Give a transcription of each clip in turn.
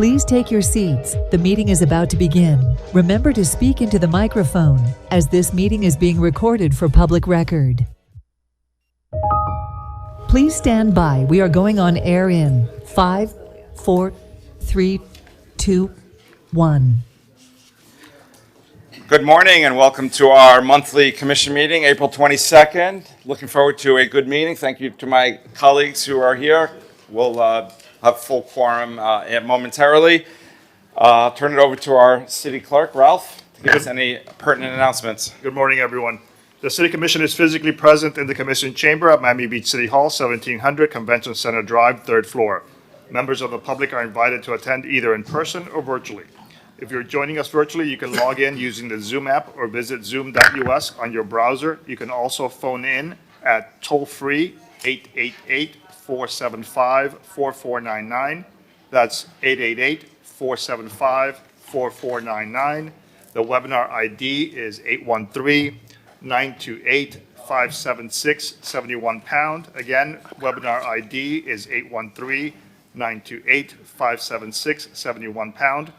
Please take your seats. The meeting is about to begin. Remember to speak into the microphone, as this meeting is being recorded for public record. Please stand by. We are going on air in 5, 4, 3, 2, 1. Good morning and welcome to our monthly commission meeting, April 22nd. Looking forward to a good meeting. Thank you to my colleagues who are here. We'll have full quorum momentarily. Turn it over to our city clerk, Ralph, to give us any pertinent announcements. Good morning, everyone. The City Commission is physically present in the Commission Chamber at Miami Beach City Hall, 1700 Convention Center Drive, 3rd floor. Members of the public are invited to attend either in person or virtually. If you're joining us virtually, you can log in using the Zoom app or visit zoom.us on your browser. You can also phone in at toll-free 888-475-4499. That's 888-475-4499. The webinar ID is 813-928-576-71#. Again, webinar ID is 813-928-576-71#.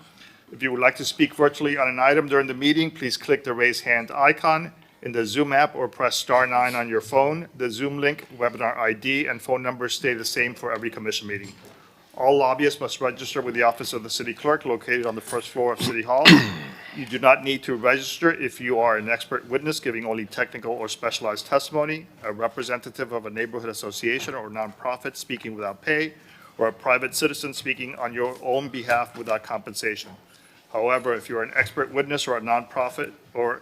If you would like to speak virtually on an item during the meeting, please click the raise hand icon in the Zoom app or press *9 on your phone. The Zoom link, webinar ID, and phone numbers stay the same for every commission meeting. All lobbyists must register with the office of the city clerk located on the 1st floor of City Hall. You do not need to register if you are an expert witness giving only technical or specialized testimony, a representative of a neighborhood association or nonprofit speaking without pay, or a private citizen speaking on your own behalf without compensation. However, if you're an expert witness or a nonprofit or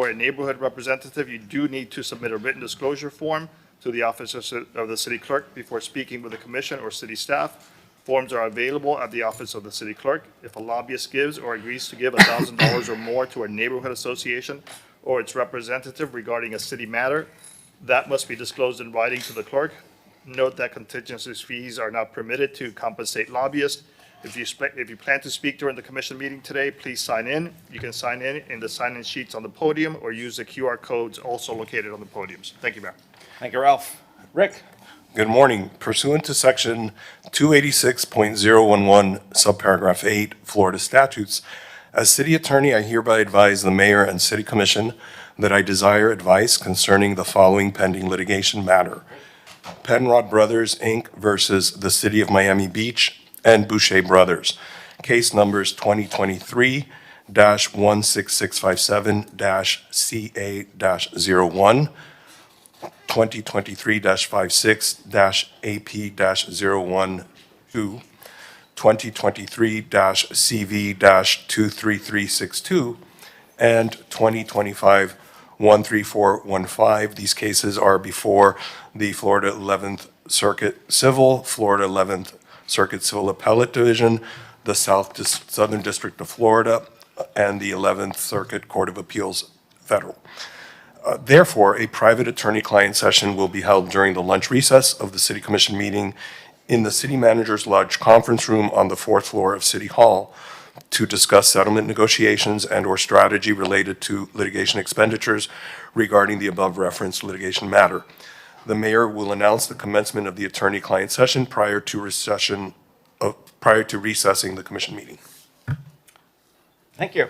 a neighborhood representative, you do need to submit a written disclosure form to the office of the city clerk before speaking with the commission or city staff. Forms are available at the office of the city clerk. If a lobbyist gives or agrees to give $1,000 or more to a neighborhood association or its representative regarding a city matter, that must be disclosed in writing to the clerk. Note that contingency fees are not permitted to compensate lobbyists. If you plan to speak during the commission meeting today, please sign in. You can sign in the sign-in sheets on the podium or use the QR codes also located on the podiums. Thank you, Mayor. Thank you, Ralph. Rick. Good morning. Pursuant to Section 286.011, subparagraph 8, Florida statutes, as city attorney, I hereby advise the mayor and city commission that I desire advice concerning the following pending litigation matter. Penrod Brothers, Inc. versus the City of Miami Beach and Boucher Brothers. Case numbers 2023-16657-CA-01, 2023-56-AP-01, 2023-CV-23362, and 2025-13415. These cases are before the Florida 11th Circuit Civil, Florida 11th Circuit Civil Appellate Division, the Southern District of Florida, and the 11th Circuit Court of Appeals Federal. Therefore, a private attorney-client session will be held during the lunch recess of the City Commission meeting in the City Manager's Lodge Conference Room on the 4th floor of City Hall to discuss settlement negotiations and/or strategy related to litigation expenditures regarding the above-referenced litigation matter. The mayor will announce the commencement of the attorney-client session prior to recessing the commission meeting. Thank you.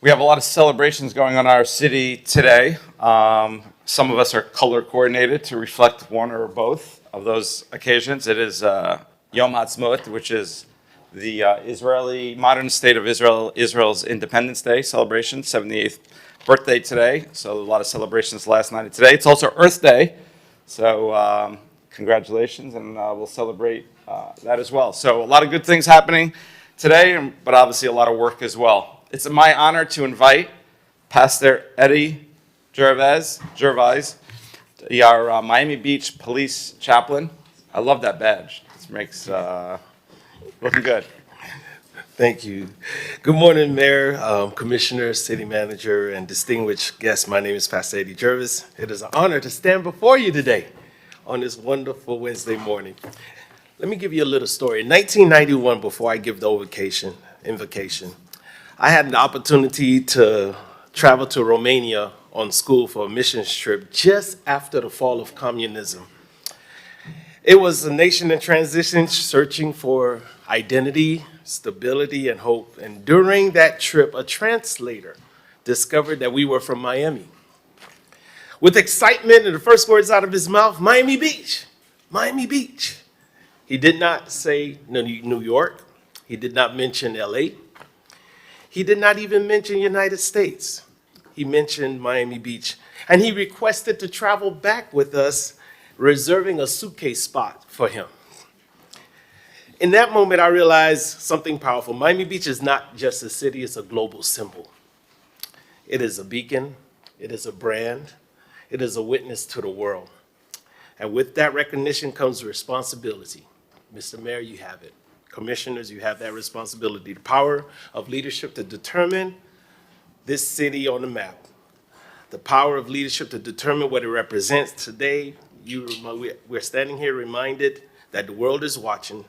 We have a lot of celebrations going on in our city today. Some of us are color coordinated to reflect one or both of those occasions. It is Yom Ha'atzmaut, which is the Israeli modern state of Israel's Independence Day celebration, 78th birthday today. So a lot of celebrations last night and today. It's also Earth Day. So congratulations, and we'll celebrate that as well. So a lot of good things happening today, but obviously a lot of work as well. It's my honor to invite Pastor Eddie Gervais, our Miami Beach Police Chaplain. I love that badge. It makes looking good. Thank you. Good morning, Mayor, Commissioner, City Manager, and distinguished guests. My name is Pastor Eddie Gervais. It is an honor to stand before you today on this wonderful Wednesday morning. Let me give you a little story. In 1991, before I give the invocation, I had an opportunity to travel to Romania on school for a missions trip just after the fall of communism. It was a nation in transition, searching for identity, stability, and hope. And during that trip, a translator discovered that we were from Miami. With excitement and the first words out of his mouth, Miami Beach, Miami Beach. He did not say New York. He did not mention LA. He did not even mention United States. He mentioned Miami Beach. And he requested to travel back with us, reserving a suitcase spot for him. In that moment, I realized something powerful. Miami Beach is not just a city, it's a global symbol. It is a beacon, it is a brand, it is a witness to the world. And with that recognition comes responsibility. Mr. Mayor, you have it. Commissioners, you have that responsibility. The power of leadership to determine this city on the map. The power of leadership to determine what it represents. Today, we're standing here reminded that the world is watching.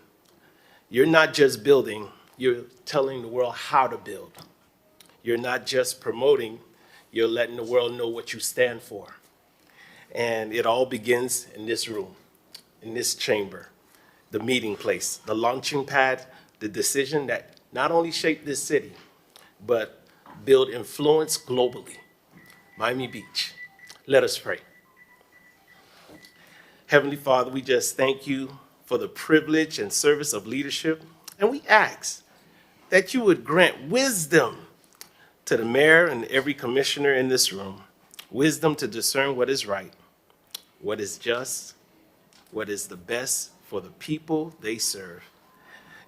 You're not just building, you're telling the world how to build. You're not just promoting, you're letting the world know what you stand for. And it all begins in this room, in this chamber, the meeting place, the launching pad, the decision that not only shaped this city, but build influence globally. Miami Beach. Let us pray. Heavenly Father, we just thank you for the privilege and service of leadership, and we ask that you would grant wisdom to the mayor and every commissioner in this room, wisdom to discern what is right, what is just, what is the best for the people they serve.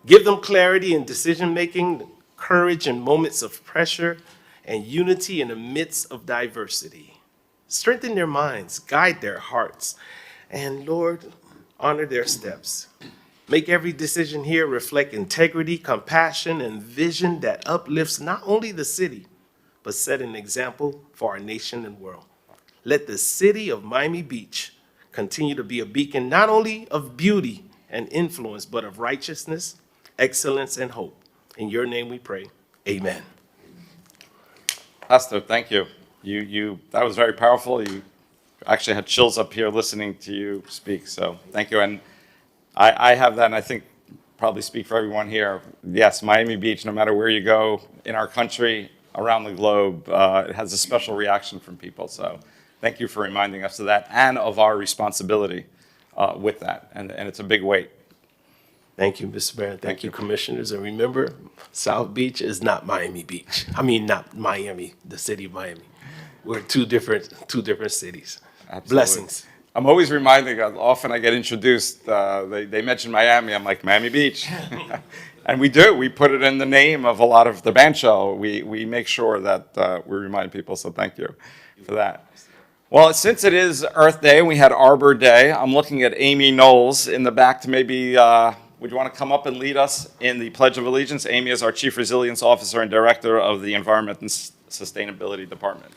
Give them clarity in decision-making, courage in moments of pressure, and unity in the midst of diversity. Strengthen their minds, guide their hearts, and Lord, honor their steps. Make every decision here reflect integrity, compassion, and vision that uplifts not only the city, but set an example for our nation and world. Let the city of Miami Beach continue to be a beacon not only of beauty and influence, but of righteousness, excellence, and hope. In your name we pray, amen. Pastor, thank you. That was very powerful. You actually had chills up here listening to you speak, so thank you. And I have that, and I think probably speak for everyone here. Yes, Miami Beach, no matter where you go in our country, around the globe, it has a special reaction from people. So thank you for reminding us of that and of our responsibility with that. And it's a big weight. Thank you, Mr. Mayor. Thank you, commissioners. And remember, South Beach is not Miami Beach. I mean, not Miami, the city of Miami. We're two different cities. Absolutely. Blessings. I'm always reminding, often I get introduced, they mention Miami, I'm like, Miami Beach. And we do, we put it in the name of a lot of the band shell. We make sure that we remind people, so thank you for that. Well, since it is Earth Day and we had Arbor Day, I'm looking at Amy Knowles in the back to maybe, would you want to come up and lead us in the Pledge of Allegiance? Amy is our Chief Resilience Officer and Director of the Environment and Sustainability Department.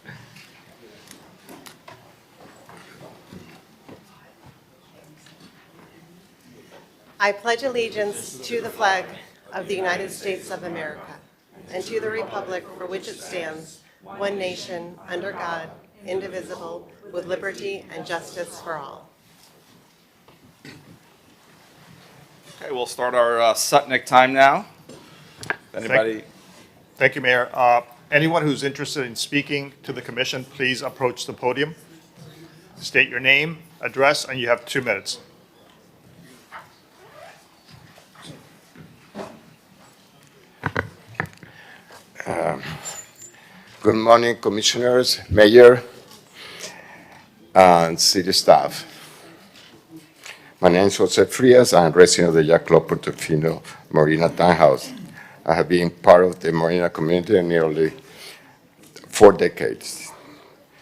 I pledge allegiance to the flag of the United States of America and to the republic for which it stands, one nation, under God, indivisible, with liberty and justice for all. Okay, we'll start our Sutnick time now. If anybody? Thank you, Mayor. Anyone who's interested in speaking to the commission, please approach the podium. State your name, address, and you have 2 minutes. Good morning, commissioners, mayor, and city staff. My name is Jose Frias. I'm resident of the Yacht Club Portofino Marina Townhouse. I have been part of the Marina community nearly 4 decades.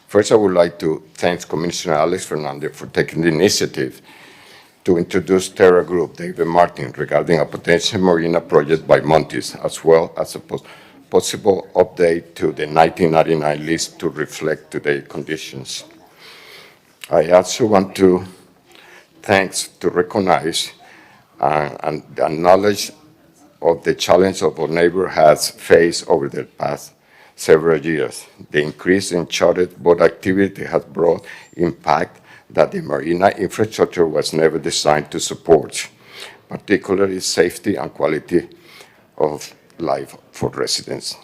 First, I would like to thank Commissioner Alex Fernandez for taking the initiative to introduce Terra Group, David Martin, regarding a potential marina project by Montes, as well as a possible update to the 1999 list to reflect today's conditions. I also want to recognize and acknowledge of the challenge of our neighbor has faced over the past several years. The increase in chartered boat activity has brought impact that the marina infrastructure was never designed to support, particularly safety and quality of life for residents.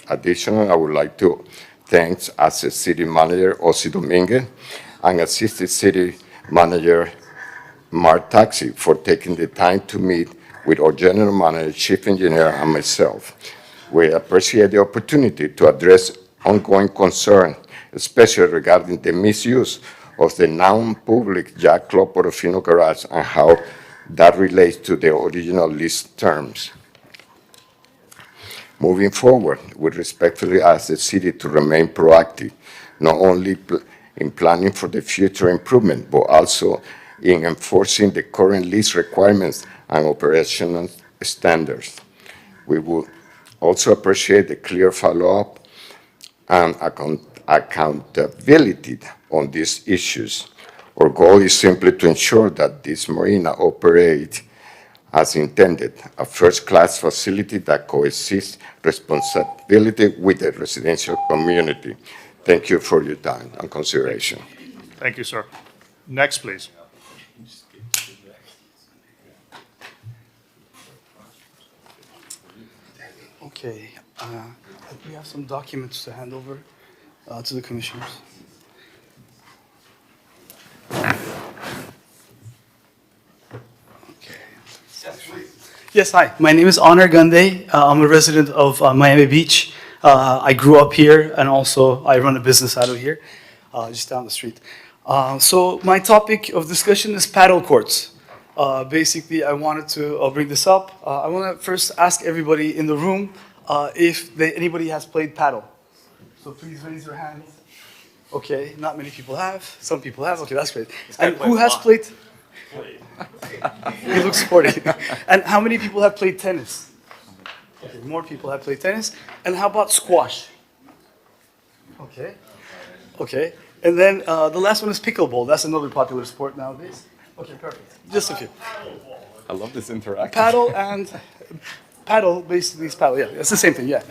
Additionally, I would like to thank Assistant City Manager Osi Dominguez and Assistant City Manager Mark Taxi for taking the time to meet with our General Manager, Chief Engineer, and myself. We appreciate the opportunity to address ongoing concerns, especially regarding the misuse of the non-public Jack Club Portofino garage and how that relates to the original lease terms. Moving forward, we respectfully ask the city to remain proactive, not only in planning for the future improvement, but also in enforcing the current lease requirements and operational standards. We would also appreciate the clear follow-up and accountability on these issues. Our goal is simply to ensure that this marina operates as intended, a first-class facility that coexists responsibility with the residential community. Thank you for your time and consideration. Thank you, sir. Next, please. Okay, we have some documents to hand over to the commissioners. Yes, hi. My name is Honor Gande. I'm a resident of Miami Beach. I grew up here, and also I run a business out of here, just down the street. So my topic of discussion is paddle courts. Basically, I wanted to bring this up. I want to first ask everybody in the room if anybody has played paddle. So please raise your hands. Okay, not many people have. Some people have. Okay, that's great. And who has played? He looks sporty. And how many people have played tennis? Okay, more people have played tennis. And how about squash? Okay. Okay. And then the last one is pickleball. That's another popular sport nowadays. Okay, perfect. Just a few. I love this interaction. Paddle basically is paddle. Yeah, it's the same thing. Yeah.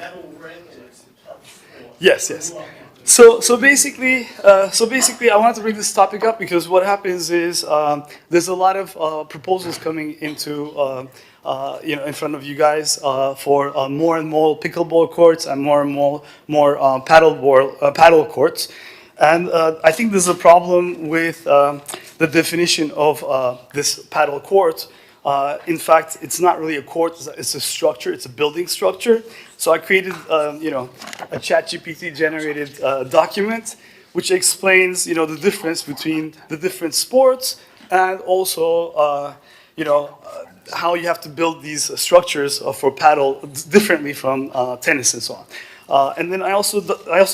Yes, yes. So basically, I wanted to bring this topic up because what happens is there's a lot of proposals coming into in front of you guys for more and more pickleball courts and more paddle courts, and I think there's a problem with the definition of this paddle court. In fact, it's not really a court, it's a structure, it's a building structure. So I created, a ChatGPT generated document which explains, the difference between the different sports and also, how you have to build these structures for paddle differently from tennis and so on. And then I also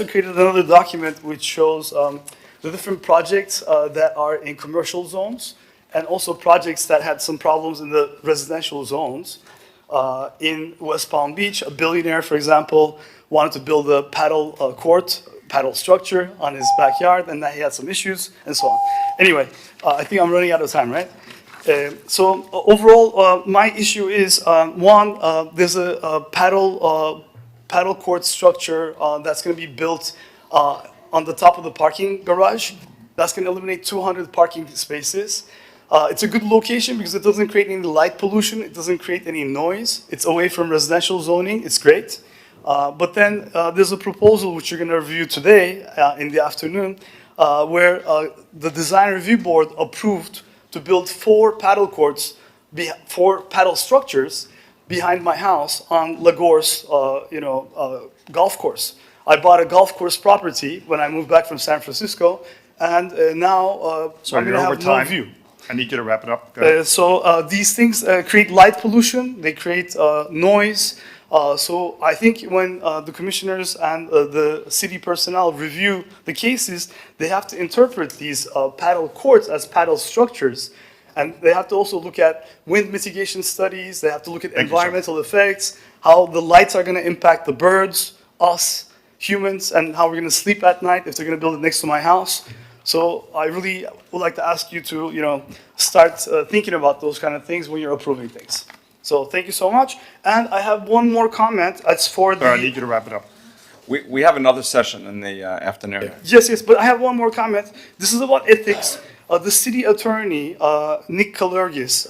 created another document which shows the different projects that are in commercial zones, and also projects that had some problems in the residential zones. In West Palm Beach, a billionaire, for example, wanted to build a paddle structure on his backyard, and that he had some issues, and so on. Anyway, I think I'm running out of time, right? So overall, my issue is, there's a paddle court structure that's going to be built on the top of the parking garage. That's going to eliminate 200 parking spaces. It's a good location because it doesn't create any light pollution. It doesn't create any noise. It's away from residential zoning. It's great. But then there's a proposal which you're going to review today in the afternoon where the design review board approved to build 4 paddle courts, 4 paddle structures behind my house on Lagos, golf course. I bought a golf course property when I moved back from San Francisco, and now I'm going to have no view. I need you to wrap it up. So these things create light pollution, they create noise. So I think when the commissioners and the city personnel review the cases, they have to interpret these paddle courts as paddle structures. And they have to also look at wind mitigation studies, they have to look at environmental effects, how the lights are going to impact the birds, us, humans, and how we're going to sleep at night if they're going to build it next to my house. So I really would like to ask you to, start thinking about those kind of things when you're approving things. So thank you so much. And I have one more comment. It's for the... I need you to wrap it up. We have another session in the afternoon. Yes, but I have one more comment. This is about ethics. the city attorney, Nick Kalergis,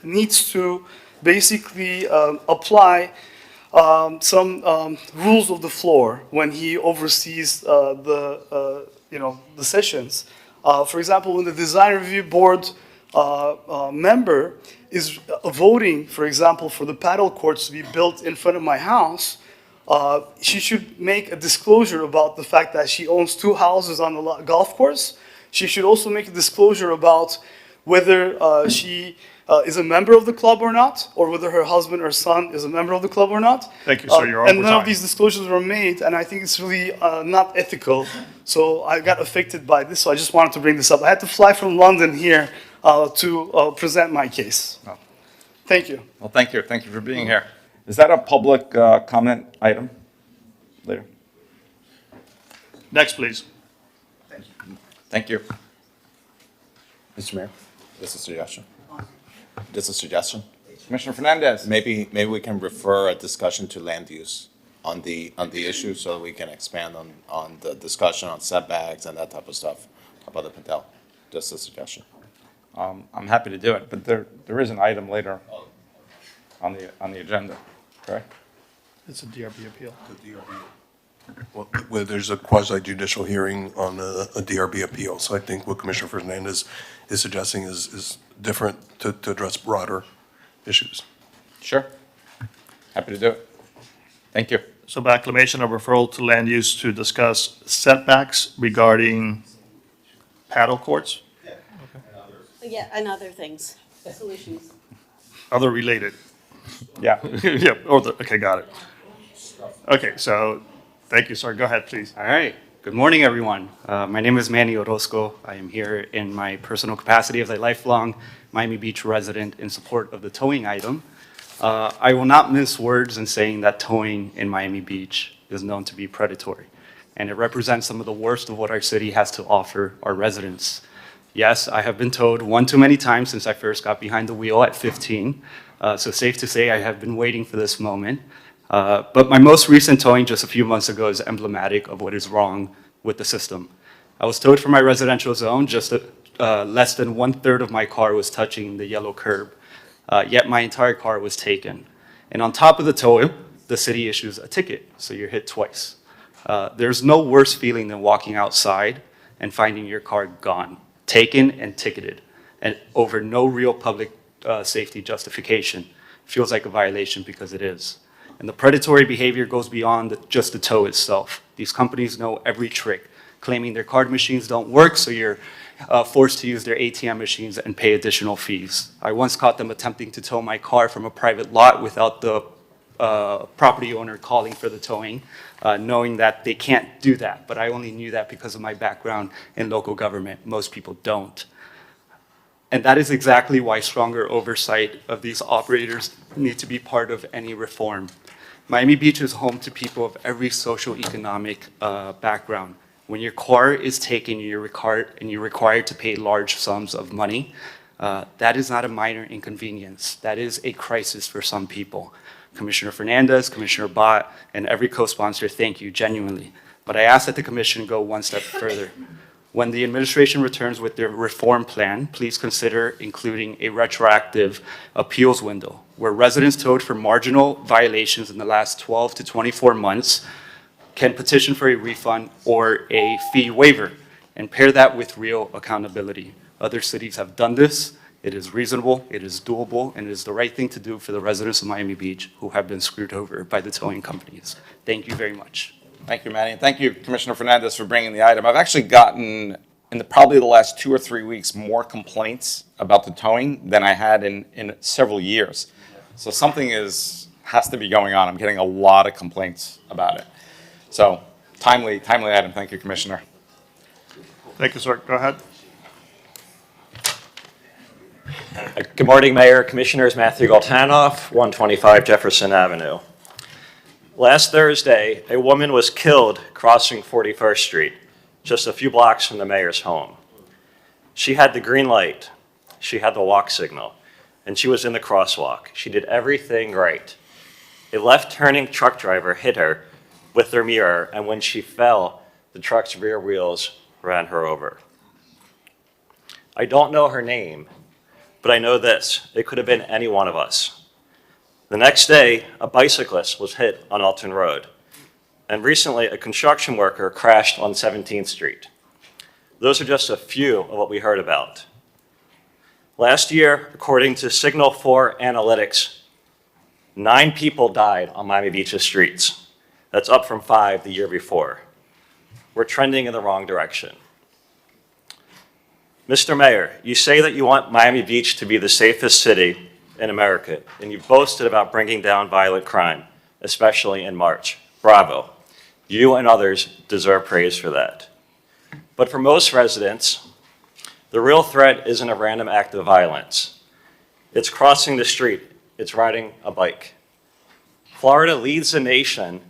needs to basically apply some rules of the floor when he oversees the sessions. For example, when the design review board member is voting, for example, for the paddle courts to be built in front of my house, she should make a disclosure about the fact that she owns 2 houses on the golf course. She should also make a disclosure about whether she is a member of the club or not, or whether her husband or son is a member of the club or not. Thank you, sir. You're over And none time. of these disclosures were made, and I think it's really not ethical. So I got affected by this, so I just wanted to bring this up. I had to fly from London here to present my case. Oh. Thank you. Well, thank you. Thank you for being here. Is that a public comment item later? Next, please. Thank you. Mr. Mayor, this is a suggestion. Just a suggestion. Commissioner Fernandez. Maybe we can refer a discussion to land use on the issue so we can expand on the discussion on setbacks and that type of stuff about the Patel. Just a suggestion. I'm happy to do it, but there is an item later on the agenda, correct? It's a DRB appeal. Well, there's a quasi judicial hearing on a DRB appeal, so I think what Commissioner Fernandez is suggesting is different to address broader issues. Sure. Happy to do it. Thank you. So by acclamation, a referral to land use to discuss setbacks regarding paddle courts, Yeah, and other things, solutions. other related. Yeah. Yeah, okay, got it. Okay, so, thank you, sir. Go ahead, please. All right. Good morning, everyone. My name is Manny Orozco. I am here in my personal capacity as a lifelong Miami Beach resident in support of the towing item. I will not mince words in saying that towing in Miami Beach is known to be predatory, and it represents some of the worst of what our city has to offer our residents. Yes, I have been towed one too many times since I first got behind the wheel at 15, so safe to say I have been waiting for this moment. But my most recent towing just a few months ago is emblematic of what is wrong with the system. I was towed from my residential zone, just less than 1/3 of my car was touching the yellow curb, yet my entire car was taken. And on top of the tow, the city issues a ticket, so you're hit twice. There's no worse feeling than walking outside and finding your car gone, taken and ticketed, and over no real public safety justification. Feels like a violation because it is. And the predatory behavior goes beyond just the tow itself. These companies know every trick, claiming their card machines don't work, so you're forced to use their ATM machines and pay additional fees. I once caught them attempting to tow my car from a private lot without the property owner calling for the towing, knowing that they can't do that. But I only knew that because of my background in local government. Most people don't. And that is exactly why stronger oversight of these operators need to be part of any reform. Miami Beach is home to people of every socioeconomic background. When your car is taken and you're required to pay large sums of money, that is not a minor inconvenience. That is a crisis for some people. Commissioner Fernandez, Commissioner Bott, and every co-sponsor, thank you genuinely. But I ask that the commission go one step further. When the administration returns with their reform plan, please consider including a retroactive appeals window where residents towed for marginal violations in the last 12 to 24 months can petition for a refund or a fee waiver, and pair that with real accountability. Other cities have done this. It is reasonable, it is doable, and it is the right thing to do for the residents of Miami Beach who have been screwed over by the towing companies. Thank you very much. Thank you, Manny. Thank you, Commissioner Fernandez, for bringing the item. I've actually gotten, in probably the last 2 or 3 weeks, more complaints about the towing than I had in several years. So something has to be going on. I'm getting a lot of complaints about it. So timely item. Thank you, Commissioner. Thank you, sir. Go ahead. Good morning, Mayor, Commissioners. Matthew Goltanoff, 125 Jefferson Avenue. Last Thursday, a woman was killed crossing 41st Street, just a few blocks from the mayor's home. She had the green light, she had the walk signal, and she was in the crosswalk. She did everything right. A left-turning truck driver hit her with their mirror, and when she fell, the truck's rear wheels ran her over. I don't know her name, but I know this. It could have been any one of us. The next day, a bicyclist was hit on Alton Road. And recently, a construction worker crashed on 17th Street. Those are just a few of what we heard about. Last year, according to Signal 4 Analytics, 9 people died on Miami Beach's streets. That's up from 5 the year before. We're trending in the wrong direction. Mr. Mayor, you say that you want Miami Beach to be the safest city in America, and you boasted about bringing down violent crime, especially in March. Bravo. You and others deserve praise for that. But for most residents, the real threat isn't a random act of violence. It's crossing the street. It's riding a bike. Florida leads the nation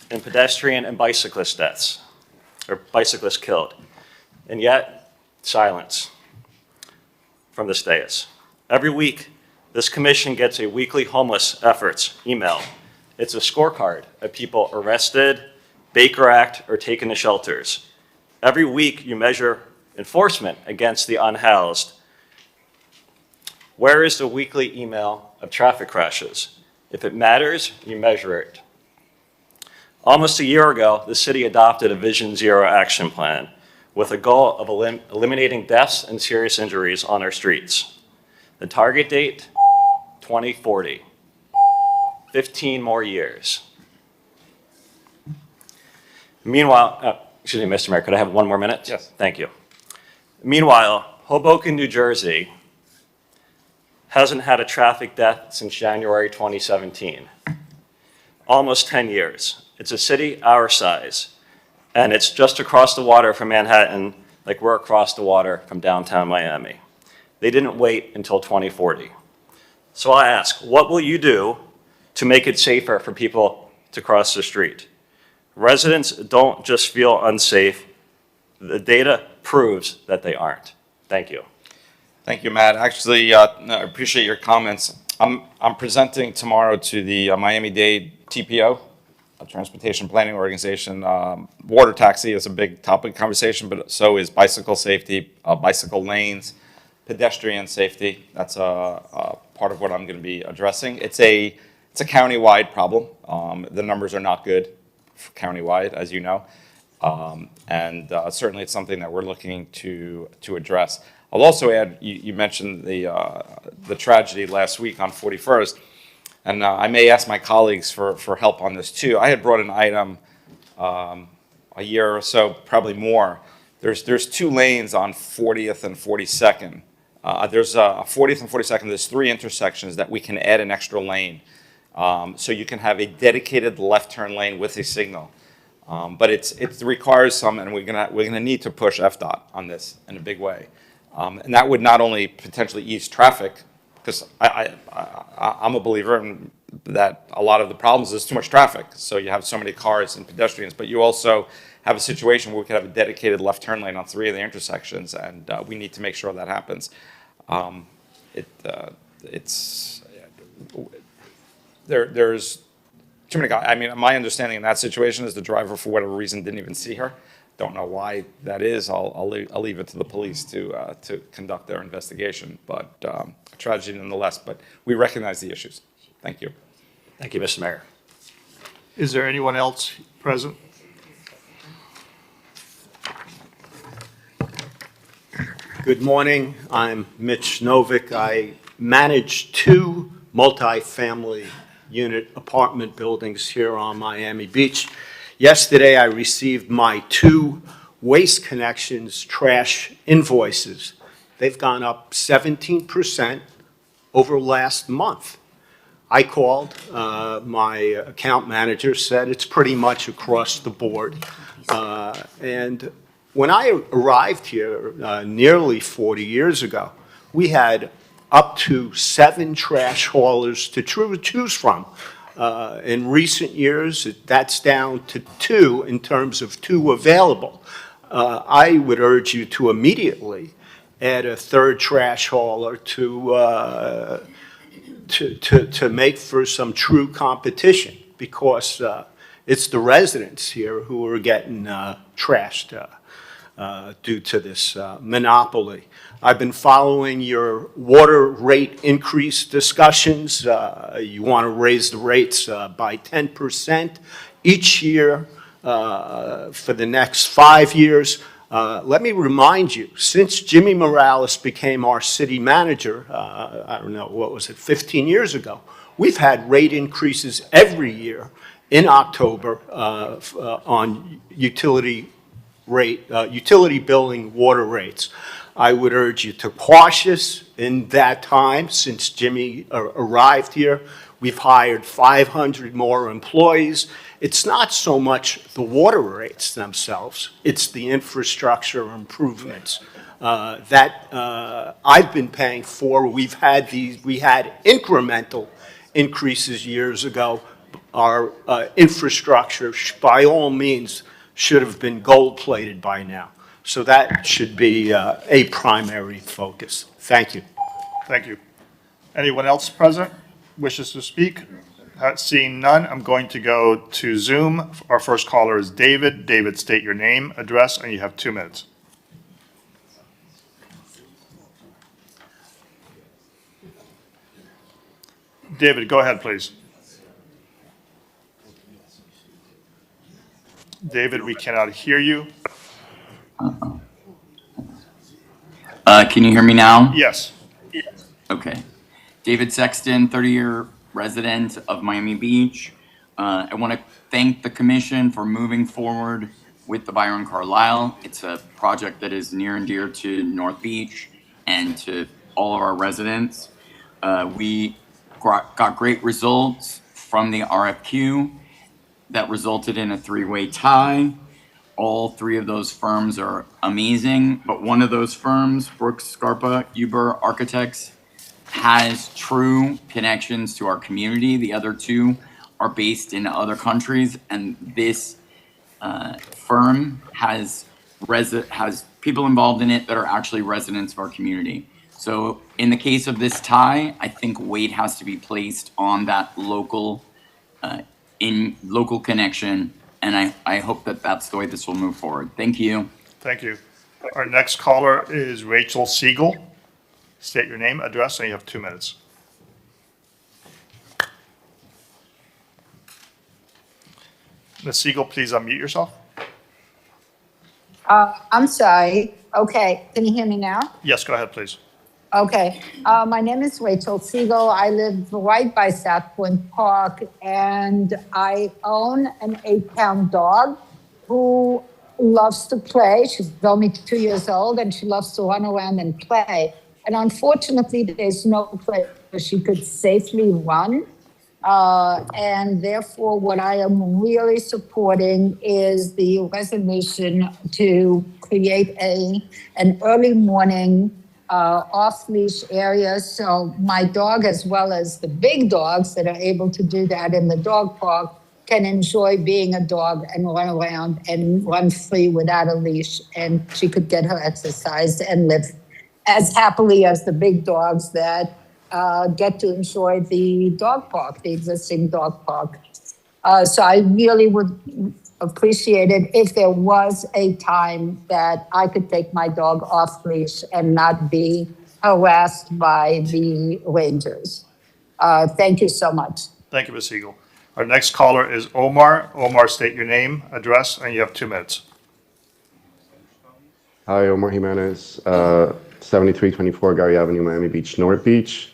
in pedestrian and bicyclist deaths, or bicyclists killed. And yet, silence from this dais. Every week, this commission gets a weekly homeless efforts email. It's a scorecard of people arrested, Baker Act, or taken to shelters. Every week, you measure enforcement against the unhoused. Where is the weekly email of traffic crashes? If it matters, you measure it. Almost a year ago, the city adopted a Vision Zero action plan with a goal of eliminating deaths and serious injuries on our streets. The target date, 2040. 15 more years. Meanwhile, excuse me, Mr. Mayor, could I have 1 more minute? Yes. Thank you. Meanwhile, Hoboken, New Jersey hasn't had a traffic death since January 2017. Almost 10 years. It's a city our size, and it's just across the water from Manhattan, like we're across the water from downtown Miami. They didn't wait until 2040. So I ask, what will you do to make it safer for people to cross the street? Residents don't just feel unsafe. The data proves that they aren't. Thank you. Thank you, Matt. Actually, I appreciate your comments. I'm presenting tomorrow to the Miami-Dade TPO, a transportation planning organization. Water taxi is a big topic of conversation, but so is bicycle safety, bicycle lanes, pedestrian safety. That's a part of what I'm going to be addressing. It's a county-wide problem. The numbers are not good county-wide, as you know, and certainly it's something that we're looking to address. I'll also add, you mentioned the tragedy last week on 41st, and I may ask my colleagues for help on this too. I had brought an item a year or so, probably more. There's 2 lanes on 40th and 42nd. There's 40th and 42nd, there's 3 intersections that we can add an extra lane. So you can have a dedicated left turn lane with a signal. But it requires some, and we're gonna need to push FDOT on this in a big way. And that would not only potentially ease traffic, because I'm a believer in that a lot of the problems is too much traffic. So you have so many cars and pedestrians, but you also have a situation where we could have a dedicated left turn lane on 3 of the intersections, and we need to make sure that happens. There's too many guys. I mean, my understanding in that situation is the driver, for whatever reason, didn't even see her. Don't know why that is. I'll leave it to the police to conduct their investigation. But a tragedy nonetheless. But we recognize the issues. Thank you. Thank you, Mr. Mayor. Is there anyone else present? Good morning. I'm Mitch Novick. I manage 2 multifamily unit apartment buildings here on Miami Beach. Yesterday, I received my 2 Waste Connections trash invoices. They've gone up 17% over last month. I called, my account manager said it's pretty much across the board. And when I arrived here nearly 40 years ago, we had up to 7 trash haulers to choose from. In recent years, that's down to 2 in terms of 2 available. I would urge you to immediately add a 3rd trash hauler to make for some true competition, because it's the residents here who are getting trashed due to this monopoly. I've been following your water rate increase discussions. You want to raise the rates by 10% each year for the next 5 years. Let me remind you, since Jimmy Morales became our city manager, I don't know, what was it, 15 years ago, we've had rate increases every year in October on utility billing water rates. I would urge you to cautious in that time since Jimmy arrived here. We've hired 500 more employees. It's not so much the water rates themselves, it's the infrastructure improvements that I've been paying for. We had incremental increases years ago. Our infrastructure, by all means, should have been gold-plated by now. So that should be a primary focus. Thank you. Thank you. Anyone else present wishes to speak? Seeing none, I'm going to go to Zoom. Our first caller is David. David, state your name, address, and you have 2 minutes. David, go ahead, please. David, we cannot hear you. Can you hear me now? Yes. Okay. David Sexton, 30-year resident of Miami Beach. I want to thank the commission for moving forward with the Byron Carlisle. It's a project that is near and dear to North Beach and to all of our residents. We got great results from the RFQ that resulted in a 3-way tie. All 3 of those firms are amazing, but one of those firms, Brooks Scarpa Uber Architects, has true connections to our community. The other 2 are based in other countries, and this firm has people involved in it that are actually residents of our community. So in the case of this tie, I think weight has to be placed on that local connection, and I hope that that's the way this will move forward. Thank you. Thank you. Our next caller is Rachel Siegel. State your name, address, and you have 2 minutes. Ms. Siegel, please unmute yourself. I'm sorry. Okay, can you hear me now? Yes, go ahead, please. Okay, my name is Rachel Siegel. I live right by South Point Park, and I own an 8-pound dog who loves to play. She's only 2 years old, and she loves to run around and play. And unfortunately, there's no place where she could safely run. And therefore, what I am really supporting is the resolution to create an early morning off-leash area, so my dog, as well as the big dogs that are able to do that in the dog park, can enjoy being a dog and run around and run free without a leash, and she could get her exercise and live as happily as the big dogs that get to enjoy the dog park, the existing dog park. So I really would appreciate it if there was a time that I could take my dog off leash and not be harassed by the rangers. Thank you so much. Thank you, Ms. Siegel. Our next caller is Omar. Omar, state your name, address, and you have 2 minutes. Hi, Omar Jimenez, 7324 Gary Avenue, Miami Beach, North Beach.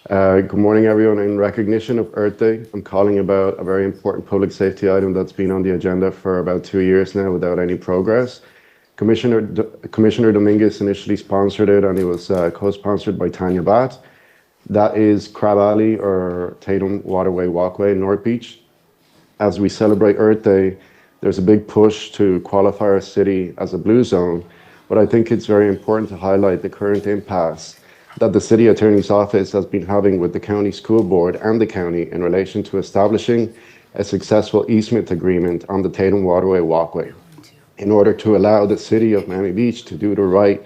Good morning, everyone. In recognition of Earth Day, I'm calling about a very important public safety item that's been on the agenda for about 2 years now without any progress. Commissioner Dominguez initially sponsored it, and it was co-sponsored by Tanya Batt. That is Crab Alley or Tatum Waterway Walkway in North Beach. As we celebrate Earth Day, there's a big push to qualify our city as a blue zone, but I think it's very important to highlight the current impasse that the City Attorney's Office has been having with the County School Board and the county in relation to establishing a successful easement agreement on the Tatum Waterway Walkway in order to allow the City of Miami Beach to do the right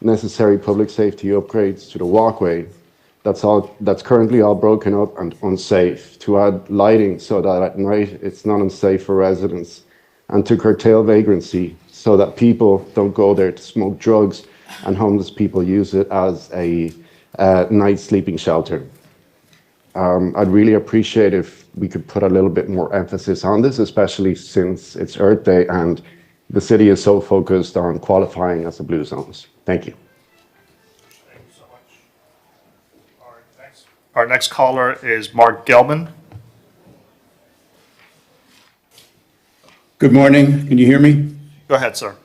necessary public safety upgrades to the walkway that's currently all broken up and unsafe, to add lighting so that at night it's not unsafe for residents, and to curtail vagrancy so that people don't go there to smoke drugs and homeless people use it as a night sleeping shelter. I'd really appreciate if we could put a little bit more emphasis on this, especially since it's Earth Day and the city is so focused on qualifying as a blue zones. Thank you. Thank you so much. Our next caller is Mark Gelman. Good morning. Can you hear me? Go ahead, sir.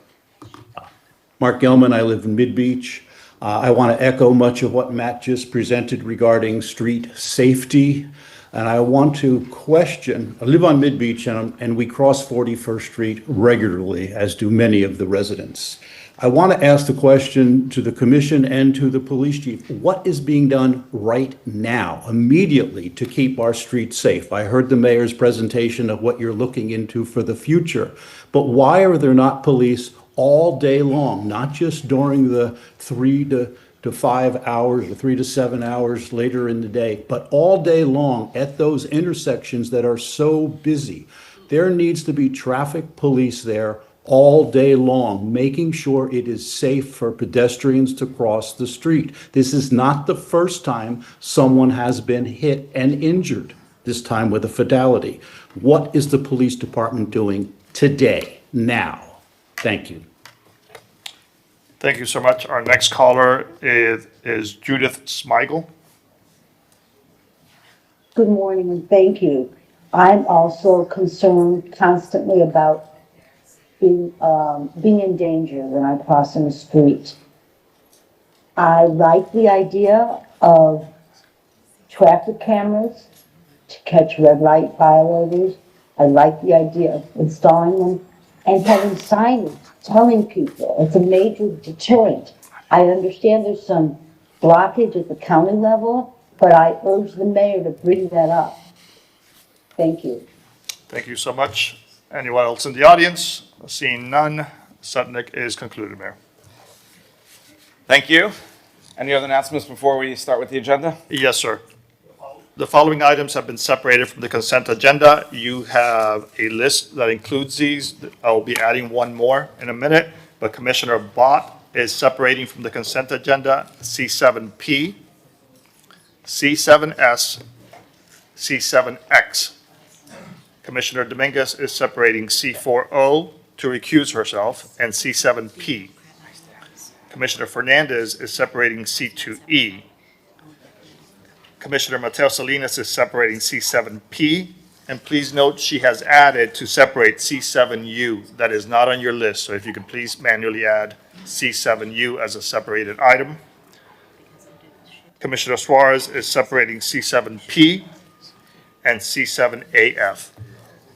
Mark Gelman, I live in Mid-Beach. I want to echo much of what Matt just presented regarding street safety. And I want to question, I live on Mid-Beach and we cross 41st Street regularly, as do many of the residents. I want to ask the question to the commission and to the police chief, what is being done right now, immediately, to keep our streets safe? I heard the mayor's presentation of what you're looking into for the future, but why are there not police all day long, not just during the 3 to 5 hours or 3 to 7 hours later in the day, but all day long at those intersections that are so busy? There needs to be traffic police there all day long, making sure it is safe for pedestrians to cross the street. This is not the first time someone has been hit and injured, this time with a fatality. What is the police department doing today, now? Thank you. Thank you so much. Our next caller is Judith Smigel. Good morning and thank you. I'm also concerned constantly about being in danger when I cross in the street. I like the idea of traffic cameras to catch red light violators. I like the idea of installing them and having signage telling people it's a major deterrent. I understand there's some blockage at the county level, but I urge the mayor to bring that up. Thank you. Thank you so much. Anyone else in the audience? Seeing none, Sutnick is concluded, Mayor. Thank you. Any other announcements before we start with the agenda? Yes, sir. The following items have been separated from the consent agenda. You have a list that includes these. I'll be adding one more in a minute, but Commissioner Bott is separating from the consent agenda C7P, C7S, C7X. Commissioner Dominguez is separating C4O to recuse herself and C7P. Commissioner Fernandez is separating C2E. Commissioner Mateo Salinas is separating C7P, and please note she has added to separate C7U. That is not on your list, so if you could please manually add C7U as a separated item. Commissioner Suarez is separating C7P and C7AF.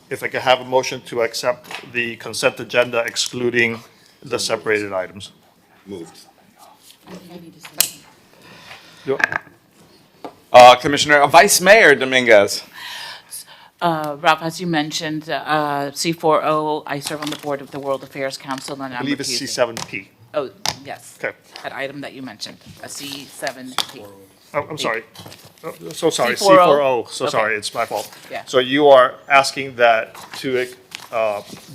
If I could have a motion to accept the consent agenda excluding the separated items. Moved. Commissioner, Vice Mayor Dominguez. Ralph, as you mentioned, C4O, I serve on the board of the World Affairs Council, and I I'm believe it's recusing. C7P. Oh, yes. Okay. That item that you mentioned, a C7P. Oh, I'm sorry. Oh, so sorry, C4O. C4O. So Okay. sorry, it's my fault. Yeah. So you are asking that to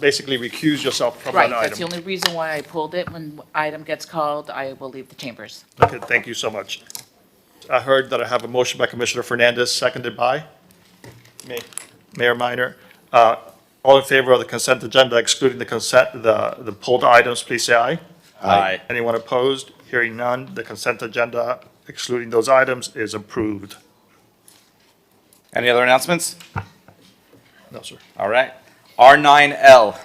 basically recuse yourself from Right, that that's the item? only reason why I pulled it. When item gets called, I will leave the chambers. Okay, thank you so much. I heard that I have a motion by Commissioner Fernandez, seconded by Mayor Minor. All in favor of the consent agenda excluding the pulled items, please say aye. Aye. Anyone opposed? Hearing none, the consent agenda excluding those items is approved. Any other announcements? No, sir. All right. R9L.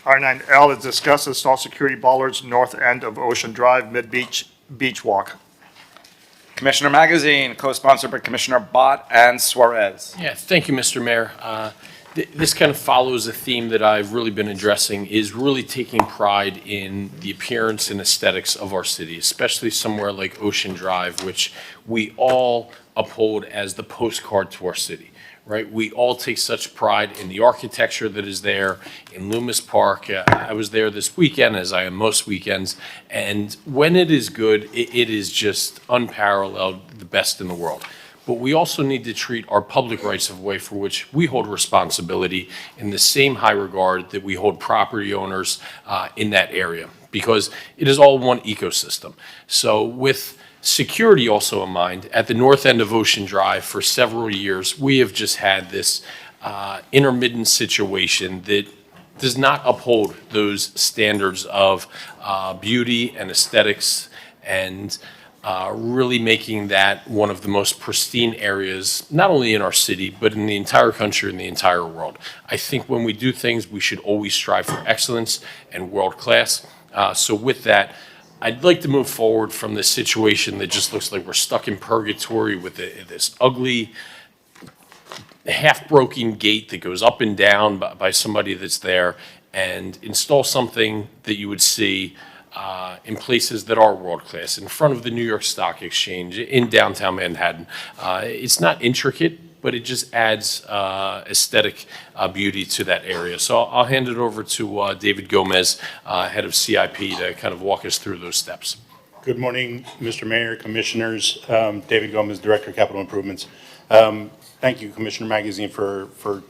R9L is discussed install security bollards north end of Ocean Drive, Mid-Beach, Beach Walk. Commissioner Magazine, co-sponsored by Commissioner Bott and Suarez. Yeah, thank you, Mr. Mayor. This kind of follows a theme that I've really been addressing, is really taking pride in the appearance and aesthetics of our city, especially somewhere like Ocean Drive, which we all uphold as the postcard to our city, right? We all take such pride in the architecture that is there in Loomis Park. I was there this weekend, as I am most weekends, and when it is good, it is just unparalleled, the best in the world. but we also need to treat our public rights of way for which we hold responsibility in the same high regard that we hold property owners in that area, because it is all one ecosystem. So with security also in mind, at the north end of Ocean Drive for several years, we have just had this intermittent situation that does not uphold those standards of beauty and aesthetics, and really making that one of the most pristine areas, not only in our city, but in the entire country and the entire world. I think when we do things, we should always strive for excellence and world class. So with that, I'd like to move forward from this situation that just looks like we're stuck in purgatory with this ugly, half-broken gate that goes up and down by somebody that's there, and install something that you would see in places that are world-class, in front of the New York Stock Exchange, in downtown Manhattan. It's not intricate, but it just adds aesthetic beauty to that area. So I'll hand it over to David Gomez, head of CIP, to kind of walk us through those steps. Good morning, Mr. Mayor, Commissioners. David Gomez, Director of Capital Improvements. Thank you, Commissioner Magazine, for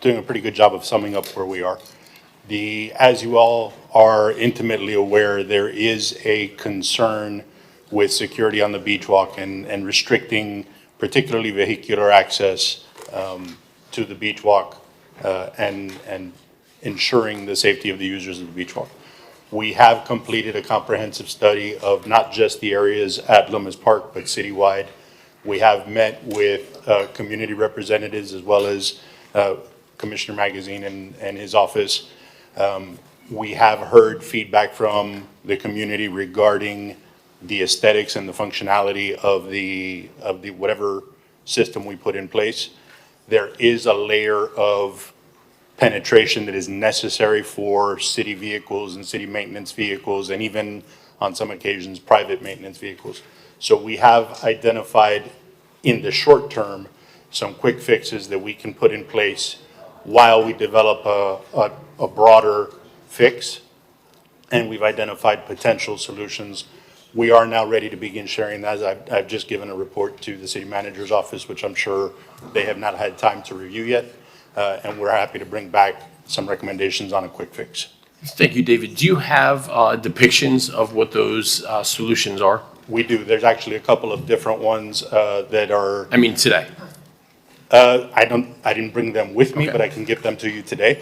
doing a pretty good job of summing up where we are. As you all are intimately aware, there is a concern with security on the beach walk and restricting particularly vehicular access to the beach walk and ensuring the safety of the users of the beach walk. We have completed a comprehensive study of not just the areas at Lomas Park, but citywide. We have met with community representatives as well as Commissioner Magazine and his office. We have heard feedback from the community regarding the aesthetics and the functionality of the whatever system we put in place. There is a layer of penetration that is necessary for city vehicles and city maintenance vehicles, and even on some occasions, private maintenance vehicles. So we have identified in the short term some quick fixes that we can put in place while we develop a broader fix, and we've identified potential solutions. We are now ready to begin sharing that. I've just given a report to the city manager's office, which I'm sure they have not had time to review yet, and we're happy to bring back some recommendations on a quick fix. Thank you, David. Do you have depictions of what those solutions are? We do. There's actually a couple of different ones that are... I mean, today. I didn't bring them with me, but I can get them to you today.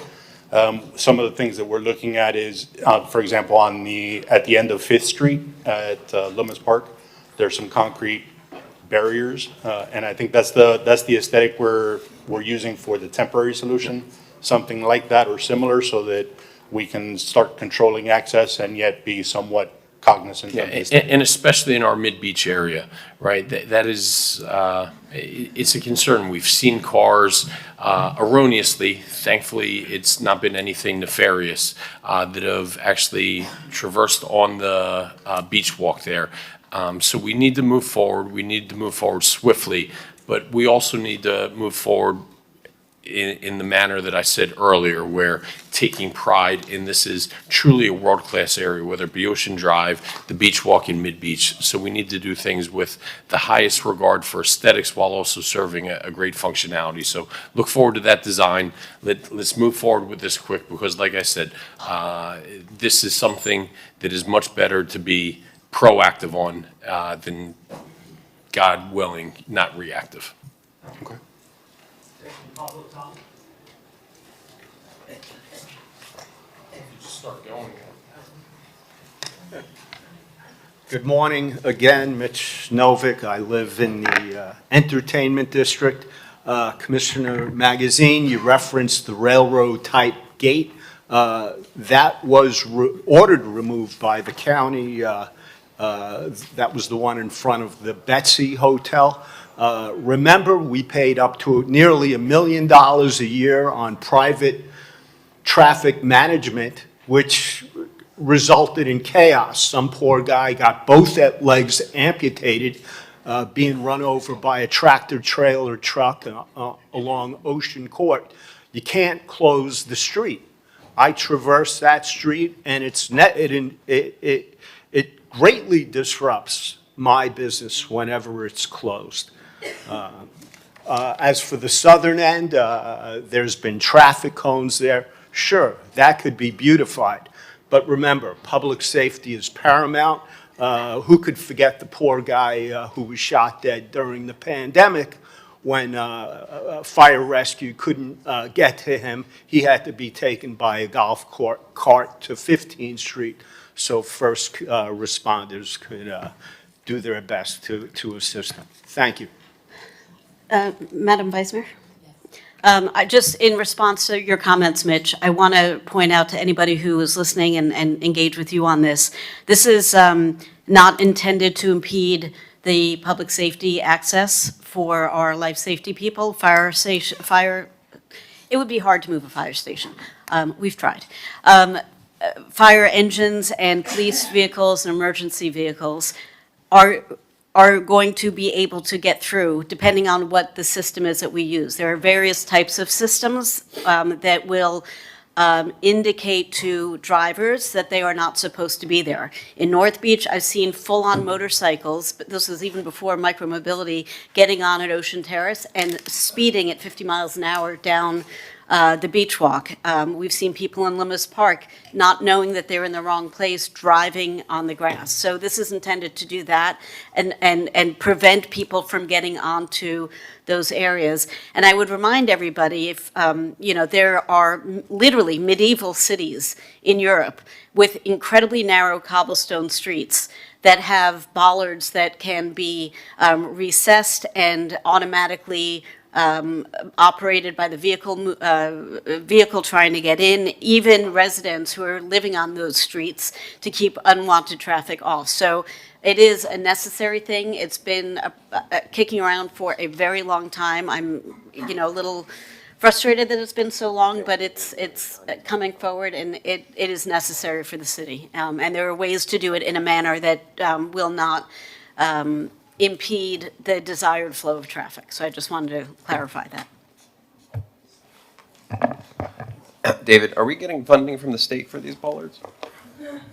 Some of the things that we're looking at is, for example, at the end of 5th Street at Lomas Park, there's some concrete barriers, and I think that's the aesthetic we're using for the temporary solution, something like that or similar, so that we can start controlling access and yet be somewhat cognizant of this. And especially in our mid-beach area, right? That is, it's a concern. We've seen cars erroneously, thankfully it's not been anything nefarious, that have actually traversed on the beach walk there. So we need to move forward. We need to move forward swiftly, but we also need to move forward in the manner that I said earlier, where taking pride in this is truly a world-class area, whether it be Ocean Drive, the beach walk in mid-beach. So we need to do things with the highest regard for aesthetics while also serving a great functionality. So look forward to that design. Let's move forward with this quick, because like I said, this is something that is much better to be proactive on than, God willing, not reactive. Okay. Good morning again, Mitch Novick. I live in the entertainment district. Commissioner Magazine, you referenced the railroad type gate. That was ordered removed by the county. That was the one in front of the Betsy Hotel. Remember, we paid up to nearly $1 million a year on private traffic management, which resulted in chaos. Some poor guy got both legs amputated, being run over by a tractor trailer truck along Ocean Court. You can't close the street. I traverse that street, and it greatly disrupts my business whenever it's closed. As for the southern end, there's been traffic cones there. Sure, that could be beautified. But remember, public safety is paramount. Who could forget the poor guy who was shot dead during the pandemic when fire rescue couldn't get to him? He had to be taken by a golf cart to 15th Street so first responders could do their best to assist him. Thank you. Madam Vice Mayor? Just in response to your comments, Mitch, I want to point out to anybody who is listening and engage with you on this, this is not intended to impede the public safety access for our life safety people. It would be hard to move a fire station. We've tried. Fire engines and police vehicles and emergency vehicles are going to be able to get through, depending on what the system is that we use. There are various types of systems that will indicate to drivers that they are not supposed to be there. In North Beach, I've seen full-on motorcycles, but this was even before micromobility, getting on at Ocean Terrace and speeding at 50 miles an hour down the beach walk. We've seen people in Lummis Park not knowing that they're in the wrong place, driving on the grass. So this is intended to do that and prevent people from getting onto those areas. And I would remind everybody, if there are literally medieval cities in Europe with incredibly narrow cobblestone streets that have bollards that can be recessed and automatically operated by the vehicle trying to get in, even residents who are living on those streets to keep unwanted traffic off. So it is a necessary thing. It's been kicking around for a very long time. I'm, a little frustrated that it's been so long, but it's coming forward, and it is necessary for the city. And there are ways to do it in a manner that will not impede the desired flow of traffic. So I just wanted to clarify that. David, are we getting funding from the state for these bollards?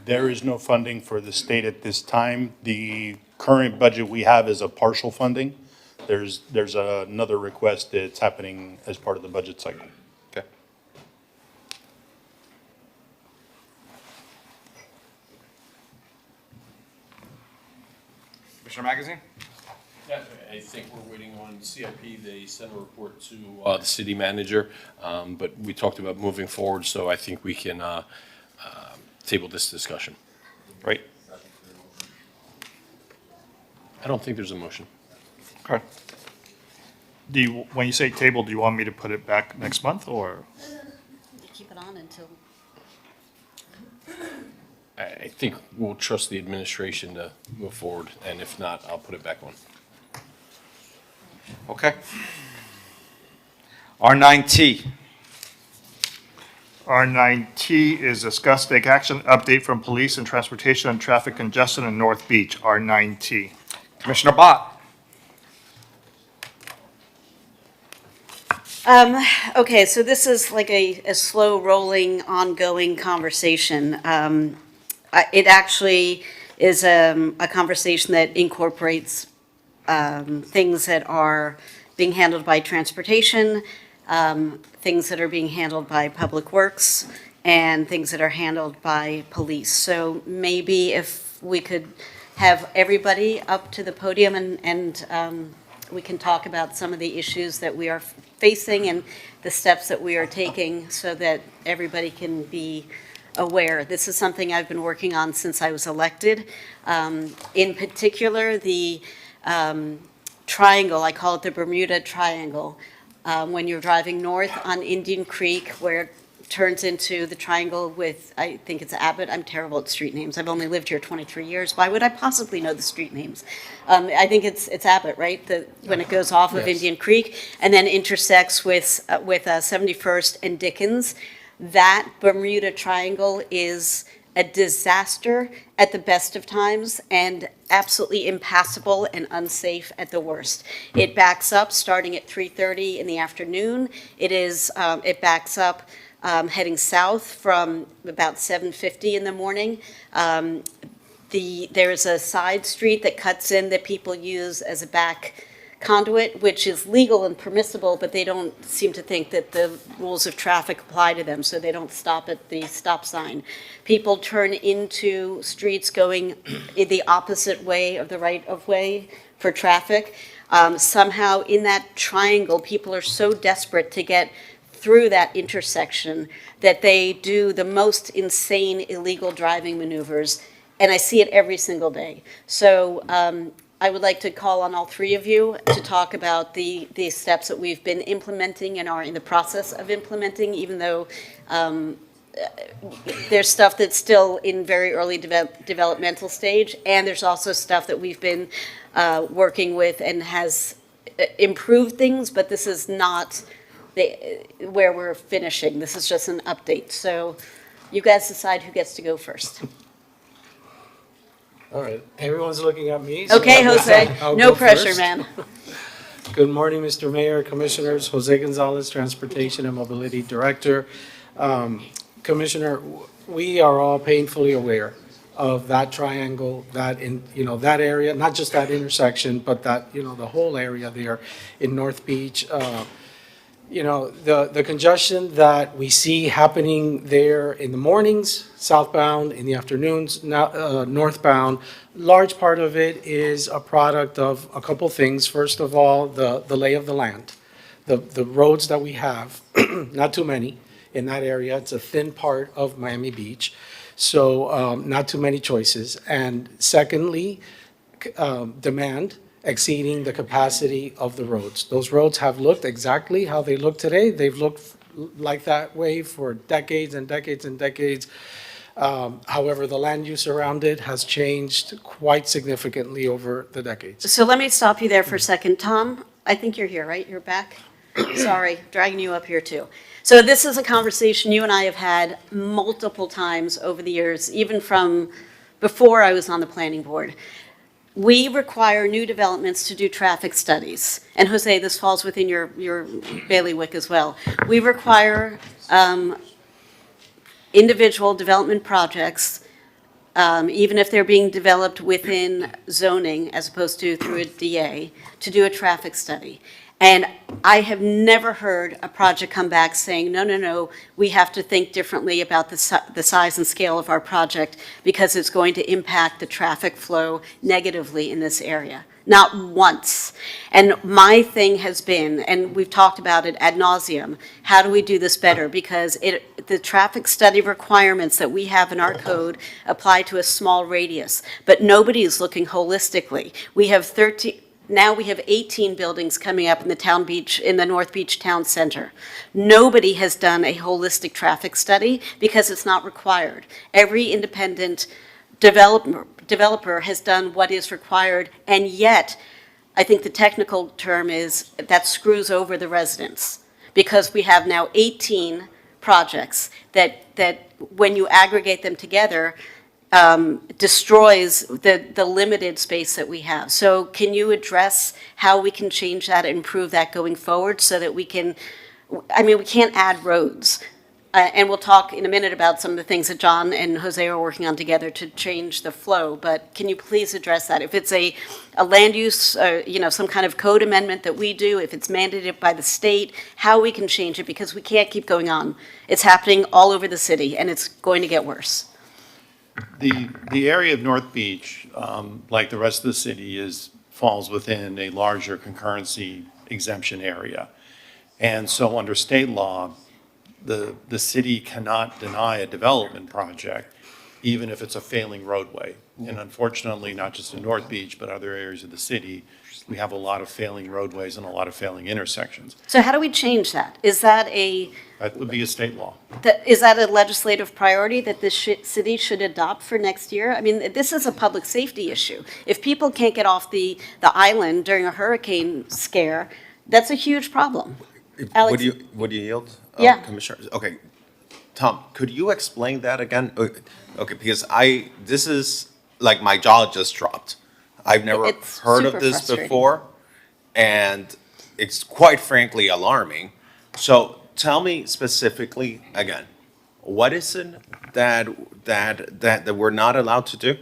There is no funding for the state at this time. The current budget we have is a partial funding. There's another request that's happening as part of the budget cycle. Okay. Commissioner Magazine? Yeah, I think we're waiting on CIP. They sent a report to the city manager, but we talked about moving forward, so I think we can table this discussion. Right? I don't think there's a motion. Okay. When you say table, do you want me to put it back next month, or? Keep it on until. I think we'll trust the administration to move forward, and if not, I'll put it back on. Okay. R9T. R9T is discuss take action update from police and transportation and traffic congestion in North Beach, R9T. Commissioner Bott. Okay, so this is like a slow rolling, ongoing conversation. It actually is a conversation that incorporates things that are being handled by transportation, things that are being handled by public works, and things that are handled by police. So maybe if we could have everybody up to the podium and we can talk about some of the issues that we are facing and the steps that we are taking so that everybody can be aware. This is something I've been working on since I was elected. In particular, the triangle, I call it the Bermuda Triangle, when you're driving north on Indian Creek, where it turns into the triangle with, I think it's Abbott. I'm terrible at street names. I've only lived here 23 years. Why would I possibly know the street names? I think it's Abbott, right? When it goes off of Indian Creek and then intersects with 71st and Dickens. That Bermuda Triangle is a disaster at the best of times and absolutely impassable and unsafe at the worst. It backs up starting at 3:30 in the afternoon. It backs up heading south from about 7:50 in the morning. There's a side street that cuts in that people use as a back conduit, which is legal and permissible, but they don't seem to think that the rules of traffic apply to them, so they don't stop at the stop sign. People turn into streets going in the opposite way of the right-of-way for traffic. Somehow in that triangle, people are so desperate to get through that intersection that they do the most insane illegal driving maneuvers, and I see it every single day. So I would like to call on all three of you to talk about the steps that we've been implementing and are in the process of implementing, even though there's stuff that's still in very early developmental stage, and there's also stuff that we've been working with and has improved things, but this is not where we're finishing. This is just an update. So you guys decide who gets to go first. All right, everyone's looking at me. so Okay, Jose, I'll no go pressure, first. man. Good morning, Mr. Mayor, Commissioners. Jose Gonzalez, Transportation and Mobility Director. Commissioner, we are all painfully aware of that triangle, that that area, not just that intersection, but that, the whole area there in North Beach. The congestion that we see happening there in the mornings, southbound, in the afternoons, northbound, large part of it is a product of a couple things. First of all, the lay of the land. The roads that we have, not too many in that area. It's a thin part of Miami Beach, so not too many choices. And secondly, demand exceeding the capacity of the roads. Those roads have looked exactly how they look today. They've looked like that way for decades and decades and decades. However, the land use around it has changed quite significantly over the decades. So let me stop you there for a second. Tom, I think you're here, right? You're back? Sorry, dragging you up here too. So this is a conversation you and I have had multiple times over the years, even from before I was on the planning board. We require new developments to do traffic studies. And Jose, this falls within your bailiwick as well. We require individual development projects, even if they're being developed within zoning as opposed to through a DA, to do a traffic study. And I have never heard a project come back saying, no, we have to think differently about the size and scale of our project because it's going to impact the traffic flow negatively in this area. Not once. And my thing has been, and we've talked about it ad nauseum, how do we do this better? Because the traffic study requirements that we have in our code apply to a small radius, but nobody is looking holistically. Now we have 18 buildings coming up in the North Beach Town Center. Nobody has done a holistic traffic study because it's not required. Every independent developer has done what is required, and yet, I think the technical term is that screws over the residents because we have now 18 projects that when you aggregate them together, destroys the limited space that we have. So can you address how we can change that and improve that going forward so that we can't add roads. And we'll talk in a minute about some of the things that John and Jose are working on together to change the flow, but can you please address that? If it's a land use, some kind of code amendment that we do, if it's mandated by the state, how we can change it, because we can't keep going on. It's happening all over the city, and it's going to get worse. The area of North Beach, like the rest of the city, falls within a larger concurrency exemption area. And so under state law, the city cannot deny a development project, even if it's a failing roadway. And unfortunately, not just in North Beach, but other areas of the city, we have a lot of failing roadways and a lot of failing intersections. So how do we change that? That would be a state law. Is that a legislative priority that this city should adopt for next year? I mean, this is a public safety issue. If people can't get off the island during a hurricane scare, that's a huge problem. Alex? Would you yield? Yeah. Commissioner, okay. Tom, could you explain that again? Okay, because this is, like, my jaw just dropped. I've never heard of this before, and it's quite frankly alarming. So tell me specifically, again, what is it that we're not allowed to do?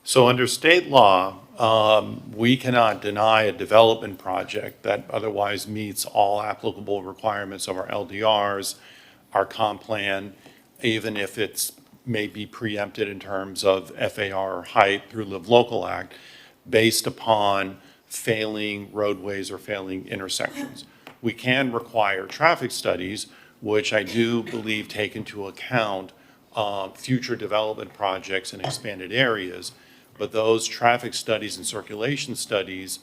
So under state law, we cannot deny a development project that otherwise meets all applicable requirements of our LDRs, our comp plan, even if it's may be preempted in terms of FAR or height through Live Local Act, based upon failing roadways or failing intersections. We can require traffic studies, which I do believe take into account future development projects in expanded areas, but those traffic studies and circulation studies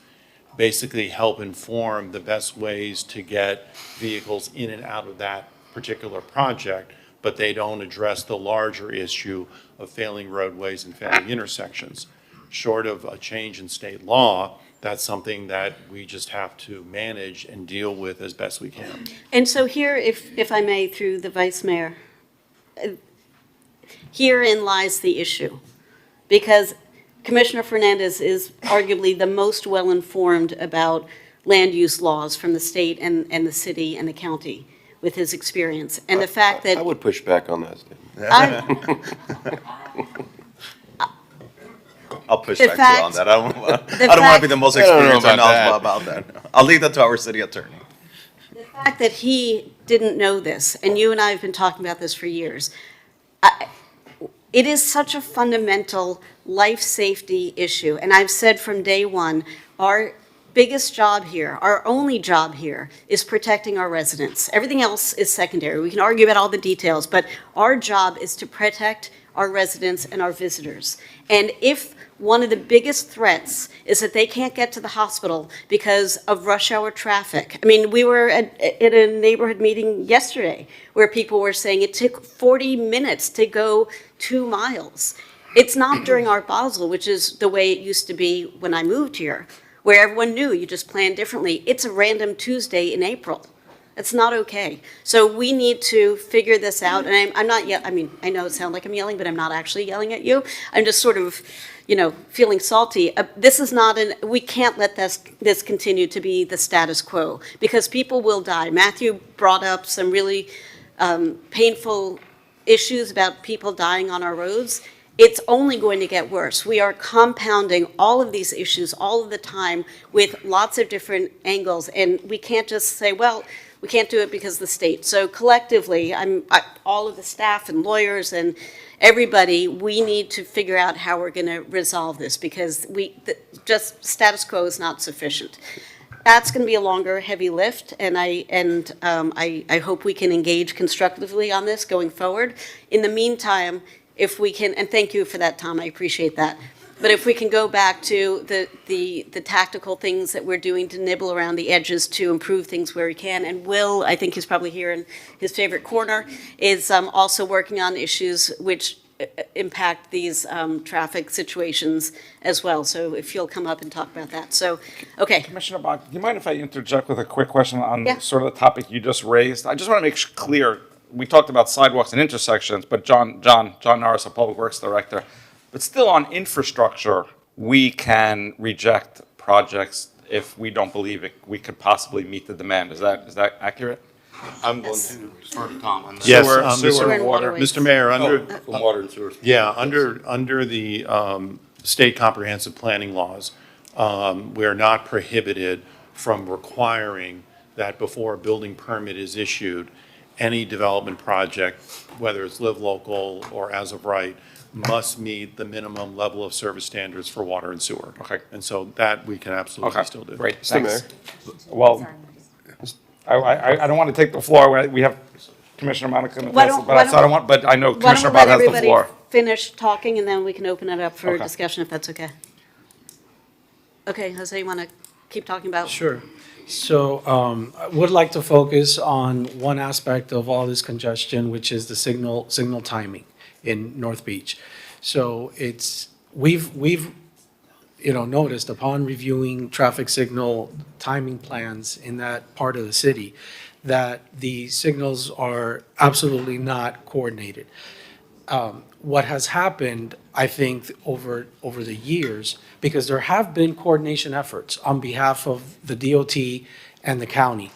basically help inform the best ways to get vehicles in and out of that particular project, but they don't address the larger issue of failing roadways and failing intersections. Short of a change in state law, that's something that we just have to manage and deal with as best we can. And so here, if I may, through the Vice Mayor, herein lies the issue. Because Commissioner Fernandez is arguably the most well-informed about land use laws from the state and the city and the county with his experience. And the fact that I would push back on that statement. I'll push The back fact- too on that. I don't want the to be fact- the most I don't know experienced or about that. knowledgeable about that. I'll leave that to our city attorney. The fact that he didn't know this, and you and I have been talking about this for years, it is such a fundamental life safety issue. And I've said from day one, our biggest job here, our only job here, is protecting our residents. Everything else is secondary. We can argue about all the details, but our job is to protect our residents and our visitors. And if one of the biggest threats is that they can't get to the hospital because of rush hour traffic. I mean, we were at a neighborhood meeting yesterday where people were saying it took 40 minutes to go 2 miles. It's not during Art Basel, which is the way it used to be when I moved here, where everyone knew you just planned differently. It's a random Tuesday in April. It's not okay. So we need to figure this out. And I'm not I mean, I know it sounds like I'm yelling, but I'm not actually yelling at you. I'm just sort of, feeling salty. This is not we can't let this continue to be the status quo because people will die. Matthew brought up some really painful issues about people dying on our roads. It's only going to get worse. We are compounding all of these issues all of the time with lots of different angles, and we can't just say, well, we can't do it because of the state. So collectively, all of the staff and lawyers and everybody, we need to figure out how we're going to resolve this because just status quo is not sufficient. That's going to be a longer, heavy lift, and I hope we can engage constructively on this going forward. In the meantime, if we can, and thank you for that, Tom, I appreciate that. But if we can go back to the tactical things that we're doing to nibble around the edges to improve things where we can, and Will, I think he's probably here in his favorite corner, is also working on issues which impact these traffic situations as well. So if you'll come up and talk about that. So, okay. Commissioner Bach, do you mind if I interject with a quick question on Yeah. sort of the topic you just raised? I just want to make clear, we talked about sidewalks and intersections, but John Norris, our Public Works Director, but still on infrastructure, we can reject projects if we don't believe we could possibly meet the demand. Is that accurate? I'm going to defer to Tom on that. Yes, Sewer Mr. and water. Mr. Mayor, From water and sewer. Yeah, under the state comprehensive planning laws, we are not prohibited from requiring that before a building permit is issued, any development project, whether it's Live Local or as of right, must meet the minimum level of service standards for water and sewer. Okay. And so that we can absolutely still do. Great, thanks. Well, I don't want to take the floor. We have Commissioner Monica Matesa, but I know Commissioner Bott has the floor. Why don't we let everybody finish talking, and then we can open it up for Okay. discussion, if that's okay. Okay, Jose, you want to keep talking about? Sure. So I would like to focus on one aspect of all this congestion, which is the signal timing in North Beach. So we've noticed upon reviewing traffic signal timing plans in that part of the city that the signals are absolutely not coordinated. What has happened, I think, over the years, because there have been coordination efforts on behalf of the DOT and the county,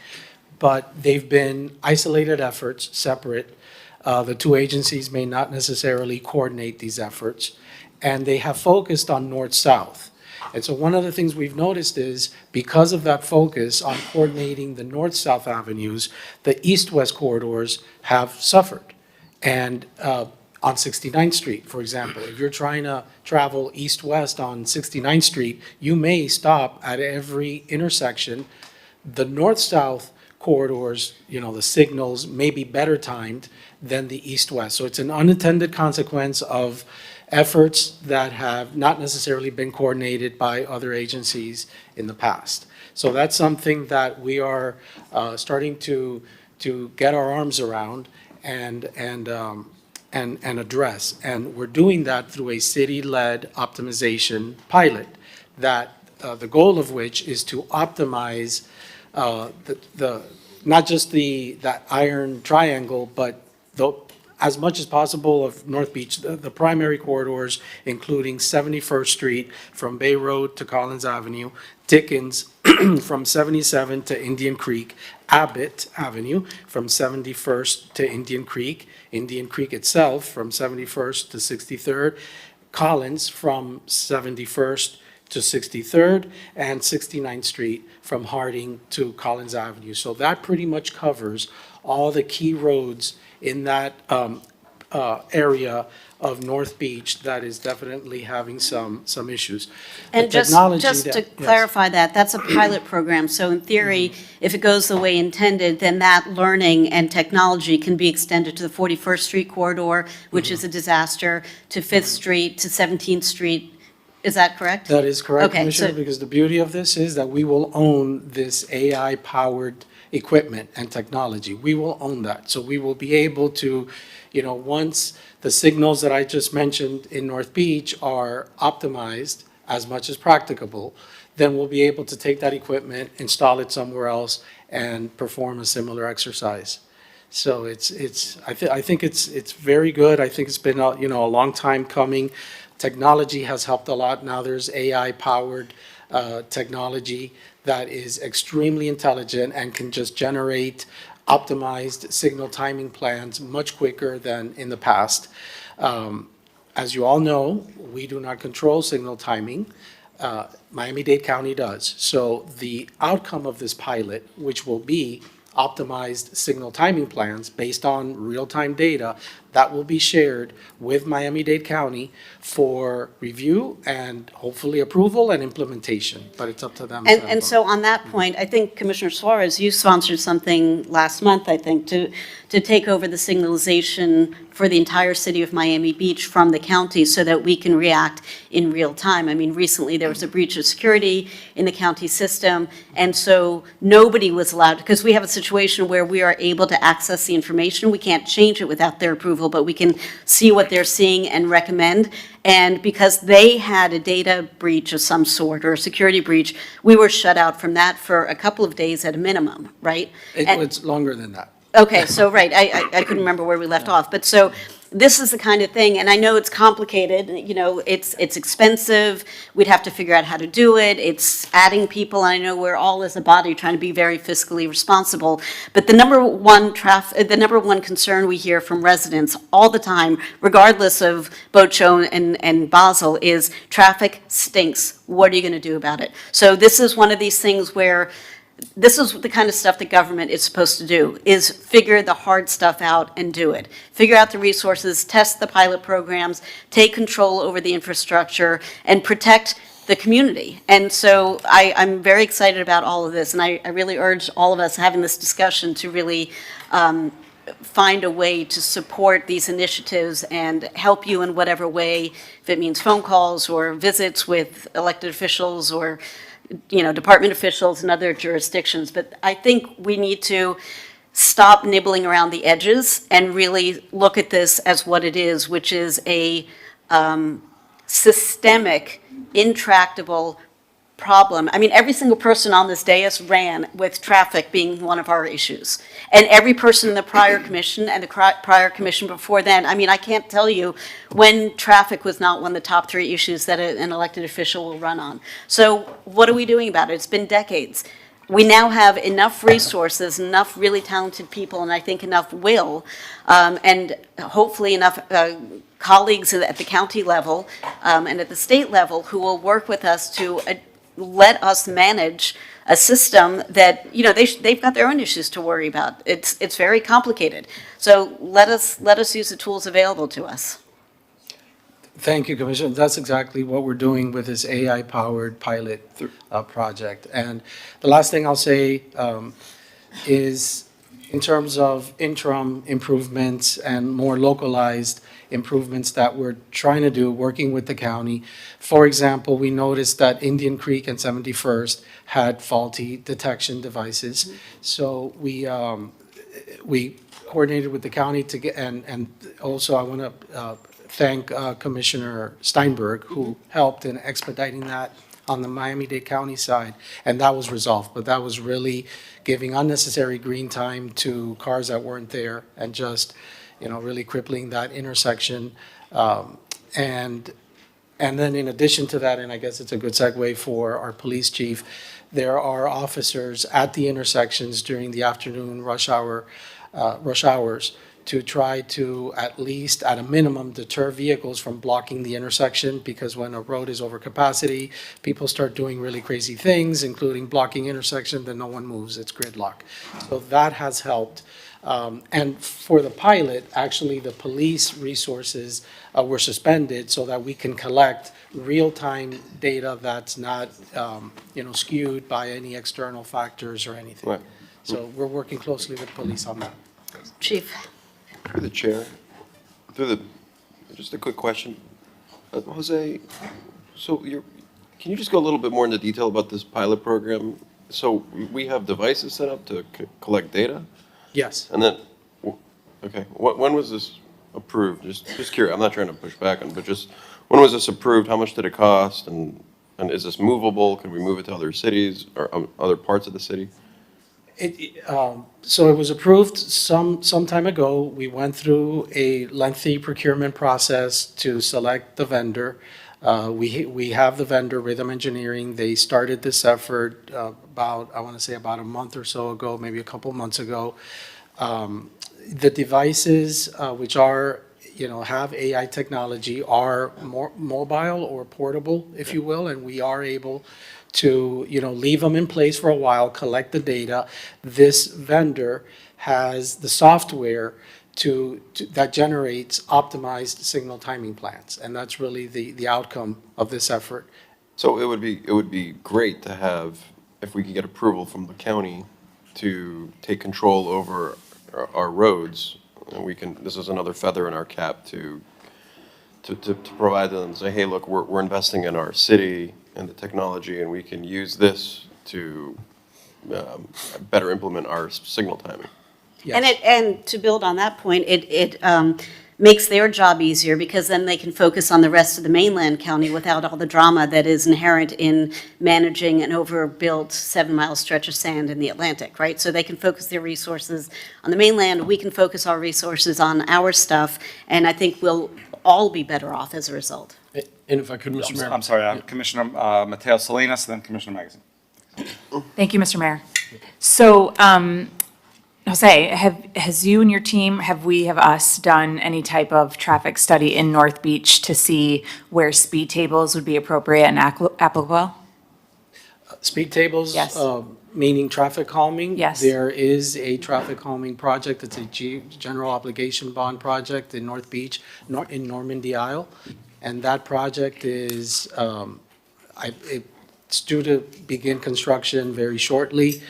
but they've been isolated efforts, separate. The two agencies may not necessarily coordinate these efforts, and they have focused on north-south. And so one of the things we've noticed is because of that focus on coordinating the north-south avenues, the east-west corridors have suffered. And on 69th Street, for example, if you're trying to travel east-west on 69th Street, you may stop at every intersection. The north-south corridors, the signals may be better timed than the east-west. So it's an unintended consequence of efforts that have not necessarily been coordinated by other agencies in the past. So that's something that we are starting to get our arms around and address. And we're doing that through a city-led optimization pilot that the goal of which is to optimize not just that iron triangle, but as much as possible of North Beach, the primary corridors, including 71st Street from Bay Road to Collins Avenue, Dickens from 77 to Indian Creek, Abbott Avenue from 71st to Indian Creek itself from 71st to 63rd, Collins from 71st to 63rd, and 69th Street from Harding to Collins Avenue. So that pretty much covers all the key roads in that area of North Beach that is definitely having some issues. And The just technology to yes. clarify that, that's a pilot program. So in theory, if it goes the way intended, then that learning and technology can be extended to the 41st Street corridor, which is a disaster, to 5th Street, to 17th Street. Is that correct? That is correct, Okay, Commissioner, so- because the beauty of this is that we will own this AI-powered equipment and technology. We will own that. So we will be able to, once the signals that I just mentioned in North Beach are optimized as much as practicable, then we'll be able to take that equipment, install it somewhere else, and perform a similar exercise. So I think it's very good. I think it's been, a long time coming. Technology has helped a lot. Now there's AI-powered technology that is extremely intelligent and can just generate optimized signal timing plans much quicker than in the past. As you all know, we do not control signal timing. Miami-Dade County does. So the outcome of this pilot, which will be optimized signal timing plans based on real-time data, that will be shared with Miami-Dade County for review and hopefully approval and implementation, but it's up to them. And so on that point, I think Commissioner Suarez, you sponsored something last month, I think, to take over the signalization for the entire city of Miami Beach from the county so that we can react in real time. I mean, recently there was a breach of security in the county system, and so nobody was allowed, because we have a situation where we are able to access the information. We can't change it without their approval, but we can see what they're seeing and recommend. And because they had a data breach of some sort or a security breach, we were shut out from that for a couple of days at a minimum, right? It's longer than that. Okay, so, right, I couldn't remember where we left off, but so this is the kind of thing, and I know it's complicated, it's expensive, we'd have to figure out how to do it, it's adding people, and I know we're all as a body trying to be very fiscally responsible, but the number one concern we hear from residents all the time, regardless of Boat Show and Basel, is traffic stinks. What are you gonna do about it? So this is one of these things where this is the kind of stuff that government is supposed to do, is figure the hard stuff out and do it. Figure out the resources, test the pilot programs, take control over the infrastructure, and protect the community. And so I'm very excited about all of this, and I really urge all of us having this discussion to really find a way to support these initiatives and help you in whatever way, if it means phone calls or visits with elected officials or department officials in other jurisdictions. But I think we need to stop nibbling around the edges and really look at this as what it is, which is a systemic, intractable problem. I mean, every single person on this dais ran with traffic being one of our issues. And every person in the prior commission and the prior commission before then, I mean, I can't tell you when traffic was not one of the top 3 issues that an elected official will run on. So what are we doing about it? It's been decades. We now have enough resources, enough really talented people, and I think enough will, and hopefully enough colleagues at the county level and at the state level who will work with us to let us manage a system that, you know, they've got their own issues to worry about. It's very complicated. So let us use the tools available to us. Thank you, Commissioner. That's exactly what we're doing with this AI-powered pilot project. And the last thing I'll say is in terms of interim improvements and more localized improvements that we're trying to do, working with the county. For example, we noticed that Indian Creek and 71st had faulty detection devices. So we coordinated with the county to get, and also I want to thank Commissioner Steinberg, who helped in expediting that on the Miami-Dade County side, and that was resolved. But that was really giving unnecessary green time to cars that weren't there and just, you know, really crippling that intersection. And then in addition to that, and I guess it's a good segue for our police chief, there are officers at the intersections during the afternoon rush hours to try to, at least at a minimum, deter vehicles from blocking the intersection, because when a road is over capacity, people start doing really crazy things, including blocking intersection, then no one moves, it's gridlock. So that has helped. And for the pilot, actually, the police resources were suspended so that we can collect real-time data that's not, you know, skewed by any external factors or anything. Right. So we're working closely with police on that. Chief. Through the chair, just a quick question. Jose, so can you just go a little bit more into detail about this pilot program? So we have devices set up to collect data? Yes. And then, okay, when was this approved? Just curious, I'm not trying to push back on, but just, when was this approved? How much did it cost? And is this movable? Can we move it to other cities or other parts of the city? So it was approved some time ago. We went through a lengthy procurement process to select the vendor. We have the vendor, Rhythm Engineering. They started this effort about a month or so ago, maybe a couple months ago. The devices, which are, you know, have AI technology, are more mobile or portable, if you will, and we are able to, you know, leave them in place for a while, collect the data. This vendor has the software that generates optimized signal timing plans, and that's really the outcome of this effort. So it would be great to have, if we could get approval from the county to take control over our roads, and this is another feather in our cap to provide them and say, hey, look, we're investing in our city and the technology, and we can use this to better implement our signal timing. Yes. And to build on that point, it makes their job easier, because then they can focus on the rest of the mainland county without all the drama that is inherent in managing an overbuilt 7-mile stretch of sand in the Atlantic, right? So they can focus their resources on the mainland, we can focus our resources on our stuff, and I think we'll all be better off as a result. And if I could, Mr. Mayor. I'm sorry, Commissioner Mateo Salinas, then Commissioner Magazine. Thank you, Mr. Mayor. So, Jose, has you and your team, have us done any type of traffic study in North Beach to see where speed tables would be appropriate and applicable? Speed tables? Yes. Meaning traffic calming? Yes. There is a traffic calming project. It's a general obligation bond project in North Beach, in Normandy Isle. And that project is, it's due to begin construction very shortly.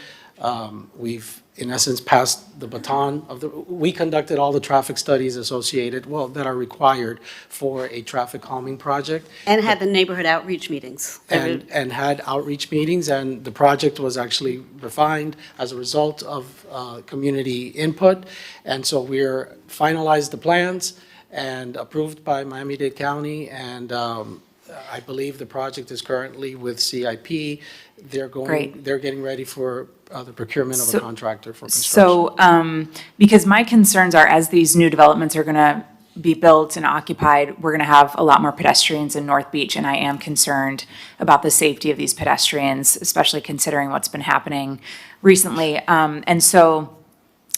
We've, in essence, passed the baton we conducted all the traffic studies associated, that are required for a traffic calming project. And had the neighborhood outreach meetings. And had outreach meetings, and the project was actually refined as a result of community input. And so we're finalized the plans and approved by Miami-Dade County, and I believe the project is currently with CIP. They're getting ready for the procurement of a contractor for construction. So, because my concerns are, as these new developments are gonna be built and occupied, we're gonna have a lot more pedestrians in North Beach, and I am concerned about the safety of these pedestrians, especially considering what's been happening recently. And so,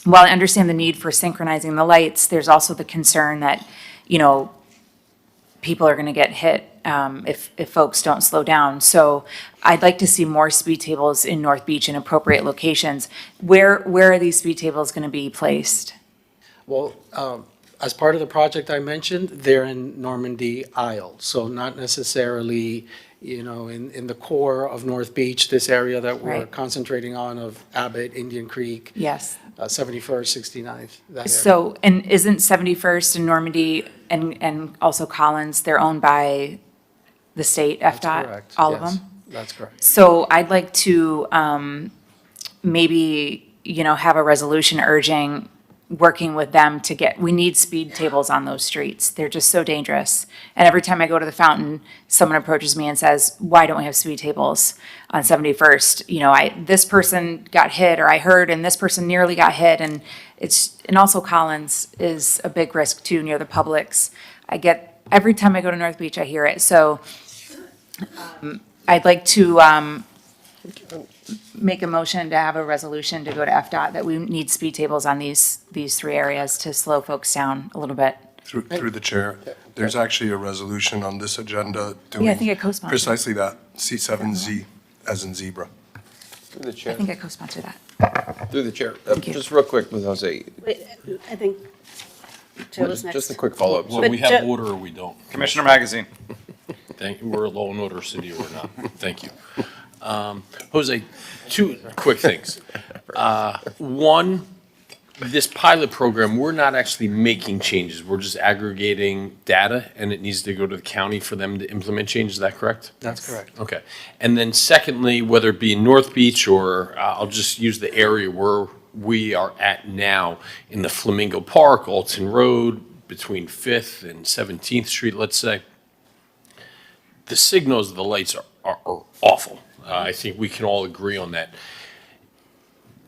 while I understand the need for synchronizing the lights, there's also the concern that, you know, people are gonna get hit, if folks don't slow down. So I'd like to see more speed tables in North Beach in appropriate locations. Where are these speed tables gonna be placed? Well, as part of the project I mentioned, they're in Normandy Isle, so not necessarily, in the core of North Beach, this area that we're Right. concentrating on of Abbott, Indian Creek. Yes. 71st, 69th, that area. So, and isn't 71st and Normandy and also Collins, they're owned by the state, FDOT? Correct. All of Yes, them? that's correct. So I'd like to maybe, have a resolution urging, working with them to we need speed tables on those streets. They're just so dangerous. And every time I go to the fountain, someone approaches me and says, why don't we have speed tables on 71st? This person got hit, or I heard, and this person nearly got hit, and also Collins is a big risk too, near the Publix. Every time I go to North Beach, I hear it. So I'd like to make a motion to have a resolution to go to FDOT that we need speed tables on these three areas to slow folks down a little bit. Through the chair, there's actually a resolution on this agenda Yeah, I think I doing co-sponsored. precisely that, C7Z, as in zebra. Through the I chair. think I co-sponsored that. Through the chair. Thank you. Just real quick, Ms. Jose, Wait, I think Joe was next. just a quick follow-up. Well, But we have Joe- order or we don't. Commissioner Magazine. We're a law and order city or not. Thank you. Jose, two quick things. One, this pilot program, we're not actually making changes. We're just aggregating data, and it needs to go to the county for them to implement changes. Is that correct? That's correct. Okay. And then secondly, whether it be in North Beach or I'll just use the area where we are at now in the Flamingo Park, Alton Road, between 5th and 17th Street, let's say, the signals of the lights are awful. I think we can all agree on that.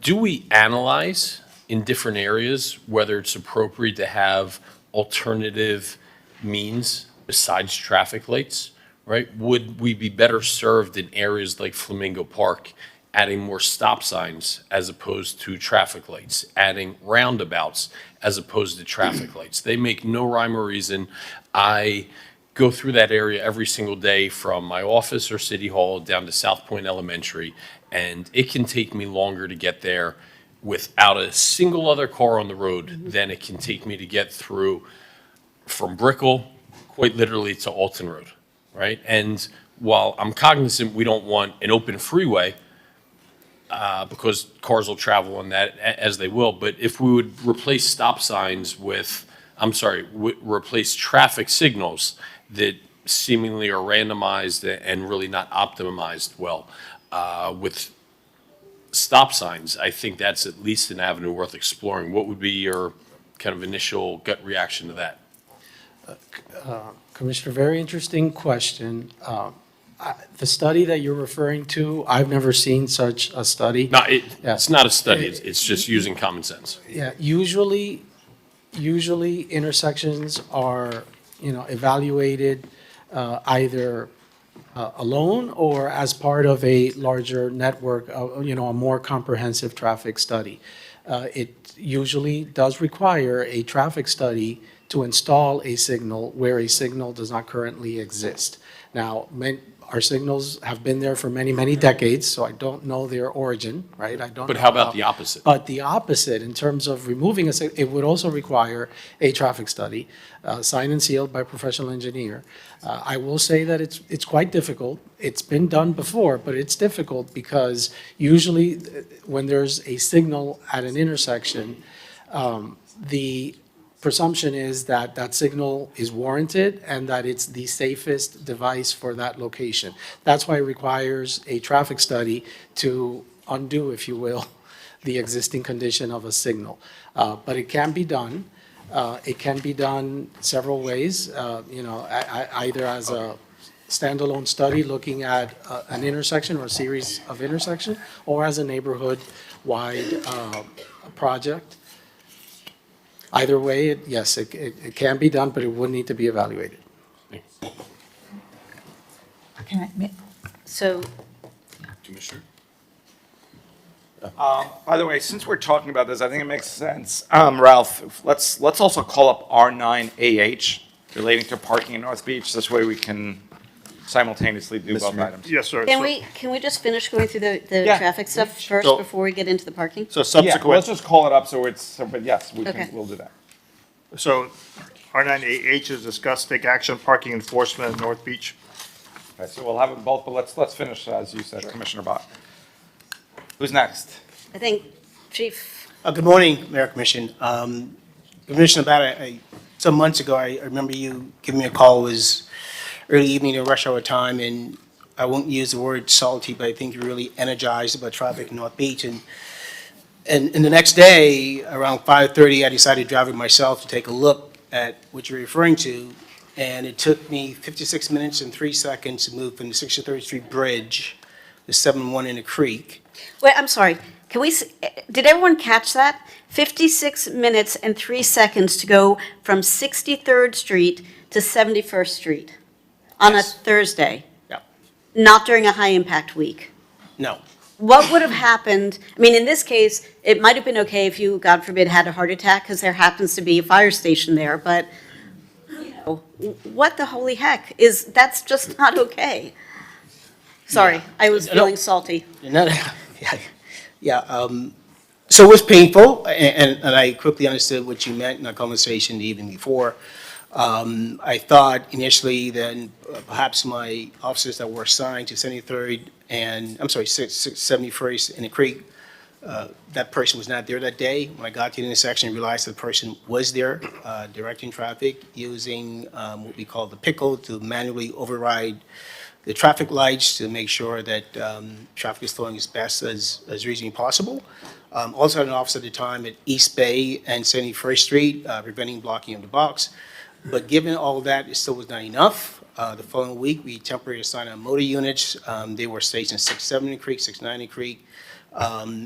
Do we analyze in different areas whether it's appropriate to have alternative means besides traffic lights, right? Would we be better served in areas like Flamingo Park, adding more stop signs as opposed to traffic lights, adding roundabouts as opposed to traffic lights? They make no rhyme or reason. I go through that area every single day from my office or City Hall down to South Point Elementary, and it can take me longer to get there without a single other car on the road than it can take me to get through from Brickell, quite literally, to Alton Road, right? And while I'm cognizant we don't want an open freeway, because cars will travel on that as they will, but if we would replace stop signs replace traffic signals that seemingly are randomized and really not optimized well, with stop signs, I think that's at least an avenue worth exploring. What would be your kind of initial gut reaction to that? Commissioner, very interesting question. The study that you're referring to, I've never seen such a study. No, it's not a study, it's just using common sense. Yeah, usually intersections are, evaluated either alone or as part of a larger network, a more comprehensive traffic study. It usually does require a traffic study to install a signal where a signal does not currently exist. Now, our signals have been there for many, many decades, so I don't know their origin, right? I don't. But know how about the opposite? But the opposite, in terms of removing it would also require a traffic study, signed and sealed by a professional engineer. I will say that it's quite difficult. It's been done before, but it's difficult because usually when there's a signal at an intersection, the presumption is that that signal is warranted and that it's the safest device for that location. That's why it requires a traffic study to undo, if you will, the existing condition of a signal. But it can be done. It can be done several ways, either as a standalone study looking at an intersection or a series of intersections, or as a neighborhood-wide project. Either way, yes, it can be done, but it would need to be evaluated. So, Commissioner? By the way, since we're talking about this, I think it makes sense, Ralph, let's also call up R9AH. relating to parking in North Beach. This way we can simultaneously do both items. Yes, sir. Can we just finish going through the Yeah. traffic stuff first So- before we get into the parking? So Yeah, subsequent. let's just call it up but yes, Okay. we'll do that. So R9AH is discuss, take action, parking enforcement at North Beach. Okay, so we'll have them both, but let's finish, as you said, Commissioner Bott. Who's next? I think, Chief, Good morning, Mayor Commission. Commissioner, about some months ago, I remember you giving me a call. It was early evening or rush hour time, and I won't use the word salty, but I think you're really energized about traffic in North Beach. And the next day, around 5:30, I decided to drive it myself to take a look at what you're referring to. And it took me 56 minutes and 3 seconds to move from the 63rd Street Bridge to 7-1 in the creek. wait, I'm sorry. Did everyone catch that? 56 minutes and 3 seconds to go from 63rd Street to 71st Street on a Thursday? Yeah. Not during a high-impact week? No. What would have happened? I mean, in this case, it might have been okay if you, God forbid, had a heart attack because there happens to be a fire station there, but, you know, what the holy heck that's just not okay. Sorry, I was feeling salty. No, yeah, so it was painful, and I quickly understood what you meant in our conversation the evening before. I thought initially that perhaps my officers that were assigned to 73rd and, 71st in the creek, that person was not there that day. When I got to the intersection, I realized the person was there, directing traffic, using what we call the pickle to manually override the traffic lights to make sure that traffic is flowing as best as reasonably possible. Also had an officer at the time at East Bay and 71st Street, preventing blocking of the box. But given all of that, it still was not enough. The following week, we temporarily assigned our motor units. They were stationed 6-7 in the creek, 6-9 in the creek,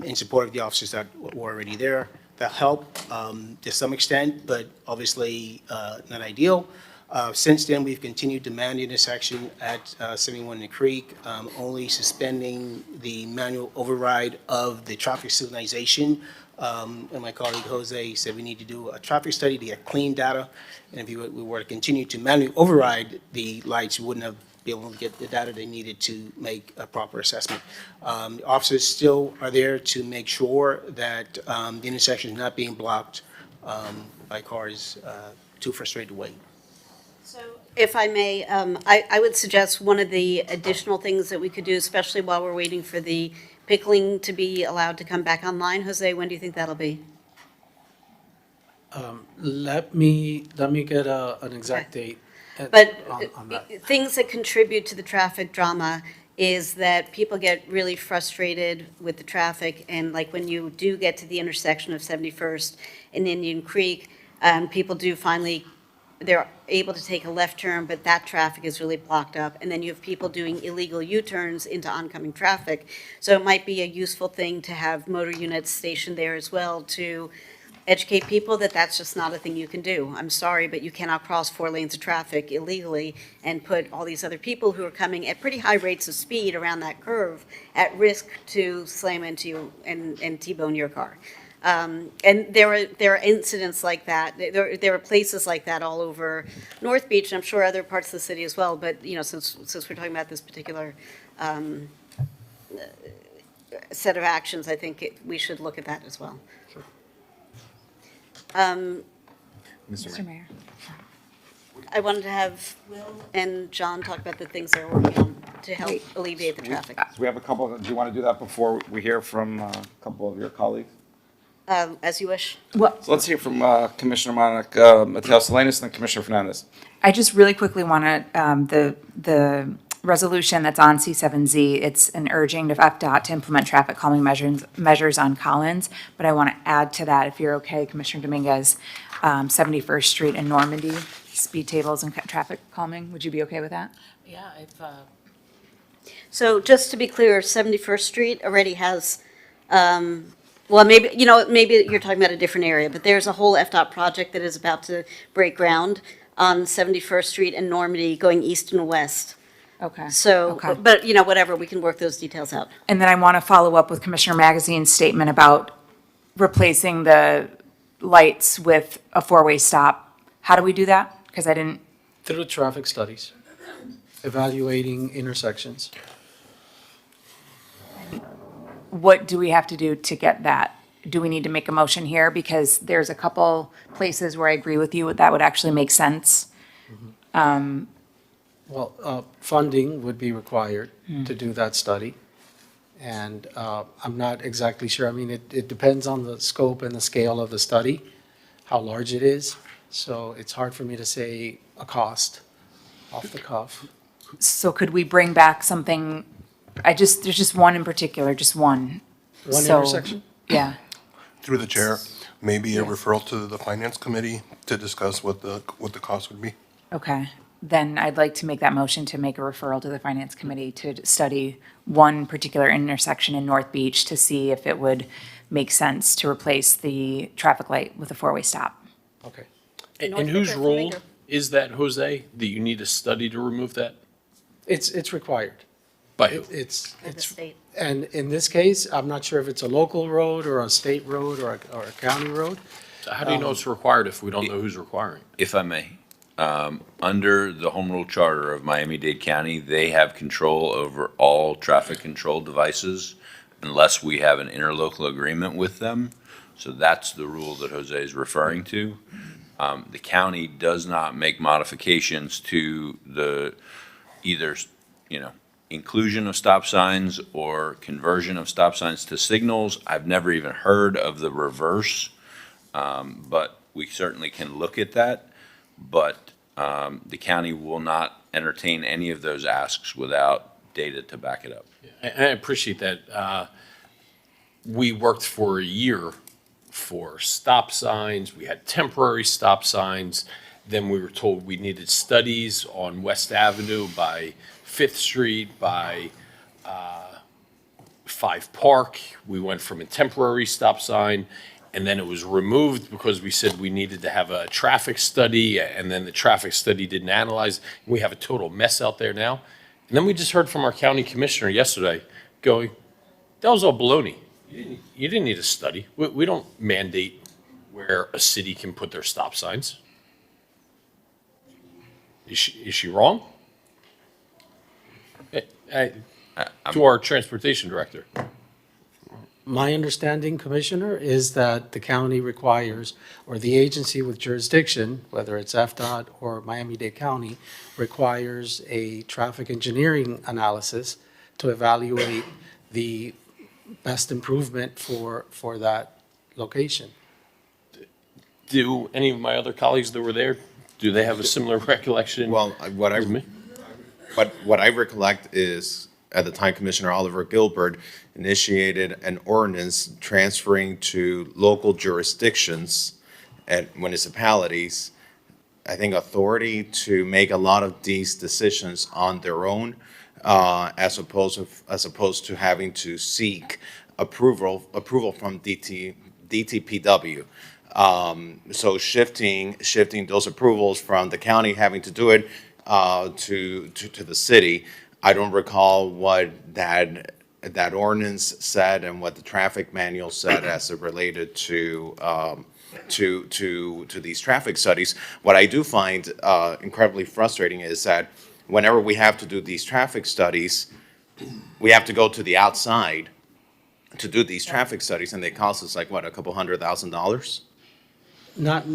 in support of the officers that were already there. That helped to some extent, but obviously not ideal. Since then, we've continued to man the intersection at 71 in the creek, only suspending the manual override of the traffic signalization. And my colleague Jose said we need to do a traffic study to get clean data. And if we were to continue to manually override the lights, we wouldn't have been able to get the data they needed to make a proper assessment. The officers still are there to make sure that the intersection is not being blocked by cars too frustrated to wait. So if I may, I would suggest one of the additional things that we could do, especially while we're waiting for the pickling to be allowed to come back online. Jose, when do you think that'll be? Let me get an exact date. But on that. things that contribute to the traffic drama is that people get really frustrated with the traffic, and like when you do get to the intersection of 71st and Indian Creek, people do finally, they're able to take a left turn, but that traffic is really blocked up. And then you have people doing illegal U-turns into oncoming traffic. So it might be a useful thing to have motor units stationed there as well to educate people that that's just not a thing you can do. I'm sorry, but you cannot cross 4 lanes of traffic illegally and put all these other people who are coming at pretty high rates of speed around that curve at risk to slam into you and T-bone your car. And there are incidents like that. There are places like that all over North Beach, and I'm sure other parts of the city as well. But you know, since we're talking about this particular set of actions, I think we should look at that as well. Mr. Mayor. I wanted to have Will and John talk about the things they're working on to help alleviate the traffic. So we have a couple, do you want to do that before we hear from a couple of your colleagues? As you wish. So let's hear from Commissioner Monica Mateo Salinas and then Commissioner Fernandez. I just really quickly want to, the resolution that's on C7Z, it's an urging to FDOT to implement traffic calming measures on Collins, but I want to add to that, if you're okay, Commissioner Dominguez, 71st Street and Normandy, speed tables and traffic calming, would you be okay with that? Yeah, So just to be clear, 71st Street already has, well, maybe you're talking about a different area, but there's a whole FDOT project that is about to break ground on 71st Street and Normandy going east and west. Okay. So, Okay. but whatever, we can work those details out. And then I want to follow up with Commissioner Magazine's statement about replacing the lights with a 4-way stop. How do we do that? Because I didn't Through traffic studies, evaluating intersections. What do we have to do to get that? Do we need to make a motion here? Because there's a couple places where I agree with you, that would actually make sense. Funding would be required to do that study. And I'm not exactly sure. I mean, it depends on the scope and the scale of the study, how large it is. So it's hard for me to say a cost off the cuff. So could we bring back something, there's just one in particular, just one. One So, intersection? Yeah. Through the chair, maybe a referral to the finance committee to discuss what the cost would be. Okay, then I'd like to make that motion to make a referral to the finance committee to study one particular intersection in North Beach to see if it would make sense to replace the traffic light with a four-way stop. Okay. And whose role is that, Jose, that you need a study to remove that? It's required. By who? It's, By the state. and in this case, I'm not sure if it's a local road or a state road or a county road. So how do you know it's required if we don't know who's requiring? If I may, under the home rule charter of Miami-Dade County, they have control over all traffic control devices unless we have an interlocal agreement with them. So that's the rule that Jose is referring to. The county does not make modifications to the either, inclusion of stop signs or conversion of stop signs to signals. I've never even heard of the reverse, but we certainly can look at that. But the county will not entertain any of those asks without data to back it up. I appreciate that. We worked for a year for stop signs. We had temporary stop signs. Then we were told we needed studies on West Avenue by 5th Street, by 5 Park. We went from a temporary stop sign, and then it was removed because we said we needed to have a traffic study, and then the traffic study didn't analyze. We have a total mess out there now. And then we just heard from our county commissioner yesterday going, that was all baloney. You didn't need a study. We don't mandate where a city can put their stop signs. Is she wrong? To our transportation director. My understanding, Commissioner, is that the county requires, or the agency with jurisdiction, whether it's FDOT or Miami-Dade County, requires a traffic engineering analysis to evaluate the best improvement for that location. Do any of my other colleagues that were there, do they have a similar recollection? Well, what I recollect is, at the time, Commissioner Oliver Gilbert initiated an ordinance transferring to local jurisdictions and municipalities, I think, authority to make a lot of these decisions on their own, as opposed to having to seek approval from DTPW. So shifting those approvals from the county having to do it to the city. I don't recall what that ordinance said and what the traffic manual said as it related to these traffic studies. What I do find incredibly frustrating is that whenever we have to do these traffic studies, we have to go to the outside to do these traffic studies, and they cost us like, what, a couple $100,000? Not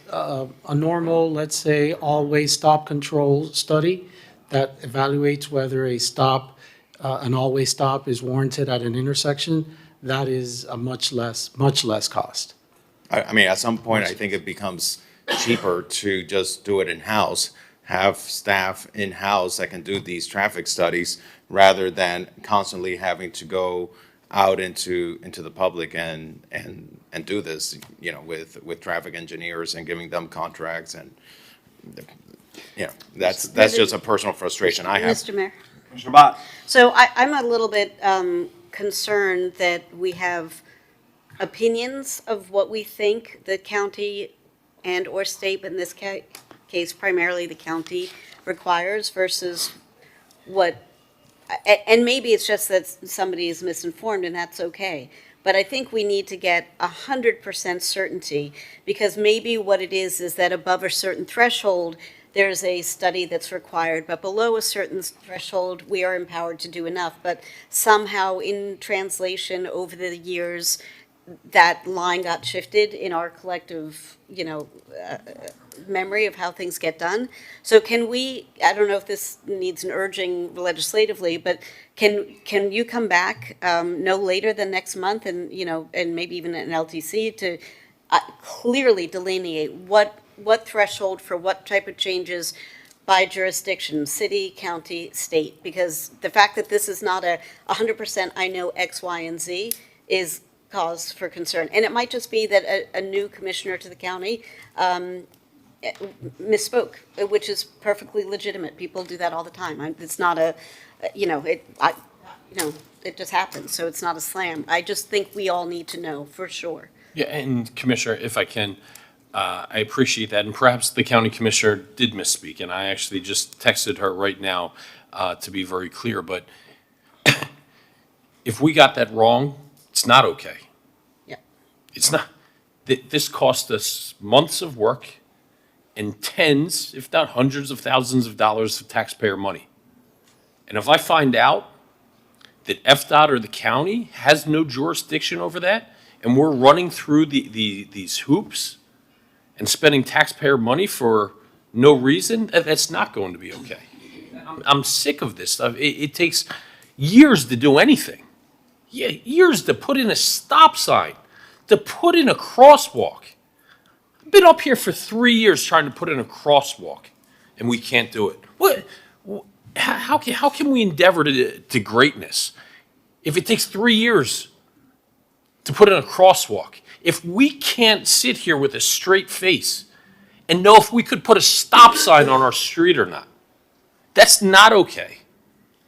a normal, let's say, all-way stop control study that evaluates whether a stop, an all-way stop is warranted at an intersection. That is a much less cost. I mean, at some point, I think it becomes cheaper to just do it in-house, have staff in-house that can do these traffic studies, rather than constantly having to go out into the public and do this, with traffic engineers and giving them contracts, and, that's just a personal frustration I have. Mr. Mayor? Commissioner Bott. So I'm a little bit concerned that we have opinions of what we think the county and/or state, but in this case primarily the county, requires versus what, and maybe it's just that somebody is misinformed, and that's okay. But I think we need to get 100% certainty, because maybe what it is that above a certain threshold, there's a study that's required, but below a certain threshold, we are empowered to do enough. But somehow in translation over the years, that line got shifted in our collective, memory of how things get done. So can we, I don't know if this needs an urging legislatively, but can you come back no later than next month and, and maybe even an LTC to clearly delineate what threshold for what type of changes by jurisdiction, city, county, state? Because the fact that this is not a 100% I know X, Y, and Z is cause for concern. And it might just be that a new commissioner to the county misspoke, which is perfectly legitimate. People do that all the time. It's not it just happens. So it's not a slam. I just think we all need to know for sure. Yeah, and Commissioner, if I can, I appreciate that. And perhaps the county commissioner did misspeak, and I actually just texted her right now to be very clear. But if we got that wrong, it's not okay. Yeah. It's not. This cost us months of work and tens, if not hundreds of thousands of dollars of taxpayer money. And if I find out that FDOT or the county has no jurisdiction over that, and we're running through these hoops and spending taxpayer money for no reason, that's not going to be okay. I'm sick of this stuff. It takes years to do anything. Yeah, years to put in a stop sign, to put in a crosswalk. I've been up here for 3 years trying to put in a crosswalk, and we can't do it. How can we endeavor to greatness if it takes 3 years to put in a crosswalk? If we can't sit here with a straight face and know if we could put a stop sign on our street or not, that's not okay.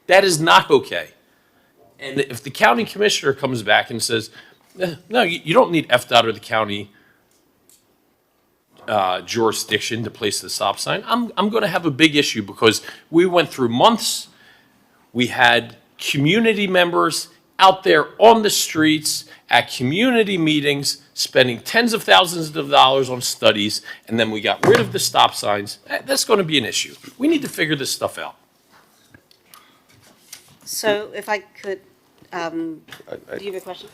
That is not okay. And if the county commissioner comes back and says, no, you don't need FDOT or the county jurisdiction to place the stop sign, I'm going to have a big issue, because we went through months. We had community members out there on the streets at community meetings spending tens of thousands of dollars on studies, and then we got rid of the stop signs. That's going to be an issue. We need to figure this stuff out. So if I could, do you have a question?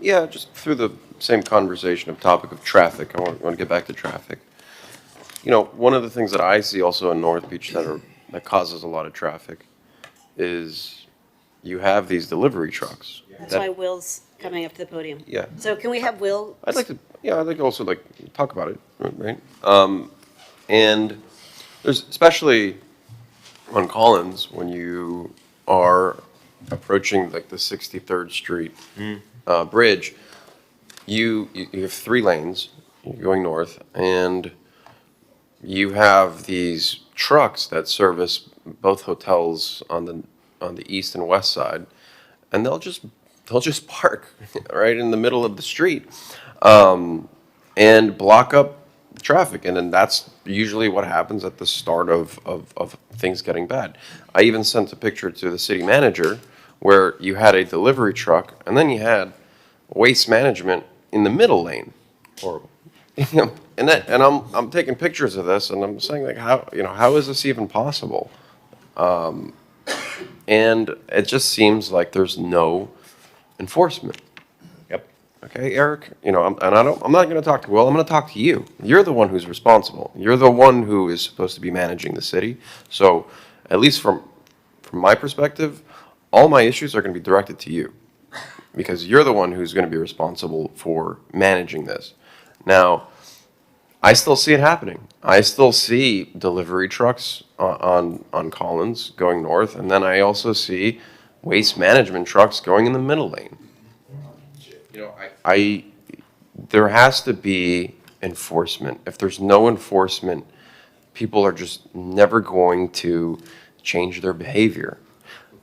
Yeah, just through the same conversation of topic of traffic, I want to get back to traffic. One of the things that I see also in North Beach that causes a lot of traffic is you have these delivery trucks. That's why Will's coming up to the podium. Yeah. So can we have Will? I'd like to also talk about it, right? And there's, especially on Collins, when you are approaching the 63rd Street bridge, you have 3 lanes going north, and you have these trucks that service both hotels on the east and west side, and they'll just park right in the middle of the street and block up traffic. And then that's usually what happens at the start of things getting bad. I even sent a picture to the city manager where you had a delivery truck and then you had waste management in the middle lane. Horrible. And I'm taking pictures of this, and I'm saying, how is this even possible? And it just seems like there's no enforcement. Yep. Okay, Eric, I'm not going to talk to Will, I'm going to talk to you. You're the one who's responsible. You're the one who is supposed to be managing the city. So at least from my perspective, all my issues are going to be directed to you, because you're the one who's going to be responsible for managing this. Now, I still see it happening. I still see delivery trucks on Collins going north, and then I also see waste management trucks going in the middle lane. There has to be enforcement. If there's no enforcement, people are just never going to change their behavior.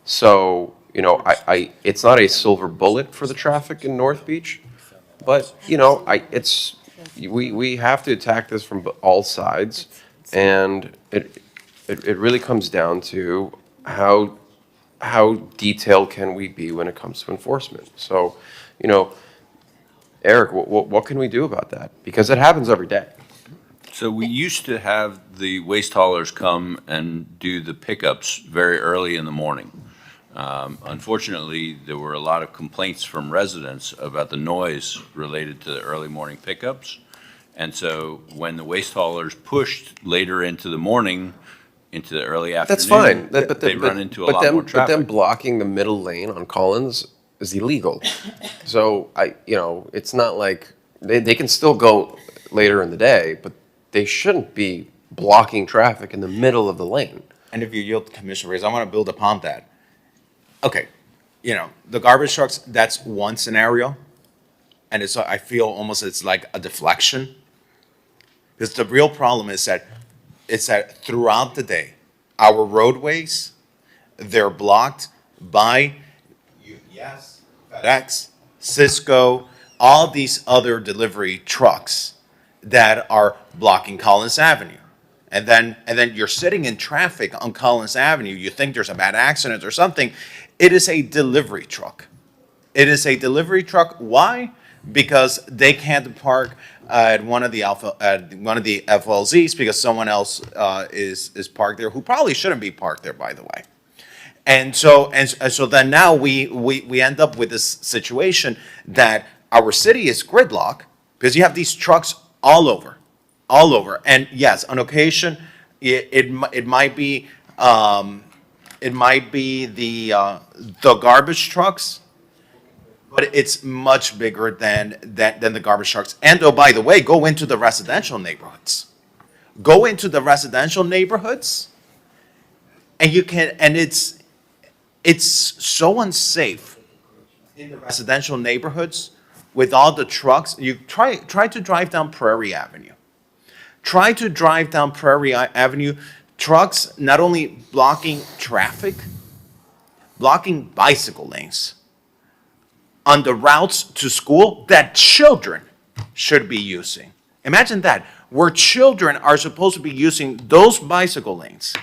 So, it's not a silver bullet for the traffic in North Beach, but, we have to attack this from all sides, and it really comes down to how detailed can we be when it comes to enforcement. So, Eric, what can we do about that? Because it happens every day. So we used to have the waste haulers come and do the pickups very early in the morning. Unfortunately, there were a lot of complaints from residents about the noise related to the early morning pickups. And so when the waste haulers pushed later into the morning, into the early afternoon. That's fine. They run into a lot more But traffic. them blocking the middle lane on Collins is illegal. So it's not like, they can still go later in the day, but they shouldn't be blocking traffic in the middle of the lane. And if you yield, Commissioner Reyes, I want to build upon that. Okay, the garbage trucks, that's one scenario. And I feel almost it's like a deflection. Because the real problem is that throughout the day, our roadways, they're blocked by UPS, FedEx, Cisco, all these other delivery trucks that are blocking Collins Avenue. And then you're sitting in traffic on Collins Avenue, you think there's a bad accident or something. It is a delivery truck. It is a delivery truck. Why? Because they can't park at one of the FLZs because someone else is parked there who probably shouldn't be parked there, by the way. And so then now we end up with this situation that our city is gridlock because you have these trucks all over. And yes, on occasion, it might be the garbage trucks, but it's much bigger than the garbage trucks. And oh, by the way, go into the residential neighborhoods. And it's so unsafe in the residential neighborhoods with all the trucks. You try to drive down Prairie Avenue. Trucks not only blocking traffic, blocking bicycle lanes on the routes to school that children should be using. Imagine that, where children are supposed to be using those bicycle lanes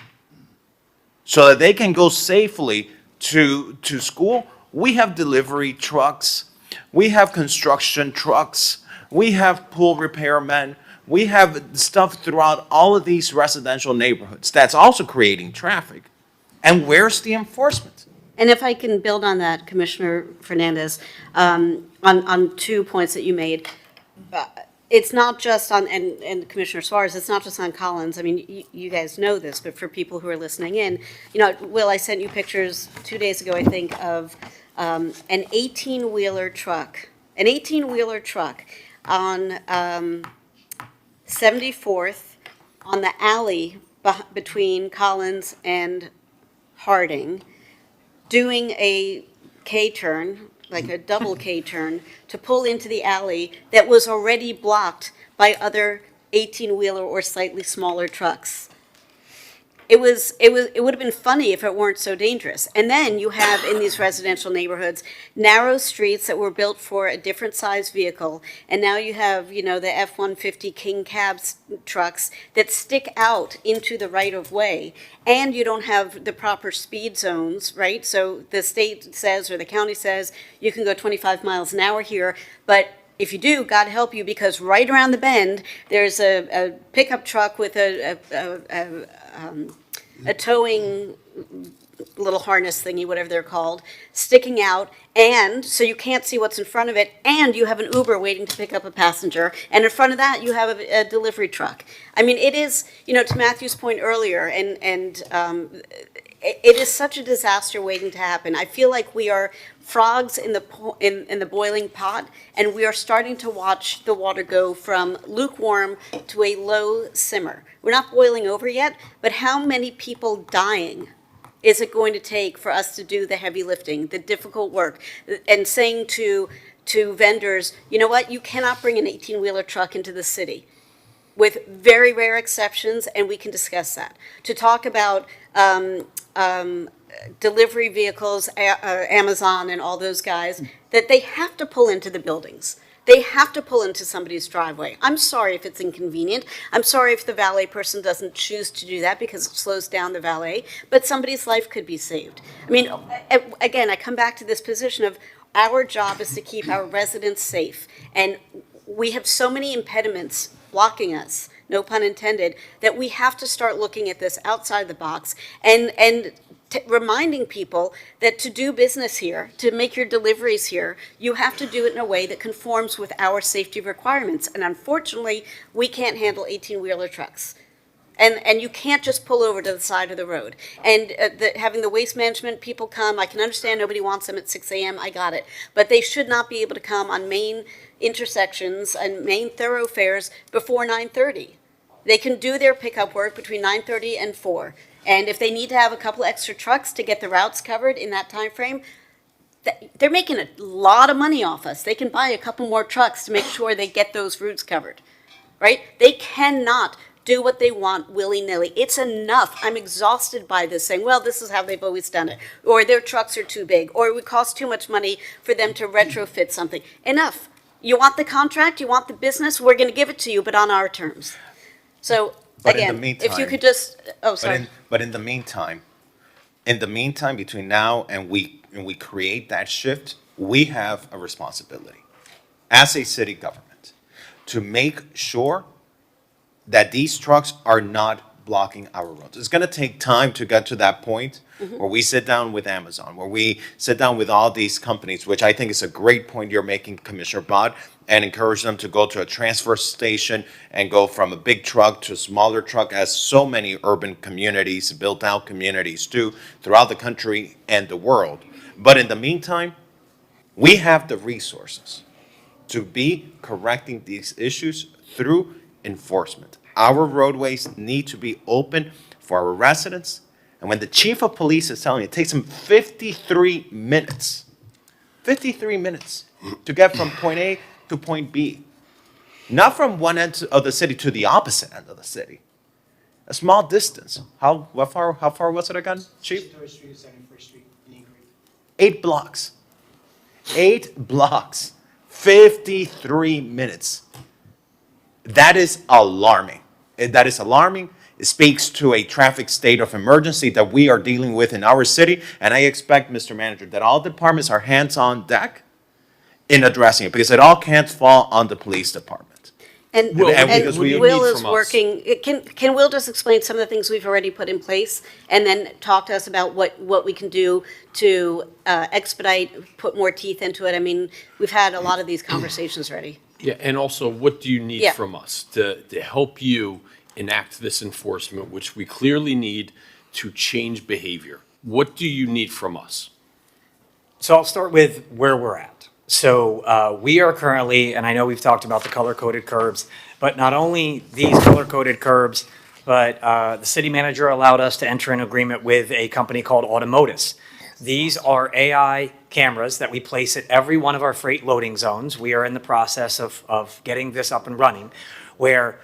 so that they can go safely to school. We have delivery trucks, we have construction trucks, we have pool repairmen, we have stuff throughout all of these residential neighborhoods that's also creating traffic. And where's the enforcement? And if I can build on that, Commissioner Fernandez, on 2 points that you made, it's not just on, and Commissioner Suarez, it's not just on Collins. I mean, you guys know this, but for people who are listening in, Will, I sent you pictures 2 days ago, I think, of an 18-wheeler truck on 74th on the alley between Collins and Harding, doing a K-turn, like a double K-turn, to pull into the alley that was already blocked by other 18-wheeler or slightly smaller trucks. It would have been funny if it weren't so dangerous. And then you have in these residential neighborhoods narrow streets that were built for a different size vehicle, and now you have the F-150 King Cabs trucks that stick out into the right of way, and you don't have the proper speed zones, right? So the state says or the county says you can go 25 miles an hour here, but if you do, God help you, because right around the bend there's a pickup truck with a towing little harness thingy, whatever they're called, sticking out, and so you can't see what's in front of it, and you have an Uber waiting to pick up a passenger, and in front of that you have a delivery truck. I mean, it is, to Matthew's point earlier, and it is such a disaster waiting to happen. I feel like we are frogs in the boiling pot, and we are starting to watch the water go from lukewarm to a low simmer. We're not boiling over yet, but how many people dying is it going to take for us to do the heavy lifting, the difficult work, and saying to vendors, you know what, you cannot bring an 18-wheeler truck into the city, with very rare exceptions, and we can discuss that. To talk about delivery vehicles, Amazon and all those guys, that they have to pull into the buildings. They have to pull into somebody's driveway. I'm sorry if it's inconvenient. I'm sorry if the valet person doesn't choose to do that because it slows down the valet, but somebody's life could be saved. I mean, again, I come back to this position of our job is to keep our residents safe, and we have so many impediments blocking us, no pun intended, that we have to start looking at this outside the box and reminding people that to do business here, to make your deliveries here, you have to do it in a way that conforms with our safety requirements. And unfortunately, we can't handle 18-wheeler trucks. And you can't just pull over to the side of the road. And having the waste management people come, I can understand nobody wants them at 6 a.m., I got it. But they should not be able to come on main intersections and main thoroughfares before 9:30. They can do their pickup work between 9:30 and 4. And if they need to have a couple extra trucks to get the routes covered in that time frame, they're making a lot of money off us. They can buy a couple more trucks to make sure they get those routes covered, right? They cannot do what they want willy-nilly. It's enough. I'm exhausted by this, saying, well, this is how they've always done it, or their trucks are too big, or it would cost too much money for them to retrofit something. Enough. You want the contract, you want the business, we're going to give it to you, but on our terms. So, But in the again, if you meantime- could just, oh, sorry. But in the meantime, between now and we create that shift, we have a responsibility as a city government to make sure that these trucks are not blocking our roads. It's going to take time to get to that point where we sit down with Amazon, where we sit down with all these companies, which I think is a great point you're making, Commissioner Bott, and encourage them to go to a transfer station and go from a big truck to a smaller truck, as so many urban communities, built out communities do throughout the country and the world. But in the meantime, we have the resources to be correcting these issues through enforcement. Our roadways need to be open for our residents. And when the chief of police is telling you it takes him 53 minutes to get from point A to point B, not from one end of the city to the opposite end of the city. A small distance. How far was it again, Chief? 8 blocks. 8 blocks. 53 minutes. That is alarming. That is alarming. It speaks to a traffic state of emergency that we are dealing with in our city. And I expect, Mr. Manager, that all departments are hands on deck in addressing it, because it all can't fall on the police department. And Will, and we Will need is from us. working, can Will just explain some of the things we've already put in place? And then talk to us about what we can do to expedite, put more teeth into it? I mean, we've had a lot of these conversations already. Yeah, and also, what do you need Yeah. from us to help you enact this enforcement, which we clearly need to change behavior? What do you need from us? So I'll start with where we're at. So we are currently, and I know we've talked about the color-coded curbs, but not only these color-coded curbs, but the city manager allowed us to enter an agreement with a company called Automotus. These are AI cameras that we place at every one of our freight loading zones. We are in the process of getting this up and running, where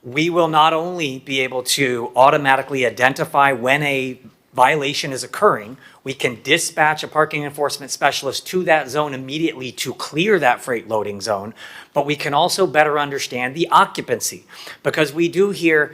we will not only be able to automatically identify when a violation is occurring, we can dispatch a parking enforcement specialist to that zone immediately to clear that freight loading zone, but we can also better understand the occupancy, because we hear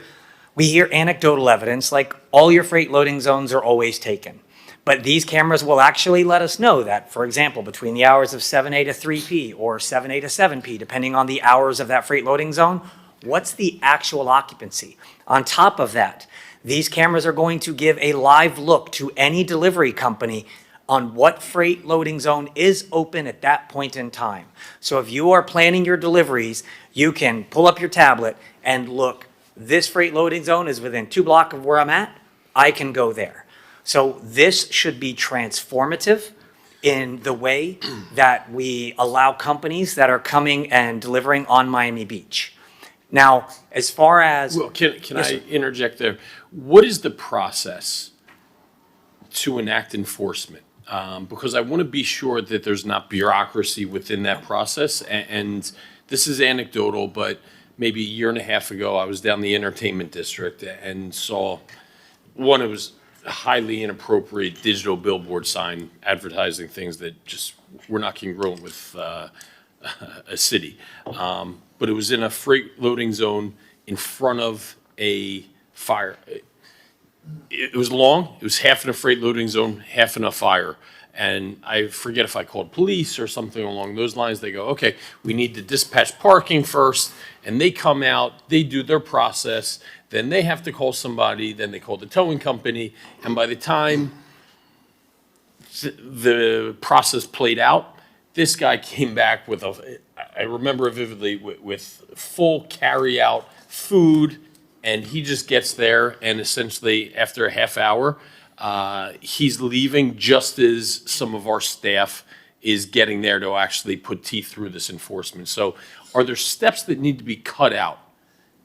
anecdotal evidence like all your freight loading zones are always taken. But these cameras will actually let us know that, for example, between the hours of 7A to 3P or 7A to 7P, depending on the hours of that freight loading zone, what's the actual occupancy? On top of that, these cameras are going to give a live look to any delivery company on what freight loading zone is open at that point in time. So if you are planning your deliveries, you can pull up your tablet and look, this freight loading zone is within 2 blocks of where I'm at, I can go there. So this should be transformative in the way that we allow companies that are coming and delivering on Miami Beach. Now, as far as... Well, can Yes, I sir. interject there? What is the process to enact enforcement? Because I want to be sure that there's not bureaucracy within that process. And this is anecdotal, but maybe a year and a half ago, I was down the entertainment district and saw one of those highly inappropriate digital billboard sign advertising things that just were not congruent with a city. But it was in a freight loading zone in front of a fire. It was long. It was half in a freight loading zone, half in a fire. and I forget if I called police or something along those lines. They go, okay, we need to dispatch parking first, and they come out, they do their process, then they have to call somebody, then they call the towing company, and by the time the process played out, this guy came back with I remember it vividly, with full carry-out food, and he just gets there, and essentially after a half hour, he's leaving just as some of our staff is getting there to actually put teeth through this enforcement. So are there steps that need to be cut out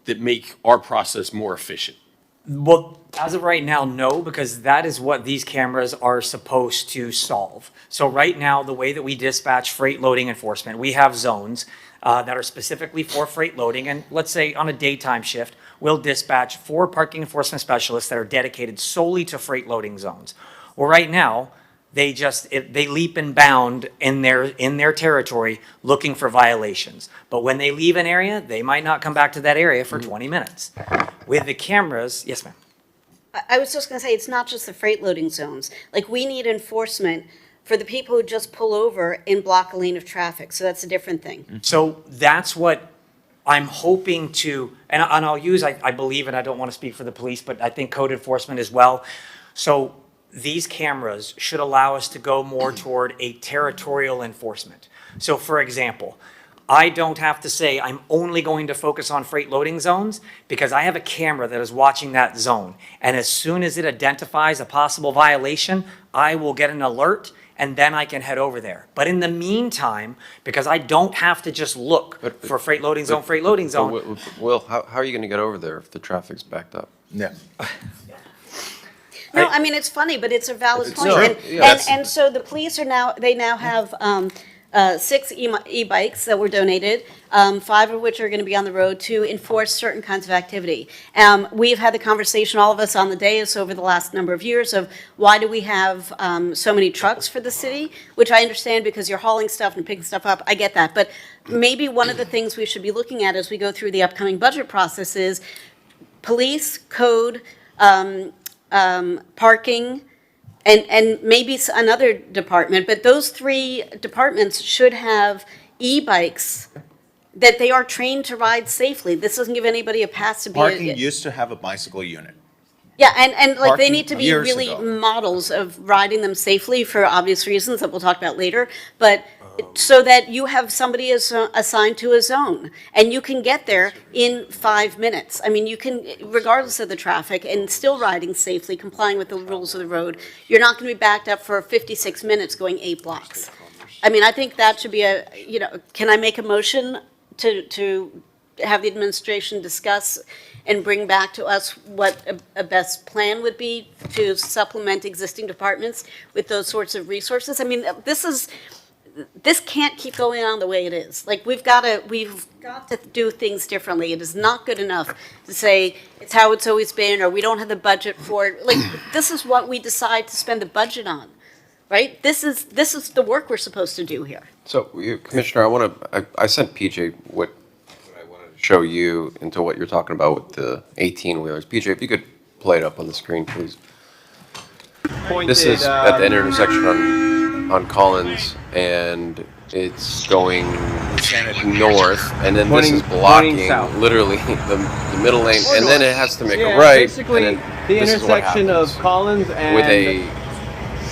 that make our process more efficient? Well, as of right now, no, because that is what these cameras are supposed to solve. So right now, the way that we dispatch freight loading enforcement, we have zones that are specifically for freight loading. And let's say on a daytime shift, we'll dispatch 4 parking enforcement specialists that are dedicated solely to freight loading zones. Well, right now, they leap and bound in their territory looking for violations. But when they leave an area, they might not come back to that area for 20 minutes. With the cameras, yes, ma'am. I was just going to say, it's not just the freight loading zones. Like, we need enforcement for the people who just pull over and block a lane of traffic. So that's a different thing. So that's what I'm hoping to, and I'll use, I believe, and I don't want to speak for the police, but I think code enforcement as well. So these cameras should allow us to go more toward a territorial enforcement. So for example, I don't have to say I'm only going to focus on freight loading zones because I have a camera that is watching that zone. And as soon as it identifies a possible violation, I will get an alert and then I can head over there. But in the meantime, because I don't have to just look for freight loading zone. Will, how are you going to get over there if the traffic's backed up? Yeah. No, I mean, it's funny, but it's a valid point. True. And so the police now have 6 e-bikes that were donated, 5 of which are going to be on the road to enforce certain kinds of activity. We've had the conversation, all of us on the dais over the last number of years, of why do we have so many trucks for the city, which I understand because you're hauling stuff and picking stuff up. I get that. But maybe one of the things we should be looking at as we go through the upcoming budget process is police, code, parking, and maybe another department, but those 3 departments should have e-bikes that they are trained to ride safely. This doesn't give anybody a pass to be Parking used to have a bicycle unit. Yeah, and like they Parking need to be years really ago. models of riding them safely for obvious reasons that we'll talk about later, but so that you have somebody assigned to a zone and you can get there in 5 minutes. I mean, you can, regardless of the traffic, and still riding safely, complying with the rules of the road. You're not going to be backed up for 56 minutes going 8 blocks. I mean, I think that should be can I make a motion to have the administration discuss and bring back to us what a best plan would be to supplement existing departments with those sorts of resources? I mean, this can't keep going on the way it is. Like, we've got to do things differently. It is not good enough to say it's how it's always been, or we don't have the budget for it. Like, this is what we decide to spend the budget on, right? This is the work we're supposed to do here. So, Commissioner, I sent PJ what I wanted to show you into what you're talking about with the 18-wheelers. PJ, if you could play it up on the screen, please. This is at the intersection on Collins, and it's going north, and then this is blocking literally the middle lane, and then it has to make a right. Basically, and then the this is what intersection of happens Collins and with a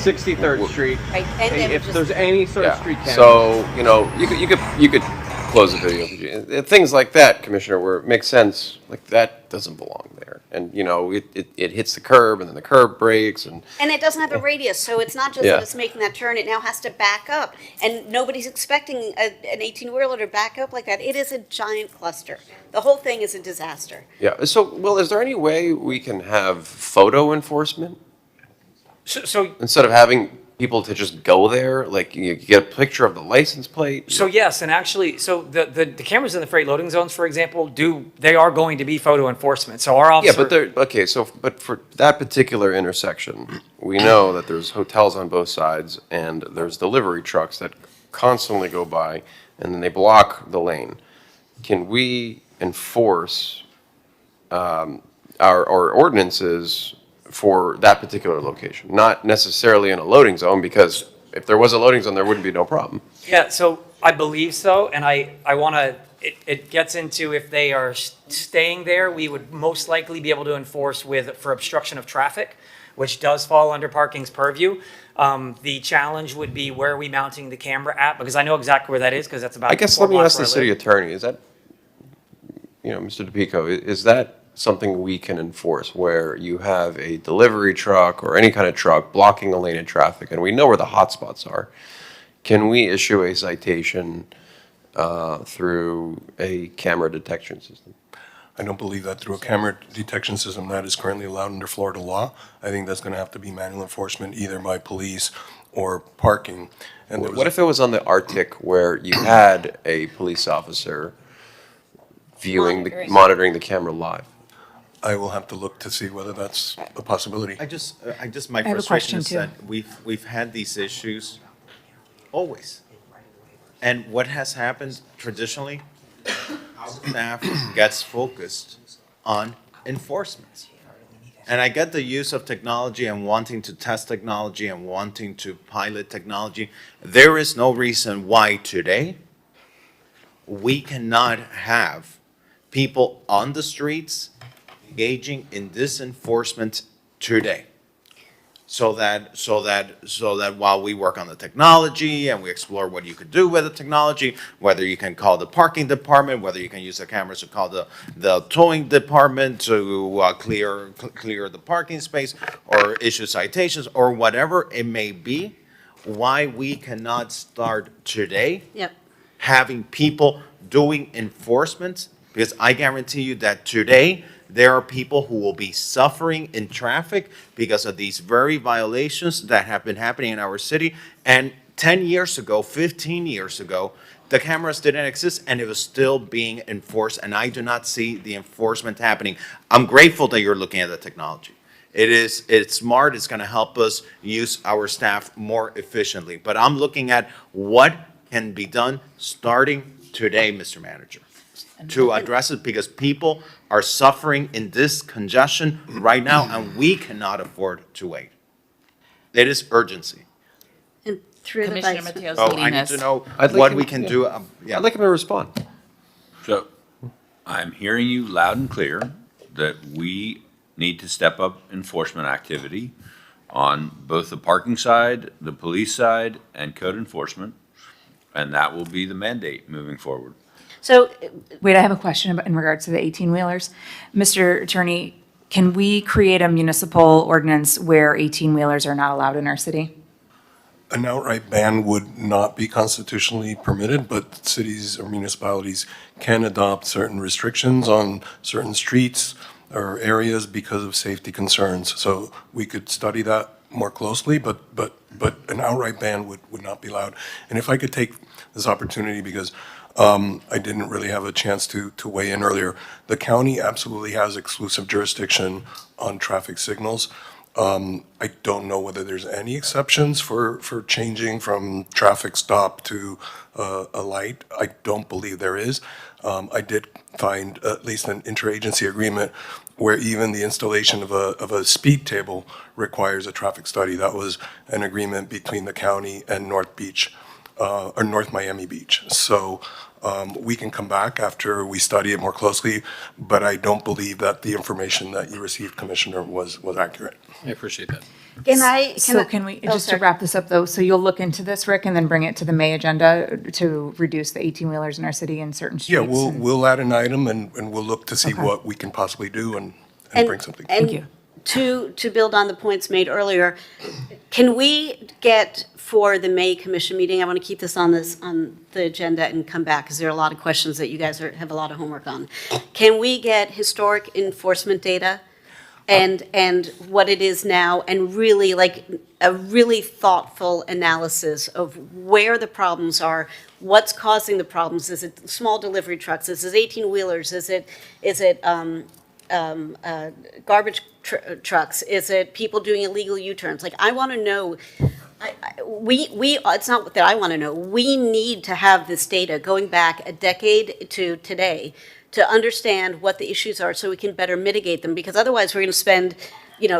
63rd Street. Right, and If there's any sort of street camera. So you could close the video. Things like that, Commissioner, where it makes sense. Like, that doesn't belong there, and it hits the curb, and then the curb breaks, and And it doesn't have a radius, so it's not just that it's making that turn, it now has to back up. And nobody's expecting an 18-wheeler to back up like that. It is a giant cluster. The whole thing is a disaster. yeah. So, Will, is there any way we can have photo enforcement So instead of having people to just go there? Like, you get a picture of the license plate. So yes, and actually, so the cameras in the freight loading zones, for example, they are going to be photo enforcement. So our officer. Yeah, but they're okay. So, but for that particular intersection, we know that there's hotels on both sides, and there's delivery trucks that constantly go by, and then they block the lane. Can we enforce our ordinances for that particular location? Not necessarily in a loading zone, because if there was a loading zone, there wouldn't be no problem. Yeah, so I believe so, and I want to, it gets into if they are staying there, we would most likely be able to enforce for obstruction of traffic, which does fall under parking's purview. The challenge would be where are we mounting the camera at, because I know exactly where that is, because that's about I guess 4 let me blocks ask where the I city live. attorney, is that, Mr. DePico, is that something we can enforce where you have a delivery truck or any kind of truck blocking a lane of traffic and we know where the hotspots are? Can we issue a citation through a camera detection system? I don't believe that through a camera detection system that is currently allowed under Florida law. I think that's going to have to be manual enforcement either by police or parking. And there was What if it was on the Arctic where you had a police officer monitoring the camera live? I will have to look to see whether that's a possibility. My have a frustration question, is too. that we've had these issues always. And what has happened traditionally, our staff gets focused on enforcement. And I get the use of technology and wanting to test technology and wanting to pilot technology. There is no reason why today we cannot have people on the streets engaging in this enforcement today. So that while we work on the technology and we explore what you could do with the technology, whether you can call the parking department, whether you can use the cameras to call the towing department to clear the parking space or issue citations or whatever it may be, why we cannot start today having people doing enforcement, because I guarantee you that today there are people who will be suffering in traffic because of these very violations that have been happening in our city. And 10 years ago, 15 years ago, the cameras didn't exist and it was still being enforced, and I do not see the enforcement happening. I'm grateful that you're looking at the technology. It's smart, it's gonna help us use our staff more efficiently. But I'm looking at what can be done starting today, Mr. Manager, to address it, because people are suffering in this congestion right now, and we cannot afford to wait. It is urgency. And through the Commissioner vice. Mateos Oh, I need to know what we can do. I'd like him to respond. So I'm hearing you loud and clear that we need to step up enforcement activity on both the parking side, the police side, and code enforcement. And that will be the mandate moving forward. So, Wait, I have a question in regards to the 18-wheelers. Mr. Attorney, can we create a municipal ordinance where 18-wheelers are not allowed in our city? An outright ban would not be constitutionally permitted, but cities or municipalities can adopt certain restrictions on certain streets or areas because of safety concerns. So we could study that more closely, but an outright ban would not be allowed. And if I could take this opportunity, because I didn't really have a chance to weigh in earlier. The county absolutely has exclusive jurisdiction on traffic signals. I don't know whether there's any exceptions for changing from traffic stop to a light. I don't believe there is. I did find at least an interagency agreement where even the installation of a speed table requires a traffic study. That was an agreement between the county and North Beach, or North Miami Beach. So we can come back after we study it more closely, but I don't believe that the information that you received, Commissioner, was accurate. I appreciate that. Can we, just to wrap this up though, so you'll look into this, Rick, and then bring it to the May agenda to reduce the 18-wheelers in our city in certain streets? Yeah, we'll add an item and we'll look to see what we can possibly do and bring something. Thank you. To build on the points made earlier, can we get for the May Commission meeting, I want to keep this on the agenda and come back because there are a lot of questions that you guys have a lot of homework on. Can we get historic enforcement data and what it is now, and really like a really thoughtful analysis of where the problems are, what's causing the problems? Is it small delivery trucks? Is it 18-wheelers? Is it garbage trucks? Is it people doing illegal U-turns? Like, I want to know. It's not that I want to know. We need to have this data going back a decade to today to understand what the issues are so we can better mitigate them, because otherwise we're going to spend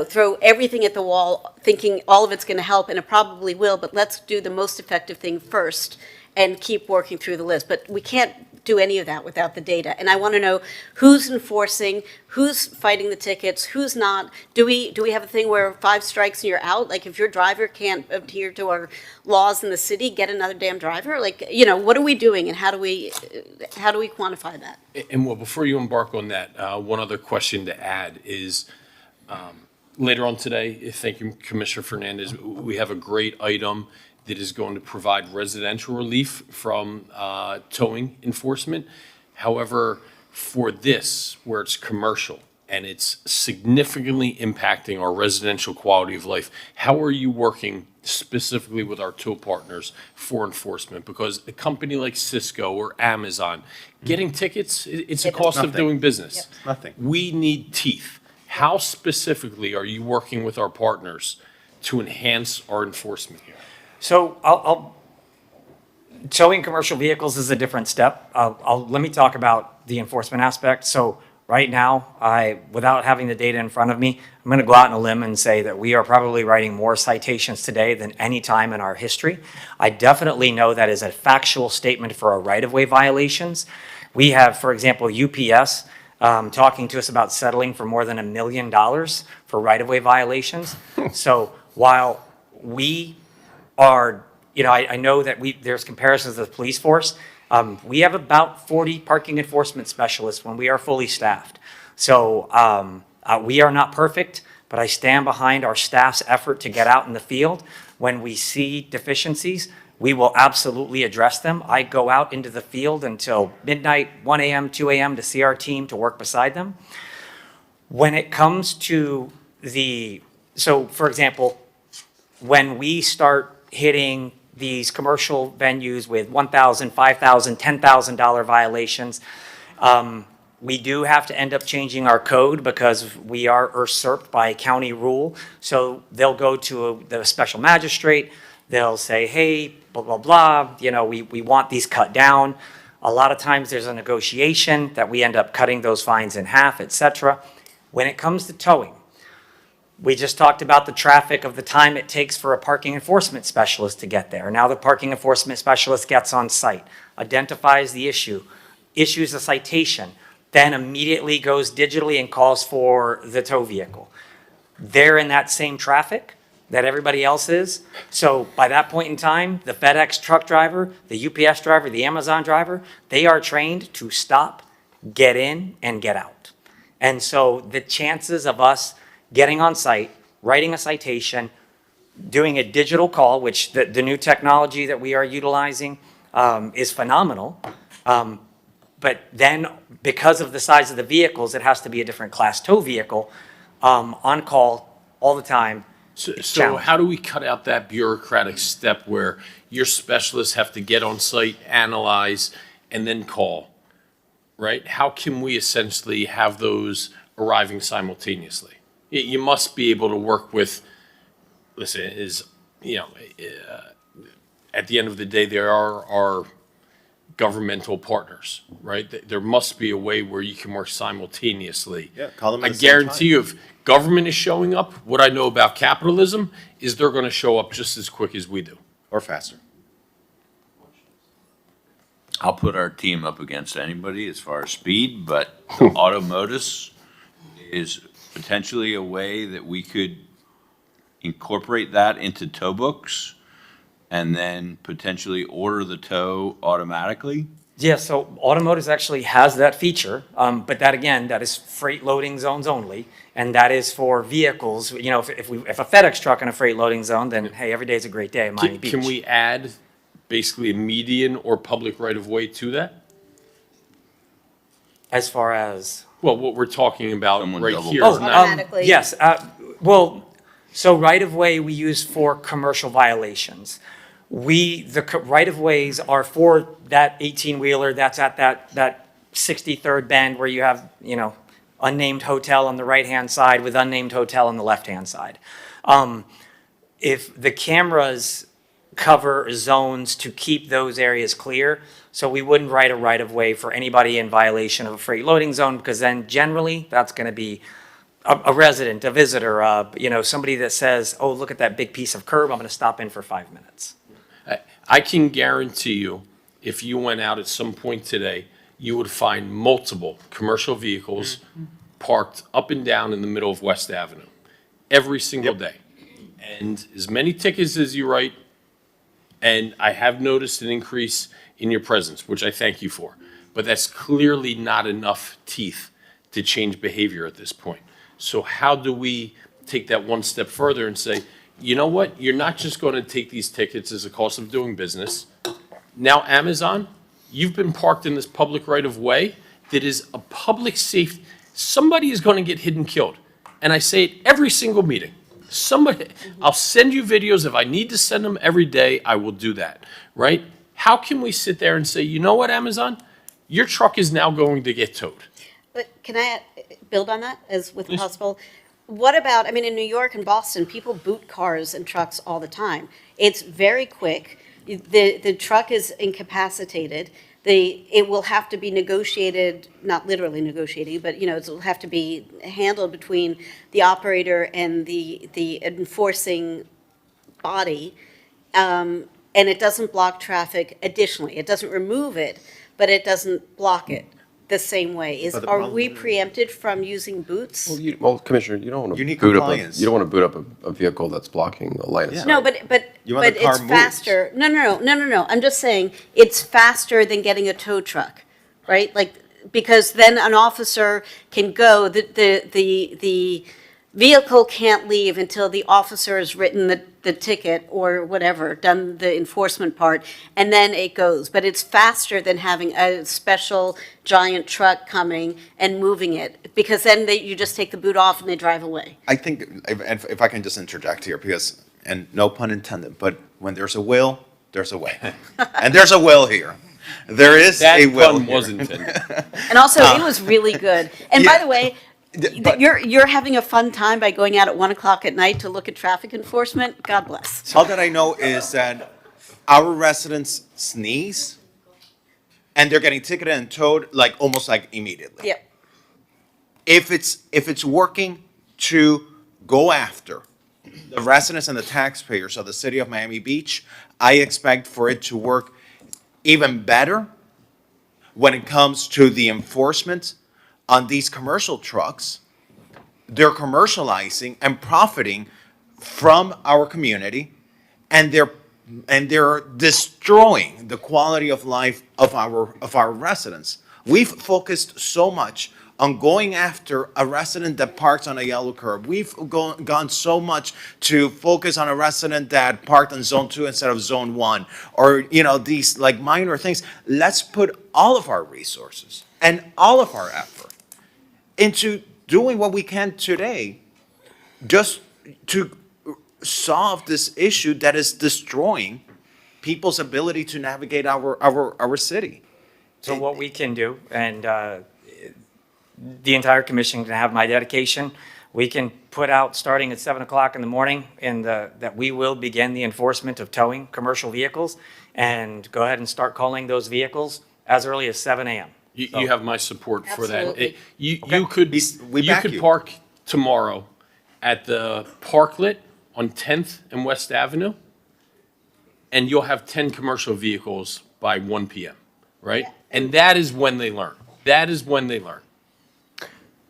throw everything at the wall, thinking all of it's going to help, and it probably will, but let's do the most effective thing first and keep working through the list. But we can't do any of that without the data. And I want to know who's enforcing, who's fighting the tickets, who's not. Do we have a thing where 5 strikes and you're out? Like if your driver can't adhere to our laws in the city, get another damn driver? Like, what are we doing and how do we quantify that? And well, before you embark on that, one other question to add is, later on today, thank you, Commissioner Fernandez, we have a great item that is going to provide residential relief from towing enforcement. However, for this, where it's commercial and it's significantly impacting our residential quality of life, how are you working specifically with our tow partners for enforcement? Because a company like Cisco or Amazon, getting tickets, it's a cost of doing business. Nothing. We need teeth. How specifically are you working with our partners to enhance our enforcement here? So towing commercial vehicles is a different step. Let me talk about the enforcement aspect. So right now, without having the data in front of me, I'm going to go out on a limb and say that we are probably writing more citations today than any time in our history. I definitely know that is a factual statement for our right-of-way violations. We have, for example, UPS talking to us about settling for more than $1 million for right-of-way violations. So while we are, I know that there's comparisons to the police force. We have about 40 parking enforcement specialists when we are fully staffed. So we are not perfect, but I stand behind our staff's effort to get out in the field. When we see deficiencies, we will absolutely address them. I go out into the field until midnight, 1 a.m., 2 a.m. to see our team to work beside them. When it comes to so for example, when we start hitting these commercial venues with $1,000, $5,000, $10,000 violations, we do have to end up changing our code because we are usurped by county rule. So they'll go to the special magistrate. They'll say, hey, blah, blah, blah, we want these cut down. A lot of times there's a negotiation that we end up cutting those fines in half, et cetera. When it comes to towing, we just talked about the traffic of the time it takes for a parking enforcement specialist to get there. Now the parking enforcement specialist gets on site, identifies the issue, issues a citation, then immediately goes digitally and calls for the tow vehicle. They're in that same traffic that everybody else is. So by that point in time, the FedEx truck driver, the UPS driver, the Amazon driver, they are trained to stop, get in, and get out. And so the chances of us getting on site, writing a citation, doing a digital call, which the new technology that we are utilizing is phenomenal. But then because of the size of the vehicles, it has to be a different class tow vehicle on call all the time. So how do we cut out that bureaucratic step where your specialists have to get on site, analyze, and then call, right? How can we essentially have those arriving simultaneously? You must be able to work with, listen, at the end of the day, there are our governmental partners, right? There must be a way where you can work simultaneously. Yeah, call them at I the same guarantee you, if government is showing up, what I know about capitalism is they're going to show up just as quick as we do. Or faster. I'll put our team up against anybody as far as speed, but automotus is potentially a way that we could incorporate that into tow books and then potentially order the tow automatically? Yeah, so automotive actually has that feature, but that again, that is freight loading zones only, and that is for vehicles. If a FedEx truck in a freight loading zone, then hey, every day is a great day in Miami Beach. Can we add basically a median or public right-of-way to that? As far as? Well, what we're talking about right here Oh, is not. Automatically. yes. So right-of-way we use for commercial violations. The right-of-ways are for that 18-wheeler that's at that 63rd bend where you have, unnamed hotel on the right-hand side with unnamed hotel on the left-hand side. If the cameras cover zones to keep those areas clear, so we wouldn't write a right-of-way for anybody in violation of a freight loading zone, because then generally that's going to be a resident, a visitor, somebody that says, oh, look at that big piece of curb, I'm going to stop in for 5 minutes. I can guarantee you, if you went out at some point today, you would find multiple commercial vehicles parked up and down in the middle of West Avenue every single day. And as many tickets as you write, and I have noticed an increase in your presence, which I thank you for, but that's clearly not enough teeth to change behavior at this point. So how do we take that one step further and say, you know what, you're not just going to take these tickets as a cost of doing business. Now, Amazon, you've been parked in this public right-of-way that is a public safety. Somebody is going to get hit and killed. And I say it every single meeting. Somebody, I'll send you videos. If I need to send them every day, I will do that, right? How can we sit there and say, you know what, Amazon, your truck is now going to get towed? But can I build on that as with possible? What about, I mean, in New York and Boston, people boot cars and trucks all the time. It's very quick. The truck is incapacitated. It will have to be negotiated, not literally negotiated, but, it will have to be handled between the operator and the enforcing body. And it doesn't block traffic additionally. It doesn't remove it, but it doesn't block it the same way. Are we preempted from using boots? Well, Commissioner, you don't want You need to boot compliance. you don't want to boot up a vehicle that's blocking a line of sight. No, but You want the car it's moved. faster. No. I'm just saying it's faster than getting a tow truck, right? Like, because then an officer can go, the vehicle can't leave until the officer has written the ticket or whatever, done the enforcement part, and then it goes. But it's faster than having a special giant truck coming and moving it, because then you just take the boot off and they drive away. I think, if I can just interject here, because, and no pun intended, but when there's a will, there's a way. And there's a will here. There is a will That pun here. was intended. And also, it was really good. And by yeah. the way, you're having a fun time by going out at 1 o'clock at night to look at traffic enforcement. God bless. All that I know is that our residents sneeze, and they're getting ticketed and towed almost immediately. Yep. If it's working to go after the residents and the taxpayers of the city of Miami Beach, I expect for it to work even better when it comes to the enforcement on these commercial trucks. They're commercializing and profiting from our community, and they're destroying the quality of life of our residents. We've focused so much on going after a resident that parks on a yellow curb. We've gone so much to focus on a resident that parked on zone 2 instead of zone 1, or these minor things. Let's put all of our resources and all of our effort into doing what we can today just to solve this issue that is destroying people's ability to navigate our city. So what we can do, and the entire commission can have my dedication, we can put out, starting at 7 o'clock in the morning, that we will begin the enforcement of towing commercial vehicles, and go ahead and start calling those vehicles as early as 7 a.m. You have my support for that. Absolutely. You could park tomorrow at the Parklet on 10th and West Avenue, and you'll have 10 commercial vehicles by 1 p.m., right? Yeah. And that is when they learn. That is when they learn.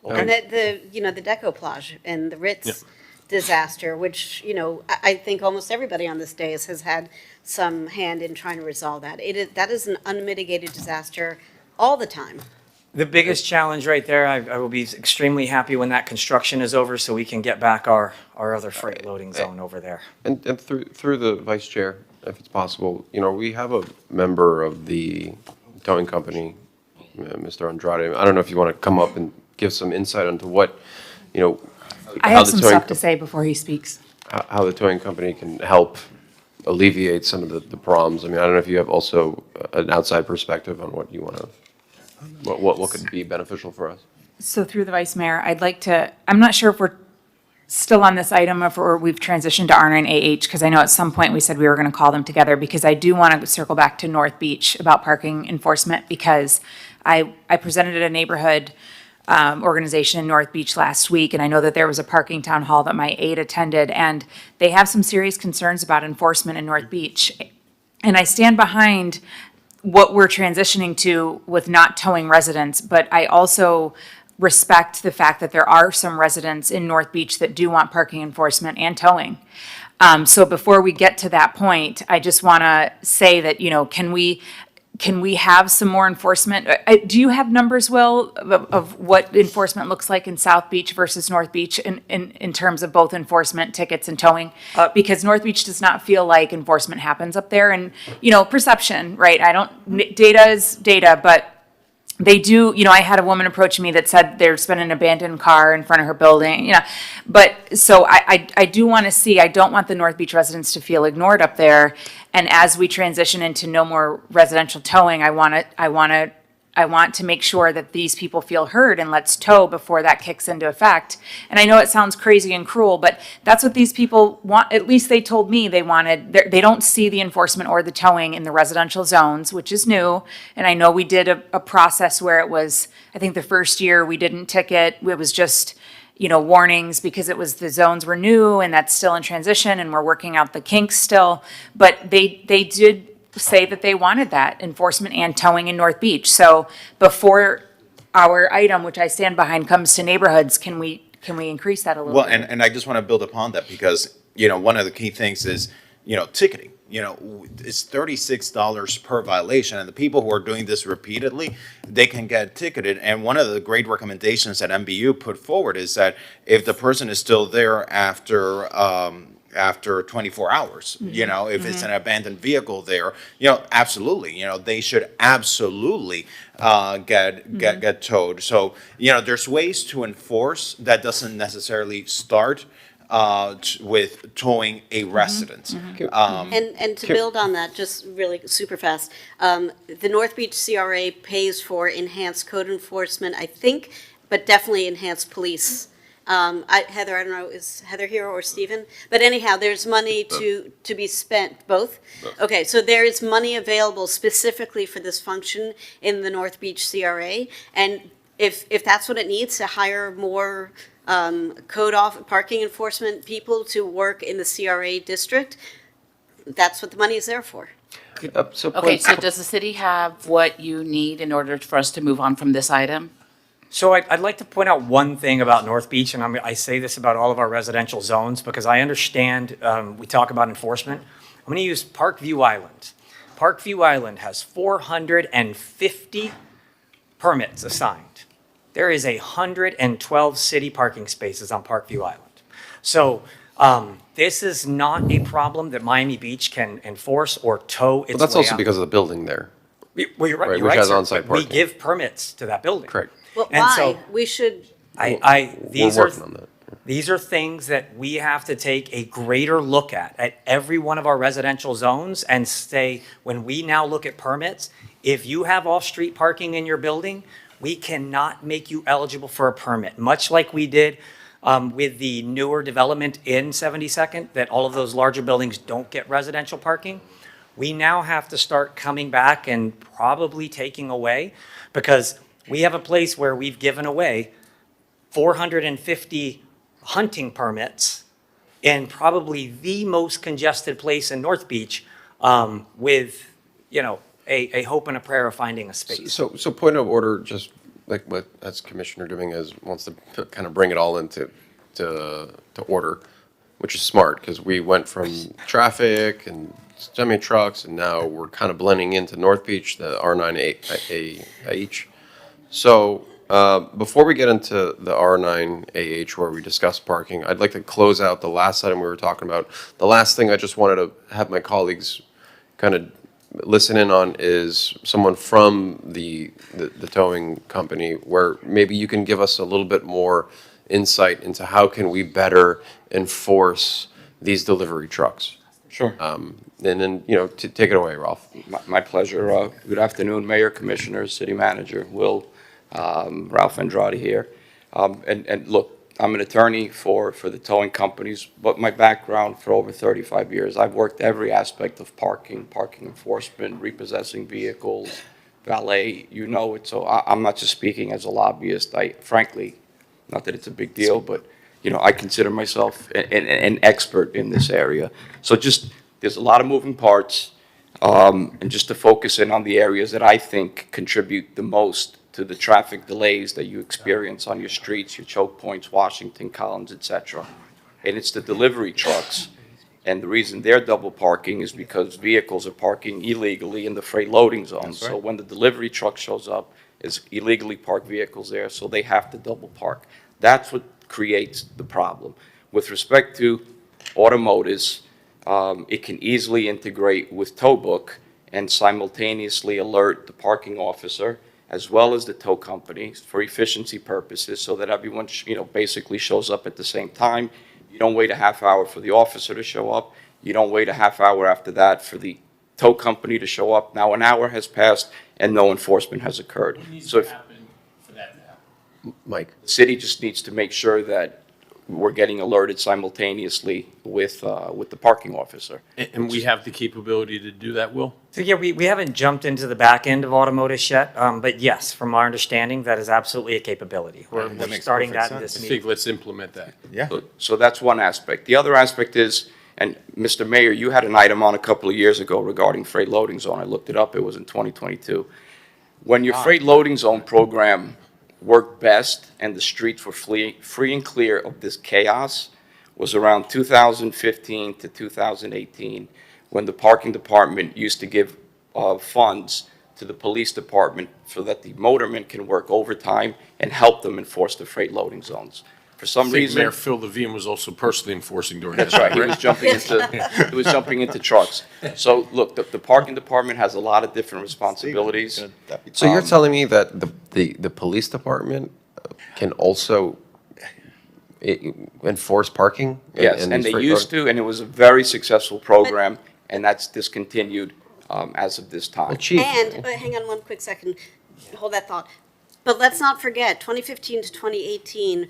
And the decoupage and the Ritz disaster, which, I think almost everybody on this dais has had some hand in trying to resolve that. That is an unmitigated disaster all the time. The biggest challenge right there, I will be extremely happy when that construction is over, so we can get back our other freight loading zone over there. And through the vice chair, if it's possible, we have a member of the towing company, Mr. Andrade. I don't know if you want to come up and give some insight into what, I have some stuff to say before he speaks. how the towing company can help alleviate some of the problems. I mean, I don't know if you have also an outside perspective on what you want to, what could be beneficial for us. So through the Vice Mayor, I'd like to, I'm not sure if we're still on this item or we've transitioned to R9AH, because I know at some point we said we were going to call them together, because I do want to circle back to North Beach about parking enforcement, because I presented at a neighborhood organization in North Beach last week, and I know that there was a parking town hall that my aide attended, and they have some serious concerns about enforcement in North Beach. And I stand behind what we're transitioning to with not towing residents, but I also respect the fact that there are some residents in North Beach that do want parking enforcement and towing. So before we get to that point, I just want to say that, can we have some more enforcement? Do you have numbers, Will, of what enforcement looks like in South Beach versus North Beach in terms of both enforcement, tickets, and towing? Because North Beach does not feel like enforcement happens up there. And, perception, right? Data is data, but they do, I had a woman approach me that said there's been an abandoned car in front of her building, But, so I do want to see, I don't want the North Beach residents to feel ignored up there. And as we transition into no more residential towing, I want to make sure that these people feel heard, and let's tow before that kicks into effect. And I know it sounds crazy and cruel, but that's what these people want. At least they told me they wanted. They don't see the enforcement or the towing in the residential zones, which is new. And I know we did a process where it was, I think the first year we didn't ticket. It was just, warnings because the zones were new, and that's still in transition, and we're working out the kinks still. But they did say that they wanted that enforcement and towing in North Beach. So before our item, which I stand behind, comes to neighborhoods, can we increase that a little bit? Well, and I just want to build upon that because, one of the key things is, ticketing. It's $36 per violation, and the people who are doing this repeatedly, they can get ticketed. And one of the great recommendations that MBU put forward is that if the person is still there after 24 hours, if it's an abandoned vehicle there, absolutely, they should absolutely get towed. So, there's ways to enforce that doesn't necessarily start with towing a resident. And to build on that, just really super fast, the North Beach CRA pays for enhanced code enforcement, I think, but definitely enhanced police. Heather, I don't know, is Heather here or Stephen? But anyhow, there's money to be spent, both? Okay, so there is money available specifically for this function in the North Beach CRA. And if that's what it needs, to hire more parking enforcement people to work in the CRA district, that's what the money is there for. Okay, so does the city have what you need in order for us to move on from this item? So I'd like to point out one thing about North Beach, and I say this about all of our residential zones, because I understand we talk about enforcement. I'm going to use Parkview Island. Parkview Island has 450 permits assigned. There is 112 city parking spaces on Parkview Island. So this is not a problem that Miami Beach can enforce or tow its way out. But that's also because of the building there. Well, you're right. Right, You're which right, has sir, on-site but we parking. give permits to that building. Correct. Well, And why? so- We should, These We're are working on that. these are things that we have to take a greater look at every one of our residential zones and say, when we now look at permits, if you have off-street parking in your building, we cannot make you eligible for a permit, much like we did with the newer development in 72nd, that all of those larger buildings don't get residential parking. We now have to start coming back and probably taking away, because we have a place where we've given away 450 hunting permits in probably the most congested place in North Beach, with, a hope and a prayer of finding a space. So point of order, just like what as Commissioner doing is wants to kind of bring it all into to order, which is smart because we went from traffic and semi trucks and now we're kind of blending into North Beach, the R9AH. So before we get into the R9AH where we discuss parking, I'd like to close out the last item we were talking about. The last thing I just wanted to have my colleagues kind of listen in on is someone from the towing company, where maybe you can give us a little bit more insight into how can we better enforce these delivery trucks. Sure. And then, take it away, Ralph. My pleasure. Good afternoon, Mayor, Commissioners, City Manager, Will, Ralph Andrade here. And look, I'm an attorney for the towing companies, but my background for over 35 years, I've worked every aspect of parking enforcement, repossessing vehicles, valet, you know it, so I'm not just speaking as a lobbyist. I frankly, not that it's a big deal, but, you know, I consider myself an expert in this area. So just, there's a lot of moving parts, and just to focus in on the areas that I think contribute the most to the traffic delays that you experience on your streets, your choke points, Washington, Collins, et cetera. And it's the delivery trucks. And the reason they're double parking is because vehicles are parking illegally in the freight loading zone. So when the delivery truck shows up, it's illegally parked vehicles there, so they have to double park. That's what creates the problem. With respect to automotives, it can easily integrate with tow book and simultaneously alert the parking officer as well as the tow company for efficiency purposes, so that everyone, you know, basically shows up at the same time. You don't wait a half hour for the officer to show up. You don't wait a half hour after that for the tow company to show up. Now an hour has passed and no enforcement has occurred. So if Mike? the city just needs to make sure that we're getting alerted simultaneously with the parking officer. And we have the capability to do that, Will? So yeah, we haven't jumped into the back end of automotives yet, but yes, from our understanding, that is absolutely a capability. We're starting that in this I meeting. think let's implement that. Yeah. So that's one aspect. The other aspect is, and Mr. Mayor, you had an item on a couple of years ago regarding freight loading zone. I looked it up, it was in 2022. When your freight loading zone program worked best and the streets were free and clear of this chaos was around 2015 to 2018, when the parking department used to give funds to the police department so that the motormen can work overtime and help them enforce the freight loading zones. For some I think reason, Mayor Phil Levine was also personally enforcing during that's that right, time, he was jumping into trucks. So look, the parking department has a lot of different responsibilities. So you're telling me that the police department can also enforce parking? Yes, and they used to, and it was a very successful program, and that's discontinued as of this time. And, hang on one quick second, hold that thought. But let's not forget, 2015 to 2018,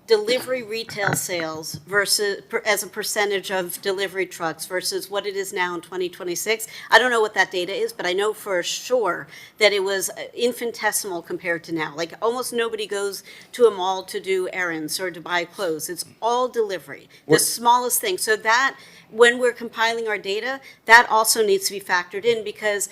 delivery retail sales versus, as a percentage of delivery trucks versus what it is now in 2026. I don't know what that data is, but I know for sure that it was infinitesimal compared to now. Like, almost nobody goes to a mall to do errands or to buy clothes. It's all delivery, the smallest thing. So that, when we're compiling our data, that also needs to be factored in, because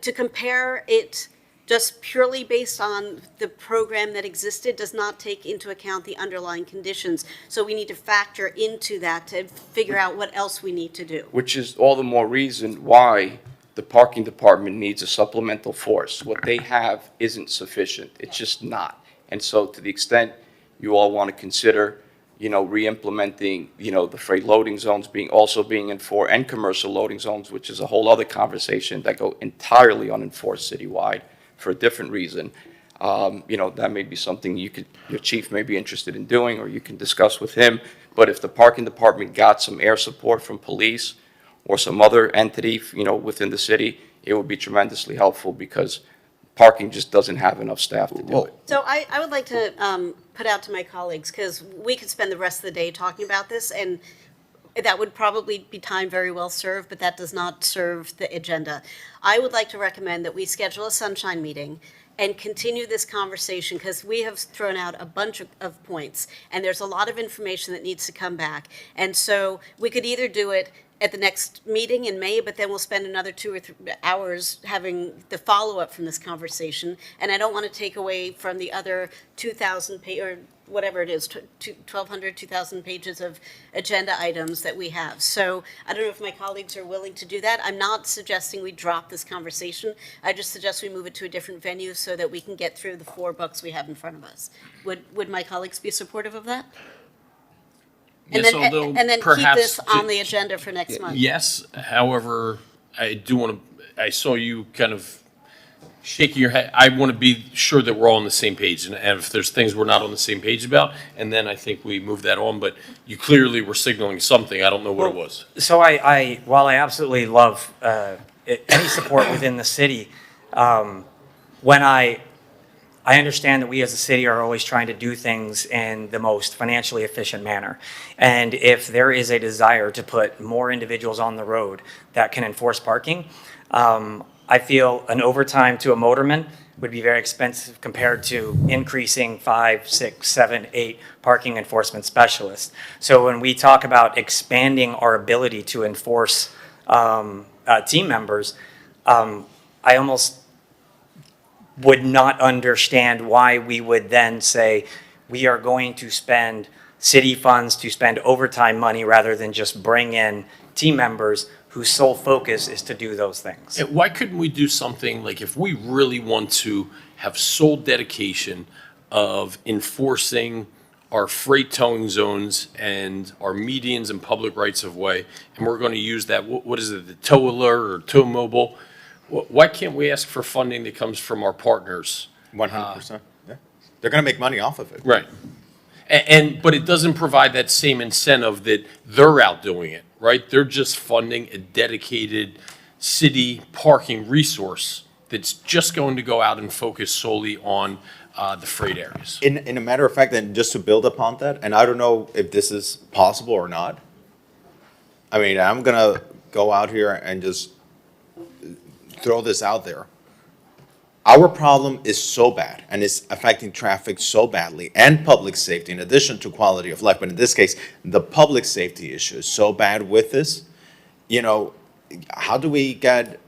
to compare it just purely based on the program that existed does not take into account the underlying conditions. So we need to factor into that to figure out what else we need to do. Which is all the more reason why the parking department needs a supplemental force. What they have isn't sufficient. It's just not. And so to the extent you all want to consider, you know, re-implementing, you know, the freight loading zones also being enforced, and commercial loading zones, which is a whole other conversation that go entirely unenforced citywide for a different reason. You know, that may be something your chief may be interested in doing, or you can discuss with him. But if the parking department got some air support from police or some other entity, you know, within the city, it would be tremendously helpful, because parking just doesn't have enough staff to do it. So I would like to put out to my colleagues, because we could spend the rest of the day talking about this, and that would probably be time very well served, but that does not serve the agenda. I would like to recommend that we schedule a sunshine meeting and continue this conversation, because we have thrown out a bunch of points, and there's a lot of information that needs to come back. And so we could either do it at the next meeting in May, but then we'll spend another 2 or 3 hours having the follow-up from this conversation. And I don't want to take away from the other 2,000 or whatever it is, 1,200, 2,000 pages of agenda items that we have. So I don't know if my colleagues are willing to do that. I'm not suggesting we drop this conversation. I just suggest we move it to a different venue so that we can get through the 4 books we have in front of us. Would my colleagues be supportive of that? And Yes, then, although and then keep perhaps this on the agenda for next month. Yes, however, I do want to, I saw you kind of shaking your head. I want to be sure that we're all on the same page, and if there's things we're not on the same page about, and then I think we move that on, but you clearly were signaling something. I don't know what it was. So while I absolutely love any support within the city, when I understand that we as a city are always trying to do things in the most financially efficient manner. And if there is a desire to put more individuals on the road that can enforce parking, I feel an overtime to a motorman would be very expensive compared to increasing 5, 6, 7, 8 parking enforcement specialists. So when we talk about expanding our ability to enforce team members, I almost would not understand why we would then say we are going to spend city funds to spend overtime money rather than just bring in team members whose sole focus is to do those things. And why couldn't we do something like if we really want to have sole dedication of enforcing our freight towing zones and our medians and public rights of way, and we're going to use that, what is it, the tow alert or tow mobile? Why can't we ask for funding that comes from our partners? 100%. Yeah. They're going to make money off of it. Right. But it doesn't provide that same incentive that they're out doing it, right? They're just funding a dedicated city parking resource that's just going to go out and focus solely on the freight areas. In a matter of fact, and just to build upon that, and I don't know if this is possible or not. I mean, I'm going to go out here and just throw this out there. Our problem is so bad and it's affecting traffic so badly and public safety in addition to quality of life. But in this case, the public safety issue is so bad with this. You know, how do we get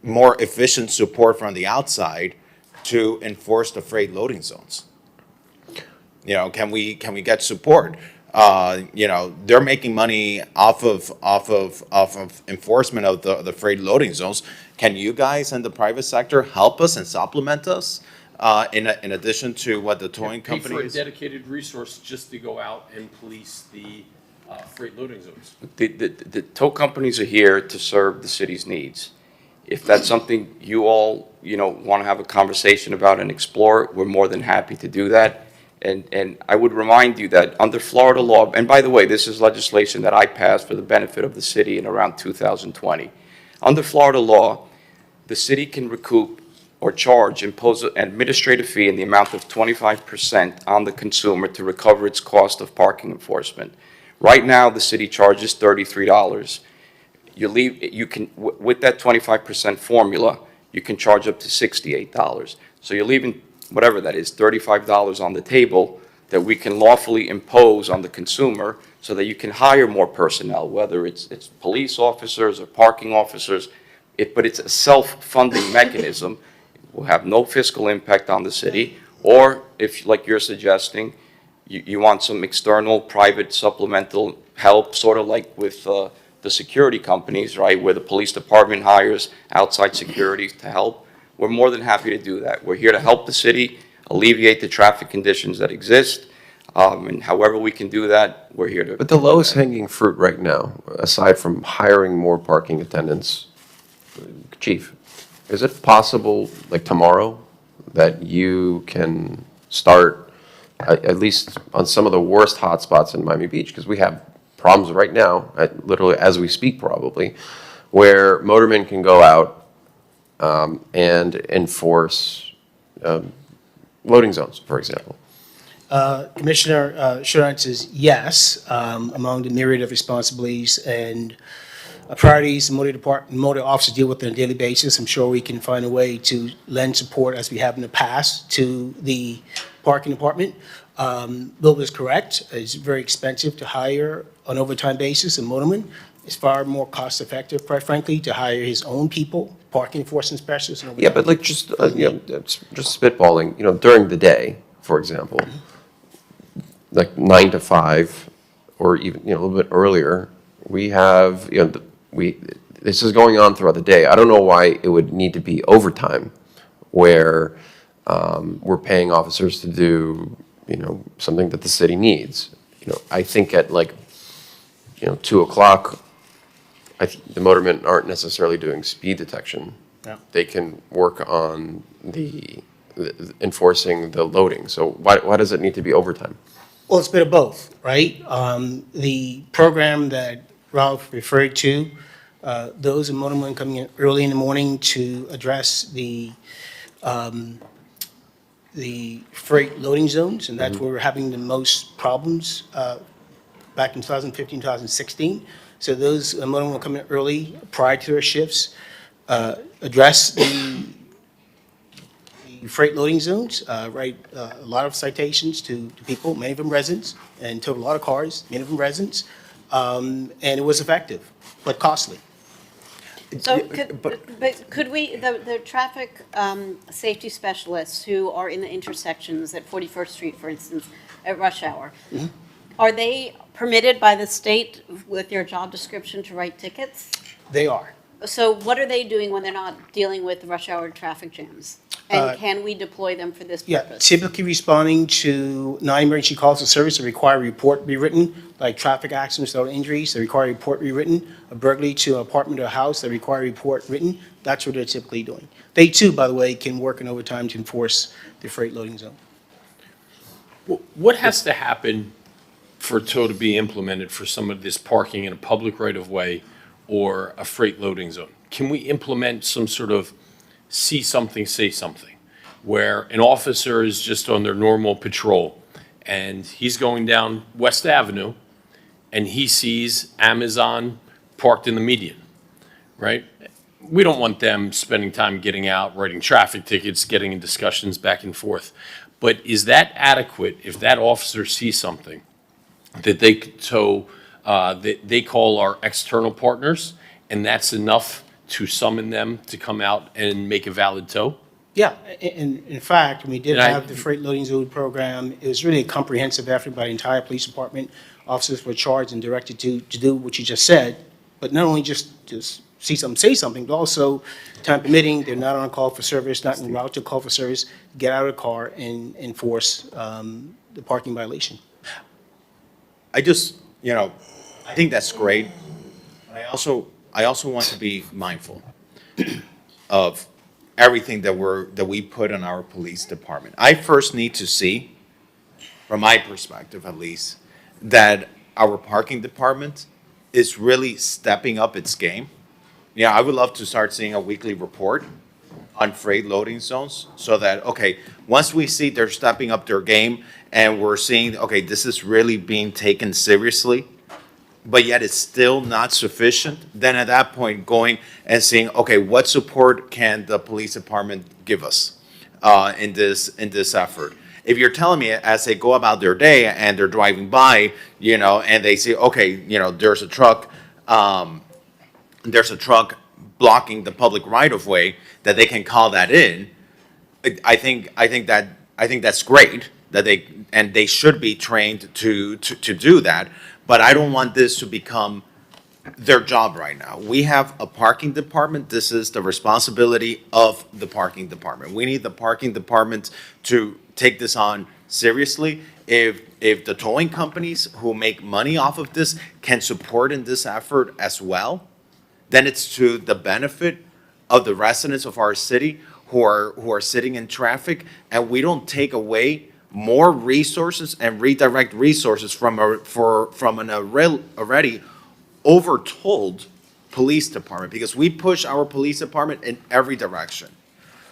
more efficient support from the outside to enforce the freight loading zones? You know, can we get support? You know, they're making money off of enforcement of the freight loading zones. Can you guys in the private sector help us and supplement us in addition to what the towing Pay company for a is? dedicated resource just to go out and police the freight loading zones. The tow companies are here to serve the city's needs. If that's something you all, want to have a conversation about and explore, we're more than happy to do that. And I would remind you that under Florida law, and by the way, this is legislation that I passed for the benefit of the city in around 2020. Under Florida law, the city can recoup or impose an administrative fee in the amount of 25% on the consumer to recover its cost of parking enforcement. Right now, the city charges $33. With that 25% formula, you can charge up to $68. So you're leaving whatever that is, $35 on the table that we can lawfully impose on the consumer so that you can hire more personnel, whether it's police officers or parking officers. But it's a self-funding mechanism. It will have no fiscal impact on the city. Or if, like you're suggesting, you want some external private supplemental help, sort of like with the security companies, right, where the police department hires outside security to help. We're more than happy to do that. We're here to help the city alleviate the traffic conditions that exist. And however we can do that, we're here to. But the lowest hanging fruit right now, aside from hiring more parking attendants, Chief, is it possible, like tomorrow, that you can start at least on some of the worst hotspots in Miami Beach? Because we have problems right now, literally as we speak probably, where motormen can go out and enforce loading zones, for example. Commissioner, short answer is yes. Among the myriad of responsibilities and priorities motor officers deal with on a daily basis, I'm sure we can find a way to lend support, as we have in the past, to the parking department. Bill is correct. It's very expensive to hire on an overtime basis a motorman. It's far more cost-effective, quite frankly, to hire his own people, parking enforcement specialists. Yeah, but like just spitballing, during the day, for example, like 9 to 5, or even, a little bit earlier, we have, this is going on throughout the day. I don't know why it would need to be overtime where we're paying officers to do, something that the city needs. I think at 2 o'clock, the motormen aren't necessarily doing speed detection. Yeah. They can work on the enforcing the loading. So why does it need to be overtime? Well, it's a bit of both, right? The program that Ralph referred to, those are motormen coming in early in the morning to address the freight loading zones, and that's where we're having the most problems back in 2015, 2016. So those motormen will come in early prior to their shifts, address the freight loading zones, write a lot of citations to people, many of them residents, and towed a lot of cars, many of them residents. And it was effective, but costly. So could we, the traffic safety specialists who are in the intersections at 41st Street, for instance, at rush hour, are they permitted by the state with their job description to write tickets? They are. So what are they doing when they're not dealing with rush hour traffic jams? And can we deploy them for this Yeah, purpose? typically responding to non-emergency calls of service that require a report be written, like traffic accidents without injuries, that require a report be written, a burglary to an apartment or a house that require a report written. That's what they're typically doing. They too, by the way, can work in overtime to enforce the freight loading zone. What has to happen for tow to be implemented for some of this parking in a public right-of-way or a freight loading zone? Can we implement some sort of see something, say something, where an officer is just on their normal patrol and he's going down West Avenue and he sees Amazon parked in the median, right? We don't want them spending time getting out, writing traffic tickets, getting in discussions back and forth. But is that adequate if that officer sees something that they could tow, that they call our external partners, and that's enough to summon them to come out and make a valid tow? Yeah, in fact, we did And I- have the freight loading zone program. It was really a comprehensive effort by the entire police department. Officers were charged and directed to do what you just said, but not only just see something, say something, but also, time permitting, they're not on call for service, not en route to call for service, get out of the car and enforce the parking violation. I just, I think that's great. I also want to be mindful of everything that we put on our police department. I first need to see, from my perspective at least, that our parking department is really stepping up its game. Yeah, I would love to start seeing a weekly report on freight loading zones so that, okay, once we see they're stepping up their game and we're seeing, okay, this is really being taken seriously, but yet it's still not sufficient, then at that point going and seeing, okay, what support can the police department give us in this effort? If you're telling me as they go about their day and they're driving by, and they see, okay, there's a truck blocking the public right of way, that they can call that in. I think that's great that they should be trained to do that. But I don't want this to become their job right now. We have a parking department. This is the responsibility of the parking department. We need the parking department to take this on seriously. If the towing companies who make money off of this can support in this effort as well, then it's to the benefit of the residents of our city who are sitting in traffic, and we don't take away more resources and redirect resources from an already overtold police department, because we push our police department in every direction,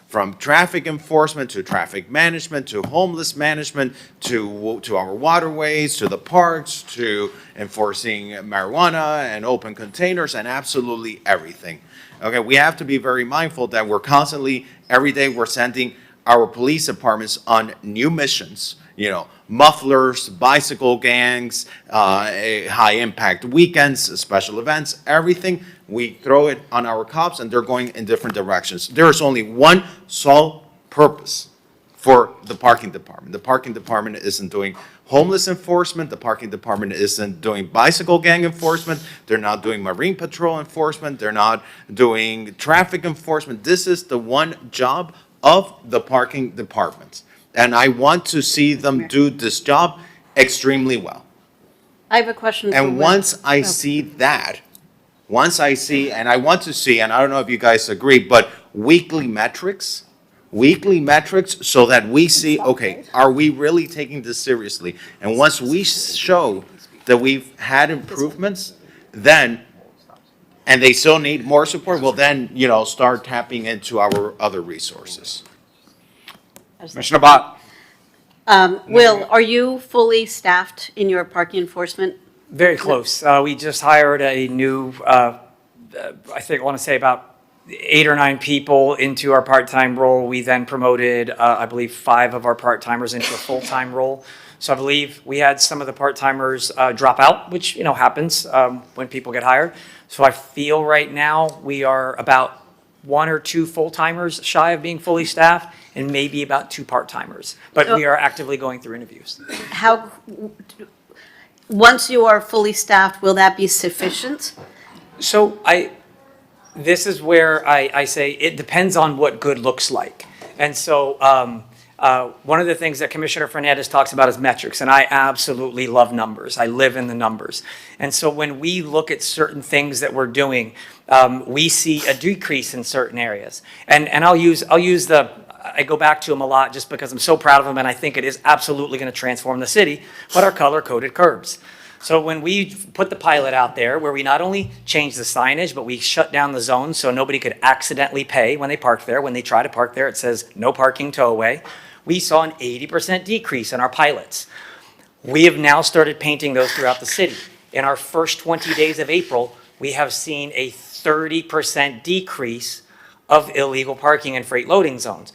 from traffic enforcement to traffic management to homeless management to our waterways to the parks to enforcing marijuana and open containers and absolutely everything. Okay, we have to be very mindful that we're constantly, every day, we're sending our police departments on new missions, mufflers, bicycle gangs, high impact weekends, special events, everything. We throw it on our cops and they're going in different directions. There is only one sole purpose for the parking department. The parking department isn't doing homeless enforcement. The parking department isn't doing bicycle gang enforcement. They're not doing marine patrol enforcement. They're not doing traffic enforcement. This is the one job of the parking department. And I want to see them do this job extremely well. I have a question. And once I see that, and I want to see, and I don't know if you guys agree, but weekly metrics so that we see, okay, are we really taking this seriously? And once we show that we've had improvements, then, and they still need more support, well then, start tapping into our other resources. Commissioner Bott. Will, are you fully staffed in your parking enforcement? Very close. We just hired a new, I want to say about 8 or 9 people into our part-time role. We then promoted, I believe, 5 of our part-timers into a full-time role. So I believe we had some of the part-timers drop out, which, you know, happens when people get hired. So I feel right now we are about 1 or 2 full-timers shy of being fully staffed and maybe about 2 part-timers. But So- we are actively going through interviews. How, once you are fully staffed, will that be sufficient? So this is where I say it depends on what good looks like. And so one of the things that Commissioner Fernandez talks about is metrics, and I absolutely love numbers. I live in the numbers. And so when we look at certain things that we're doing, we see a decrease in certain areas. And I go back to them a lot just because I'm so proud of them and I think it is absolutely going to transform the city, but our color-coded curbs. So when we put the pilot out there, where we not only changed the signage, but we shut down the zones so nobody could accidentally pay when they park there. When they try to park there, it says no parking tow away. We saw an 80% decrease in our pilots. We have now started painting those throughout the city. In our first 20 days of April, we have seen a 30% decrease of illegal parking in freight loading zones.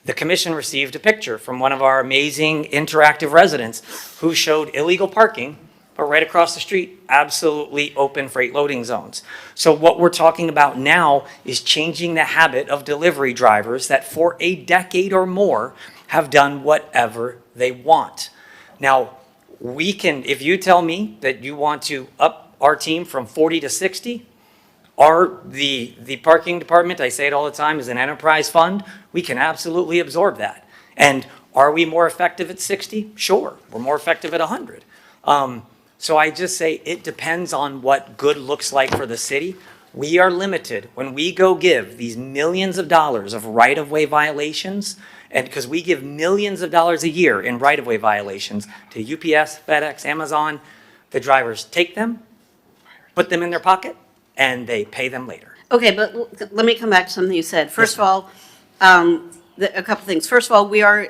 The commission received a picture from one of our amazing interactive residents who showed illegal parking, but right across the street, absolutely open freight loading zones. So what we're talking about now is changing the habit of delivery drivers that for a decade or more have done whatever they want. Now, we can, if you tell me that you want to up our team from 40 to 60, the parking department, I say it all the time, is an enterprise fund. We can absolutely absorb that. And are we more effective at 60? Sure, we're more effective at 100. So I just say it depends on what good looks like for the city. We are limited when we go give these millions of dollars of right-of-way violations, and because we give millions of dollars a year in right-of-way violations to UPS, FedEx, Amazon, the drivers take them, put them in their pocket, and they pay them later. Okay, but let me come back to something you said. First of all, a couple things. First of all, we are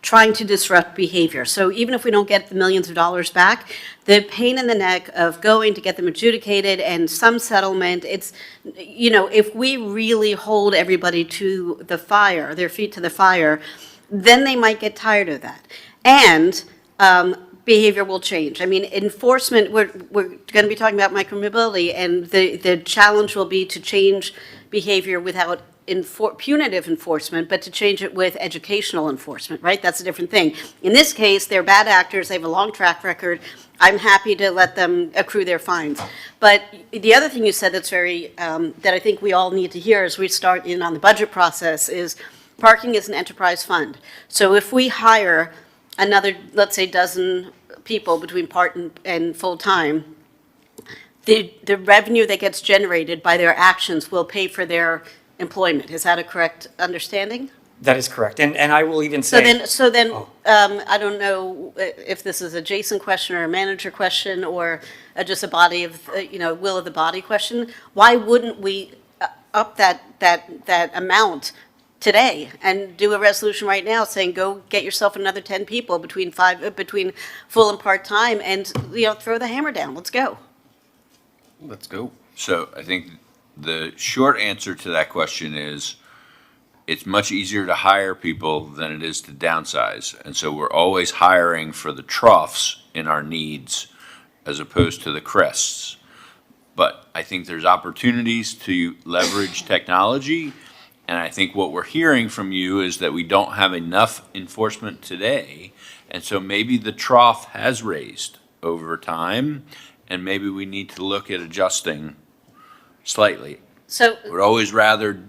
trying to disrupt behavior. So even if we don't get the millions of dollars back, the pain in the neck of going to get them adjudicated and some settlement, it's, you know, if we really hold everybody to the fire, their feet to the fire, then they might get tired of that. And behavior will change. I mean, enforcement, we're going to be talking about micromobility, and the challenge will be to change behavior without punitive enforcement, but to change it with educational enforcement, right? That's a different thing. In this case, they're bad actors. They have a long track record. I'm happy to let them accrue their fines. But the other thing you said that's very, that I think we all need to hear as we start in on the budget process is parking is an enterprise fund. So if we hire another, let's say, dozen people between part and full-time, the revenue that gets generated by their actions will pay for their employment. Is that a correct understanding? That is correct. And I will even say... So then, I don't know if this is a Jason question or a manager question or just a body of, will of the body question. Why wouldn't we up that amount today and do a resolution right now saying go get yourself another 10 people between full and part-time and, throw the hammer down. Let's go. Let's go. So I think the short answer to that question is it's much easier to hire people than it is to downsize. And so we're always hiring for the troughs in our needs as opposed to the crests. But I think there's opportunities to leverage technology. And I think what we're hearing from you is that we don't have enough enforcement today. And so maybe the trough has raised over time, and maybe we need to look at adjusting slightly. So We'd always rather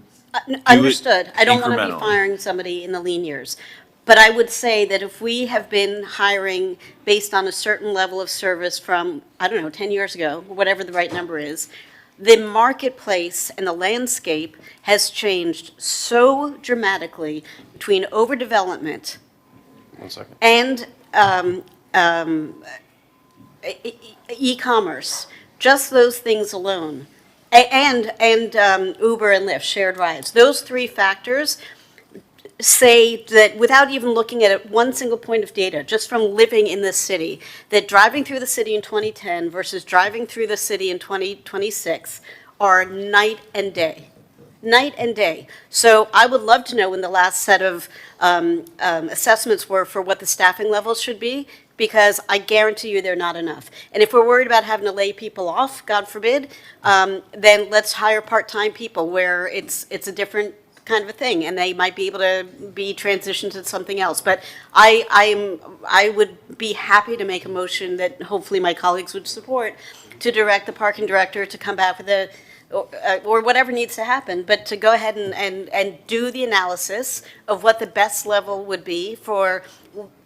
understood. I don't want to be incrementally. firing somebody in the lean years. But I would say that if we have been hiring based on a certain level of service from, 10 years ago, whatever the right number is, the marketplace and the landscape has changed so dramatically between overdevelopment and e-commerce, just those things alone, and Uber and Lyft, shared rides. Those three factors say that without even looking at one single point of data, just from living in this city, that driving through the city in 2010 versus driving through the city in 2026 are night and day. night and day. So I would love to know when the last set of assessments were for what the staffing levels should be, because I guarantee you they're not enough. And if we're worried about having to lay people off, God forbid, then let's hire part-time people where it's a different kind of a thing, and they might be able to be transitioned to something else. But I would be happy to make a motion that hopefully my colleagues would support, to direct the parking director to come back with or whatever needs to happen, but to go ahead and do the analysis of what the best level would be for,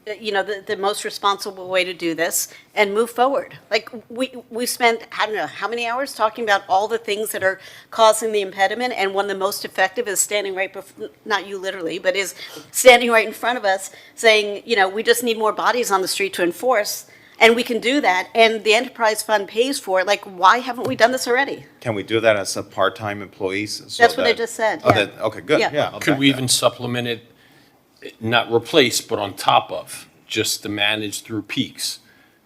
the most responsible way to do this and move forward. Like, we spent, I don't know, how many hours talking about all the things that are causing the impediment, and one of the most effective is standing right before, not you literally, but is standing right in front of us saying, we just need more bodies on the street to enforce, and we can do that, and the enterprise fund pays for it. Like, why haven't we done this already? Can we do that as a part-time employees? So That's what I that- just said, Oh, yeah. okay, good, Yeah. yeah. I'll Could back we that. even supplement it, not replace, but on top of, just to manage through peaks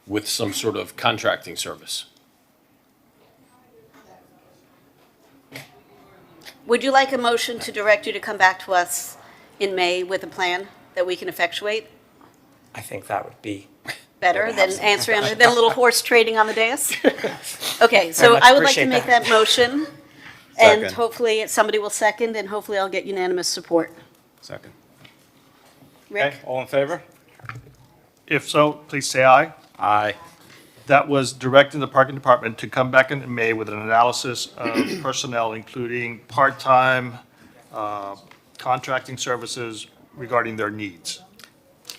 with some sort of contracting service? Would you like a motion to direct you to come back to us in May with a plan that we can effectuate? I think that would be Better than answering, than a little horse trading on the dais? Okay, so Very much I would like to appreciate make that. that motion, and Second. hopefully somebody will second, and hopefully I'll get unanimous support. Second. Rick? Okay, all in favor? If so, please say aye. Aye. That was directing the parking department to come back in May with an analysis of personnel, including part-time, contracting services regarding their needs.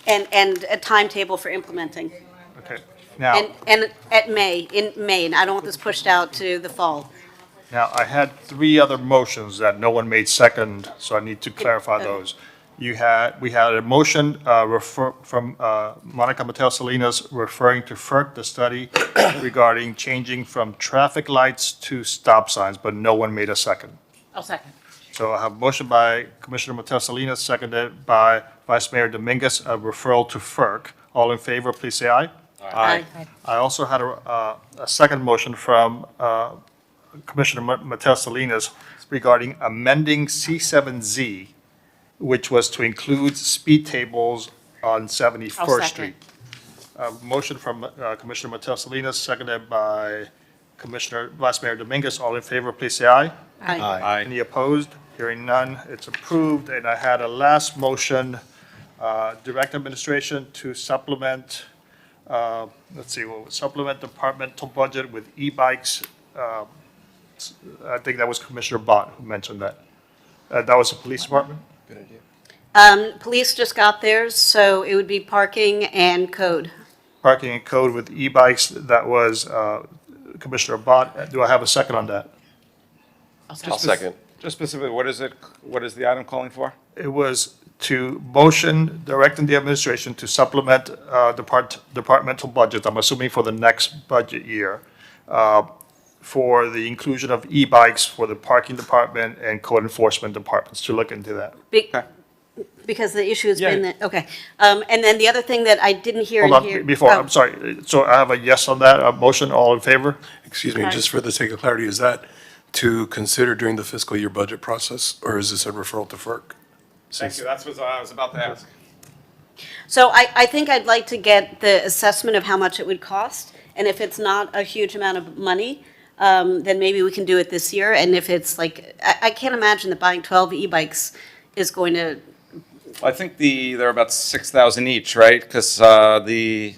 And a timetable for implementing. Okay, now, And in May, and I don't want this pushed out to the fall. now, I had three other motions that no one made second, so I need to clarify those. We had a motion from Monica Mateo Salinas referring to FERC, the study regarding changing from traffic lights to stop signs, but no one made a second. I'll second. So I have a motion by Commissioner Mateo Salinas, seconded by Vice Mayor Dominguez, a referral to FERC. All in favor, please say aye. Aye. I also had a second motion from Commissioner Mateo Salinas regarding amending C7Z, which was to include speed tables on 71st I'll Street. Motion from Commissioner Mateo Salinas, seconded by Vice Mayor Dominguez. All in favor, please say aye. Aye. Any opposed? Hearing none, it's approved. And I had a last motion, direct administration to supplement, supplement departmental budget with e-bikes. I think that was Commissioner Bott who mentioned that. That was the police department? Police just got theirs, so it would be parking and code. Parking and code with e-bikes, that was Commissioner Bott. Do I have a second on that? I'll second. Just specifically, what is the item calling for? It was to motion directing the administration to supplement departmental budgets, I'm assuming for the next budget year, for the inclusion of e-bikes for the parking department and code enforcement departments, to look into that. Because the issue has Yeah. been that, okay. And then the other thing that I didn't hear in Hold here. on, before, oh, I'm sorry. So I have a yes on that, a motion, all in favor? Excuse me, just for the sake of clarity, is that to consider during the fiscal year budget process, or is this a referral to FERC? Thank you, that's what I was about to ask. So I think I'd like to get the assessment of how much it would cost, and if it's not a huge amount of money, then maybe we can do it this year. And if it's like, I can't imagine that buying 12 e-bikes is going to, I think they're about 6,000 each, right? Because the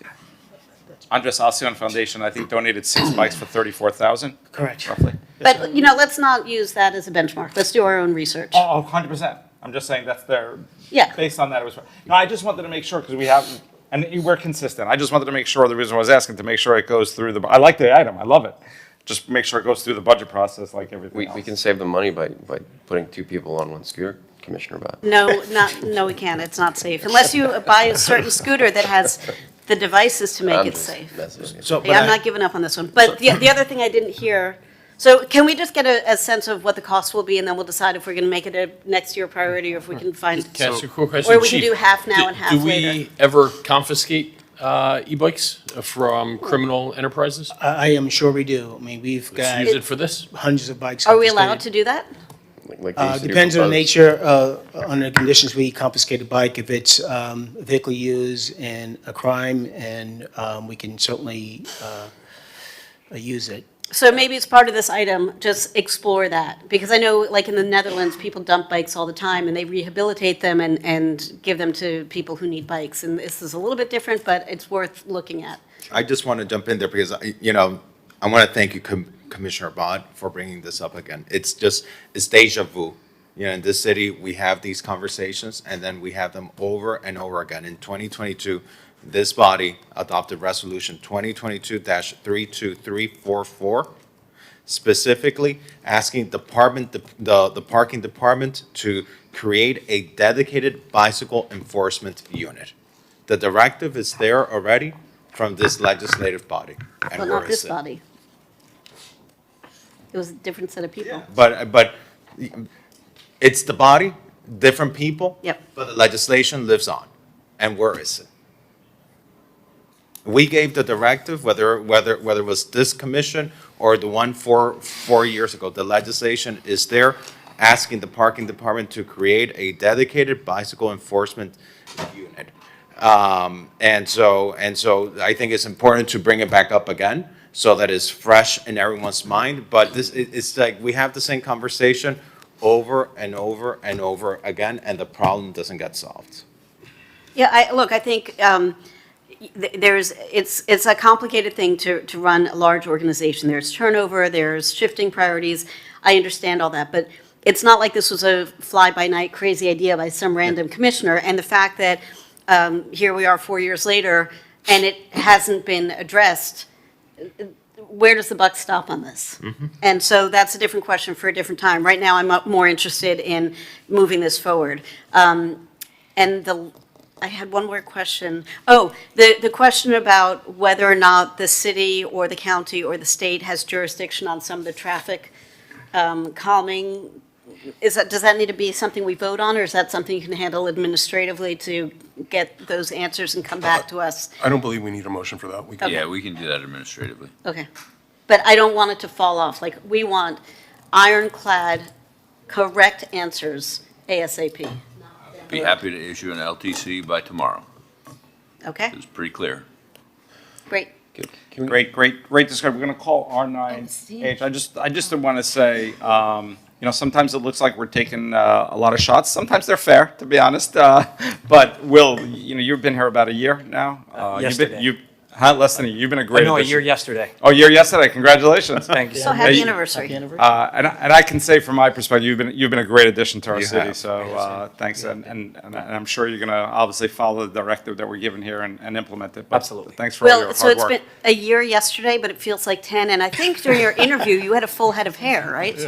Andres Alcion Foundation, I think, donated 6 bikes for 34,000. Correct. Roughly. but, let's not use that as a benchmark. Let's do our own research. Oh, 100%. I'm just saying that's their, Yeah. based on that, it was, no, I just wanted to make sure, because we have, and we're consistent. I just wanted to make sure, the reason I was asking, to make sure it goes through I like the item, I love it. Just make sure it goes through the budget process like everything else. We can save the money by putting 2 people on 1 scooter, Commissioner Bott. No, we can't. It's not safe. Unless you buy a certain scooter that has the devices to make I'm it just safe. messing with you. So, Yeah, I'm not giving up on this one. But the other thing I didn't hear, so can we just get a sense of what the cost will be, and then we'll decide if we're going to make it a next year priority, or if we can find, Can I ask you a quick question? or we can Chief, do half now and half Do later. we ever confiscate e-bikes from criminal enterprises? I am sure we do. I mean, we've Let's got use it for this. hundreds of bikes. Are we allowed confiscated. to do that? Like the city Depends on the proposed? nature, on the conditions we confiscate a bike. If it's vehicle use and a crime, and we can certainly use it. So maybe it's part of this item, just explore that. Because I know, like in the Netherlands, people dump bikes all the time, and they rehabilitate them and give them to people who need bikes. And this is a little bit different, but it's worth looking at. I just want to jump in there because, I want to thank you, Commissioner Bod, for bringing this up again. It's deja vu. In this city, we have these conversations, and then we have them over and over again. In 2022, this body adopted Resolution 2022-32344, specifically asking the parking department to create a dedicated bicycle enforcement unit. The directive is there already from this legislative body. And Well, where not this is it? body. It was a different set of people. But it's the body, different people. Yep. But the legislation lives on. And where is it? We gave the directive, whether it was this commission or the one 4 years ago, the legislation is there asking the parking department to create a dedicated bicycle enforcement unit. And so I think it's important to bring it back up again so that it's fresh in everyone's mind. But it's like we have the same conversation over and over and over again, and the problem doesn't get solved. Yeah, I think it's a complicated thing to run a large organization. There's turnover, there's shifting priorities. I understand all that, but it's not like this was a fly-by-night crazy idea by some random commissioner. And the fact that here we are 4 years later and it hasn't been addressed, where does the buck stop on this? And so that's a different question for a different time. Right now, I'm more interested in moving this forward. I had one more question. Oh, the question about whether or not the city or the county or the state has jurisdiction on some of the traffic calming. Does that need to be something we vote on, or is that something you can handle administratively to get those answers and come back to us? I don't believe we need a motion for that. We can- Yeah, we can do that administratively. Okay. But I don't want it to fall off. Like, we want ironclad, correct answers ASAP. Be happy to issue an LTC by tomorrow. Okay? It's pretty clear. Great. Great discussion. We're going to call R9H. I just want to say, sometimes it looks like we're taking a lot of shots. Sometimes they're fair, to be honest. But Will, you've been here about a year now. Yesterday. Less than a year. You've been a great No, a addition. year yesterday. Oh, a year yesterday. Congratulations. Thank you. So happy anniversary. And I can say from my perspective, you've been a great addition to our You city. have. So thanks, and I'm sure you're going to obviously follow the directive that we're given here and implement it. But Absolutely. Thanks for all your Well, hard so it's work. been a year yesterday, but it feels like 10. And I think during your interview, you had a full head of hair, right?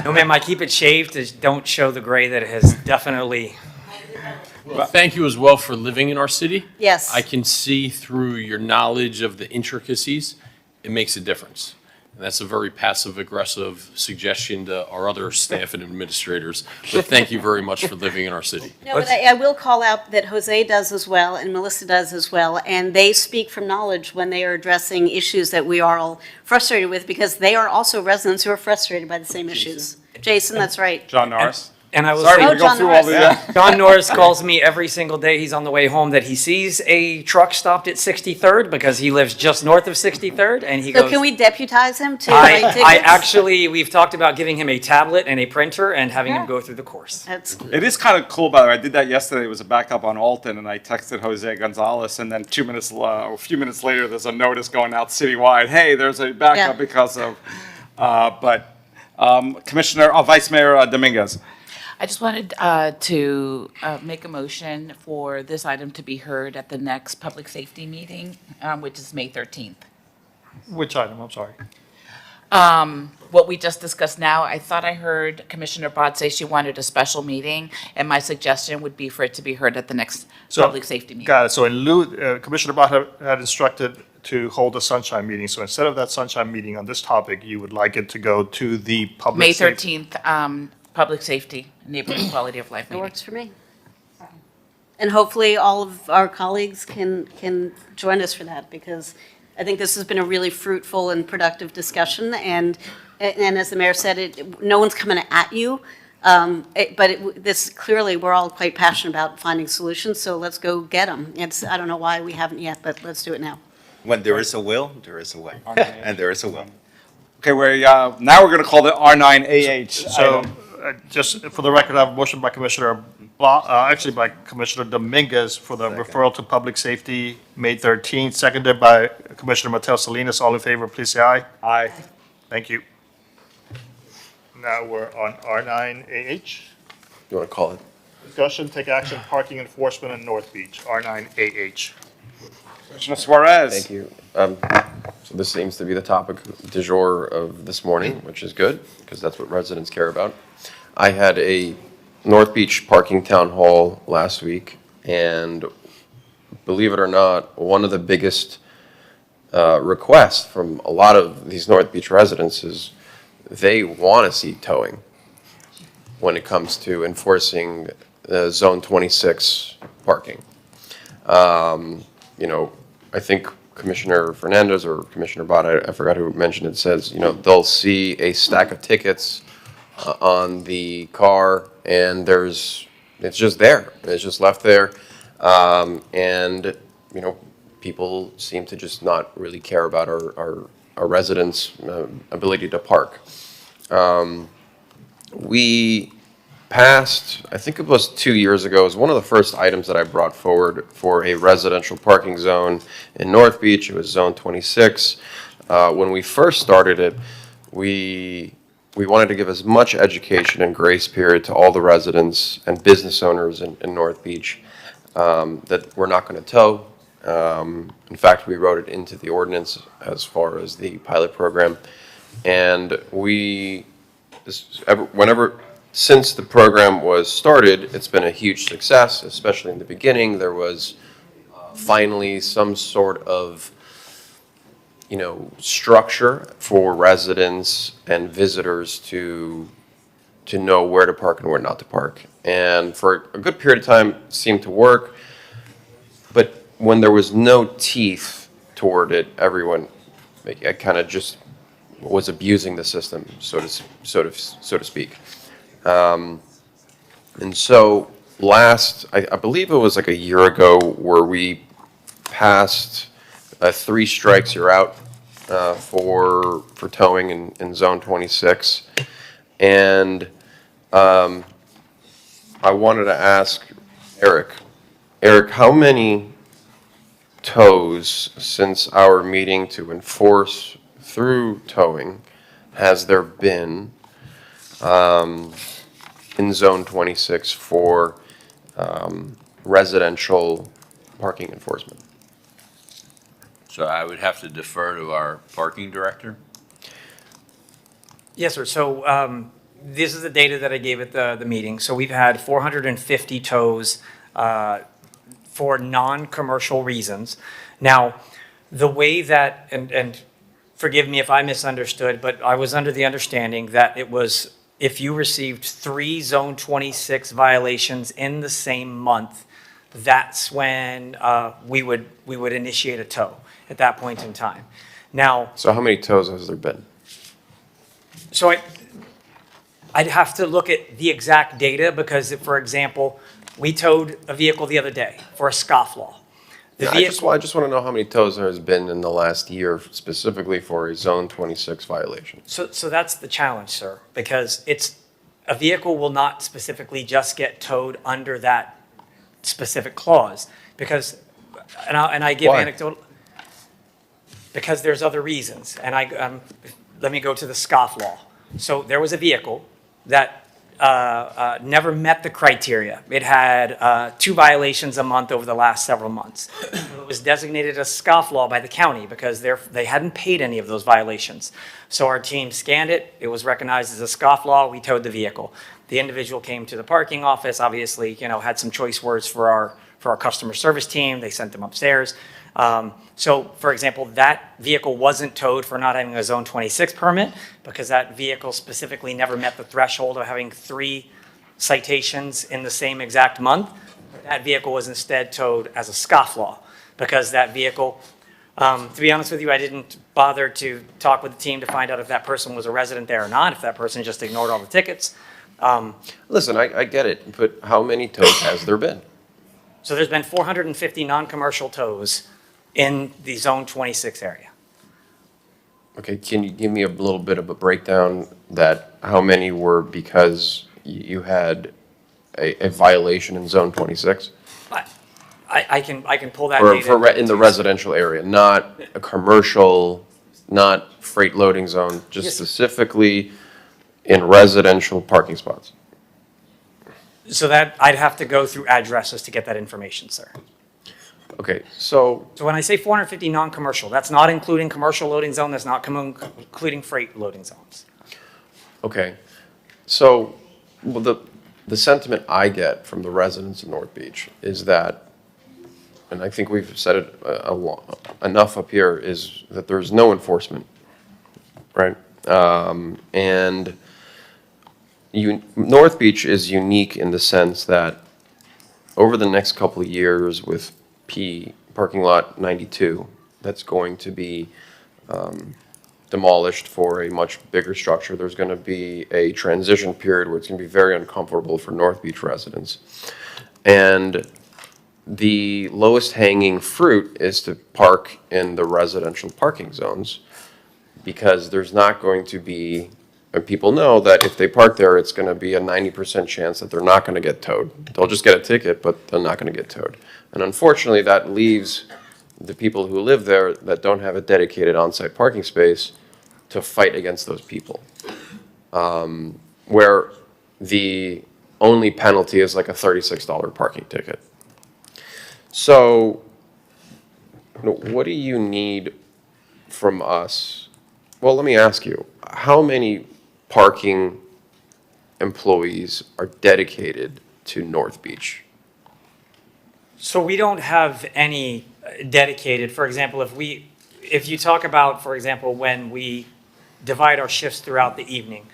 No, ma'am, I keep it shaved. Just don't show the gray that it has definitely. Well, thank you as well for living in our city. Yes. I can see through your knowledge of the intricacies, it makes a difference. And that's a very passive-aggressive suggestion to our other staff and administrators. But thank you very much for living in our city. No, but I will call out that Jose does as well, and Melissa does as well, and they speak from knowledge when they are addressing issues that we are all frustrated with, because they are also residents who are frustrated by the same issues. Jason, that's right. John Norris. And I will Sorry, say, we go through all the. John Norris calls me every single day. He's on the way home that he sees a truck stopped at 63rd because he lives just north of 63rd, and he So goes. can we deputize him to write tickets? We've talked about giving him a tablet and a printer and having him go through the course. That's It is kind of cool, by the way. I did that yesterday. It was a backup on Alton, and I texted Jose Gonzalez, and then a few minutes later, there's a notice going out citywide. Hey, there's a backup Yeah. because of. Vice Mayor Dominguez. I just wanted to make a motion for this item to be heard at the next public safety meeting, which is May 13th. Which item? I'm sorry. What we just discussed now, I thought I heard Commissioner Bod say she wanted a special meeting, and my suggestion would be for it to be heard at the next public safety meeting. Got it. So in lieu, Commissioner Bott had instructed to hold a sunshine meeting. So instead of that sunshine meeting on this topic, you would like it to go to the public. May safety- 13th, public safety, neighborhood quality of life It meeting. works for me. And hopefully all of our colleagues can join us for that, because I think this has been a really fruitful and productive discussion, and and as the mayor said, no one's coming at you. This clearly, we're all quite passionate about finding solutions, so let's go get them. I don't know why we haven't yet, but let's do it now. When there is a will, there is a way. And there is a will. Okay, now we're going to call the R9AH. So, just for the record, I have a motion by Commissioner, by Commissioner Dominguez for the referral to public safety, May 13th, seconded by Commissioner Mateo Salinas. All in favor, please say aye. Aye. Thank you. Now we're on R9AH. You want to call it? Discussion, take action, parking enforcement in North Beach, R9AH. Commissioner Suarez. Thank you. So this seems to be the topic du jour of this morning, which is good, because that's what residents care about. I had a North Beach parking town hall last week, and believe it or not, one of the biggest requests from a lot of these North Beach residents is they want to see towing when it comes to enforcing Zone 26 parking. I think Commissioner Fernandez or Commissioner Bott, I forgot who mentioned it, says, they'll see a stack of tickets on the car and it's just there. It's just left there. People seem to just not really care about our residents' ability to park. We passed, I think it was 2 years ago, it was one of the first items that I brought forward for a residential parking zone in North Beach. It was Zone 26. When we first started it, we wanted to give as much education and grace period to all the residents and business owners in North Beach that we're not going to tow. In fact, we wrote it into the ordinance as far as the pilot program. And since the program was started, it's been a huge success, especially in the beginning. There was finally some sort of, structure for residents and visitors to know where to park and where not to park. And for a good period of time, it seemed to work. But when there was no teeth toward it, everyone kind of just was abusing the system, so to speak. And so I believe it was like a year ago where we passed 3 strikes you're out for towing in Zone 26. And I wanted to ask Eric, how many tows since our meeting to enforce through towing has there been in Zone 26 for residential parking enforcement? So I would have to defer to our parking director. Yes, sir. So this is the data that I gave at the meeting. So we've had 450 tows for non-commercial reasons. Now, the way that, and forgive me if I misunderstood, but I was under the understanding that it was if you received 3 Zone 26 violations in the same month, that's when we would initiate a tow at that point in time. Now, so how many tows has there been? So I'd have to look at the exact data because, for example, we towed a vehicle the other day for a scofflaw. I just want to know how many tows there has been in the last year specifically for a Zone 26 violation. So that's the challenge, sir, because a vehicle will not specifically just get towed under that specific clause because, and I give anecdotal, because there's other reasons. And let me go to the scofflaw. So there was a vehicle that never met the criteria. It had 2 violations a month over the last several months. It was designated a scofflaw by the county because they hadn't paid any of those violations. So our team scanned it. It was recognized as a scofflaw. We towed the vehicle. The individual came to the parking office, obviously, had some choice words for our customer service team. They sent them upstairs. So, for example, that vehicle wasn't towed for not having a Zone 26 permit because that vehicle specifically never met the threshold of having 3 citations in the same exact month. That vehicle was instead towed as a scofflaw because that vehicle To be honest with you, I didn't bother to talk with the team to find out if that person was a resident there or not, if that person just ignored all the tickets. Listen, I get it, but how many tows has there been? So there's been 450 non-commercial tows in the Zone 26 area. Okay, can you give me a little bit of a breakdown that how many were because you had a violation in Zone 26? I can pull that For, data. in the residential area, not a commercial, not freight loading zone, just Yes. specifically in residential parking spots? So that, I'd have to go through addresses to get that information, sir. Okay, so. So when I say 450 non-commercial, that's not including commercial loading zone, that's not including freight loading zones. Okay, so, well, the sentiment I get from the residents of North Beach is that, and I think we've said it enough up here, is that there's no enforcement, right? And North Beach is unique in the sense that over the next couple of years with parking lot 92, that's going to be demolished for a much bigger structure. There's going to be a transition period where it's going to be very uncomfortable for North Beach residents. And the lowest hanging fruit is to park in the residential parking zones because there's not going to be, and people know that if they park there, it's going to be a 90% chance that they're not going to get towed. They'll just get a ticket, but they're not going to get towed. And unfortunately, that leaves the people who live there that don't have a dedicated on-site parking space to fight against those people. Where the only penalty is like a $36 parking ticket. So, what do you need from us? Well, let me ask you, how many parking employees are dedicated to North Beach? So we don't have any dedicated, for example, if you talk about, for example, when we divide our shifts throughout the evening,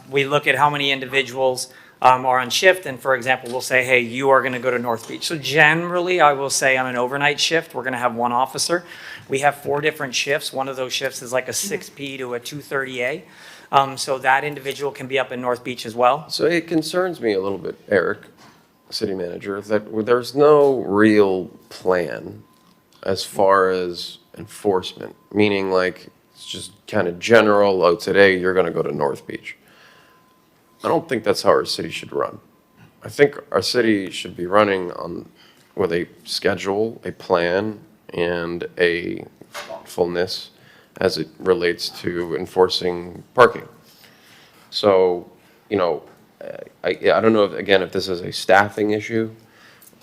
we look at how many individuals are on shift, and for example, we'll say, hey, you are gonna go to North Beach. So generally, I will say on an overnight shift, we're gonna have one officer. We have 4 different shifts. One of those shifts is like a 6P to a 2:30A. So that individual can be up in North Beach as well. So it concerns me a little bit, Eric, city manager, that there's no real plan as far as enforcement, meaning like it's just kind of general, oh, today you're gonna go to North Beach. I don't think that's how our city should run. I think our city should be running with a schedule, a plan, and a thoughtfulness as it relates to enforcing parking. So, I don't know, if this is a staffing issue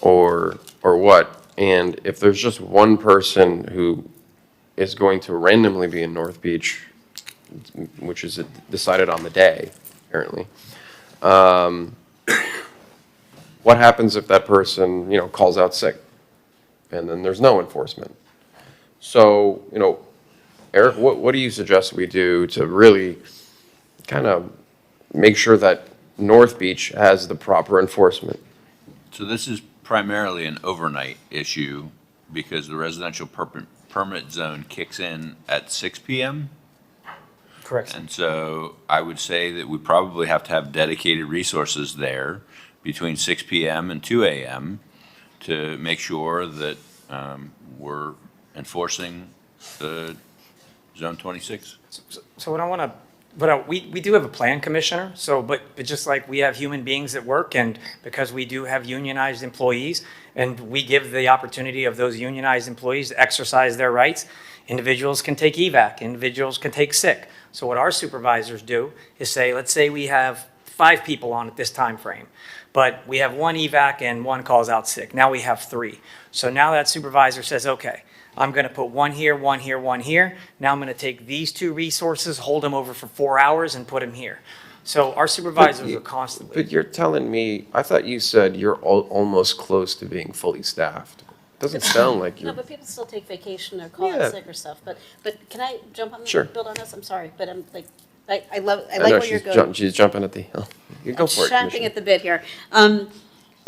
or what, and if there's just one person who is going to randomly be in North Beach, which is decided on the day, apparently, what happens if that person, calls out sick and then there's no enforcement? So, Eric, what do you suggest we do to really kind of make sure that North Beach has the proper enforcement? So this is primarily an overnight issue because the residential permit zone kicks in at 6 p.m. Correct. And so I would say that we probably have to have dedicated resources there between 6 p.m. and 2 a.m. to make sure that we're enforcing the Zone 26. So what I want to, we do have a plan, Commissioner, but just like we have human beings at work, and because we do have unionized employees, and we give the opportunity of those unionized employees to exercise their rights, individuals can take evac, individuals can take sick. So what our supervisors do is say, let's say we have 5 people on at this time frame, but we have 1 evac and 1 calls out sick. Now we have 3. So now that supervisor says, okay, I'm going to put 1 here, 1 here, 1 here. Now I'm going to take these 2 resources, hold them over for 4 hours, and put them here. So our supervisors are constantly. But you're telling me, I thought you said you're almost close to being fully staffed. Doesn't sound like you're. No, but people still take vacation or call Yeah. in sick or stuff. But can I jump on, Sure. build on this? I'm sorry, but I'm like, I like know where you're she's going. she's jumping at the hill. You go for it, Champing Commissioner. at the bit here.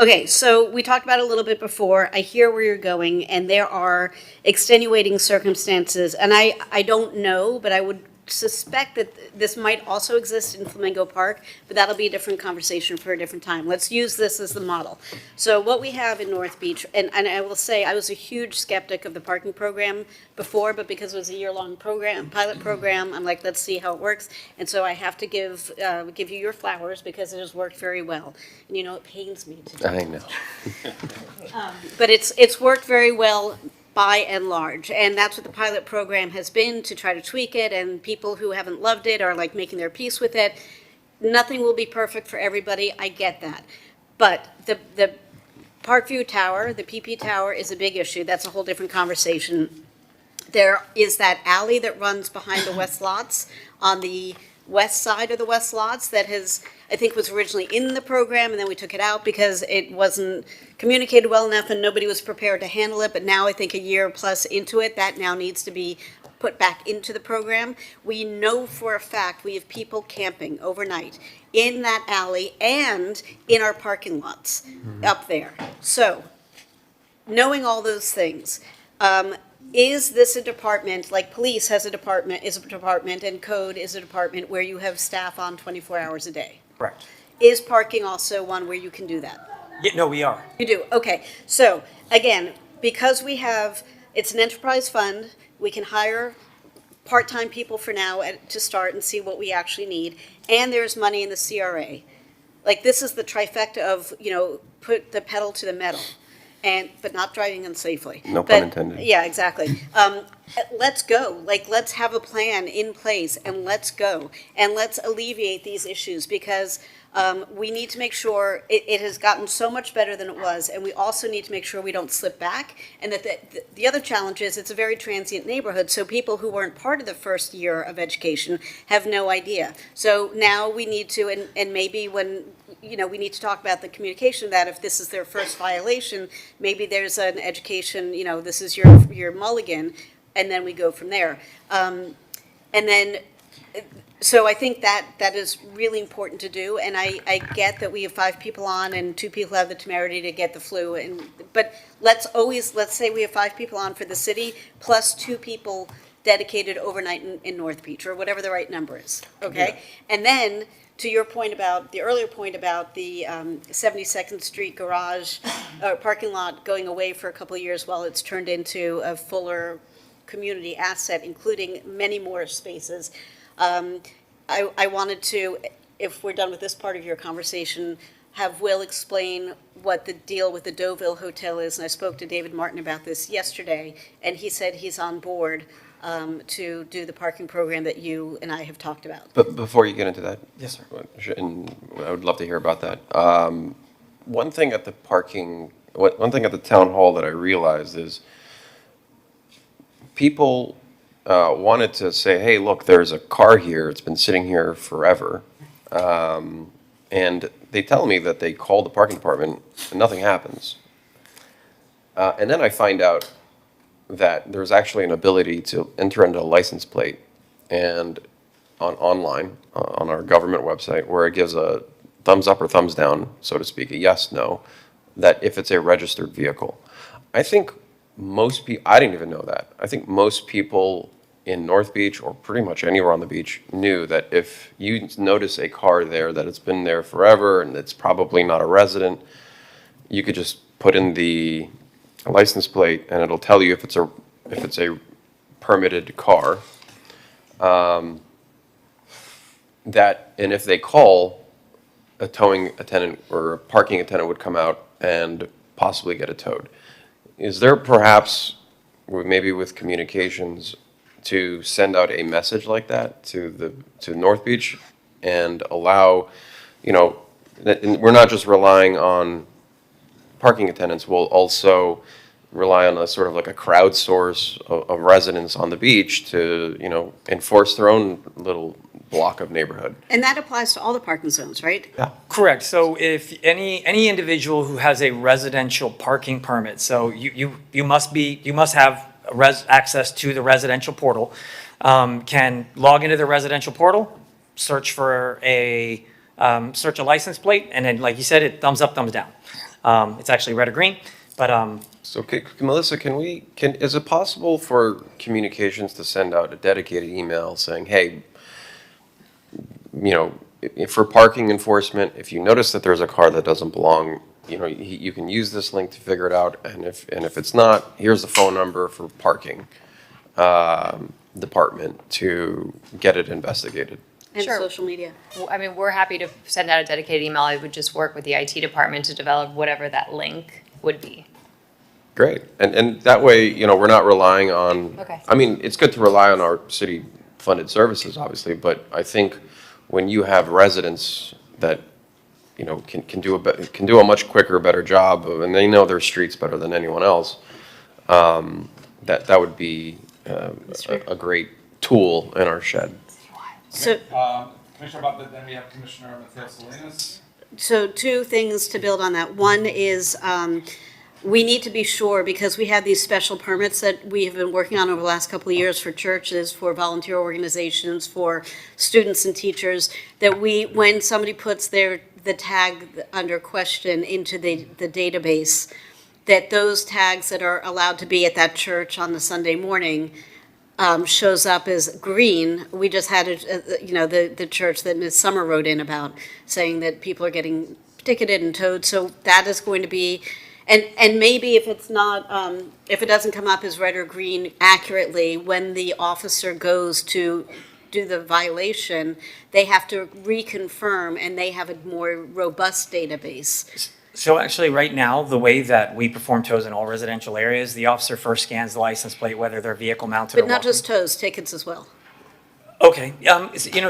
Okay, so we talked about it a little bit before. I hear where you're going, and there are extenuating circumstances, and I don't know, but I would suspect that this might also exist in Flamingo Park, but that'll be a different conversation for a different time. Let's use this as the model. So what we have in North Beach, and I will say, I was a huge skeptic of the parking program before, but because it was a year-long program, pilot program, I'm like, let's see how it works. And so I have to give you your flowers because it has worked very well. And you know, it pains me to do. I know. But it's worked very well by and large, and that's what the pilot program has been, to try to tweak it, and people who haven't loved it are like making their peace with it. Nothing will be perfect for everybody, I get that. But the Parkview Tower, the PP Tower, is a big issue. That's a whole different conversation. There is that alley that runs behind the West Lots on the west side of the West Lots that has, I think, was originally in the program, and then we took it out because it wasn't communicated well enough and nobody was prepared to handle it. But now I think a year plus into it, that now needs to be put back into the program. We know for a fact we have people camping overnight in that alley and in our parking lots up there. So, knowing all those things, is this a department, like police has a department, is a department, and code is a department where you have staff on 24 hours a day? Correct. Is parking also one where you can do that? Yeah, no, we are. You do, okay. So, again, because we have, it's an enterprise fund, we can hire part-time people for now to start and see what we actually need, and there's money in the CRA. Like, this is the trifecta of, you know, put the pedal to the metal. But not driving unsafely. No pun intended. Yeah, exactly. Let's go. Like, let's have a plan in place, and let's go. And let's alleviate these issues, because we need to make sure it has gotten so much better than it was, and we also need to make sure we don't slip back. And that the other challenge is it's a very transient neighborhood, so people who weren't part of the first year of education have no idea. So now we need to, and maybe when, you know, we need to talk about the communication, that if this is their first violation, maybe there's an education, you know, this is your mulligan, and then we go from there. And then, so I think that is really important to do, and I get that we have 5 people on and 2 people have the temerity to get the flu, but let's say we have 5 people on for the city, plus 2 people dedicated overnight in North Beach, or whatever the right number is, okay? Yeah. And then, to your point about, the earlier point about the 72nd Street garage, parking lot going away for a couple of years while it's turned into a fuller community asset, including many more spaces. I wanted to, if we're done with this part of your conversation, have Will explain what the deal with the Deauville Hotel is. And I spoke to David Martin about this yesterday, and he said he's on board to do the parking program that you and I have talked about. But before you get into that. Yes, sir. And I would love to hear about that. One thing at the town hall that I realized is people wanted to say, hey, look, there's a car here. It's been sitting here forever. And they tell me that they call the parking department and nothing happens. And then I find out that there's actually an ability to enter into a license plate and online on our government website, where it gives a thumbs up or thumbs down, so to speak, a yes, no, that if it's a registered vehicle. I think most people, I didn't even know that. I think most people in North Beach, or pretty much anywhere on the beach, knew that if you notice a car there, that it's been there forever and it's probably not a resident, you could just put in the license plate and it'll tell you if it's a permitted car. And if they call, a towing attendant or a parking attendant would come out and possibly get it towed. Is there perhaps, maybe with communications, to send out a message like that to North Beach and allow, we're not just relying on parking attendants, we'll also rely on a sort of like a crowdsource of residents on the beach to, enforce their own little block of neighborhood. And that applies to all the parking zones, right? Yeah. Correct. So if any individual who has a residential parking permit, so you must have access to the residential portal, can log into the residential portal, search a license plate, and then, like you said, it thumbs up, thumbs down. It's actually red or green, but So, Melissa, is it possible for communications to send out a dedicated email saying, hey, for parking enforcement, if you notice that there's a car that doesn't belong, you can use this link to figure it out, and if it's not, here's the phone number for parking department to get it investigated. And Sure. social media. I mean, we're happy to send out a dedicated email. I would just work with the IT department to develop whatever that link would be. Great, and that way, we're not relying on. Okay. I mean, it's good to rely on our city-funded services, obviously, but I think when you have residents that, can do a much quicker, better job, and they know their streets better than anyone else, that would be a great tool in our shed. So, Commissioner Butler, then we have Commissioner Mateo Salinas. So two things to build on that. One is we need to be sure, because we have these special permits that we have been working on over the last couple of years for churches, for volunteer organizations, for students and teachers, that when somebody puts the tag under question into the database, that those tags that are allowed to be at that church on the Sunday morning shows up as green. We just had, the church that Ms. Summer wrote in about, saying that people are getting ticketed and towed. So that is going to be, and maybe if it's not, if it doesn't come up as red or green accurately, when the officer goes to do the violation, they have to reconfirm, and they have a more robust database. so actually, right now, the way that we perform tows in all residential areas, the officer first scans the license plate, whether they're vehicle mounted or But not walking. just tows, tickets as well. Okay,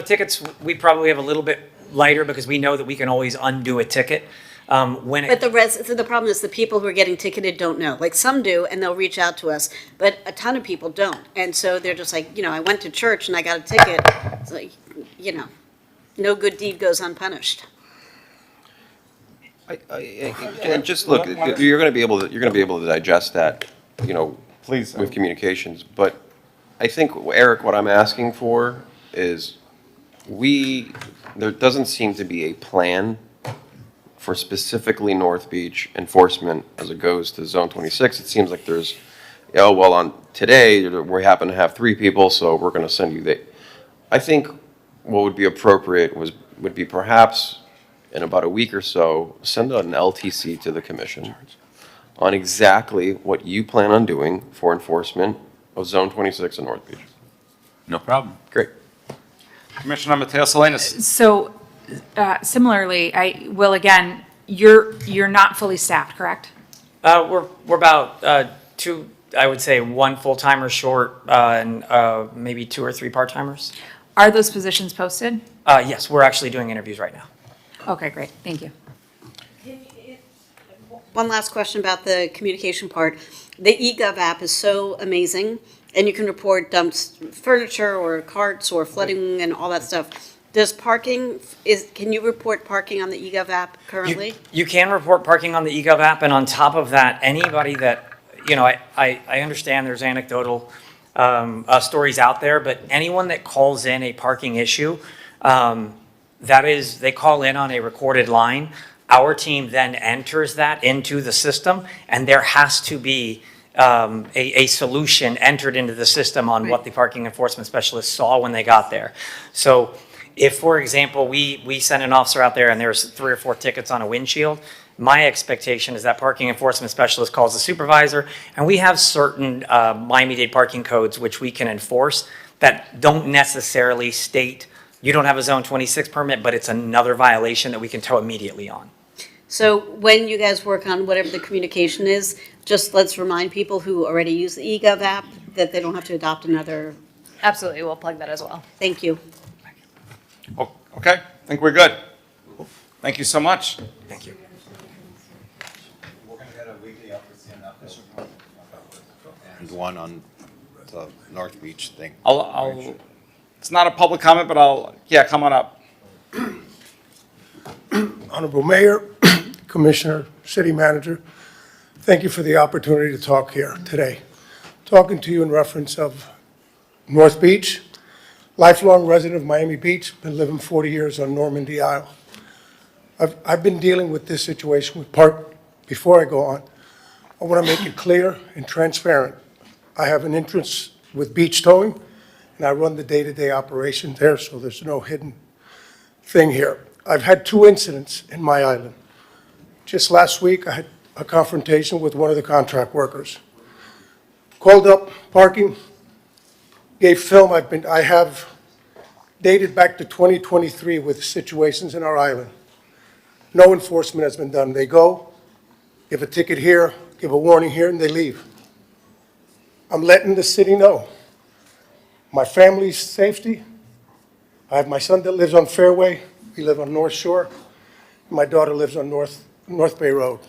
tickets, we probably have a little bit lighter because we know that we can always undo a ticket. But the problem is the people who are getting ticketed don't know. Like, some do, and they'll reach out to us, but a ton of people don't. And so they're just like, I went to church and I got a ticket. It's like, no good deed goes unpunished. And just look, you're going to be able to digest that, Please. with communications. But I think, Eric, what I'm asking for is there doesn't seem to be a plan for specifically North Beach enforcement as it goes to Zone 26. It seems like there's, on today, we happen to have 3 people, so we're going to send you I think what would be appropriate would be perhaps in about a week or so, send out an LTC to the commission on exactly what you plan on doing for enforcement of Zone 26 in North Beach. No problem. Great. Commissioner Mateo Salinas. So similarly, again, you're not fully staffed, correct? We're about 2, I would say 1 full-timer short, and maybe 2 or 3 part-timers. Are those positions posted? Yes, we're actually doing interviews right now. Okay, great, thank you. One last question about the communication part. The eGov app is so amazing, and you can report dumps, furniture or carts or flooding and all that stuff. Does can you report parking on the eGov app currently? You can report parking on the eGov app, and on top of that, anybody that, I understand there's anecdotal stories out there, but anyone that calls in a parking issue, they call in on a recorded line. Our team then enters that into the system, and there has to be a solution entered into the system on what the parking enforcement specialist saw when they got there. So if, for example, we send an officer out there and there's 3 or 4 tickets on a windshield, my expectation is that parking enforcement specialist calls the supervisor, and we have certain Miami-Dade parking codes which we can enforce that don't necessarily state you don't have a Zone 26 permit, but it's another violation that we can tow immediately on. So when you guys work on whatever the communication is, just let's remind people who already use the eGov app that they don't have to adopt another. Absolutely, we'll plug that as well. Thank you. Oh, okay, I think we're good. Thank you so much. Thank you. And one on the North Beach thing. It's not a public comment, but come on up. Honorable Mayor, Commissioner, City Manager, thank you for the opportunity to talk here today. Talking to you in reference of North Beach, lifelong resident of Miami Beach, been living 40 years on Normandy Isle. I've been dealing with this situation with before I go on, I want to make it clear and transparent. I have an interest with beach towing, and I run the day-to-day operation there, so there's no hidden thing here. I've had 2 incidents in my island. Just last week, I had a confrontation with one of the contract workers. Called up parking, gave film. I have dated back to 2023 with situations in our island. No enforcement has been done. They go, give a ticket here, give a warning here, and they leave. I'm letting the city know. My family's safety. I have my son that lives on Fairway. We live on North Shore. My daughter lives on North Bay Road.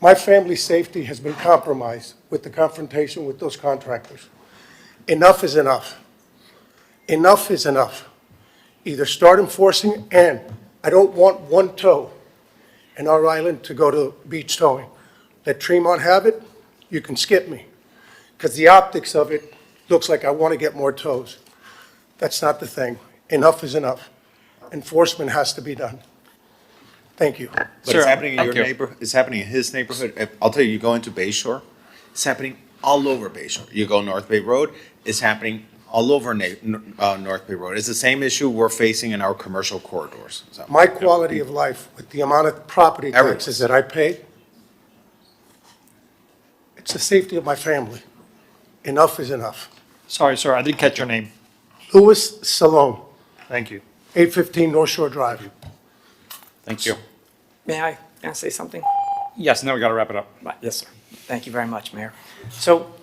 My family's safety has been compromised with the confrontation with those contractors. Enough is enough. Enough is enough. Either start enforcing, and I don't want one tow in our island to go to beach towing. Let Tremont have it, you can skip me. Because the optics of it looks like I want to get more tows. That's not the thing. Enough is enough. Enforcement has to be done. Thank you. But it's happening in your neighborhood, it's happening in his neighborhood. I'll tell you, you go into Bay Shore, it's happening all over Bay Shore. You go North Bay Road, it's happening all over North Bay Road. It's the same issue we're facing in our commercial corridors. So, My quality of life with the amount of property taxes that I pay, it's the safety of my family. Enough is enough. Sorry, sir, I didn't catch your name. Louis Salone, Thank you. 815 North Shore Drive. Thank you. May I say something? Yes, now we got to wrap it up. Yes, sir. Thank you very much, Mayor. So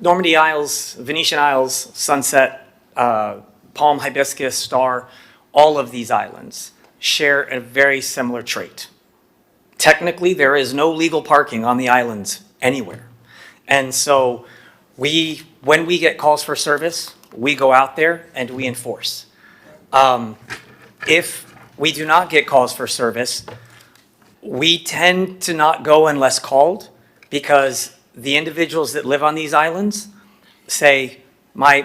Normandy Isles, Venetian Isles, Sunset, Palm, Hibiscus, Star, all of these islands share a very similar trait. Technically, there is no legal parking on the islands anywhere. And so when we get calls for service, we go out there and we enforce. If we do not get calls for service, we tend to not go unless called, because the individuals that live on these islands say, my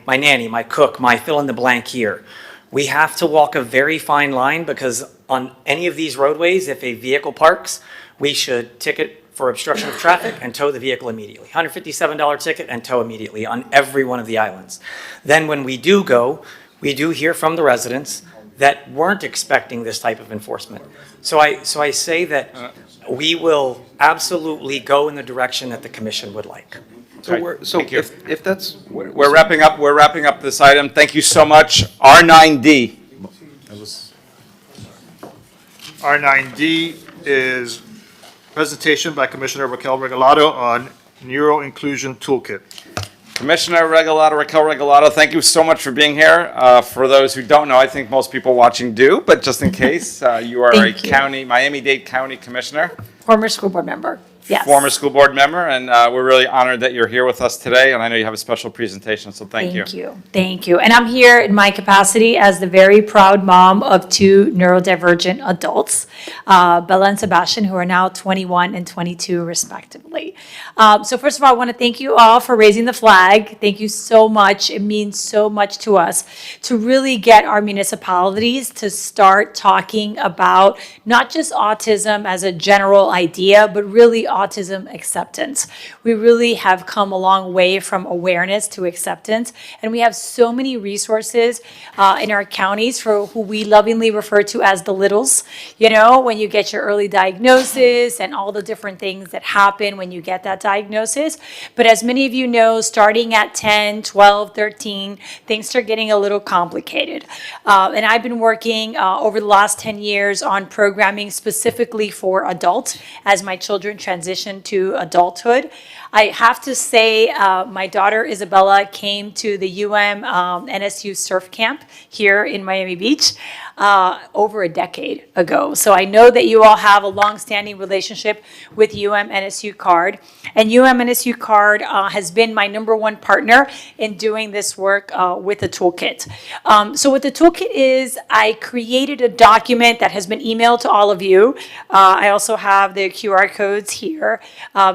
nanny, my cook, my fill in the blank here. We have to walk a very fine line, because on any of these roadways, if a vehicle parks, we should ticket for obstruction of traffic and tow the vehicle immediately. $157 ticket and tow immediately on every one of the islands. Then when we do go, we do hear from the residents that weren't expecting this type of enforcement. So I say that we will absolutely go in the direction that the commission would like. If that's, we're wrapping up this item. Thank you so much. R9D. R9D is presentation by Commissioner Raquel Regalado on Neuroinclusion Toolkit. Commissioner Raquel Regalado, thank you so much for being here. For those who don't know, I think most people watching do, but just in case, you are Miami-Dade County Commissioner. Former school board member. Yes. Former school board member, and we're really honored that you're here with us today, and I know you have a special presentation, so thank you. Thank you. And I'm here in my capacity as the very proud mom of 2 neurodivergent adults, Bella and Sebastian, who are now 21 and 22 respectively. So first of all, I want to thank you all for raising the flag. Thank you so much. It means so much to us to really get our municipalities to start talking about not just autism as a general idea, but really autism acceptance. We really have come a long way from awareness to acceptance, and we have so many resources in our counties for who we lovingly refer to as the littles. You know, when you get your early diagnosis and all the different things that happen when you get that diagnosis. But as many of you know, starting at 10, 12, 13, things start getting a little complicated. And I've been working over the last 10 years on programming specifically for adults as my children transition to adulthood. I have to say, my daughter Isabella came to the NSU surf camp here in Miami Beach over a decade ago. So I know that you all have a long-standing relationship with NSU CARD. And NSU CARD has been my #1 partner in doing this work with the toolkit. So what the toolkit is, I created a document that has been emailed to all of you. I also have the QR codes here here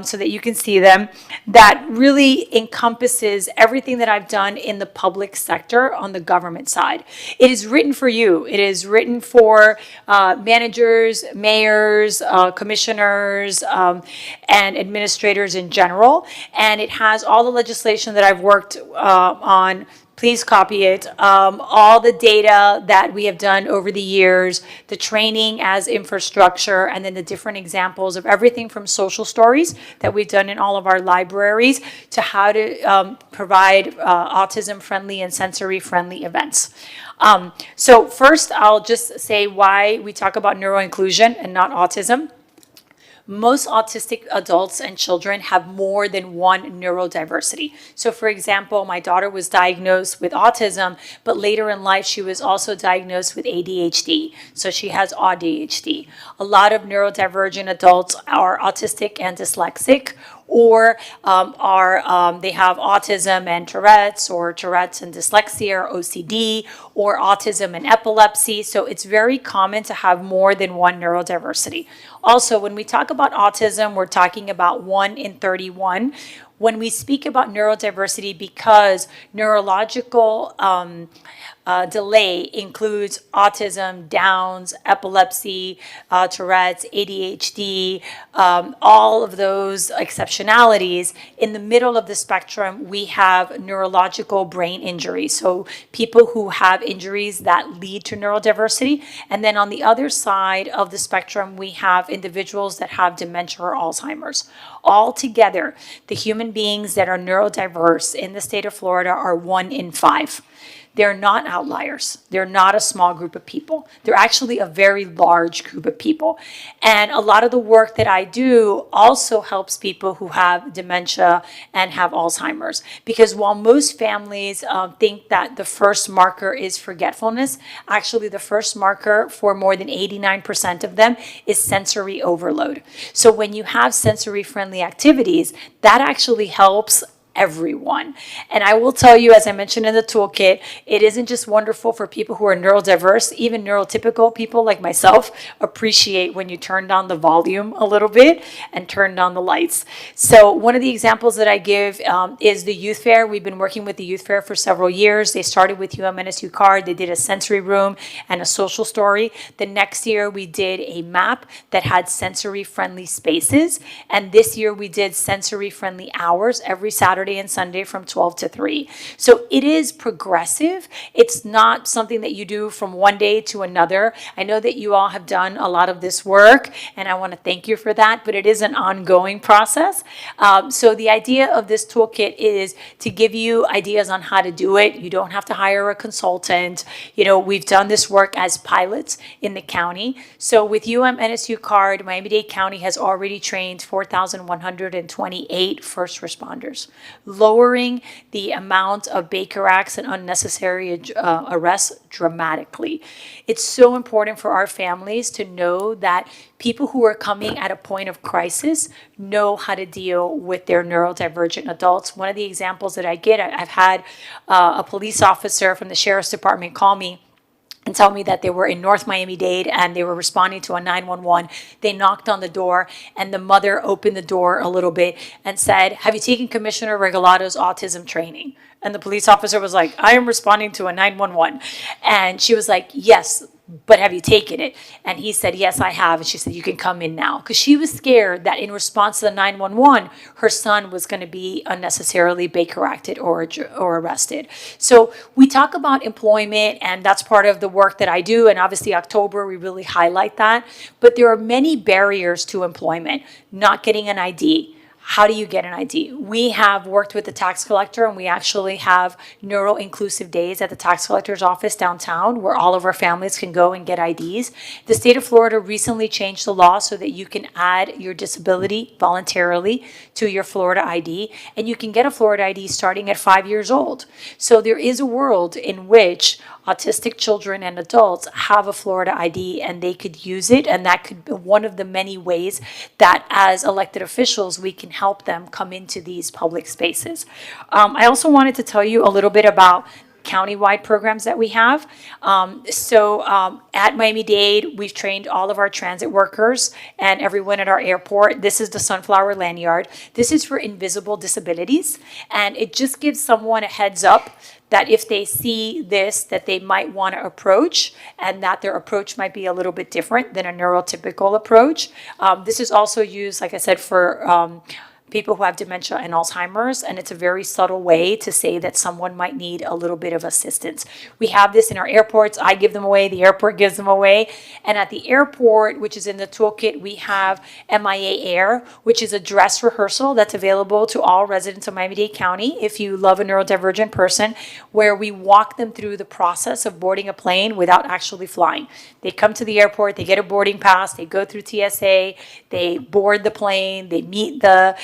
so that you can see them, that really encompasses everything that I've done in the public sector on the government side. It is written for you. It is written for managers, mayors, commissioners, and administrators in general. And it has all the legislation that I've worked on. Please copy it. All the data that we have done over the years, the training as infrastructure, and then the different examples of everything from social stories that we've done in all of our libraries to how to provide autism-friendly and sensory-friendly events. So first, I'll just say why we talk about neuroinclusion and not autism. Most autistic adults and children have more than one neurodiversity. So for example, my daughter was diagnosed with autism, but later in life she was also diagnosed with ADHD. So she has ADHD. A lot of neurodivergent adults are autistic and dyslexic, or they have autism and Tourette's, or Tourette's and dyslexia, or OCD, or autism and epilepsy. So it's very common to have more than one neurodiversity. Also, when we talk about autism, we're talking about 1 in 31. When we speak about neurodiversity, because neurological delay includes autism, Downs, epilepsy, Tourette's, ADHD, all of those exceptionalities. In the middle of the spectrum, we have neurological brain injury. So people who have injuries that lead to neurodiversity. And then on the other side of the spectrum, we have individuals that have dementia or Alzheimer's. All together, the human beings that are neurodiverse in the state of Florida are 1 in 5. They're not outliers. They're not a small group of people. They're actually a very large group of people. And a lot of the work that I do also helps people who have dementia and have Alzheimer's. Because while most families think that the first marker is forgetfulness, actually the first marker for more than 89% of them is sensory overload. So when you have sensory-friendly activities, that actually helps everyone. And I will tell you, as I mentioned in the toolkit, it isn't just wonderful for people who are neurodiverse. Even neurotypical people like myself appreciate when you turn down the volume a little bit and turn down the lights. So one of the examples that I give is the youth fair. We've been working with the youth fair for several years. They started with UMNSU card. They did a sensory room and a social story. The next year we did a map that had sensory friendly spaces. And this year we did sensory friendly hours every Saturday and Sunday from 12 to 3. So it is progressive. It's not something that you do from one day to another. I know that you all have done a lot of this work, and I want to thank you for that, but it is an ongoing process. So the idea of this toolkit is to give you ideas on how to do it. You don't have to hire a consultant. You know, we've done this work as pilots in the county. So with UMNSU card, Miami-Dade County has already trained 4,128 first responders, lowering the amount of Baker Acts and unnecessary arrests dramatically. It's so important for our families to know that people who are coming at a point of crisis know how to deal with their neurodivergent adults. One of the examples that I get, I've had a police officer from the Sheriff's Department call me and tell me that they were in North Miami-Dade and they were responding to a 911. They knocked on the door and the mother opened the door a little bit and said, "Have you taken Commissioner Regalato's autism training?" And the police officer was like, "I am responding to a 911. And she was like, "Yes, but have you taken it?" And he said, "Yes, I have." And she said, "You can come in now." Because she was scared that in response to the 911, her son was going to be unnecessarily Baker Acted or arrested. So we talk about employment, and that's part of the work that I do. And obviously October, we really highlight that. But there are many barriers to employment. Not getting an ID. How do you get an ID? We have worked with the tax collector, and we actually have neuro-inclusive days at the tax collector's office downtown where all of our families can go and get IDs. The state of Florida recently changed the law so that you can add your disability voluntarily to your Florida ID, and you can get a Florida ID starting at 5 years old. So there is a world in which autistic children and adults have a Florida ID and they could use it, and that could be one of the many ways that as elected officials we can help them come into these public spaces. I also wanted to tell you a little bit about countywide programs that we have. At Miami-Dade, we've trained all of our transit workers and everyone at our airport. This is the Sunflower Lanyard. This is for invisible disabilities, and it just gives someone a heads up that if they see this, that they might want to approach, and that their approach might be a little bit different than a neurotypical approach. This is also used, like I said, for people who have dementia and Alzheimer's, and it's a very subtle way to say that someone might need a little bit of assistance. We have this in our airports. I give them away, the airport gives them away. And at the airport, which is in the toolkit, we have MIA Air, which is a dress rehearsal that's available to all residents of Miami-Dade County if you love a neurodivergent person, where we walk them through the process of boarding a plane without actually flying. They come to the airport, they get a boarding pass, they go through TSA, they board the plane, they meet the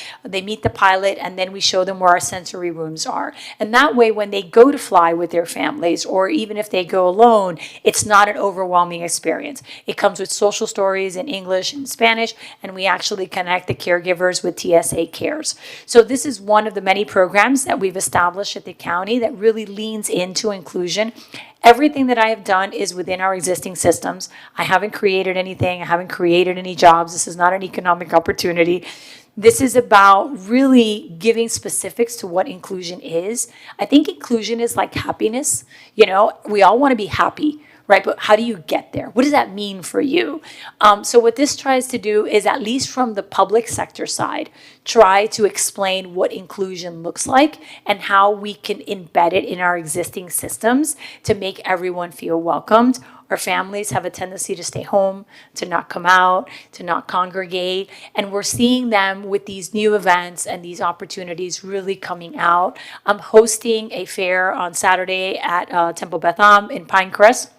pilot, and then we show them where our sensory rooms are. And that way, when they go to fly with their families, or even if they go alone, it's not an overwhelming experience. It comes with social stories in English and Spanish, and we actually connect the caregivers with TSA Cares. So this is one of the many programs that we've established at the county that really leans into inclusion. Everything that I have done is within our existing systems. I haven't created anything. I haven't created any jobs. This is not an economic opportunity. This is about really giving specifics to what inclusion is. I think inclusion is like happiness. You know, we all want to be happy, right? But how do you get there? What does that mean for you? So what this tries to do is, at least from the public sector side, try to explain what inclusion looks like and how we can embed it in our existing systems to make everyone feel welcomed. Our families have a tendency to stay home, to not come out, to not congregate. And we're seeing them with these new events and these opportunities really coming out. I'm hosting a fair on Saturday at Temple Beth Am in Pinecrest,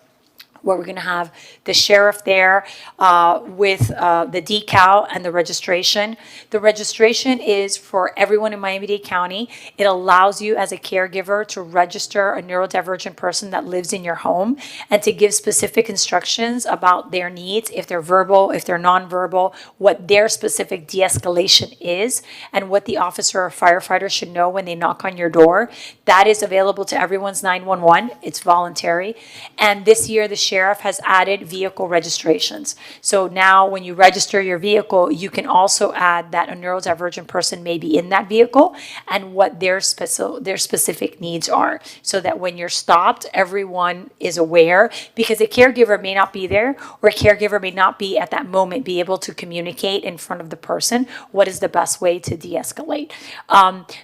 where we're going to have the sheriff there with the decal and the registration. The registration is for everyone in Miami-Dade County. It allows you as a caregiver to register a neurodivergent person that lives in your home and to give specific instructions about their needs, if they're verbal, if they're nonverbal, what their specific de-escalation is, and what the officer or firefighter should know when they knock on your door. That is available to everyone's 911. It's voluntary. And this year, the sheriff has added vehicle registrations. So now when you register your vehicle, you can also add that a neurodivergent person may be in that vehicle and what their specific needs are, so that when you're stopped, everyone is aware, because a caregiver may not be there, or a caregiver may not be at that moment be able to communicate in front of the person what is the best way to de-escalate.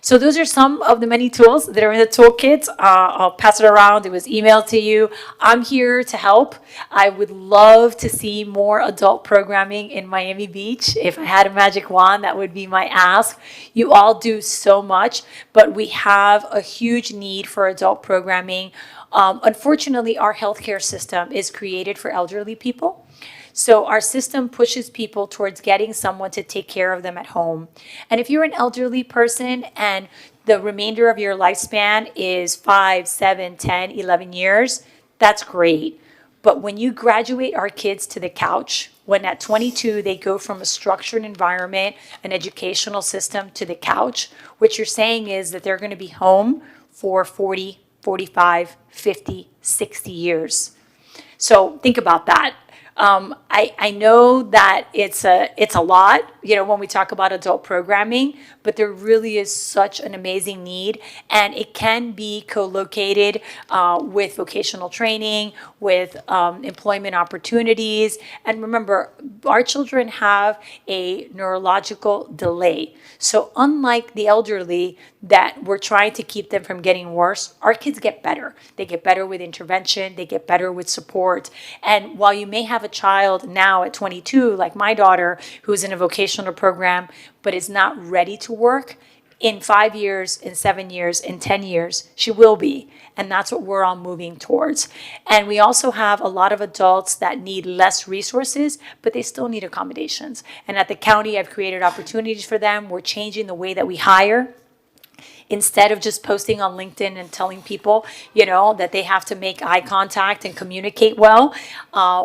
So those are some of the many tools that are in the toolkit. I'll pass it around. It was emailed to you. I'm here to help. I would love to see more adult programming in Miami Beach. If I had a magic wand, that would be my ask. You all do so much, but we have a huge need for adult programming. Unfortunately, our healthcare system is created for elderly people. So our system pushes people towards getting someone to take care of them at home. And if you're an elderly person and the remainder of your lifespan is 5, 7, 10, 11 years, that's great. But when you graduate our kids to the couch, when at 22 they go from a structured environment, an educational system, to the couch, what you're saying is that they're going to be home for 40, 45, 50, 60 years. So think about that. I know that it's a lot, you know, when we talk about adult programming, but there really is such an amazing need, and it can be co-located with vocational training, with employment opportunities. And remember, our children have a neurological delay. So unlike the elderly that we're trying to keep them from getting worse, our kids get better. They get better with intervention, they get better with support. And while you may have a child now at 22, like my daughter, who's in a vocational program, but is not ready to work, in 5 years, in 7 years, in 10 years, she will be. And that's what we're all moving towards. And we also have a lot of adults that need less resources, but they still need accommodations. And at the county, I've created opportunities for them. We're changing the way that we hire. Instead of just posting on LinkedIn and telling people, you know, that they have to make eye contact and communicate well,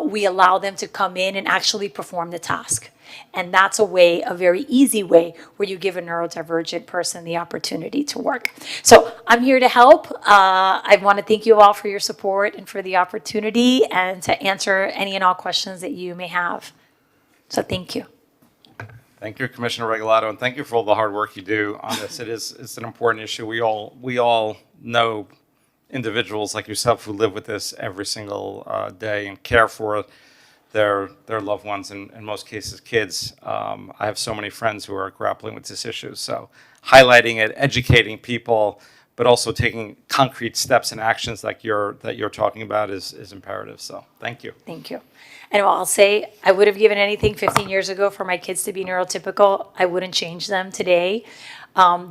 we allow them to come in and actually perform the task. And that's a very easy way, where you give a neurodivergent person the opportunity to work. So I'm here to help. I want to thank you all for your support and for the opportunity, and to answer any and all questions that you may have. So thank you. Thank you, Commissioner Regalado, and thank you for all the hard work you do on this. It's an important issue. We all know individuals like yourself who live with this every single day and care for their loved ones, and in most cases, kids. I have so many friends who are grappling with this issue. So highlighting it, educating people, but also taking concrete steps and actions like you're talking about is imperative. So thank you. Thank you. And I'll say, I would have given anything 15 years ago for my kids to be neurotypical. I wouldn't change them today.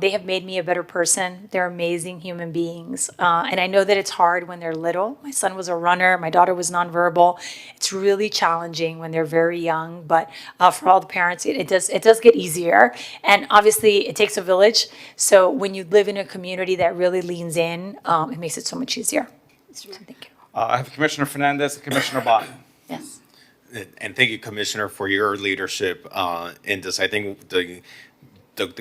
They have made me a better person. They're amazing human beings. And I know that it's hard when they're little. My son was a runner. My daughter was nonverbal. It's really challenging when they're very young. But for all the parents, it does get easier. And obviously, it takes a village. So when you live in a community that really leans in, it makes it so much easier. So thank you. I have Commissioner Fernandez and Commissioner Bott. Yes. And thank you, Commissioner, for your leadership in this. I think the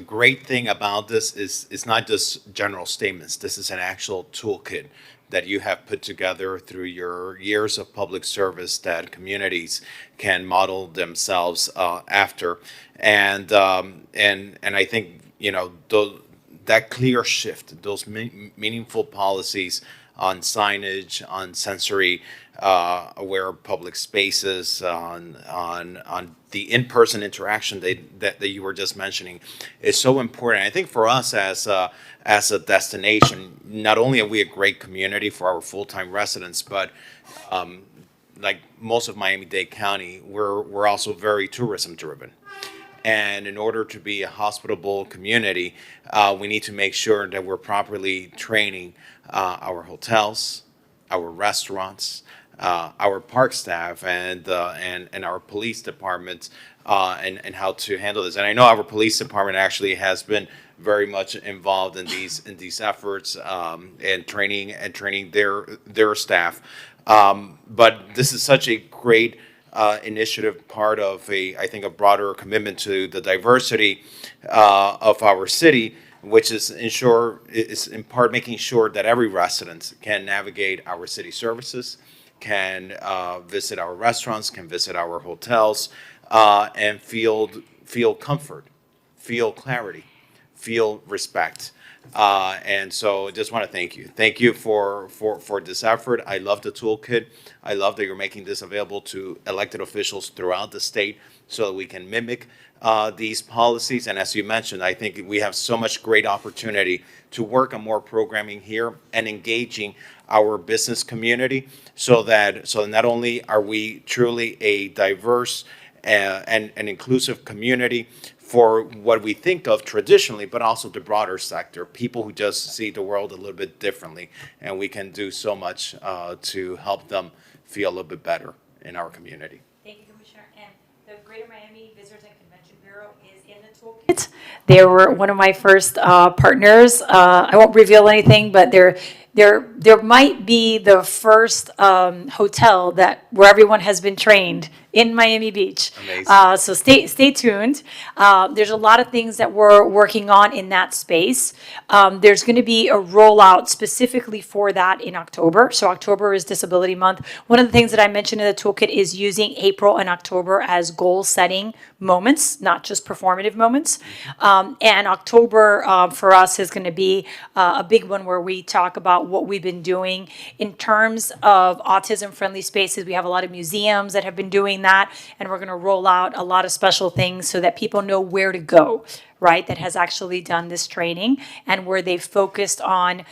great thing about this is it's not just general statements. This is an actual toolkit that you have put together through your years of public service that communities can model themselves after. And I think, that clear shift, those meaningful policies on signage, on sensory aware public spaces, on the in-person interaction that you were just mentioning is so important. I think for us as a destination, not only are we a great community for our full-time residents, but like most of Miami-Dade County, we're also very tourism driven. And in order to be a hospitable community, we need to make sure that we're properly training our hotels, our restaurants, our park staff, and our police departments, and how to handle this. And I know our police department actually has been very much involved in these efforts, and training their staff. But this is such a great initiative, part of I think a broader commitment to the diversity of our city, which is in part making sure that every resident can navigate our city services, can visit our restaurants, can visit our hotels, and feel comfort, feel clarity, feel respect. And so I just want to thank you. Thank you for this effort. I love the toolkit. I love that you're making this available to elected officials throughout the state so that we can mimic these policies. And as you mentioned, I think we have so much great opportunity to work on more programming here and engaging our business community so that not only are we truly a diverse and inclusive community for what we think of traditionally, but also the broader sector, people who just see the world a little bit differently. And we can do so much to help them feel a little bit better in our community. Thank you, Commissioner. And the Greater Miami Visitors and Convention Bureau is in the toolkit. They were one of my first partners. I won't reveal anything, but there might be the first hotel where everyone has been trained in Miami Beach. Amazing. So stay tuned. There's a lot of things that we're working on in that space. There's going to be a rollout specifically for that in October. So October is Disability Month. One of the things that I mentioned in the toolkit is using April and October as goal-setting moments, not just performative moments. And October for us is going to be a big one where we talk about what we've been doing in terms of autism-friendly spaces. We have a lot of museums that have been doing that, and we're going to roll out a lot of special things so that people know where to go, right, that has actually done this training and where they've focused on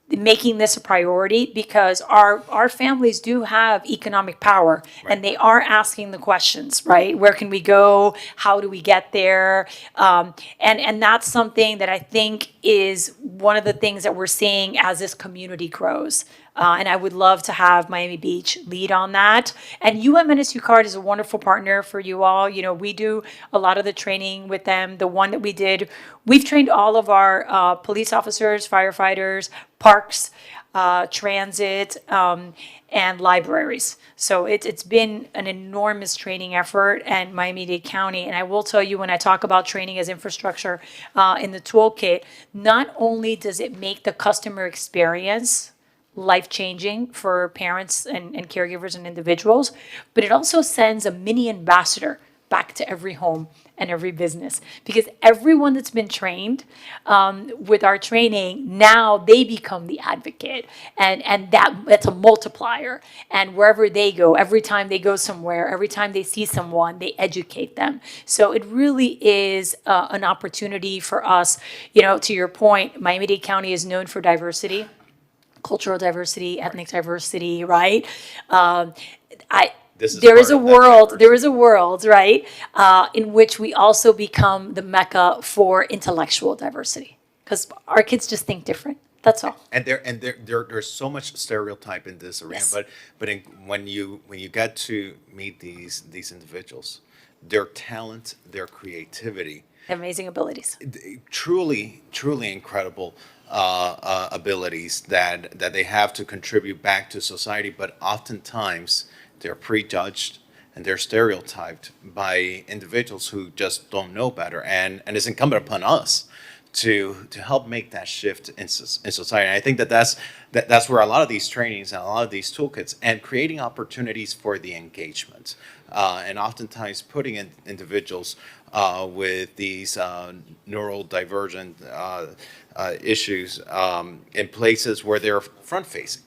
making this a priority, because our families do have economic power, and they are asking the questions, right? Where can we go? How do we get there? And that's something that I think is one of the things that we're seeing as this community grows. And I would love to have Miami Beach lead on that. And UMNSU Card is a wonderful partner for you all. You know, we do a lot of the training with them. The one that we did, we've trained all of our police officers, firefighters, parks, transit, and libraries. So it's been an enormous training effort at Miami-Dade County. And I will tell you, when I talk about training as infrastructure in the toolkit, not only does it make the customer experience life-changing for parents and caregivers and individuals, but it also sends a mini ambassador back to every home and every business. Because everyone that's been trained with our training, now they become the advocate. And that's a multiplier. And wherever they go, every time they go somewhere, every time they see someone, they educate them. So it really is an opportunity for us. You know, to your point, Miami-Dade County is known for diversity, cultural diversity, ethnic diversity, right? There is a world, right, in which we also become the mecca for intellectual diversity, because our kids just think different. That's all. And there's so much stereotype in this arena, Yes. but when you get to meet these individuals, their talent, their creativity, Amazing abilities. truly incredible abilities that they have to contribute back to society, but oftentimes they're prejudged and they're stereotyped by individuals who just don't know better. And it's incumbent upon us to help make that shift in society. And I think that's where a lot of these trainings and a lot of these toolkits and creating opportunities for the engagement and oftentimes putting in individuals with these neurodivergent issues in places where they're front-facing,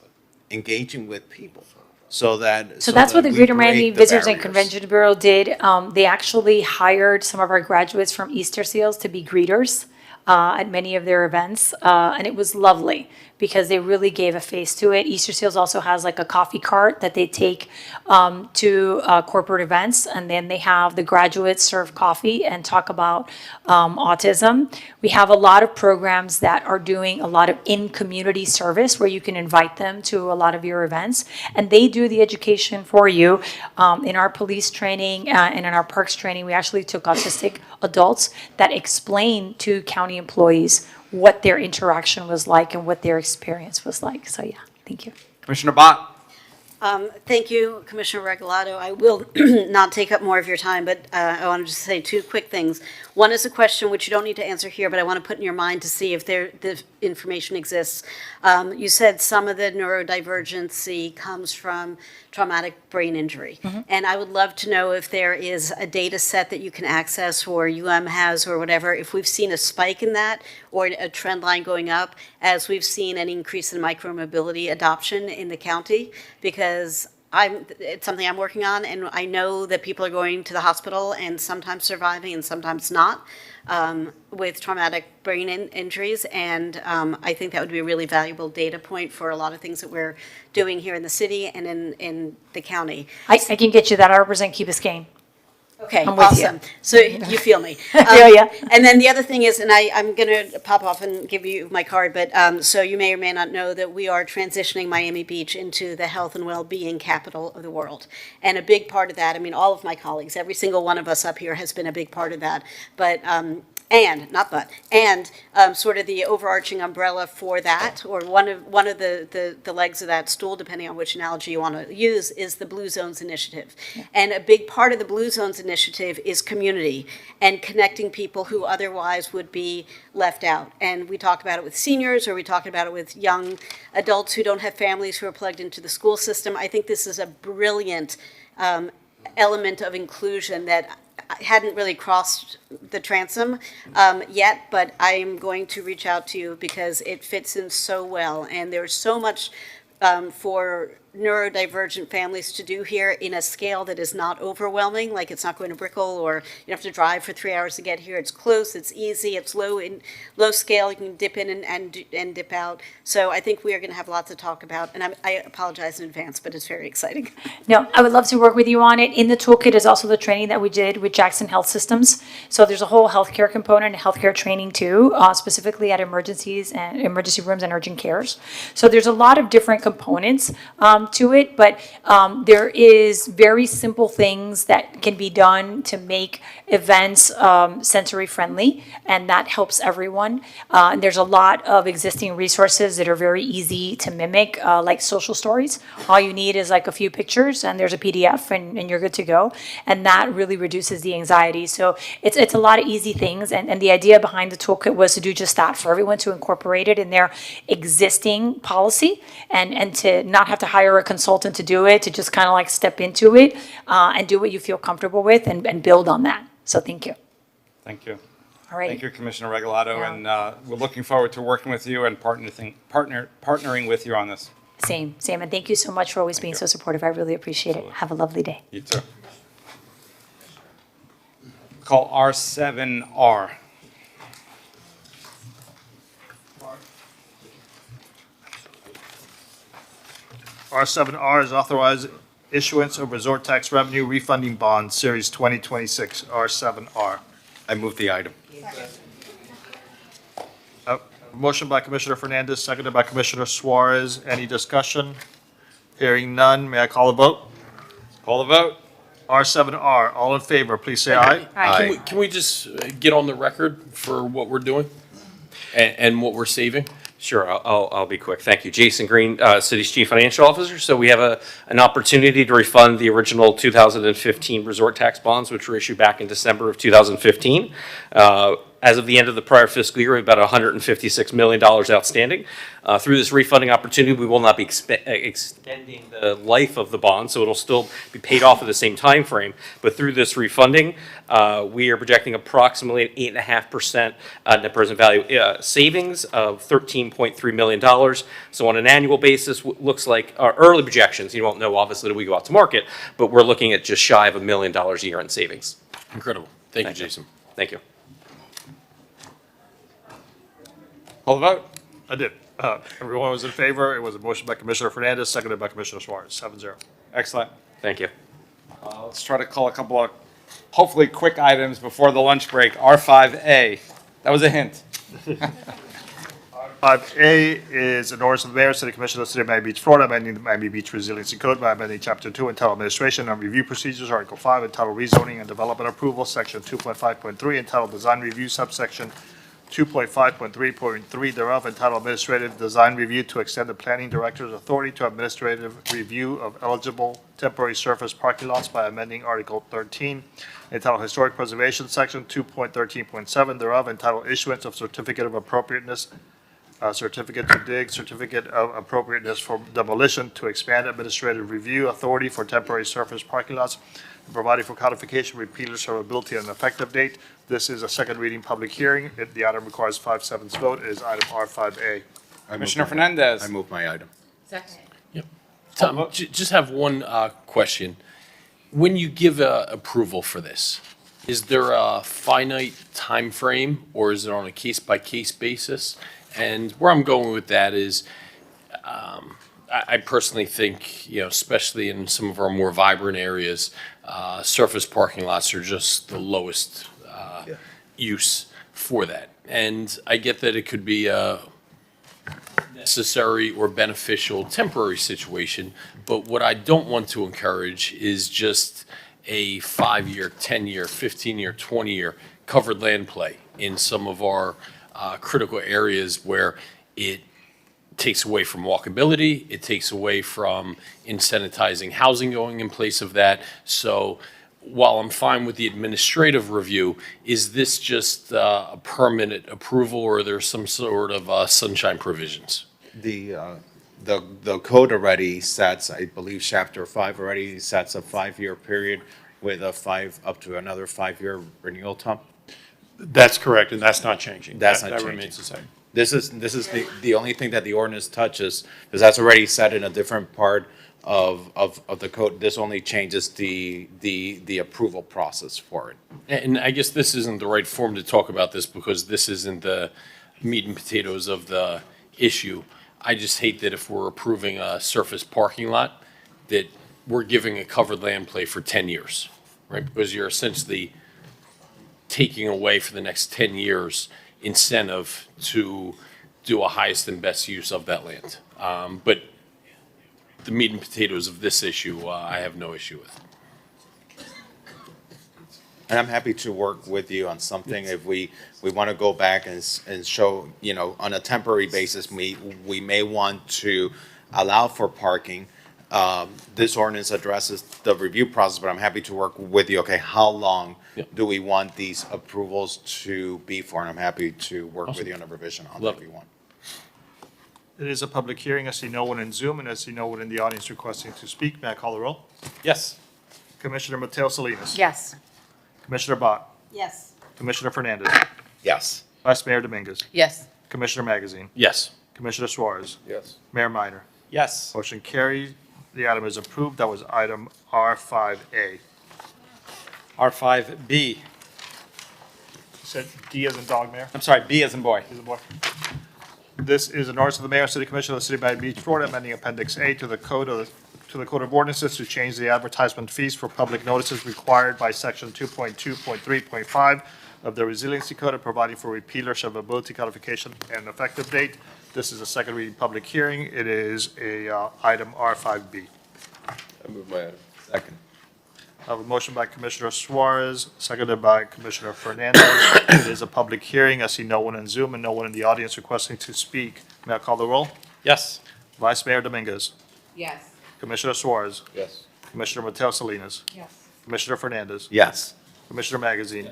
engaging with people. So that's what the we Greater Miami break the Visitors and barriers. Convention Bureau did. They actually hired some of our graduates from Easter Seals to be greeters at many of their events, and it was lovely because they really gave a face to it. Easter Seals also has like a coffee cart that they take to corporate events, and then they have the graduates serve coffee and talk about autism. We have a lot of programs that are doing a lot of in-community service where you can invite them to a lot of your events, and they do the education for you. In our police training and in our parks training, we actually took autistic adults that explain to county employees what their interaction was like and what their experience was like. So yeah, thank you. Commissioner Bott? Thank you, Commissioner Regalado. I will not take up more of your time, but I wanted to say two quick things. One is a question which you don't need to answer here, but I want to put in your mind to see if the information exists. You said some of the neurodivergency comes from traumatic brain injury. And I would love to know if there is a data set that you can access or has or whatever, if we've seen a spike in that or a trend line going up as we've seen an increase in micromobility adoption in the county, because it's something I'm working on, and I know that people are going to the hospital and sometimes surviving and sometimes not with traumatic brain injuries. And I think that would be a really valuable data point for a lot of things that we're doing here in the city and in the county. I can get you that. I represent Key Biscayne. Okay, I'm with you. awesome. So you feel me. Yeah. And then the other thing is, and I'm going to pop off and give you my card, but so you may or may not know that we are transitioning Miami Beach into the health and well-being capital of the world. And a big part of that, I mean, all of my colleagues, every single one of us up here has been a big part of that. But sort of the overarching umbrella for that, or one of the legs of that stool, depending on which analogy you want to use, is the Blue Zones Initiative. Yeah. And a big part of the Blue Zones Initiative is community and connecting people who otherwise would be left out. And we talk about it with seniors, or we talk about it with young adults who don't have families who are plugged into the school system. I think this is a brilliant element of inclusion that hadn't really crossed the transom yet, but I am going to reach out to you because it fits in so well. And there's so much for neurodivergent families to do here in a scale that is not overwhelming, like it's not going to Brickell or you have to drive for 3 hours to get here. It's close, it's easy, it's low scale, you can dip in and dip out. So I think we are going to have lots to talk about, and I apologize in advance, but it's very exciting. No, I would love to work with you on it. In the toolkit is also the training that we did with Jackson Health Systems. So there's a whole healthcare component and healthcare training too, specifically at emergencies and emergency rooms and urgent cares. So there's a lot of different components to it, but there is very simple things that can be done to make events sensory friendly, and that helps everyone. And there's a lot of existing resources that are very easy to mimic, like social stories. All you need is like a few pictures, and there's a PDF, and you're good to go. And that really reduces the anxiety. So it's a lot of easy things, and the idea behind the toolkit was to do just that, for everyone to incorporate it in their existing policy, and to not have to hire a consultant to do it, to just kind of like step into it and do what you feel comfortable with and build on that. So thank you. Thank you. All right. Thank you, Commissioner Regalado, Yeah. and we're looking forward to working with you and partnering with you on this. Same. And thank you so much for always being so supportive. I really appreciate it. Have a lovely day. You too. Call R7R. R7R is authorized issuance of resort tax revenue refunding bonds, Series 2026, R7R. I move the item. Motion by Commissioner Fernandez, seconded by Commissioner Suarez. Any discussion? Hearing none, may I call a vote? Call the vote. R7R, all in favor, please say aye. Can we just get on the record for what we're doing and what we're saving? Sure, I'll be quick. Thank you. Jason Green, City's Chief Financial Officer. So we have an opportunity to refund the original 2015 resort tax bonds, which were issued back in December of 2015. As of the end of the prior fiscal year, we have about $156 million outstanding. Through this refunding opportunity, we will not be extending the life of the bond, so it'll still be paid off at the same time frame. But through this refunding, we are projecting approximately an 8.5% net present value savings of $13.3 million. So on an annual basis, looks like our early projections, you won't know obviously till we go out to market, but we're looking at just shy of $1 million a year in savings. Incredible. Thank you, Jason. Thank you. Call the vote. I did. Everyone was in favor. It was a motion by Commissioner Fernandez, seconded by Commissioner Suarez, 7-0. Excellent. Thank you. Let's try to call a couple of hopefully quick items before the lunch break. R5A. That was a hint. 5A is an ordinance of the mayor, city commission of the city of Miami Beach, Florida, amending the Miami Beach Resiliency Code by amending Chapter 2 entitled Administration and Review Procedures, Article 5 entitled Rezoning and Development Approval, Section 2.5.3 entitled Design Review, subsection 2.5.3.3 thereof entitled Administrative Design Review to extend the planning director's authority to administrative review of eligible temporary surface parking lots by amending Article 13 entitled Historic Preservation, Section 2.13.7 thereof entitled Issuance of Certificate of Appropriateness, Certificate to dig, Certificate of Appropriateness for demolition to expand administrative review authority for temporary surface parking lots, and providing for codification, repealer, servability, and effective date. This is a second reading public hearing. The item requires 5/7 vote. It is item R5A. Commissioner Fernandez. I move my item. Second. Tom, just have one question. When you give approval for this, is there a finite time frame, or is it on a case-by-case basis? And where I'm going with that is, I personally think, especially in some of our more vibrant areas, surface parking lots are just the lowest use for that. And I get that it could be a necessary or beneficial temporary situation, but what I don't want to encourage is just a 5-year, 10-year, 15-year, 20-year covered land play in some of our critical areas where it takes away from walkability, it takes away from incentivizing housing going in place of that. So while I'm fine with the administrative review, is this just a permanent approval, or are there some sort of sunshine provisions? The code already sets, I believe, Chapter 5 already sets a 5-year period with up to another 5-year renewal, Tom? That's correct, and that's not changing. That's not That changing. remains the same. This is the only thing that the ordinance touches, because that's already set in a different part of the code. This only changes the approval process for it. And I guess this isn't the right forum to talk about this, because this isn't the meat and potatoes of the issue. I just hate that if we're approving a surface parking lot, that we're giving a covered land play for 10 years, right? Because you're essentially taking away for the next 10 years incentive to do a highest and best use of that land. But the meat and potatoes of this issue, I have no issue with. And I'm happy to work with you on something if we want to go back and show, you know, on a temporary basis, we may want to allow for parking. This ordinance addresses the review process, but I'm happy to work with you. Okay, how long do we want these approvals to be for? And I'm happy to work with you on a revision on that if you want. It is a public hearing. I see no one in Zoom, and I see no one in the audience requesting to speak. May I call the roll? Yes. Commissioner Mateo Salinas. Yes. Commissioner Bott. Yes. Commissioner Fernandez. Yes. Vice Mayor Dominguez. Yes. Commissioner Magazine. Yes. Commissioner Suarez. Yes. Mayor Minor. Yes. Motion carried. The item is approved. That was item R5A. R5B. Said D as in dog, Mayor? I'm sorry, B as in boy. Is it boy? This is an ordinance of the Mayor and City Commission of the City of Miami Beach, Florida, amending Appendix A to the Code of Ordinances to change the advertisement fees for public notices required by Section 2.2.3.5 of the Resiliency Code and providing for repealers of ability codification and effective date. This is a second reading public hearing. It is item R5B. I move my item. Second. I have a motion by Commissioner Suarez, seconded by Commissioner Fernandez. It is a public hearing. I see no one in Zoom and no one in the audience requesting to speak. May I call the roll? Yes. Vice Mayor Dominguez. Yes. Commissioner Suarez. Yes. Commissioner Mateo Salinas. Yes. Commissioner Fernandez. Yes. Commissioner Magazine.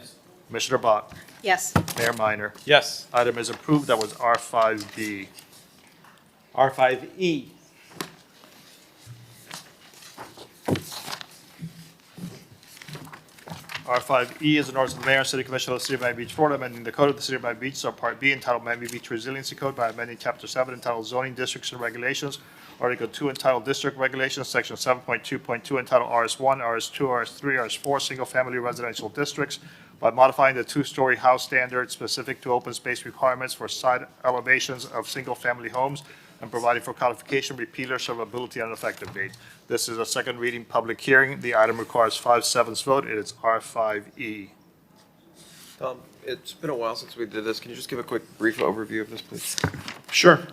Commissioner Bott. Yes. Mayor Minor. Yes. Item is approved. That was R5B. R5E. R5E is an ordinance of the Mayor and City Commission of the City of Miami Beach, Florida, amending the Code of the City of Miami Beach, Subpart B, entitled Miami Beach Resiliency Code by amending Chapter 7, entitled Zoning Districts and Regulations, Article 2, entitled District Regulations, Section 7.2.2, entitled RS1, RS2, RS3, RS4, Single Family Residential Districts, by modifying the two-story house standard specific to open space requirements for side elevations of single-family homes and providing for codification, repealer, servability, and effective date. This is a second reading public hearing. The item requires 5/7 vote. It is R5E. Tom, it's been a while since we did this. Can you just give a quick, brief overview of this, please? Sure.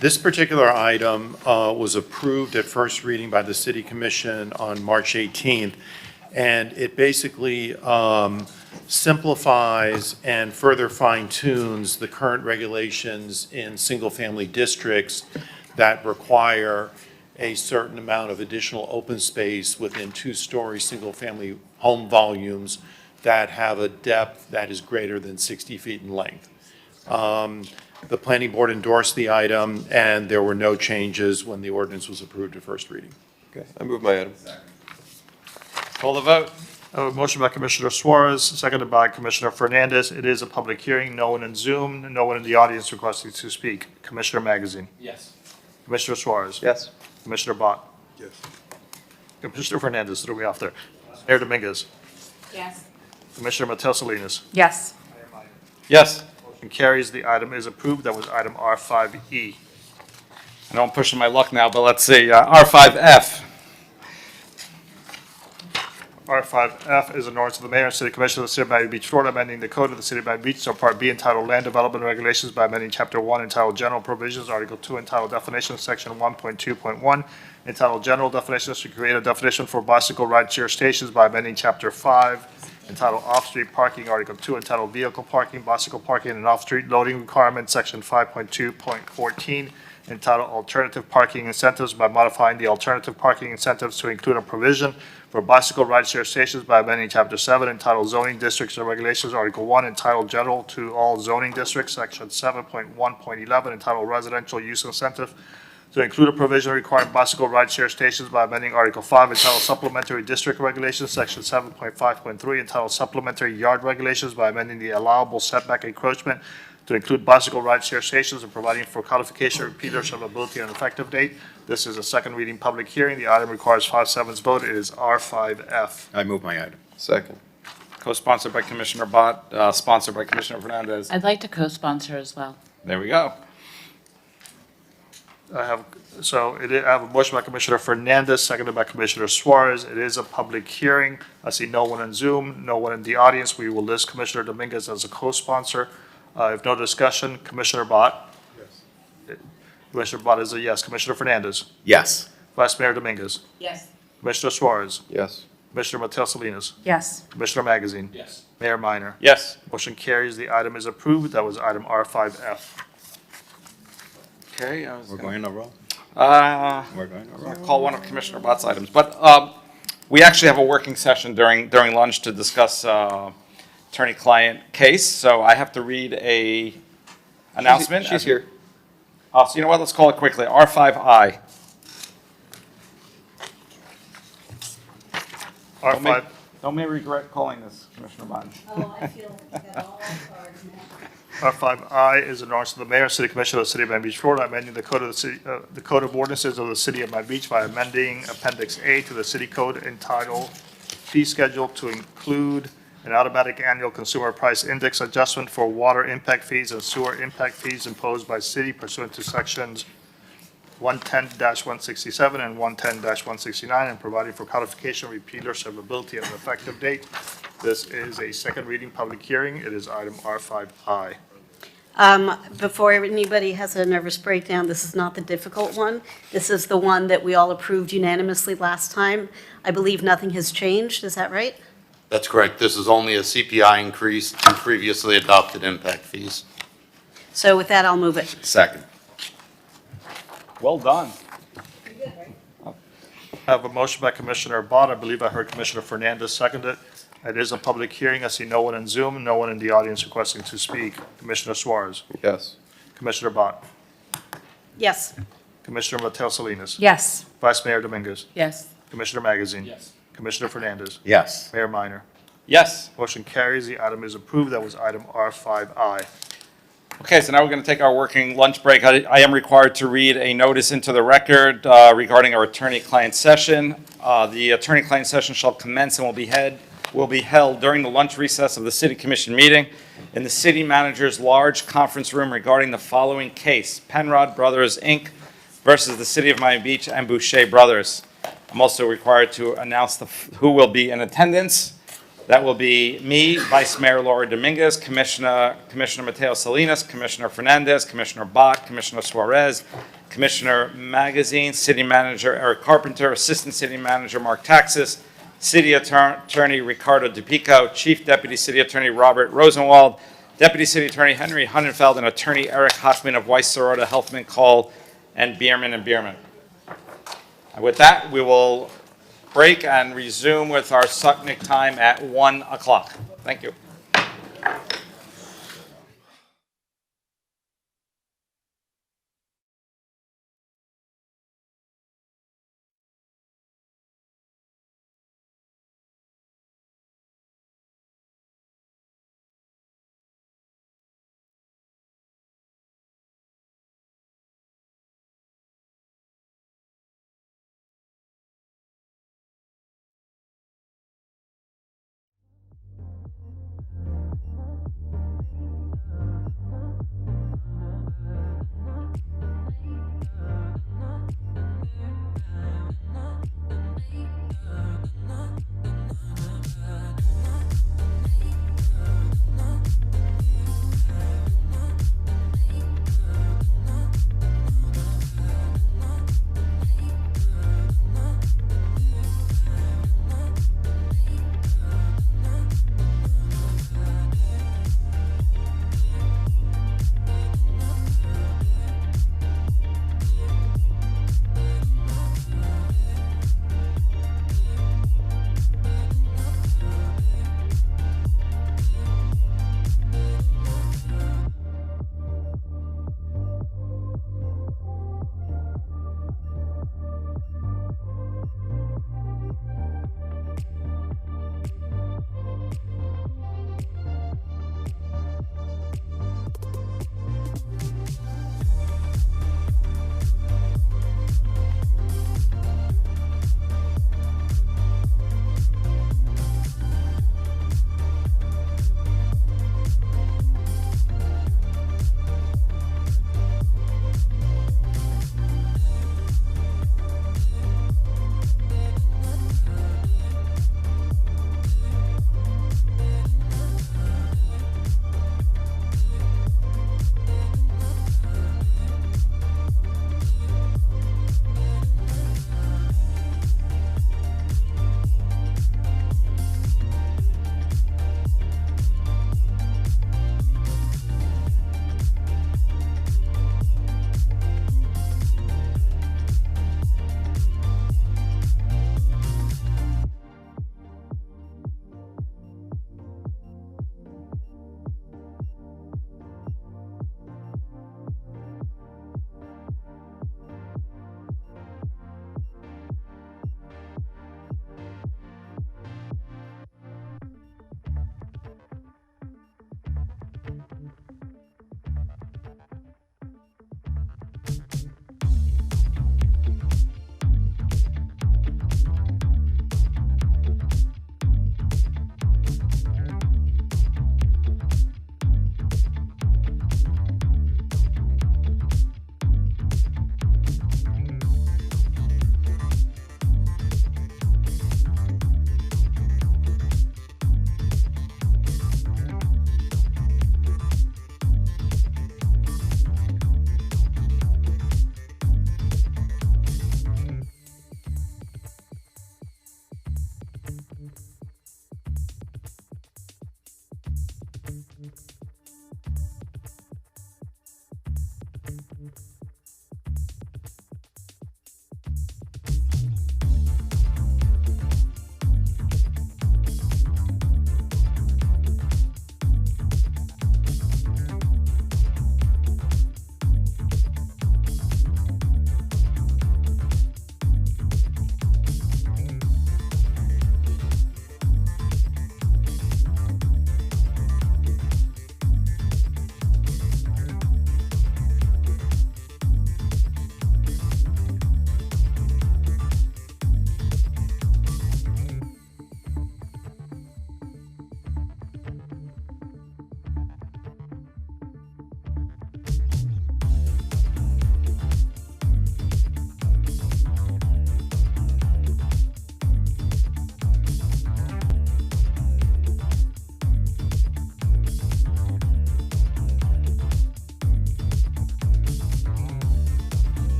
This particular item was approved at first reading by the City Commission on March 18th, and it basically simplifies and further fine-tunes the current regulations in single-family districts that require a certain amount of additional open space within two-story single-family home volumes that have a depth that is greater than 60 feet in length. The planning board endorsed the item, and there were no changes when the ordinance was approved at first reading. Okay, I move my item. Call the vote. I have a motion by Commissioner Suarez, seconded by Commissioner Fernandez. It is a public hearing. No one in Zoom, no one in the audience requesting to speak. Commissioner Magazine. Yes. Commissioner Suarez. Yes. Commissioner Bott. Yes. Commissioner Fernandez threw me off there. Mayor Dominguez. Yes. Commissioner Mateo Salinas. Yes. Yes. Motion carries. The item is approved. That was item R5E. I know I'm pushing my luck now, but let's see, R5F. R5F is an ordinance of the Mayor and City Commission of the City of Miami Beach, Florida, amending the Code of the City of Miami Beach, Subpart B, entitled Land Development Regulations by amending Chapter 1, entitled General Provisions, Article 2, entitled Definitions, Section 1.2.1, entitled General Definitions, to create a definition for bicycle rideshare stations by amending Chapter 5, entitled Off-Street Parking, Article 2, entitled Vehicle Parking, Bicycle Parking, and Off-Street Loading Requirements, Section 5.2.14, entitled Alternative Parking Incentives by modifying the alternative parking incentives to include a provision for bicycle rideshare stations by amending Chapter 7 entitled Zoning Districts and Regulations, Article 1 entitled General to All Zoning Districts, Section 7.1.11 entitled Residential Use Incentive to include a provision requiring bicycle rideshare stations by amending Article 5 entitled Supplementary District Regulations, Section 7.5.3 entitled Supplementary Yard Regulations by amending the allowable setback encroachment to include bicycle rideshare stations and providing for codification, repealer, servability, and effective date. This is a second reading public hearing. The item requires 5/7 vote. It is R5F. I move my item. Second. Co-sponsored by Commissioner Bott, sponsored by Commissioner Fernandez. I'd like to co-sponsor as well. There we go. I have a motion by Commissioner Fernandez, seconded by Commissioner Suarez. It is a public hearing. I see no one in Zoom, no one in the audience. We will list Commissioner Dominguez as a co-sponsor. If no discussion, Commissioner Bott. Yes. Commissioner Bott is a yes. Commissioner Fernandez. Yes. Vice Mayor Dominguez. Yes. Commissioner Suarez. Yes. Commissioner Mateo Salinas. Yes. Commissioner Magazine. Yes. Mayor Minor. Yes. Motion carries. The item is approved. That was item R5F. Okay. We're going in a row. We're going I'll call one of Commissioner Bott's items, but we actually have a working session during lunch to discuss attorney-client case, so I have to read a announcement. She's here. So you know what, let's call it quickly. R5I. R5. Don't make regret calling this, Commissioner Bott. Oh, I feel that all our cards now. R5I is an ordinance of the mayor and city commission of the city of Miami Beach, Florida, amending the code of the city, the code of ordinances of the city of Miami Beach by amending Appendix A to the city code entitled Fee Schedule to include an automatic annual consumer price index adjustment for water impact fees and sewer impact fees imposed by city pursuant to sections 110-167 and 110-169, and providing for codification, repealer, servability, and an effective date. This is a second reading public hearing. It is item R5I. Before anybody has a nervous breakdown, this is not the difficult one. This is the one that we all approved unanimously last time. I believe nothing has changed. Is that right? That's correct. This is only a CPI increase to previously adopted impact fees. So with that, I'll move it. Second. Well done. I have a motion by Commissioner Bott. I believe I heard Commissioner Fernandez second it. It is a public hearing. I see no one in Zoom, no one in the audience requesting to speak. Commissioner Suarez. Yes. Commissioner Bott. Yes. Commissioner Mateo Salinas. Yes. Vice Mayor Dominguez. Yes. Commissioner Magazine. Yes. Commissioner Fernandez. Yes. Mayor Minor. Yes. Motion carries. The item is approved. That was item R5I. Okay, so now we're going to take our working lunch break. I am required to read a notice into the record regarding our attorney-client session. The attorney-client session shall commence and will be held during the lunch recess of the City Commission meeting in the City Manager's large conference room regarding the following case: Penrod Brothers, Inc. versus the City of Miami Beach and Boucher Brothers. I'm also required to announce who will be in attendance. That will be me, Vice Mayor Laura Dominguez, Commissioner Mateo Salinas, Commissioner Fernandez, Commissioner Bott, Commissioner Suarez, Commissioner Magazine, City Manager Eric Carpenter, Assistant City Manager Mark Taxis, City Attorney Ricardo DePico, Chief Deputy City Attorney Robert Rosenwald, Deputy City Attorney Henry Hunenfeld, and Attorney Eric Hoffman of Weiss, Sorota, Helfman, Cole, and Bierman and Bierman. And with that, we will break and resume with our Suknik time at 1 o'clock. Thank you.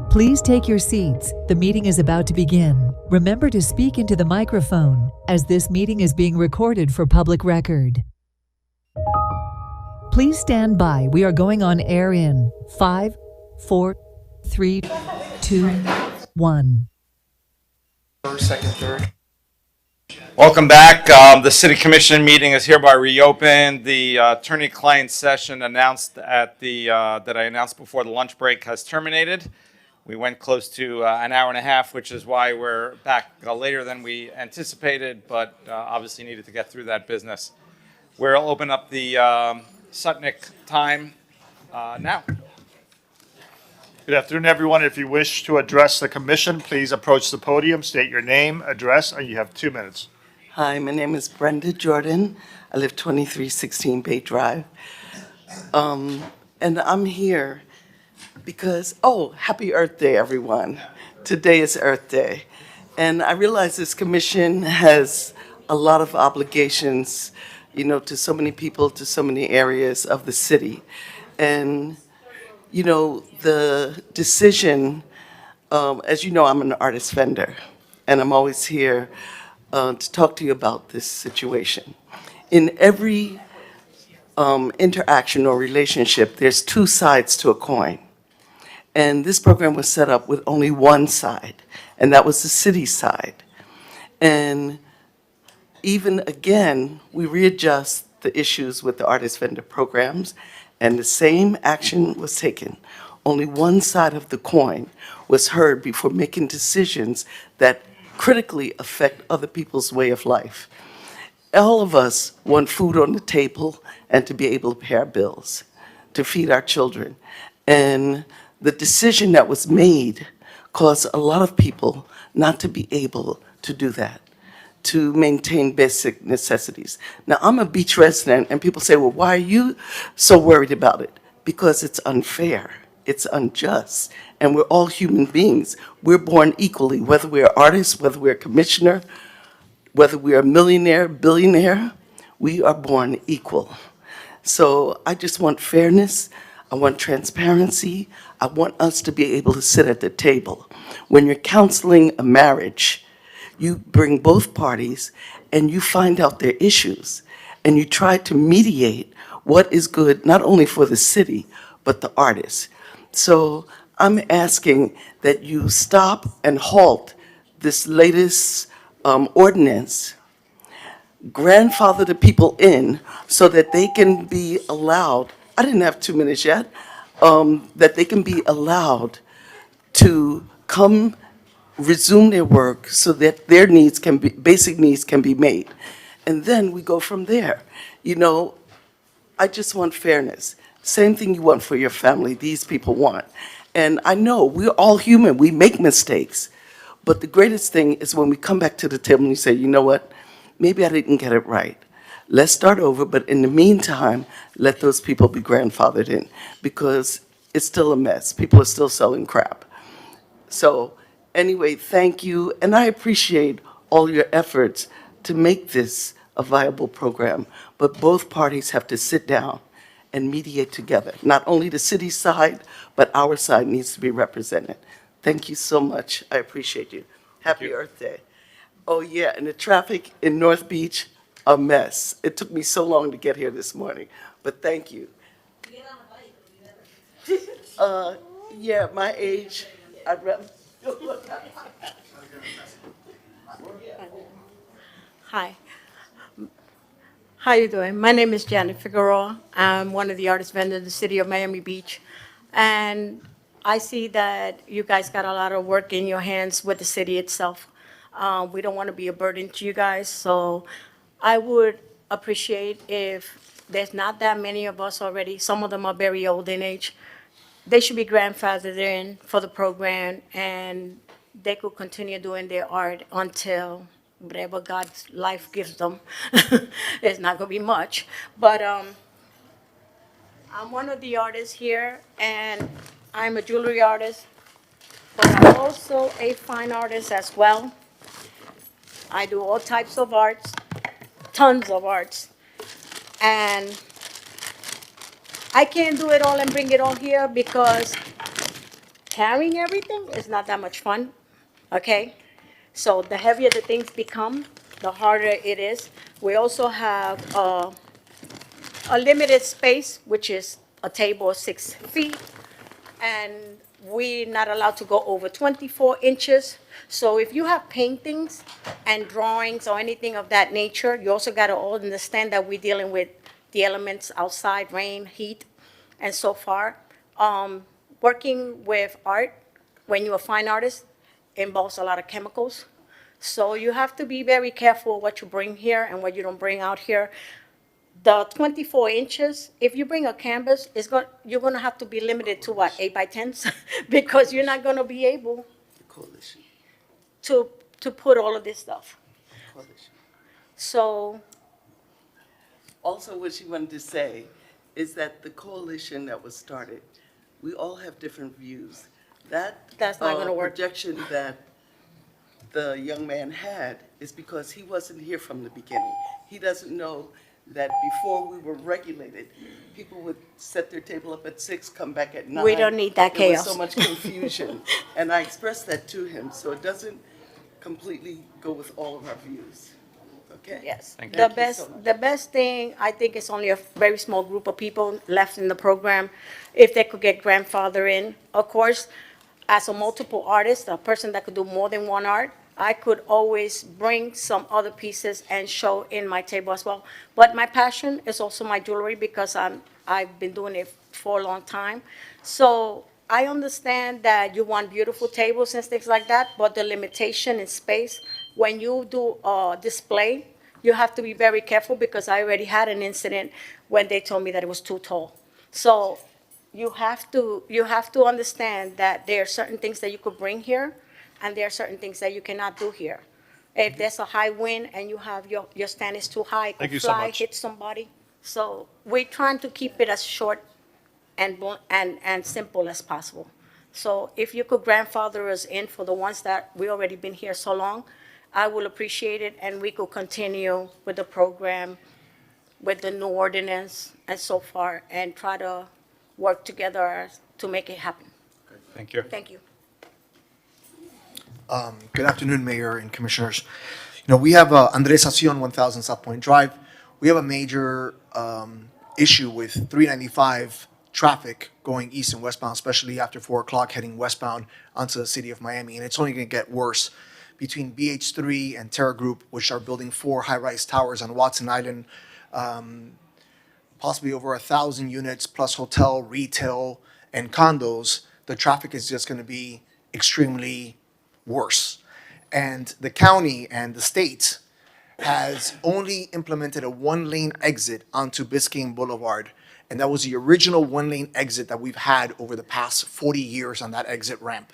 Please take your seats. The meeting is about to begin. Remember to speak into the microphone, as this meeting is being recorded for public record. Please stand by. We are going on air in 5, 4, 3, 2, 1. First, second, third. Welcome back. The City Commission meeting is hereby reopened. The attorney-client session announced at that I announced before the lunch break has terminated. We went close to an hour and a half, which is why we're back later than we anticipated, but obviously needed to get through that business. We'll open up the Sutnick time now. Good afternoon, everyone. If you wish to address the commission, please approach the podium, state your name, address, and you have 2 minutes. Hi, my name is Brenda Jordan. I live 2316 Bay Drive. And I'm here because, happy Earth Day, everyone. Today is Earth Day. And I realize this commission has a lot of obligations, to so many people, to so many areas of the city. And, the decision, as you know, I'm an artist vendor, and I'm always here to talk to you about this situation. In every interaction or relationship, there's two sides to a coin. And this program was set up with only one side, and that was the city side. And even again, we readjust the issues with the artist vendor programs, and the same action was taken. Only one side of the coin was heard before making decisions that critically affect other people's way of life. All of us want food on the table and to be able to pay our bills, to feed our children. And the decision that was made caused a lot of people not to be able to do that, to maintain basic necessities. Now, I'm a beach resident, and people say, well, why are you so worried about it? Because it's unfair, it's unjust, and we're all human beings. We're born equally, whether we're artists, whether we're a commissioner, whether we're a millionaire, billionaire, we are born equal. So I just want fairness, I want transparency, I want us to be able to sit at the table. When you're counseling a marriage, you bring both parties and you find out their issues and you try to mediate what is good, not only for the city, but the artist. So I'm asking that you stop and halt this latest ordinance, grandfather the people in so that they can be allowed, I didn't have 2 minutes yet, that they can be allowed to come resume their work so that their needs can be, basic needs can be made. And then we go from there. I just want fairness. Same thing you want for your family, these people want. And I know we're all human, we make mistakes. But the greatest thing is when we come back to the table and you say, you know what, maybe I didn't get it right. Let's start over, but in the meantime, let those people be grandfathered in because it's still a mess. People are still selling crap. So anyway, thank you, and I appreciate all your efforts to make this a viable program, but both parties have to sit down and mediate together. Not only the city side, but our side needs to be represented. Thank you so much. I appreciate you. Happy Earth Day. Oh yeah, and the traffic in North Beach, a mess. It took me so long to get here this morning, but thank you. Yeah, my age, I'd rather. Hi. How you doing? My name is Janet Figueroa. I'm one of the artist vendors in the city of Miami Beach. And I see that you guys got a lot of work in your hands with the city itself. We don't want to be a burden to you guys, so I would appreciate if there's not that many of us already, some of them are very old in age, they should be grandfathered in for the program and they could continue doing their art until whatever God's life gives them. It's not gonna be much, but I'm one of the artists here and I'm a jewelry artist, but I'm also a fine artist as well. I do all types of arts, tons of arts, and I can't do it all and bring it all here because carrying everything is not that much fun, okay? So the heavier the things become, the harder it is. We also have a limited space, which is a table of 6 feet, and we're not allowed to go over 24 inches. So if you have paintings and drawings or anything of that nature, you also got to understand that we're dealing with the elements outside, rain, heat, and so far. Working with art, when you're a fine artist, involves a lot of chemicals. So you have to be very careful what you bring here and what you don't bring out here. The 24 inches, if you bring a canvas, you're going to have to be limited to what, 8 by 10s? Because you're not going to be able to put all of this stuff. So Also, what she wanted to say is that the coalition that was started, we all have different views. That's not gonna work. Projection that the young man had is because he wasn't here from the beginning. He doesn't know that before we were regulated, people would set their table up at 6, come back at 9. We don't need that There was chaos. so much confusion. And I expressed that to him, so it doesn't completely go with all of our views. Okay? yes, Thank the you best, so much. the best thing, I think it's only a very small group of people left in the program. If they could get grandfather in, of course, as a multiple artist, a person that could do more than one art, I could always bring some other pieces and show in my table as well. But my passion is also my jewelry because I've been doing it for a long time. So I understand that you want beautiful tables and things like that, but the limitation in space, when you do a display, you have to be very careful because I already had an incident when they told me that it was too tall. So you have to understand that there are certain things that you could bring here, and there are certain things that you cannot do here. If there's a high wind and you have your stand is too high, it Thank could you so fly, much. hit somebody. So we're trying to keep it as short and simple as possible. So if you could grandfather us in for the ones that we already been here so long, I will appreciate it, and we could continue with the program, with the new ordinance and so far, and try to work together to make it happen. Thank you. Thank you. Good afternoon, Mayor and Commissioners. You know, we have Andres Acion, 1000 South Point Drive. We have a major issue with 395 traffic going east and westbound, especially after 4 o'clock heading westbound onto the city of Miami. And it's only going to get worse between BH3 and Terra Group, which are building 4 high-rise towers on Watson Island, possibly over 1,000 units plus hotel, retail, and condos. The traffic is just going to be extremely worse. And the county and the state has only implemented a 1-lane exit onto Biscayne Boulevard. And that was the original 1-lane exit that we've had over the past 40 years on that exit ramp.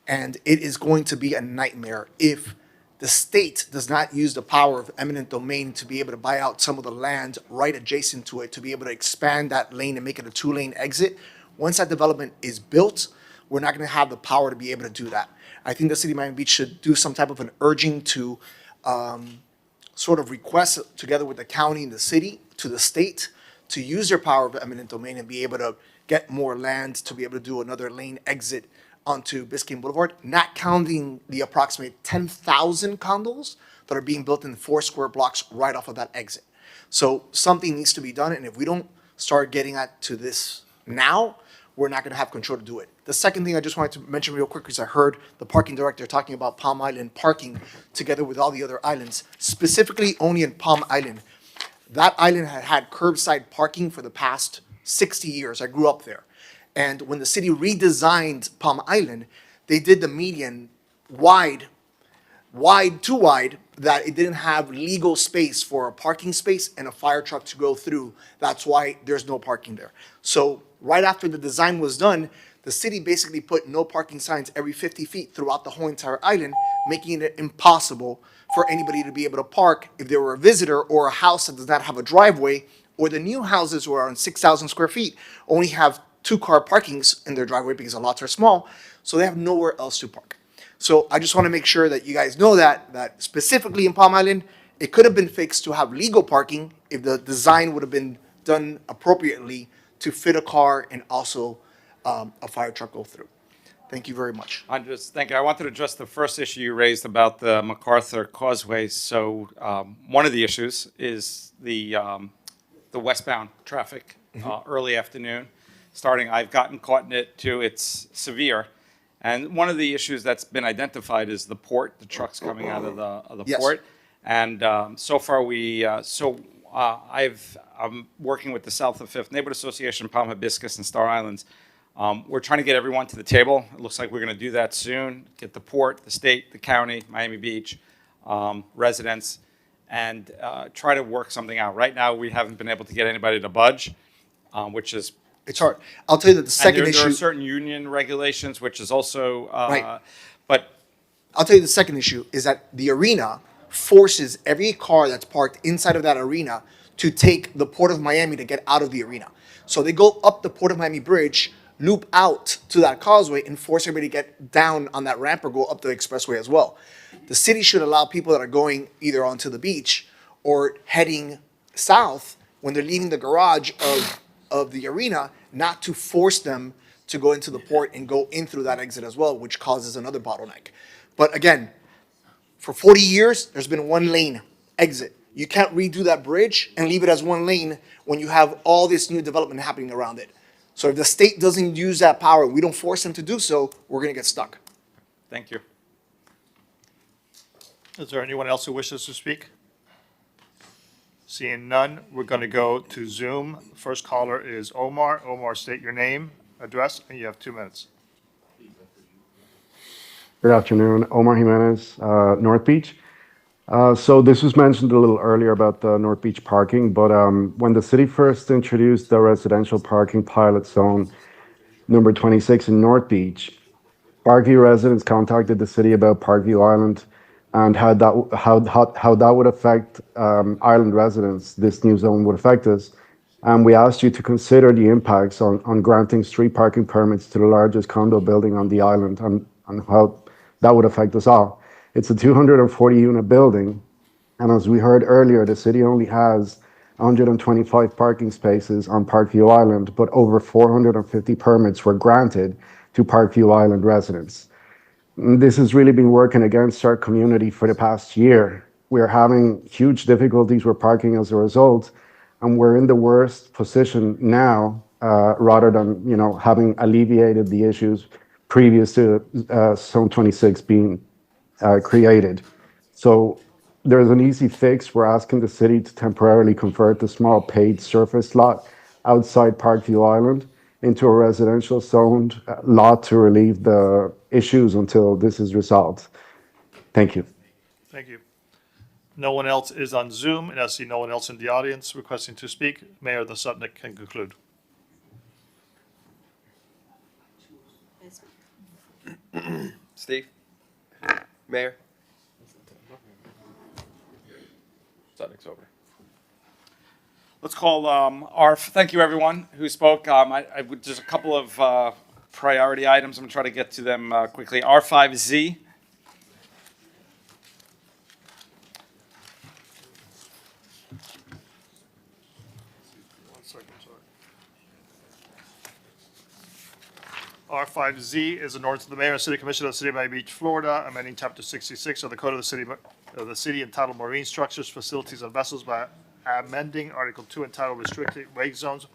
And it is going to be a nightmare if the state does not use the power of eminent domain to be able to buy out some of the land right adjacent to it to be able to expand that lane and make it a 2-lane exit. Once that development is built, we're not going to have the power to be able to do that. I think the city of Miami Beach should do some type of an urging to sort of request together with the county and the city to the state to use their power of eminent domain and be able to get more land to be able to do another lane exit onto Biscayne Boulevard, not counting the approximate 10,000 condos that are being built in 4 square blocks right off of that exit. So something needs to be done, and if we don't start getting to this now, we're not going to have control to do it. The second thing I just wanted to mention real quick is I heard the parking director talking about Palm Island parking together with all the other islands, specifically only in Palm Island. That island had had curbside parking for the past 60 years. I grew up there. And when the city redesigned Palm Island, they did the median too wide, that it didn't have legal space for a parking space and a fire truck to go through. That's why there's no parking there. So right after the design was done, the city basically put no parking signs every 50 feet throughout the whole entire island, making it impossible for anybody to be able to park if they were a visitor or a house that does not have a driveway, or the new houses who are on 6,000 square feet only have 2-car parkings in their driveway because the lots are small, so they have nowhere else to park. So I just want to make sure that you guys know that specifically in Palm Island, it could have been fixed to have legal parking if the design would have been done appropriately to fit a car and also a fire truck go through. Thank you very much. Thank you. I wanted to address the first issue you raised about the MacArthur Causeway. So one of the issues is the westbound traffic early afternoon. I've gotten caught in it too. It's severe. And one of the issues that's been identified is the port, the trucks coming out of the Yes. port. And so far I'm working with the South of Fifth Neighborhood Association, Palm Hibiscus, and Star Islands. We're trying to get everyone to the table. It looks like we're going to do that soon. Get the port, the state, the county, Miami Beach, residents, and try to work something out. Right now, we haven't been able to get anybody to budge, which is... It's hard. I'll tell you that the second there issue... are certain union regulations, which is also... Right. But I'll tell you the second issue is that the arena forces every car that's parked inside of that arena to take the Port of Miami to get out of the arena. So they go up the Port of Miami bridge, loop out to that causeway, and force everybody to get down on that ramp or go up the expressway as well. The city should allow people that are going either onto the beach or heading south when they're leaving the garage of the arena, not to force them to go into the port and go in through that exit as well, which causes another bottleneck. But again, for 40 years, there's been one lane exit. You can't redo that bridge and leave it as one lane when you have all this new development happening around it. So if the state doesn't use that power, we don't force them to do so, we're going to get stuck. thank you. Is there anyone else who wishes to speak? Seeing none, we're going to go to Zoom. First caller is Omar. Omar, state your name, address, and you have 2 minutes. Good afternoon, Omar Jimenez, North Beach. So this was mentioned a little earlier about the North Beach parking, but when the city first introduced the residential parking pilot zone number 26 in North Beach, Parkview residents contacted the city about Parkview Island and how that would affect island residents. This new zone would affect us. And we asked you to consider the impacts on granting street parking permits to the largest condo building on the island and how that would affect us all. It's a 240-unit building, and as we heard earlier, the city only has 125 parking spaces on Parkview Island, but over 450 permits were granted to Parkview Island residents. This has really been working against our community for the past year. We're having huge difficulties with parking as a result, and we're in the worst position now, rather than having alleviated the issues previous to Zone 26 being created. So there's an easy fix. We're asking the city to temporarily convert the small paid surface lot outside Parkview Island into a residential zoned lot to relieve the issues until this is resolved. Thank you. Thank you. No one else is on Zoom, and I see no one else in the audience requesting to speak. Mayor the Sutnick can conclude. Steve? Mayor? Sutnick's over. Let's call thank you everyone who spoke. There's a couple of priority items. I'm going to try to get to them quickly. R5Z. R5Z is an ordinance of the mayor and city commission of the city of Miami Beach, Florida, amending chapter 66 of the code of the city entitled Marine Structures, Facilities, and Vessels by amending Article 2 entitled Restricted Wake Zones,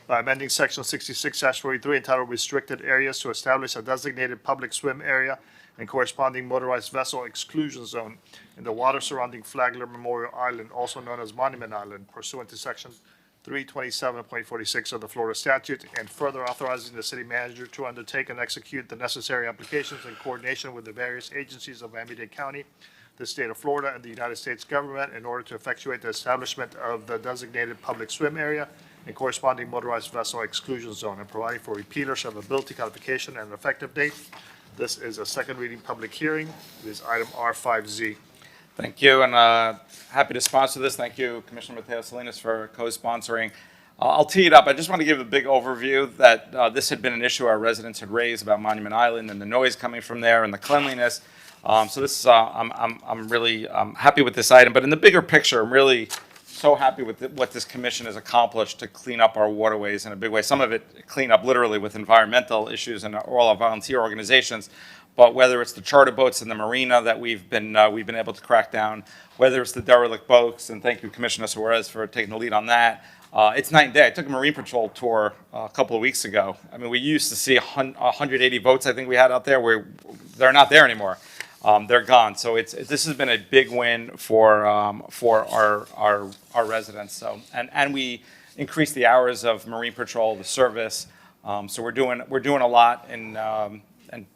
by amending Section 66-43 entitled Restricted Areas to establish a designated public swim area and corresponding motorized vessel exclusion zone in the water surrounding Flagler Memorial Island, also known as Monument Island, pursuant to Section 327.46 of the Florida statute, and further authorizing the city manager to undertake and execute the necessary applications in coordination with the various agencies of Miami-Dade County, the state of Florida, and the United States government in order to effectuate the establishment of the designated public swim area and corresponding motorized vessel exclusion zone, and providing for repealer, severability, codification, and effective date. This is a second reading public hearing. It is item R5Z. Thank you, and happy to sponsor this. Thank you, Commissioner Mateo Salinas, for co-sponsoring. I'll tee it up. I just want to give a big overview that this had been an issue our residents had raised about Monument Island and the noise coming from there and the cleanliness. So this, I'm really happy with this item. But in the bigger picture, I'm really so happy with what this commission has accomplished to clean up our waterways in a big way. Some of it clean up literally with environmental issues and all our volunteer organizations. But whether it's the charter boats in the marina that we've been able to crack down, whether it's the derelict boats, and thank you, Commissioner Suarez, for taking the lead on that. It's night and day. I took a Marine Patrol tour a couple of weeks ago. I mean, we used to see 180 boats I think we had out there where they're not there anymore. They're gone. So this has been a big win for our residents. So and we increased the hours of Marine Patrol, the service. So we're doing a lot, and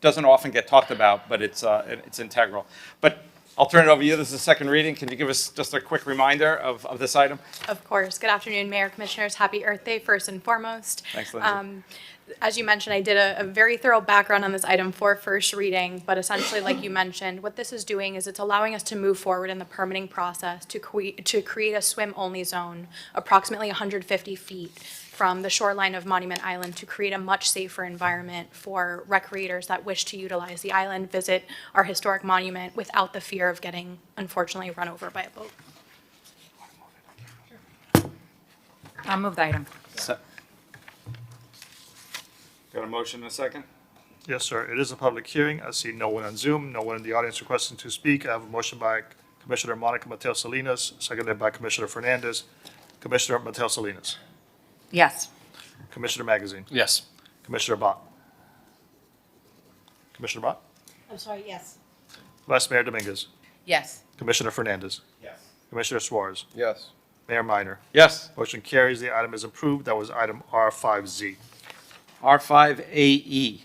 doesn't often get talked about, but it's integral. But I'll turn it over to you. This is the second reading. Can you give us just a quick reminder of this item? Of course. Good afternoon, Mayor, Commissioners. Happy Earth Day, first and foremost. Thanks, Lindsay. As you mentioned, I did a very thorough background on this item for first reading, but essentially, like you mentioned, what this is doing is it's allowing us to move forward in the permitting process to create a swim-only zone approximately 150 feet from the shoreline of Monument Island to create a much safer environment for recreators that wish to utilize the island, visit our historic monument without the fear of getting, unfortunately, run over by a boat. I'll move the item. Got a motion and a second? Yes, sir. It is a public hearing. I see no one on Zoom, no one in the audience requesting to speak. I have a motion by Commissioner Monica Mateo Salinas, seconded by Commissioner Fernandez. Commissioner Mateo Salinas. Yes. Commissioner Magazine. Yes. Commissioner Bott. Commissioner Bott. I'm sorry, yes. Vice Mayor Dominguez. Yes. Commissioner Fernandez. Yes. Commissioner Suarez. Yes. Mayor Minor. Yes. Motion carries. The item is approved. That was item R5Z. R5AE.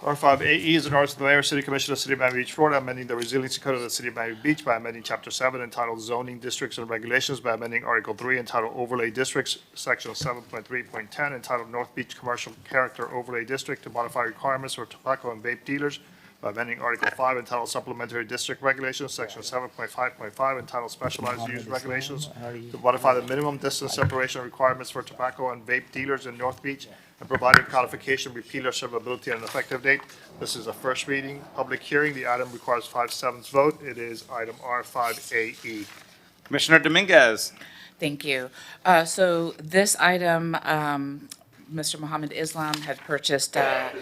R5AE is an ordinance of the Mayor, City Commission of the City of Miami Beach, Florida, amending the resiliency code of the City of Miami Beach by amending Chapter 7 entitled Zoning Districts and Regulations by amending Article 3 entitled Overlay Districts, Section 7.3.10 entitled North Beach Commercial Character Overlay District to modify requirements for tobacco and vape dealers by amending Article 5 entitled Supplementary District Regulations, Section 7.5.5 entitled Specialized Use Regulations to modify the minimum distance separation requirements for tobacco and vape dealers in North Beach and providing codification, repeal, or severability, and an effective date. This is a first reading, public hearing. The item requires 5/7 vote. It is item R5AE. Commissioner Dominguez. Thank you. So this item, Mr. Mohammed Islam had purchased a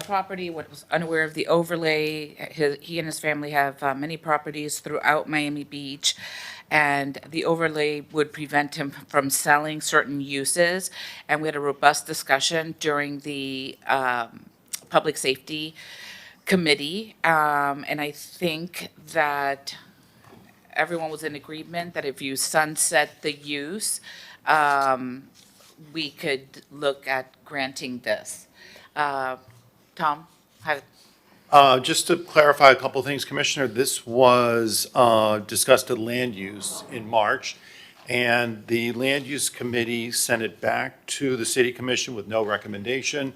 property, was unaware of the overlay. He and his family have many properties throughout Miami Beach, and the overlay would prevent him from selling certain uses. And we had a robust discussion during the Public Safety Committee, and I think that everyone was in agreement that if you sunset the use, we could look at granting this. Tom? Just to clarify a couple of things, Commissioner, this was discussed at land use in March, and the Land Use Committee sent it back to the City Commission with no recommendation,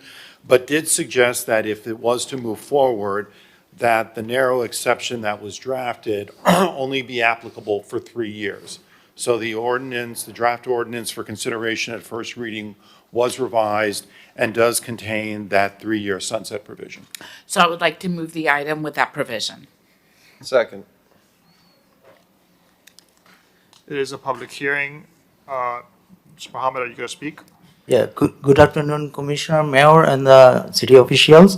but did suggest that if it was to move forward, that the narrow exception that was drafted only be applicable for 3 years. So the ordinance, the draft ordinance for consideration at first reading was revised and does contain that 3-year sunset provision. So I would like to move the item with that provision. Second. It is a public hearing. Mr. Mohammed, are you going to speak? Yeah, good afternoon, Commissioner, Mayor, and the city officials.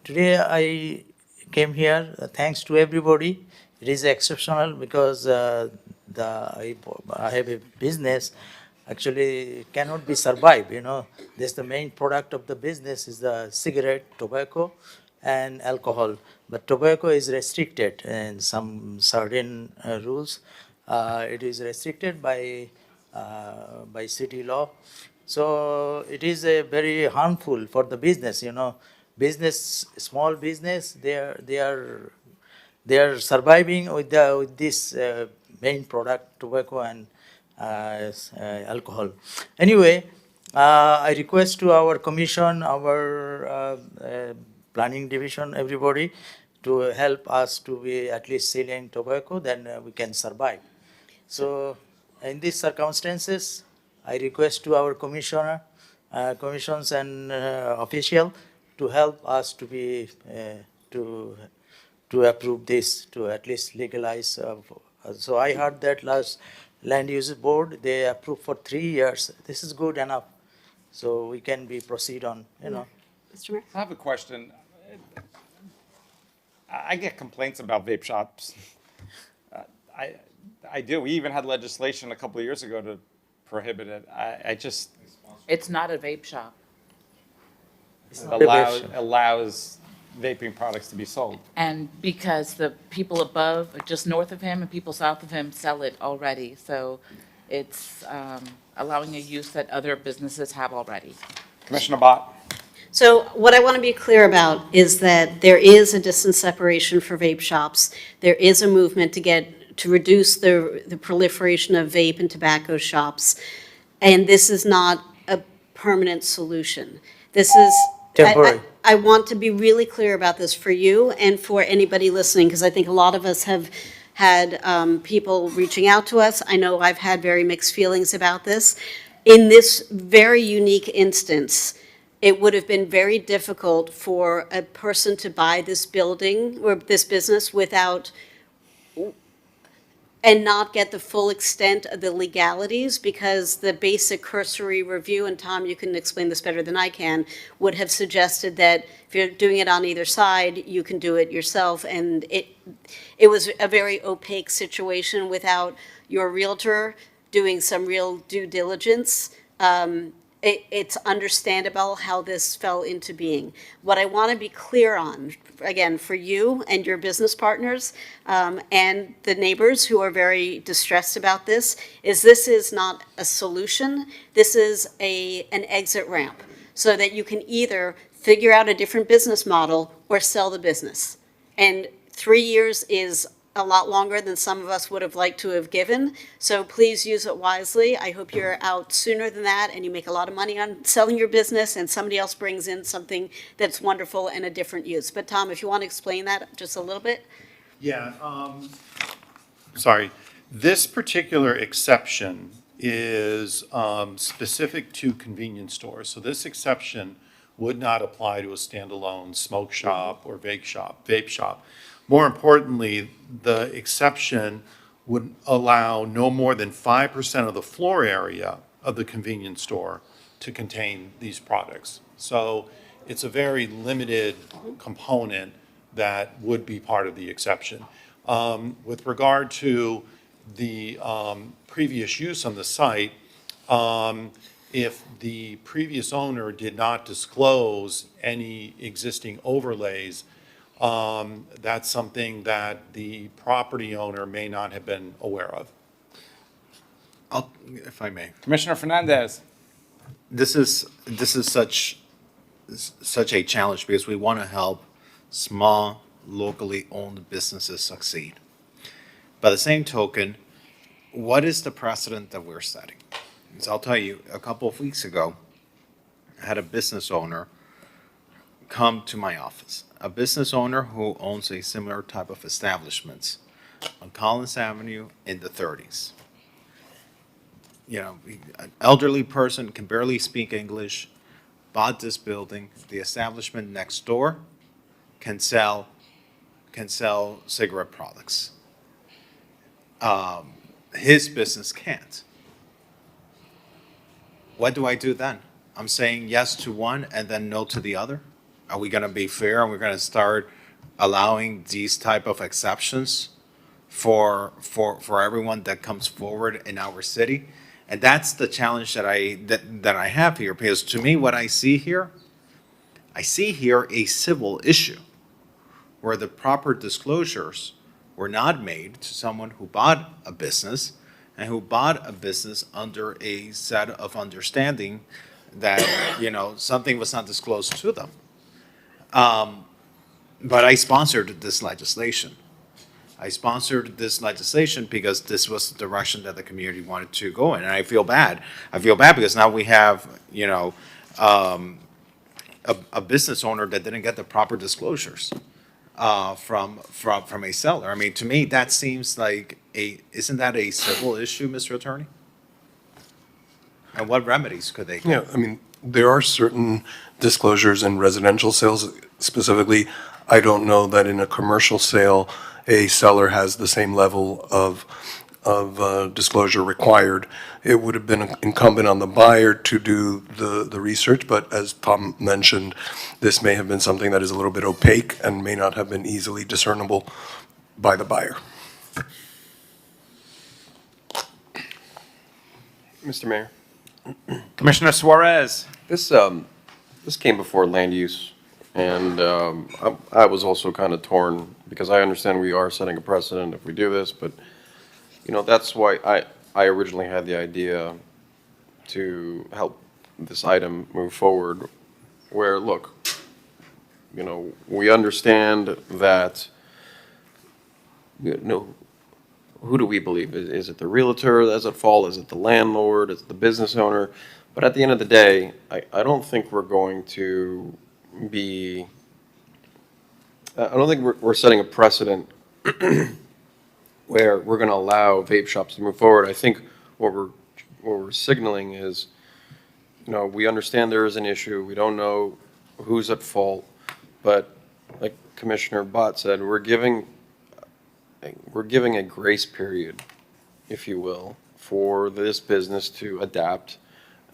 Today I came here, thanks to everybody. It is exceptional because I have a business, actually cannot be survived, you know. This the main product of the business is the cigarette, tobacco, and alcohol. But tobacco is restricted in some certain rules. It is restricted by city law. So it is a very harmful for the business, you know. Business, small business, they are surviving with this main product, tobacco and alcohol. Anyway, I request to our commission, our planning division, everybody, to help us to be at least selling tobacco, then we can survive. So in these circumstances, I request to our commissions and official to help us to be to approve this, to at least legalize. So I heard that last land use board, they approved for 3 years. This is good enough. So we can proceed on, Mr. Mayor? I have a question. I get complaints about vape shops. I do. We even had legislation a couple of years ago to prohibit it. I just, It's not a vape shop. allows vaping products to be sold. And because the people above, just north of him and people south of him sell it already. So it's allowing a use that other businesses have already. Commissioner Bott? So what I want to be clear about is that there is a distance separation for vape shops. There is a movement to reduce the proliferation of vape and tobacco shops. And this is not a permanent solution. This is temporary. I want to be really clear about this for you and for anybody listening, because I think a lot of us have had people reaching out to us. I know I've had very mixed feelings about this. In this very unique instance, it would have been very difficult for a person to buy this building or this business and not get the full extent of the legalities, because the basic cursory review, and Tom, you can explain this better than I can, would have suggested that if you're doing it on either side, you can do it yourself. And it was a very opaque situation without your realtor doing some real due diligence. It's understandable how this fell into being. What I want to be clear on, again, for you and your business partners and the neighbors who are very distressed about this is not a solution. This is an exit ramp so that you can either figure out a different business model or sell the business. And 3 years is a lot longer than some of us would have liked to have given. So please use it wisely. I hope you're out sooner than that and you make a lot of money on selling your business and somebody else brings in something that's wonderful and a different use. But Tom, if you want to explain that just a little bit. Yeah, sorry. This particular exception is specific to convenience stores. So this exception would not apply to a standalone smoke shop or vape shop. More importantly, the exception would allow no more than 5% of the floor area of the convenience store to contain these products. So it's a very limited component that would be part of the exception. With regard to the previous use on the site, if the previous owner did not disclose any existing overlays, that's something that the property owner may not have been aware of. If I may. Commissioner Fernandez? This is such a challenge because we want to help small, locally owned businesses succeed. By the same token, what is the precedent that we're setting? So I'll tell you, a couple of weeks ago, I had a business owner come to my office, a business owner who owns a similar type of establishments on Collins Avenue in the 30s. You know, an elderly person can barely speak English, bought this building. The establishment next door can sell cigarette products. His business can't. What do I do then? I'm saying yes to one and then no to the other? Are we going to be fair and we're going to start allowing these type of exceptions for everyone that comes forward in our city? And that's the challenge that I have here, because to me, what I see here a civil issue where the proper disclosures were not made to someone who bought a business and who bought a business under a set of understanding that, you know, something was not disclosed to them. But I sponsored this legislation. I sponsored this legislation because this was the direction that the community wanted to go in, and I feel bad. I feel bad because now we have, you know, a business owner that didn't get the proper disclosures from a seller. I mean, to me, that seems like isn't that a civil issue, Mr. Attorney? And what remedies could they get? Yeah, I mean, there are certain disclosures in residential sales specifically. I don't know that in a commercial sale, a seller has the same level of disclosure required. It would have been incumbent on the buyer to do the research, but as Tom mentioned, this may have been something that is a little bit opaque and may not have been easily discernible by the buyer. Mr. Mayor, Commissioner Suarez. this came before land use, and I was also kind of torn, because I understand we are setting a precedent if we do this, but, you know, that's why I originally had the idea to help this item move forward, where, look, you know, we understand that, you know, who do we believe? Is it the realtor that's at fault? Is it the landlord? Is it the business owner? But at the end of the day, I don't think we're going to be, I don't think we're setting a precedent where we're going to allow vape shops to move forward. I think what we're signaling is, you know, we understand there is an issue. We don't know who's at fault, but like Commissioner Bott said, we're giving a grace period, if you will, for this business to adapt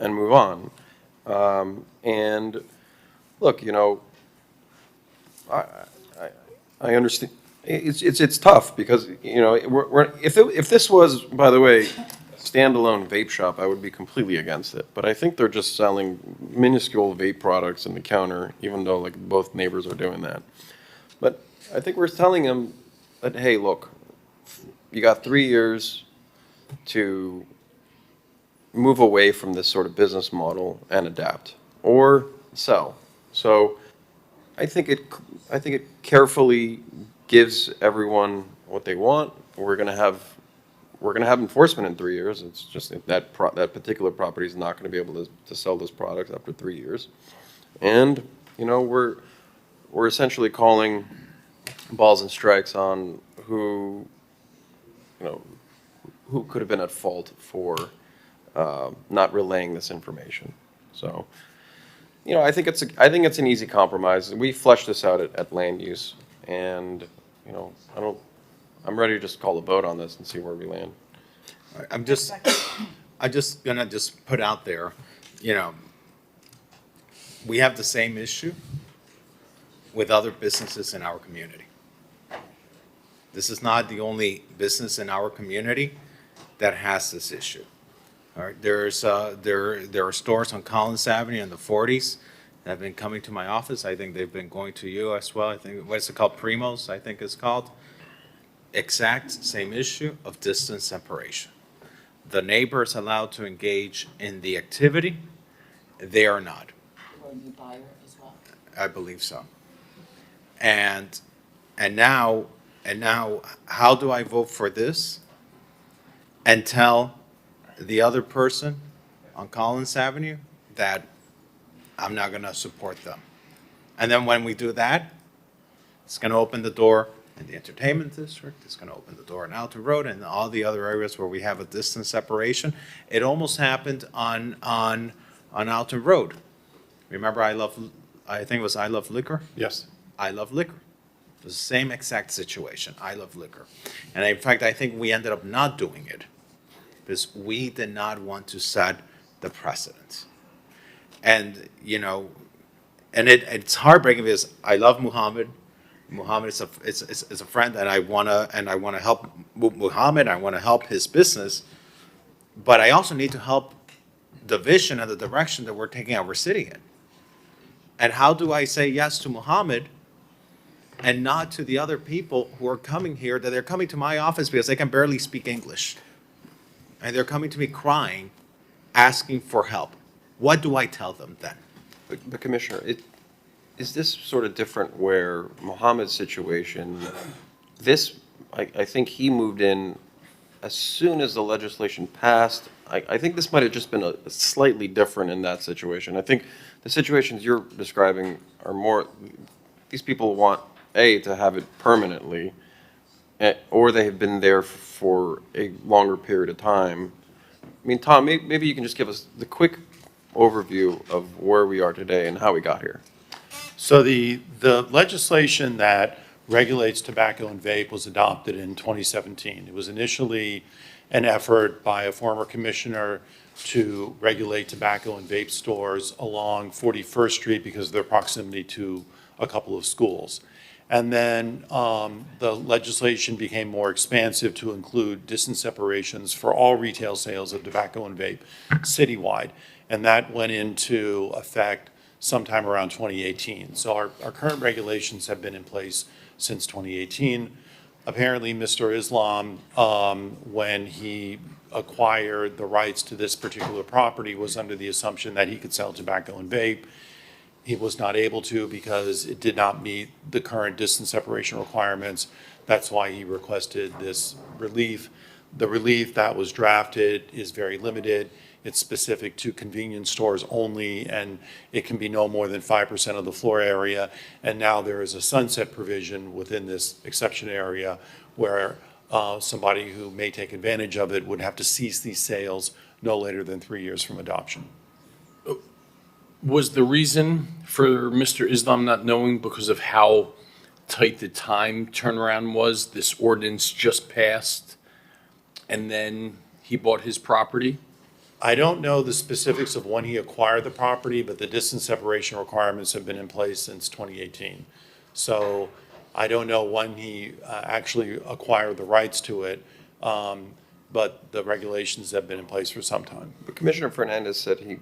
and move on. And look, you know, I understand. It's tough because, you know, if this was, by the way, standalone vape shop, I would be completely against it. But I think they're just selling minuscule vape products in the counter, even though like both neighbors are doing that. But I think we're telling them that, hey, look, you got 3 years to move away from this sort of business model and adapt or sell. So I think it carefully gives everyone what they want. We're gonna have enforcement in 3 years. It's just that particular property is not going to be able to sell those products after 3 years. And you know, we're essentially calling balls and strikes on who, you know, who could have been at fault for not relaying this information. So, you know, I think it's an easy compromise. We fleshed this out at land use, and you know, I'm ready to just call a vote on this and see where we land. I'm just gonna put out there, you know, we have the same issue with other businesses in our community. This is not the only business in our community that has this issue. All right, there are stores on Collins Avenue in the 40s that have been coming to my office. I think they've been going to you as well. I think, what's it called? Primos, I think it's called. Exact same issue of distance separation. The neighbor is allowed to engage in the activity. They are not. Or a new buyer as well. I believe so. And now, how do I vote for this and tell the other person on Collins Avenue that I'm not going to support them? And then when we do that, it's going to open the door in the entertainment district. It's going to open the door in Alton Road and all the other areas where we have a distance separation. It almost happened on Alton Road. Remember, I think it was I Love Liquor? Yes. I Love Liquor. It was the same exact situation. I Love Liquor. And in fact, I think we ended up not doing it because we did not want to set the precedent. And, you know, and it's heartbreaking because I love Muhammad. Muhammad is a friend, and I wanna help Muhammad. I want to help his business, but I also need to help the vision and the direction that we're taking our city in. And how do I say yes to Muhammad and not to the other people who are coming here, that they're coming to my office because they can barely speak English, and they're coming to me crying, asking for help? What do I tell them then? But Commissioner, is this sort of different where Mohammed's situation, I think he moved in as soon as the legislation passed. I think this might have just been a slightly different in that situation. I think the situations you're describing are more, these people want, A, to have it permanently, or they have been there for a longer period of time. I mean, Tom, maybe you can just give us the quick overview of where we are today and how we got here. So the legislation that regulates tobacco and vape was adopted in 2017. It was initially an effort by a former commissioner to regulate tobacco and vape stores along 41st Street because of their proximity to a couple of schools. And then the legislation became more expansive to include distance separations for all retail sales of tobacco and vape citywide. And that went into effect sometime around 2018. So our current regulations have been in place since 2018. Apparently, Mr. Islam, when he acquired the rights to this particular property, was under the assumption that he could sell tobacco and vape. He was not able to because it did not meet the current distance separation requirements. That's why he requested this relief. The relief that was drafted is very limited. It's specific to convenience stores only, and it can be no more than 5% of the floor area. And now there is a sunset provision within this exception area where somebody who may take advantage of it would have to cease these sales no later than 3 years from adoption. Was the reason for Mr. Islam not knowing because of how tight the time turnaround was? This ordinance just passed, and then he bought his property? I don't know the specifics of when he acquired the property, but the distance separation requirements have been in place since 2018. So I don't know when he actually acquired the rights to it, but the regulations have been in place for some time. But Commissioner Fernandez said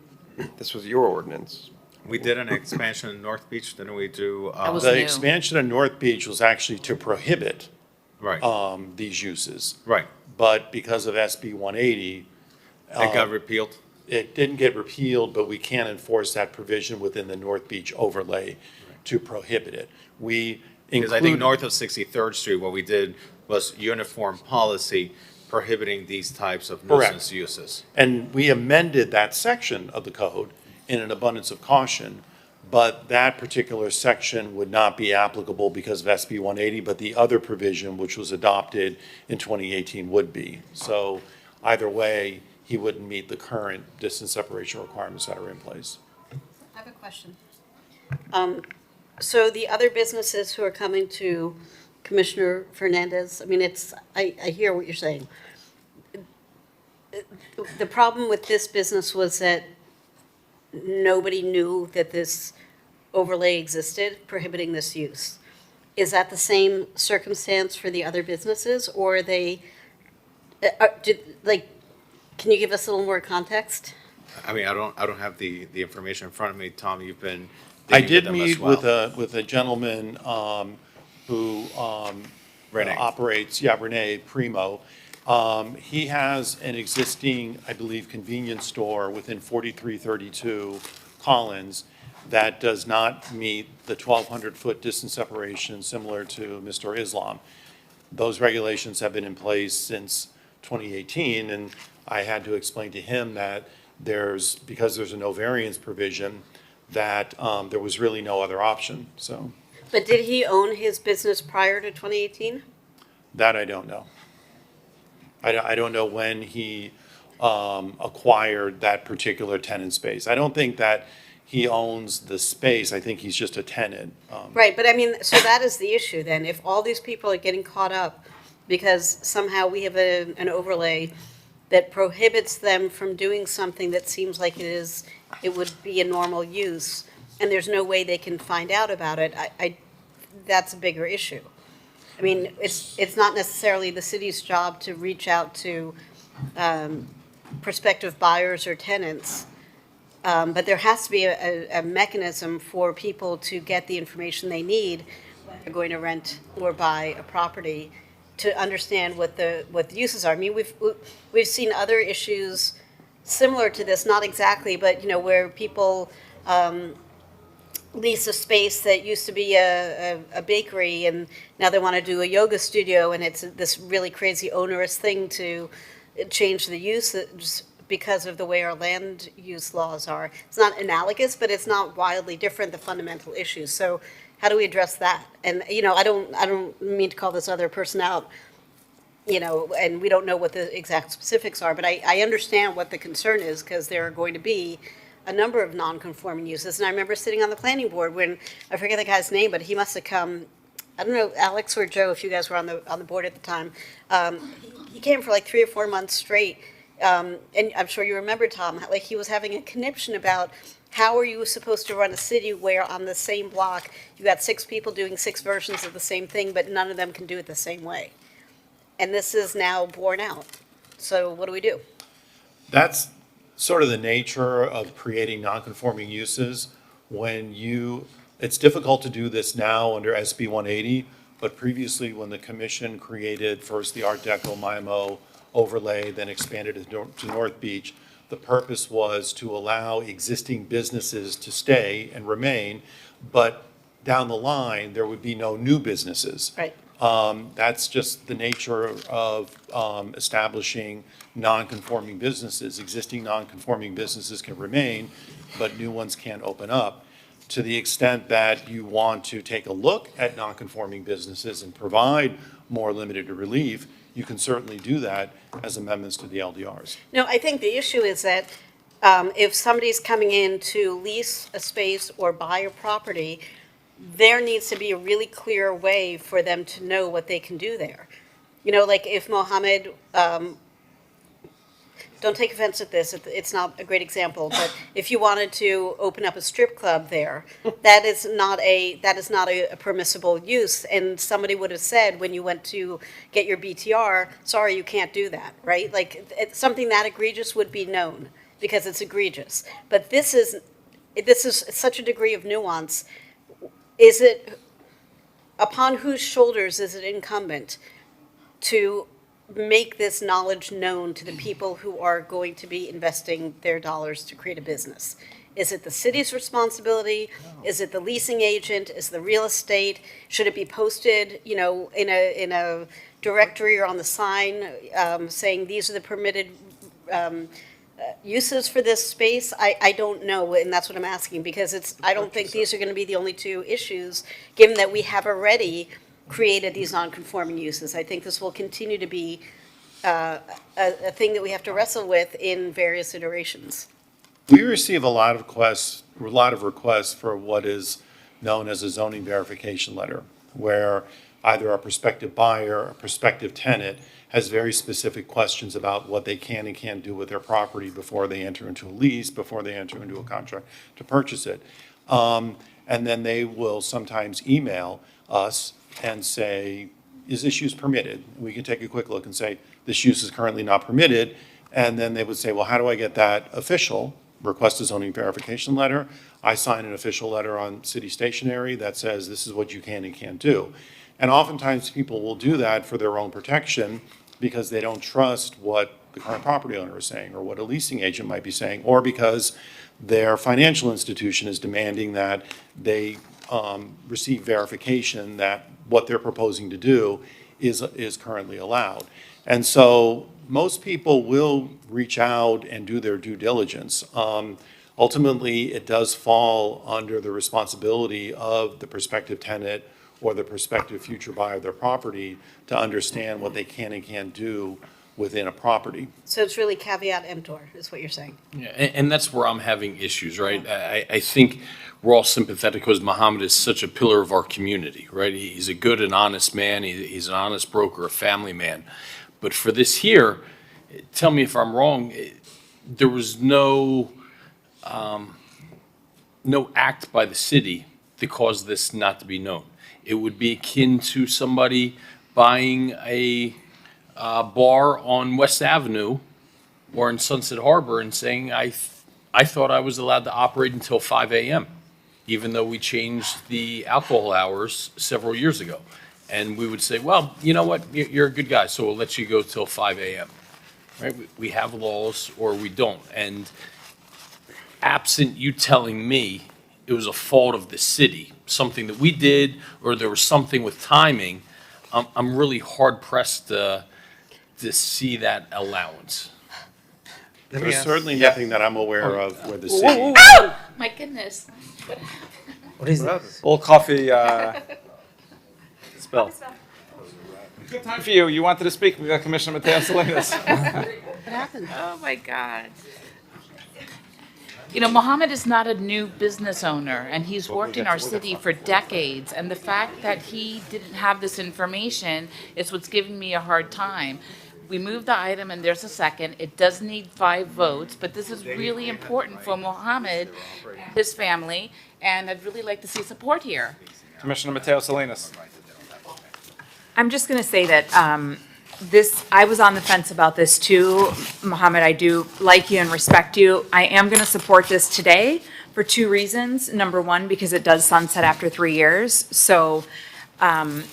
this was your ordinance. We did an expansion in North Beach, didn't we do? The expansion in North Beach was actually to prohibit these uses. Right. But because of SB 180, it got repealed? It didn't get repealed, but we can't enforce that provision within the North Beach overlay to prohibit it. Because I think north of 63rd Street, what we did was uniform policy prohibiting these types of nuisance uses. And we amended that section of the code in an abundance of caution, but that particular section would not be applicable because of SB 180, but the other provision, which was adopted in 2018, would be. So either way, he wouldn't meet the current distance separation requirements that are in place. I have a question. So the other businesses who are coming to Commissioner Fernandez, I mean, I hear what you're saying. The problem with this business was that nobody knew that this overlay existed prohibiting this use. Is that the same circumstance for the other businesses, or are they, can you give us a little more context? I mean, I don't have the information in front of me. Tom, you've been I digging did them meet as well. with a gentleman who Rene. operates, Rene Primo. He has an existing, I believe, convenience store within 4332 Collins that does not meet the 1,200-foot distance separation similar to Mr. Islam. Those regulations have been in place since 2018, and I had to explain to him that because there's a no variance provision, that there was really no other option, so. But did he own his business prior to 2018? That I don't know. I don't know when he acquired that particular tenant space. I don't think that he owns the space. I think he's just a tenant. Right, but I mean, so that is the issue then. If all these people are getting caught up because somehow we have an overlay that prohibits them from doing something that seems like it would be a normal use, and there's no way they can find out about it, that's a bigger issue. I mean, it's not necessarily the city's job to reach out to prospective buyers or tenants, but there has to be a mechanism for people to get the information they need when they're going to rent or buy a property to understand what the uses are. I mean, we've seen other issues similar to this, not exactly, but where people lease a space that used to be a bakery, and now they want to do a yoga studio, and it's this really crazy onerous thing to change the use because of the way our land use laws are. It's not analogous, but it's not wildly different, the fundamental issues. So how do we address that? And, I don't mean to call this other person out, and we don't know what the exact specifics are, but I understand what the concern is, because there are going to be a number of non-conforming uses. And I remember sitting on the planning board when, I forget the guy's name, but he must have come, I don't know, Alex or Joe, if you guys were on the board at the time. He came for like 3 or 4 months straight. And I'm sure you remember, Tom, like he was having a conniption about how are you supposed to run a city where on the same block you got 6 people doing 6 versions of the same thing, but none of them can do it the same way. And this is now borne out. So what do we do? That's sort of the nature of creating non-conforming uses. It's difficult to do this now under SB 180, but previously when the commission created first the Art Deco Mimo overlay, then expanded it to North Beach, the purpose was to allow existing businesses to stay and remain, but down the line, there would be no new businesses. Right. That's just the nature of establishing non-conforming businesses. Existing non-conforming businesses can remain, but new ones can't open up. To the extent that you want to take a look at non-conforming businesses and provide more limited relief, you can certainly do that as amendments to the LDRs. No, I think the issue is that if somebody's coming in to lease a space or buy a property, there needs to be a really clear way for them to know what they can do there. You know, like if Mohammed, don't take offense at this, it's not a great example, but if you wanted to open up a strip club there, that is not a permissible use. And somebody would have said when you went to get your BTR, sorry, you can't do that, right? Like something that egregious would be known because it's egregious. But this is such a degree of nuance. Is it, upon whose shoulders is it incumbent to make this knowledge known to the people who are going to be investing their dollars to create a business? Is it the city's responsibility? No. Is it the leasing agent? Is it the real estate? Should it be posted, you know, in a directory or on the sign saying these are the permitted uses for this space? I don't know, and that's what I'm asking, because I don't think these are going to be the only 2 issues, given that we have already created these non-conforming uses. I think this will continue to be a thing that we have to wrestle with in various iterations. We receive a lot of requests for what is known as a zoning verification letter, where either a prospective buyer or a prospective tenant has very specific questions about what they can and can't do with their property before they enter into a lease, before they enter into a contract to purchase it. And then they will sometimes email us and say, is this use permitted? We can take a quick look and say, this use is currently not permitted. And then they would say, well, how do I get that official? Request a zoning verification letter. I sign an official letter on city stationery that says this is what you can and can't do. And oftentimes people will do that for their own protection because they don't trust what the current property owner is saying or what a leasing agent might be saying, or because their financial institution is demanding that they receive verification that what they're proposing to do is currently allowed. And so most people will reach out and do their due diligence. Ultimately, it does fall under the responsibility of the prospective tenant or the prospective future buyer of their property to understand what they can and can't do within a property. So it's really caveat emptor, is what you're saying. Yeah, and that's where I'm having issues, right? I think we're all sympathetic because Muhammad is such a pillar of our community, right? He's a good and honest man. He's an honest broker, a family man. But for this here, tell me if I'm wrong, there was no act by the city that caused this not to be known. It would be akin to somebody buying a bar on West Avenue or in Sunset Harbor and saying, I thought I was allowed to operate until 5 a.m., even though we changed the alcohol hours several years ago. And we would say, well, you know what, you're a good guy, so we'll let you go till 5 a.m. Right? We have laws or we don't. And absent you telling me it was a fault of the city, something that we did, or there was something with timing, I'm really hard pressed to see that allowance. There's certainly nothing that I'm aware of where the city. Oh, my goodness. What is it? A little coffee spill. Good time for you. You wanted to speak. We got Commissioner Mateo Salinas. What happened? Oh, my God. You know, Mohammed is not a new business owner, and he's worked in our city for decades, and the fact that he didn't have this information is what's giving me a hard time. We moved the item, and there's a second. It does need 5 votes, but this is really important for Mohammed, his family, and I'd really like to see support here. Commissioner Mateo Salinas. I'm just going to say that I was on the fence about this too. Mohammed, I do like you and respect you. I am going to support this today for 2 reasons. Number one, because it does sunset after 3 years. So, I'm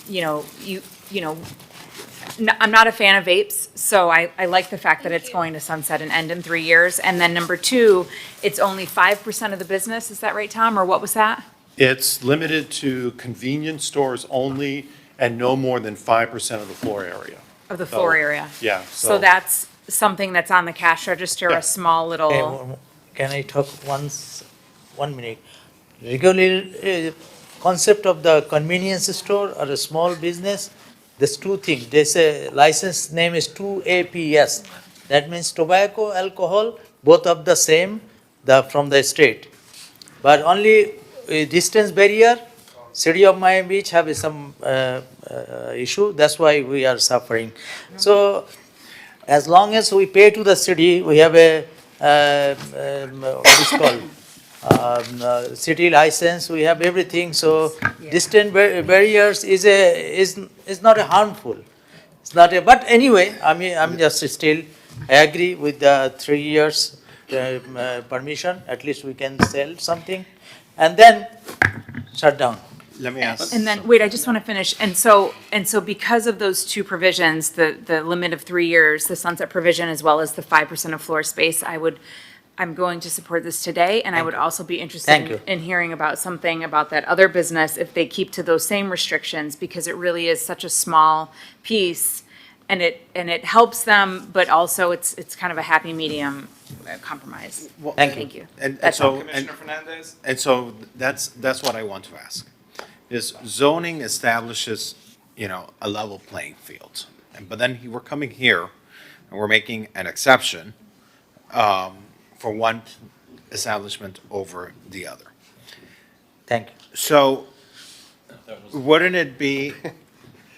not a fan of vapes, so I like the fact that it's going to sunset and end in 3 years. And then number 2, it's only 5% of the business. Is that right, Tom? Or what was that? It's limited to convenience stores only and no more than 5% of the floor area. Of the floor area? Yeah. So that's something that's on the cash register, a small little. Can I talk 1 minute? Regular concept of the convenience store or a small business, there's 2 things. There's a license name is 2APS. That means tobacco, alcohol, both of the same from the state. But only distance barrier, City of Miami Beach have some issue. That's why we are suffering. So as long as we pay to the city, we have a what is called city license. We have everything. So distance barriers is not a harmful. It's not a. But anyway, I mean, I'm just still. I agree with the 3 years permission. At least we can sell something, and then shut down. Let me ask. And then, wait, I just want to finish. And so because of those 2 provisions, the limit of 3 years, the sunset provision, as well as the 5% of floor space, I'm going to support this today. And I would also be interested in hearing about something about that other business if they keep to those same restrictions, because it really is such a small piece and it helps them, but also it's kind of a happy medium compromise. Well, Thank you. And That's so, all. Commissioner Fernandez? and so that's what I want to ask. Is zoning establishes, a level playing field. But then we're coming here and we're making an exception for one establishment over the other. Thank you. So wouldn't it be,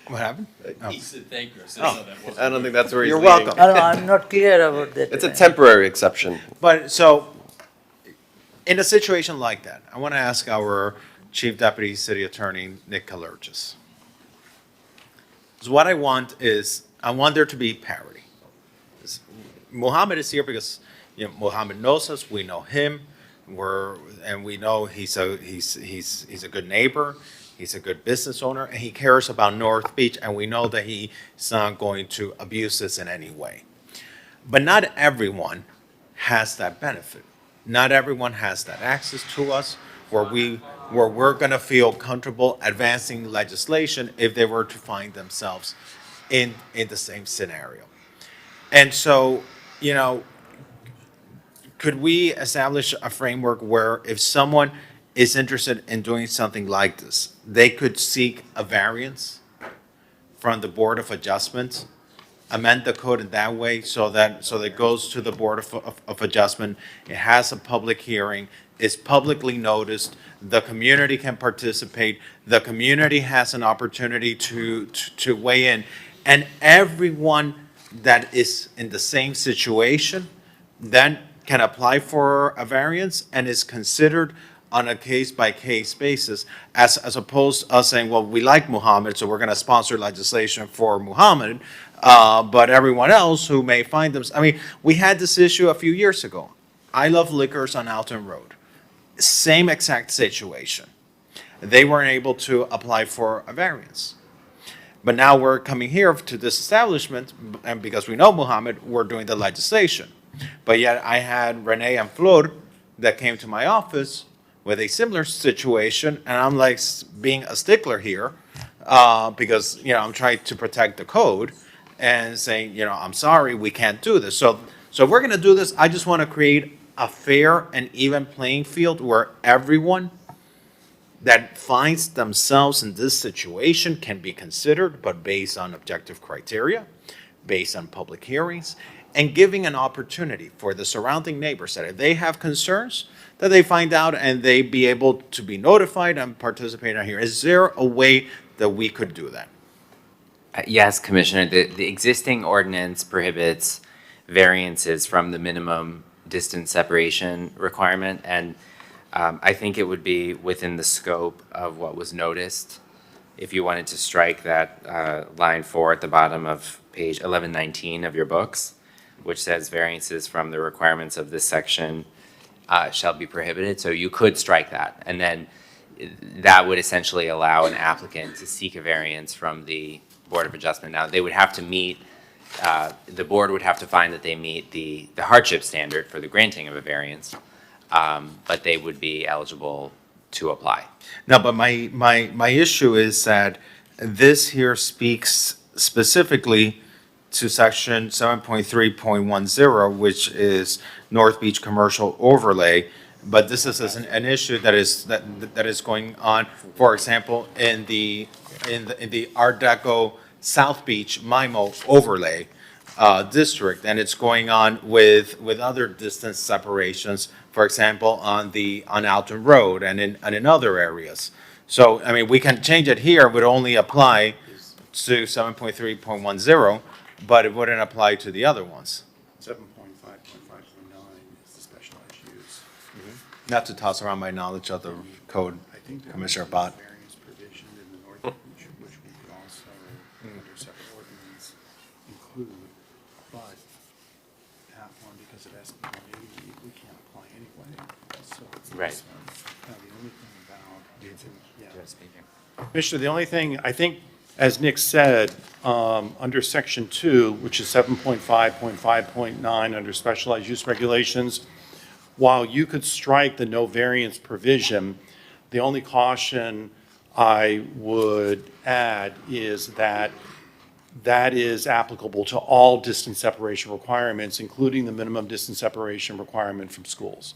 what happened? He said thank you. I said, Oh. no, that wasn't I don't think that's where he's You're leading. welcome. No, I'm not clear about that. It's a temporary exception. But so, in a situation like that, I want to ask our Chief Deputy City Attorney, Nick Kalergis. So what I want there to be parity. Mohammed is here because, Mohammed knows us, we know him, and we know he's a good neighbor, he's a good business owner, and he cares about North Beach, and we know that he's not going to abuse this in any way. But not everyone has that benefit. Not everyone has that access to us where we're going to feel comfortable advancing legislation if they were to find themselves in the same scenario. And so, could we establish a framework where if someone is interested in doing something like this, they could seek a variance from the Board of Adjustment, amend the code in that way so that it goes to the Board of Adjustment, it has a public hearing, is publicly noticed, the community can participate, the community has an opportunity to weigh in, and everyone that is in the same situation then can apply for a variance and is considered on a case-by-case basis, as opposed to us saying, well, we like Muhammad, so we're going to sponsor legislation for Muhammad, but everyone else who may find them, we had this issue a few years ago. I Love Liquors on Alton Road. Same exact situation. They weren't able to apply for a variance. But now we're coming here to this establishment, and because we know Muhammad, we're doing the legislation. But yet I had Renee and Flor that came to my office with a similar situation, and I'm like being a stickler here because, I'm trying to protect the code and saying, I'm sorry, we can't do this. So if we're going to do this, I just want to create a fair and even playing field where everyone that finds themselves in this situation can be considered, but based on objective criteria, based on public hearings, and giving an opportunity for the surrounding neighbors that if they have concerns, that they find out and they be able to be notified and participate out here. Is there a way that we could do that? Yes, Commissioner. The existing ordinance prohibits variances from the minimum distance separation requirement, and I think it would be within the scope of what was noticed if you wanted to strike that line 4 at the bottom of page 1119 of your books, which says variances from the requirements of this section shall be prohibited. So you could strike that, and then that would essentially allow an applicant to seek a variance from the Board of Adjustment. Now, they would have to meet, the board would have to find that they meet the hardship standard for the granting of a variance, but they would be eligible to apply. No, but my issue is that this here speaks specifically to section 7.3.10, which is North Beach Commercial Overlay. But this is an issue that is going on, for example, in the Art Deco South Beach MIMO overlay district, and it's going on with other distance separations, for example, on Alton Road and in other areas. So, I mean, we can change it here, it would only apply to 7.3.10, but it wouldn't apply to the other ones. 7.5.5.9 is the specialized use. Not to toss around my knowledge of the code, Commissioner Bott. Variance provision in the North Beach, which we could also, under separate ordinance, include, but that one, because it has to be 180, we can't apply anyway. So it's Right. this one. Now, the only thing about, Commissioner, the only thing, I think, as Nick said, under section 2, which is 7.5.5.9, under specialized use regulations, while you could strike the no variance provision, the only caution I would add is that that is applicable to all distance separation requirements, including the minimum distance separation requirement from schools.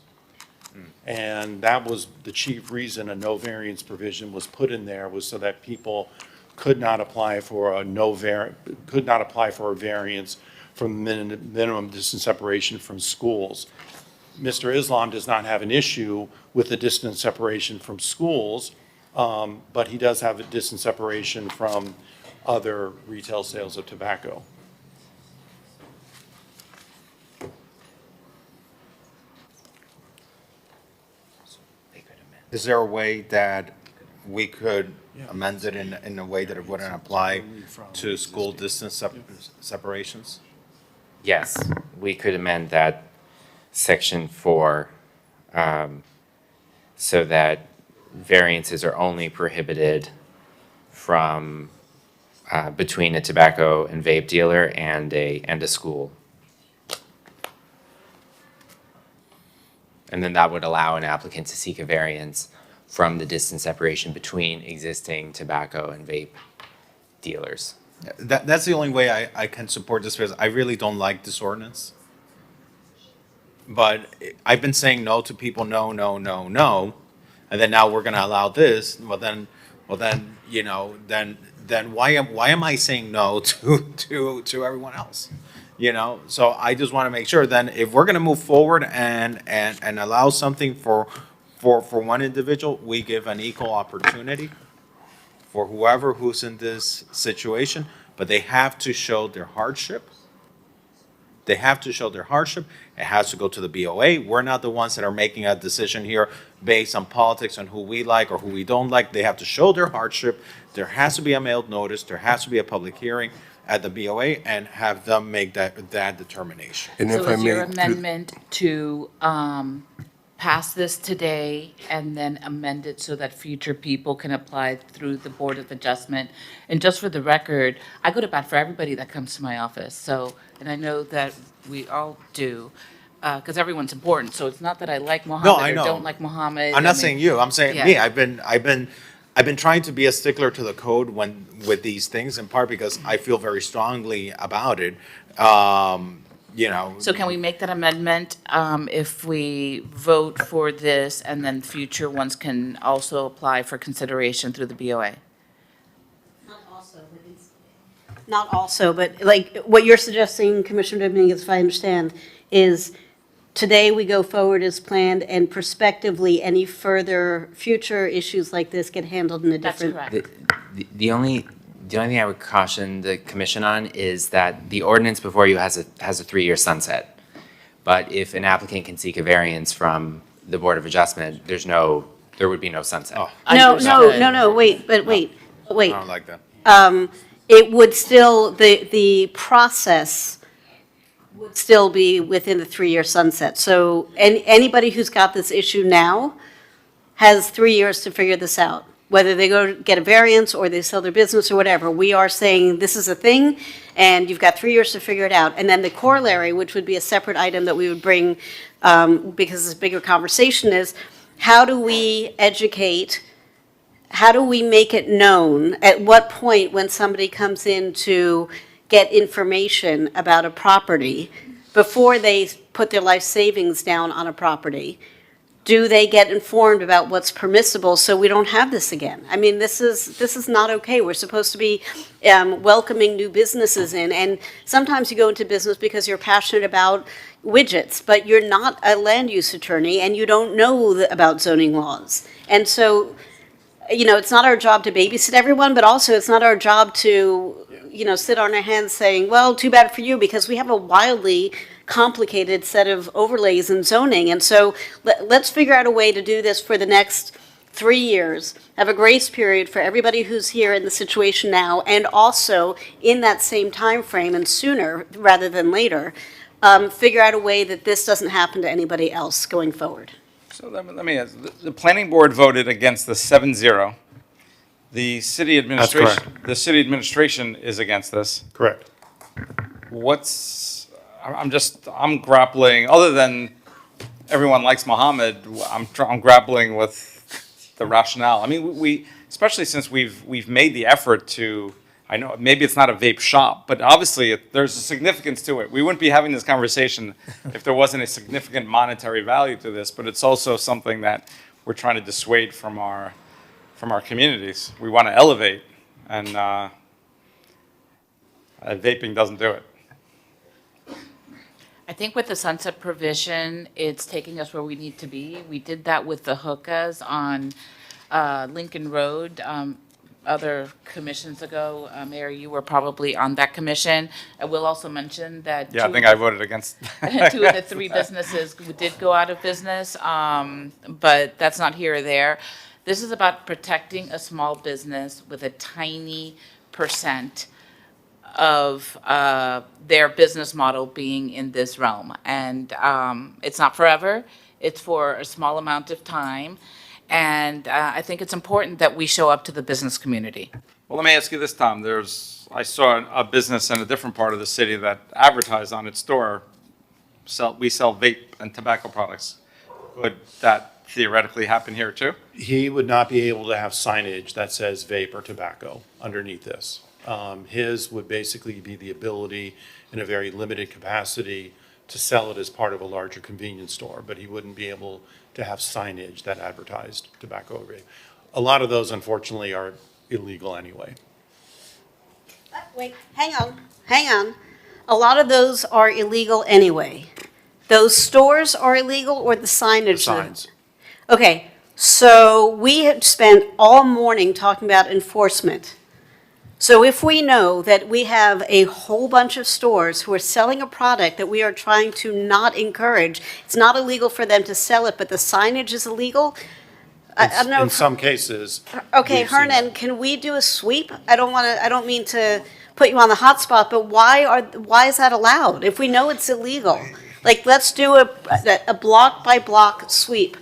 And that was the chief reason a no variance provision was put in there, was so that people could not apply for a variance from minimum distance separation from schools. Mr. Islam does not have an issue with the distance separation from schools, but he does have a distance separation from other retail sales of tobacco. Is there a way that we could amend it in a way that it wouldn't apply to school distance separations? Yes, we could amend that section 4 so that variances are only prohibited from between a tobacco and vape dealer and a school. And then that would allow an applicant to seek a variance from the distance separation between existing tobacco and vape dealers. That's the only way I can support this, because I really don't like this ordinance. But I've been saying no to people, no, no, no, no, and then now we're gonna allow this, well then, you know, then why am I saying no to everyone else? You know, so I just want to make sure then if we're going to move forward and allow something for one individual, we give an equal opportunity for whoever who's in this situation, but they have to show their hardship. They have to show their hardship. It has to go to the BOA. We're not the ones that are making a decision here based on politics on who we like or who we don't like. They have to show their hardship. There has to be a mailed notice. There has to be a public hearing at the BOA and have them make that determination. And So if I is your may, amendment to pass this today and then amend it so that future people can apply through the Board of Adjustment? And just for the record, I go to bat for everybody that comes to my office, so, and I know that we all do, because everyone's important, so it's not that I like Mohammed I know. or don't like Mohammed. I'm not saying you. I'm saying me. Yeah. I've been trying to be a stickler to the code with these things, in part because I feel very strongly about it. You know. So can we make that amendment if we vote for this and then future ones can also apply for consideration through the BOA? Not also, but Not also, but like what you're suggesting, Commissioner Dominguez, if I understand, is today we go forward as planned and prospectively any further future issues like this get handled in a different. That's correct. The only thing I would caution the commission on is that the ordinance before you has a 3-year sunset. But if an applicant can seek a variance from the Board of Adjustment, there would be no sunset. No, wait. I don't like that. It would still, the process would still be within the 3-year sunset. So anybody who's got this issue now has 3 years to figure this out. Whether they go get a variance or they sell their business or whatever, we are saying this is a thing and you've got 3 years to figure it out. And then the corollary, which would be a separate item that we would bring because this bigger conversation is, how do we educate, how do we make it known at what point when somebody comes in to get information about a property before they put their life savings down on a property? Do they get informed about what's permissible so we don't have this again? I mean, this is not okay. We're supposed to be welcoming new businesses in, and sometimes you go into business because you're passionate about widgets, but you're not a land use attorney and you don't know about zoning laws. And so, it's not our job to babysit everyone, but also it's not our job to, sit on our hands saying, well, too bad for you, because we have a wildly complicated set of overlays and zoning. And so let's figure out a way to do this for the next 3 years, have a grace period for everybody who's here in the situation now, and also in that same time frame and sooner rather than later, figure out a way that this doesn't happen to anybody else going forward. So let me ask, the planning board voted against the 7-0. The city administration is against this. Correct. I'm grappling, other than everyone likes Mohammed, I'm grappling with the rationale. I mean, we especially since we've made the effort to, I know maybe it's not a vape shop, but obviously there's a significance to it. We wouldn't be having this conversation if there wasn't a significant monetary value to this, but it's also something that we're trying to dissuade from our communities. We want to elevate, and vaping doesn't do it. I think with the sunset provision, it's taking us where we need to be. We did that with the hookahs on Lincoln Road other commissions ago. Mayor, you were probably on that commission. I will also mention that I think I voted against 2 of the 3 businesses did go out of business, but that's not here or there. This is about protecting a small business with a tiny percent of their business model being in this realm. And it's not forever, it's for a small amount of time. And I think it's important that we show up to the business community. Well, let me ask you this, Tom. I saw a business in a different part of the city that advertised on its door, we sell vape and tobacco products. Could that theoretically happen here too? He would not be able to have signage that says vape or tobacco underneath this. His would basically be the ability in a very limited capacity to sell it as part of a larger convenience store, but he wouldn't be able to have signage that advertised tobacco or vape. A lot of those, unfortunately, are illegal anyway. Wait, hang on. A lot of those are illegal anyway. Those stores are illegal, or the signage? The signs. Okay, so we had spent all morning talking about enforcement. So if we know that we have a whole bunch of stores who are selling a product that we are trying to not encourage, it's not illegal for them to sell it, but the signage is illegal? I don't know. In some cases. Okay, we've seen Hernan, that. can we do a sweep? I don't mean to put you on the hot spot, but why is that allowed? If we know it's illegal, like, let's do a block by block sweep.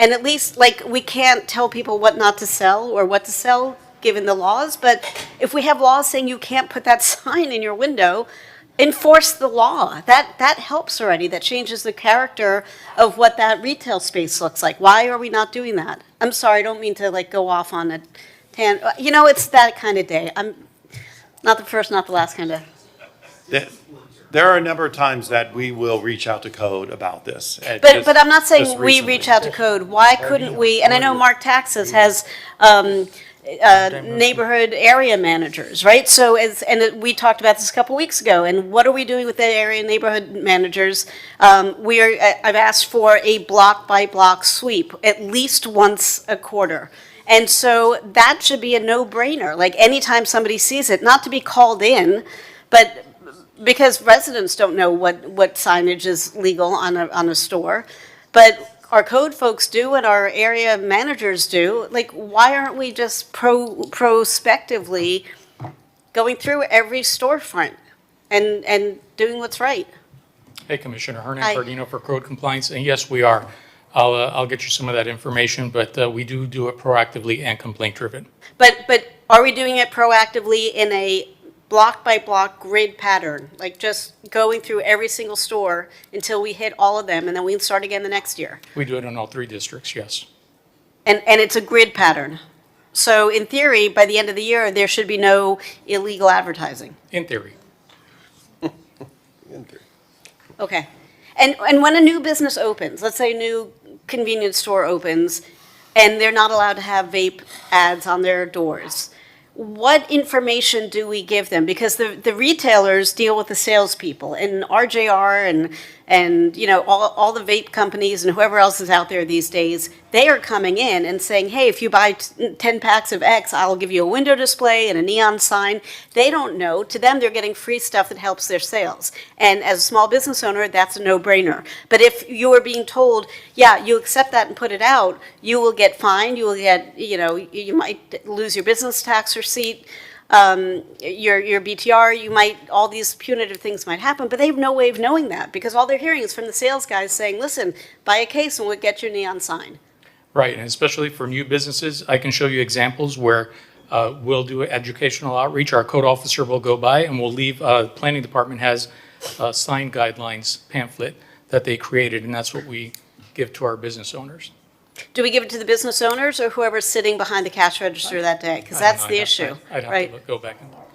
And at least, like, we can't tell people what not to sell or what to sell, given the laws, but if we have laws saying you can't put that sign in your window, enforce the law. That helps already. That changes the character of what that retail space looks like. Why are we not doing that? I'm sorry, I don't mean to go off on a it's that kind of day. I'm not the first, not the last kind of. There are a number of times that we will reach out to code about this. But I'm not saying we reach out to code. Why couldn't we? And I know Mark Taxes has neighborhood area managers, right? So we talked about this a couple weeks ago, and what are we doing with the area neighborhood managers? I've asked for a block by block sweep at least once a quarter. And so that should be a no-brainer, like anytime somebody sees it, not to be called in, but because residents don't know what signage is legal on a store, but our code folks do and our area managers do. Like, why aren't we just prospectively going through every storefront and doing what's right? Hey, Commissioner Hernan Hi. Cardino for Code Compliance, and yes, we are. I'll get you some of that information, but we do it proactively and complaint-driven. But are we doing it proactively in a block-by-block grid pattern? Like just going through every single store until we hit all of them, and then we can start again the next year? We do it in all 3 districts, yes. And it's a grid pattern. So in theory, by the end of the year, there should be no illegal advertising. In theory. Okay. And when a new business opens, let's say a new convenience store opens, and they're not allowed to have vape ads on their doors, what information do we give them? Because the retailers deal with the salespeople, and RJR and you know all the vape companies and whoever else is out there these days, they are coming in and saying, hey, if you buy 10 packs of X, I'll give you a window display and a neon sign. They don't know. To them, they're getting free stuff that helps their sales. And as a small business owner, that's a no-brainer. But if you are being told, yeah, you accept that and put it out, you will get fined, you will get, you know, you might lose your business tax receipt, your BTR, you might, all these punitive things might happen, but they have no way of knowing that because all they're hearing is from the sales guys saying, listen, buy a case and we'll get your neon sign. Right, and especially for new businesses, I can show you examples where we'll do educational outreach. Our code officer will go by and we'll leave, planning department has a sign guidelines pamphlet that they created, and that's what we give to our business owners. Do we give it to the business owners or whoever's sitting behind the cash register that day? Because that's the issue, I'd have right? to go back and look.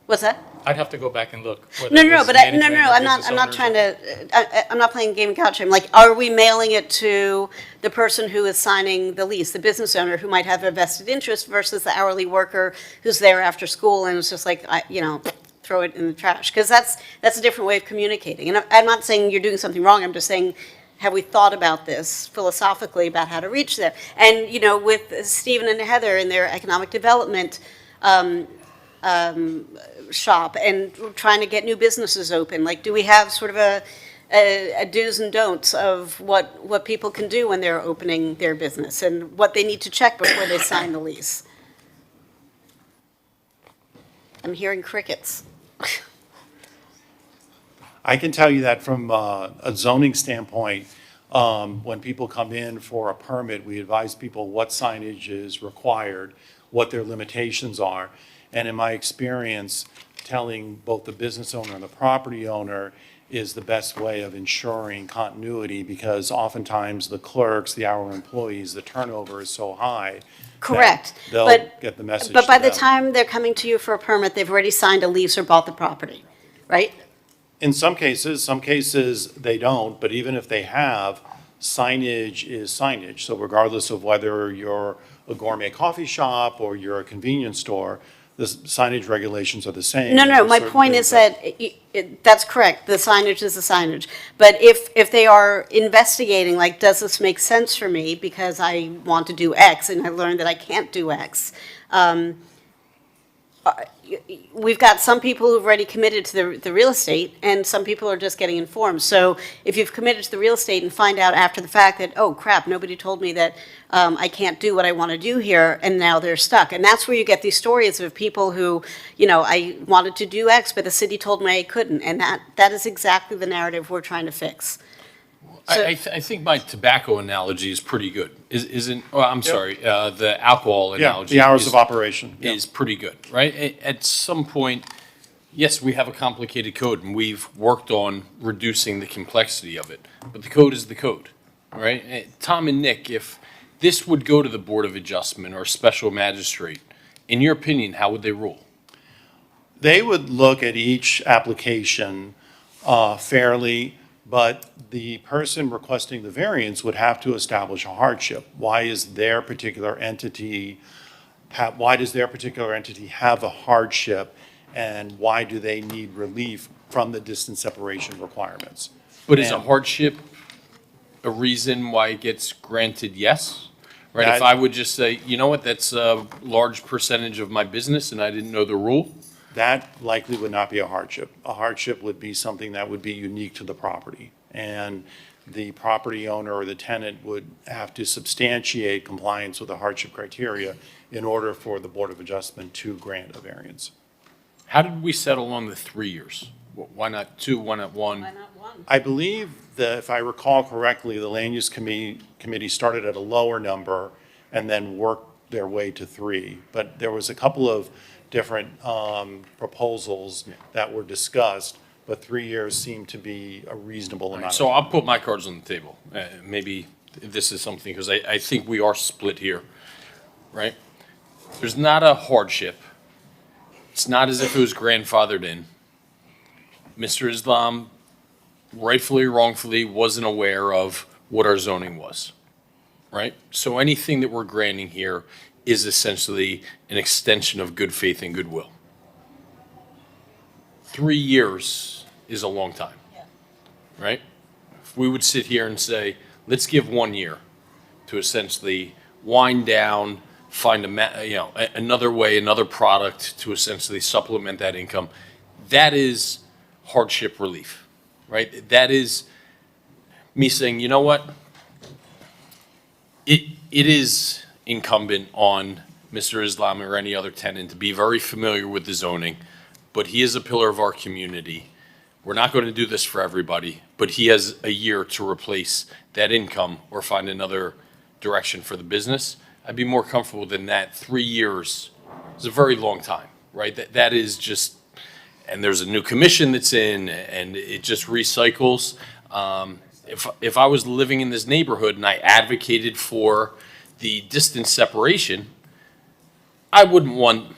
What's that? I'd have to go back and look. whether No, it no, no, was but management or I'm business not owners trying or- to, I'm not playing game of couch. I'm like, are we mailing it to the person who is signing the lease, the business owner who might have a vested interest versus the hourly worker who's there after school and it's just like, you know, throw it in the trash? Because that's a different way of communicating. And I'm not saying you're doing something wrong. I'm just saying, have we thought about this philosophically about how to reach there? And, you know, with Stephen and Heather in their economic development shop and trying to get new businesses open, like, do we have sort of a do's and don'ts of what people can do when they're opening their business and what they need to check before they sign the lease? I'm hearing crickets. I can tell you that from a zoning standpoint, when people come in for a permit, we advise people what signage is required, what their limitations are. And in my experience, telling both the business owner and the property owner is the best way of ensuring continuity because oftentimes the clerks, the hourly employees, the turnover is so high. Correct. that They'll But- get the message But to by the them. time they're coming to you for a permit, they've already signed a lease or bought the property, right? In some cases they don't, but even if they have, signage is signage. So regardless of whether you're a gourmet coffee shop or you're a convenience store, the signage regulations are the same. No, no, There's my certain point things is that, that's correct, the signage is the signage. But if they are investigating, like, does this make sense for me because I want to do X and I learned that I can't do X? We've got some people who've already committed to the real estate and some people are just getting informed. So if you've committed to the real estate and find out after the fact that, oh crap, nobody told me that I can't do what I want to do here, and now they're stuck. And that's where you get these stories of people who, you know, I wanted to do X, but the city told me I couldn't. And that is exactly the narrative we're trying to fix. I think my tobacco analogy is pretty good. The alcohol analogy. the hours of operation. Is pretty good, right? At some point, yes, we have a complicated code and we've worked on reducing the complexity of it, but the code is the code, right? Tom and Nick, if this would go to the Board of Adjustment or special magistrate, in your opinion, how would they rule? They would look at each application fairly, but the person requesting the variance would have to establish a hardship. Why is their particular entity why does their particular entity have a hardship, and why do they need relief from the distance separation requirements? But is a And hardship a reason why it gets granted yes? Right, if That- I would just say, you know what, that's a large percentage of my business and I didn't know the rule, That likely would not be a hardship. A hardship would be something that would be unique to the property. And the property owner or the tenant would have to substantiate compliance with the hardship criteria in order for the Board of Adjustment to grant a variance. how did we settle on the 3 years? Why not 2, why not 1? I believe that, if I recall correctly, the Land Use Committee started at a lower number and then worked their way to 3. But there was a couple of different proposals that were discussed, but 3 years seemed to be a reasonable amount. So I'll put my cards on the table. Maybe this is something, because I think we are split here, right? There's not a hardship. It's not as if it was grandfathered in. Mr. Islam, rightfully or wrongfully, wasn't aware of what our zoning was, right? So anything that we're granting here is essentially an extension of good faith and goodwill. 3 years is a long time, right? If we would sit here and say, let's give 1 year to essentially wind down, find another way, another product to essentially supplement that income, that is hardship relief, right? That is me saying, you know what? It is incumbent on Mr. Islam or any other tenant to be very familiar with the zoning, but he is a pillar of our community. We're not going to do this for everybody, but he has a year to replace that income or find another direction for the business. I'd be more comfortable than that. 3 years is a very long time, right? That is just, and there's a new commission that's in, and it just recycles. If I was living in this neighborhood and I advocated for the distance separation, I wouldn't want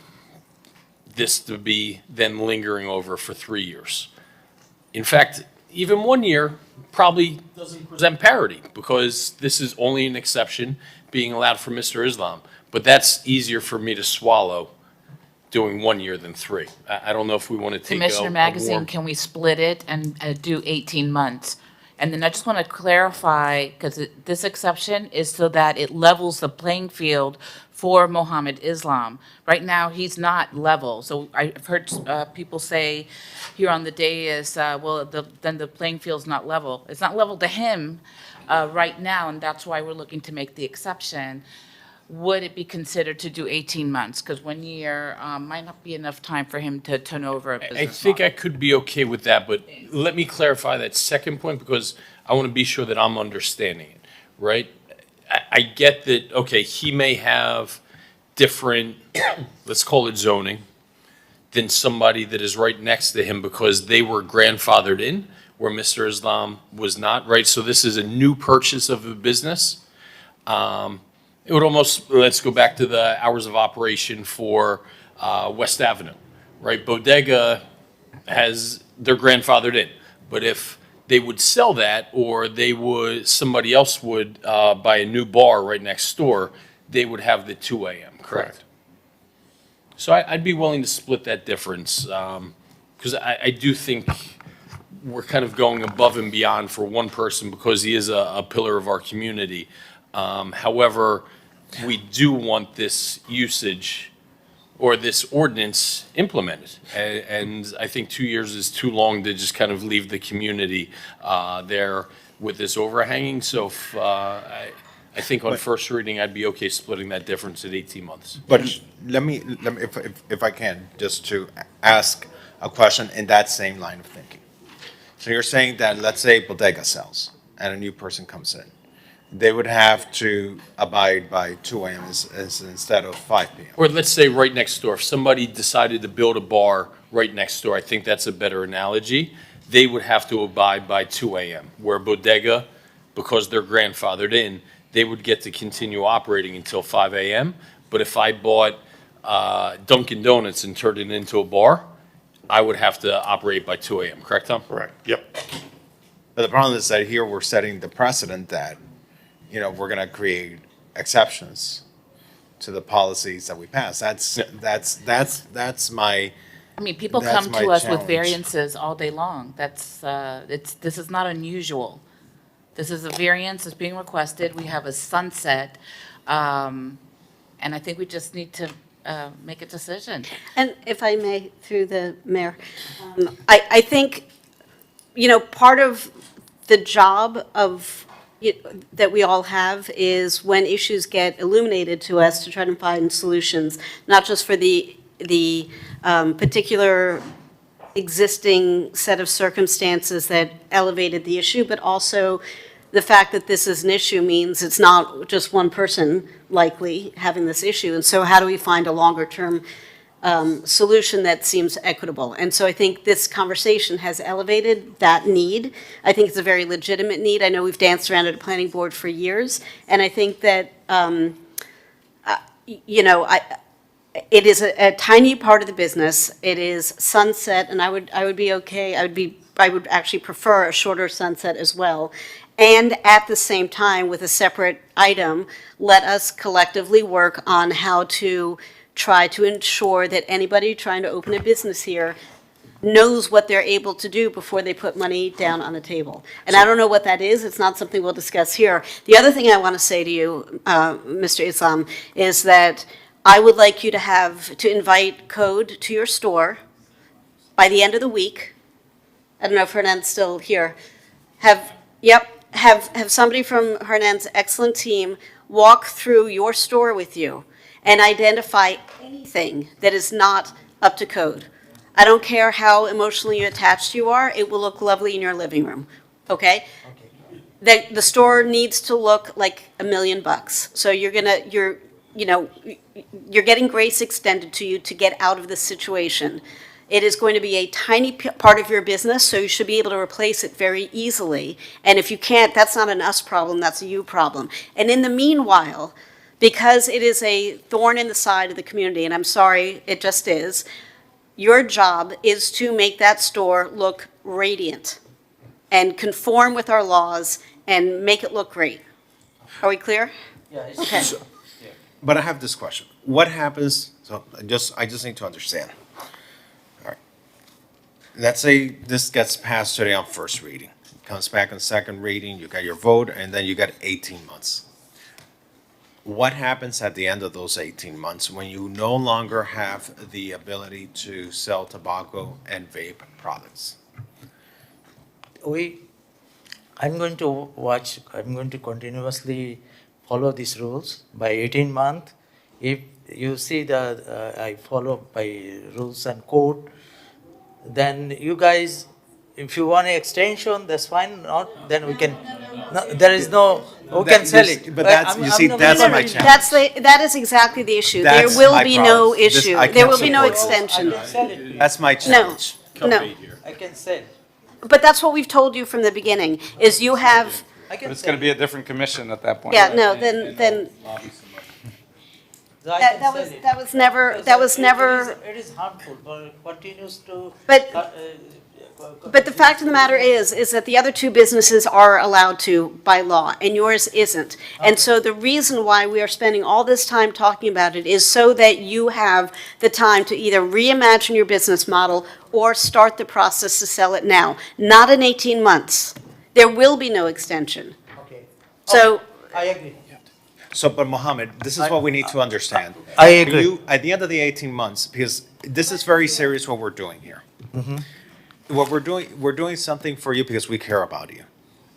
this to be then lingering over for 3 years. In fact, even 1 year probably doesn't present parity, because this is only an exception being allowed for Mr. Islam. But that's easier for me to swallow, doing 1 year than 3. I don't know if we want to take Commissioner a Magazine, warm- can we split it and do 18 months? And then I just want to clarify, because this exception is so that it levels the playing field for Mohammed Islam. Right now, he's not level. So I've heard people say here on the dais, then the playing field's not level. It's not level to him right now, and that's why we're looking to make the exception. Would it be considered to do 18 months? Because 1 year might not be enough time for him to turn over a business I think I could be okay with that, but let me clarify that second point, because I want to be sure that I'm understanding it, right? I get that, okay, he may have different, let's call it zoning, than somebody that is right next to him because they were grandfathered in, where Mr. Islam was not, right? So this is a new purchase of a business. It would almost, let's go back to the hours of operation for West Avenue, right? Bodega they're grandfathered in. But if they would sell that, or somebody else would buy a new bar right next door, they would have the 2 a.m., correct? So I'd be willing to split that difference, because I do think we're kind of going above and beyond for one person because he is a pillar of our community. However, we do want this usage or this ordinance implemented. And I think 2 years is too long to just kind of leave the community there with this overhanging. So I think on first reading, I'd be okay splitting that difference at 18 months. But let me, if I can, just to ask a question in that same line of thinking. So you're saying that, let's say Bodega sells and a new person comes in. They would have to abide by 2 a.m. instead of 5 p.m. Or let's say right next door, if somebody decided to build a bar right next door, I think that's a better analogy, they would have to abide by 2 a.m. Where Bodega, because they're grandfathered in, they would get to continue operating until 5 a.m. But if I bought Dunkin' Donuts and turned it into a bar, I would have to operate by 2 a.m., correct, Tom? Correct, yep. But the problem is that here we're setting the precedent that, we're going to create exceptions to the policies that we pass. That's my, I mean, people That's come my to us with challenge. variances all day long. This is not unusual. This is a variance that's being requested. We have a sunset. And I think we just need to make a decision. And if I may, through the mayor, I think, part of the job that we all have is when issues get illuminated to us to try to find solutions, not just for the particular existing set of circumstances that elevated the issue, but also the fact that this is an issue means it's not just one person likely having this issue. And so how do we find a longer-term solution that seems equitable? And so I think this conversation has elevated that need. I think it's a very legitimate need. I know we've danced around at a planning board for years, and I think that, it is a tiny part of the business. It is sunset, and I would be okay. I would actually prefer a shorter sunset as well. And at the same time, with a separate item, let us collectively work on how to try to ensure that anybody trying to open a business here knows what they're able to do before they put money down on the table. And I don't know what that is. It's not something we'll discuss here. The other thing I want to say to you, Mr. Islam, is that I would like you to invite Code to your store by the end of the week. I don't know if Hernan's still here. Have somebody from Hernan's excellent team walk through your store with you and identify anything that is not up to code. I don't care how emotionally attached you are, it will look lovely in your living room, okay? The store needs to look like $1 million. So you're getting grace extended to you to get out of this situation. It is going to be a tiny part of your business, so you should be able to replace it very easily. And if you can't, that's not an us problem, that's a you problem. And in the meanwhile, because it is a thorn in the side of the community, and I'm sorry, it just is, your job is to make that store look radiant and conform with our laws and make it look great. Are we clear? Yeah. Okay. but I have this question. What happens, so I just need to understand. All right. Let's say this gets passed today on first reading. Comes back on second reading, you got your vote, and then you got 18 months. What happens at the end of those 18 months when you no longer have the ability to sell tobacco and vape products? I'm going to continuously follow these rules by 18 months. If you see that I follow by rules and code, then you guys, if you want an extension, that's fine. Not, then we can. No, there is no. Who can sell it? But that's, you see, that's my challenge. That is exactly the issue. That's There will my be problem. no This- issue. I There can't will be no support it. extension. That's my challenge. No. I can sell. But that's what we've told you from the beginning, is you have, I can But it's sell. going to be a different commission at that point. yeah, no, then, that was never, It is harmful, but continues to. but the fact of the matter is that the other two businesses are allowed to by law, and yours isn't. And so the reason why we are spending all this time talking about it is so that you have the time to either reimagine your business model or start the process to sell it now, not in 18 months. There will be no extension. Okay. So, I agree. So, but Mohammed, this is what we need to understand. I agree. You, at the end of the 18 months, because this is very serious what we're doing here. What we're doing something for you because we care about you.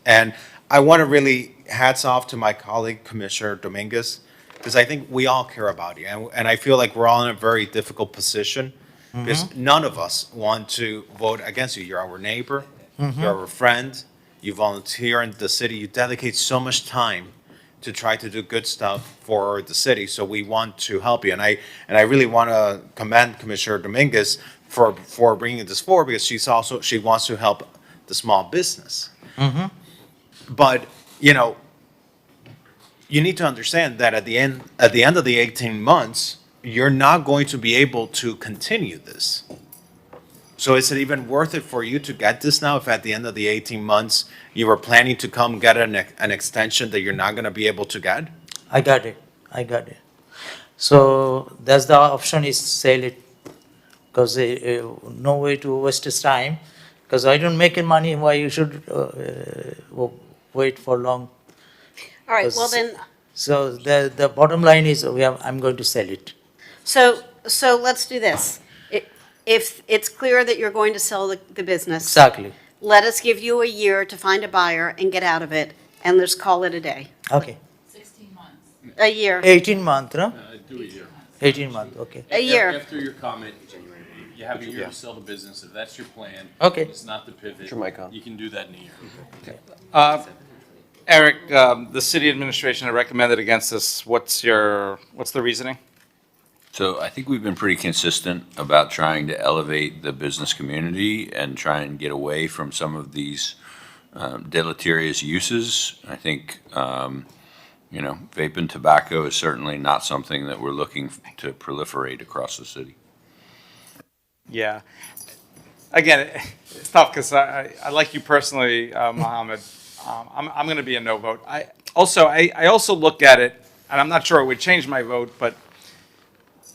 And I want to really hats off to my colleague, Commissioner Dominguez, because I think we all care about you. And I feel like we're all in a very difficult position because none of us want to vote against you. You're our neighbor, you're our friend, you volunteer in the city, you dedicate so much time to try to do good stuff for the city. So we want to help you. And I really want to commend Commissioner Dominguez for bringing this forward because she wants to help the small business. But, you know, you need to understand that at the end of the 18 months, you're not going to be able to continue this. So is it even worth it for you to get this now if at the end of the 18 months you were planning to come get an extension that you're not going to be able to get? I got it. So that's the option is sell it, because no way to waste his time, because I don't make any money, why you should wait for long? All right, well then, So the bottom line is I'm going to sell it. so let's do this. If it's clear that you're going to sell the business. Exactly. Let us give you a year to find a buyer and get out of it, and let's call it a day. Okay. 16 months. A year. 18 month, no? Do a year. 18 month, okay. A year. After your comment, you have a year to sell the business. If that's your plan. Okay. It's not the pivot. Your mic on. You can do that in a year. Eric, the city administration had recommended against this. What's the reasoning? So I think we've been pretty consistent about trying to elevate the business community and try and get away from some of these deleterious uses. I think, vape and tobacco is certainly not something that we're looking to proliferate across the city. Yeah. Again, it's tough because I like you personally, Mohammed. I'm going to be a no vote. I also look at it, and I'm not sure it would change my vote, but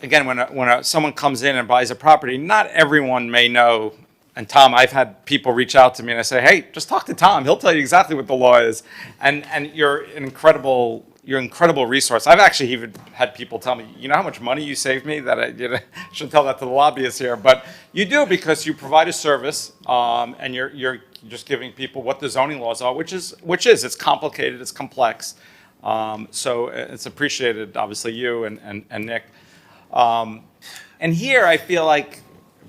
again, when someone comes in and buys a property, not everyone may know. And Tom, I've had people reach out to me and I say, hey, just talk to Tom. He'll tell you exactly what the law is. And you're an incredible resource. I've actually even had people tell me, you know how much money you saved me? That I should tell that to the lobbyists here. But you do, because you provide a service, and you're just giving people what the zoning laws are, which is it's complicated, it's complex. So it's appreciated, obviously, you and Nick. And here I feel like,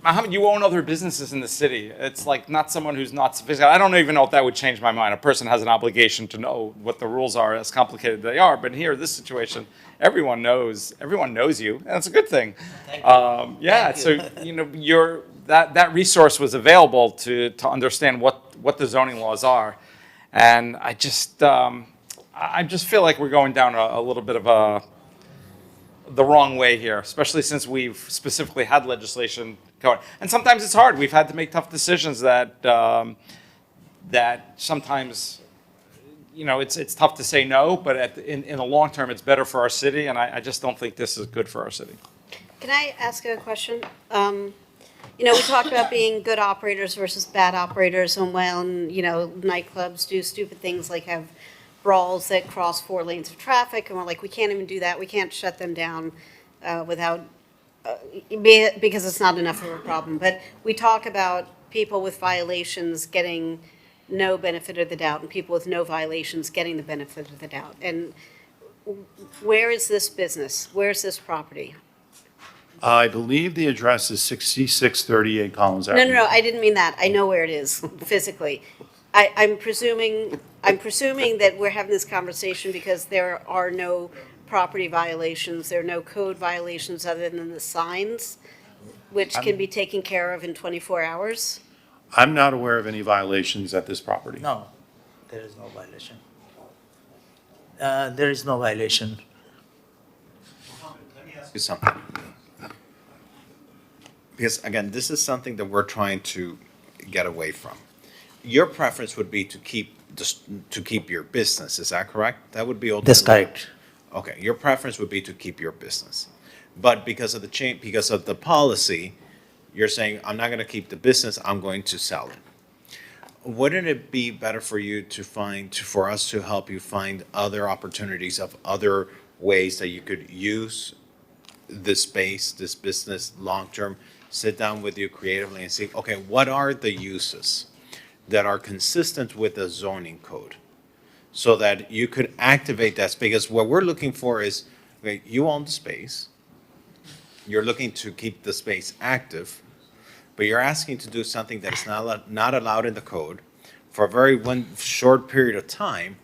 Mohammed, you own other businesses in the city. It's like not someone who's not sophisticated. I don't even know if that would change my mind. A person has an obligation to know what the rules are, as complicated they are. But here, this situation, everyone knows you, and it's a good thing. Yeah, so that resource was available to understand what the zoning laws are, and I just feel like we're going down a little bit of the wrong way here, especially since we've specifically had legislation going. And sometimes it's hard. We've had to make tough decisions that sometimes, it's tough to say no, but in the long term, it's better for our city, and I just don't think this is good for our city. Can I ask a question? We talked about being good operators versus bad operators, and when, nightclubs do stupid things like have brawls that cross 4 lanes of traffic, and we're like, we can't even do that. We can't shut them down because it's not enough of a problem. But we talk about people with violations getting no benefit of the doubt, and people with no violations getting the benefit of the doubt. And where is this business? Where's this property? I believe the address is 6638 Collins Avenue. No, I didn't mean that. I know where it is physically. I'm presuming that we're having this conversation because there are no property violations, there are no code violations other than the signs, which can be taken care of in 24 hours? I'm not aware of any violations at this property. No, there is no violation. There is no violation. Let me ask you something. Because again, this is something that we're trying to get away from. Your preference would be to keep your business, is that correct? That would be ultimately. That's correct. Okay, your preference would be to keep your business. But because of the change, because of the policy, you're saying, I'm not gonna keep the business, I'm going to sell it. Wouldn't it be better for you for us to help you find other opportunities of other ways that you could use this space, this business, long-term, sit down with you creatively and see, okay, what are the uses that are consistent with the zoning code, so that you could activate that? Because what we're looking for is, okay, you own the space, you're looking to keep the space active, but you're asking to do something that's not allowed in the code for one short period of time,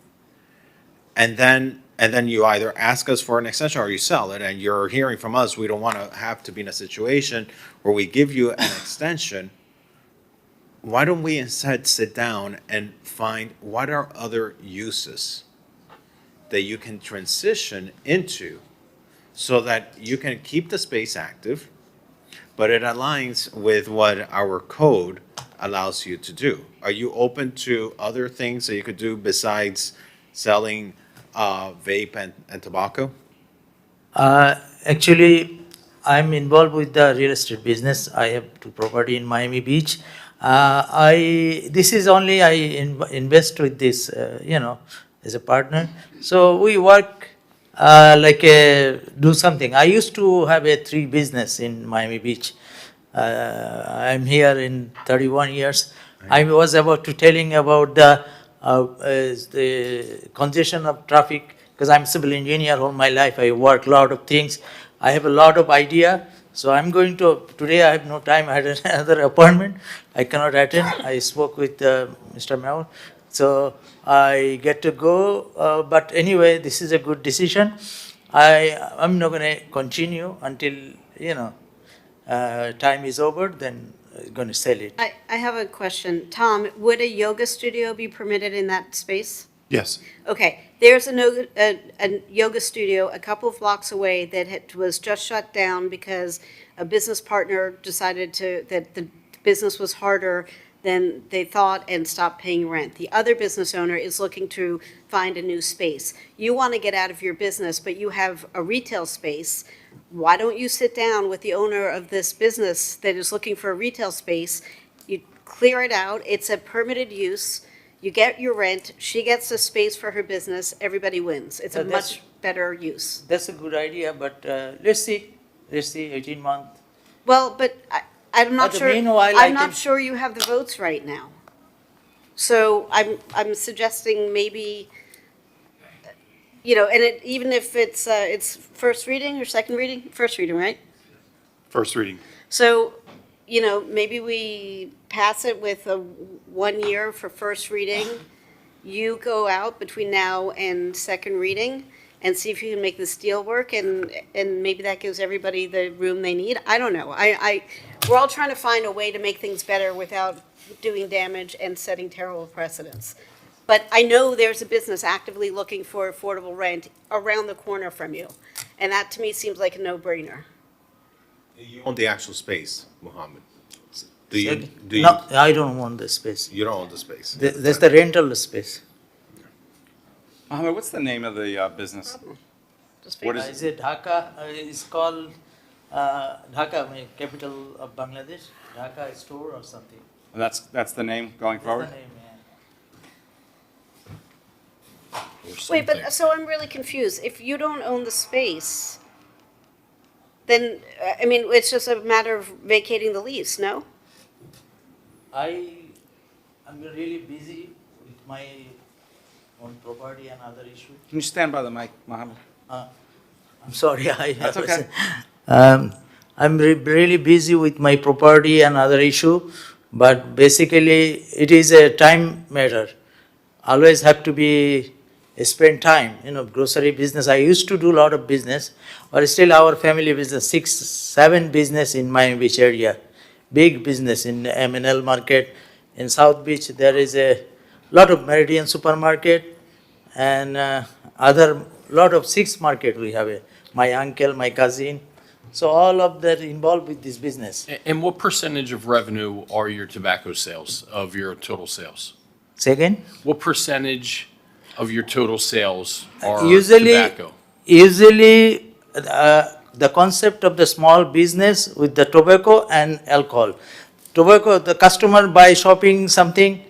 and then you either ask us for an extension or you sell it, and you're hearing from us, we don't want to have to be in a situation where we give you an extension. Why don't we instead sit down and find what are other uses that you can transition into so that you can keep the space active, but it aligns with what our code allows you to do? Are you open to other things that you could do besides selling vape and tobacco? Actually, I'm involved with the real estate business. I have two property in Miami Beach. This is only I invest with this, as a partner. So we work do something. I used to have a 3 business in Miami Beach. I'm here in 31 years. I was about to telling about the congestion of traffic, because I'm civil engineer all my life. I work a lot of things. I have a lot of idea. So I'm going to, today I have no time. I had another appointment. I cannot attend. I spoke with Mr. Mayor. So I get to go. But anyway, this is a good decision. I'm not going to continue until, time is over, then I'm going to sell it. I have a question. Tom, would a yoga studio be permitted in that space? Yes. Okay, there's a yoga studio a couple of blocks away that was just shut down because a business partner decided that the business was harder than they thought and stopped paying rent. The other business owner is looking to find a new space. You want to get out of your business, but you have a retail space. Why don't you sit down with the owner of this business that is looking for a retail space? You clear it out. It's a permitted use. You get your rent. She gets a space for her business. Everybody wins. It's a much better use. That's a good idea, but let's see. Let's see, 18 months. Well, but I'm not But sure. meanwhile, I'm not sure you have the votes right now. So I'm suggesting maybe, and even if it's first reading or second reading, first reading, right? First reading. So, maybe we pass it with a 1 year for first reading. You go out between now and second reading and see if you can make this deal work, and maybe that gives everybody the room they need. I don't know. We're all trying to find a way to make things better without doing damage and setting terrible precedents. But I know there's a business actively looking for affordable rent around the corner from you, and that to me seems like a no-brainer. You own the actual space, Mohammed. No, I don't want the space. You don't own the space. There's the rental space. Mohammed, what's the name of the business? What is Is it Dhaka? It's called Dhaka, capital of Bangladesh. Dhaka store or something. That's the name going forward? That's the name, Wait, but so I'm really confused. If you don't own the space, then, it's just a matter of vacating the lease, no? I'm really busy with my own property and other issues. Can you stand by the mic, Mohammed? I'm sorry. That's okay. I'm really busy with my property and other issue, but basically it is a time matter. Always have to be spend time, grocery business. I used to do a lot of business, but still our family business, 6, 7 business in Miami Beach area. Big business in M&L market. In South Beach, there is a lot of Meridian supermarket and other lot of 6 market we have. My uncle, my cousin. So all of that involved with this business. And what percentage of revenue are your tobacco sales, of your total sales? Say again? What percentage of your total sales are tobacco? Usually, the concept of the small business with the tobacco and alcohol. Tobacco, the customer by shopping something,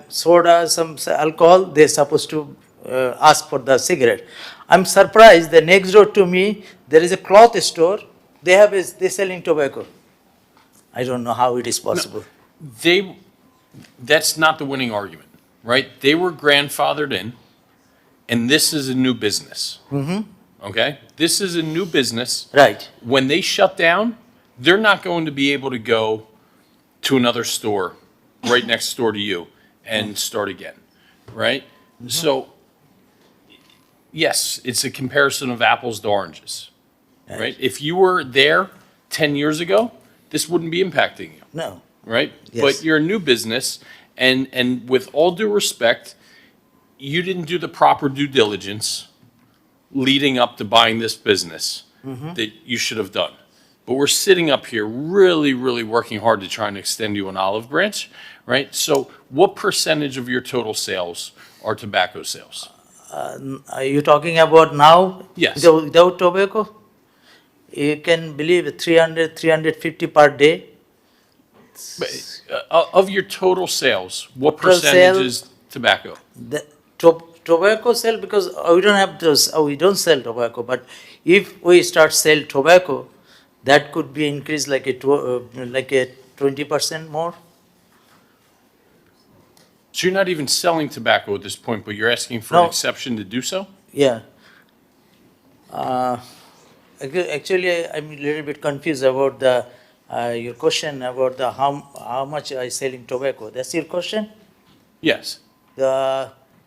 soda, some alcohol, they're supposed to ask for the cigarette. I'm surprised that next door to me, there is a cloth store, they're selling tobacco. I don't know how it is possible. No, that's not the winning argument, right? They were grandfathered in, and this is a new business. Mm-hmm. Okay? This is a new business. Right. When they shut down, they're not going to be able to go to another store right next door to you and start again, right? Mm-hmm. So, yes, it's a comparison of apples to oranges, right? If you were there 10 years ago, this wouldn't be impacting you. No. Right? Yes. But you're a new business, and with all due respect, you didn't do the proper due diligence leading up to buying this business that you should have done. But we're sitting up here really, really working hard to try and extend you an olive branch, right? So what percentage of your total sales are tobacco sales? are you talking about now? Yes. Without tobacco? You can believe 300, 350 per day. But, of your total sales, what Total percentage sale- is tobacco? The tobacco sell, because we don't have those, we don't sell tobacco, but if we start sell tobacco, that could be increased like a 20% more. So you're not even selling tobacco at this point, but you're asking for an No. exception to do so? Yeah. Actually, I'm a little bit confused about the, your question about the how much I selling tobacco. That's your question? Yes.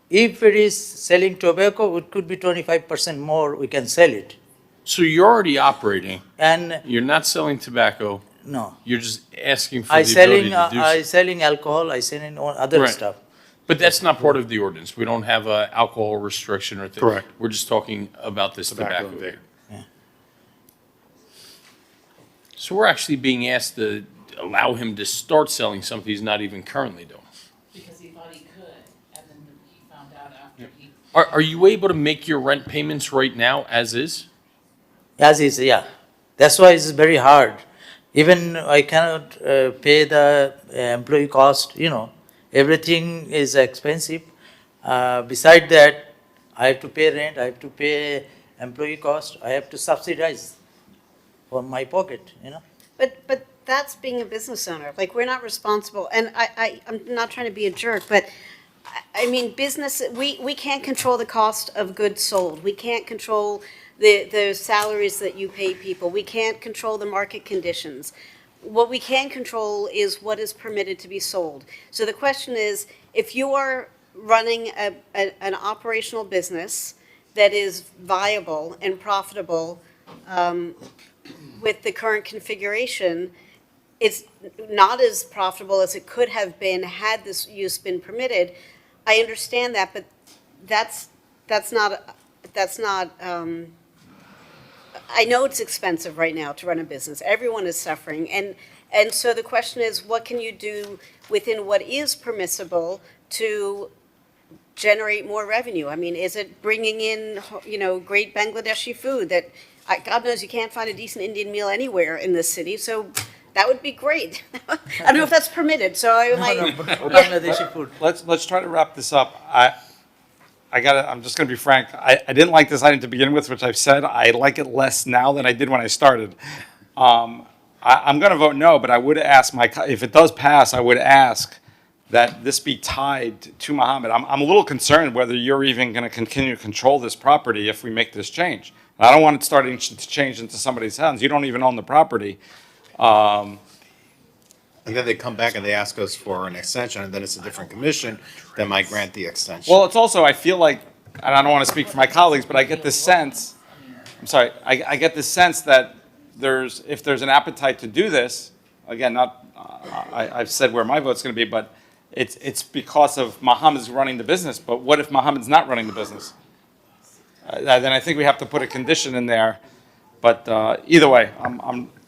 If it is selling tobacco, it could be 25% more, we can sell it. So you're already operating, And you're not selling tobacco, no, you're just asking for I the ability selling, to do I so. selling alcohol, I selling other Right. stuff. But that's not part of the ordinance. We don't have a alcohol restriction or thing. Correct. We're just talking about this tobacco there. So we're actually being asked to allow him to start selling something he's not even currently doing. Because he thought he could, and then he found out after he. Are you able to make your rent payments right now as is? As is, yeah. That's why it's very hard. Even I cannot pay the employee cost, everything is expensive. Beside that, I have to pay rent, I have to pay employee cost, I have to subsidize from my pocket. But that's being a business owner. Like, we're not responsible, and I'm not trying to be a jerk, but I mean, business, we can't control the cost of goods sold. We can't control the salaries that you pay people. We can't control the market conditions. What we can control is what is permitted to be sold. So the question is, if you are running an operational business that is viable and profitable, with the current configuration, it's not as profitable as it could have been had this use been permitted. I understand that, but that's not, I know it's expensive right now to run a business. Everyone is suffering. And so the question is, what can you do within what is permissible to generate more revenue? I mean, is it bringing in, great Bangladeshi food that, God knows you can't find a decent Indian meal anywhere in this city, so that would be great. I don't know if that's permitted, so I might. Bangladeshi food. Let's try to wrap this up. I'm just gonna be frank. I didn't like this item to begin with, which I've said. I like it less now than I did when I started. I'm gonna vote no, but I would ask if it does pass, I would ask that this be tied to Mohammed. I'm a little concerned whether you're even gonna continue to control this property if we make this change. I don't want it starting to change into somebody's hands. You don't even own the property. And then they come back and they ask us for an extension, and then it's a different commission that might grant the extension. Well, it's also, I feel like, and I don't want to speak for my colleagues, but I get this sense, I get this sense that if there's an appetite to do this, again, I've said where my vote's going to be, but it's because of Mohammed's running the business. But what if Mohammed's not running the business? Then I think we have to put a condition in there. But either way,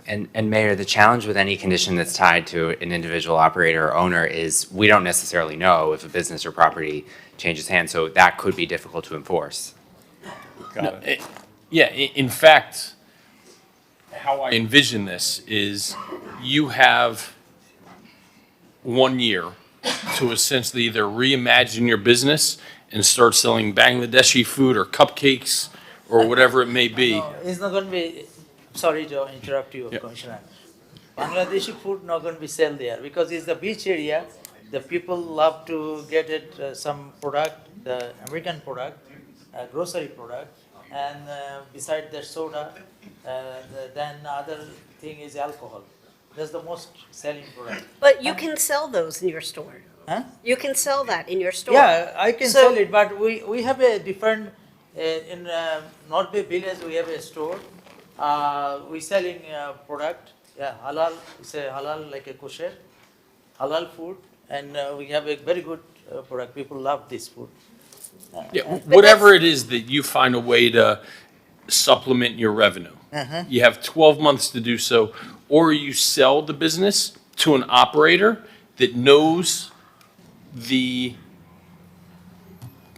And Mayor, the challenge with any condition that's tied to an individual operator or owner is we don't necessarily know if a business or property changes hands, so that could be difficult to enforce. In fact, how I envision this is you have 1 year to essentially either reimagine your business and start selling Bangladeshi food or cupcakes or whatever it may be. No, it's not going to be, sorry to interrupt you, Commissioner. Bangladeshi food not going to be sold there because it's the beach area. The people love to get it, some product, the American product, grocery product, and beside the soda, then other thing is alcohol. That's the most selling product. But you can sell those in your store. Huh? You can sell that in your store. Yeah, I can sell it, but we have a different, in North Bay Village, we have a store. We selling product, halal, it's a halal like a kosher, halal food, and we have a very good product. People love this food. Whatever it is that you find a way to supplement your revenue. You have 12 months to do so, or you sell the business to an operator that knows the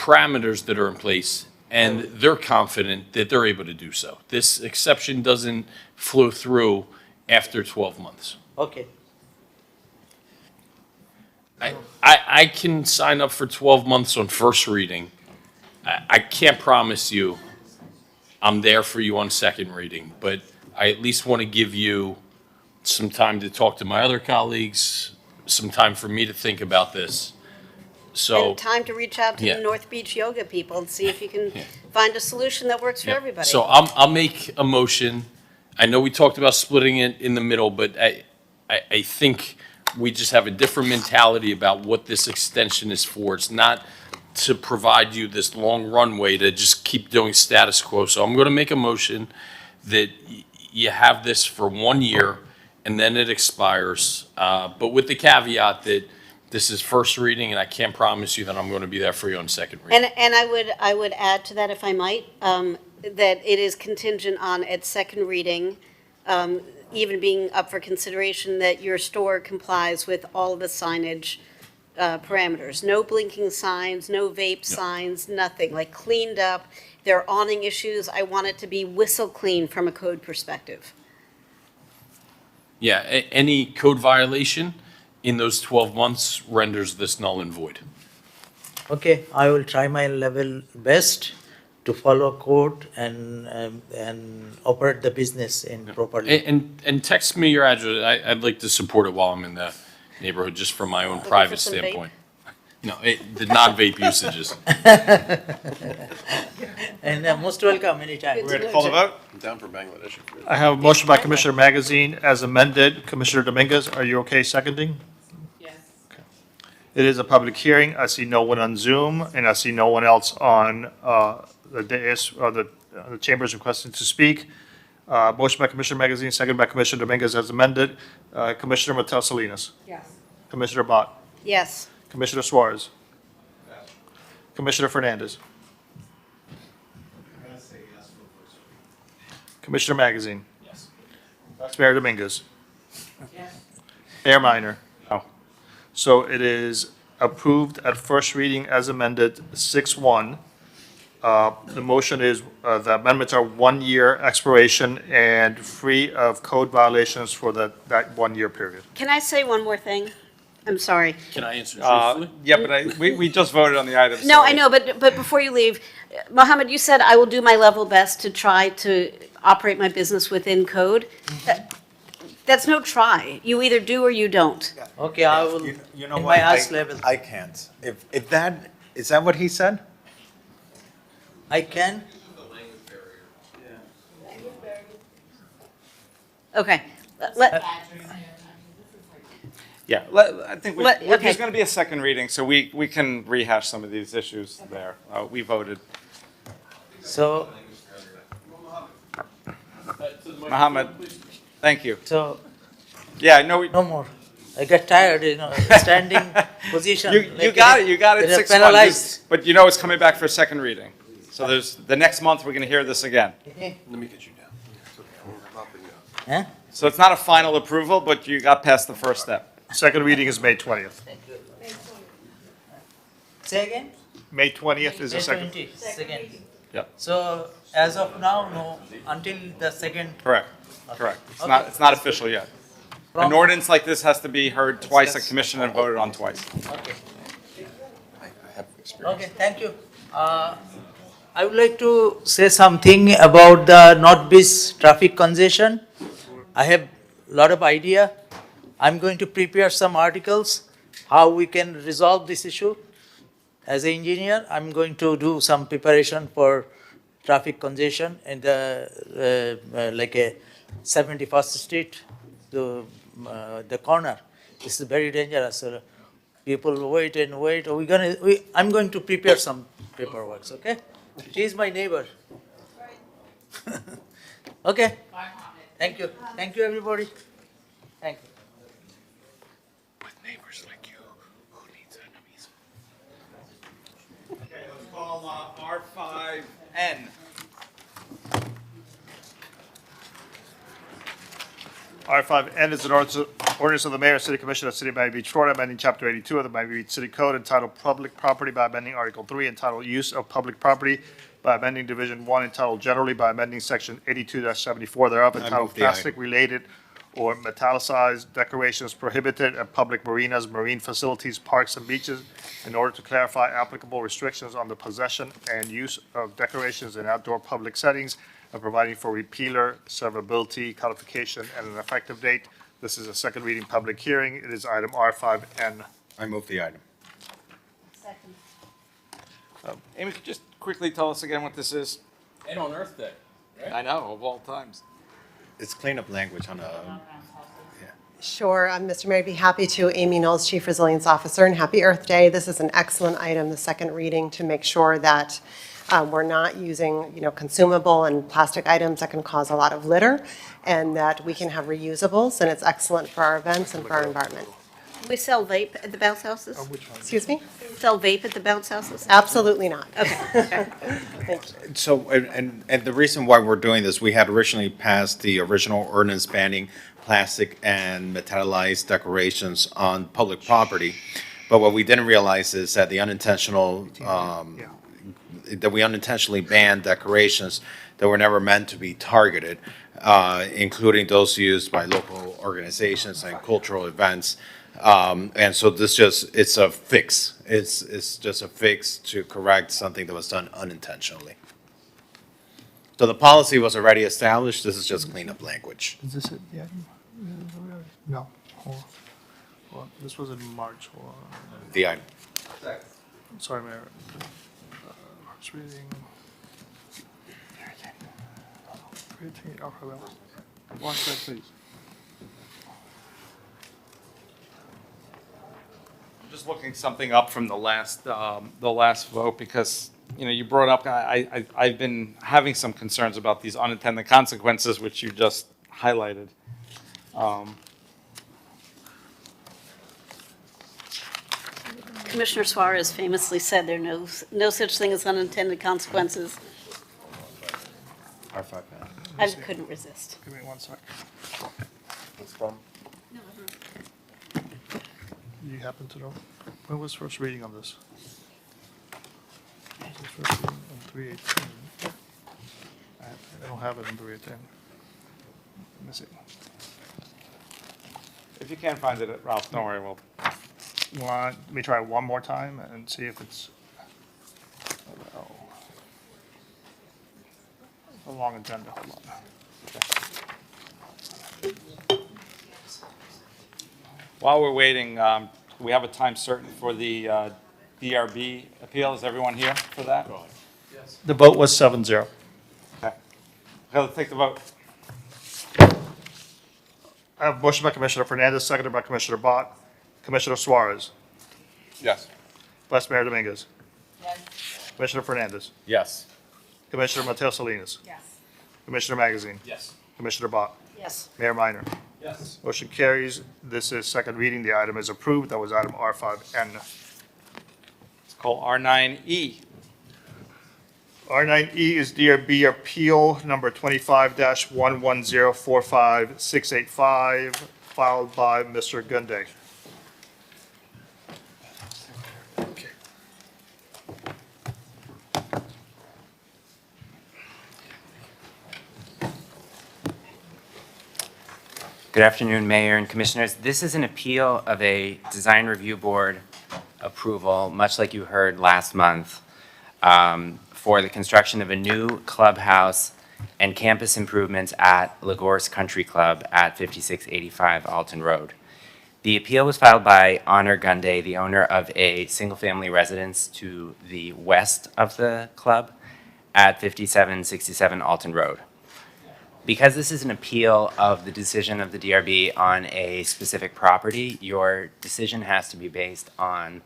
parameters that are in place, and they're confident that they're able to do so. This exception doesn't flow through after 12 months. Okay. I can sign up for 12 months on first reading. I can't promise you I'm there for you on second reading, but I at least want to give you some time to talk to my other colleagues, some time for me to think about this. So, And time to reach out to yeah. the North Beach yoga people and see if you can find a solution that works for yeah. everybody. So I'll make a motion. I know we talked about splitting it in the middle, but I think we just have a different mentality about what this extension is for. It's not to provide you this long runway to just keep doing status quo. So I'm going to make a motion that you have this for 1 year and then it expires, but with the caveat that this is first reading and I can't promise you that I'm going to be there for you on second reading. And I would add to that, if I might, that it is contingent on at second reading, even being up for consideration that your store complies with all of the signage parameters. No blinking signs, no vape signs, nothing, like cleaned up. There are awning issues. I want it to be whistle clean from a code perspective. Yeah, any code violation in those 12 months renders this null and void. Okay, I will try my level best to follow code and operate the business in properly. And text me your address. I'd like to support it while I'm in the neighborhood, just from my own private some vape? standpoint. No, the non-vape usages. And most welcome anytime. We're going to call the vote. I'm down for Bangladesh. I have a motion by Commissioner Magazine as amended. Commissioner Dominguez, are you okay seconding? Yes. It is a public hearing. I see no one on Zoom, and I see no one else on the dais, or the chambers requesting to speak. Motion by Commissioner Magazine, second by Commissioner Dominguez as amended. Commissioner Matel Salinas. Yes. Commissioner Bott. Yes. Commissioner Suarez. Commissioner Fernandez. Commissioner Magazine. Yes. Vice Mayor Dominguez. Yes. Mayor Minor. No. So it is approved at first reading as amended, 6-1. The motion is, the amendments are 1 year expiration and free of code violations for that 1 year period. Can I say one more thing? I'm sorry. Can I answer truthfully? Yeah, but we just voted on the item. No, so- I know, but before you leave, Mohammed, you said I will do my level best to try to operate my business within code. That's no try. You either do or you don't. Okay, I will, You know in what? my highest level. I can't. If that, is that what he said? I can. Okay. Let, Yeah, I think okay. there's going to be a second reading, so we can rehash some of these issues there. We voted. So, Mohammed, thank you. so, Yeah, no, no more. I get tired, standing position. you got it. You got it. They're 6-1, penalized. but you know it's coming back for a second reading. So there's the next month we're going to hear this again. Let me get you down. It's okay. I'm mopping you up. Huh? So it's not a final approval, but you got past the first step. Second reading is May 20th. Say again? May 20th is the second. 20, second. Yep. So, as of now, no, until the second. Correct. Correct. Okay. It's not official yet. An From- ordinance like this has to be heard twice, a commission and voted on twice. Okay. I have experience. Okay, thank you. I would like to say something about the North Beach traffic congestion. I have a lot of idea. I'm going to prepare some articles, how we can resolve this issue. As an engineer, I'm going to do some preparation for traffic congestion in the, like a 71st Street, the corner. This is very dangerous. People wait and wait. I'm going to prepare some paperwork, okay? She is my neighbor. Okay. Thank you. Thank you, everybody. Thank you. With neighbors like you, who needs enemies? Okay, let's call R5N. R5N is an ordinance Ordinance of the Mayor and City Commission of the City of Miami Beach, Florida, amending Chapter 82 of the Miami Beach City Code entitled Public Property by amending Article 3 entitled Use of Public Property by amending Division 1 entitled Generally by amending Section 82-74 thereof entitled move the item. Plastic-Related or Metallicized Decorations Prohibited at Public Marinas, Marine Facilities, Parks, and Beaches in order to clarify applicable restrictions on the possession and use of decorations in outdoor public settings and providing for repealer, severability, codification, and an effective date. This is a second reading public hearing. It is item R5N. I move the item. Amy, could you just quickly tell us again what this is? And on Earth Day, right? I know, of all times. It's cleanup language on a, Sure, Mr. Mayor, I'd be happy to. Amy Knowles, Chief Resilience Officer, and happy Earth Day. This is an excellent item, the second reading, to make sure that we're not using, consumable and plastic items that can cause a lot of litter, and that we can have reusables, and it's excellent for our events and for our environment. We sell vape at the bounce houses? Excuse me? Sell vape at the bounce houses? Absolutely not. Okay. Thank you. so, and the reason why we're doing this, we had originally passed the original ordinance banning plastic and metallized decorations on public property. But what we didn't realize is that that we unintentionally banned decorations that were never meant to be targeted, including those used by local organizations and cultural events. And so it's a fix. It's just a fix to correct something that was done unintentionally. So the policy was already established. This is just cleanup language. Is this it? Yeah. No. This was in March. The item. Sorry, Mayor. First reading. One sec, please. Just looking something up from the last vote, because, you brought up, I've been having some concerns about these unintended consequences, which you just highlighted. Commissioner Suarez famously said there are no such thing as unintended consequences. R5. I couldn't resist. Give me 1 sec. It's from? You happen to know? When was first reading on this? This was first reading on 3/18. I don't have it on 3/18. Let me see. If you can't find it, Ralph, don't worry, Let me try it one more time and see if it's a long agenda. Hold on. While we're waiting, we have a time certain for the DRB appeal. Is everyone here for that? Yes. The vote was 7-0. Okay. Let's take the vote. I have a motion by Commissioner Fernandez, seconded by Commissioner Bott. Commissioner Suarez. Yes. Vice Mayor Dominguez. Yes. Commissioner Fernandez. Yes. Commissioner Mateo Salinas. Yes. Commissioner Magazine. Yes. Commissioner Bott. Yes. Mayor Minor. Yes. Motion carries. This is second reading. The item is approved. That was item R5N. Let's call R9E. R9E is DRB Appeal Number 25-11045-685, filed by Mr. Gunday. Good afternoon, Mayor and Commissioners. This is an appeal of a design review board approval, much like you heard last month, for the construction of a new clubhouse and campus improvements at Lagorce Country Club at 5685 Alton Road. The appeal was filed by Honor Gunday, the owner of a single-family residence to the west of the club at 5767 Alton Road. Because this is an appeal of the decision of the DRB on a specific property, your decision has to be based on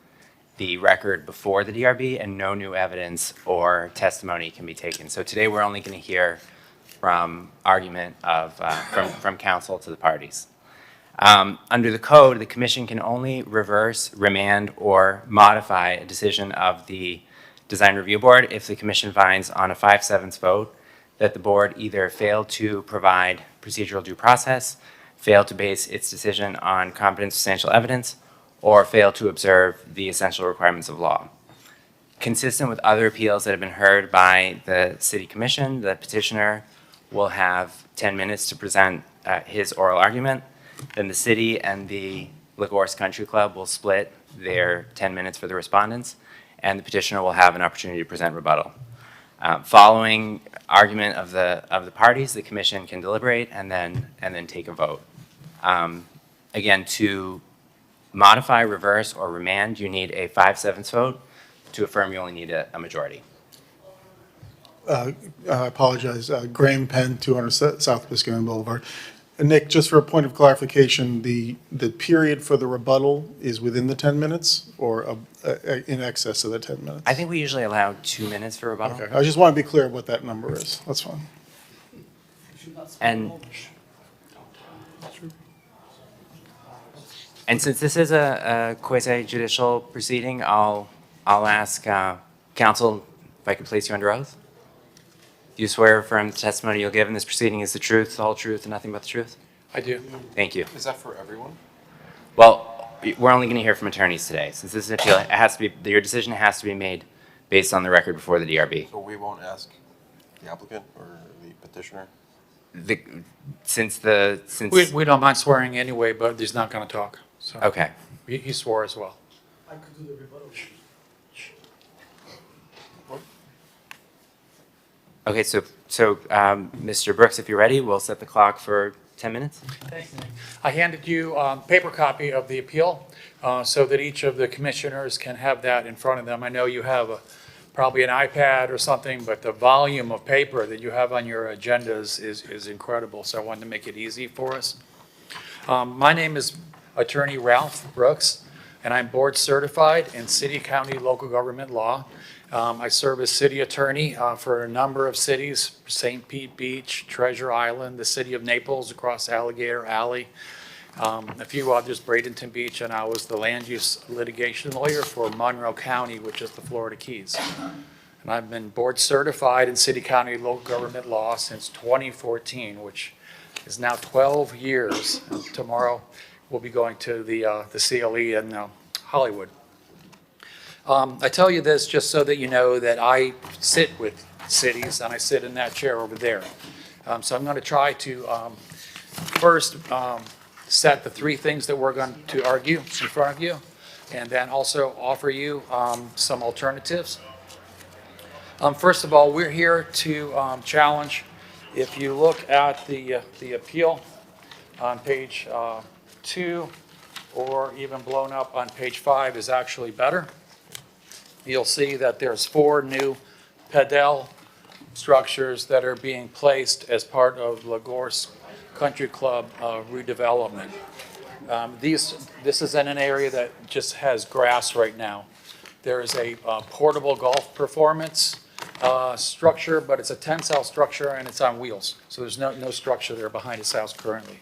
the record before the DRB, and no new evidence or testimony can be taken. So today we're only going to hear from argument of from counsel to the parties. Under the code, the commission can only reverse, remand, or modify a decision of the design review board if the commission finds on a 5/7 vote that the board either failed to provide procedural due process, fail to base its decision on competent substantial evidence, or fail to observe the essential requirements of law. Consistent with other appeals that have been heard by the City Commission, the petitioner will have 10 minutes to present his oral argument. Then the city and the Lagos Country Club will split their 10 minutes for the respondents, and the petitioner will have an opportunity to present rebuttal. Following argument of the parties, the commission can deliberate and then take a vote. Again, to modify, reverse, or remand, you need a 5/7 vote. To affirm, you only need a majority. I apologize. Graham Penn, 200 South Biscayne Boulevard. Nick, just for a point of clarification, the period for the rebuttal is within the 10 minutes or in excess of the 10 minutes? I think we usually allow 2 minutes for rebuttal. Okay, I just want to be clear what that number is. That's fine. And since this is a quasi-judicial proceeding, I'll ask counsel if I could place you under oath. Do you swear or affirm the testimony you'll give in this proceeding is the truth, the whole truth, and nothing but the truth? I do. Thank you. Is that for everyone? Well, we're only going to hear from attorneys today. Since this is an appeal, it has to be, your decision has to be made based on the record before the DRB. So we won't ask the applicant or the petitioner? Since We don't mind swearing anyway, but he's not going to talk. So Okay. He swore as well. I could do the rebuttal. Okay, so Mr. Brooks, if you're ready, we'll set the clock for 10 minutes. Thanks, Nick. I handed you a paper copy of the appeal so that each of the commissioners can have that in front of them. I know you have probably an iPad or something, but the volume of paper that you have on your agendas is incredible, so I wanted to make it easy for us. My name is Attorney Ralph Brooks, and I'm board certified in city, county, local government law. I serve as city attorney for a number of cities, St. Pete Beach, Treasure Island, the city of Naples across Alligator Alley, a few others, Bradenton Beach, and I was the land use litigation lawyer for Monroe County, which is the Florida Keys. And I've been board certified in city, county, local government law since 2014, which is now 12 years. Tomorrow we'll be going to the CLE in Hollywood. I tell you this just so that you know that I sit with cities, and I sit in that chair over there. So I'm going to try to first set the three things that we're going to argue in front of you, and then also offer you some alternatives. First of all, we're here to challenge, if you look at the appeal on page 2, or even blown up on page 5 is actually better. You'll see that there's 4 new pedal structures that are being placed as part of Lagos Country Club redevelopment. This is in an area that just has grass right now. There is a portable golf performance structure, but it's a tensile structure and it's on wheels. So there's no structure there behind its house currently.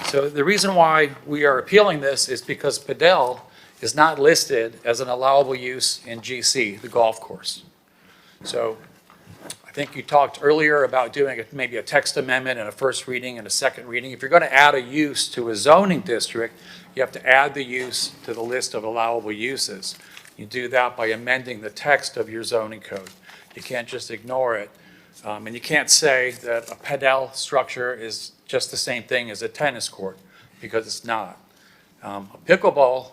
So the reason why we are appealing this is because pedal is not listed as an allowable use in GC, the golf course. So I think you talked earlier about doing maybe a text amendment and a first reading and a second reading. If you're going to add a use to a zoning district, you have to add the use to the list of allowable uses. You do that by amending the text of your zoning code. You can't just ignore it. And you can't say that a pedal structure is just the same thing as a tennis court, because it's not. A pickleball,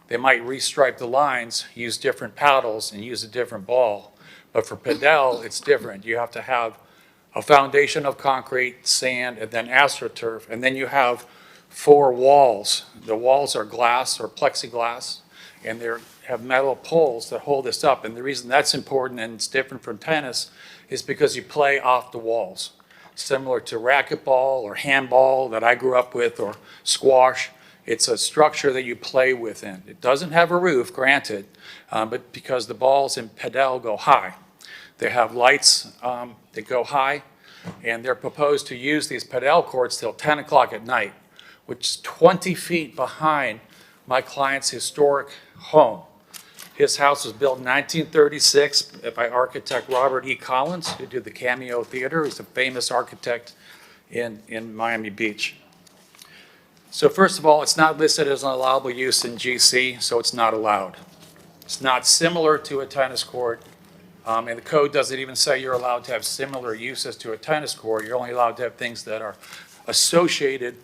they might restripe the lines, use different paddles, and use a different ball. But for padel, it's different. You have to have a foundation of concrete, sand, and then astroturf. And then you have 4 walls. The walls are glass or plexiglass, and they have metal poles that hold this up. And the reason that's important and it's different from tennis is because you play off the walls. Similar to racquetball or handball that I grew up with, or squash. It's a structure that you play within. It doesn't have a roof, granted, but because the balls in padel go high. They have lights that go high, and they're proposed to use these padel courts till 10 o'clock at night, which is 20 feet behind my client's historic home. His house was built in 1936 by architect Robert E. Collins, who did the Cameo Theater. He's a famous architect in Miami Beach. So first of all, it's not listed as an allowable use in GC, so it's not allowed. It's not similar to a tennis court, and the code doesn't even say you're allowed to have similar uses to a tennis court. You're only allowed to have things that are associated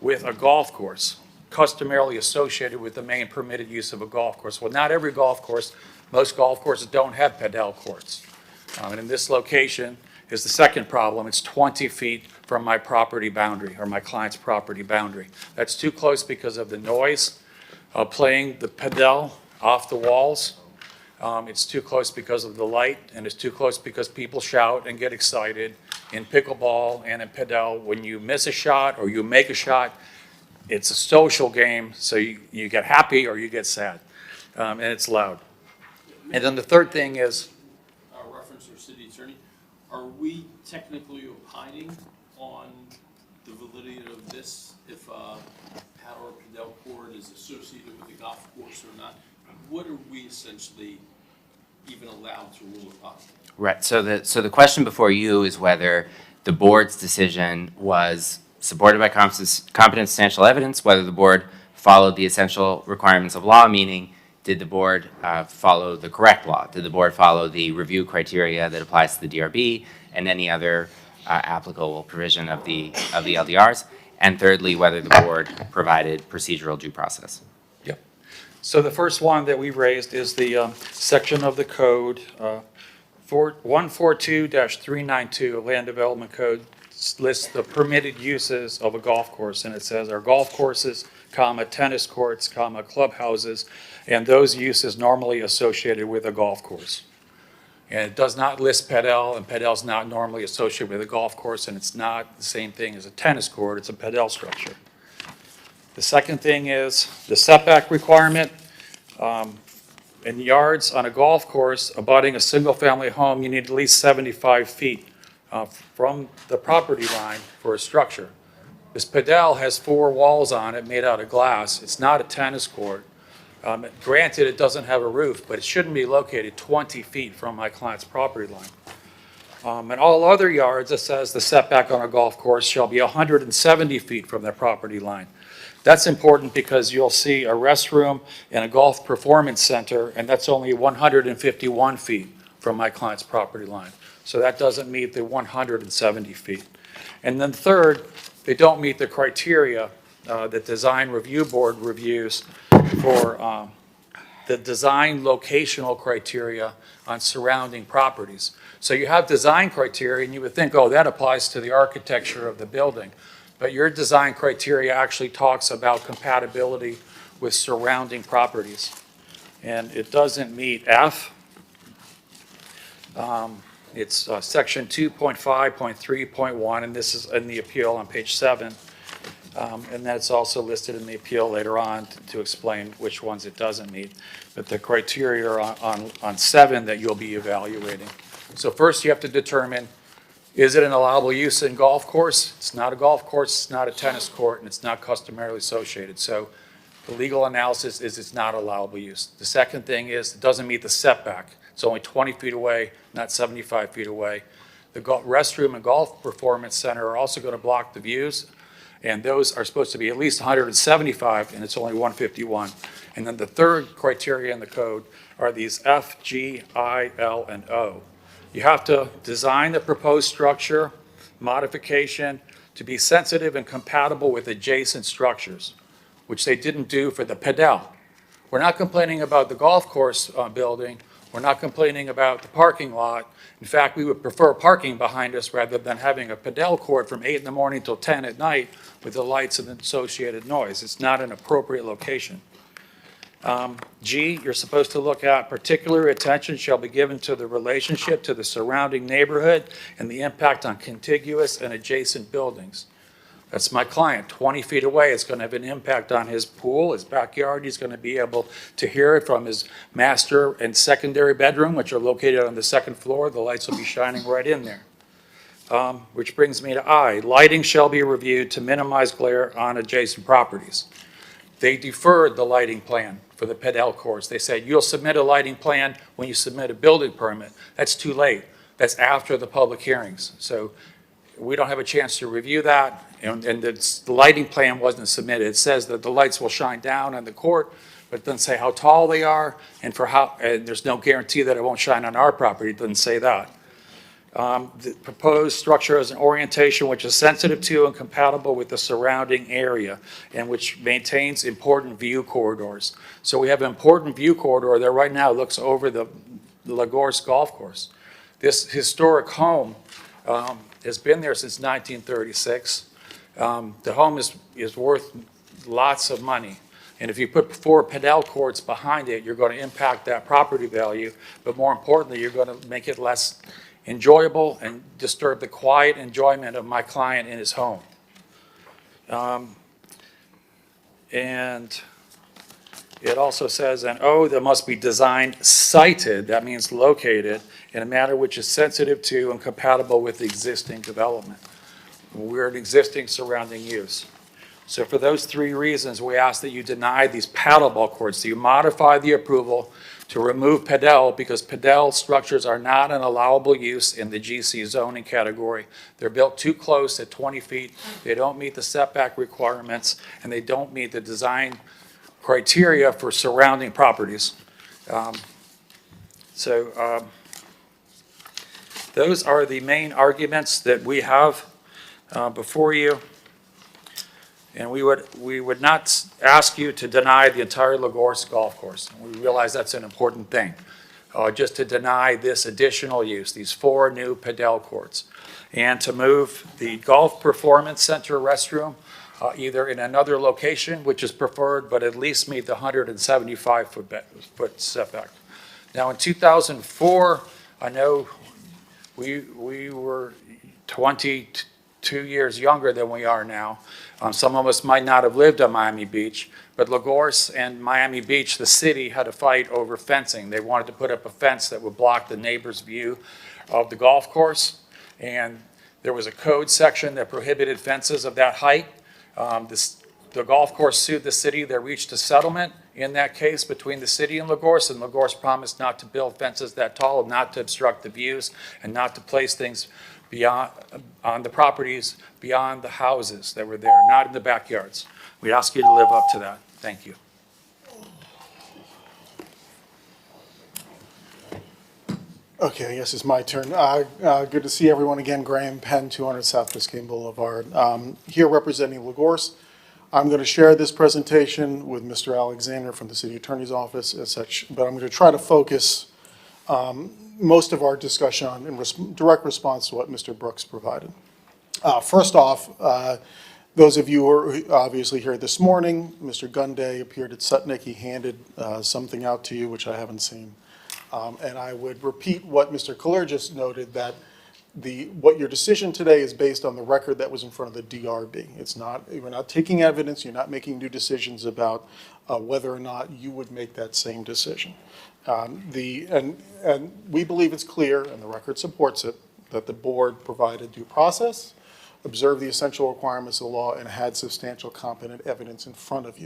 with a golf course, customarily associated with the main permitted use of a golf course. Well, not every golf course, most golf courses don't have padel courts. And in this location is the second problem. It's 20 feet from my property boundary, or my client's property boundary. That's too close because of the noise of playing the padel off the walls. It's too close because of the light, and it's too close because people shout and get excited in pickleball and in padel. When you miss a shot or you make a shot, it's a social game, so you get happy or you get sad, and it's loud. And then the third thing is, Reference or city attorney, are we technically opining on the validity of this if a paddle or padel court is associated with a golf course or not? What are we essentially even allowed to rule upon? Right, so the question before you is whether the board's decision was supported by competent substantial evidence, whether the board followed the essential requirements of law, meaning did the board follow the correct law? Did the board follow the review criteria that applies to the DRB and any other applicable provision of the LDRs? And thirdly, whether the board provided procedural due process. yep. So the first one that we raised is the section of the code, 142-392, Land Development Code, lists the permitted uses of a golf course, and it says our golf courses, tennis courts, clubhouses, and those uses normally associated with a golf course. And it does not list padel, and padel's not normally associated with a golf course, and it's not the same thing as a tennis court, it's a padel structure. The second thing is the setback requirement. In yards on a golf course abutting a single-family home, you need at least 75 feet from the property line for a structure. This padel has 4 walls on it made out of glass. It's not a tennis court. Granted, it doesn't have a roof, but it shouldn't be located 20 feet from my client's property line. In all other yards, it says the setback on a golf course shall be 170 feet from their property line. That's important because you'll see a restroom and a golf performance center, and that's only 151 feet from my client's property line. So that doesn't meet the 170 feet. And then third, they don't meet the criteria that Design Review Board reviews for the design locational criteria on surrounding properties. So you have design criteria, and you would think, oh, that applies to the architecture of the building. But your design criteria actually talks about compatibility with surrounding properties. And it doesn't meet F. It's section 2.5.3.1, and this is in the appeal on page 7. And that's also listed in the appeal later on to explain which ones it doesn't meet. But the criteria are on 7 that you'll be evaluating. So first you have to determine, is it an allowable use in golf course? It's not a golf course, it's not a tennis court, and it's not customarily associated. So the legal analysis is it's not allowable use. The second thing is it doesn't meet the setback. It's only 20 feet away, not 75 feet away. The restroom and golf performance center are also going to block the views, and those are supposed to be at least 175, and it's only 151. And then the third criteria in the code are these F, G, I, L, and O. You have to design the proposed structure, modification, to be sensitive and compatible with adjacent structures, which they didn't do for the padel. We're not complaining about the golf course building. We're not complaining about the parking lot. In fact, we would prefer parking behind us rather than having a padel court from 8 in the morning till 10 at night with the lights and the associated noise. It's not an appropriate location. G, you're supposed to look at particular attention shall be given to the relationship to the surrounding neighborhood and the impact on contiguous and adjacent buildings. That's my client. 20 feet away, it's going to have an impact on his pool, his backyard. He's going to be able to hear it from his master and secondary bedroom, which are located on the second floor. The lights will be shining right in there. Which brings me to I. Lighting shall be reviewed to minimize glare on adjacent properties. They deferred the lighting plan for the padel course. They said, you'll submit a lighting plan when you submit a building permit. That's too late. That's after the public hearings. So we don't have a chance to review that, and the lighting plan wasn't submitted. It says that the lights will shine down on the court, but it doesn't say how tall they are, and and there's no guarantee that it won't shine on our property. It doesn't say that. The proposed structure has an orientation which is sensitive to and compatible with the surrounding area, and which maintains important view corridors. So we have an important view corridor that right now looks over the Lagorce Golf Course. This historic home has been there since 1936. The home is worth lots of money. And if you put 4 padel courts behind it, you're going to impact that property value. But more importantly, you're going to make it less enjoyable and disturb the quiet enjoyment of my client in his home. And it also says, and that must be designed sited, that means located, in a manner which is sensitive to and compatible with the existing development. We're an existing surrounding use. So for those 3 reasons, we ask that you deny these paddleball courts, that you modify the approval to remove padel, because padel structures are not an allowable use in the GC zoning category. They're built too close at 20 feet. They don't meet the setback requirements, and they don't meet the design criteria for surrounding properties. Those are the main arguments that we have before you. And we would not ask you to deny the entire Lagorce Golf Course. We realize that's an important thing. Just to deny this additional use, these 4 new padel courts, and to move the Golf Performance Center restroom either in another location, which is preferred, but at least meet the 175-foot setback. Now, in 2004, I know we were 22 years younger than we are now. Some of us might not have lived on Miami Beach, but Lagorce and Miami Beach, the city, had a fight over fencing. They wanted to put up a fence that would block the neighbor's view of the golf course, and there was a code section that prohibited fences of that height. The golf course sued the city. They reached a settlement in that case between the city and Lagorce promised not to build fences that tall, not to obstruct the views, and not to place things beyond on the properties beyond the houses that were there, not in the backyards. We ask you to live up to that. Thank you. Okay, I guess it's my turn. Good to see everyone again. Graham Penn, 200 South Biscayne Boulevard. Here representing Lagorce. I'm going to share this presentation with Mr. Alexander from the City Attorney's Office as such, but I'm going to try to focus most of our discussion on in direct response to what Mr. Brooks provided. First off, those of you who are obviously here this morning, Mr. Gunday appeared at Sutnick. He handed something out to you, which I haven't seen. And I would repeat what Mr. Kaler just noted, that what your decision today is based on the record that was in front of the DRB. It's not, you're not taking evidence, you're not making new decisions about whether or not you would make that same decision. And we believe it's clear, and the record supports it, that the board provided due process, observed the essential requirements of the law, and had substantial competent evidence in front of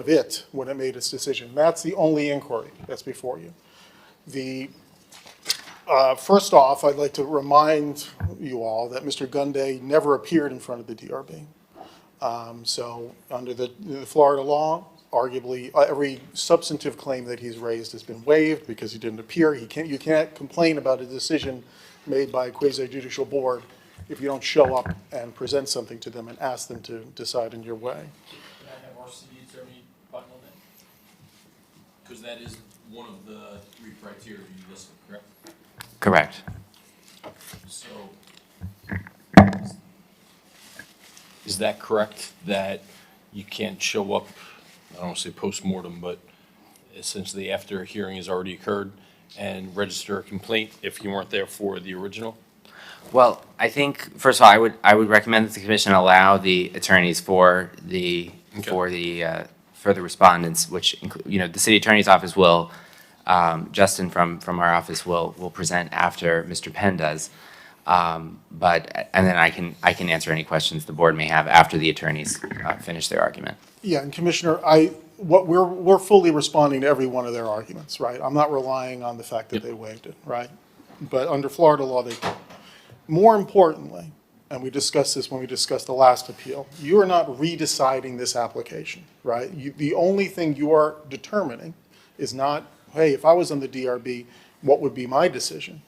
it when it made its decision. That's the only inquiry that's before you. First off, I'd like to remind you all that Mr. Gunday never appeared in front of the DRB. So under the Florida law, arguably every substantive claim that he's raised has been waived because he didn't appear. You can't complain about a decision made by a quasi-judicial board if you don't show up and present something to them and ask them to decide in your way. Can I have our city attorney button on that? Because that is one of the 3 criteria you listed, correct? Correct. So, is that correct, that you can't show up, I don't want to say post-mortem, but essentially after a hearing has already occurred and register a complaint if you weren't there for the original? Well, I think, first of all, I would recommend that the commission allow the attorneys for the respondents, which include, the city attorney's office will, Justin from our office will present after Mr. Penn does. And then I can answer any questions the board may have after the attorneys finish their argument. Yeah, and Commissioner, we're fully responding to every one of their arguments, right? I'm not relying on the fact that they waived it, right? But under Florida law, they can. More importantly, and we discussed this when we discussed the last appeal, you are not redeciding this application, right? The only thing you are determining is not, hey, if I was on the DRB, what would be my decision?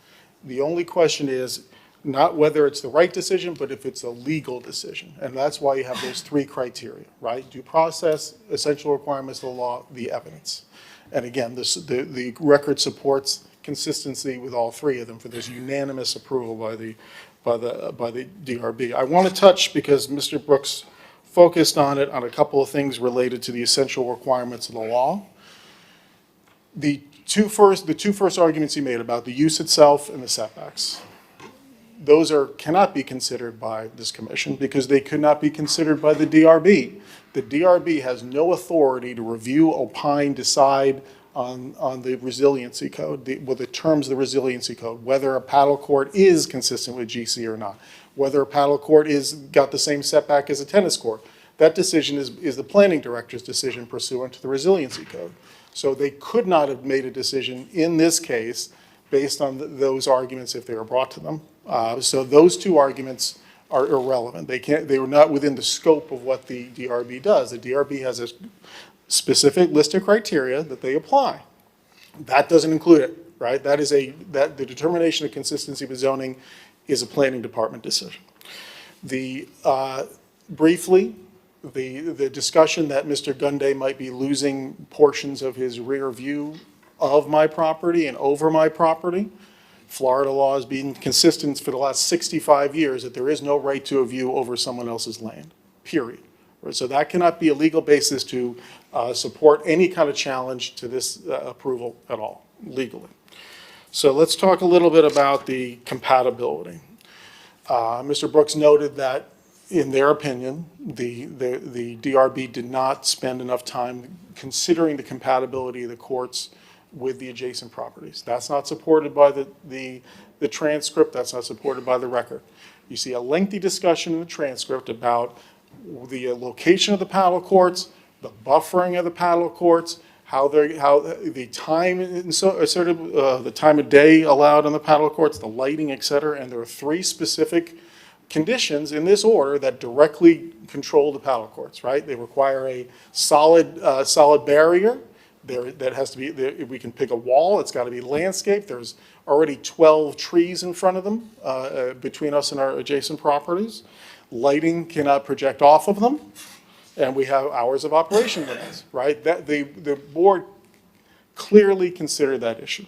The only question is not whether it's the right decision, but if it's a legal decision. And that's why you have those three criteria, right? Due process, essential requirements of the law, the evidence. And again, the record supports consistency with all three of them for this unanimous approval by the DRB. I want to touch, because Mr. Brooks focused on it, on a couple of things related to the essential requirements of the law. The two first arguments he made about the use itself and the setbacks, those cannot be considered by this commission because they could not be considered by the DRB. The DRB has no authority to review, opine, decide on the resiliency code, the terms of the resiliency code, whether a paddle court is consistent with GC or not, whether a paddle court got the same setback as a tennis court. That decision is the planning director's decision pursuant to the resiliency code. So they could not have made a decision in this case based on those arguments if they were brought to them. So those two arguments are irrelevant. They were not within the scope of what the DRB does. The DRB has a specific list of criteria that they apply. That doesn't include it, right? The determination of consistency with zoning is a planning department decision. Briefly, the discussion that Mr. Gunday might be losing portions of his rear view of my property and over my property. Florida law has been consistent for the last 65 years that there is no right to a view over someone else's land, period. So that cannot be a legal basis to support any kind of challenge to this approval at all, legally. So let's talk a little bit about the compatibility. Mr. Brooks noted that, in their opinion, the DRB did not spend enough time considering the compatibility of the courts with the adjacent properties. That's not supported by the transcript. That's not supported by the record. You see a lengthy discussion in the transcript about the location of the paddle courts, the buffering of the paddle courts, how the time the time of day allowed on the paddle courts, the lighting, et cetera. And there are three specific conditions in this order that directly control the paddle courts, right? They require a solid barrier. That has to be, we can pick a wall, it's got to be landscaped. There's already 12 trees in front of them between us and our adjacent properties. Lighting cannot project off of them, and we have hours of operation limits, right? The board clearly considered that issue.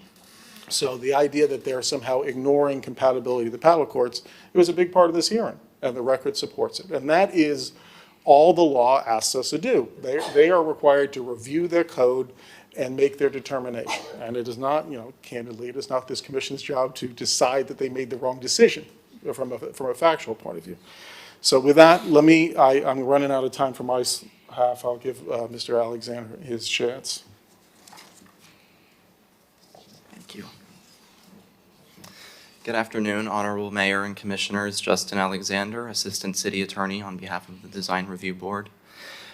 So the idea that they're somehow ignoring compatibility of the paddle courts, it was a big part of this hearing, and the record supports it. And that is all the law asks us to do. They are required to review their code and make their determination. And it is not, candidly, it is not this commission's job to decide that they made the wrong decision from a factual point of view. So with that, I'm running out of time for my half. I'll give Mr. Alexander his chance. Thank you. Good afternoon, Honorable Mayor and Commissioners. Justin Alexander, Assistant City Attorney on behalf of the Design Review Board.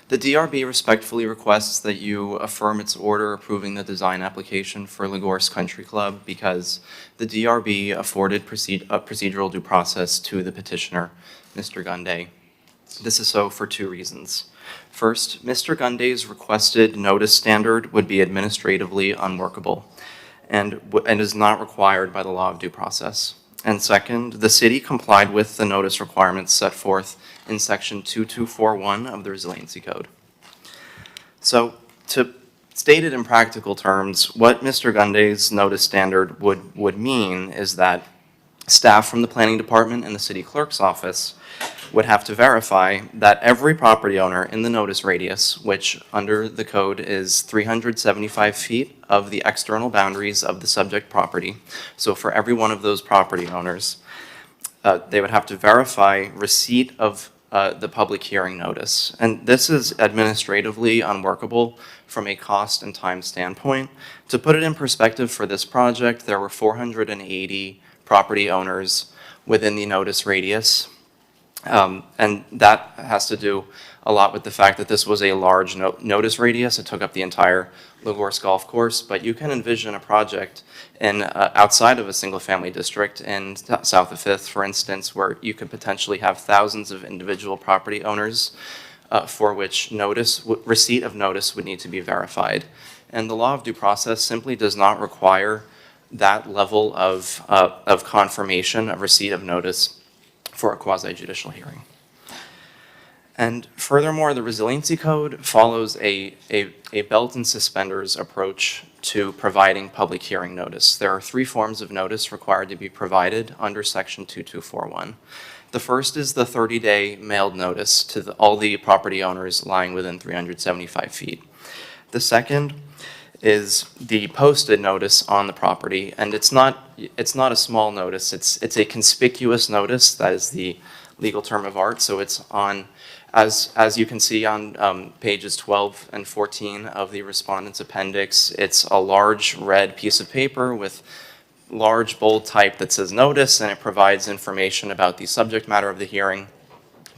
The DRB respectfully requests that you affirm its order approving the design application for Lagorce Country Club because the DRB afforded procedural due process to the petitioner, Mr. Gunday. This is so for two reasons. First, Mr. Gunday's requested notice standard would be administratively unworkable and is not required by the law of due process. And second, the city complied with the notice requirements set forth in section 2241 of the Resiliency Code. So to state it in practical terms, what Mr. Gunday's notice standard would mean is that staff from the planning department and the city clerk's office would have to verify that every property owner in the notice radius, which under the code is 375 feet of the external boundaries of the subject property. So for every one of those property owners, they would have to verify receipt of the public hearing notice. And this is administratively unworkable from a cost and time standpoint. To put it in perspective for this project, there were 480 property owners within the notice radius. And that has to do a lot with the fact that this was a large notice radius. It took up the entire Lagorce Golf Course, but you can envision a project in outside of a single-family district in south of Fifth, for instance, where you could potentially have thousands of individual property owners for which receipt of notice would need to be verified. And the law of due process simply does not require that level of confirmation of receipt of notice for a quasi-judicial hearing. And furthermore, the Resiliency Code follows a belt and suspenders approach to providing public hearing notice. There are 3 forms of notice required to be provided under Section 2241. The first is the 30-day mailed notice to all the property owners lying within 375 feet. The second is the posted notice on the property, and it's not a small notice. It's a conspicuous notice. That is the legal term of art. So it's on, as you can see on pages 12 and 14 of the respondent's appendix, it's a large red piece of paper with large bold type that says notice, and it provides information about the subject matter of the hearing,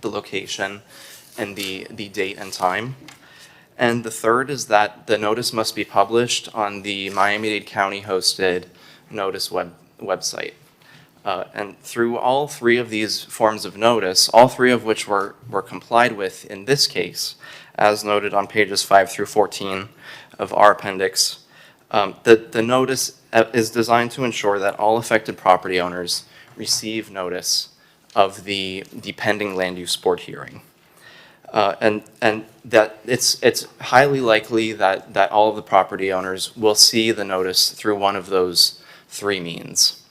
the location, and the date and time. And the third is that the notice must be published on the Miami-Dade County hosted notice website. And through all 3 of these forms of notice, all 3 of which were complied with in this case, as noted on pages 5 through 14 of our appendix, the notice is designed to ensure that all affected property owners receive notice of the pending land use board hearing. And that it's highly likely that all of the property owners will see the notice through one of those 3 means.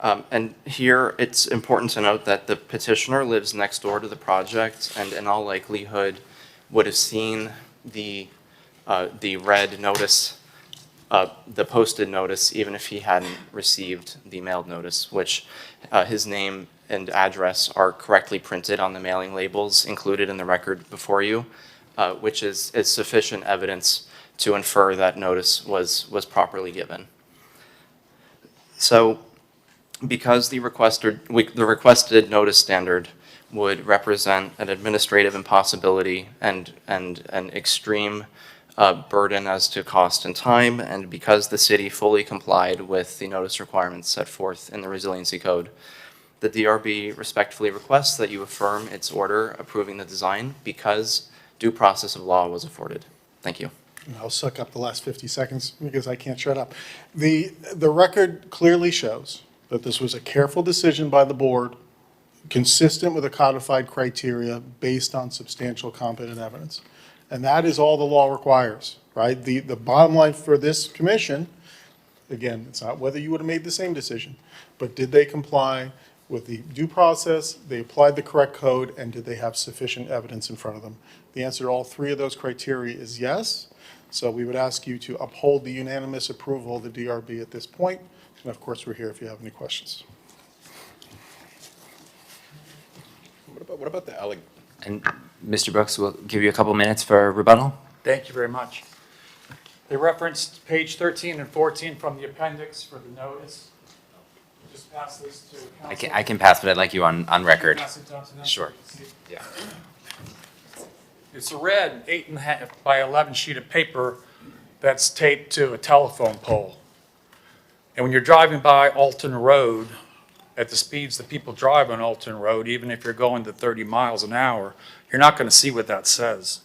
And here it's important to note that the petitioner lives next door to the project and in all likelihood would have seen the red notice, the posted notice, even if he hadn't received the mailed notice, which his name and address are correctly printed on the mailing labels included in the record before you, which is sufficient evidence to infer that notice was properly given. So because the requested notice standard would represent an administrative impossibility and an extreme burden as to cost and time, and because the city fully complied with the notice requirements set forth in the Resiliency Code, the DRB respectfully requests that you affirm its order approving the design because due process of law was afforded. Thank you. I'll suck up the last 50 seconds because I can't shut up. The record clearly shows that this was a careful decision by the board, consistent with the codified criteria based on substantial competent evidence. And that is all the law requires, right? The bottom line for this commission, again, it's not whether you would have made the same decision, but did they comply with the due process, they applied the correct code, and did they have sufficient evidence in front of them? The answer to all 3 of those criteria is yes. So we would ask you to uphold the unanimous approval of the DRB at this point. And of course, we're here if you have any questions. What about the And Mr. Brooks, we'll give you a couple minutes for rebuttal. Thank you very much. They referenced page 13 and 14 from the appendix for the notice. Just pass this to council. I can pass, but I'd like you on record. Pass it down to them. Sure. Yeah. It's a red 8.5 by 11 sheet of paper that's taped to a telephone pole. And when you're driving by Alton Road, at the speeds that people drive on Alton Road, even if you're going to 30 miles an hour, you're not going to see what that says.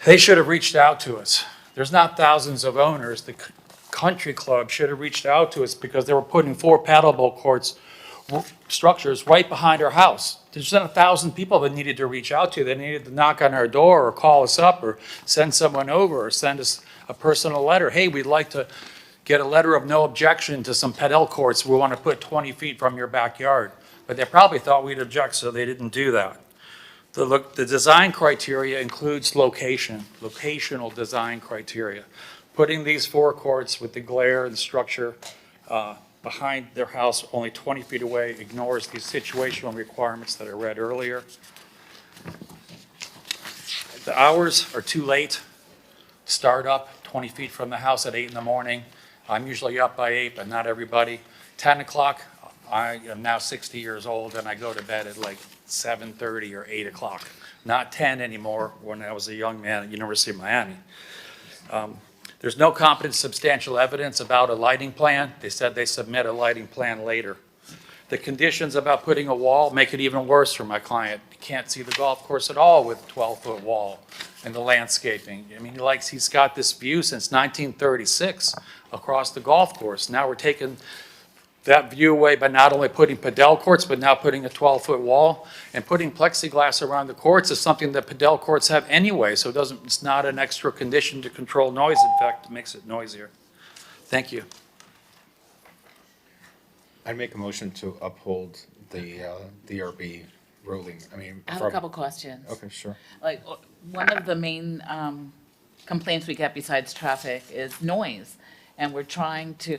They should have reached out to us. There's not thousands of owners. The country club should have reached out to us because they were putting 4 paddleball courts structures right behind our house. There's not 1,000 people that needed to reach out to. They needed to knock on our door or call us up or send someone over or send us a personal letter. Hey, we'd like to get a letter of no objection to some padel courts we want to put 20 feet from your backyard. But they probably thought we'd object, so they didn't do that. The design criteria includes locational design criteria. Putting these 4 courts with the glare and the structure behind their house only 20 feet away ignores these situational requirements that I read earlier. The hours are too late. Start up 20 feet from the house at 8 in the morning. I'm usually up by 8, but not everybody. 10 o'clock, I am now 60 years old, and I go to bed at like 7:30 or 8 o'clock. Not 10 anymore when I was a young man at University of Miami. There's no competent substantial evidence about a lighting plan. They said they submit a lighting plan later. The conditions about putting a wall make it even worse for my client. You can't see the golf course at all with a 12-foot wall and the landscaping. I mean, he's got this view since 1936 across the golf course. Now we're taking that view away by not only putting padel courts, but now putting a 12-foot wall. And putting plexiglass around the courts is something that padel courts have anyway, so it's not an extra condition to control noise. In fact, it makes it noisier. Thank you. I make a motion to uphold the DRB ruling. I have a couple questions. Okay, sure. Like, one of the main complaints we get besides traffic is noise. And we're trying to,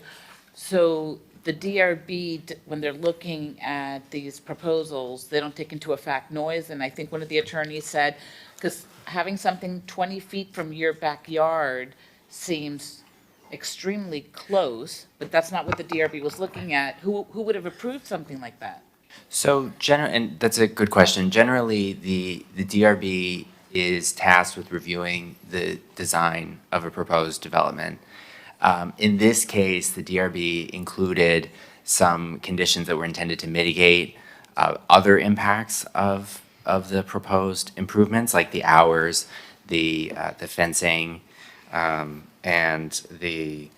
so the DRB, when they're looking at these proposals, they don't take into effect noise. And I think one of the attorneys said, because having something 20 feet from your backyard seems extremely close, but that's not what the DRB was looking at. Who would have approved something like that? So, and that's a good question. Generally, the DRB is tasked with reviewing the design of a proposed development. In this case, the DRB included some conditions that were intended to mitigate other impacts of the proposed improvements, like the hours, the fencing, and the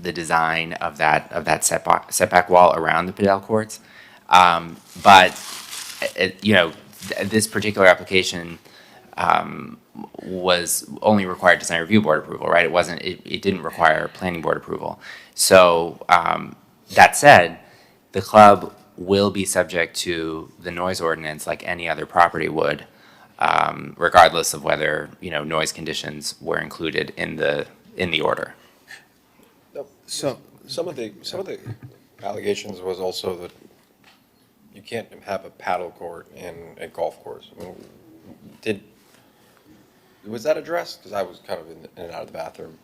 design of that setback wall around the padel courts. But this particular application was only required design review board approval, right? It didn't require planning board approval. So that said, the club will be subject to the noise ordinance like any other property would, regardless of whether noise conditions were included in the order. So some of the allegations was also that you can't have a paddle court in a golf course. Was that addressed? Because I was kind of in and out of the bathroom.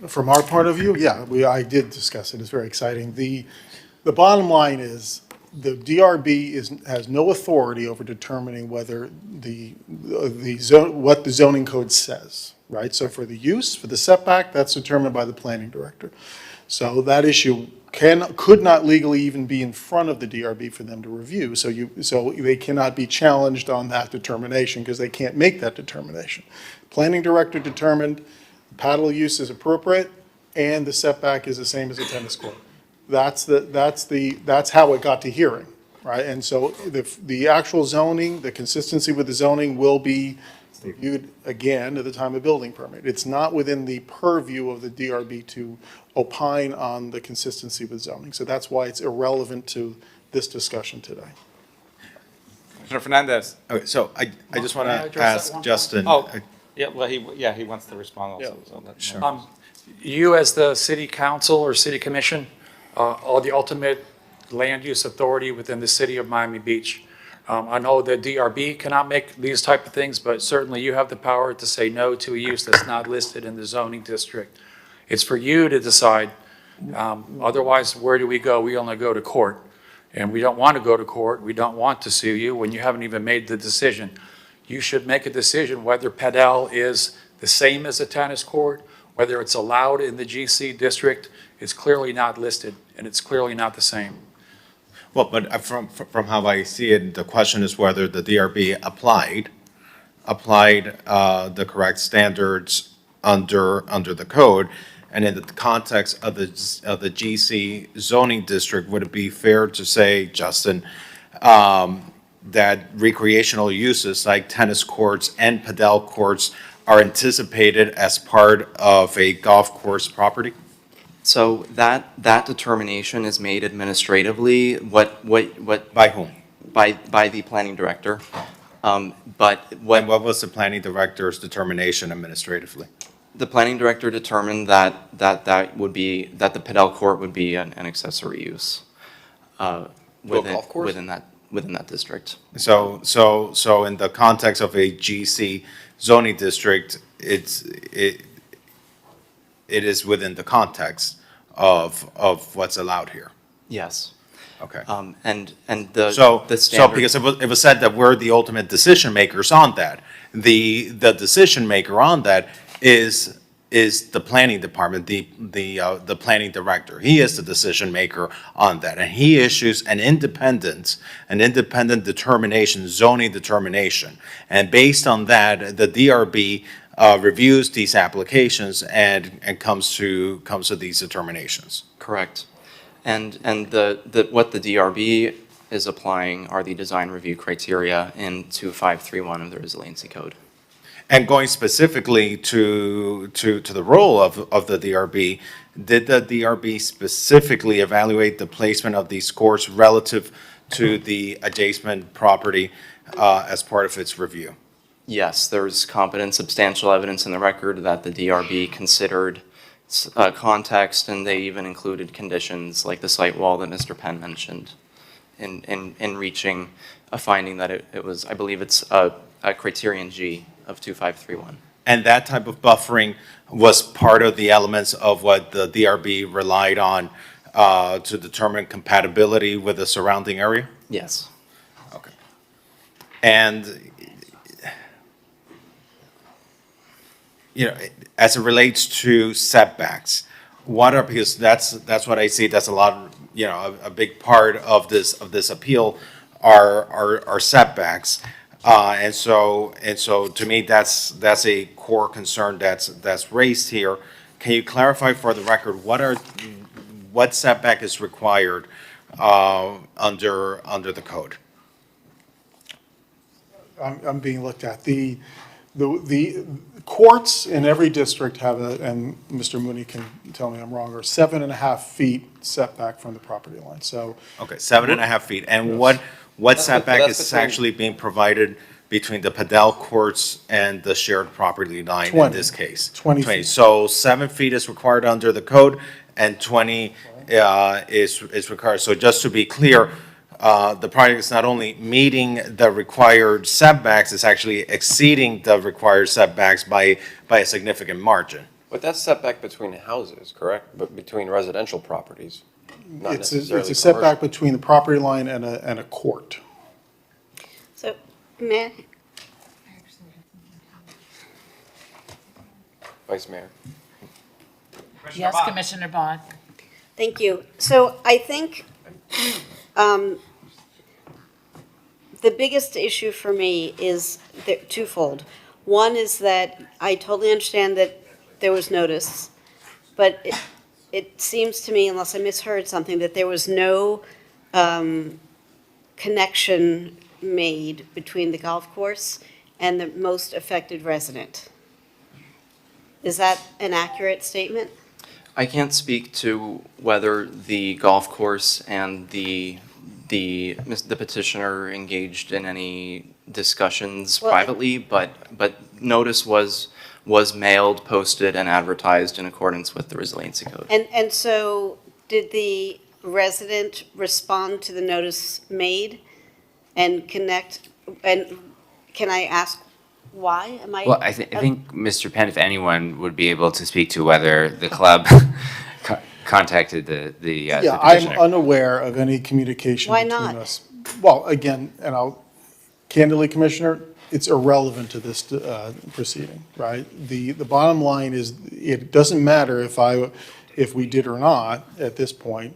From our point of view, yeah, I did discuss it. It's very exciting. The bottom line is the DRB has no authority over determining whether what the zoning code says, right? So for the use, for the setback, that's determined by the planning director. So that issue could not legally even be in front of the DRB for them to review. So they cannot be challenged on that determination because they can't make that determination. Planning director determined paddle use is appropriate and the setback is the same as a tennis court. That's how it got to hearing, right? And so the actual zoning, the consistency with the zoning will be reviewed again at the time of building permit. It's not within the purview of the DRB to opine on the consistency with zoning. So that's why it's irrelevant to this discussion today. Commissioner Fernandez. Okay, so I just want to ask Justin. Oh, yeah, well, he wants to respond also. Yeah, so that's sure. You as the city council or city commission are the ultimate land use authority within the city of Miami Beach. I know the DRB cannot make these type of things, but certainly you have the power to say no to a use that's not listed in the zoning district. It's for you to decide. Otherwise, where do we go? We only go to court. And we don't want to go to court. We don't want to sue you when you haven't even made the decision. You should make a decision whether padel is the same as a tennis court, whether it's allowed in the GC district. It's clearly not listed, and it's clearly not the same. Well, but from how I see it, the question is whether the DRB applied the correct standards under the code, and in the context of the GC zoning district, would it be fair to say, Justin, that recreational uses like tennis courts and padel courts are anticipated as part of a golf course property? So that determination is made administratively. By whom? By the planning director. But what was the planning director's determination administratively? The planning director determined that the padel court would be an accessory use within that district. So in the context of a GC zoning district, it is within the context of what's allowed here. Yes. Okay. And the So standard. because it was said that we're the ultimate decision makers on that, the decision maker on that is the planning department, the planning director. He is the decision maker on that, and he issues an independent determination, zoning determination. And based on that, the DRB reviews these applications and comes to these determinations. Correct. And what the DRB is applying are the design review criteria in 2531 of the Resiliency Code. And going specifically to the role of the DRB, did the DRB specifically evaluate the placement of these courts relative to the adjacent property as part of its review? Yes, there's competent, substantial evidence in the record that the DRB considered context, and they even included conditions like the site wall that Mr. Penn mentioned in reaching a finding that it was, I believe it's a criterion G of 2531. And that type of buffering was part of the elements of what the DRB relied on to determine compatibility with the surrounding area? Yes. Okay. And, you know, as it relates to setbacks, what are, because that's what I see, that's a lot, you know, a big part of this appeal are setbacks. And so to me, that's a core concern that's raised here. Can you clarify for the record, what setback is required under the code? I'm being looked at. The courts in every district have and Mr. Mooney can tell me I'm wrong, are 7.5 feet setback from the property line, so. Okay, 7.5 feet. And Yes. what setback that's is between- actually being provided between the Padel courts and the shared property line in 20. this case? 20 feet. So 7 feet is required under the code and 20 is required. So just to be clear, the project is not only meeting the required setbacks, it's actually exceeding the required setbacks by a significant margin. But that's setback between houses, correct? But between residential properties, not It's necessarily a setback commercial. between the property line and a court. So, Mayor, Vice Mayor. Yes, Commissioner Bond. thank you. So I think the biggest issue for me is twofold. One is that I totally understand that there was notice, but it seems to me, unless I misheard something, that there was no connection made between the golf course and the most affected resident. Is that an accurate statement? I can't speak to whether the golf course and the petitioner engaged in any discussions Well, privately, but notice was mailed, posted, and advertised in accordance with the Resiliency Code. And so did the resident respond to the notice made and connect? And can I ask why? Am I? Well, I think Mr. Penn, if anyone, would be able to speak to whether the club contacted the Yeah, petitioner. I'm unaware of any communication Why between not? us. Well, again, and I'll, candidly, Commissioner, it's irrelevant to this proceeding, right? The bottom line is, it doesn't matter if we did or not at this point.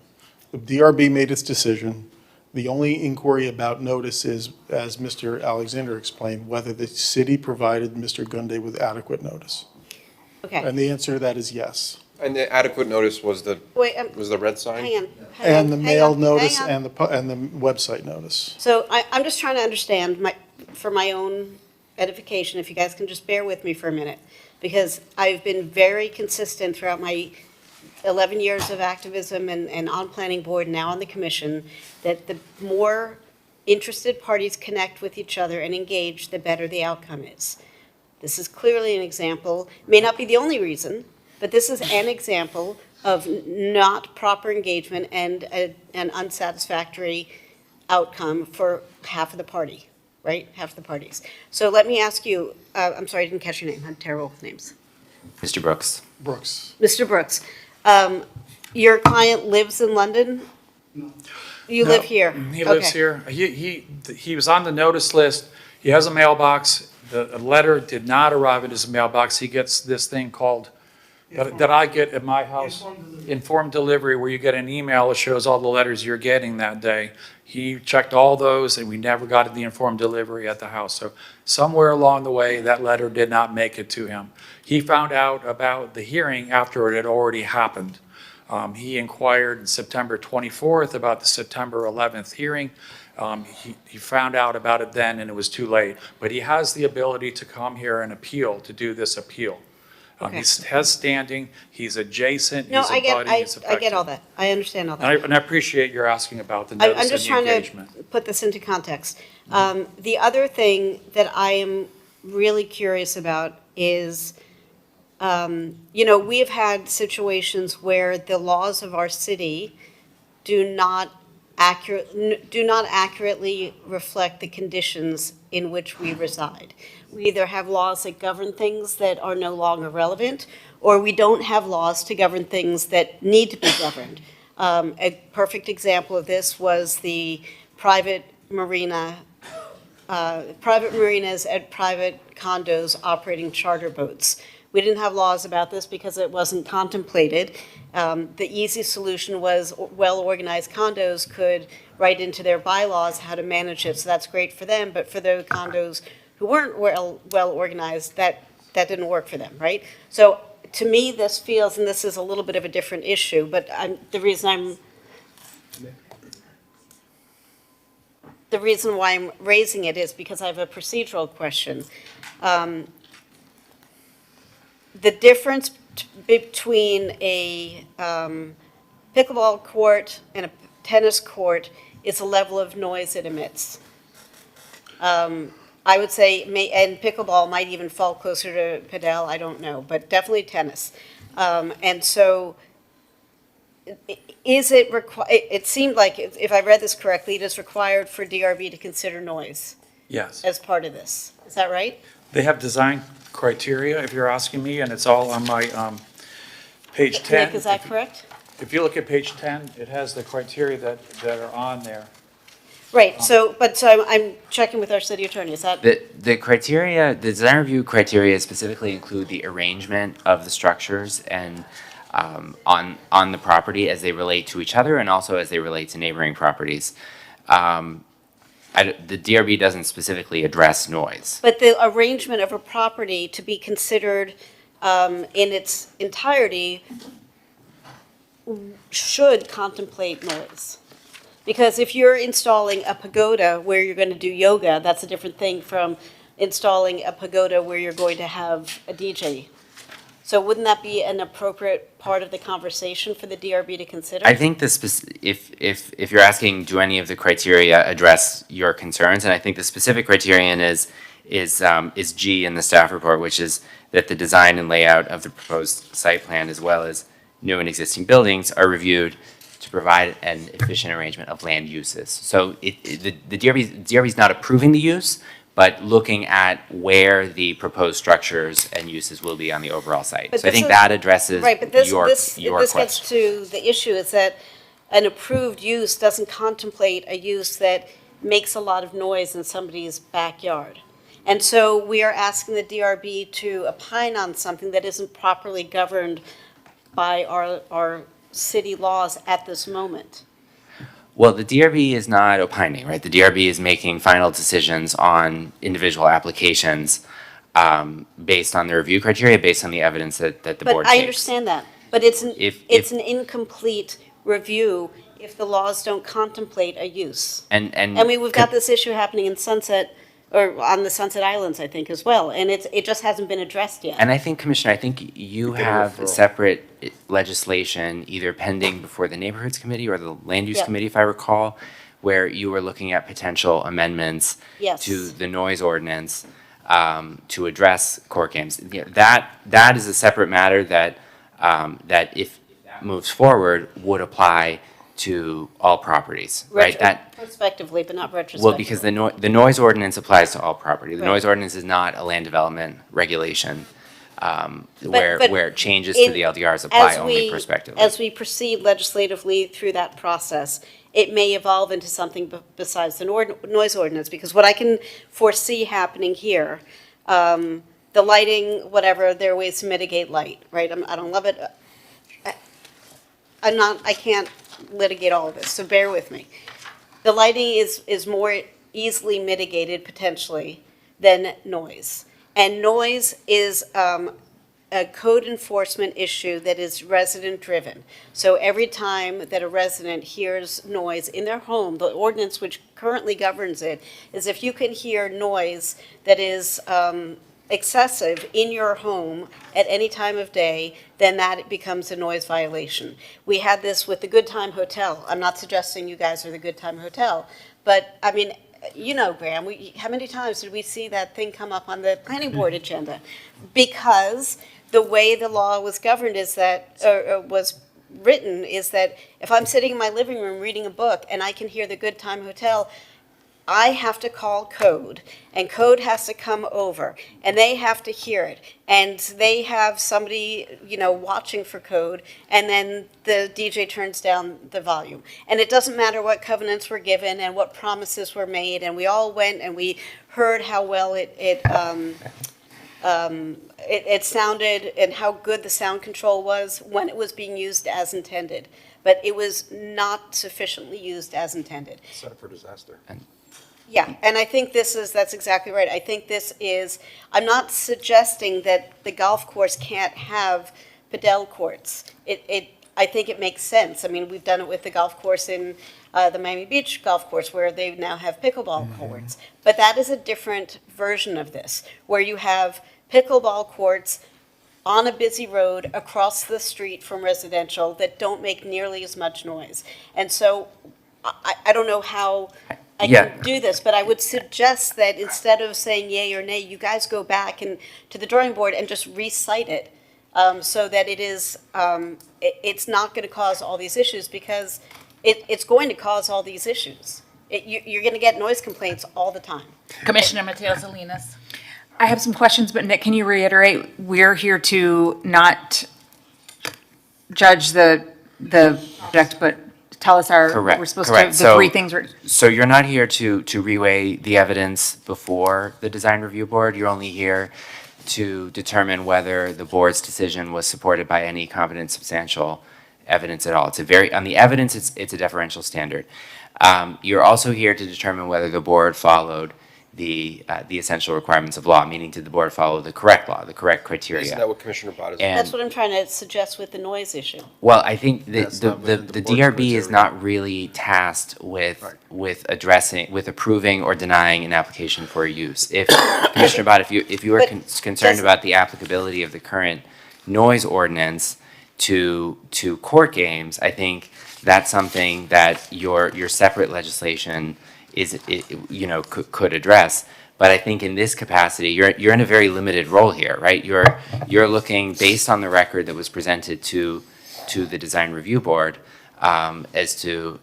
The DRB made its decision. The only inquiry about notice is, as Mr. Alexander explained, whether the city provided Mr. Gunday with adequate notice. Okay. And the answer to that is yes. And the adequate notice was the red sign? Hang on. And the mail notice hang on. and the website notice. So I'm just trying to understand for my own edification, if you guys can just bear with me for a minute, because I've been very consistent throughout my 11 years of activism and on planning board, now on the commission, that the more interested parties connect with each other and engage, the better the outcome is. This is clearly an example, may not be the only reason, but this is an example of not proper engagement and an unsatisfactory outcome for half of the party, right? Half of the parties. So let me ask you, I'm sorry, I didn't catch your name, I had terrible names. Mr. Brooks. Brooks. Mr. Brooks, your client lives in London? You live here? He lives Okay. here. He was on the notice list. He has a mailbox. the letter did not arrive at his mailbox. He gets this thing called, that I get at my house, informed delivery, where you get an email that shows all the letters you're getting that day. He checked all those, and we never got the informed delivery at the house. So somewhere along the way, that letter did not make it to him. He found out about the hearing after it had already happened. He inquired on September 24th about the September 11th hearing. He found out about it then, and it was too late. But he has the ability to come here and appeal, to do this appeal. Okay. He has standing, he's adjacent, No, he's a I get, buddy, he's I effective. get all that. I understand all that. And I appreciate your asking about the I'm notice just and trying the engagement. to put this into context. The other thing that I am really curious about is, we have had situations where the laws of our city do not accurately reflect the conditions in which we reside. We either have laws that govern things that are no longer relevant, or we don't have laws to govern things that need to be governed. A perfect example of this was the private marinas at private condos operating charter boats. We didn't have laws about this because it wasn't contemplated. The easy solution was well-organized condos could write into their bylaws how to manage it, so that's great for them, but for those condos who weren't well-organized, that didn't work for them, right? So to me, this feels, and this is a little bit of a different issue, but the reason why I'm raising it is because I have a procedural question. The difference between a pickleball court and a tennis court is the level of noise it emits. I would say, and pickleball might even fall closer to padel, I don't know, but definitely tennis. And so, it seemed like, if I read this correctly, it is required for DRB to consider noise Yes. as part of this. Is that right? They have design criteria, if you're asking me, and it's all on my page 10. Nick, is that correct? If you look at page 10, it has the criteria that are on there. Right, so I'm checking with our city attorney, is that? The criteria, the design review criteria specifically include the arrangement of the structures and on the property as they relate to each other and also as they relate to neighboring properties. The DRB doesn't specifically address noise. But the arrangement of a property to be considered in its entirety should contemplate noise. Because if you're installing a pagoda where you're going to do yoga, that's a different thing from installing a pagoda where you're going to have a DJ. So wouldn't that be an appropriate part of the conversation for the DRB to consider? I think if you're asking, do any of the criteria address your concerns, and I think the specific criterion is G in the staff report, which is that the design and layout of the proposed site plan as well as new and existing buildings are reviewed to provide an efficient arrangement of land uses. So the DRB is not approving the use, but looking at where the proposed structures and uses will be on the overall site. But so I think is- that addresses right, but this your gets question. to the issue is that an approved use doesn't contemplate a use that makes a lot of noise in somebody's backyard. And so we are asking the DRB to opine on something that isn't properly governed by our city laws at this moment. Well, the DRB is not opining, right? The DRB is making final decisions on individual applications based on the review criteria, based on the evidence that the board But I takes. understand that, but it's If- an incomplete review if the laws don't contemplate a use. And We've got this issue happening in Sunset, or on the Sunset Islands, I think, as well, and it just hasn't been addressed yet. And I think, Commissioner, I think you have separate legislation either pending before the Neighborhoods Committee or the Land Use Yeah. Committee, if I recall, where you were looking at potential amendments Yes. to the noise ordinance to address court games. You know, that is a separate matter that if that moves forward, would apply to all properties, right? Prospectively, but not retrospectively. Well, because the noise ordinance applies to all property. The Right. noise ordinance is not a land development regulation But where changes to the LDRs apply only prospectively. As we proceed legislatively through that process, it may evolve into something besides the noise ordinance, because what I can foresee happening here, The lighting, whatever, there are ways to mitigate light, right? I don't love it. I can't litigate all of this, so bear with me. The lighting is more easily mitigated potentially than noise. And noise is a code enforcement issue that is resident-driven. So every time that a resident hears noise in their home, the ordinance which currently governs it is if you can hear noise that is excessive in your home at any time of day, then that becomes a noise violation. We had this with the Good Time Hotel. I'm not suggesting you guys are the Good Time Hotel, but I mean, you know, Graham, how many times did we see that thing come up on the planning board agenda? Because the way the law was governed is that, or was written, is that if I'm sitting in my living room reading a book and I can hear the Good Time Hotel, I have to call code, and code has to come over, and they have to hear it, and they have somebody, you know, watching for code, and then the DJ turns down the volume. And it doesn't matter what covenants were given and what promises were made, and we all went and we heard how well it sounded and how good the sound control was when it was being used as intended. But it was not sufficiently used as intended. Set up for disaster. Yeah, and I think that's exactly right. I think I'm not suggesting that the golf course can't have padel courts. I think it makes sense. I mean, we've done it with the golf course in the Miami Beach golf course where they now have pickleball courts. But that is a different version of this, where you have pickleball courts on a busy road across the street from residential that don't make nearly as much noise. And so I don't know how I can do this, but I would suggest that instead of saying yay or nay, you guys go back to the drawing board and just recite it so that it's not going to cause all these issues, because it's going to cause all these issues. You're going to get noise complaints all the time. Commissioner Mateo Salinas. I have some questions, but Nick, can you reiterate, we're here to not judge the project, but tell us Correct. we're supposed Correct. to, the three things we're. So you're not here to reweigh the evidence before the design review board. You're only here to determine whether the board's decision was supported by any competent, substantial evidence at all. On the evidence, it's a deferential standard. You're also here to determine whether the board followed the essential requirements of law, meaning did the board follow the correct law, the correct criteria? Isn't that what Commissioner Bott is? That's what I'm trying to suggest with the noise issue. Well, I think the the board's DRB is criteria. not really tasked with approving or denying an application for use. If, Commissioner Bott, if you are concerned about the applicability of the current noise ordinance to court games, I think that's something that your separate legislation could address. But I think in this capacity, you're in a very limited role here, right? You're looking based on the record that was presented to the design review board as to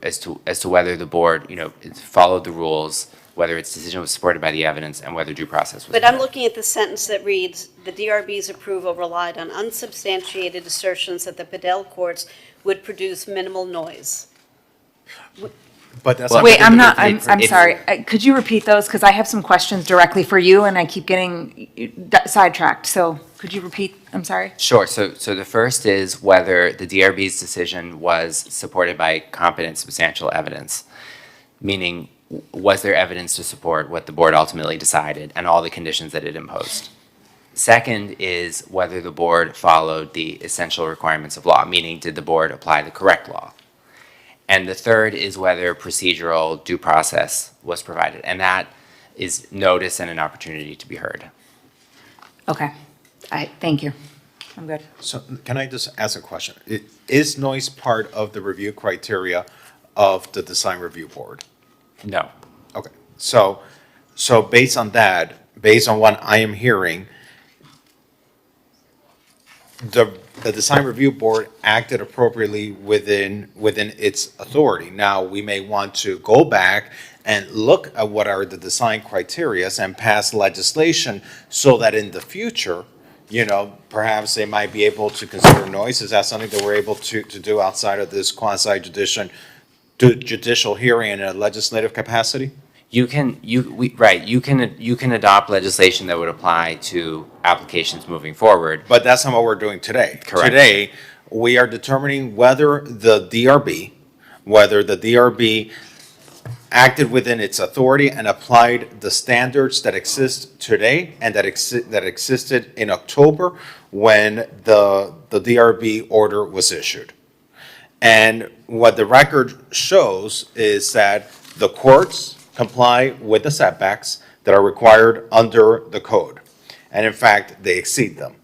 whether the board followed the rules, whether its decision was supported by the evidence, and whether due process was. But I'm looking at the sentence that reads, the DRB's approval relied on unsubstantiated assertions that the padel courts would produce minimal noise. But that's Wait, I'm sorry. Could you repeat those? Because I have some questions directly for you and I keep getting sidetracked. So could you repeat? I'm sorry. Sure. So the first is whether the DRB's decision was supported by competent, substantial evidence, meaning was there evidence to support what the board ultimately decided and all the conditions that it imposed? Second is whether the board followed the essential requirements of law, meaning did the board apply the correct law? And the third is whether procedural due process was provided. And that is notice and an opportunity to be heard. Okay. Thank you. I'm good. So can I just ask a question? Is noise part of the review criteria of the design review board? No. Okay. So based on that, based on what I am hearing, the design review board acted appropriately within its authority. Now, we may want to go back and look at what are the design criteria and pass legislation so that in the future, perhaps they might be able to consider noise. Is that something that we're able to do outside of this quasi-judicial hearing in a legislative capacity? You can, you can adopt legislation that would apply to applications moving forward. But that's not what we're doing today. Correct. Today, we are determining whether the DRB acted within its authority and applied the standards that exist today and that existed in October when the DRB order was issued. And what the record shows is that the courts comply with the setbacks that are required under the code. And in fact, they exceed them.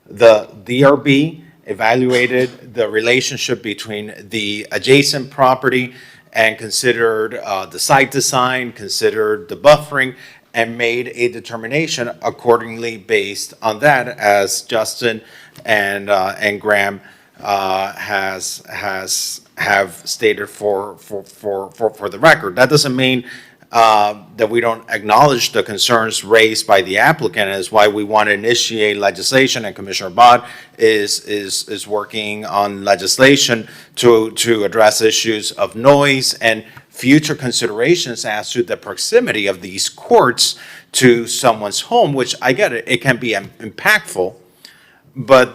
The DRB evaluated the relationship between the adjacent property and considered the site design, considered the buffering, and made a determination accordingly based on that, as Justin and Graham have stated for the record. That doesn't mean that we don't acknowledge the concerns raised by the applicant, is why we want to initiate legislation, and Commissioner Bott is working on legislation to address issues of noise and future considerations as to the proximity of these courts to someone's home, which I get it can be impactful, but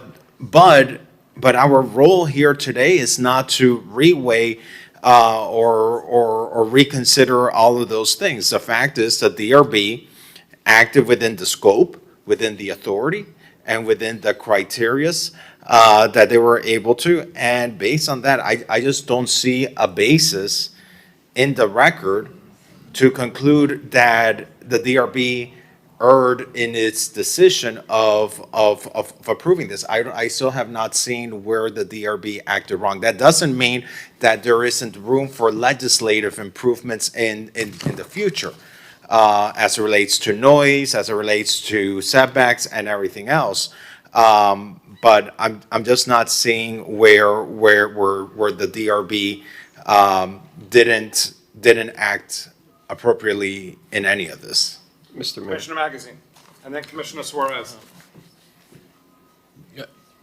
our role here today is not to reweigh or reconsider all of those things. The fact is that DRB acted within the scope, within the authority, and within the criterias that they were able to. And based on that, I just don't see a basis in the record to conclude that the DRB erred in its decision of approving this. I still have not seen where the DRB acted wrong. That doesn't mean that there isn't room for legislative improvements in the future as it relates to noise, as it relates to setbacks and everything else. But I'm just not seeing where the DRB didn't act appropriately in any of this. Mr. Mayor. Commissioner Magazine, and then Commissioner Suarez.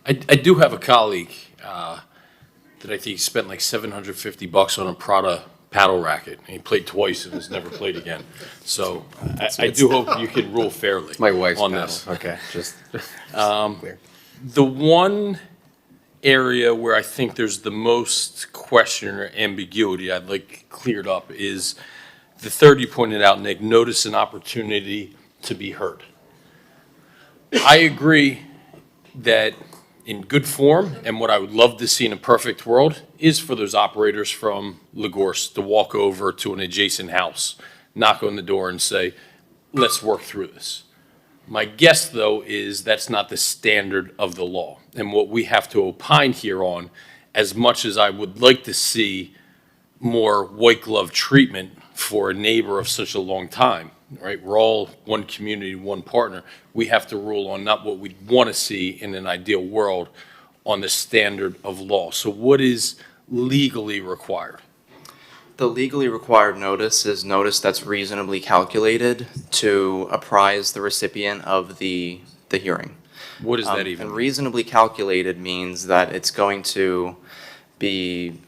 I do have a colleague that I think spent like $750 on a Prada paddle racket, and he played twice and has never played again. So I do hope you can rule fairly My wife's on paddle. this. Okay, just clear. The one area where I think there's the most question or ambiguity I'd like cleared up is the third you pointed out, Nick, notice an opportunity to be heard. I agree that in good form, and what I would love to see in a perfect world, is for those operators from Lagorce to walk over to an adjacent house, knock on the door and say, let's work through this. My guess, though, is that's not the standard of the law. And what we have to opine here on, as much as I would like to see more white glove treatment for a neighbor of such a long time, right? We're all one community, one partner. We have to rule on not what we'd want to see in an ideal world, on the standard of law. So what is legally required? The legally required notice is notice that's reasonably calculated to apprise the recipient of the hearing. What does that even And mean? reasonably calculated means that it's going to be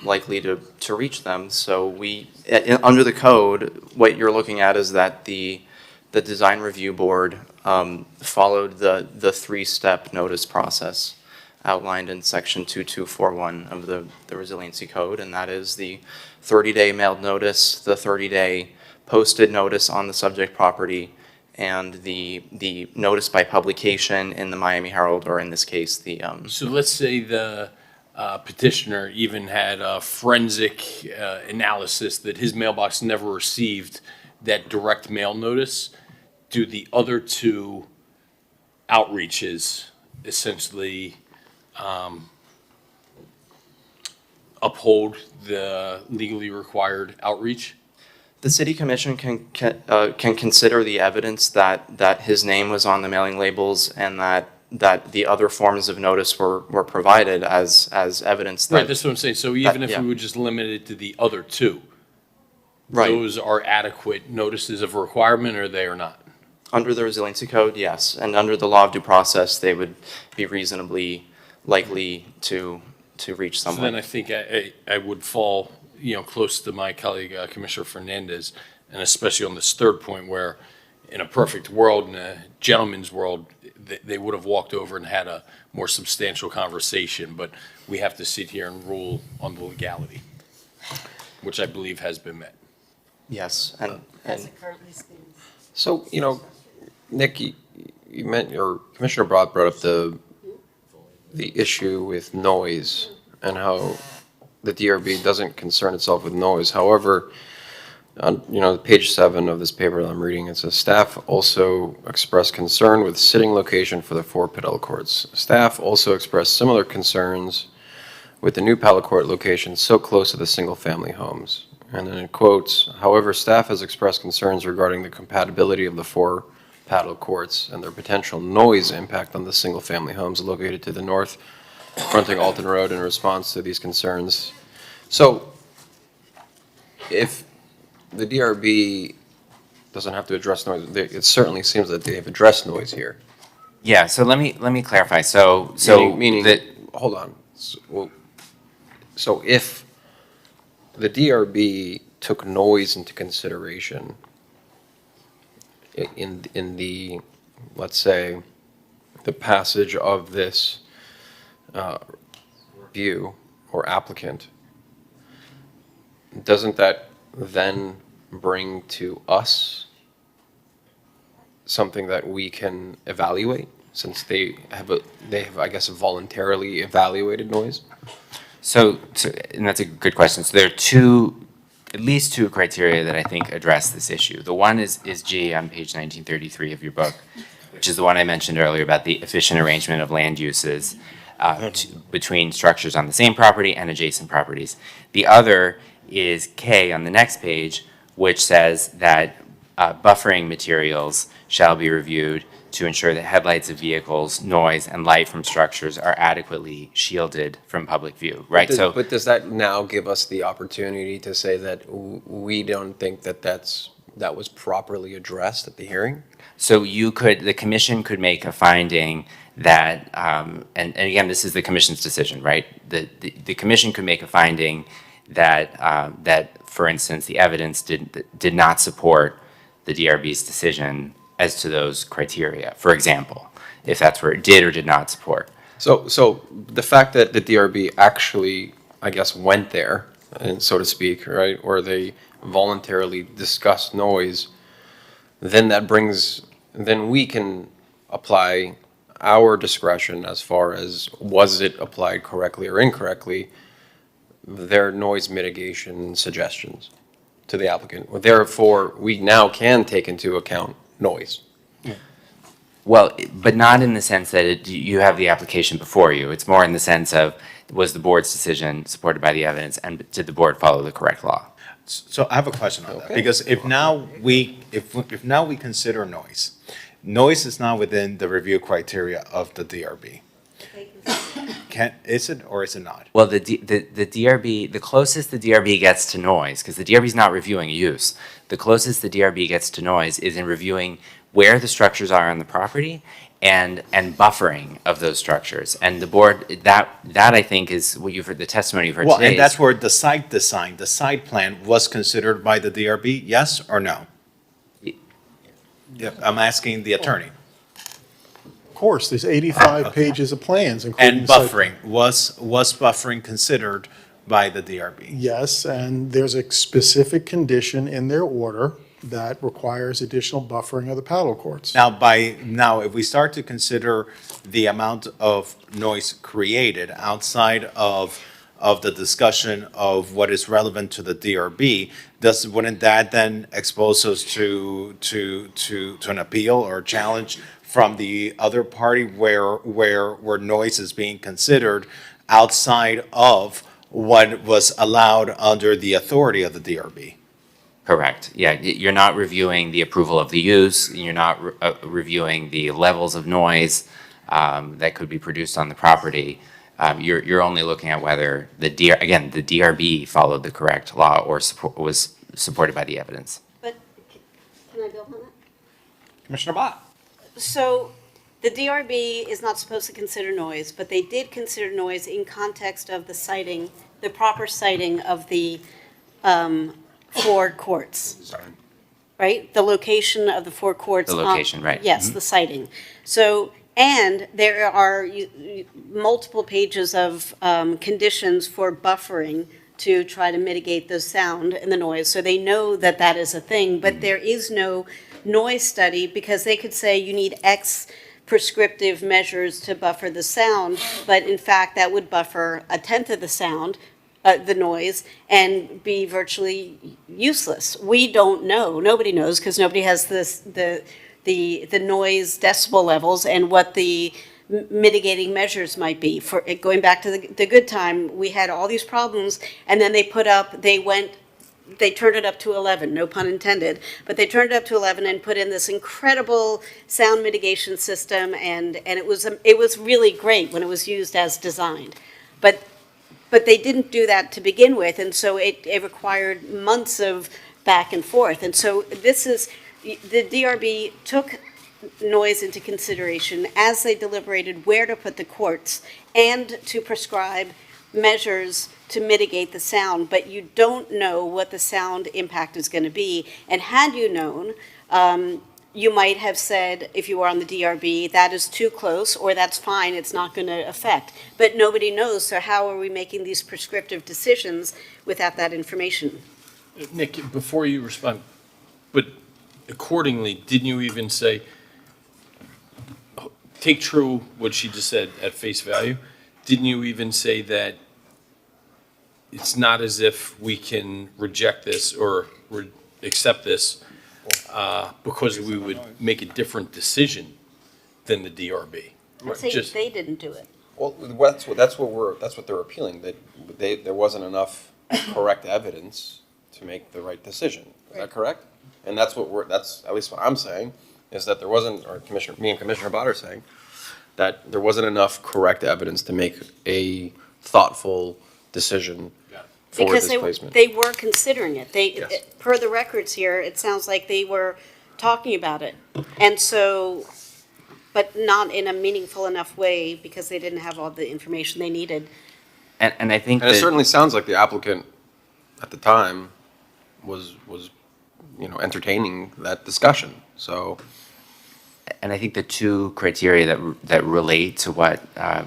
likely to reach them. So under the code, what you're looking at is that the design review board followed the three-step notice process outlined in section 2241 of the Resiliency Code, and that is the 30-day mailed notice, the 30-day posted notice on the subject property, and the notice by publication in the Miami Herald, or in this case, the So let's say the petitioner even had a forensic analysis that his mailbox never received that direct mail notice. Do the other two outreaches essentially uphold the legally required outreach? The city commission can consider the evidence that his name was on the mailing labels and that the other forms of notice were provided as evidence that. Right, that's what I'm saying. So even if yeah. we would just limit it to the other two, Right. those are adequate notices of requirement, or they are not? Under the Resiliency Code, yes, and under the law of due process, they would be reasonably likely to reach someone. So then I think I would fall, close to my colleague, Commissioner Fernandez, And especially on this third point where in a perfect world, in a gentleman's world, they would have walked over and had a more substantial conversation, but we have to sit here and rule on the legality, which I believe has been met. Yes, As it currently stands. So, Nick, you meant, or Commissioner Broad brought up the issue with noise and how the DRB doesn't concern itself with noise. However, on, page 7 of this paper that I'm reading, it says staff also expressed concern with sitting location for the 4 padel courts. Staff also expressed similar concerns with the new paddle court location so close to the single-family homes. And then in quotes, however, staff has expressed concerns regarding the compatibility of the 4 paddle courts and their potential noise impact on the single-family homes located to the north, fronting Alton Road. In response to these concerns, so if the DRB doesn't have to address noise, it certainly seems that they have addressed noise here. Yeah, so let me clarify. So Meaning that, hold on. So if the DRB took noise into consideration in the, let's say, the passage of this review or applicant, doesn't that then bring to us something that we can evaluate, since they have, I guess, voluntarily evaluated noise? So, and that's a good question. So there are at least two criteria that I think address this issue. The one is G on page 1933 of your book, which is the one I mentioned earlier about the efficient arrangement of land uses between structures on the same property and adjacent properties. The other is K on the next page, which says that buffering materials shall be reviewed to ensure that headlights of vehicles, noise, and light from structures are adequately shielded from public view, right? But does that now give us the opportunity to say that we don't think that was properly addressed at the hearing? So the commission could make a finding that, and again, this is the commission's decision, right? The commission could make a finding that, for instance, the evidence did not support the DRB's decision as to those criteria, for example, if that's where it did or did not support. So the fact that the DRB actually, I guess, went there, and so to speak, right, or they voluntarily discussed noise, then we can apply our discretion as far as was it applied correctly or incorrectly, their noise mitigation suggestions to the applicant. Therefore, we now can take into account noise. Well, but not in the sense that you have the application before you. It's more in the sense of, was the board's decision supported by the evidence, and did the board follow the correct law? So I have a question on that, because if now we consider noise is not within the review criteria of the DRB. Is it or is it not? Well, the DRB, the closest the DRB gets to noise, because the DRB is not reviewing use, the closest the DRB gets to noise is in reviewing where the structures are on the property and buffering of those structures. And the board, that I think is what you've heard, the testimony you've heard today. Well, and that's where the site design, the site plan was considered by the DRB, yes or no? Yeah, I'm asking the attorney. Of course, there's 85 pages of plans, including. And buffering, was buffering considered by the DRB? Yes, and there's a specific condition in their order that requires additional buffering of the paddle courts. Now, if we start to consider the amount of noise created outside of the discussion of what is relevant to the DRB, wouldn't that then expose us to an appeal or challenge from the other party where noise is being considered outside of what was allowed under the authority of the DRB? Correct. Yeah, you're not reviewing the approval of the use. You're not reviewing the levels of noise that could be produced on the property. You're only looking at whether the DRB followed the correct law or was supported by the evidence. But can I build on that? Commissioner Bott. So the DRB is not supposed to consider noise, but they did consider noise in context of the siting, the proper siting of the Ford courts. right? The location of the four courts. The location, right. Yes, the siting. So, and there are multiple pages of conditions for buffering to try to mitigate the sound and the noise. So they know that that is a thing, but there is no noise study because they could say you need X prescriptive measures to buffer the sound, but in fact, that would buffer a tenth of the sound, the noise, and be virtually useless. We don't know. Nobody knows because nobody has the noise decibel levels and what the mitigating measures might be. For going back to the good time, we had all these problems, and then they turned it up to 11, no pun intended, but they turned it up to 11 and put in this incredible sound mitigation system, and it was really great when it was used as designed. But they didn't do that to begin with, and so it required months of back and forth. And so the DRB took noise into consideration as they deliberated where to put the courts and to prescribe measures to mitigate the sound, but you don't know what the sound impact is going to be. And had you known, you might have said, if you were on the DRB, that is too close, or that's fine, it's not going to affect. But nobody knows, so how are we making these prescriptive decisions without that information? Nick, before you respond, but accordingly, didn't you even say, take true what she just said at face value? Didn't you even say that it's not as if we can reject this or accept this because we would make a different decision than the DRB? I'd say they didn't do it. Well, that's what they're appealing, that there wasn't enough correct evidence to make the right decision. Is that correct? And that's at least what I'm saying, is that there wasn't, or me and Commissioner Bott are saying, that there wasn't enough correct evidence to make a thoughtful decision for Because this placement. they were considering it. Per the records here, it sounds like they were talking about it. And so, but not in a meaningful enough way because they didn't have all the information they needed. And I think And it certainly sounds like the applicant at the time was entertaining that discussion, so. And I think the two criteria that relate to what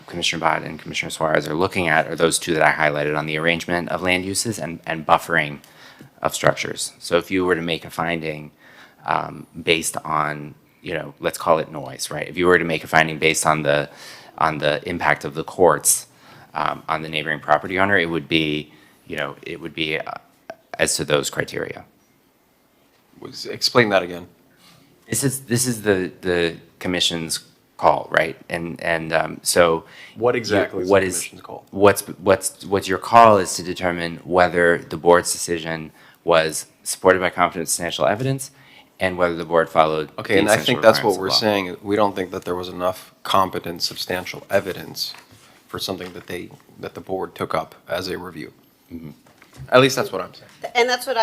Commissioner Bott and Commissioner Suarez are looking at are those two that I highlighted on the arrangement of land uses and buffering of structures. So if you were to make a finding based on, let's call it noise, right? If you were to make a finding based on the impact of the courts on the neighboring property owner, it would be as to those criteria. Explain that again. This is the commission's call, right? And so what exactly is the commission's call? What's your call is to determine whether the board's decision was supported by competent substantial evidence and whether the board followed. Okay, and I think that's what we're saying. We don't think that there was enough competent substantial evidence for something that the board took up as a review. Mm-hmm. At least that's what I'm saying. And that's what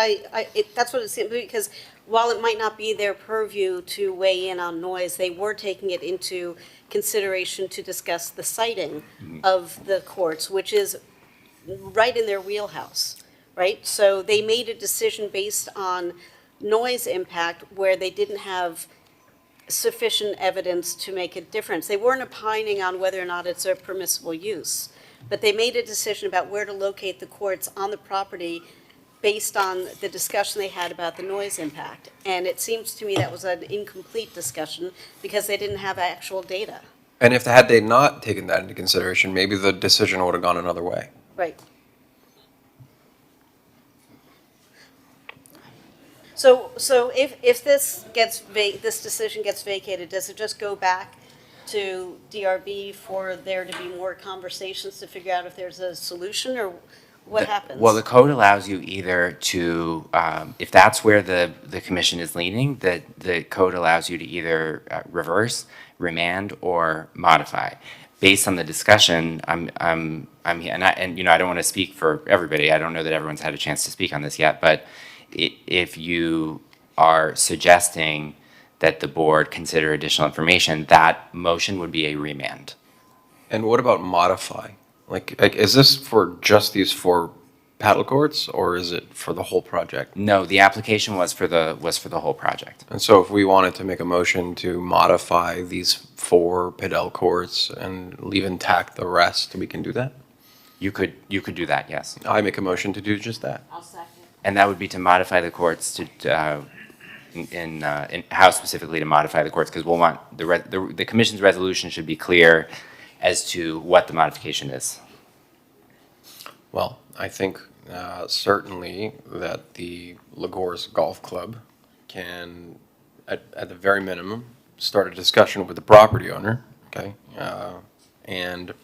that's what it seems, because while it might not be their purview to weigh in on noise, they were taking it into consideration to discuss the siting of the courts, which is right in their wheelhouse, right? So they made a decision based on noise impact where they didn't have sufficient evidence to make a difference. They weren't opining on whether or not it's a permissible use, but they made a decision about where to locate the courts on the property based on the discussion they had about the noise impact. And it seems to me that was an incomplete discussion because they didn't have actual data. And had they not taken that into consideration, maybe the decision would have gone another way. Right. So if this decision gets vacated, does it just go back to DRB for there to be more conversations to figure out if there's a solution, or what happens? Well, the code allows you either to, if that's where the commission is leaning, that the code allows you to either reverse, remand, or modify. Based on the discussion, I'm here, and I don't want to speak for everybody. I don't know that everyone's had a chance to speak on this yet, but if you are suggesting that the board consider additional information, that motion would be a remand. And what about modify? Like is this for just these four paddle courts, or is it for the whole project? No, the application was for the whole project. And so if we wanted to make a motion to modify these 4 padel courts and leave intact the rest, we can do that? You could do that, yes. I make a motion to do just that. And that would be to modify the courts in how specifically to modify the courts, because we'll want, the commission's resolution should be clear as to what the modification is. Well, I think certainly that the Lagos Golf Club can, at the very minimum, start a discussion with the property owner, okay? And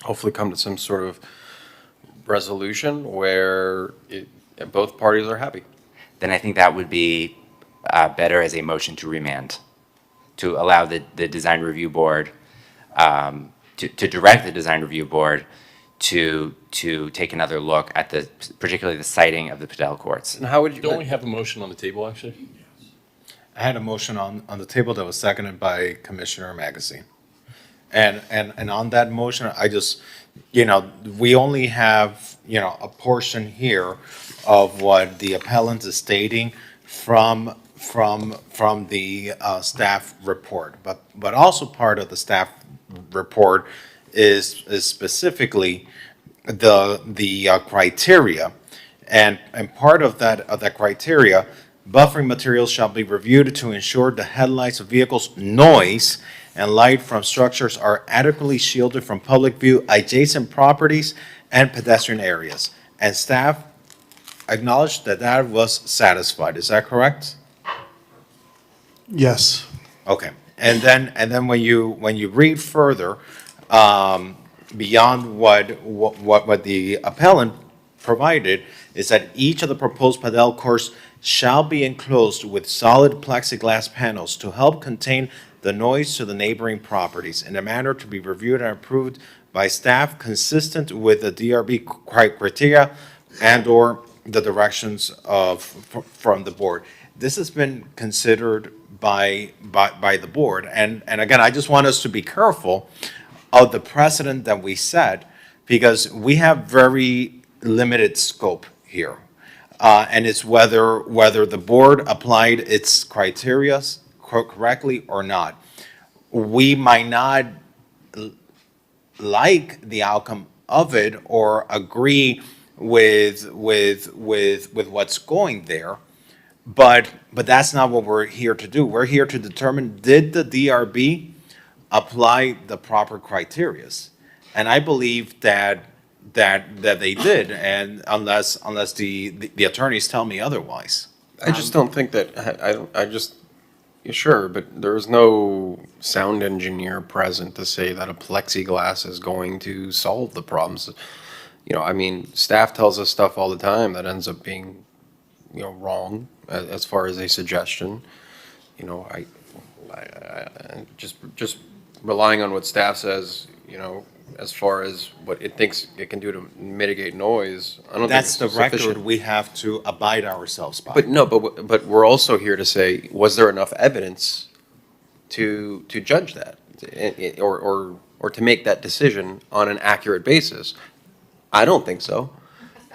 hopefully come to some sort of resolution where both parties are happy. Then I think that would be better as a motion to remand, to allow the design review board, to direct the design review board to take another look at particularly the siting of the padel courts. And how would you? Don't we have a motion on the table, actually? I had a motion on the table that was seconded by Commissioner Magazine. And on that motion, I just, we only have, a portion here of what the appellant is stating from the staff report. But also part of the staff report is specifically the criteria. And part of that criteria, buffering materials shall be reviewed to ensure the headlights of vehicles, noise, and light from structures are adequately shielded from public view, adjacent properties, and pedestrian areas. And staff acknowledged that was satisfied. Is that correct? Yes. Okay. And then when you read further, beyond what the appellant provided, is that each of the proposed padel courts shall be enclosed with solid plexiglass panels to help contain the noise to the neighboring properties in a manner to be reviewed and approved by staff consistent with the DRB criteria and/or the directions from the board. This has been considered by the board, and again, I just want us to be careful of the precedent that we set, because we have very limited scope here. And it's whether the board applied its criteria correctly or not. We might not like the outcome of it or agree with what's going there, but that's not what we're here to do. We're here to determine, did the DRB apply the proper criteria? And I believe that they did, and unless the attorneys tell me otherwise. I just don't think that, sure, but there is no sound engineer present to say that a plexiglass is going to solve the problems. Staff tells us stuff all the time that ends up being, wrong as far as a suggestion. I just relying on what staff says, as far as what it thinks it can do to mitigate noise, I don't think it's That's the record sufficient. we have to abide ourselves by. But we're also here to say, was there enough evidence to judge that, or to make that decision on an accurate basis? I don't think so.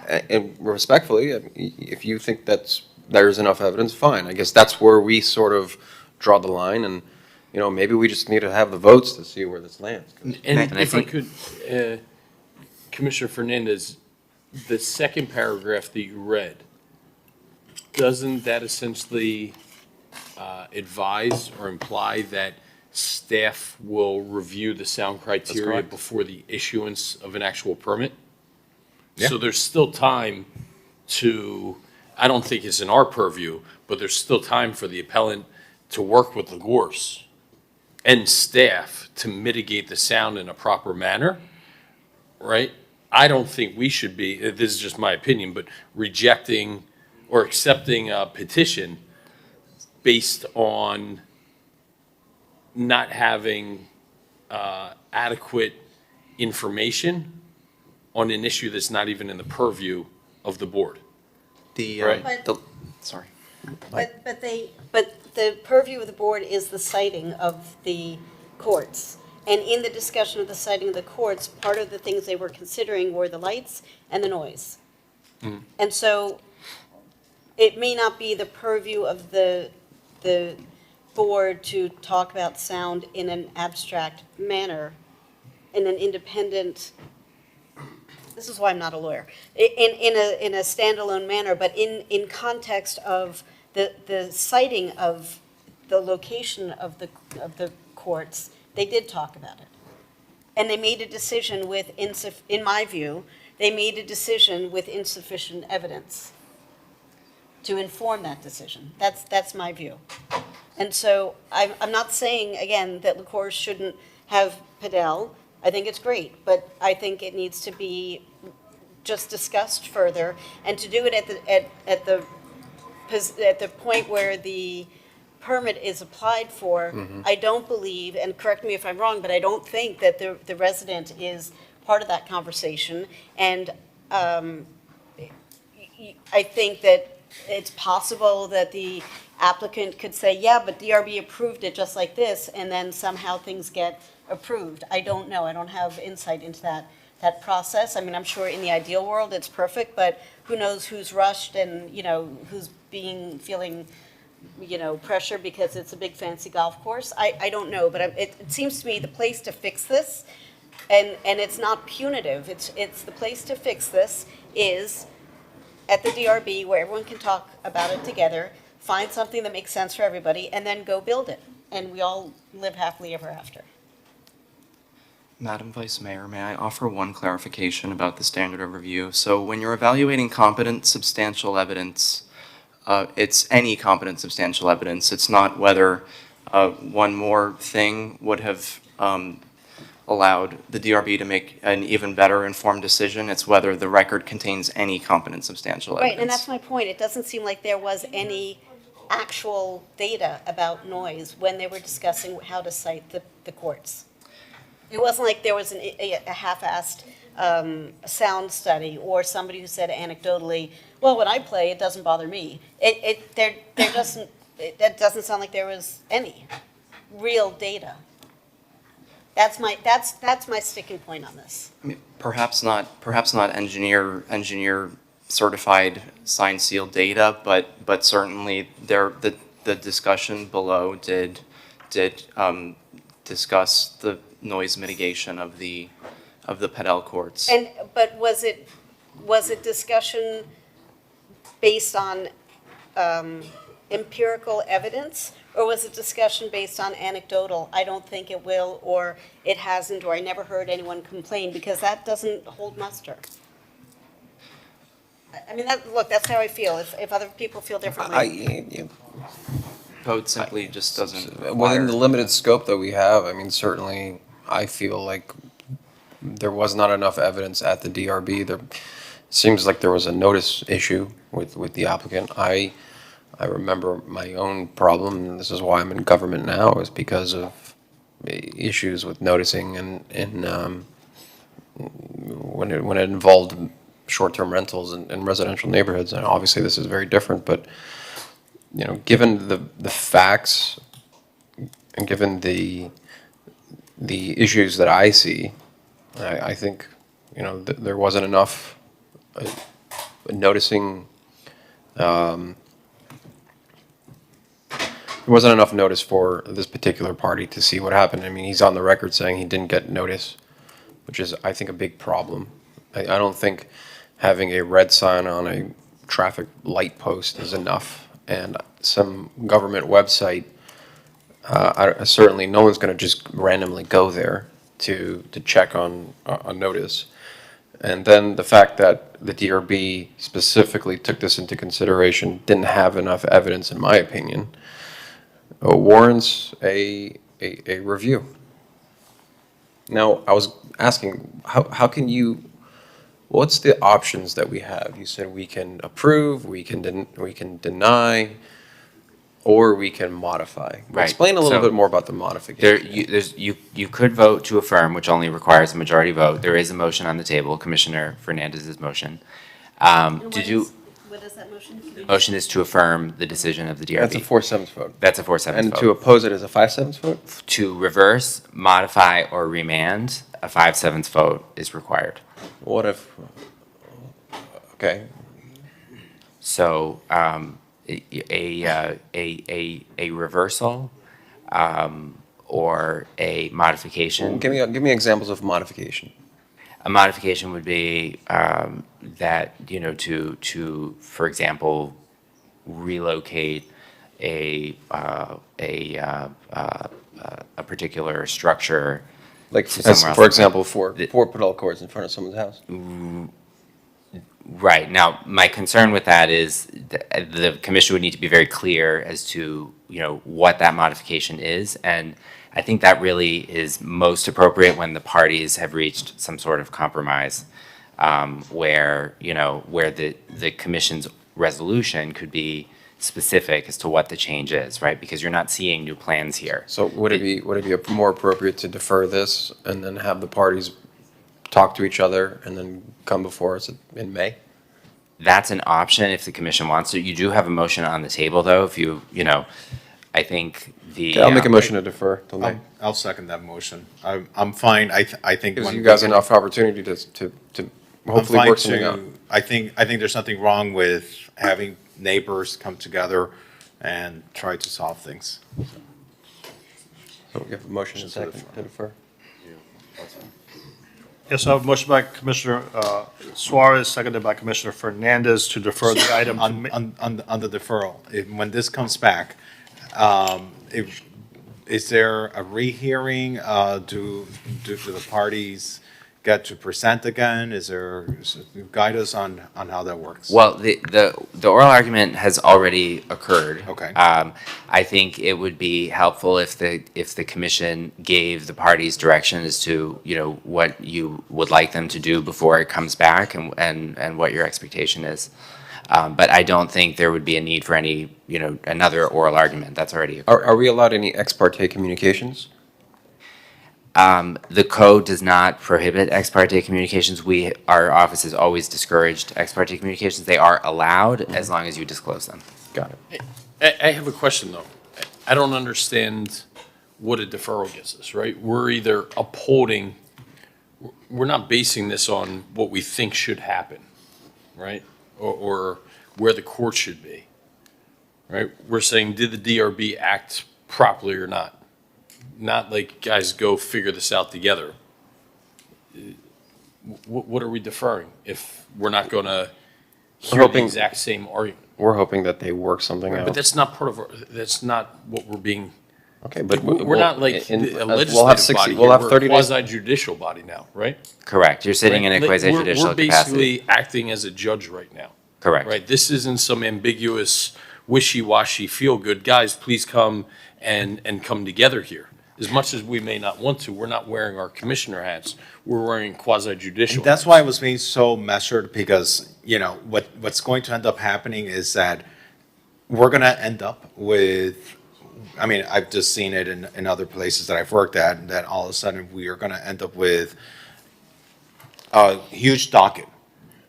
And respectfully, if you think there's enough evidence, fine. I guess that's where we sort of draw the line, and maybe we just need to have the votes to see where this lands. And if I could, Commissioner Fernandez, the second paragraph that you read, doesn't that essentially advise or imply that staff will review the sound criteria correct. before the issuance of an actual permit? Yeah. So there's still time I don't think it's in our purview, but there's still time for the appellant to work with Lagos and staff to mitigate the sound in a proper manner, right? I don't think we should be, this is just my opinion, but rejecting or accepting a petition based on not having adequate information on an issue that's not even in the purview of the board. Sorry. But the purview of the board is the siting of the courts. And in the discussion of the siting of the courts, part of the things they were considering were the lights and the noise. And so it may not be the purview of the board to talk about sound in an abstract manner, in an independent, this is why I'm not a lawyer, in a standalone manner, but in context of the siting of the location of the courts, they did talk about it. And they made a decision with, in my view, they made a decision with insufficient evidence to inform that decision. That's my view. And so I'm not saying, again, that LaCour shouldn't have Padel. I think it's great, but I think it needs to be just discussed further, and to do it at the point where the permit is applied for. I don't believe, and correct me if I'm wrong, but I don't think that the resident is part of that conversation. And I think that it's possible that the applicant could say, yeah, but DRB approved it just like this, and then somehow things get approved. I don't know. I don't have insight into that process. I mean, I'm sure in the ideal world it's perfect, but who knows who's rushed and, who's feeling, pressure because it's a big fancy golf course. I don't know, but it seems to me the place to fix this, and it's not punitive, it's the place to fix this is at the DRB where everyone can talk about it together, find something that makes sense for everybody, and then go build it. And we all live happily ever after. Madam Vice Mayor, may I offer one clarification about the standard of review? So when you're evaluating competent substantial evidence, it's any competent substantial evidence. It's not whether one more thing would have allowed the DRB to make an even better informed decision. It's whether the record contains any competent substantial evidence. Right, and that's my point. It doesn't seem like there was any actual data about noise when they were discussing how to cite the courts. It wasn't like there was a half-assed sound study or somebody who said anecdotally, well, when I play, it doesn't bother me. That doesn't sound like there was any real data. That's my sticking point on this. I mean, perhaps not engineer certified signed sealed data, but certainly the discussion below did discuss the noise mitigation of the Padel courts. But was it discussion based on empirical evidence, or was it discussion based on anecdotal? I don't think it will, or it hasn't, or I never heard anyone complain, because that doesn't hold muster. I mean, look, that's how I feel. If other people feel differently. Code simply just doesn't require. Within the limited scope that we have, I mean, certainly I feel like there was not enough evidence at the DRB. There seems like there was a notice issue with the applicant. I remember my own problem, and this is why I'm in government now, is because of issues with noticing and when it involved short-term rentals in residential neighborhoods. And obviously this is very different, but given the facts and given the issues that I see, I think there wasn't enough noticing. There wasn't enough notice for this particular party to see what happened. I mean, he's on the record saying he didn't get notice, which is, I think, a big problem. I don't think having a red sign on a traffic light post is enough. And some government website, certainly no one's going to just randomly go there to check on notice. And then the fact that the DRB specifically took this into consideration didn't have enough evidence, in my opinion, warrants a review. Now, I was asking, how can you, what's the options that we have? You said we can approve, we can deny, or we can modify. Right. Explain a little bit more about the modification. You could vote to affirm, which only requires a majority vote. There is a motion on the table, Commissioner Fernandez's motion. What is that motion? Motion is to affirm the decision of the DRB. That's a 4/7 vote. That's a 4/7 vote. And to oppose it is a 5/7 vote? To reverse, modify, or remand, a 5/7 vote is required. What if, okay, So a reversal or a modification. Give me examples of modification. A modification would be that, you know, to for example, relocate a particular structure. Like, to somewhere else. for example, four paddle courts in front of someone's house. Right. Now, my concern with that is the commission would need to be very clear as to, you know, what that modification is. And I think that really is most appropriate when the parties have reached some sort of compromise, where, you know, where the commission's resolution could be specific as to what the change is, right? Because you're not seeing new plans here. So would it be more appropriate to defer this and then have the parties talk to each other and then come before us in May? That's an option if the commission wants to. You do have a motion on the table, though, if you know, I think the. Okay, I'll make a motion to defer till May. I'll second that motion. I'm fine. I think. Gives when you guys we- enough opportunity to I'm hopefully fine work something out. I think there's nothing wrong with having neighbors come together and try to solve things. So we have a motion and second to defer. Yes, so I have a motion by Commissioner Suarez, seconded by Commissioner Fernandez to defer the item. On the deferral, when this comes back, is there a rehearing? Do the parties get to present again? Guide us on how that works? Well, the oral argument has already occurred. Okay. I think it would be helpful if the commission gave the parties direction as to, you know, what you would like them to do before it comes back and what your expectation is. But I don't think there would be a need for any, you know, another oral argument. That's already occurred. Are we allowed any ex parte communications? The code does not prohibit ex parte communications. Our office has always discouraged ex parte communications. They are allowed as long as you disclose them. Got it. I have a question, though. I don't understand what a deferral gets us, right? We're either upholding, we're not basing this on what we think should happen, right? Or where the court should be, right? We're saying, did the DRB act properly or not? Not like, guys, go figure this out together. What are we deferring if we're not going to hear the exact same argument? We're hoping that they work something out. But that's not part of that's not what we're being. Okay, but we're not like a legislative we'll have 60 body. we'll have We're 30 a days. quasi-judicial body now, right? Correct. You're sitting in a Like, quasi-judicial We're capacity. basically acting as a judge right now. Correct. Right? This isn't some ambiguous, wishy-washy, feel-good. Guys, please come and come together here. As much as we may not want to, we're not wearing our commissioner hats. We're wearing quasi-judicial. And that's why I was being so measured, because, you know, what's going to end up happening is that we're going to end up with, I mean, I've just seen it in other places that I've worked at, that all of a sudden we are going to end up with a huge docket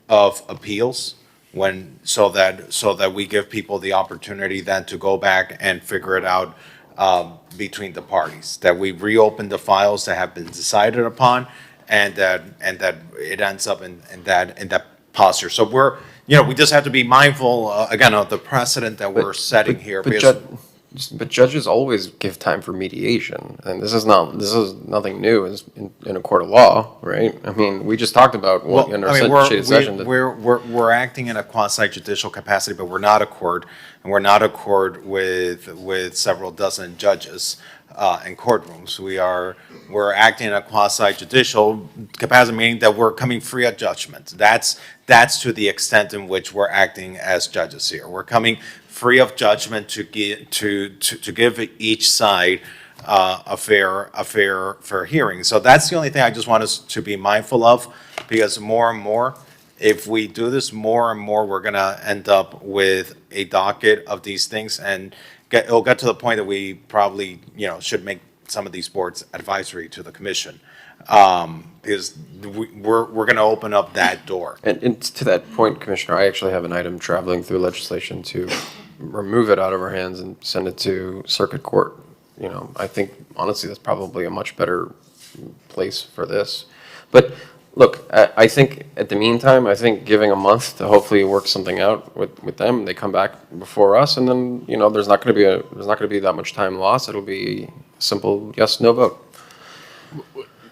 of appeals so that we give people the opportunity then to go back and figure it out between the parties, that we reopen the files that have been decided upon, and that it ends up in that posture. So we just have to be mindful again of the precedent that we're setting here. But judges always give time for mediation, and this is nothing new in a court of law, right? I mean, we just talked about in our shaded session. We're acting in a quasi-judicial capacity, but we're not a court, and we're not a court with several dozen judges in courtrooms. We're acting in a quasi-judicial capacity, meaning that we're coming free of judgment. That's to the extent in which we're acting as judges here. We're coming free of judgment to give each side a fair hearing. So that's the only thing I just want us to be mindful of, because more and more, if we do this more and more, we're gonna end up with a docket of these things, and it'll get to the point that we probably, should make some of these boards advisory to the commission. Because we're gonna open up that door. And to that point, Commissioner, I actually have an item traveling through legislation to remove it out of our hands and send it to circuit court. I think honestly that's probably a much better place for this. But Look, I think at the meantime, I think giving a month to hopefully work something out with them, they come back before us, and then, you know, there's not gonna be that much time lost. It'll be a simple yes, no vote.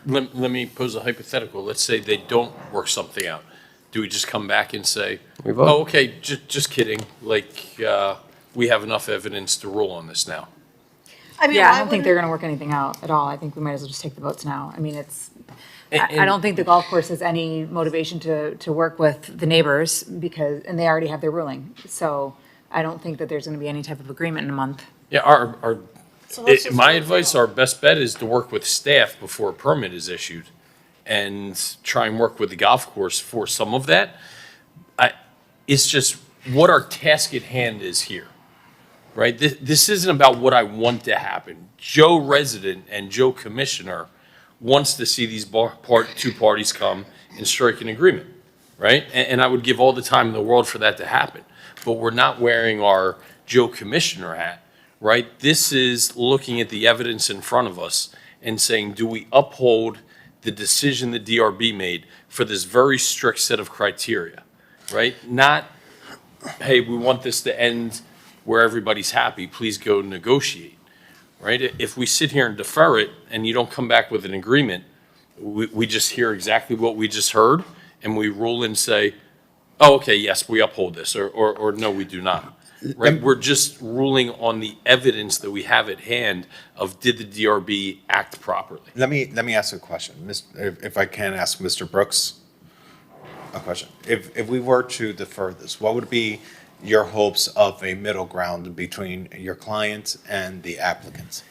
Let me pose a hypothetical. Let's say they don't work something out. Do we just come back and say, We vote. oh, okay, just kidding, like, we have enough evidence to rule on this now? I mean, Yeah, I why don't think wouldn't- they're gonna work anything out at all. I think we might as well just take the votes now. I mean, it's, I And- don't think the golf course has any motivation to work with the neighbors because, and they already have their ruling. So I don't think that there's gonna be any type of agreement in a month. Yeah, my advice, our best bet is to work with staff before a permit is issued and try and work with the golf course for some of that. It's just what our task at hand is here, right? This isn't about what I want to happen. Joe resident and Joe commissioner wants to see these two parties come and strike an agreement, right? And I would give all the time in the world for that to happen. But we're not wearing our Joe commissioner hat, right? This is looking at the evidence in front of us and saying, do we uphold the decision the DRB made for this very strict set of criteria, right? Not, hey, we want this to end where everybody's happy, please go negotiate, right? If we sit here and defer it and you don't come back with an agreement, we just hear exactly what we just heard and we rule and say, oh, okay, yes, we uphold this, or no, we do not. Right, we're just ruling on the evidence that we have at hand of did the DRB act properly. Let me ask a question. If I can ask Mr. Brooks a question. If we were to defer this, what would be your hopes of a middle ground between your clients and the applicants?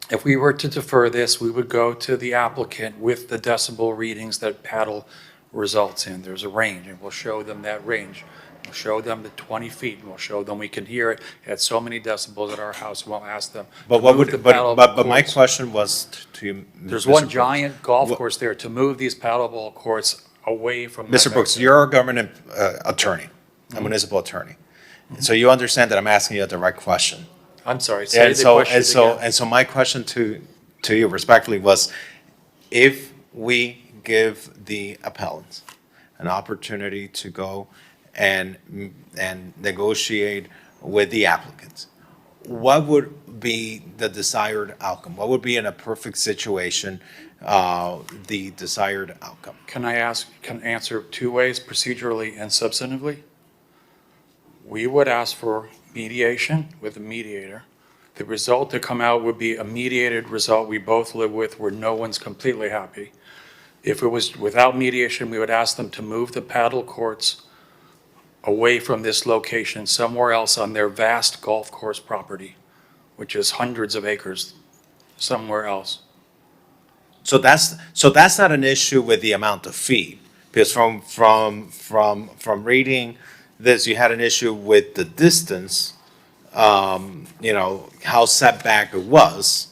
If we were to defer this, we would go to the applicant with the decibel readings that paddle results in. There's a range, and we'll show them that range. We'll show them the 20 feet, and we'll show them we can hear it at so many decibels at our house. We'll ask them. But to what move would, the paddle but my courts. question was to you, There's Mr. one Brooks. giant golf What- course there to move these paddleball courts away from. Mr. that Brooks, back you're a government attorney, a municipal attorney. So you understand that I'm asking you a direct question. there. I'm sorry, say And the so, question again. and so my question to you respectfully was, if we give the appellants an opportunity to go and negotiate with the applicants, what would be the desired outcome? What would be in a perfect situation, the desired outcome? Can answer two ways, procedurally and substantively? We would ask for mediation with a mediator. The result to come out would be a mediated result we both live with where no one's completely happy. If it was without mediation, we would ask them to move the paddle courts away from this location somewhere else on their vast golf course property, which is hundreds of acres, somewhere else. So that's not an issue with the amount of fee, because from reading this, you had an issue with the distance, how setback it was,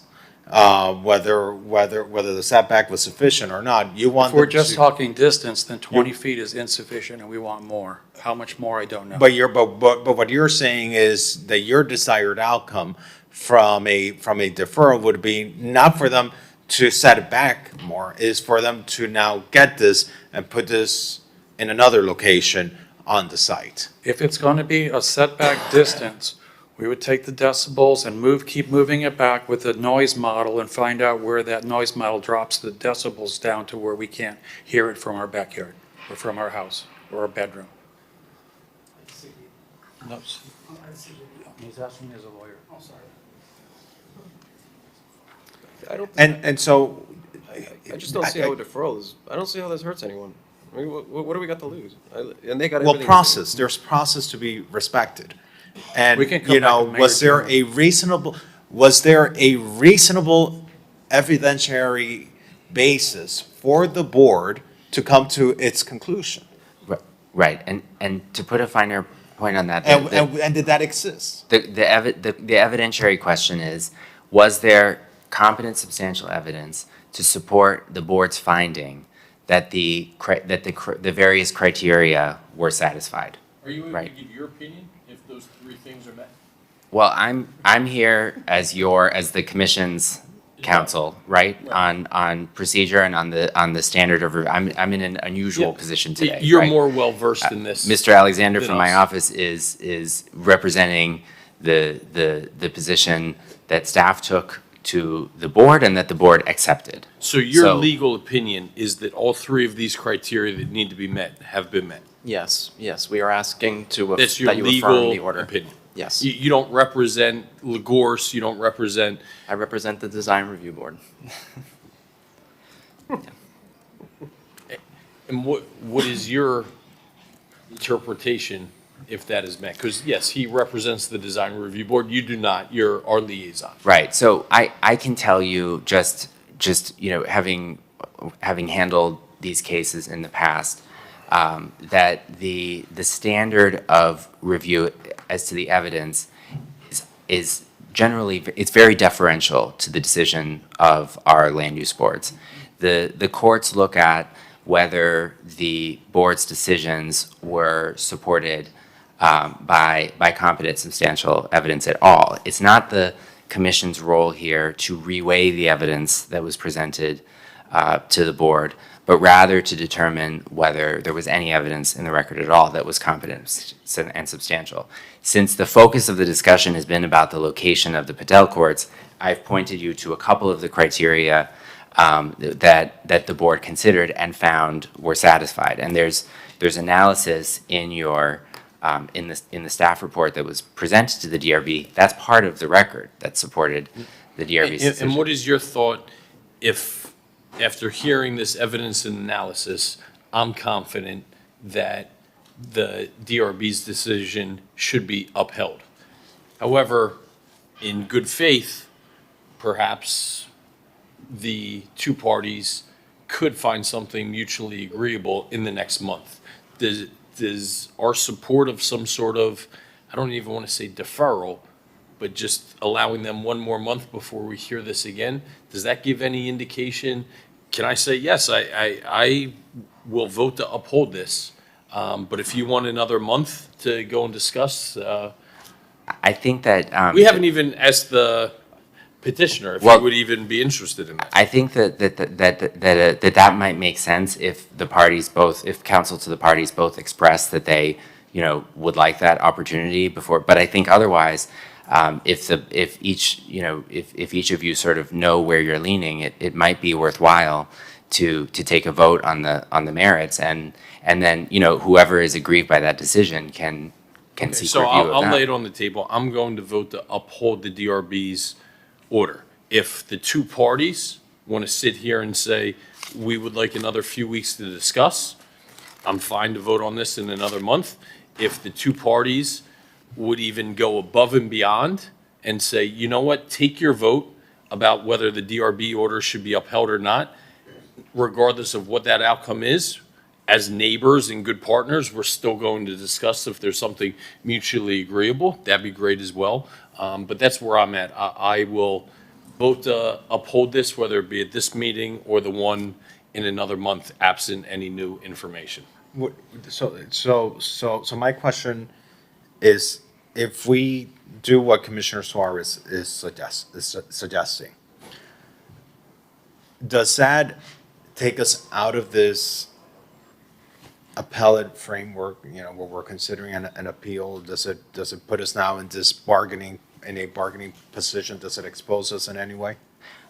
whether the setback was sufficient or not. You If wanted we're just to- talking distance, then 20 feet is insufficient and we want more. How much more, I don't know. But what you're saying is that your desired outcome from a deferral would be not for them to set it back more, is for them to now get this and put this in another location on the site. If it's going to be a setback distance, we would take the decibels and keep moving it back with the noise model and find out where that noise model drops the decibels down to where we can't hear it from our backyard or from our house or our bedroom. He's asking as a lawyer. Oh, sorry. And so. I just don't see how a deferral is, I don't see how this hurts anyone. I mean, what do we got to lose? And they got Well, everything. there's process to be respected. And, We can come back with was there Mayor a reasonable evidentiary basis for the board to come to its conclusion? Right, and to put a finer point on that. And did that exist? The evidentiary question is, was there competent substantial evidence to support the board's finding that the various criteria were satisfied? Are you able to Right. give your opinion if those three things are met? Well, I'm here as the commission's council, right? On procedure and on the standard of, I'm in an unusual position today. You're right? more well-versed in this. Mr. Alexander than from my us. office is representing the position that staff took to the board and that the board accepted. So your legal opinion is that all three of these criteria that need to be met have been met? Yes, yes, we are asking to, That's your that you affirm the legal order. opinion? Yes. You don't represent Lagorce, you don't represent... I represent the design review board. And what is your interpretation if that is met? Because yes, he represents the design review board, you do not, you're our liaison. Right, so I can tell you just, having handled these cases in the past, that the standard of review as to the evidence is generally, it's very deferential to the decision of our land use boards. The courts look at whether the board's decisions were supported by competent substantial evidence at all. It's not the commission's role here to reweigh the evidence that was presented to the board, but rather to determine whether there was any evidence in the record at all that was competent and substantial. Since the focus of the discussion has been about the location of the Patel courts, I've pointed you to a couple of the criteria that the board considered and found were satisfied. And there's analysis in your in the staff report that was presented to the DRB. That's part of the record that supported the DRB's decision. And what is your thought if, after hearing this evidence and analysis, I'm confident that the DRB's decision should be upheld? However, in good faith, perhaps the two parties could find something mutually agreeable in the next month. Does our support of some sort of, I don't even want to say deferral, but just allowing them one more month before we hear this again, does that give any indication? Can I say, yes, I will vote to uphold this, but if you want another month to go and discuss, I think that we haven't even asked the petitioner if he would even be interested in that. I think that might make sense if the parties both, if counsel to the parties both express that they, would like that opportunity before. But I think otherwise, if each of you sort of know where you're leaning, it might be worthwhile to take a vote on the merits, and then whoever is aggrieved by that decision can seek So review of that. I'll lay it on the table. I'm going to vote to uphold the DRB's order. If the two parties want to sit here and say, we would like another few weeks to discuss, I'm fine to vote on this in another month. If the two parties would even go above and beyond and say, you know what, take your vote about whether the DRB order should be upheld or not, regardless of what that outcome is, as neighbors and good partners, we're still going to discuss if there's something mutually agreeable. That'd be great as well. But that's where I'm at. I will vote to uphold this, whether it be at this meeting or the one in another month, absent any new information. So my question is, if we do what Commissioner Suarez is suggesting, does that take us out of this appellate framework, where we're considering an appeal? Does it put us now in this bargaining position? Does it expose us in any way?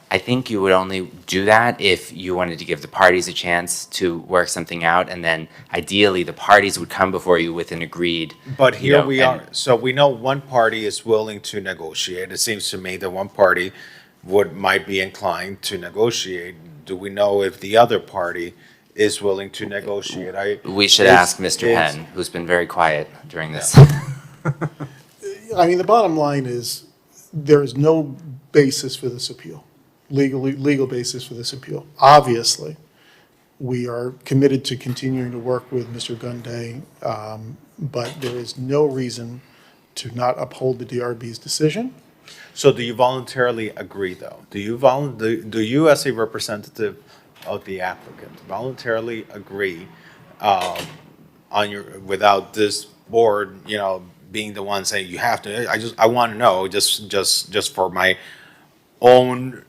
I think you would only do that if you wanted to give the parties a chance to work something out, and then ideally the parties would come before you with an agreed. But here we are, so we know one party is willing to negotiate. It seems to me that one party might be inclined to negotiate. Do we know if the other party is willing to negotiate? We should ask Mr. Penn, who's been very quiet during this. I mean, the bottom line is, there is no basis for this appeal, legal basis for this appeal. Obviously, we are committed to continuing to work with Mr. Gunday, but there is no reason to not uphold the DRB's decision. So do you voluntarily agree, though? Do you as a representative of the applicant voluntarily agree without this board, being the one saying you have to? I want to know, just for my own,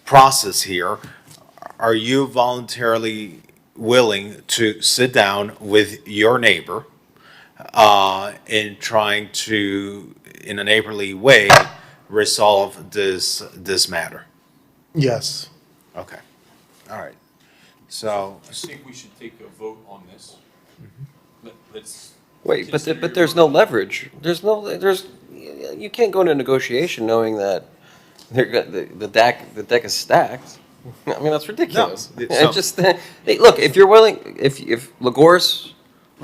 process here, are you voluntarily willing to sit down with your neighbor in trying to, in a neighborly way, resolve this matter? Yes. Okay, all right. So, I think we should take a vote on this. Let's. Wait, but there's no leverage. You can't go into negotiation knowing that the deck is stacked. I mean, that's ridiculous. No, And just, hey, look, if you're willing, if Lagorce,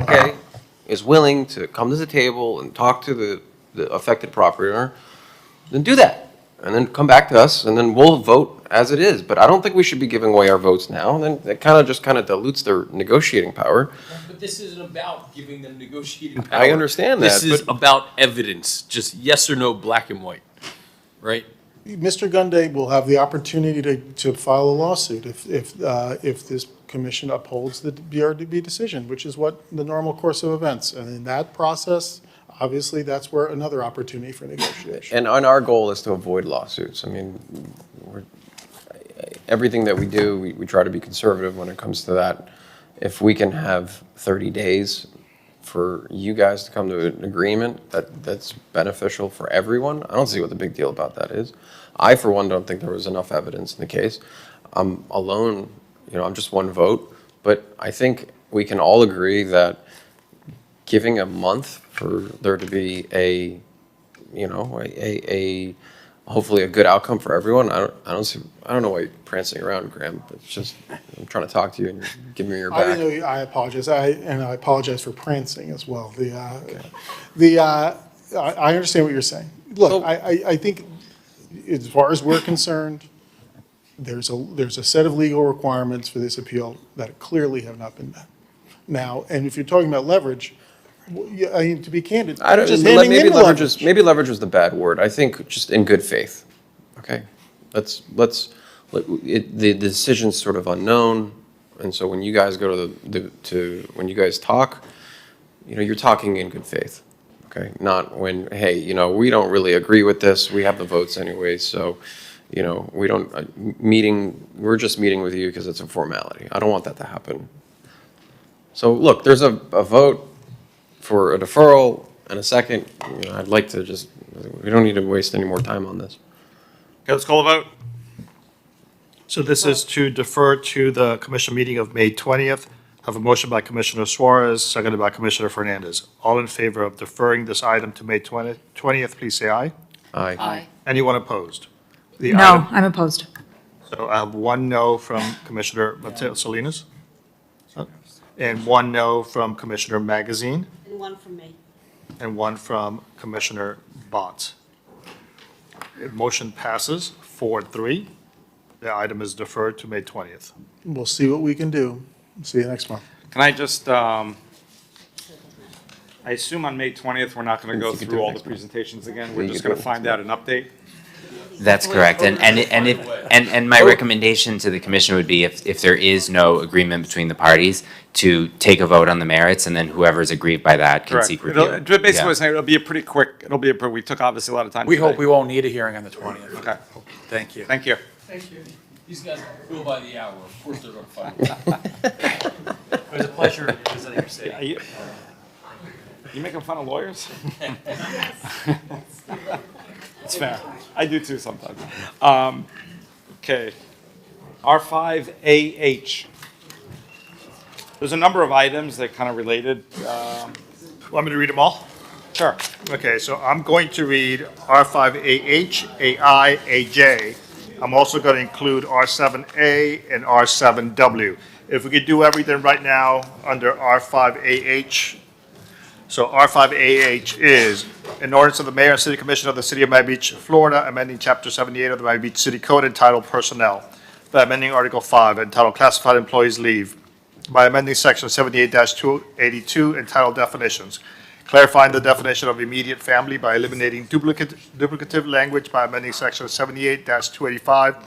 okay, is willing to come to the table and talk to the affected property owner, then do that. And then come back to us, and then we'll vote as it is. But I don't think we should be giving away our votes now. And then it kind of dilutes their negotiating power. But this isn't about giving them negotiating power. I understand that. This is about evidence, just yes or no, black and white, right? Mr. Gunday will have the opportunity to file a lawsuit if this commission upholds the BRDB decision, which is what the normal course of events. And in that process, obviously, that's where another opportunity for negotiation. And our goal is to avoid lawsuits. I mean, everything that we do, we try to be conservative when it comes to that. If we can have 30 days for you guys to come to an agreement that's beneficial for everyone, I don't see what the big deal about that is. I, for one, don't think there was enough evidence in the case. I'm alone, I'm just one vote. But I think we can all agree that giving a month for there to be a hopefully a good outcome for everyone. I don't know why you're prancing around, Graham. It's just I'm trying to talk to you and you're giving me your back. I apologize. I apologize for prancing as well. I understand what you're saying. Look, I think as far as we're concerned, there's a set of legal requirements for this appeal that clearly have not been met. Now, and if you're talking about leverage, I mean, to be candid, maybe leverage was the bad word. I think just in good faith. Okay, the decision's sort of unknown, and so when you guys go when you guys talk, you're talking in good faith. Okay, not when, hey, we don't really agree with this. We have the votes anyway, so we don't we're just meeting with you because it's a formality. I don't want that to happen. So look, there's a vote for a deferral and a second. I'd like to we don't need to waste any more time on this. Okay, let's call a vote. So this is to defer to the commission meeting of May 20th. I have a motion by Commissioner Suarez, seconded by Commissioner Fernandez. All in favor of deferring this item to May 20th, please say aye. Aye. Aye. Anyone opposed? No, I'm opposed. So I have one no from Commissioner Mateo Salinas, and one no from Commissioner Magazine, And one from me. and one from Commissioner Bott. Motion passes 4-3. The item is deferred to May 20th. We'll see what we can do. See you next month. Can I just, I assume on May 20th, we're not going to go through all the presentations again? We're just going to find out an update? That's correct. And my recommendation to the commission would be if there is no agreement between the parties, to take a vote on the merits, and then whoever's aggrieved by that can Correct. seek review. Basically, Yeah. what I'm saying, it'll be a pretty quick, we took obviously a lot of time We today. hope we won't need a hearing on the 20th. Okay. Thank you. Thank you. Thank you. These guys go by the hour, of course they're going to fight. It was a pleasure visiting your city. You making fun of lawyers? It's fair. I do too sometimes. Okay. R5AH. There's a number of items that kind of related. Want me to read them all? Sure. Okay, so I'm going to read R5AH, AI, AJ. I'm also going to include R7A and R7W. If we could do everything right now under R5AH. So R5AH is an ordinance of the Mayor and City Commission of the City of Miami Beach, Florida, amending Chapter 78 of the Miami Beach City Code entitled Personnel by amending Article 5 entitled Classified Employees Leave by amending Section 78-282 entitled Definitions, clarifying the definition of immediate family by eliminating duplicative language by amending Section 78-285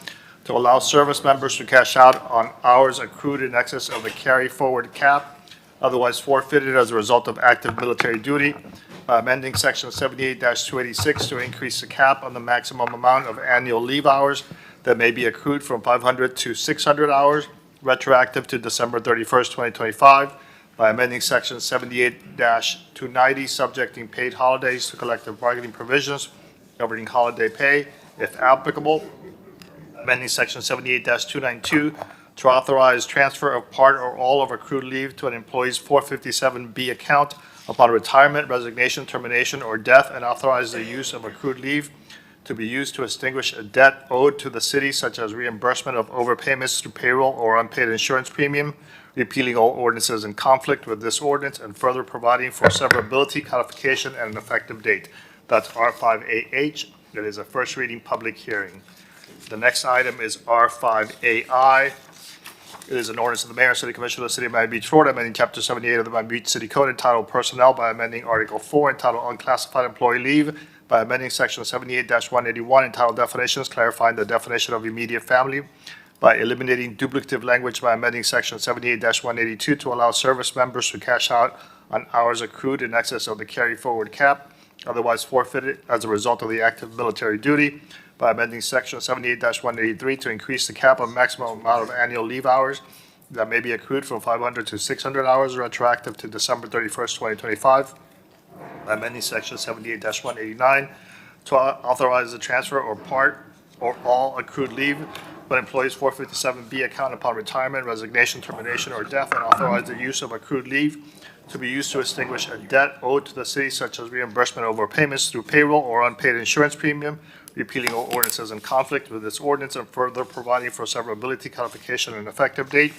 to allow service members to cash out on hours accrued in excess of the carry-forward cap otherwise forfeited as a result of active military duty, by amending Section 78-286 to increase the cap on the maximum amount of annual leave hours that may be accrued from 500 to 600 hours, retroactive to December 31st, 2025, by amending Section 78-290, subjecting paid holidays to collective bargaining provisions governing holiday pay, if applicable, amending Section 78-292 to authorize transfer of part or all of accrued leave to an employee's 457B account upon retirement, resignation, termination, or death, and authorize the use of accrued leave to be used to extinguish a debt owed to the city, such as reimbursement of overpayments through payroll or unpaid insurance premium, repealing all ordinances in conflict with this ordinance, and further providing for severability, codification, and an effective date. That's R5AH. It is a first reading public hearing. The next item is R5AI. It is an ordinance of the mayor and city commission of the city of Miami Beach, Florida, amending chapter 78 of the Miami Beach City Code entitled Personnel by amending Article 4 entitled Unclassified Employee Leave by amending section 78-181 entitled Definitions, clarifying the definition of immediate family by eliminating duplicative language by amending section 78-182 to allow service members to cash out on hours accrued in excess of the carry forward cap, otherwise forfeited as a result of the active military duty, by amending section 78-183 to increase the cap on maximum amount of annual leave hours that may be accrued from 500 to 600 hours retroactive to December 31st, 2025, by amending section 78-189 to authorize the transfer or part or all accrued leave but employee's 457B account upon retirement, resignation, termination, or death, and authorize the use of accrued leave to be used to extinguish a debt owed to the city, such as reimbursement of overpayments through payroll or unpaid insurance premium, repealing all ordinances in conflict with this ordinance, and further providing for severability, codification, and effective date.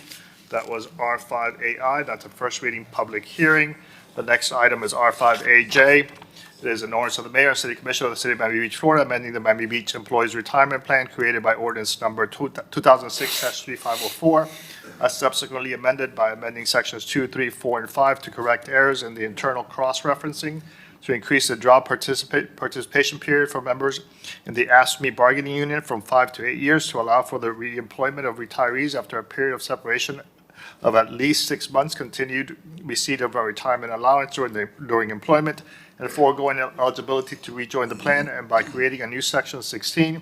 That was R5AI. That's a first reading public hearing. The next item is R5AJ. It is an ordinance of the mayor and city commission of the city of Miami Beach, Florida, amending the Miami Beach Employees Retirement Plan created by ordinance number 2006-3504, as subsequently amended by amending sections 2, 3, 4, and 5 to correct errors in the internal cross-referencing, to increase the job participation period for members in the AFSCME bargaining unit from 5 to 8 years, to allow for the reemployment of retirees after a period of separation of at least 6 months, continued receipt of a retirement allowance during employment, and foregoing eligibility to rejoin the plan, and by creating a new section 16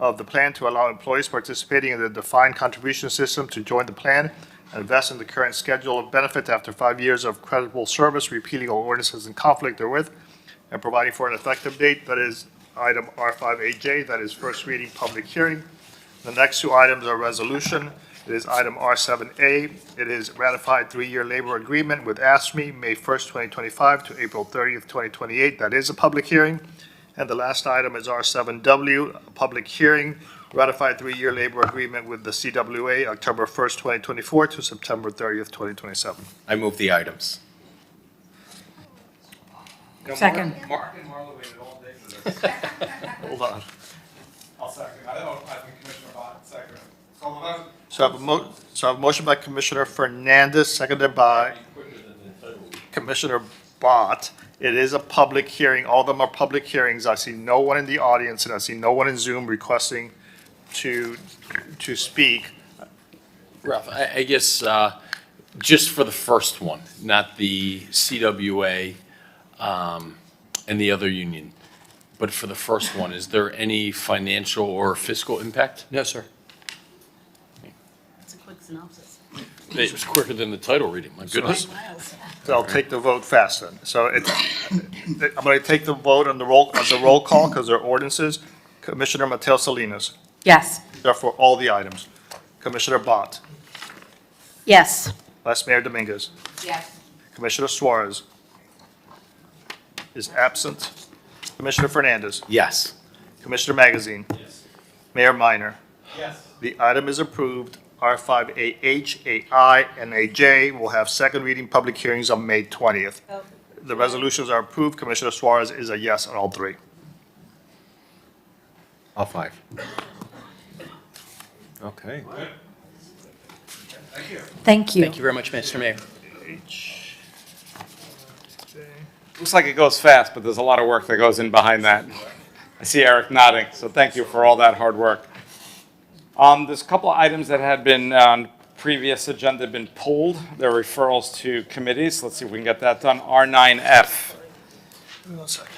of the plan to allow employees participating in the defined contribution system to join the plan and vest in the current schedule of benefits after 5 years of creditable service, repealing all ordinances in conflict therewith, and providing for an effective date. That is item R5AJ. That is first reading public hearing. The next two items are resolution. It is item R7A. It is ratified 3-year labor agreement with AFSCME, May 1st, 2025 to April 30th, 2028. That is a public hearing. And the last item is R7W, a public hearing, ratified 3-year labor agreement with the CWA, October 1st, 2024 to September 30th, 2027. I move the items. Second. Mark and Marla waited all day for this. Hold on. I'll second. I think Commissioner Bott second. So I have a motion by Commissioner Fernandez, seconded by Commissioner Bott. It is a public hearing. All of them are public hearings. I see no one in the audience, and I see no one in Zoom requesting to speak. Ralph, I guess just for the first one, not the CWA and the other union, but for the first one, is there any financial or fiscal impact? No, sir. That's a quick synopsis. It was quicker than the title reading, my goodness. So I'll take the vote fast then. So I'm going to take the vote on the roll call because they're ordinances. Commissioner Mateo Salinas. Yes. Therefore, all the items. Commissioner Bott. Yes. Vice Mayor Dominguez. Yes. Commissioner Suarez is absent. Commissioner Fernandez. Yes. Commissioner Magazine. Yes. Mayor Minor. Yes. The item is approved. R5AH, AI, and AJ will have second reading public hearings on May 20th. The resolutions are approved. Commissioner Suarez is a yes on all three. All 5. Okay. Thank you. Thank you. Thank you very much, Mr. Mayor. Looks like it goes fast, but there's a lot of work that goes in behind that. I see Eric nodding, so thank you for all that hard work. There's a couple of items that had been on previous agenda been pulled. They're referrals to committees. Let's see if we can get that done. R9F. 1 second.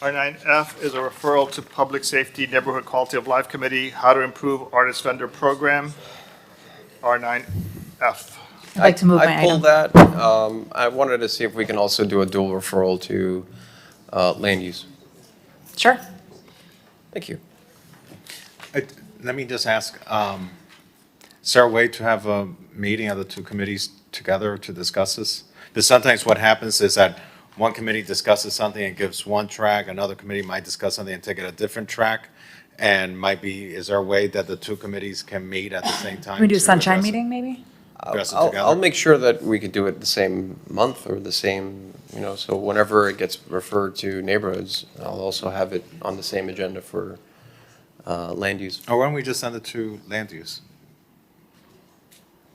R9F is a referral to Public Safety Neighborhood Quality of Life Committee, how to improve artist vendor program. R9F. I'd like to move my I pulled item. that. I wanted to see if we can also do a dual referral to land use. Sure. Thank you. Let me just ask, is there a way to have a meeting of the two committees together to discuss this? Because sometimes what happens is that one committee discusses something and gives one track, another committee might discuss something and take it a different track. And is there a way that the two committees can meet at the same time? Can we do a to sunshine address it? meeting, maybe? Address it I'll together? make sure that we could do it the same month or the same, so whenever it gets referred to neighborhoods, I'll also have it on the same agenda for land use. Or why don't we just send it to land use?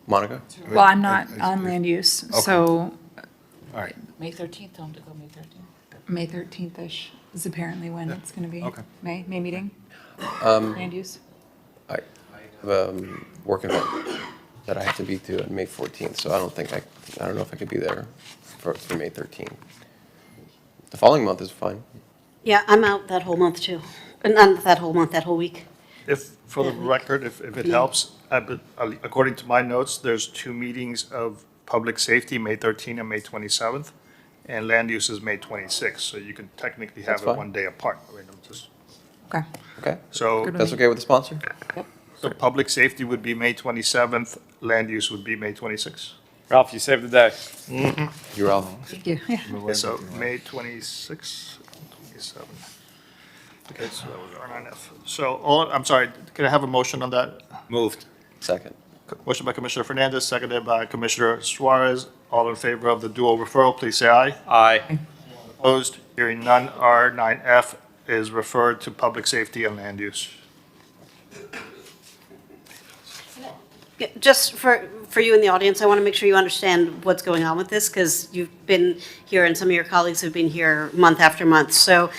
Monica? Well, I'm not on land use, so All right. May 13th, tell them to go May 13th. May 13th-ish is apparently when it's going to be. Okay. May meeting, Um, land use. I have a work event that I have to be to on May 14th, so I don't know if I could be there for May 13th. The following month is fine. Yeah, I'm out that whole month too. Not that whole month, that whole week. If, for the record, if it helps, according to my notes, there's 2 meetings of public safety, May 13th and May 27th, and land use is May 26th, so you can technically have That's it fine. one day apart. I mean, I'm just, Okay. Okay? so, Good. That's okay with the sponsor? so public safety would be May 27th, land use would be May 26th. Ralph, you saved the day. You're out. Thank you. Yeah. Okay, so May 26th, 27th. Okay, so that was R9F. So, I'm sorry, can I have a motion on that? Moved. Second. Motion by Commissioner Fernandez, seconded by Commissioner Suarez. All in favor of the dual referral, please say aye. Aye. Opposed? Hearing none, R9F is referred to public safety and land use. Yeah, just for you in the audience, I want to make sure you understand what's going on with this, because you've been here and some of your colleagues have been here month after month. So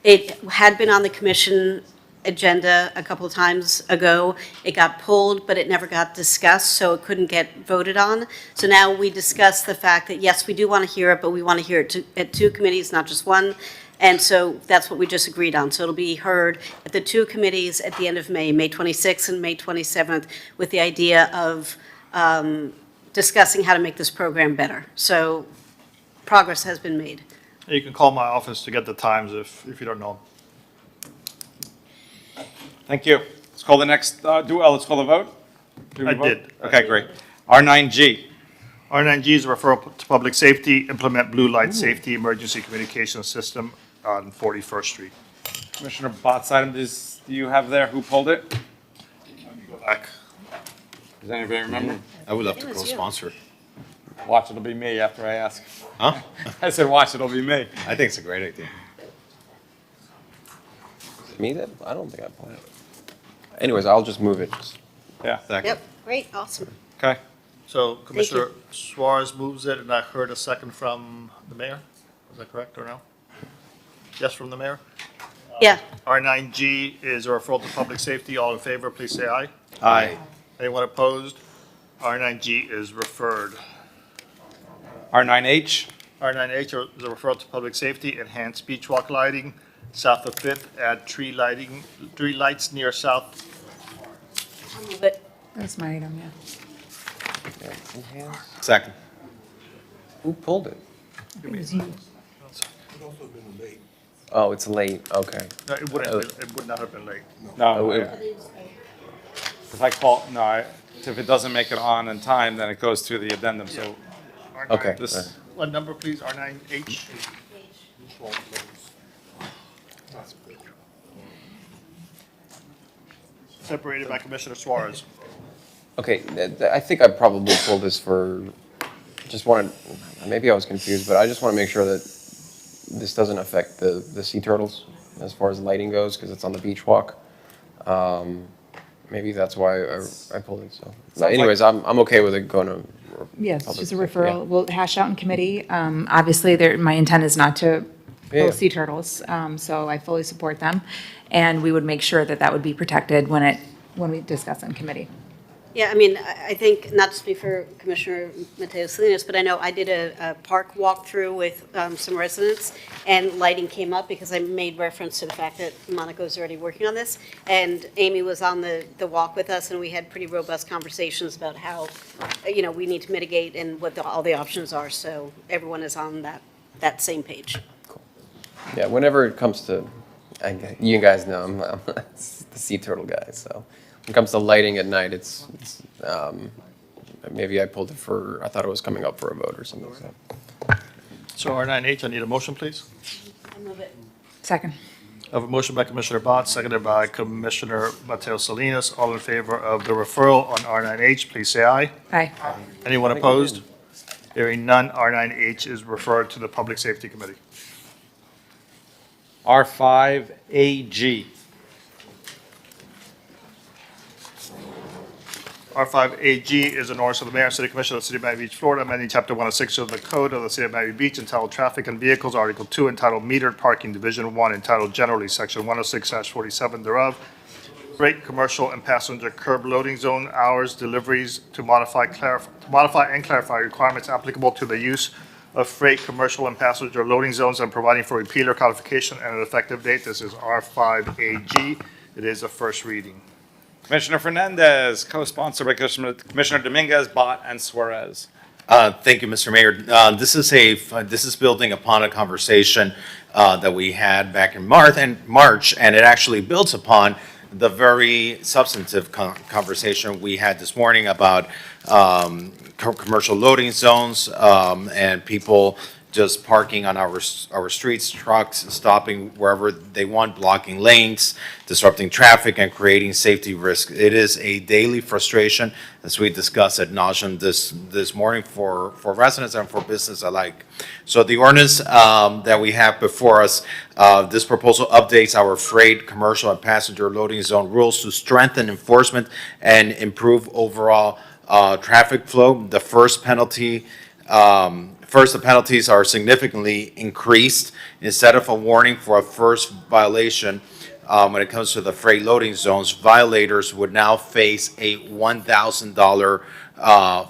it had been on the commission agenda a couple of times ago. It got pulled, but it never got discussed, so it couldn't get voted on. So now we discuss the fact that, yes, we do want to hear it, but we want to hear it at 2 committees, not just one. And so that's what we just agreed on. So it'll be heard at the 2 committees at the end of May, May 26th and May 27th, with the idea of discussing how to make this program better. So progress has been made. You can call my office to get the times if you don't know. Thank you. Let's call the next, let's call the vote. Do we I vote? did. Okay, great. R9G. R9G is a referral to public safety, implement blue light safety emergency communication system on 41st Street. Commissioner Bott's item, do you have there who pulled it? Go back. Does anybody remember? I would love to co-sponsor. Watch, it'll be me after I ask. Huh? I said, watch, it'll be me. I think it's a great idea. Me that? I don't think I pulled it. Anyways, I'll just move it. Yeah. Yep, great, awesome. Okay. So Commissioner Suarez moves it, and I heard a second from the mayor. Is that correct or no? Yes, from the mayor? Yeah, R9G is a referral to public safety. All in favor, please say aye. Aye. Anyone opposed? R9G is referred. R9H. R9H is a referral to public safety, enhanced beach walk lighting, south of Fifth, add tree lights near south. I'll move it. That's my item, yeah. Second. Who pulled it? It was you. Oh, it's late, okay. No, it would not have been late. No, if I call, if it doesn't make it on in time, then it goes to the addendum, so. Okay. This, What number, please? R9H? Separated by Commissioner Suarez. Okay, I think I probably pulled this maybe I was confused, but I just want to make sure that this doesn't affect the sea turtles as far as lighting goes, because it's on the beach walk. Maybe that's why I pulled it, so. But anyways, I'm okay with it going to. Yes, public just a safety, referral. We'll hash out in committee. Obviously, my intent is not to Yeah. pull sea turtles, so I fully support them. And we would make sure that that would be protected when we discuss in committee. Yeah, I mean, I think, not to speak for Commissioner Mateo Salinas, but I know I did a park walkthrough with some residents, and lighting came up because I made reference to the fact that Monaco's already working on this. And Amy was on the walk with us, and we had pretty robust conversations about how, we need to mitigate and what all the options are. So everyone is on that same page. Yeah, whenever it comes to, you guys know, I'm the sea turtle guy, so when it comes to lighting at night, it's maybe I pulled it I thought it was coming up for a vote or something, so. So R9H, I need a motion, please. I move it. Second. I have a motion by Commissioner Bott, seconded by Commissioner Mateo Salinas. All in favor of the referral on R9H, please say aye. Aye. Anyone opposed? Hearing none, R9H is referred to the Public Safety Committee. R5AG. R5AG is an ordinance of the Mayor and City Commission of the City of Miami Beach, Florida, amending Chapter 106 of the Code of the City of Miami Beach entitled Traffic and Vehicles, Article 2 entitled Metered Parking, Division 1 entitled Generally, Section 106-47 thereof, freight, commercial, and passenger curb loading zone hours, deliveries to modify and clarify requirements applicable to the use of freight, commercial, and passenger loading zones, and providing for repeal or codification and an effective date. This is R5AG. It is a first reading. Commissioner Fernandez, co-sponsored by Commissioner Dominguez, Bott, and Suarez. Thank you, Mr. Mayor. This is building upon a conversation that we had back in March, and it actually builds upon the very substantive conversation we had this morning about commercial loading zones and people just parking on our streets, trucks, stopping wherever they want, blocking lanes, disrupting traffic, and creating safety risks. It is a daily frustration, as we discussed ad nauseam this morning for residents and for business alike. So the ordinance that we have before us, this proposal updates our freight, commercial, and passenger loading zone rules to strengthen enforcement and improve overall traffic flow. The the penalties are significantly increased. Instead of a warning for a first violation, when it comes to the freight loading zones, violators would now face a $1,000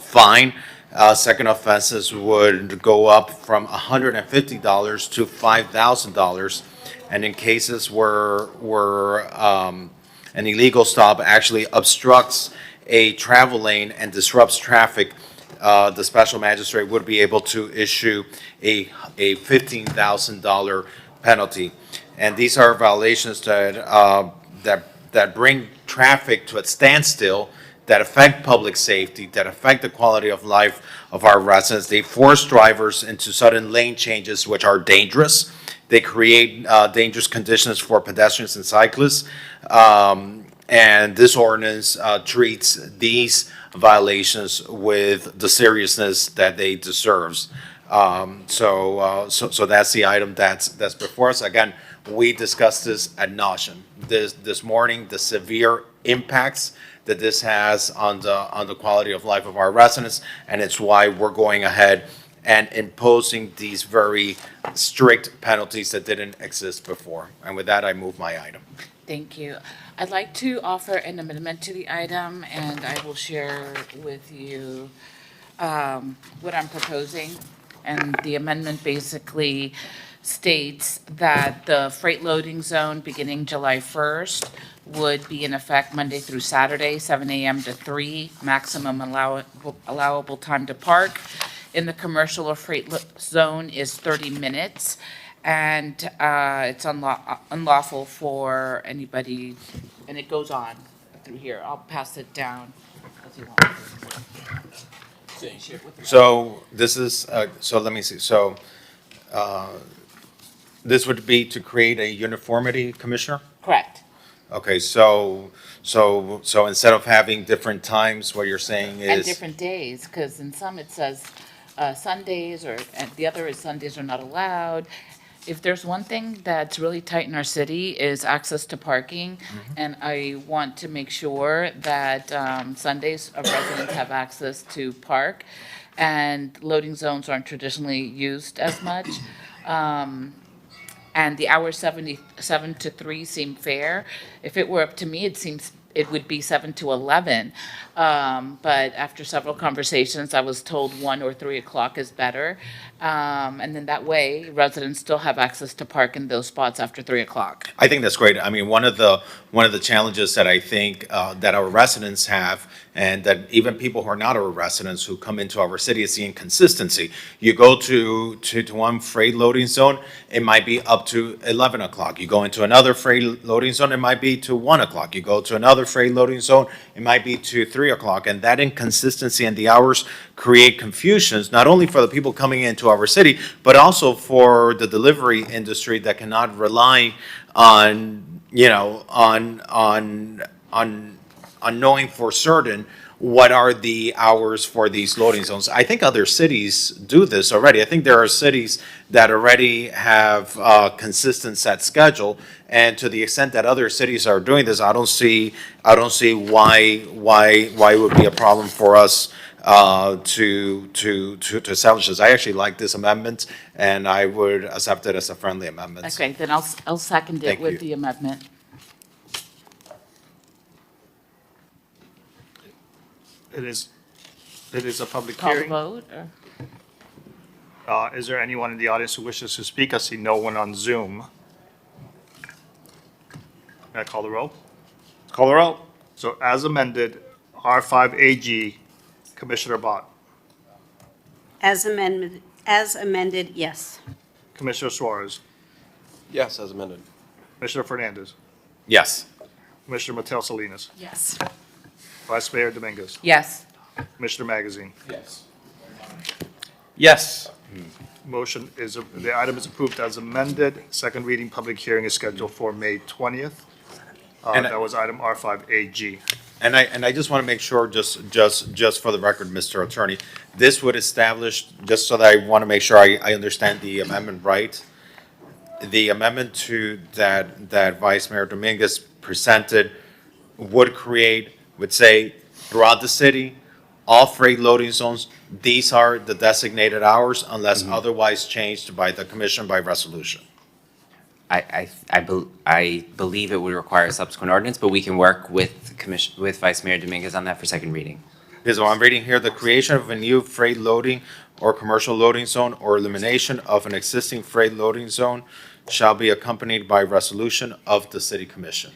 fine. Second offenses would go up from $150 to $5,000. And in cases where an illegal stop actually obstructs a travel lane and disrupts traffic, the special magistrate would be able to issue a $15,000 penalty. And these are violations that bring traffic to a standstill, that affect public safety, that affect the quality of life of our residents. They force drivers into sudden lane changes, which are dangerous. They create dangerous conditions for pedestrians and cyclists. And this ordinance treats these violations with the seriousness that they deserve. So that's the item that's before us. Again, we discussed this ad nauseam this morning, the severe impacts that this has on the quality of life of our residents, and it's why we're going ahead and imposing these very strict penalties that didn't exist before. And with that, I move my item. Thank you. I'd like to offer an amendment to the item, and I will share with you what I'm proposing. And the amendment basically states that the freight loading zone beginning July 1st would be in effect Monday through Saturday, 7 a.m. to 3, maximum allowable time to park. In the commercial or freight zone is 30 minutes. And it's unlawful for anybody, and it goes on through here. I'll pass it down as you want. So this is, so let me see. So this would be to create a uniformity, Commissioner? Correct. Okay, so instead of having different times, what you're saying is. And different days, because in some it says Sundays, and the other is Sundays are not allowed. If there's one thing that's really tight in our city is access to parking, and I want to make sure that Sundays our residents have access to park, and loading zones aren't traditionally used as much. And the hours 7 to 3 seem fair. If it were up to me, it seems it would be 7 to 11. But after several conversations, I was told 1 or 3 o'clock is better. And then that way, residents still have access to park in those spots after 3 o'clock. I think that's great. I mean, one of the challenges that I think that our residents have, and that even people who are not our residents who come into our city, is the inconsistency. You go to one freight loading zone, it might be up to 11 o'clock. You go into another freight loading zone, it might be to 1 o'clock. You go to another freight loading zone, it might be to 3 o'clock. And that inconsistency and the hours create confusions, not only for the people coming into our city, but also for the delivery industry that cannot rely on, on knowing for certain what are the hours for these loading zones. I think other cities do this already. I think there are cities that already have a consistent set schedule, and to the extent that other cities are doing this, I don't see why it would be a problem for us to establish this. I actually like this amendment, and I would accept it as a friendly amendment. Okay, then I'll second it Thank with you. the amendment. It is a public Call the hearing. vote, or? Is there anyone in the audience who wishes to speak? I see no one on Zoom. May I call the roll? Call the roll. So as amended, R5AG, Commissioner Bott, As amended, yes. Commissioner Suarez, Yes, as amended. Commissioner Fernandez, Yes. Commissioner Mateo Salinas, Yes. Vice Mayor Dominguez, Yes. Commissioner Magazine. Yes. Yes. The item is approved as amended. Second reading, public hearing is scheduled for May 20th. That was item R5AG. And I just want to make sure, just for the record, Mr. Attorney, this would establish, just so that I want to make sure I understand the amendment right. The amendment to that Vice Mayor Dominguez presented would say throughout the city, all freight loading zones, these are the designated hours unless otherwise changed by the commission by resolution. I believe it would require a subsequent ordinance, but we can work with Vice Mayor Dominguez on that for second reading. Because what I'm reading here, the creation of a new freight loading or commercial loading zone or elimination of an existing freight loading zone shall be accompanied by resolution of the city commission.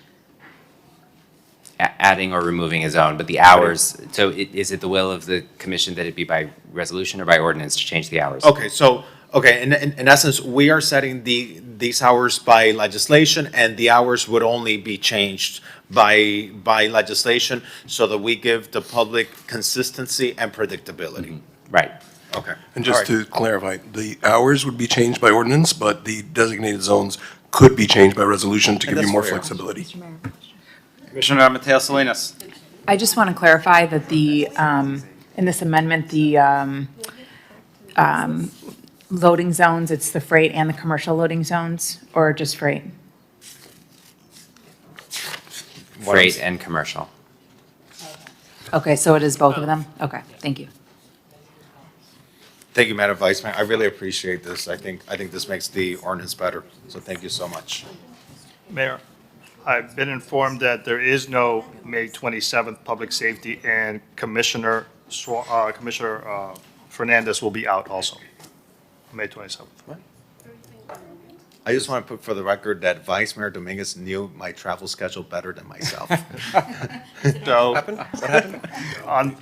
Adding or removing a zone, but the hours, so is it the will of the commission that it be by resolution or by ordinance to change the hours? Okay, in essence, we are setting these hours by legislation, and the hours would only be changed by legislation so that we give the public consistency and predictability. Right. Okay. And just to clarify, the hours would be changed by ordinance, but the designated zones could be changed by resolution to And give you that's more fair. flexibility. Commissioner Mateo Salinas. I just want to clarify that in this amendment, the loading zones, it's the freight and the commercial loading zones, or just freight? Freight and commercial. Okay, so it is both of them? Okay, thank you. Thank you, Madam Vice Mayor. I really appreciate this. I think this makes the ordinance better, so thank you so much. Mayor, I've been informed that there is no May 27th public safety, and Commissioner Fernandez will be out also, May 27th. I just want to put for the record that Vice Mayor Dominguez knew my travel schedule better than myself. So, What happened? on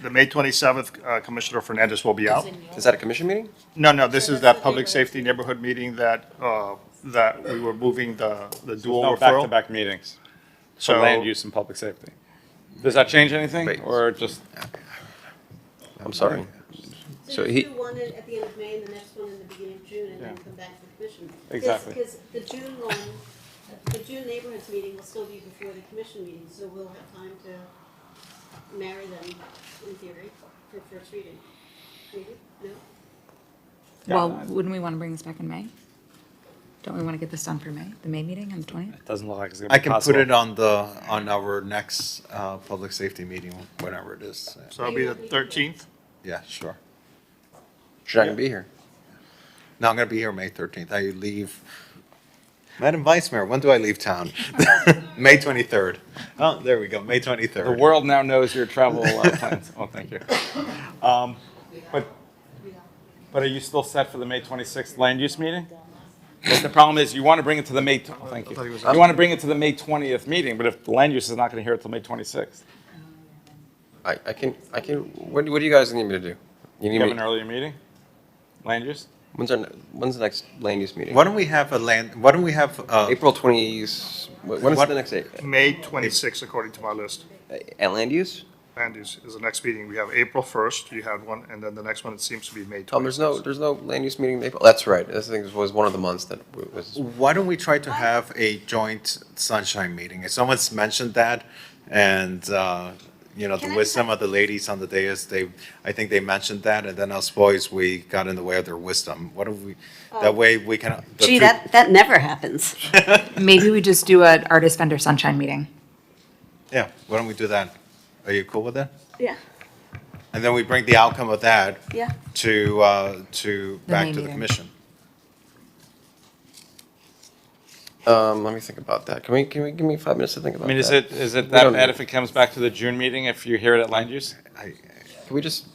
the May 27th, Commissioner Fernandez will be out. Is that a commission meeting? No, this is that public safety neighborhood meeting that we were moving the dual No referral. back-to-back meetings for So- land use and public safety. Does that change anything, or just? I'm sorry. So he, do one at the end of May and the next one in the beginning of June, and then come back to the commission. Exactly. Because the June one, the June neighborhoods meeting will still be before the commission meeting, so we'll have time to marry them, in theory, for first reading. Maybe? No? Well, wouldn't we want to bring this back in May? Don't we want to get this done for May, the May meeting on the 20th? It doesn't look like it's gonna be I can possible. put it on our next public safety meeting, whenever it is. So it'll be the 13th? Yeah, sure. you're not gonna be here. No, I'm going to be here May 13th. I leave Madam Vice Mayor, when do I leave town? May 23rd. Oh, there we go, May 23rd. The world now knows your travel plans. Oh, thank you. But are you still set for the May 26th land use meeting? But the problem is you want to bring it to the May, oh, thank you. You want to bring it to the May 20th meeting, but if the land use is not going to hear it till May 26th. I can, what do you guys need me to do? You need You have me, an earlier meeting? Land use? when's the next land use meeting? Why don't we have April 20s, when is the next date? May 26th, according to my list. At land use? Land use is the next meeting. We have April 1st, you had one, and then the next one, it seems to be May 26th. There's no land use meeting in April. That's right. I think it was one of the months that was. Why don't we try to have a joint sunshine meeting? Someone's mentioned that, and, the wisdom of the ladies on the dais, I think they mentioned that, and then us boys, we got in the way of their wisdom. What if we, that way we can. Gee, that never happens. Maybe we just do an artist vendor sunshine meeting. Yeah, why don't we do that? Are you cool with that? Yeah. And then we bring the outcome of that Yeah. to back May to the meeting. commission. Let me think about that. Can we give me 5 minutes to think about I mean, that? is it We that don't- bad if it comes back to the June meeting if you hear it at land use? Can we just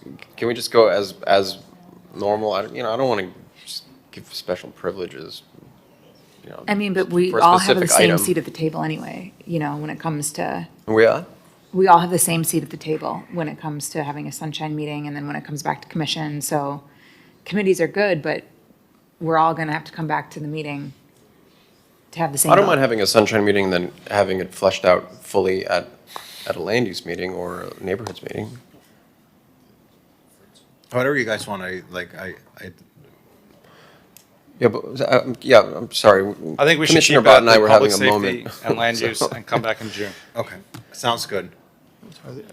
go as normal? I don't want to just give special privileges. I mean, but we for a all have the specific same item. seat at the table anyway, when it comes to, We are? we all have the same seat at the table when it comes to having a sunshine meeting and then when it comes back to commission. So committees are good, but we're all going to have to come back to the meeting to have the same. I don't vote. mind having a sunshine meeting and then having it fleshed out fully at a land use meeting or a neighborhoods meeting. Whatever you guys want, Yeah, but, I'm sorry. I think we should Commissioner keep Bott it and I at were public having a safety moment. and land So- use and come back in June. Okay, sounds good.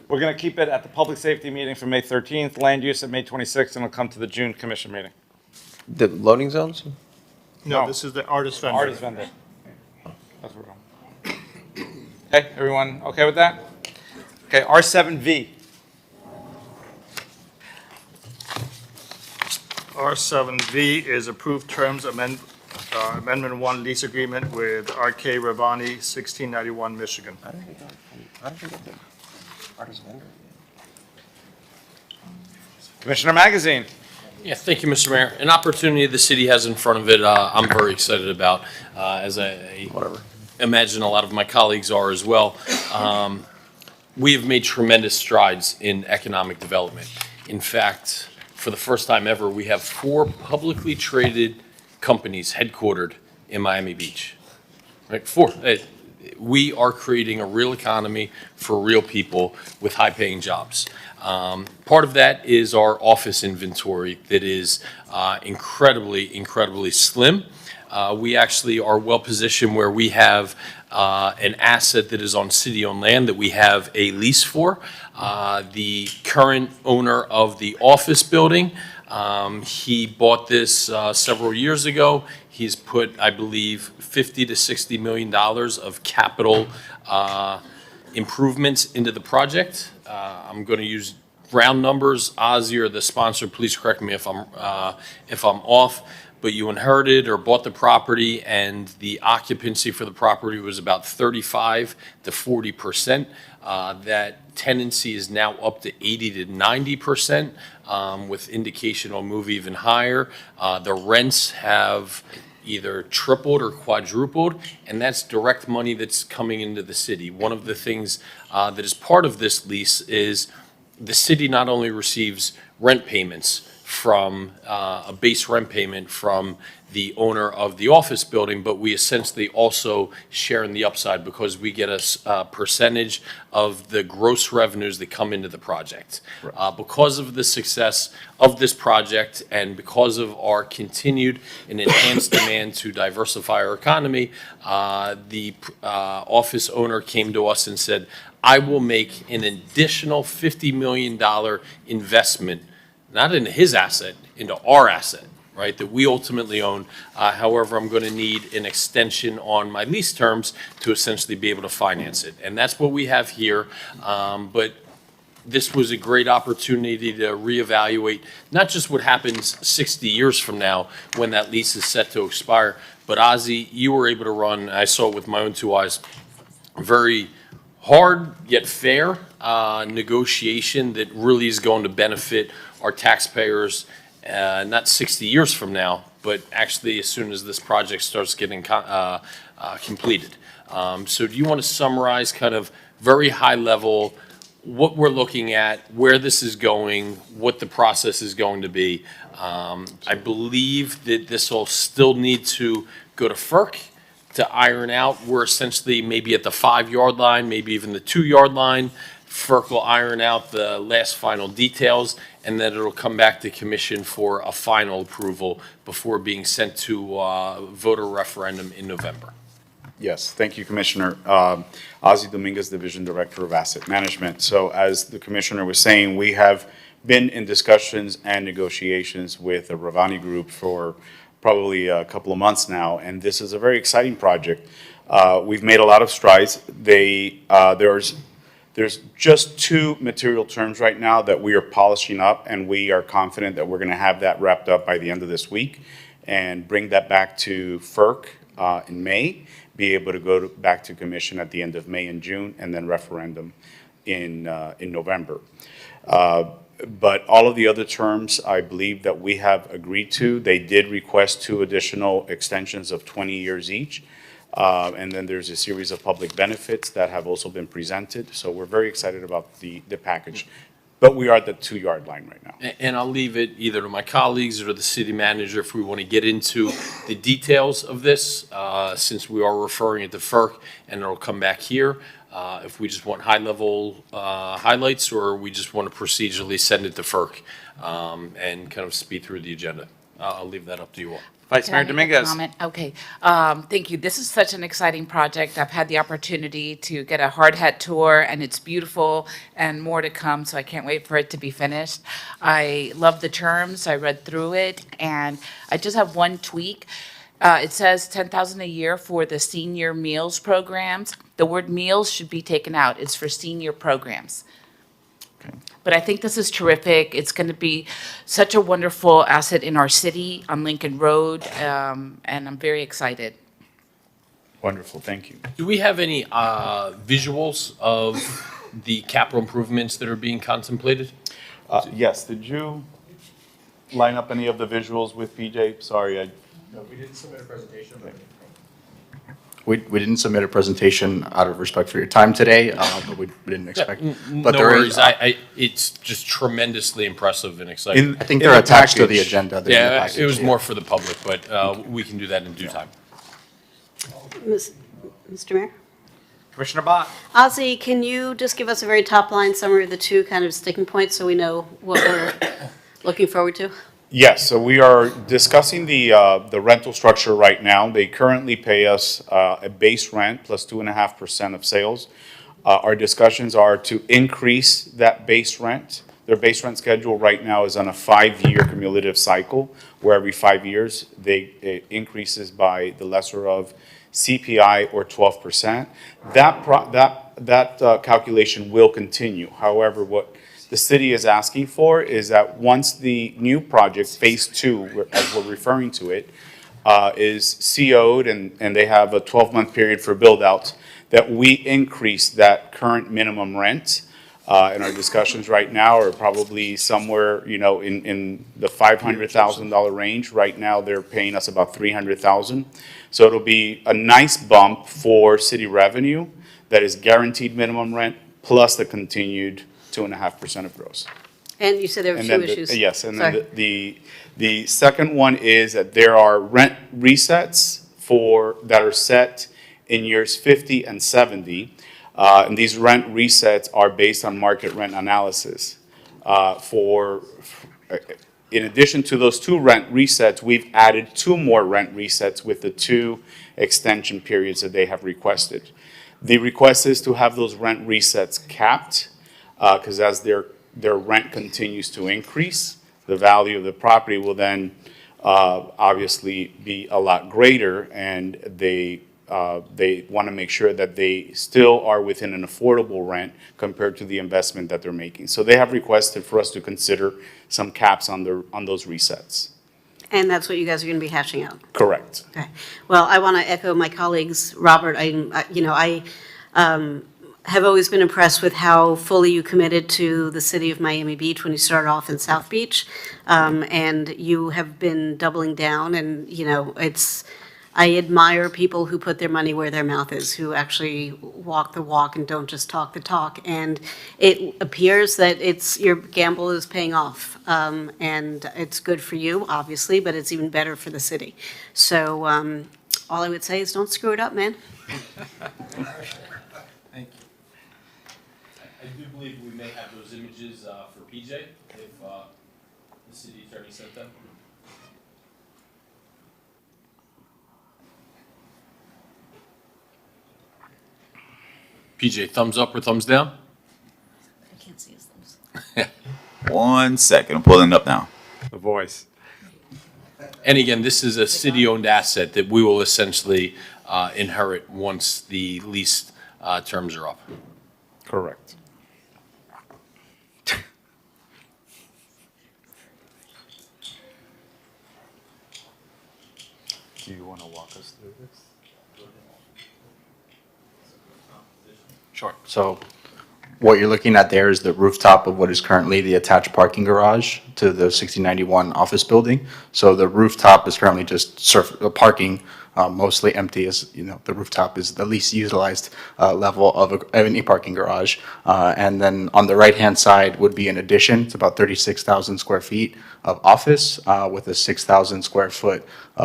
We're going to keep it at the public safety meeting for May 13th, land use at May 26th, and it'll come to the June commission meeting. The loading zones? No, this is the artist vendor. Artist vendor. That's where we're going. Okay, everyone okay with that? Okay, R7V. R7V is approved terms amendment 1 lease agreement with RK Ravani, 1691 Michigan. How did we get the artist vendor? Commissioner Magazine. Yeah, thank you, Mr. Mayor. An opportunity the city has in front of it, I'm very excited about, as I imagine a lot of my colleagues are as well. We have made tremendous strides in economic development. In fact, for the first time ever, we have 4 publicly traded companies headquartered in Miami Beach. Right, 4. We are creating a real economy for real people with high-paying jobs. Part of that is our office inventory that is incredibly slim. We actually are well-positioned where we have an asset that is on city-owned land that we have a lease for. The current owner of the office building, he bought this several years ago. He's put, I believe, $50 to $60 million of capital improvements into the project. I'm going to use round numbers. Ozzy or the sponsor, please correct me if I'm off. But you inherited or bought the property, and the occupancy for the property was about 35 to 40%. That tenancy is now up to 80 to 90%, with indication will move even higher. The rents have either tripled or quadrupled, and that's direct money that's coming into the city. One of the things that is part of this lease is the city not only receives rent payments from a base rent payment from the owner of the office building, but we essentially also share in the upside because we get a percentage of the gross revenues that come into the project. Because of the success of this project and because of our continued and enhanced demand to diversify our economy, the office owner came to us and said, I will make an additional $50 million investment, not into his asset, into our asset, right, that we ultimately own. However, I'm going to need an extension on my lease terms to essentially be able to finance it. And that's what we have here. But this was a great opportunity to reevaluate not just what happens 60 years from now when that lease is set to expire, but Ozzy, you were able to run, I saw it with my own two eyes, very hard yet fair negotiation that really is going to benefit our taxpayers, not 60 years from now, but actually as soon as this project starts getting completed. So do you want to summarize kind of very high level what we're looking at, where this is going, what the process is going to be? I believe that this will still need to go to FERC to iron out. We're essentially maybe at the 5-yard line, maybe even the 2-yard line. FERC will iron out the last final details, and then it'll come back to commission for a final approval before being sent to voter referendum in November. Yes, thank you, Commissioner. Ozzy Dominguez, Division Director of Asset Management. So as the Commissioner was saying, we have been in discussions and negotiations with the Ravani Group for probably a couple of months now, and this is a very exciting project. We've made a lot of strides. There's just 2 material terms right now that we are polishing up, and we are confident that we're going to have that wrapped up by the end of this week and bring that back to FERC in May, be able to go back to commission at the end of May and June, and then referendum in November. But all of the other terms, I believe that we have agreed to. They did request 2 additional extensions of 20 years each. And then there's a series of public benefits that have also been presented. So we're very excited about the package. But we are at the 2-yard line right now. And I'll leave it either to my colleagues or to the city manager if we want to get into the details of this, since we are referring it to FERC, and it'll come back here. If we just want high-level highlights, or we just want to procedurally send it to FERC and kind of speed through the agenda. I'll leave that up to you all. Vice Can I Mayor make a Dominguez. comment? Okay, thank you. This is such an exciting project. I've had the opportunity to get a hard hat tour, and it's beautiful, and more to come, so I can't wait for it to be finished. I love the terms, I read through it, and I just have one tweak. It says $10,000 a year for the senior meals programs. The word meals should be taken out. It's for senior programs. But I think this is terrific. It's going to be such a wonderful asset in our city on Lincoln Road, and I'm very excited. Wonderful, thank you. Do we have any visuals of the capital improvements that are being contemplated? Yes, did you line up any of the visuals with PJ? Sorry, No, we didn't submit a presentation. We didn't submit a presentation out of respect for your time today, but we didn't expect. No But there worries. is, It's just tremendously impressive and exciting. I think they're attached to the agenda. They're in the Yeah, package, it was yeah. more for the public, but we can do that in due time. Mr. Mayor? Commissioner Bott. Ozzy, can you just give us a very top-line summary of the 2 kind of sticking points so we know what we're looking forward to? Yes, so we are discussing the rental structure right now. They currently pay us a base rent plus 2.5% of sales. Our discussions are to increase that base rent. Their base rent schedule right now is on a 5-year cumulative cycle, where every 5 years it increases by the lesser of CPI or 12%. That calculation will continue. However, what the city is asking for is that once the new project, Phase 2, as we're referring to it, is CO'd and they have a 12-month period for build-outs, that we increase that current minimum rent. And our discussions right now are probably somewhere, in the $500,000 range. Right now, they're paying us about $300,000. So it'll be a nice bump for city revenue that is guaranteed minimum rent plus the continued 2.5% of gross. And you said there were And 2 then issues. Yes, and Sorry. then the second one is that there are rent resets that are set in years 50 and 70. And these rent resets are based on market rent analysis. In addition to those 2 rent resets, we've added 2 more rent resets with the 2 extension periods that they have requested. The request is to have those rent resets capped, because as their rent continues to increase, the value of the property will then obviously be a lot greater, and they they want to make sure that they still are within an affordable rent compared to the investment that they're making. So they have requested for us to consider some caps on those resets. And that's what you guys are going to be hashing out? Correct. Okay. Well, I want to echo my colleagues, Robert, I have always been impressed with how fully you committed to the city of Miami Beach when you started off in South Beach. And you have been doubling down and, I admire people who put their money where their mouth is, who actually walk the walk and don't just talk the talk. And it appears that your gamble is paying off. And it's good for you, obviously, but it's even better for the city. So all I would say is don't screw it up, man. Thank you. I do believe we may have those images for PJ, if the city attorney sent them. PJ, thumbs up or thumbs down? I can't see his thumbs. 1 second, I'm pulling it up now. The voice. And again, this is a city-owned asset that we will essentially inherit once the lease terms are up. Correct. Do you want to walk us through this? Sure. So what you're looking at there is the rooftop of what is currently the attached parking garage to the 6091 office building. So the rooftop is currently just parking, mostly empty, as the rooftop is the least utilized level of any parking garage. And then on the right-hand side would be an addition. It's about 36,000 square feet of office with a 6,000 square foot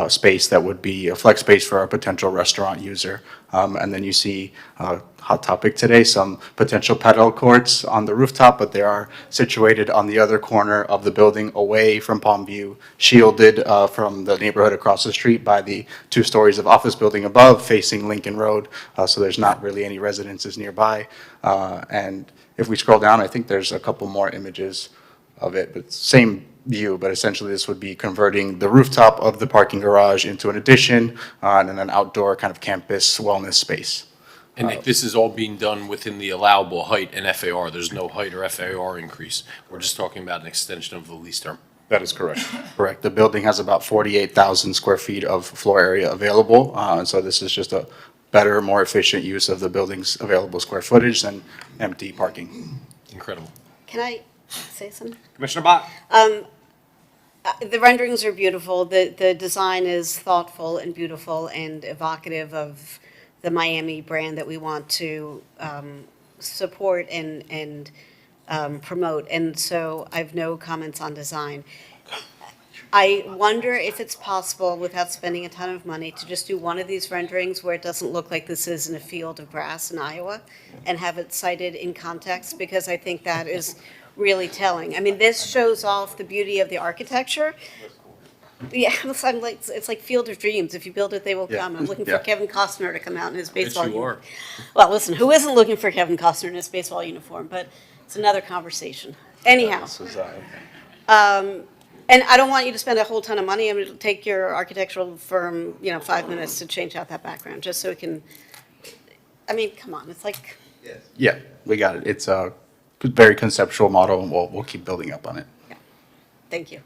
space that would be a flex space for a potential restaurant user. And then you see, hot topic today, some potential paddle courts on the rooftop, but they are situated on the other corner of the building away from Palm View, shielded from the neighborhood across the street by the 2 stories of office building above facing Lincoln Road. So there's not really any residences nearby. And if we scroll down, I think there's a couple more images of it, but same view, but essentially this would be converting the rooftop of the parking garage into an addition and then an outdoor kind of campus wellness space. And Nick, this is all being done within the allowable height and FAR. There's no height or FAR increase. We're just talking about an extension of the lease term. That is correct. Correct. The building has about 48,000 square feet of floor area available. And so this is just a better, more efficient use of the building's available square footage than empty parking. Incredible. Can I say something? Commissioner Bott? The renderings are beautiful. The design is thoughtful and beautiful and evocative of the Miami brand that we want to support and promote. And so I have no comments on design. I wonder if it's possible, without spending a ton of money, to just do one of these renderings where it doesn't look like this is in a field of grass in Iowa and have it cited in context, because I think that is really telling. I mean, this shows off the beauty of the architecture. Yeah, it's like Field of Dreams. If you build it, they will come. I'm looking for Kevin Costner to come out in his baseball uniform. Well, listen, who isn't looking for Kevin Costner in his baseball uniform? But it's another conversation. Anyhow. And I don't want you to spend a whole ton of money. I'm going to take your architectural firm, 5 minutes to change out that background, just so we can, I mean, come on, it's like. Yeah, we got it. It's a very conceptual model, and we'll keep building up on it. Yeah. Thank you.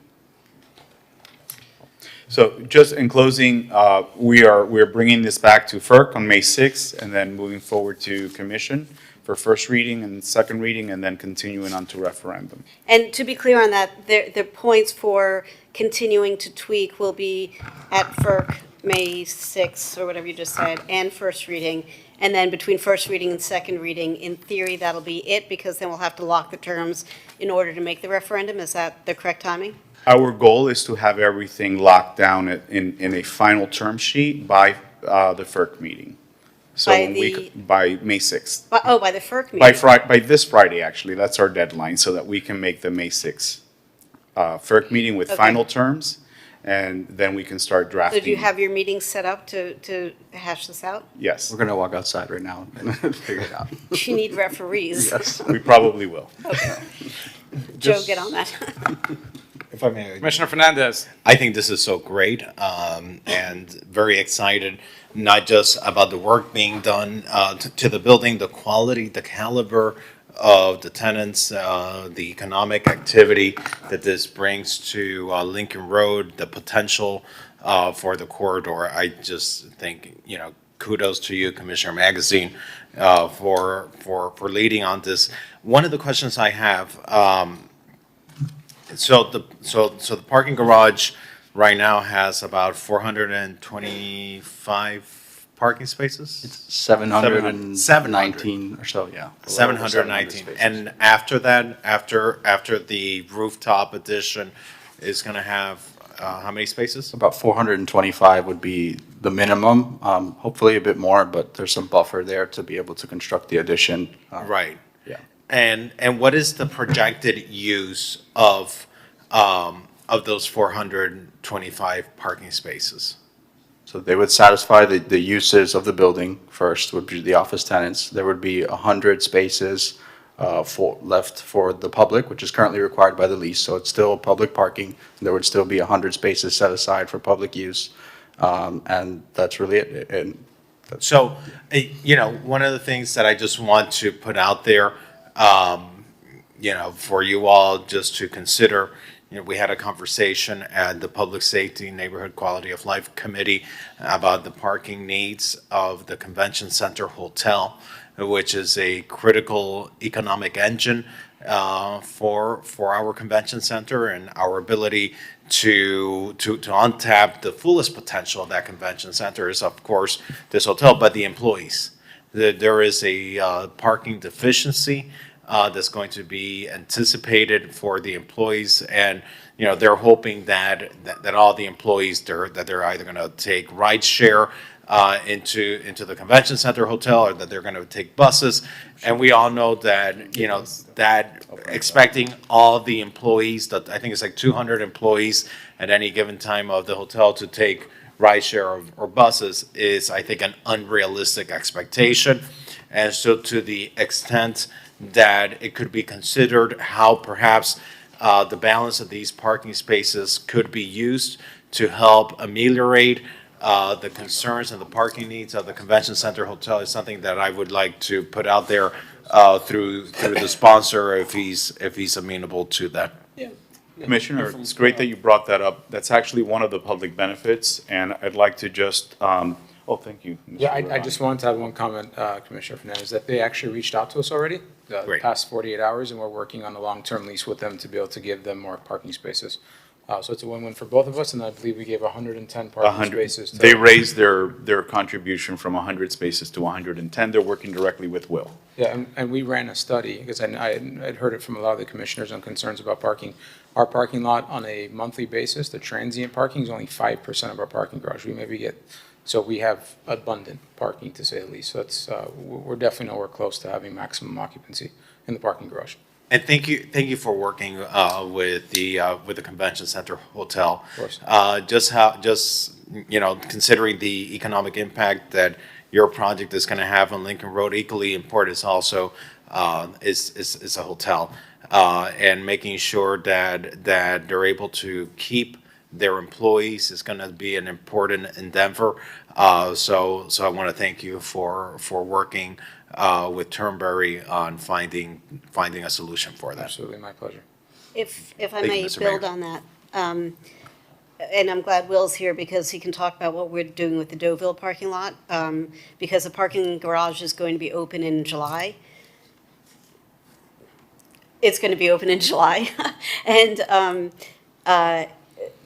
So just in closing, we're bringing this back to FERC on May 6th and then moving forward to commission for first reading and second reading and then continuing on to referendum. And to be clear on that, the points for continuing to tweak will be at FERC May 6th or whatever you just said, and first reading. And then between first reading and second reading, in theory, that'll be it, because then we'll have to lock the terms in order to make the referendum. Is that the correct timing? Our goal is to have everything locked down in a final term sheet by the FERC meeting. So by May 6th. By the FERC meeting? By this Friday, actually. That's our deadline, so that we can make the May 6th FERC meeting with final terms, and then we can start drafting. So do you have your meetings set up to hash this out? Yes. We're going to walk outside right now and figure it out. Do you need referees? Yes. We probably will. Okay. Joe, get on that. If I may. Commissioner Fernandez. I think this is so great, and very excited, not just about the work being done to the building, the quality, the caliber of the tenants, the economic activity that this brings to Lincoln Road, the potential for the corridor. I just think, kudos to you, Commissioner Magazine, for leading on this. One of the questions I have, so the parking garage right now has about 425 parking spaces? It's 719 or so, yeah. 719. And after that, after the rooftop addition is going to have how many spaces? About 425 would be the minimum, hopefully a bit more, but there's some buffer there to be able to construct the addition. Right. Yeah. And what is the projected use of those 425 parking spaces? So they would satisfy the uses of the building first, would be the office tenants. There would be 100 spaces left for the public, which is currently required by the lease, so it's still public parking. There would still be 100 spaces set aside for public use, and that's really it. So, one of the things that I just want to put out there, for you all just to consider, we had a conversation at the Public Safety Neighborhood Quality of Life Committee about the parking needs of the Convention Center Hotel, which is a critical economic engine for our convention center and our ability to untap the fullest potential of that convention center is, of course, this hotel, but the employees. There is a parking deficiency that's going to be anticipated for the employees, and they're hoping that all the employees that they're either going to take ride share into the convention center hotel, or that they're going to take buses. And we all know that that expecting all the employees, that I think it's like 200 employees at any given time of the hotel to take rideshare or buses is, I think, an unrealistic expectation. And so to the extent that it could be considered how perhaps the balance of these parking spaces could be used to help ameliorate the concerns and the parking needs of the Convention Center Hotel is something that I would like to put out there through the sponsor if he's amenable to that. Commissioner, it's great that you brought that up. That's actually one of the public benefits, and I'd like to just, thank you. Mr. Yeah, I Ryan. just wanted to have one comment, Commissioner Fernandez, that they actually reached out to us already the Great. past 48 hours, and we're working on a long-term lease with them to be able to give them more parking spaces. So it's a win-win for both of us, and I believe we gave 110 parking 100. spaces. They raised their contribution from 100 spaces to 110. They're working directly with Will. Yeah, and we ran a study, because I'd heard it from a lot of the commissioners on concerns about parking. Our parking lot on a monthly basis, the transient parking is only 5% of our parking garage. So we have abundant parking, to say the least. So that's, we're definitely nowhere close to having maximum occupancy in the parking garage. And thank you for working with the Convention Center Hotel. Of course. Considering the economic impact that your project is going to have on Lincoln Road, equally important is also is a hotel, and making sure that they're able to keep their employees is going to be an important endeavor. So I want to thank you for working with Turnberry on finding a solution for that. Absolutely, my pleasure. If I Thank you, may Mr. build Mayor. on that, and I'm glad Will's here because he can talk about what we're doing with the Deauville parking lot, because the parking garage is going to be open in July. It's going to be open in July, and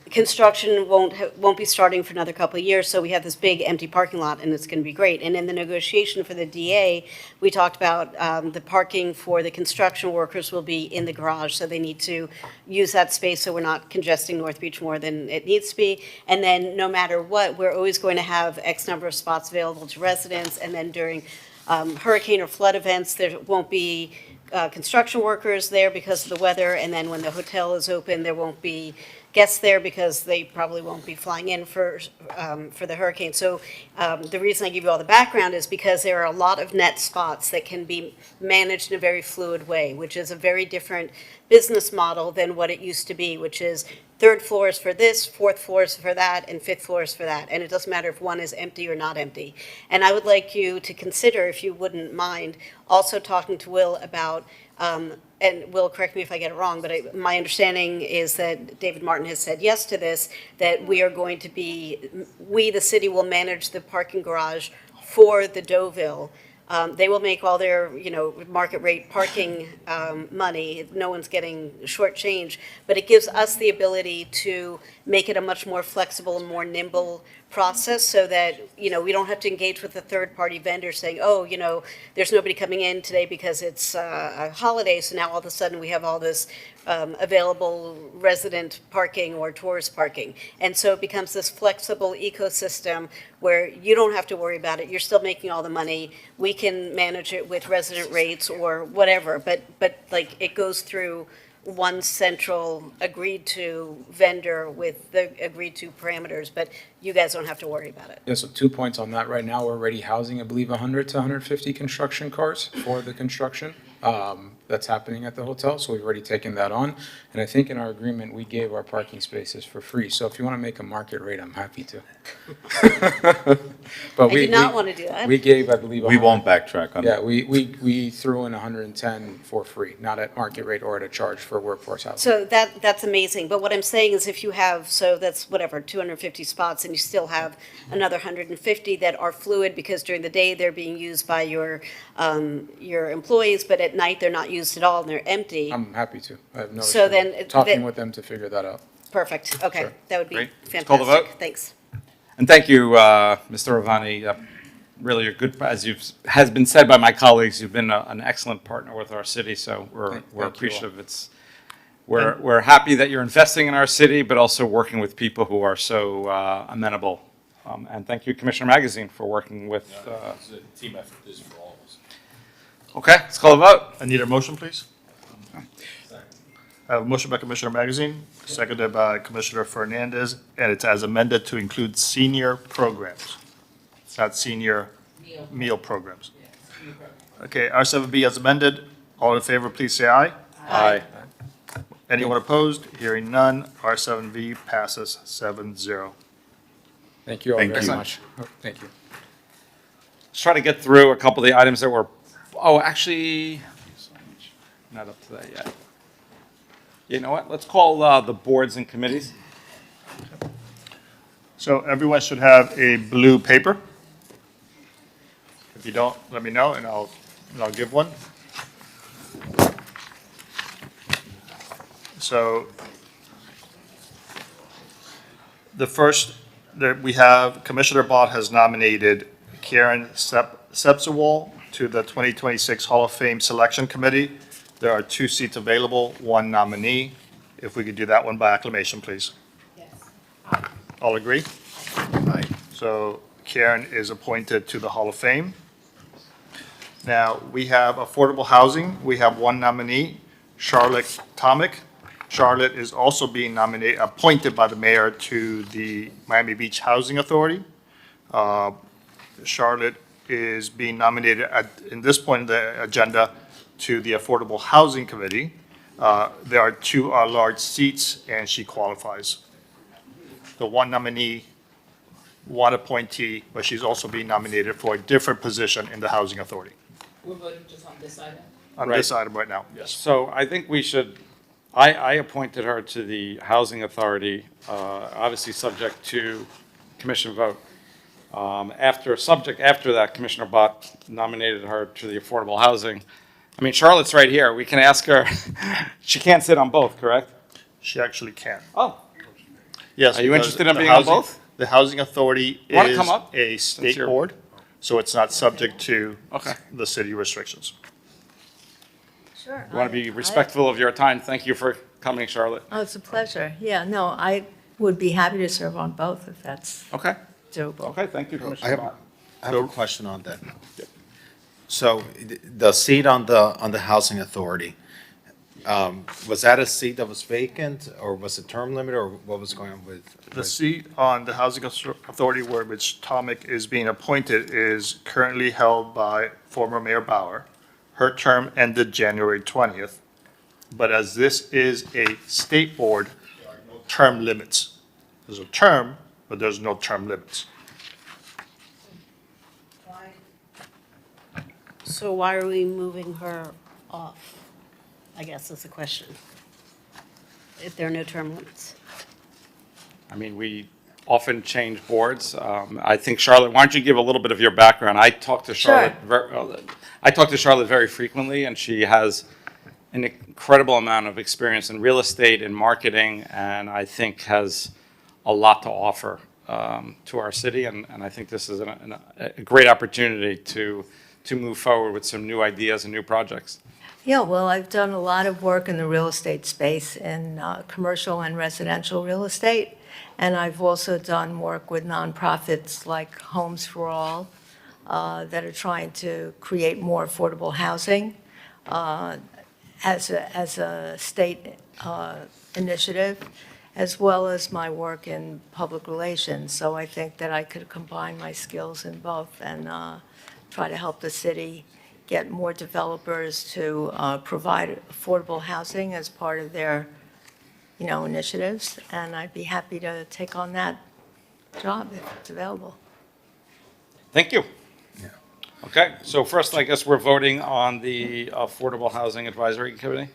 construction won't be starting for another couple of years, so we have this big empty parking lot, and it's going to be great. And in the negotiation for the DA, we talked about the parking for the construction workers will be in the garage, so they need to use that space so we're not congesting North Beach more than it needs to be. And then no matter what, we're always going to have X number of spots available to residents, and then during hurricane or flood events, there won't be construction workers there because of the weather, and then when the hotel is open, there won't be guests there because they probably won't be flying in for the hurricane. So the reason I give you all the background is because there are a lot of net spots that can be managed in a very fluid way, which is a very different business model than what it used to be, which is third floor is for this, fourth floor is for that, and fifth floor is for that. And it doesn't matter if one is empty or not empty. And I would like you to consider, if you wouldn't mind, also talking to Will about, and Will, correct me if I get it wrong, but my understanding is that David Martin has said yes to this, that we are going to be, we, the city, will manage the parking garage for the Deauville. They will make all their, market rate parking money. No one's getting shortchanged, but it gives us the ability to make it a much more flexible and more nimble process so that, we don't have to engage with a third-party vendor saying, oh, there's nobody coming in today because it's a holiday, so now all of a sudden we have all this available resident parking or tourist parking. And so it becomes this flexible ecosystem where you don't have to worry about it. You're still making all the money. We can manage it with resident rates or whatever, but like it goes through one central agreed to vendor with the agreed to parameters, but you guys don't have to worry about it. Yeah, so 2 points on that. Right now, we're already housing, I believe, 100 to 150 construction cars for the construction. That's happening at the hotel, so we've already taken that on. And I think in our agreement, we gave our parking spaces for free. So if you want to make a market rate, I'm happy to. But I do not want to do that. We gave, I believe, We won't backtrack on that. yeah, we threw in 110 for free, not at market rate or at a charge for workforce housing. So that's amazing, but what I'm saying is if you have, so that's whatever, 250 spots, and you still have another 150 that are fluid because during the day they're being used by your employees, but at night they're not used at all and they're empty. I'm happy to. I have no So issue then- talking with them to figure that out. Perfect, okay, Sure. that would be Great. fantastic. Let's call the vote. Thanks. And thank you, Mr. Ravani. Really, you're good, has been said by my colleagues, you've been an excellent partner with our city, so we're Thank you all. appreciative. We're happy that you're investing in our city, but also working with people who are so amenable. And thank you, Commissioner Magazine, for working with. It's a team effort, this is for all of us. Okay, let's call a vote. I need a motion, please. I have a motion by Commissioner Magazine, seconded by Commissioner Fernandez, and it's as amended to include senior programs. It's not senior meal programs. Okay, R7B as amended. All in favor, please say aye. Aye. Anyone opposed? Hearing none, R7B passes 7-0. Thank you all Thank very you. much. Thank you. Let's try to get through a couple of the items that were, actually, not up to that yet. You know what? Let's call the boards and committees. So everyone should have a blue paper. If you don't, let me know, and I'll give one. So the first that we have, Commissioner Bott has nominated Karen Sepsawal to the 2026 Hall of Fame Selection Committee. There are 2 seats available, 1 nominee. If we could do that one by acclamation, please. Yes. All agree? Aye. So Karen is appointed to the Hall of Fame. Now, we have affordable housing. We have 1 nominee, Charlotte Tomic. Charlotte is also being appointed by the mayor to the Miami Beach Housing Authority. Charlotte is being nominated in this point in the agenda to the Affordable Housing Committee. There are 2 large seats, and she qualifies. The 1 nominee, 1 appointee, but she's also being nominated for a different position in the Housing Authority. We're voting just on this item? On this item right now, yes. So I think we should, I appointed her to the Housing Authority, obviously subject to commission vote. After that, Commissioner Bott nominated her to the Affordable Housing. I mean, Charlotte's right here. We can ask her. She can't sit on both, correct? She actually can. Oh. Yes. Are you because interested in the being on housing- both? The Housing Authority Wanna is come up? a state you're- board, so it's not subject to Okay. the city restrictions. Sure. We want to be respectful of your time. Thank you for coming, Charlotte. Oh, it's a pleasure. Yeah, no, I would be happy to serve on both if that's Okay. doable. Okay, thank you, I Commissioner have, Bott. I have a question on that. So the seat on the Housing Authority, was that a seat that was vacant, or was it term limit, or what was going on with? The seat on the Housing Authority where which Tomic is being appointed is currently held by former Mayor Bauer. Her term ended January 20th. But as this is a state board, there are no term limits. There's a term, but there's no term limits. So why are we moving her off? I guess that's the question. If there are no term limits. I mean, we often change boards. I think, Charlotte, why don't you give a little bit of your background? I talk to Charlotte very frequently, and she has an incredible amount of experience in real estate and marketing, and I think has a lot to offer to our city. And I think this is a great opportunity to move forward with some new ideas and new projects. Yeah, well, I've done a lot of work in the real estate space, in commercial and residential real estate, and I've also done work with nonprofits like Homes for All that are trying to create more affordable housing as a state initiative, as well as my work in public relations. So I think that I could combine my skills in both and try to help the city get more developers to provide affordable housing as part of their, initiatives. And I'd be happy to take on that job if it's available. Thank you. Okay, so first, I guess we're voting on the Affordable Housing Advisory Committee.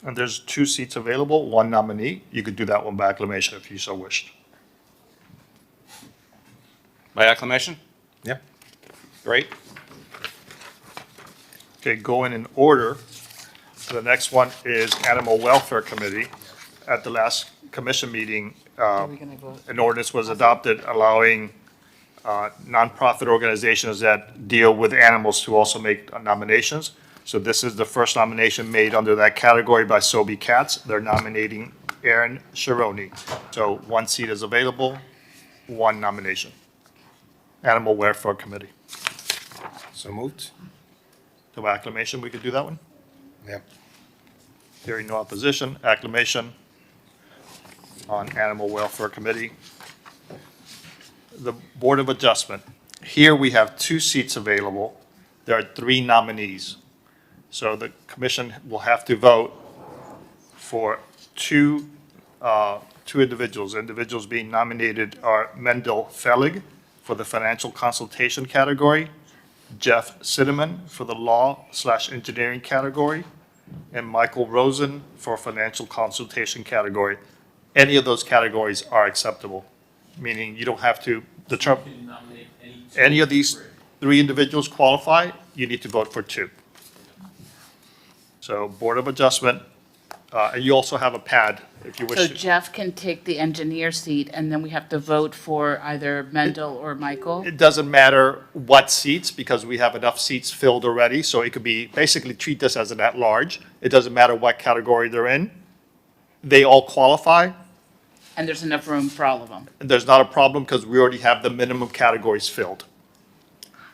And there's 2 seats available, 1 nominee. You could do that one by acclamation if you so wished. By acclamation? Yep. Great. Okay, going in order. The next one is Animal Welfare Committee. At the last commission meeting, an ordinance was adopted allowing nonprofit organizations that deal with animals to also make nominations. So this is the first nomination made under that category by Sobe Katz. They're nominating Aaron Ceremonies. So 1 seat is available, 1 nomination. Animal Welfare Committee. So moved? So by acclamation, we could do that one? Yep. Hearing no opposition, acclamation on Animal Welfare Committee. The Board of Adjustment. Here we have 2 seats available. There are 3 nominees. So the commission will have to vote for two individuals. Individuals being nominated are Mendel Fellig for the financial consultation category, Jeff Sideman for the law/engineering category, and Michael Rosen for financial consultation category. Any of those categories are acceptable, meaning you don't have to determine. Any of these 3 individuals qualify, you need to vote for 2. So Board of Adjustment, and you also have a pad if you wish So to. Jeff can take the engineer seat, and then we have to vote for either Mendel or Michael? It doesn't matter what seats, because we have enough seats filled already, so it could be, basically treat this as an at-large. It doesn't matter what category they're in. They all qualify. And there's enough room for all of them? And there's not a problem, because we already have the minimum categories filled.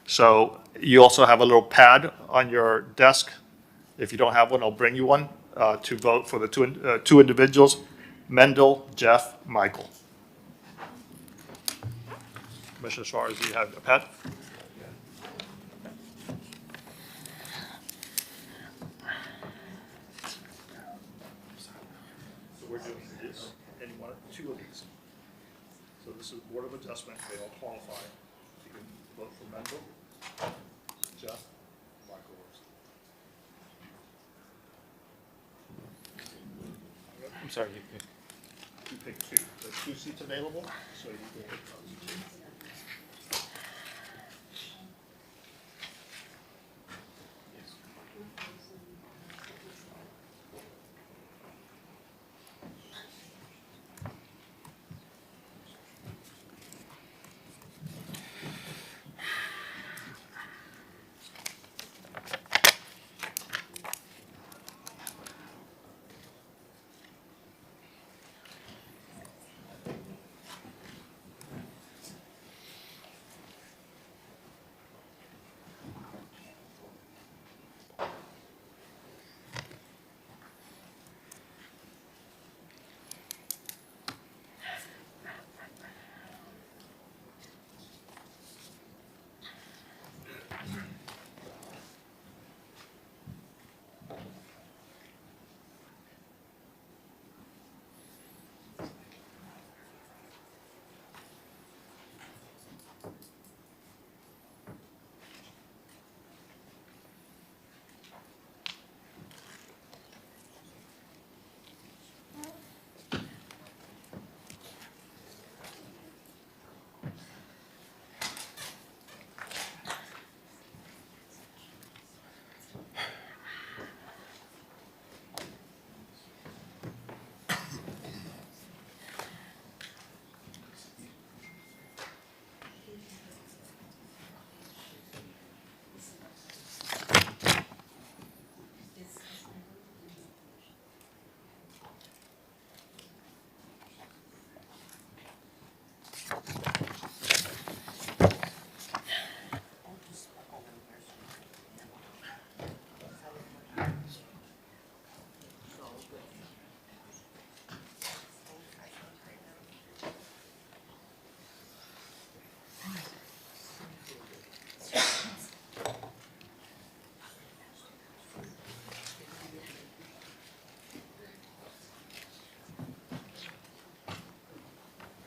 So you also have a little pad on your desk. If you don't have one, I'll bring you one to vote for the 2 individuals, Mendel, Jeff, Michael. Commissioner Suarez, do you have a pad? So we're doing this, any one, 2 of these. So this is Board of Adjustment, they all qualify. You can vote for Mendel, Jeff, Michael Rose. I'm sorry, You pick 2. There's 2 seats available, so you can pick those.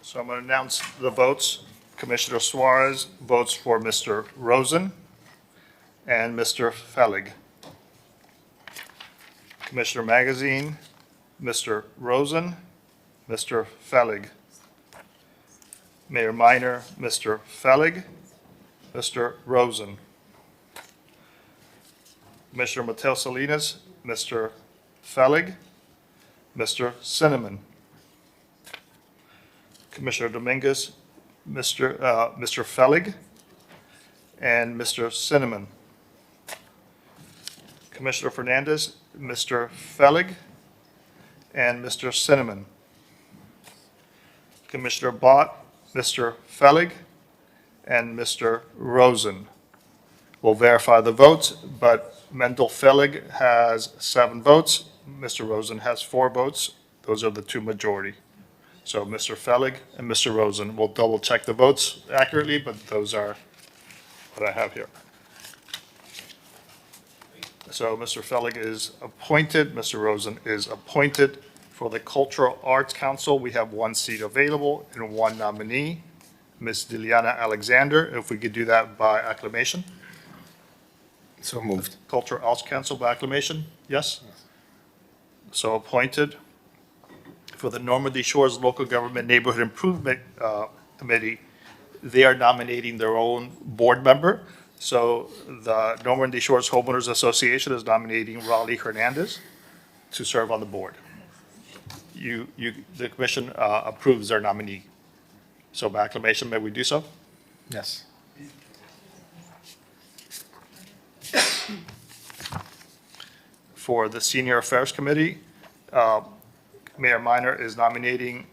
So I'm going to announce the votes. Commissioner Suarez votes for Mr. Rosen and Mr. Felig. Commissioner Magazine, Mr. Rosen, Mr. Felig. Mayor Minor, Mr. Felig, Mr. Rosen. Commissioner Mateo Salinas, Mr. Felig, Mr. Cinnamon. Commissioner Dominguez, Mr. Felig, and Mr. Cinnamon. Commissioner Fernandez, Mr. Felig, and Mr. Cinnamon. Commissioner Bott, Mr. Felig, and Mr. Rosen. We'll verify the votes, but Mendel Felig has 7 votes. Mr. Rosen has 4 votes. Those are the 2 majority. So Mr. Felig and Mr. Rosen, we'll double check the votes accurately, but those are what I have here. So Mr. Felig is appointed, Mr. Rosen is appointed. For the Cultural Arts Council, we have 1 seat available and 1 nominee, Ms. Diliana Alexander. If we could do that by acclamation. So moved. Cultural Arts Council by acclamation, yes? So appointed. For the Normandy Shores Local Government Neighborhood Improvement Committee, they are nominating their own board member. So the Normandy Shores Homeowners Association is nominating Raleigh Hernandez to serve on the board. The commission approves their nominee. So by acclamation, may we do so? Yes. For the Senior Affairs Committee, Mayor Minor is nominating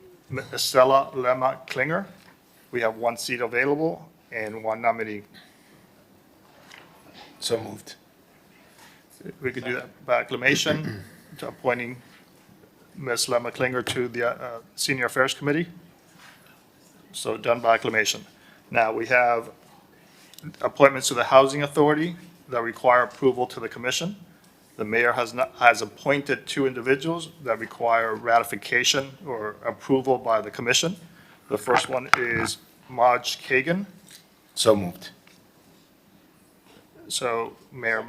Estella Lema Klinger. We have 1 seat available and 1 nominee. So moved. We could do that by acclamation, to appointing Ms. Lema Klinger to the Senior Affairs Committee. So done by acclamation. Now, we have appointments to the Housing Authority that require approval to the commission. The mayor has appointed 2 individuals that require ratification or approval by the commission. The first one is Maj Kagan. So moved. So Mayor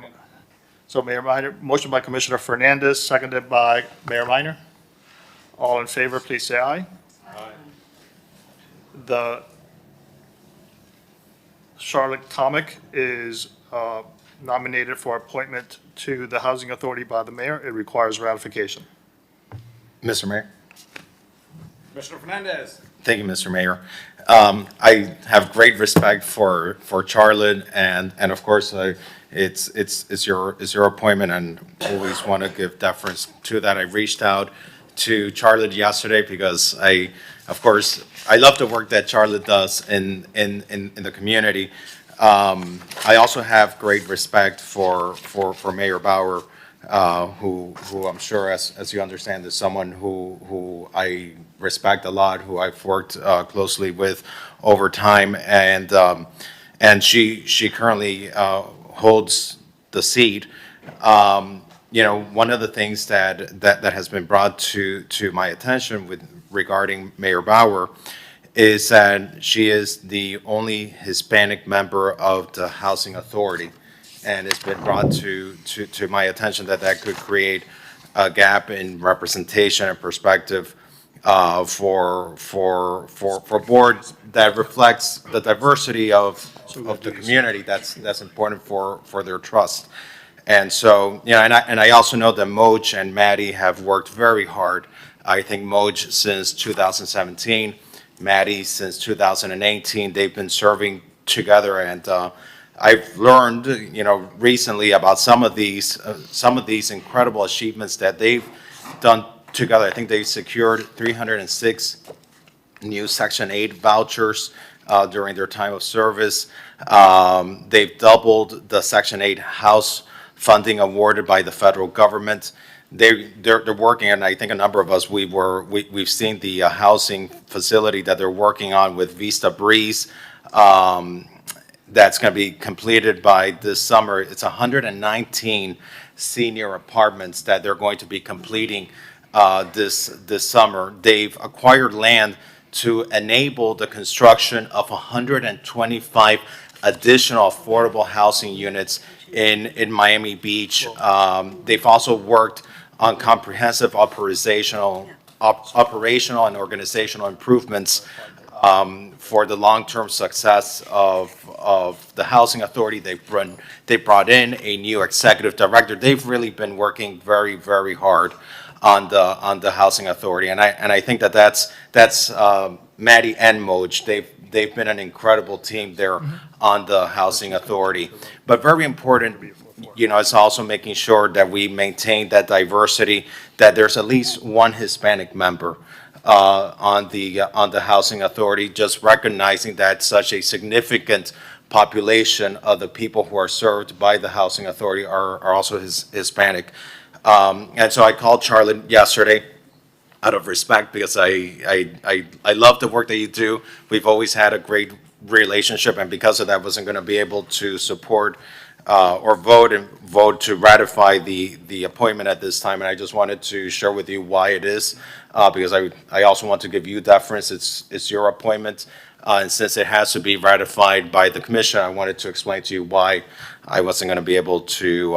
Minor, motion by Commissioner Fernandez, seconded by Mayor Minor. All in favor, please say aye. Aye. The Charlotte Tomic is nominated for appointment to the Housing Authority by the mayor. It requires ratification. Mr. Mayor. Commissioner Fernandez. Thank you, Mr. Mayor. I have great respect for Charlotte, and of course, it's your appointment, and always want to give deference to that. I reached out to Charlotte yesterday because of course, I love the work that Charlotte does in the community. I also have great respect for Mayor Bauer, who I'm sure, as you understand, is someone who I respect a lot, who I've worked closely with over time, and she currently holds the seat. One of the things that has been brought to my attention regarding Mayor Bauer is that she is the only Hispanic member of the Housing Authority. And it's been brought to my attention that could create a gap in representation and perspective for boards that reflects the diversity of the community. That's important for their trust. And so, and I also know that Moj and Maddie have worked very hard. I think Moj since 2017, Maddie since 2018. They've been serving together, and I've learned, recently about some of these incredible achievements that they've done together. I think they secured 306 new Section 8 vouchers during their time of service. They've doubled the Section 8 house funding awarded by the federal government. They're working, and I think a number of us we've seen the housing facility that they're working on with Vista Breeze. That's going to be completed by this summer. It's 119 senior apartments that they're going to be completing this summer. They've acquired land to enable the construction of 125 additional affordable housing units in Miami Beach. They've also worked on comprehensive operational and organizational improvements for the long-term success of the housing authority. They brought in a new executive director. They've really been working very, very hard on the housing authority, and I think that's Maddie and Moj. They've been an incredible team there on the housing authority. But very important, it's also making sure that we maintain that diversity, that there's at least one Hispanic member on the housing authority, just recognizing that such a significant population of the people who are served by the housing authority are also Hispanic. And so I called Charlotte yesterday out of respect, because I love the work that you do. We've always had a great relationship, and because of that, wasn't going to be able to support or vote to ratify the appointment at this time. And I just wanted to share with you why it is, because I also want to give you deference. It's your appointment, and since it has to be ratified by the commission, I wanted to explain to you why I wasn't going to be able to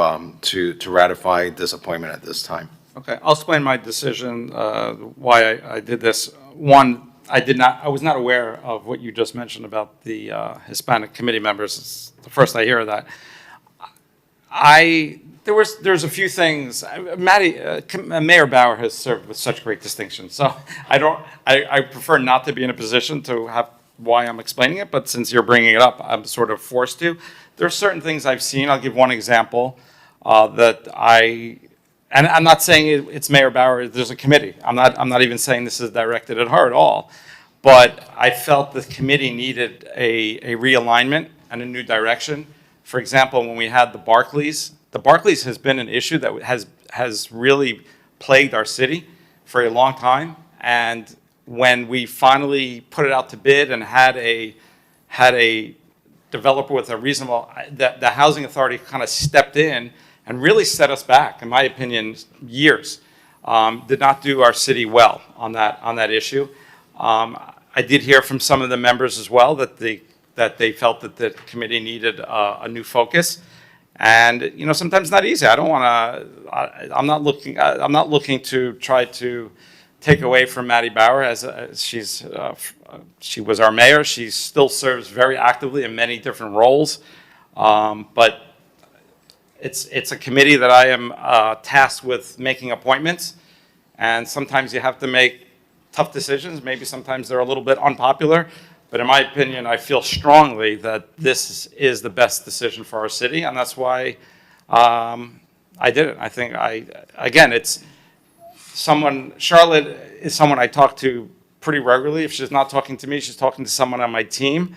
ratify this appointment at this time. Okay, I'll explain my decision, why I did this. One, I was not aware of what you just mentioned about the Hispanic committee members. It's the first I hear of that. There's a few things. Mayor Bauer has served with such great distinction, so I prefer not to be in a position to have why I'm explaining it, but since you're bringing it up, I'm sort of forced to. There are certain things I've seen. I'll give one example and I'm not saying it's Mayor Bauer. There's a committee. I'm not even saying this is directed at her at all. But I felt the committee needed a realignment and a new direction. For example, when we had the Barclays has been an issue that has really plagued our city for a long time. And when we finally put it out to bid and had a developer with a reasonable, the housing authority kind of stepped in and really set us back, in my opinion, years. Did not do our city well on that issue. I did hear from some of the members as well that they felt that the committee needed a new focus, and sometimes not easy. I'm not looking to try to take away from Maddie Bauer as she was our mayor. She still serves very actively in many different roles, but it's a committee that I am tasked with making appointments, and sometimes you have to make tough decisions. Maybe sometimes they're a little bit unpopular, but in my opinion, I feel strongly that this is the best decision for our city, and that's why I did it. I think Charlotte is someone I talk to pretty regularly. If she's not talking to me, she's talking to someone on my team,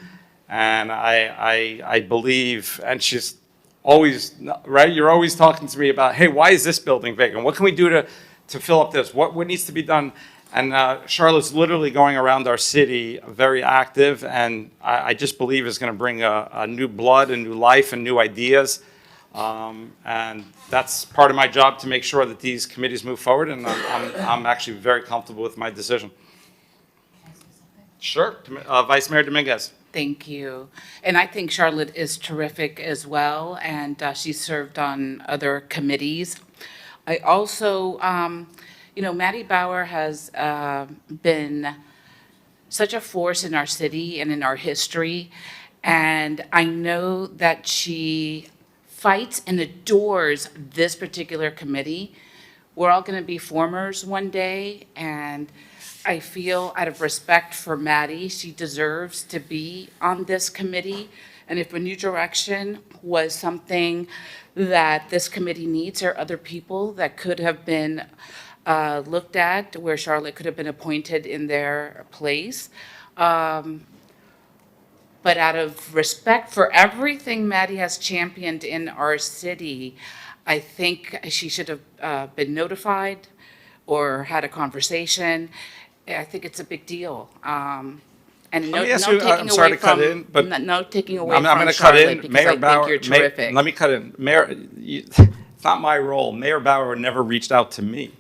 and I believe, and she's always, right? You're always talking to me about, hey, why is this building vacant? What can we do to fill up this? What needs to be done? And Charlotte's literally going around our city, very active, and I just believe is going to bring a new blood and new life and new ideas. And that's part of my job, to make sure that these committees move forward, and I'm actually very comfortable with my decision. Sure, Vice Mayor Dominguez. Thank you. And I think Charlotte is terrific as well, and she served on other committees. I also, Maddie Bauer has been such a force in our city and in our history, and I know that she fights and adores this particular committee. We're all going to be formers one day, and I feel, out of respect for Maddie, she deserves to be on this committee. And if a new direction was something that this committee needs, there are other people that could have been looked at, where Charlotte could have been appointed in their place. But out of respect for everything Maddie has championed in our city, I think she should have been notified or had a conversation. I think it's a big deal. And no taking away from Charlotte, because I think you're terrific. Let me cut in. Mayor, it's not my role. Mayor Bauer never reached out to me.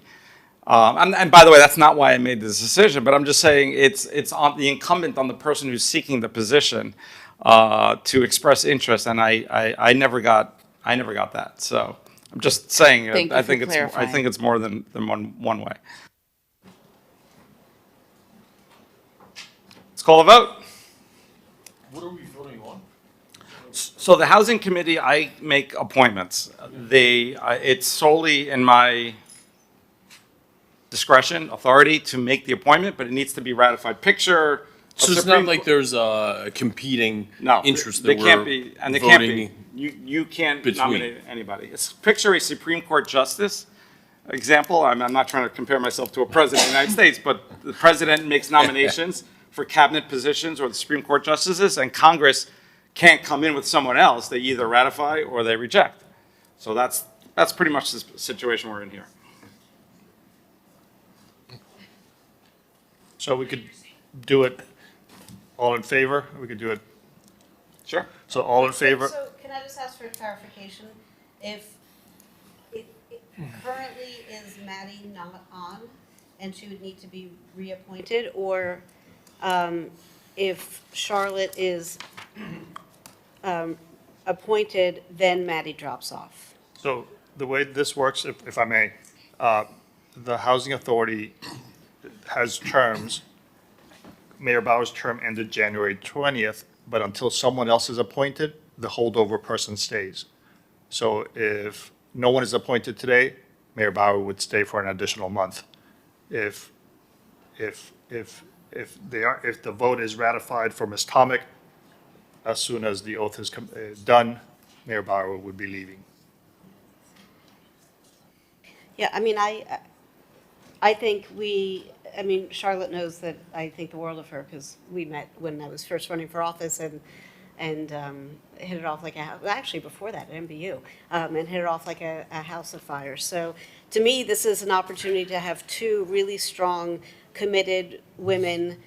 And by the way, that's not why I made this decision, but I'm just saying it's on the incumbent on the person who's seeking the position to express interest, and I never got that. So I'm just saying, Thank you I for think clarifying. it's more than one way. Let's call a vote. What are we voting on? So the housing committee, I make appointments. It's solely in my discretion, authority to make the appointment, but it needs to be ratified. Picture. So it's not like there's a competing interest They that can't we're be, and they can't be. voting. You can't between. nominate anybody. Picture a Supreme Court justice. Example, I'm not trying to compare myself to a president of the United States, but the president makes nominations for cabinet positions or the Supreme Court justices, and Congress can't come in with someone else. They either ratify or they reject. So that's pretty much the situation we're in here. So we could do it all in favor? We could do it. Sure. So all in favor? So can I just ask for clarification? If currently is Maddie not on and she would need to be reappointed, or if Charlotte is appointed, then Maddie drops off? So the way this works, if I may, the Housing Authority has terms. Mayor Bauer's term ended January 20th, but until someone else is appointed, the holdover person stays. So if no one is appointed today, Mayor Bauer would stay for an additional month. If the vote is ratified for Ms. Tomic, as soon as the oath is done, Mayor Bauer would be leaving. Yeah, I mean, I think Charlotte knows that I think the world of her, because we met when I was first running for office and hit it off like actually before that at MBU, and hit it off like a house of fire. So to me, this is an opportunity to have two really strong, committed women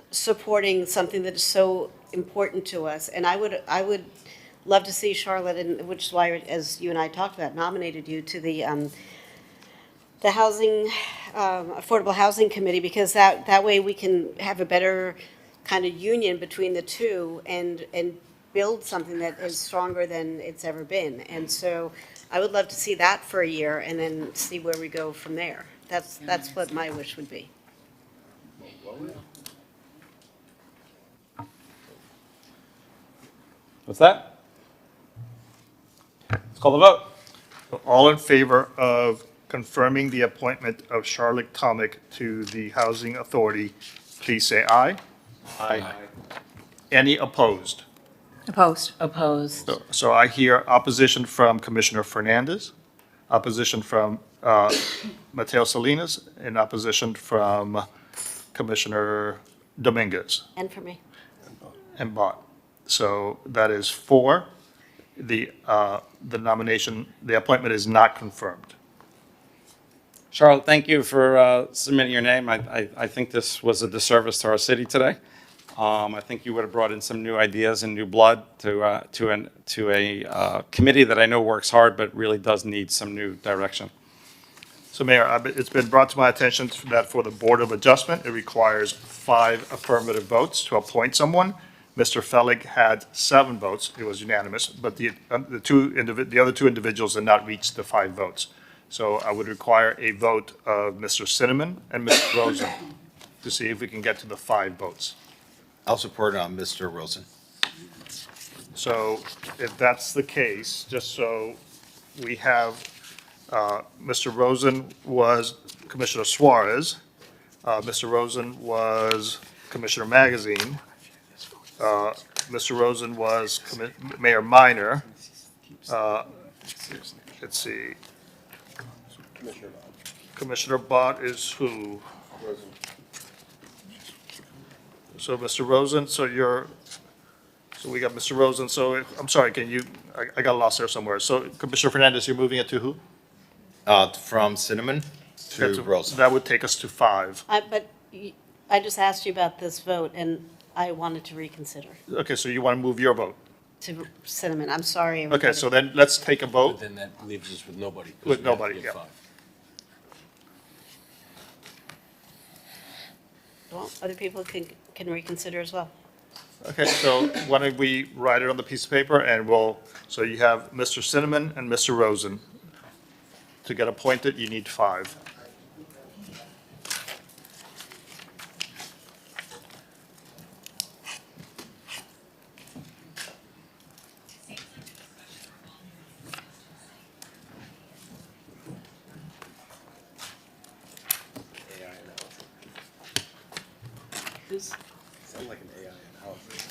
supporting something that is so important to us. And I would love to see Charlotte, and which is why, as you and I talked about, nominated you to the housing, Affordable Housing Committee, because that way we can have a better kind of union between the two and build something that is stronger than it's ever been. And so I would love to see that for a year and then see where we go from there. That's what my wish would be. What's that? Let's call the vote. All in favor of confirming the appointment of Charlotte Tomic to the Housing Authority, please say aye. Aye. Any opposed? Opposed. Opposed. So I hear opposition from Commissioner Fernandez, opposition from Mateo Salinas, and opposition from Commissioner Dominguez And for me. and Bott. So that is 4. The nomination, the appointment is not confirmed. Charlotte, thank you for submitting your name. I think this was a disservice to our city today. I think you would have brought in some new ideas and new blood to a committee that I know works hard, but really does need some new direction. So Mayor, it's been brought to my attention that for the Board of Adjustment, it requires 5 affirmative votes to appoint someone. Mr. Fellig had 7 votes. It was unanimous, but the other 2 individuals did not reach the 5 votes. So I would require a vote of Mr. Cinnamon and Mr. Rosen to see if we can get to the 5 votes. I'll support Mr. Wilson. So if that's the case, just so we have, Mr. Rosen was Commissioner Suarez, Mr. Rosen was Commissioner Magazine, Mr. Rosen was Mayor Minor. Let's see. Commissioner Bott is who? So Mr. Rosen, so we got Mr. Rosen, so I'm sorry, I got lost there somewhere. So Commissioner Fernandez, you're moving it to who? From Cinnamon to Rosen. That would take us to 5. But I just asked you about this vote, and I wanted to reconsider Okay, so you want to move your vote? to Cinnamon. I'm sorry. Okay, so then let's take a vote. But then that leaves us with nobody. 'cause With we have to nobody, get yeah. 5. Well, other people can reconsider as well. Okay, so why don't we write it on the piece of paper and so you have Mr. Cinnamon and Mr. Rosen. To get appointed, you need 5. Who's? Sound like an AI analysis.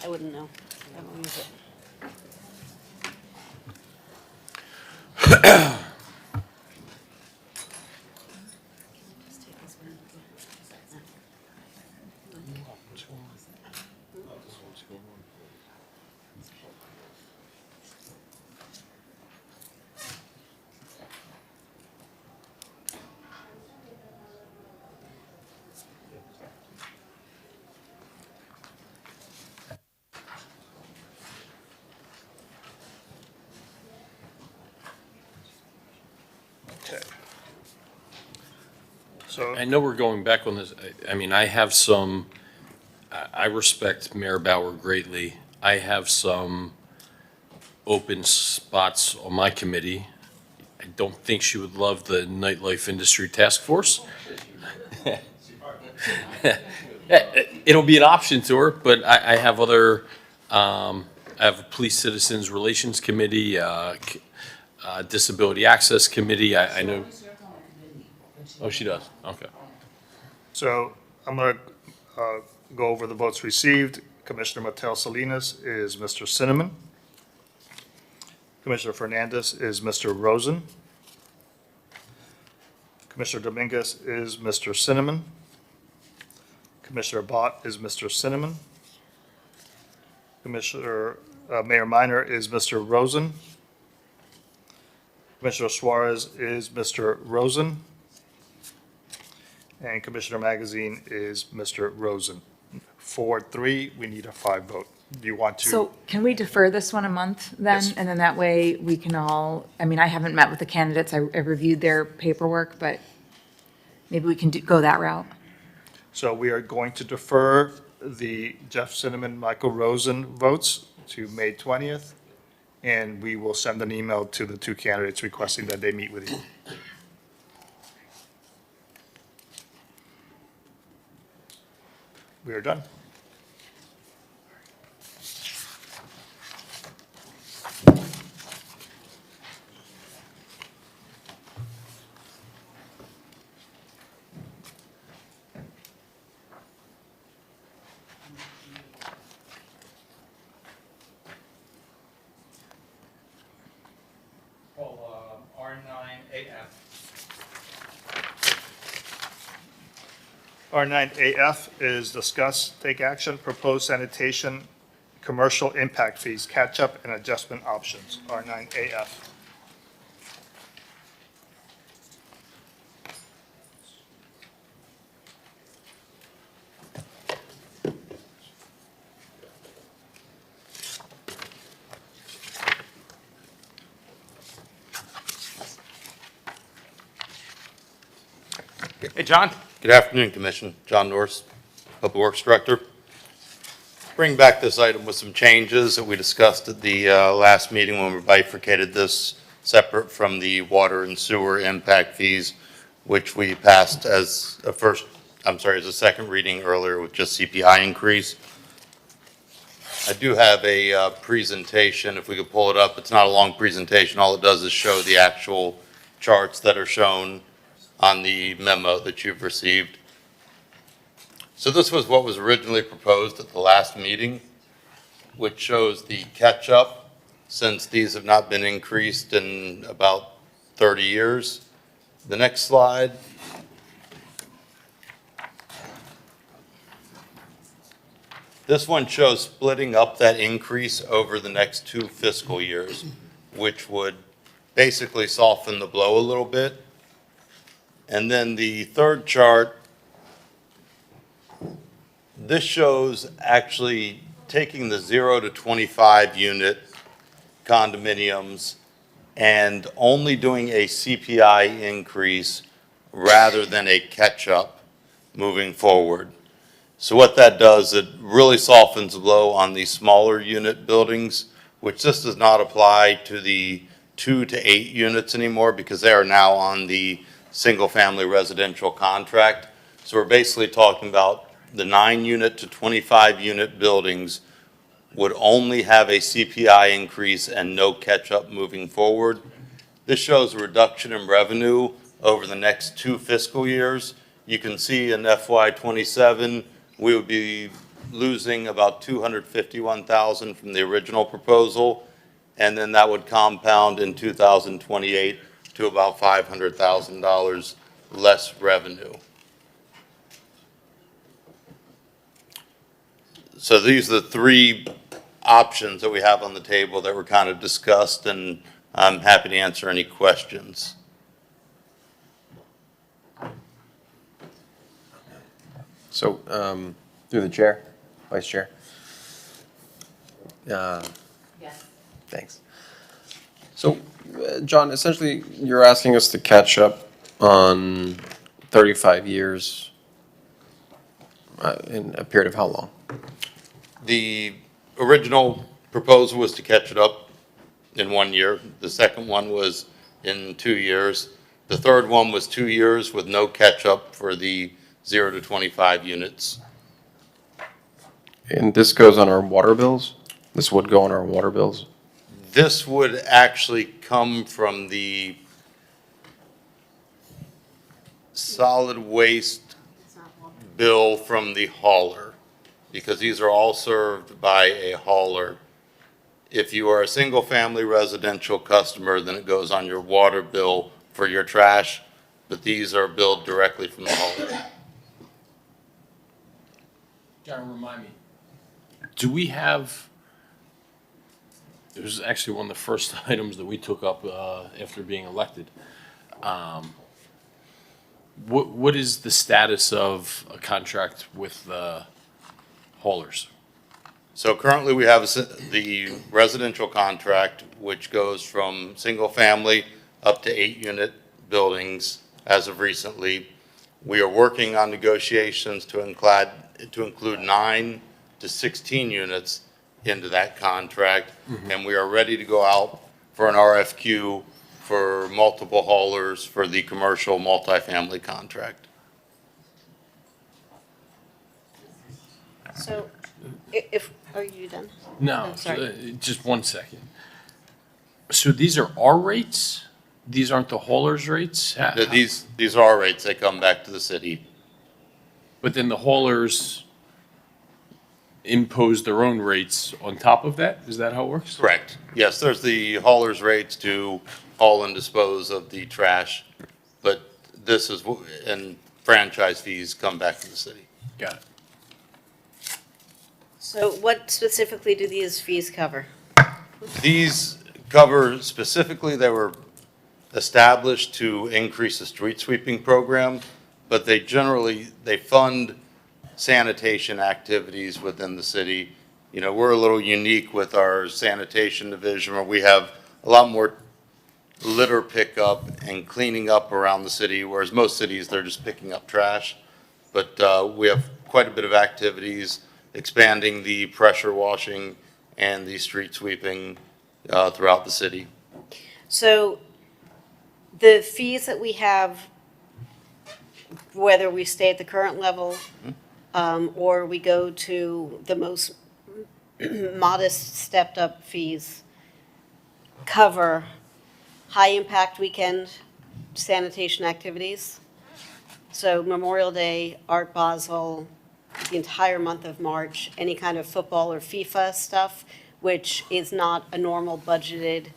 I wouldn't know. I don't use it. Okay. So, I know we're going back on this. I mean, I have some, I respect Mayor Bauer greatly. I have some open spots on my committee. I don't think she would love the nightlife industry task force. It'll be an option to her, but I have other, I have a police citizens relations committee, disability access committee. I know. Oh, she does. Okay. so I'm going to go over the votes received. Commissioner Mateo Salinas is Mr. Cinnamon. Commissioner Fernandez is Mr. Rosen. Commissioner Dominguez is Mr. Cinnamon. Commissioner Bott is Mr. Cinnamon. Mayor Minor is Mr. Rosen. Commissioner Suarez is Mr. Rosen. And Commissioner Magazine is Mr. Rosen. 4-3, we need a 5 vote. Do you want to? So can we defer this one a month then? Yes. And then that way we can all, I mean, I haven't met with the candidates. I reviewed their paperwork, but maybe we can go that route. So we are going to defer the Jeff Cinnamon, Michael Rosen votes to May 20th, and we will send an email to the 2 candidates requesting that they meet with you. We are done. R9AF. R9AF is discuss, take action, propose sanitation, commercial impact fees, catch-up and adjustment options. R9AF. Hey, John. Good afternoon, Commission. John Norris, Public Works Director. Bring back this item with some changes that we discussed at the last meeting when we bifurcated this separate from the water and sewer impact fees, which we passed as a second reading earlier with just CPI increase. I do have a presentation, if we could pull it up. It's not a long presentation. All it does is show the actual charts that are shown on the memo that you've received. So this was what was originally proposed at the last meeting, which shows the catch-up since these have not been increased in about 30 years. The next slide. This one shows splitting up that increase over the next 2 fiscal years, which would basically soften the blow a little bit. And then the third chart, this shows actually taking the 0 to 25 unit condominiums and only doing a CPI increase rather than a catch-up moving forward. So what that does, it really softens the blow on the smaller unit buildings, which this does not apply to the 2 to 8 units anymore because they are now on the single-family residential contract. So we're basically talking about the 9-unit to 25-unit buildings would only have a CPI increase and no catch-up moving forward. This shows a reduction in revenue over the next 2 fiscal years. You can see in FY '27, we would be losing about $251,000 from the original proposal, and then that would compound in 2028 to about $500,000 less revenue. So these are the 3 options that we have on the table that were kind of discussed, and I'm happy to answer any questions. So, through the chair, vice chair. Yes. Thanks. So, John, essentially, you're asking us to catch up on 35 years in a period of how long? The original proposal was to catch it up in 1 year. The second one was in 2 years. The third one was 2 years with no catch-up for the 0 to 25 units. And this goes on our water bills? This would go on our water bills? This would actually come from the solid waste bill from the hauler, because these are all served by a hauler. If you are a single-family residential customer, then it goes on your water bill for your trash, but these are billed directly from the hauler. John, remind me, do we have, it was actually one of the first items that we took up after being elected. What is the status of a contract with the haulers? So currently, we have the residential contract, which goes from single-family up to 8-unit buildings as of recently. We are working on negotiations to include 9 to 16 units into that contract, and we are ready to go out for an RFQ for multiple haulers for the commercial multifamily contract. So, are you done? No, Oh, sorry. just 1 second. So these are our rates? These aren't the haulers' rates? These are our rates, they come back to the city. But then the haulers impose their own rates on top of that? Is that how it works? Correct. Yes, there's the hauler's rates to haul and dispose of the trash, but this is, and franchise fees come back to the city. Got it. So what specifically do these fees cover? These cover specifically, they were established to increase the street sweeping program, but they fund sanitation activities within the city. You know, we're a little unique with our sanitation division, where we have a lot more litter pickup and cleaning up around the city, whereas most cities, they're just picking up trash. But we have quite a bit of activities, expanding the pressure washing and the street sweeping throughout the city. So the fees that we have, whether we stay at the current level or we go to the most modest stepped-up fees, cover high-impact weekend sanitation activities. So Memorial Day, Art Basel, the entire month of March, any kind of football or FIFA stuff, which is not a normal budgeted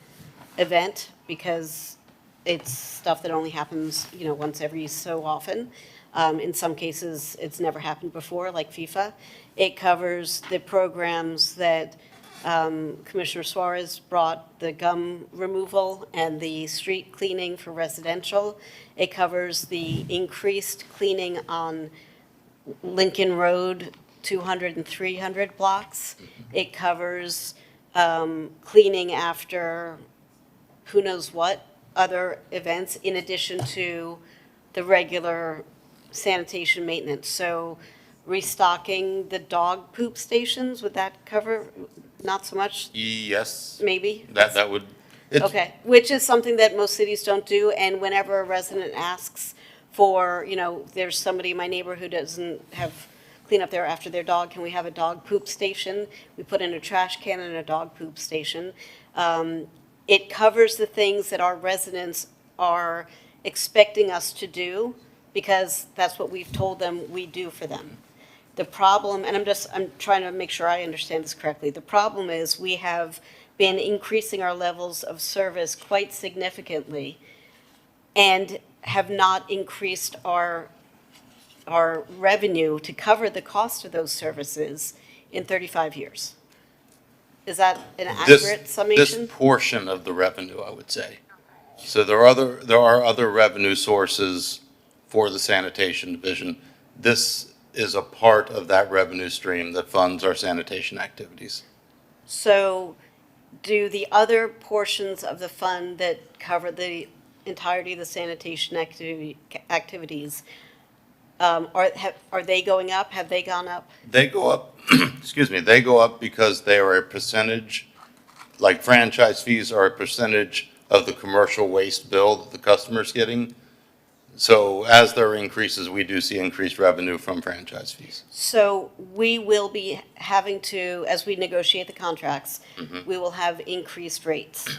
event because it's stuff that only happens, you know, once every so often. In some cases, it's never happened before, like FIFA. It covers the programs that Commissioner Suarez brought, the gum removal and the street cleaning for residential. It covers the increased cleaning on Lincoln Road 200 and 300 blocks. It covers cleaning after who knows what other events in addition to the regular sanitation maintenance. So restocking the dog poop stations, would that cover, not so much, Yes, maybe? that would, it's, Okay, which is something that most cities don't do, and whenever a resident asks for, there's somebody in my neighborhood who doesn't have clean up there after their dog, can we have a dog poop station? We put in a trash can and a dog poop station. It covers the things that our residents are expecting us to do, because that's what we've told them we do for them. The problem, and I'm trying to make sure I understand this correctly, the problem is we have been increasing our levels of service quite significantly and have not increased our revenue to cover the cost of those services in 35 years. Is that an accurate summation? This portion of the revenue, I would say. So there are other revenue sources for the sanitation division. This is a part of that revenue stream that funds our sanitation activities. So do the other portions of the fund that cover the entirety of the sanitation activities, are they going up? Have they gone up? They go up, excuse me, they go up because they are a percentage, like franchise fees are a percentage of the commercial waste bill that the customer's getting. So as there are increases, we do see increased revenue from franchise fees. So we will be having to, as we negotiate the contracts, we will have increased rates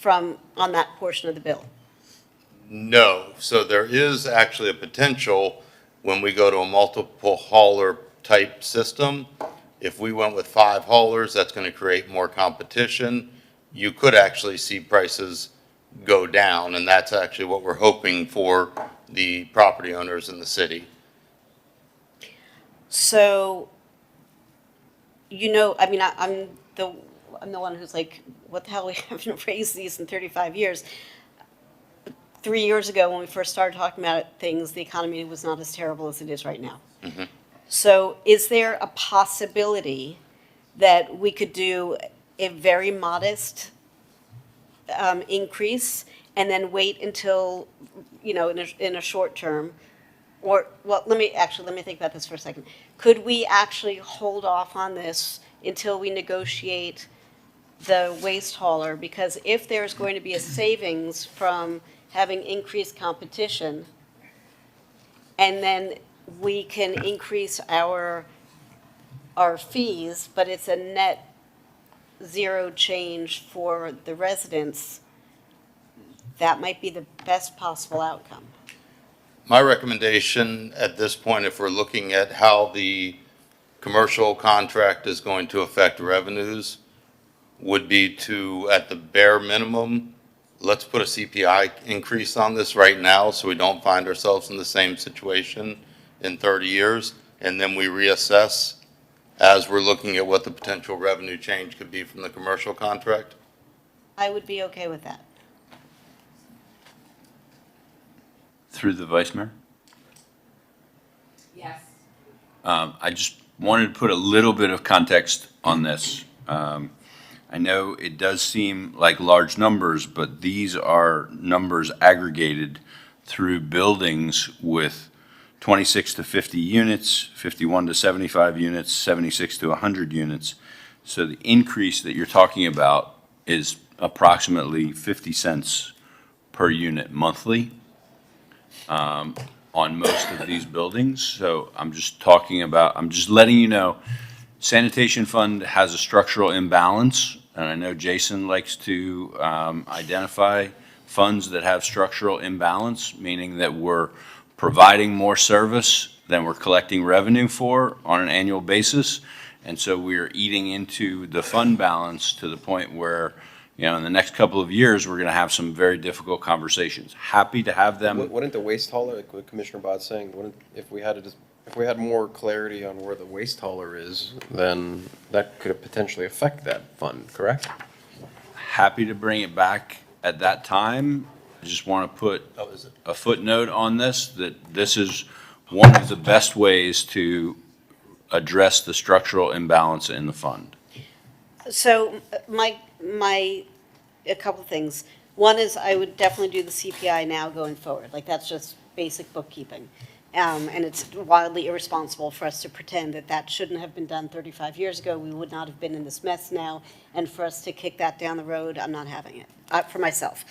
on that portion of the bill. No, so there is actually a potential when we go to a multiple hauler type system. If we went with 5 haulers, that's going to create more competition. You could actually see prices go down, and that's actually what we're hoping for the property owners in the city. So, I mean, I'm the one who's like, what the hell, we haven't raised these in 35 years. 3 years ago, when we first started talking about things, the economy was not as terrible as it is right now. So is there a possibility that we could do a very modest increase and then wait until, in a short term? Or, well, let me think about this for a second. Could we actually hold off on this until we negotiate the waste hauler? Because if there's going to be a savings from having increased competition, and then we can increase our fees, but it's a net zero change for the residents, that might be the best possible outcome. My recommendation at this point, if we're looking at how the commercial contract is going to affect revenues, would be to, at the bare minimum, let's put a CPI increase on this right now so we don't find ourselves in the same situation in 30 years, and then we reassess as we're looking at what the potential revenue change could be from the commercial contract. I would be okay with that. Through the Vice Mayor? Yes. I just wanted to put a little bit of context on this. I know it does seem like large numbers, but these are numbers aggregated through buildings with 26 to 50 units, 51 to 75 units, 76 to 100 units. So the increase that you're talking about is approximately 50 cents per unit monthly on most of these buildings. So I'm just letting you know, sanitation fund has a structural imbalance, and I know Jason likes to identify funds that have structural imbalance, meaning that we're providing more service than we're collecting revenue for on an annual basis. And so we're eating into the fund balance to the point where, in the next couple of years, we're going to have some very difficult conversations. Happy to have them. Wouldn't the waste hauler, like what Commissioner Bott's saying, if we had more clarity on where the waste hauler is, then that could potentially affect that fund, correct? Happy to bring it back at that time. I just want to put a footnote on this, that this is one of the best ways to address the structural imbalance in the fund. So a couple things. One is I would definitely do the CPI now going forward. Like, that's just basic bookkeeping. And it's wildly irresponsible for us to pretend that that shouldn't have been done 35 years ago. We would not have been in this mess now. And for us to kick that down the road, I'm not having it, for myself.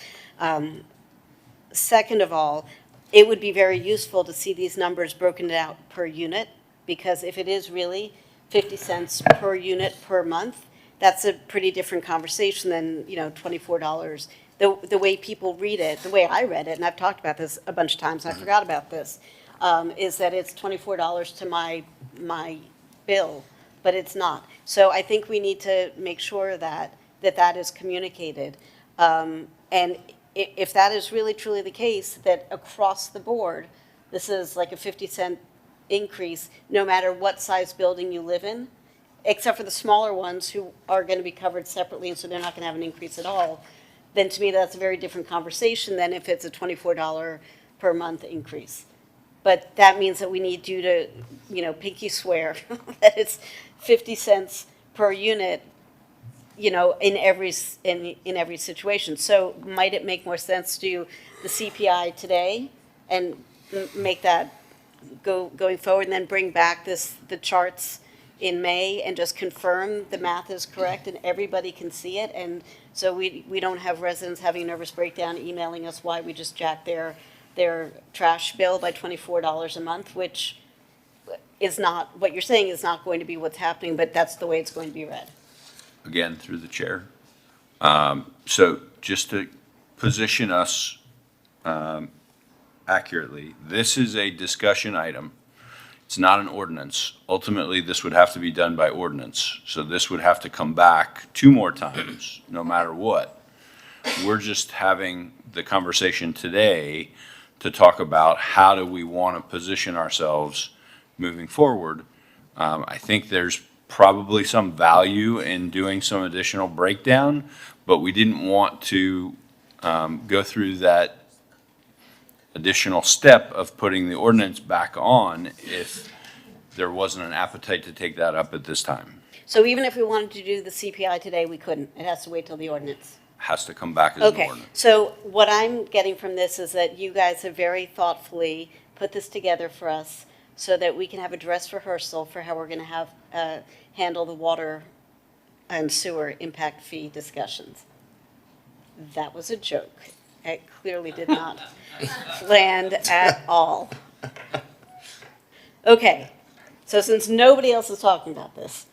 Second of all, it would be very useful to see these numbers broken out per unit, because if it is really 50 cents per unit per month, that's a pretty different conversation than, $24. The way people read it, the way I read it, and I've talked about this a bunch of times, and I forgot about this, is that it's $24 to my bill, but it's not. So I think we need to make sure that is communicated. And if that is really truly the case, that across the board, this is like a 50-cent increase, no matter what size building you live in, except for the smaller ones who are going to be covered separately, and so they're not going to have an increase at all, then to me that's a very different conversation than if it's a $24 per month increase. But that means that we need you to, pinky swear that it's 50 cents per unit, in every situation. So might it make more sense to do the CPI today and make that going forward, and then bring back the charts in May and just confirm the math is correct and everybody can see it? And so we don't have residents having a nervous breakdown emailing us why we just jacked their trash bill by $24 a month, which is not, what you're saying is not going to be what's happening, but that's the way it's going to be read. Again, through the chair. So just to position us accurately, this is a discussion item. It's not an ordinance. Ultimately, this would have to be done by ordinance. So this would have to come back 2 more times, no matter what. We're just having the conversation today to talk about how do we want to position ourselves moving forward. I think there's probably some value in doing some additional breakdown, but we didn't want to go through that additional step of putting the ordinance back on if there wasn't an appetite to take that up at this time. So even if we wanted to do the CPI today, we couldn't. It has to wait till the ordinance. Has to come back as an Okay, ordinance. so what I'm getting from this is that you guys have very thoughtfully put this together for us so that we can have a dress rehearsal for how we're going to handle the water and sewer impact fee discussions. That was a joke. It clearly did not land at all. Okay, so since nobody else is talking about this,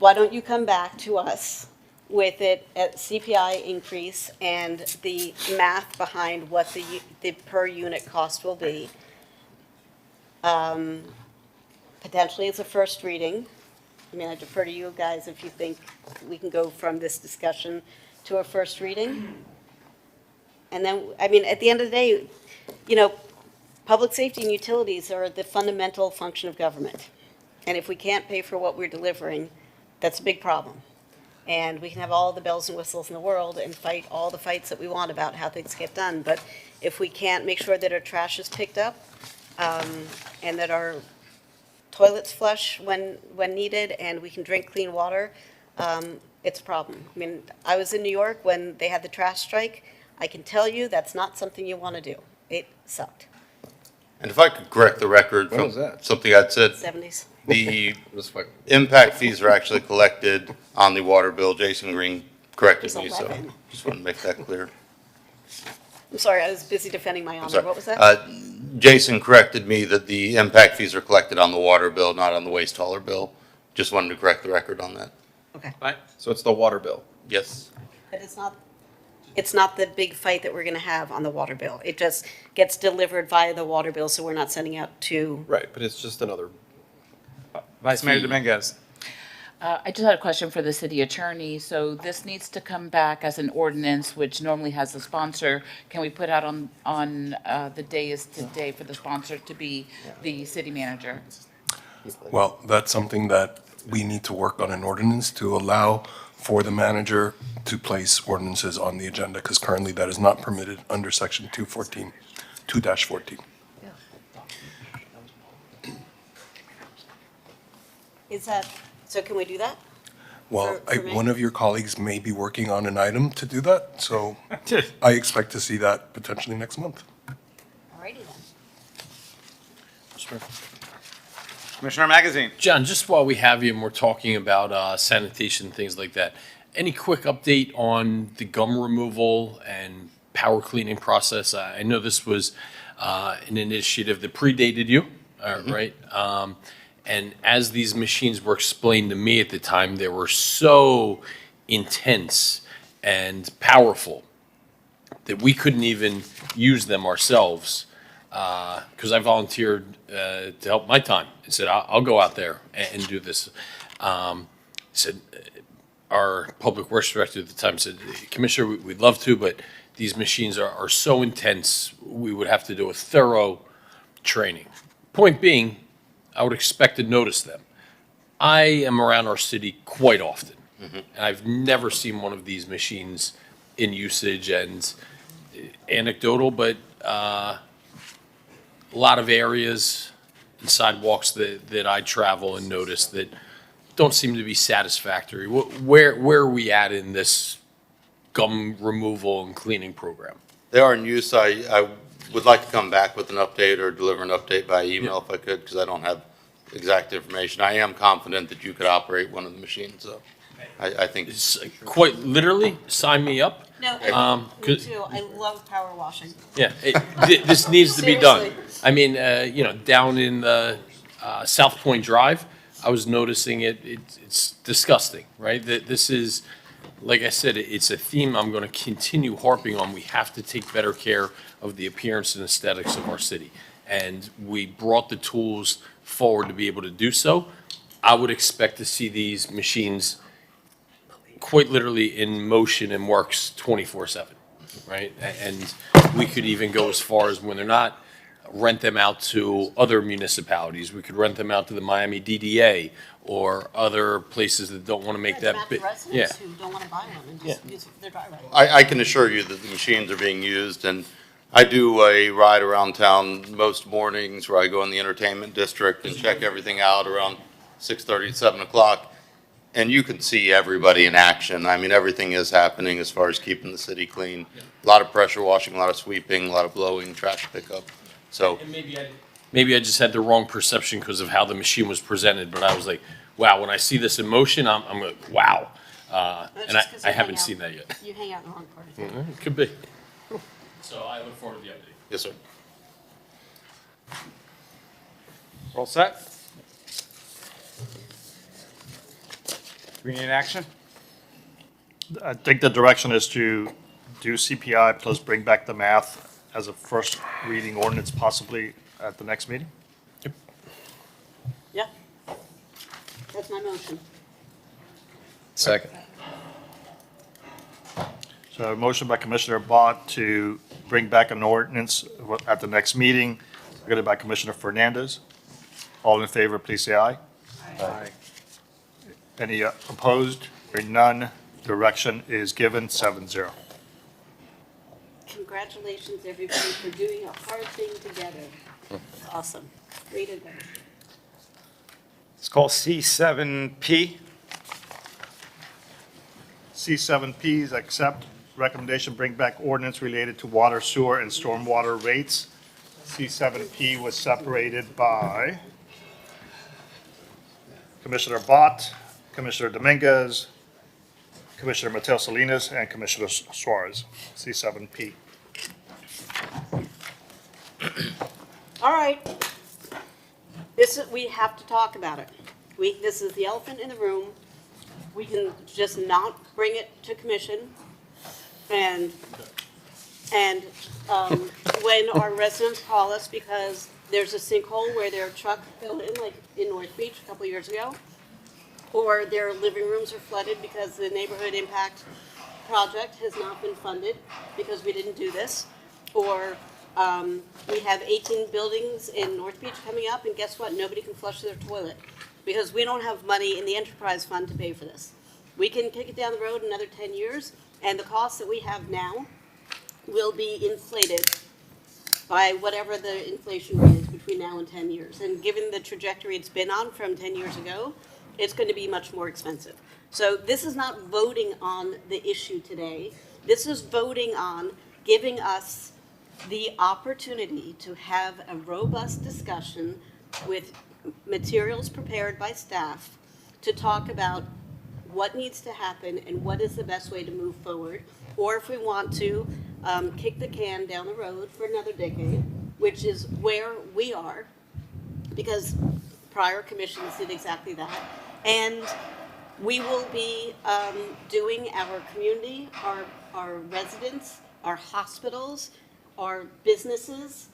why don't you come back to us with it at CPI increase and the math behind what the per unit cost will be. Potentially it's a first reading. I mean, I defer to you guys if you think we can go from this discussion to a first reading. And then, I mean, at the end of the day, public safety and utilities are the fundamental function of government. And if we can't pay for what we're delivering, that's a big problem. And we can have all the bells and whistles in the world and fight all the fights that we want about how things get done. But if we can't make sure that our trash is picked up and that our toilets flush when needed and we can drink clean water, it's a problem. I mean, I was in New York when they had the trash strike. I can tell you that's not something you want to do. It sucked. And if I could correct the record When from was that? something I'd said. 70s. The impact fees are actually collected on the water bill. Jason Green corrected me, so just want to make that clear. I'm sorry, I was busy defending my I'm honor. sorry. What was that? Jason corrected me that the impact fees are collected on the water bill, not on the waste hauler bill. Just wanted to correct the record on that. Okay. So it's the water bill. Yes. But it's not the big fight that we're going to have on the water bill. It just gets delivered via the water bill, so we're not sending out to. Right, but it's just another. Vice Mayor Dominguez. I just had a question for the city attorney. So this needs to come back as an ordinance, which normally has a sponsor. Can we put out on the day is today for the sponsor to be the city manager? Well, that's something that we need to work on an ordinance to allow for the manager to place ordinances on the agenda, because currently that is not permitted under section 214, 2-14. Is that, so can we do that? Well, For me? one of your colleagues may be working on an item to do that, so I expect to see that potentially next month. Alrighty then. Commissioner Magazine. John, just while we have you and we're talking about sanitation, things like that, any quick update on the gum removal and power cleaning process? I know this was an initiative that predated you, right? And as these machines were explained to me at the time, they were so intense and powerful that we couldn't even use them ourselves. Because I volunteered to help my time. I said, I'll go out there and do this. Said, our public works director at the time said, Commissioner, we'd love to, but these machines are so intense, we would have to do a thorough training. Point being, I would expect to notice them. I am around our city quite often, and I've never seen one of these machines in usage, and anecdotal, but a lot of areas and sidewalks that I travel and notice that don't seem to be satisfactory. Where are we at in this gum removal and cleaning program? They are in use. I would like to come back with an update or deliver an update by email if I could, because I don't have exact information. I am confident that you could operate one of the machines, so I think. Quite literally, sign me up. No, me too. I love power washing. Yeah, this needs to be done. Seriously. I mean, down in the South Point Drive, I was noticing it's disgusting, right? That this is, like I said, it's a theme I'm going to continue harping on. We have to take better care of the appearance and aesthetics of our city. And we brought the tools forward to be able to do so. I would expect to see these machines quite literally in motion and works 24/7, right? And we could even go as far as, when they're not, rent them out to other municipalities. We could rent them out to the Miami DDA or other places that don't want to make that big. Yeah. Residents who don't want to buy them and just use it for their driveway. I can assure you that the machines are being used, and I do a ride around town most mornings where I go in the entertainment district and check everything out around 6:30, 7 o'clock. And you can see everybody in action. I mean, everything is happening as far as keeping the city clean. A lot of pressure washing, a lot of sweeping, a lot of blowing, trash pickup. So And maybe I just had the wrong perception because of how the machine was presented, but I was like, wow, when I see this in motion, I'm like, wow. And I haven't seen that yet. You hang out in the wrong part of town. It could be. So I look forward to the update. Yes, sir. Roll set. Do we need action? I think the direction is to do CPI plus bring back the math as a first reading ordinance possibly at the next meeting. Yeah. That's my motion. Second. So a motion by Commissioner Bott to bring back an ordinance at the next meeting, seconded by Commissioner Fernandez. All in favor, please say aye. Aye. Any opposed? Hearing none, direction is given, 7-0. Congratulations, everybody, for doing a hard thing together. Awesome. Great advice. Let's call C7P. C7P is accept recommendation, bring back ordinance related to water, sewer, and stormwater rates. C7P was separated by Commissioner Bott, Commissioner Dominguez, Commissioner Mateo Salinas, and Commissioner Suarez. C7P. All right. We have to talk about it. This is the elephant in the room. We can just not bring it to commission. And when our residents call us because there's a sinkhole where their truck fell in, like in North Beach a couple years ago, or their living rooms are flooded because the neighborhood impact project has not been funded because we didn't do this, or we have 18 buildings in North Beach coming up, and guess what? Nobody can flush their toilet because we don't have money in the enterprise fund to pay for this. We can kick it down the road another 10 years, and the costs that we have now will be inflated by whatever the inflation rate is between now and 10 years. And given the trajectory it's been on from 10 years ago, it's going to be much more expensive. So this is not voting on the issue today. This is voting on giving us the opportunity to have a robust discussion with materials prepared by staff to talk about what needs to happen and what is the best way to move forward, or if we want to kick the can down the road for another decade, which is where we are, because prior commissions did exactly that. And we will be doing our community, our residents, our hospitals, our businesses,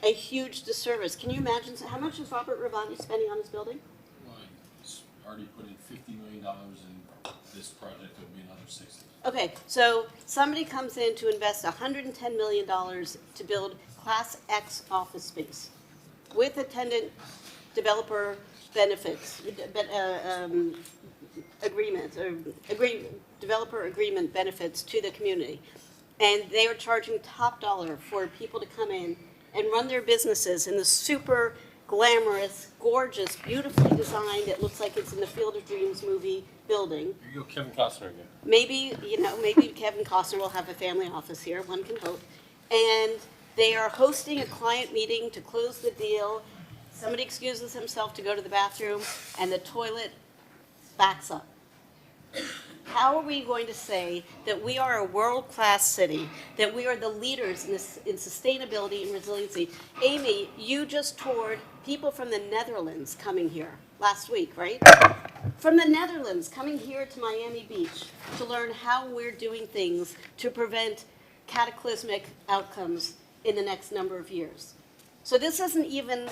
a huge disservice. Can you imagine, how much is Robert Ravani spending on his building? Well, he's already put in $50 million in this project, it would be another 60. Okay, so somebody comes in to invest $110 million to build Class X office space with attendant developer benefits, developer agreement benefits to the community. And they are charging top dollar for people to come in and run their businesses in the super glamorous, gorgeous, beautifully designed, it looks like it's in the Field of Dreams movie building. Here you go, Kevin Costner again. Maybe, maybe Kevin Costner will have a family office here, one can hope. And they are hosting a client meeting to close the deal. Somebody excuses himself to go to the bathroom, and the toilet backs up. How are we going to say that we are a world-class city, that we are the leaders in sustainability and resiliency? Amy, you just toured people from the Netherlands coming here last week, right? From the Netherlands coming here to Miami Beach to learn how we're doing things to prevent cataclysmic outcomes in the next number of years. So this isn't even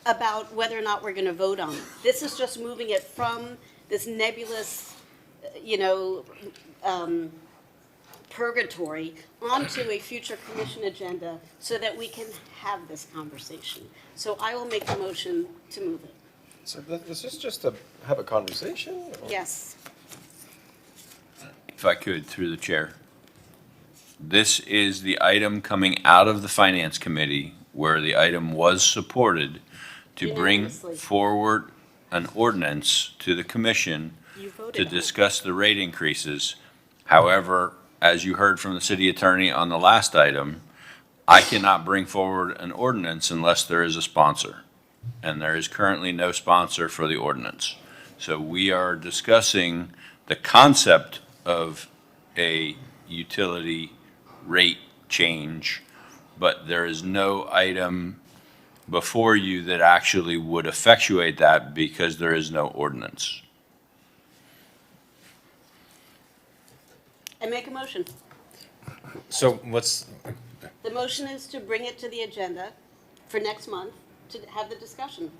about whether or not we're going to vote on it. This is just moving it from this nebulous, purgatory onto a future commission agenda so that we can have this conversation. So I will make the motion to move it. So this is just to have a conversation? Or? Yes. If I could, through the chair. This is the item coming out of the Finance Committee where the item was supported to bring Unanimously. forward an ordinance to the commission You voted to on it. discuss the rate increases. However, as you heard from the city attorney on the last item, I cannot bring forward an ordinance unless there is a sponsor. And there is currently no sponsor for the ordinance. So we are discussing the concept of a utility rate change, but there is no item before you that actually would effectuate that because there is no ordinance. I make a motion. So what's, The motion is to bring it to the agenda for next month to have the discussion.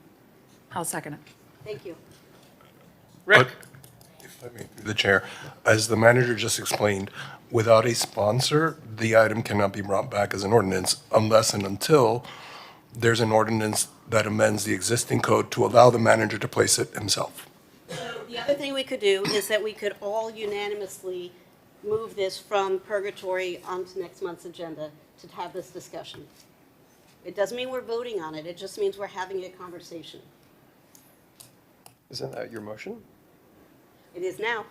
I'll second it. Thank you. Rick? If I may, the chair, as the manager just explained, without a sponsor, the item cannot be brought back as an ordinance unless and until there's an ordinance that amends the existing code to allow the manager to place it himself. So the other thing we could do is that we could all unanimously move this from purgatory onto next month's agenda to have this discussion. It doesn't mean we're voting on it, it just means we're having a conversation. Isn't that your motion? It is now.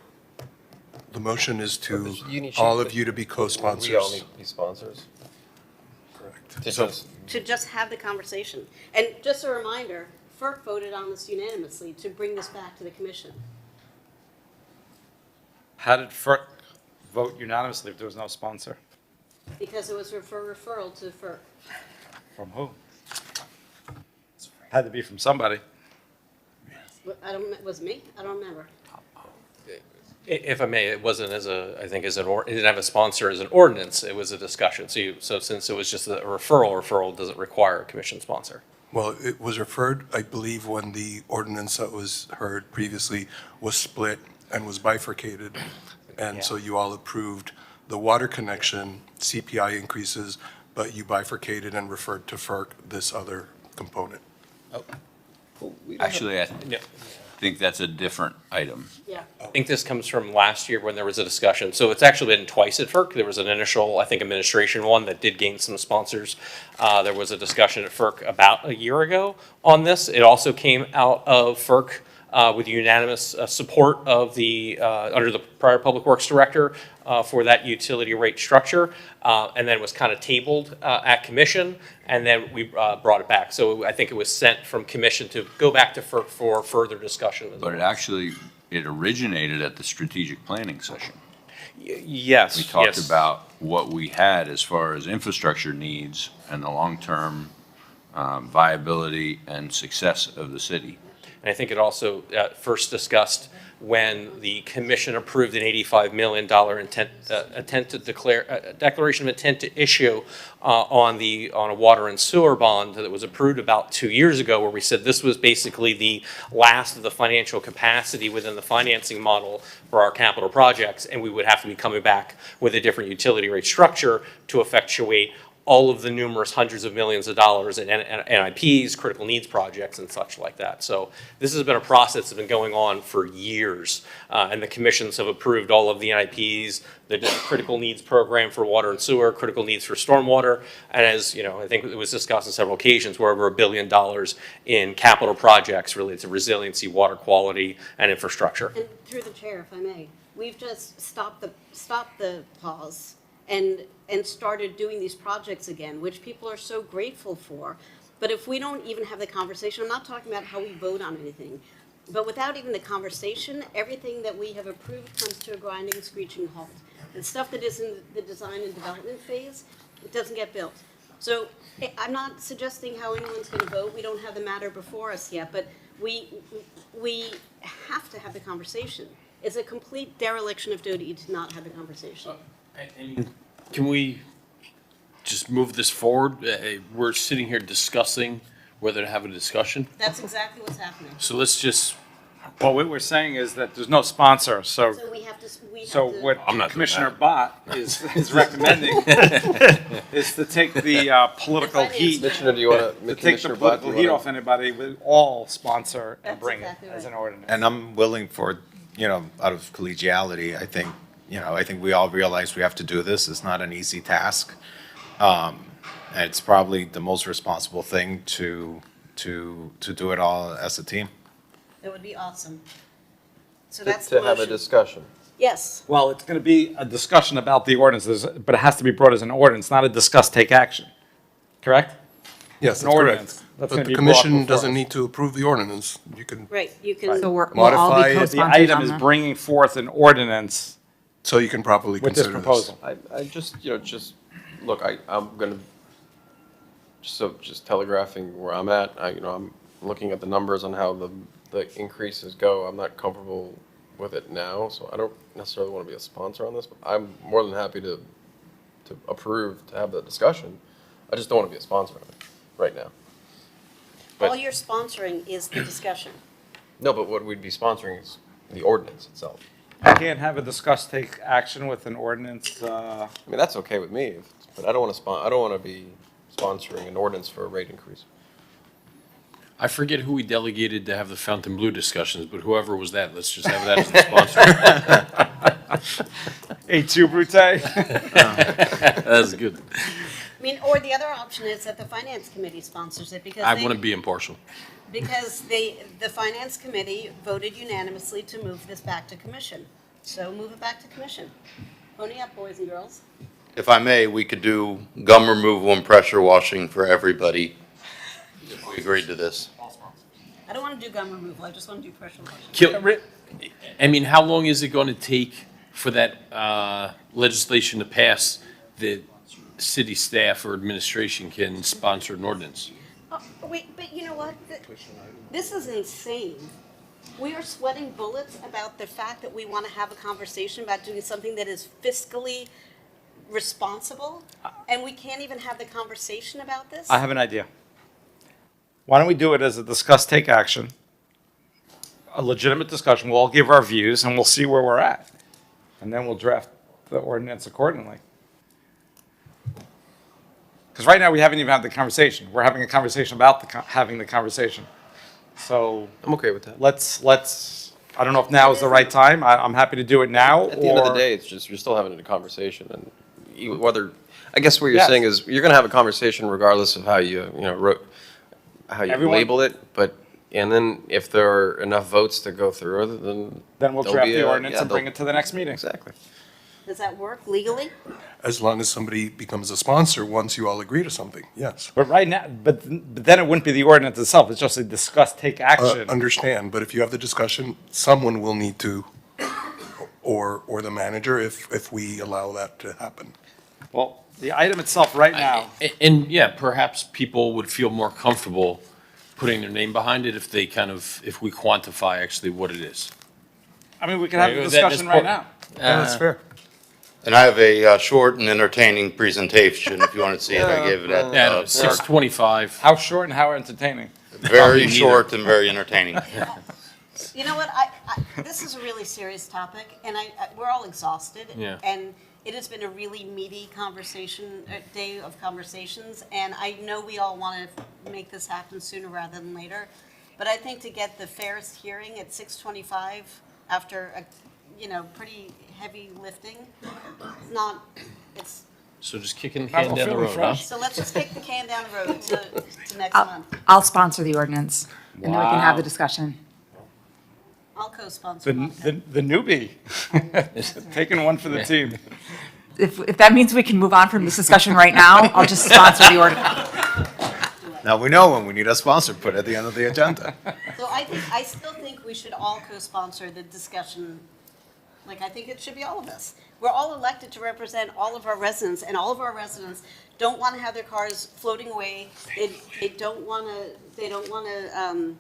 The motion is to You need- all of you to be co-sponsors. We all need to be sponsors. Correct. To So- just- To just have the conversation. And just a reminder, FERC voted on this unanimously to bring this back to the commission. How did FERC vote unanimously if there was no sponsor? Because it was for referral to FERC. From who? Had to be from somebody. Was it me? I don't remember. If I may, it wasn't as a, I think as an, it didn't have a sponsor as an ordinance, it was a discussion. So since it was just a referral doesn't require a commission sponsor. Well, it was referred, I believe, when the ordinance that was heard previously was split and was bifurcated. And so you all approved the water connection, CPI increases, but you bifurcated and referred to FERC this other component. Actually, I think that's a different item. Yeah. I think this comes from last year when there was a discussion. So it's actually been twice at FERC. There was an initial, I think, administration one that did gain some sponsors. There was a discussion at FERC about a year ago on this. It also came out of FERC with unanimous support of the, under the prior Public Works Director for that utility rate structure, and then was kind of tabled at commission, and then we brought it back. So I think it was sent from commission to go back to FERC for further discussion. But it actually, it originated at the strategic planning session. Yes. We talked yes. about what we had as far as infrastructure needs and the long-term viability and success of the city. And I think it also first discussed when the commission approved an $85 million declaration of intent to issue on a water and sewer bond that was approved about 2 years ago, where we said this was basically the last of the financial capacity within the financing model for our capital projects, and we would have to be coming back with a different utility rate structure to effectuate all of the numerous hundreds of millions of dollars in NIPs, critical needs projects, and such like that. So this has been a process that's been going on for years, and the commissions have approved all of the NIPs, the critical needs program for water and sewer, critical needs for stormwater, and as you know, I think it was discussed on several occasions, we're over $1 billion in capital projects related to resiliency, water quality, and infrastructure. And through the chair, if I may, we've just stopped the pause and started doing these projects again, which people are so grateful for. But if we don't even have the conversation, I'm not talking about how we vote on anything, but without even the conversation, everything that we have approved comes to a grinding, screeching halt. And stuff that is in the design and development phase, it doesn't get built. So I'm not suggesting how anyone's going to vote. We don't have the matter before us yet, but we have to have the conversation. It's a complete dereliction of duty to not have the conversation. Can we just move this forward? We're sitting here discussing whether to have a discussion. That's exactly what's happening. So let's just, Well, what we're saying is that there's no sponsor, so So we have to. what I'm not doing Commissioner that. Bott is recommending is to take the political heat, Commissioner, do you want to, to take the Commissioner Bott, do political you heat wanna- off anybody, with all sponsor and That's bring exactly it as right. an ordinance. And I'm willing for, out of collegiality, I think we all realize we have to do this. It's not an easy task. And it's probably the most responsible thing to do it all as a team. That would be awesome. So To that's the have a motion. discussion. Yes. Well, it's going to be a discussion about the ordinances, but it has to be brought as an ordinance, not a discuss, take action. Correct? Yes, An that's ordinance. correct. That's But gonna the be brought commission before doesn't us. need to approve the ordinance. You can, Right, you can. So we'll all Modify be it. The co-sponsors item on is that. bringing forth an ordinance so you can properly with this consider this. proposal. I just, look, I'm gonna, just telegraphing where I'm at, I'm looking at the numbers on how the increases go. I'm not comfortable with it now, so I don't necessarily want to be a sponsor on this, but I'm more than happy to approve, to have the discussion. I just don't want to be a sponsor on it right now. But- All you're sponsoring is the discussion. No, but what we'd be sponsoring is the ordinance itself. I can't have a discuss, take action with an ordinance. I mean, that's okay with me, but I don't want to be sponsoring an ordinance for a rate increase. I forget who we delegated to have the Fountain Blue discussions, but whoever was that, let's just have that as the sponsor. A2 Brute. That's good. I mean, or the other option is that the finance committee sponsors it because I they- want to be impartial. Because the finance committee voted unanimously to move this back to commission. So move it back to commission. Pony up, boys and girls. If I may, we could do gum removal and pressure washing for everybody if we agreed to this. I don't want to do gum removal, I just want to do pressure washing. I mean, how long is it going to take for that legislation to pass that city staff or administration can sponsor an ordinance? Oh, wait, but you know what? This is insane. We are sweating bullets about the fact that we want to have a conversation about doing something that is fiscally responsible, and we can't even have the conversation about this? I have an idea. Why don't we do it as a discuss, take action? A legitimate discussion. We'll all give our views and we'll see where we're at. And then we'll draft the ordinance accordingly. Because right now we haven't even had the conversation. We're having a conversation about having the conversation. So I'm okay with that. Let's, I don't know if now is the right time. I'm happy to do it now. At the end of the or- day, it's just, you're still having a conversation, and whether, I guess what you're Yes. saying is, you're gonna have a conversation regardless of how how you Everyone- label it, but And then if there are enough votes to go through it, then. Then we'll there'll draft be the a- ordinance yeah, and bring there'll- it to the next meeting. Exactly. Does that work legally? As long as somebody becomes a sponsor, once you all agree to something, yes. But right now, but then it wouldn't be the ordinance itself, it's just a discuss, take action. Understand, but if you have the discussion, someone will need to, or the manager, if we allow that to happen. Well, the item itself right now, And yeah, perhaps people would feel more comfortable putting their name behind it if they if we quantify actually what it is. I mean, we can have a That- discussion right now. Yeah, that's fair. And I have a short and entertaining presentation, if you want to see it, I gave it at. Yeah, no, 6:25. How short and how entertaining? Very short and very entertaining. You know what, this is a really serious topic, and we're all exhausted. Yeah. And it has been a really meaty conversation, a day of conversations, and I know we all want to make this happen sooner rather than later. But I think to get the fairest hearing at 6:25 after a, pretty heavy lifting, it's. So just kicking the can down the road, huh? So let's just kick the can down the road to next month. I'll sponsor the ordinance, and then we can have Wow. the discussion. I'll co-sponsor. The newbie, taking one for the team. If that means we can move on from this discussion right now, I'll just sponsor the ordinance. Now we know when we need a sponsor, put it at the end of the agenda. So I still think we should all co-sponsor the discussion. Like, I think it should be all of us. We're all elected to represent all of our residents, and all of our residents don't want to have their cars floating away. They don't want to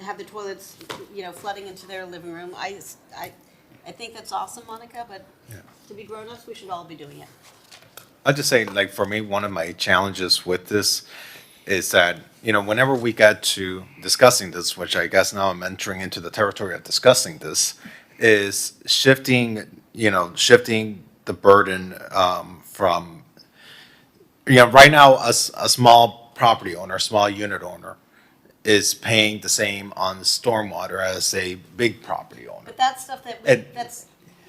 have the toilets, flooding into their living room. I think that's awesome, Monica, but to be grown-ups, we should all be doing it. I'll just say, like, for me, one of my challenges with this is that, whenever we get to discussing this, which I guess now I'm entering into the territory of discussing this, is shifting the burden from, right now, a small property owner, small unit owner is paying the same on stormwater as a big property owner. But that's stuff that, that's.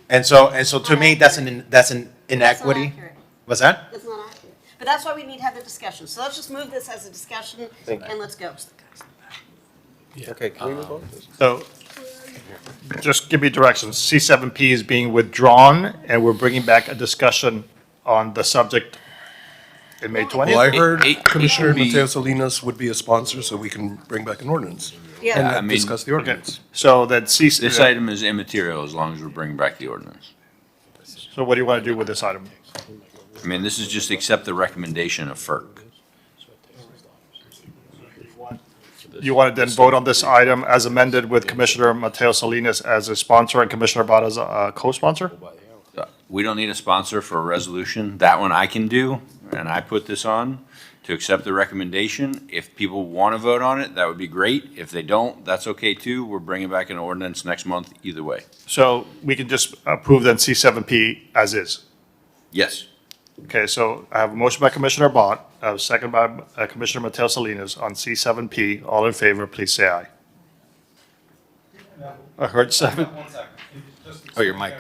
And so to me, that's an inequity. That's not accurate. What's that? That's not accurate. But that's why we need to have the discussion. So let's just move this as a discussion, and let's go. Okay, can we move on? So, just give me directions. C7P is being withdrawn, and we're bringing back a discussion on the subject in May 20th? Well, I heard It Commissioner could be- Mateo Salinas would be a sponsor, so we can bring back an ordinance. Yeah. And I then mean- discuss the ordinance. So that This item is immaterial as long as we're bringing back the ordinance. So what do you want to do with this item? I mean, this is just accept the recommendation of FERC. You want to then vote on this item as amended with Commissioner Mateo Salinas as a sponsor and Commissioner Abad as a co-sponsor? We don't need a sponsor for a resolution. That one I can do, and I put this on to accept the recommendation. If people want to vote on it, that would be great. If they don't, that's okay too. We're bringing back an ordinance next month either way. So we can just approve then C7P as is? Yes. Okay, so I have a motion by Commissioner Abad, a second by Commissioner Mateo Salinas on C7P. All in favor, please say aye. I heard seven. Oh, your mic.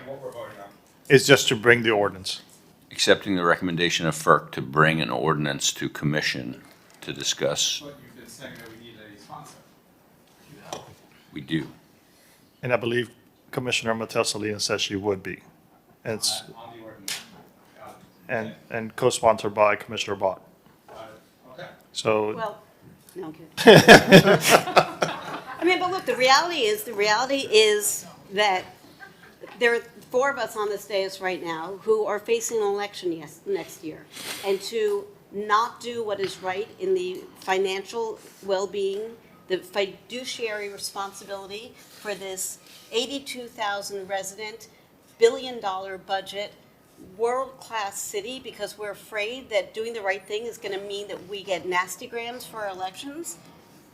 It's just to bring the ordinance. Accepting the recommendation of FERC to bring an ordinance to commission to discuss. But you've been saying that we need a sponsor. We do. And I believe Commissioner Mateo Salinas says she would be. And it's, On the ordinance. and co-sponsored by Commissioner Abad. Okay. So, Well, no, I'm kidding. I mean, but look, the reality is that there are four of us on this dais right now who are facing an election next year. And to not do what is right in the financial well-being, the fiduciary responsibility for this 82,000 resident, billion-dollar budget, world-class city, because we're afraid that doing the right thing is going to mean that we get nasty grams for our elections.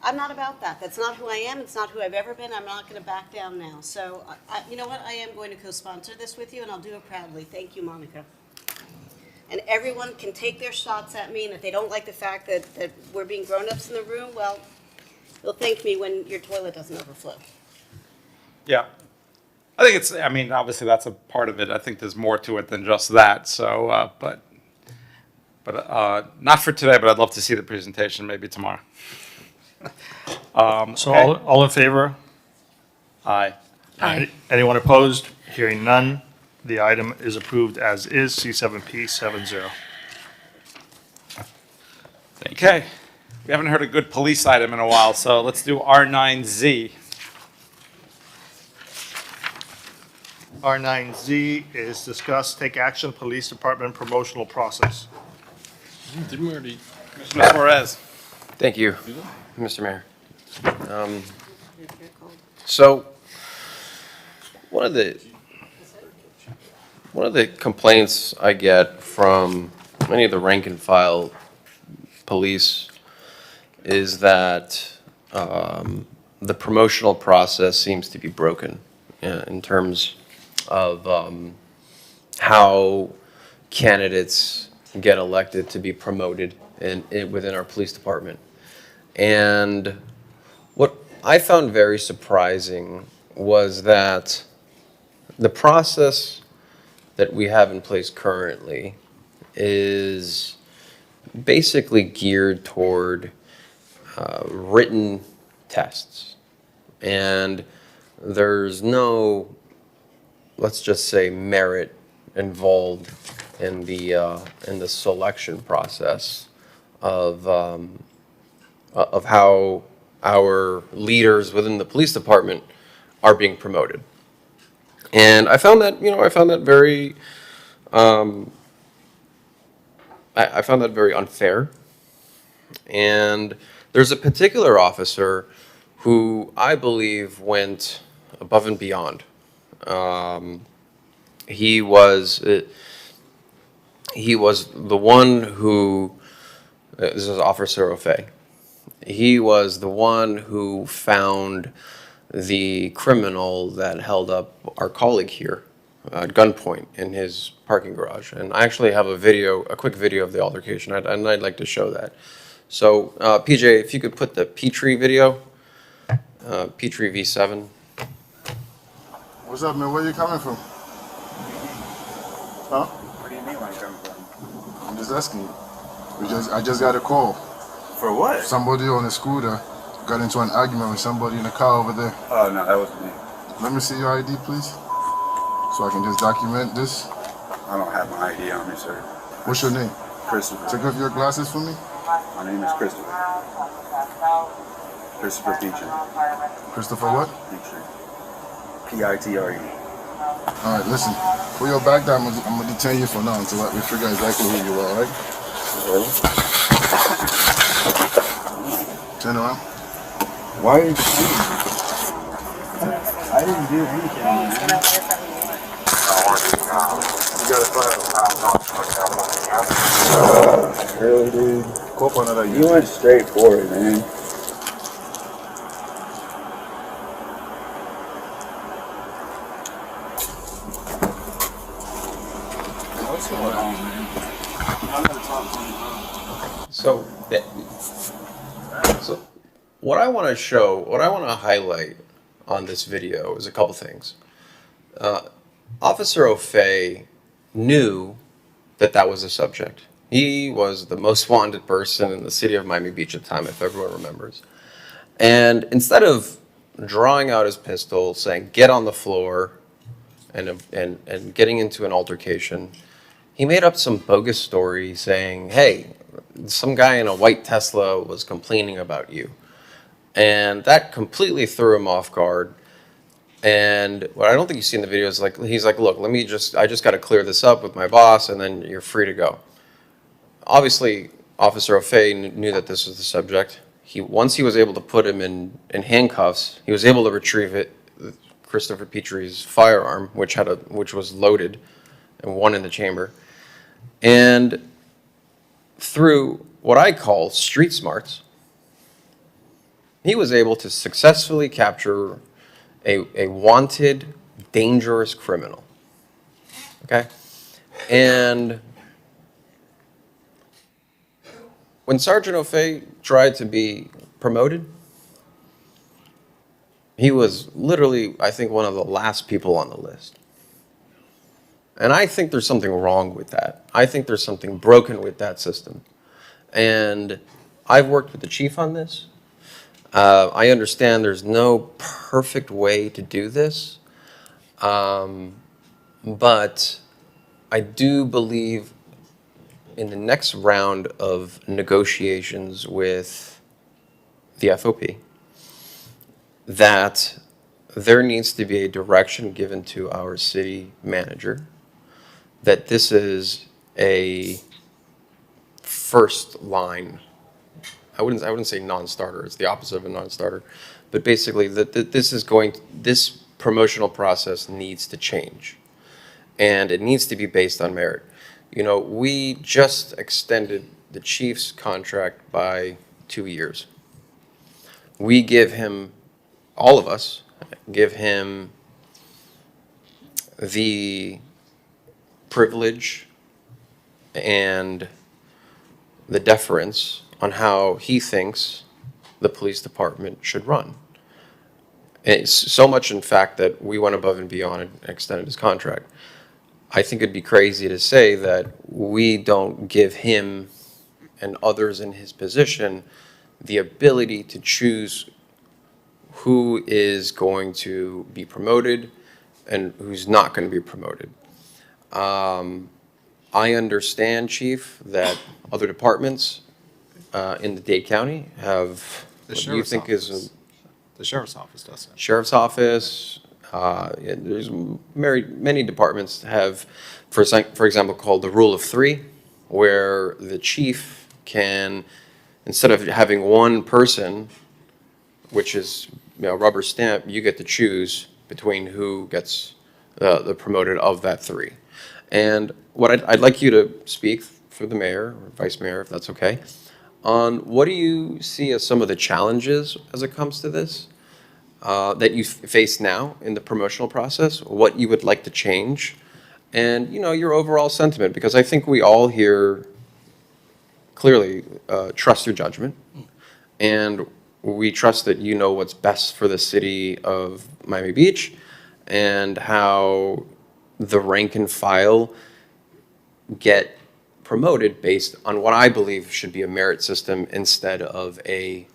I'm not about that. That's not who I am. It's not who I've ever been. I'm not going to back down now. So, you know what? I am going to co-sponsor this with you, and I'll do it proudly. Thank you, Monica. And everyone can take their shots at me, and if they don't like the fact that we're being grown-ups in the room, well, you'll thank me when your toilet doesn't overflow. Yeah. I think it's, I mean, obviously that's a part of it. I think there's more to it than just that. So, but not for today, but I'd love to see the presentation maybe tomorrow. So all in favor? Aye. Aye. Anyone opposed? Hearing none, the item is approved as is, C7P 70. Okay, we haven't heard a good police item in a while, so let's do R9Z. R9Z is discuss, take action, police department promotional process. Didn't we already? Ms. Morez. Thank you, Mr. Mayor. So, one of the complaints I get from many of the rank and file police is that the promotional process seems to be broken in terms of how candidates get elected to be promoted within our police department. And what I found very surprising was that the process that we have in place currently is basically geared toward written tests. And there's no, let's just say, merit involved in the selection process of how our leaders within the police department are being promoted. And I found that, very, I found that very unfair. And there's a particular officer who I believe went above and beyond. He was the one who, this is Officer O'Fay. He was the one who found the criminal that held up our colleague here at gunpoint in his parking garage. And I actually have a quick video of the altercation, and I'd like to show that. So, PJ, if you could put the Petrie video, Petrie V7. What's up, man? Where you coming from? Huh? What do you mean where I'm coming from? I'm just asking you. I just got a call. For what? Somebody on a scooter got into an argument with somebody in the car over there. Oh, no, that wasn't me. Let me see your ID, please, so I can just document this. I don't have my ID on me, sir. What's your name? Christopher. Take off your glasses for me. My name is Christopher. Christopher Petrie. Christopher what? Petrie. P-I-T-R-E. All right, listen. Pull your back down. I'm going to detain you for now until we figure out exactly who you are, all right? Turn around. Why are you detaining me? I didn't do anything, man. You got a file. Really, dude? Cop another You went straight for it, man. What's going on, man? I'm going to talk to you. So what I want to highlight on this video is a couple things. Officer O'Fay knew that was a subject. He was the most wanted person in the city of Miami Beach at the time, if everyone remembers. And instead of drawing out his pistol, saying, "Get on the floor," and getting into an altercation, he made up some bogus story saying, "Hey, some guy in a white Tesla was complaining about you." And that completely threw him off guard. And what I don't think you see in the video is he's like, "Look, I just got to clear this up with my boss, and then you're free to go." Obviously, Officer O'Fay knew that this was the subject. Once he was able to put him in handcuffs, he was able to retrieve Christopher Petrie's firearm, which was loaded, and one in the chamber. And through what I call street smarts, he was able to successfully capture a wanted, dangerous criminal. Okay? And when Sergeant O'Fay tried to be promoted, he was literally, I think, one of the last people on the list. And I think there's something wrong with that. I think there's something broken with that system. And I've worked with the chief on this. I understand there's no perfect way to do this, but I do believe in the next round of negotiations with the FOP that there needs to be a direction given to our city manager that this is a first line. I wouldn't say non-starter. It's the opposite of a non-starter, but basically that this promotional process needs to change, and it needs to be based on merit. You know, we just extended the chief's contract by 2 years. We give him, all of us, give him the privilege and the deference on how he thinks the police department should run. It's so much, in fact, that we went above and beyond and extended his contract. I think it'd be crazy to say that we don't give him and others in his position the ability to choose who is going to be promoted and who's not going to be promoted. I understand, Chief, that other departments in the Dade County have what you think is The sheriff's office does that. sheriff's office. There's many departments have, for example, called the rule of three, where the chief can, instead of having one person, which is rubber stamp, you get to choose between who gets the promoted of that three. And what I'd like you to speak for the mayor or vice mayor, if that's okay, on what do you see as some of the challenges as it comes to this that you face now in the promotional process, what you would like to change, and your overall sentiment, because I think we all here clearly trust your judgment, and we trust that you know what's best for the city of Miami Beach and how the rank and file get promoted based on what I believe should be a merit system instead of a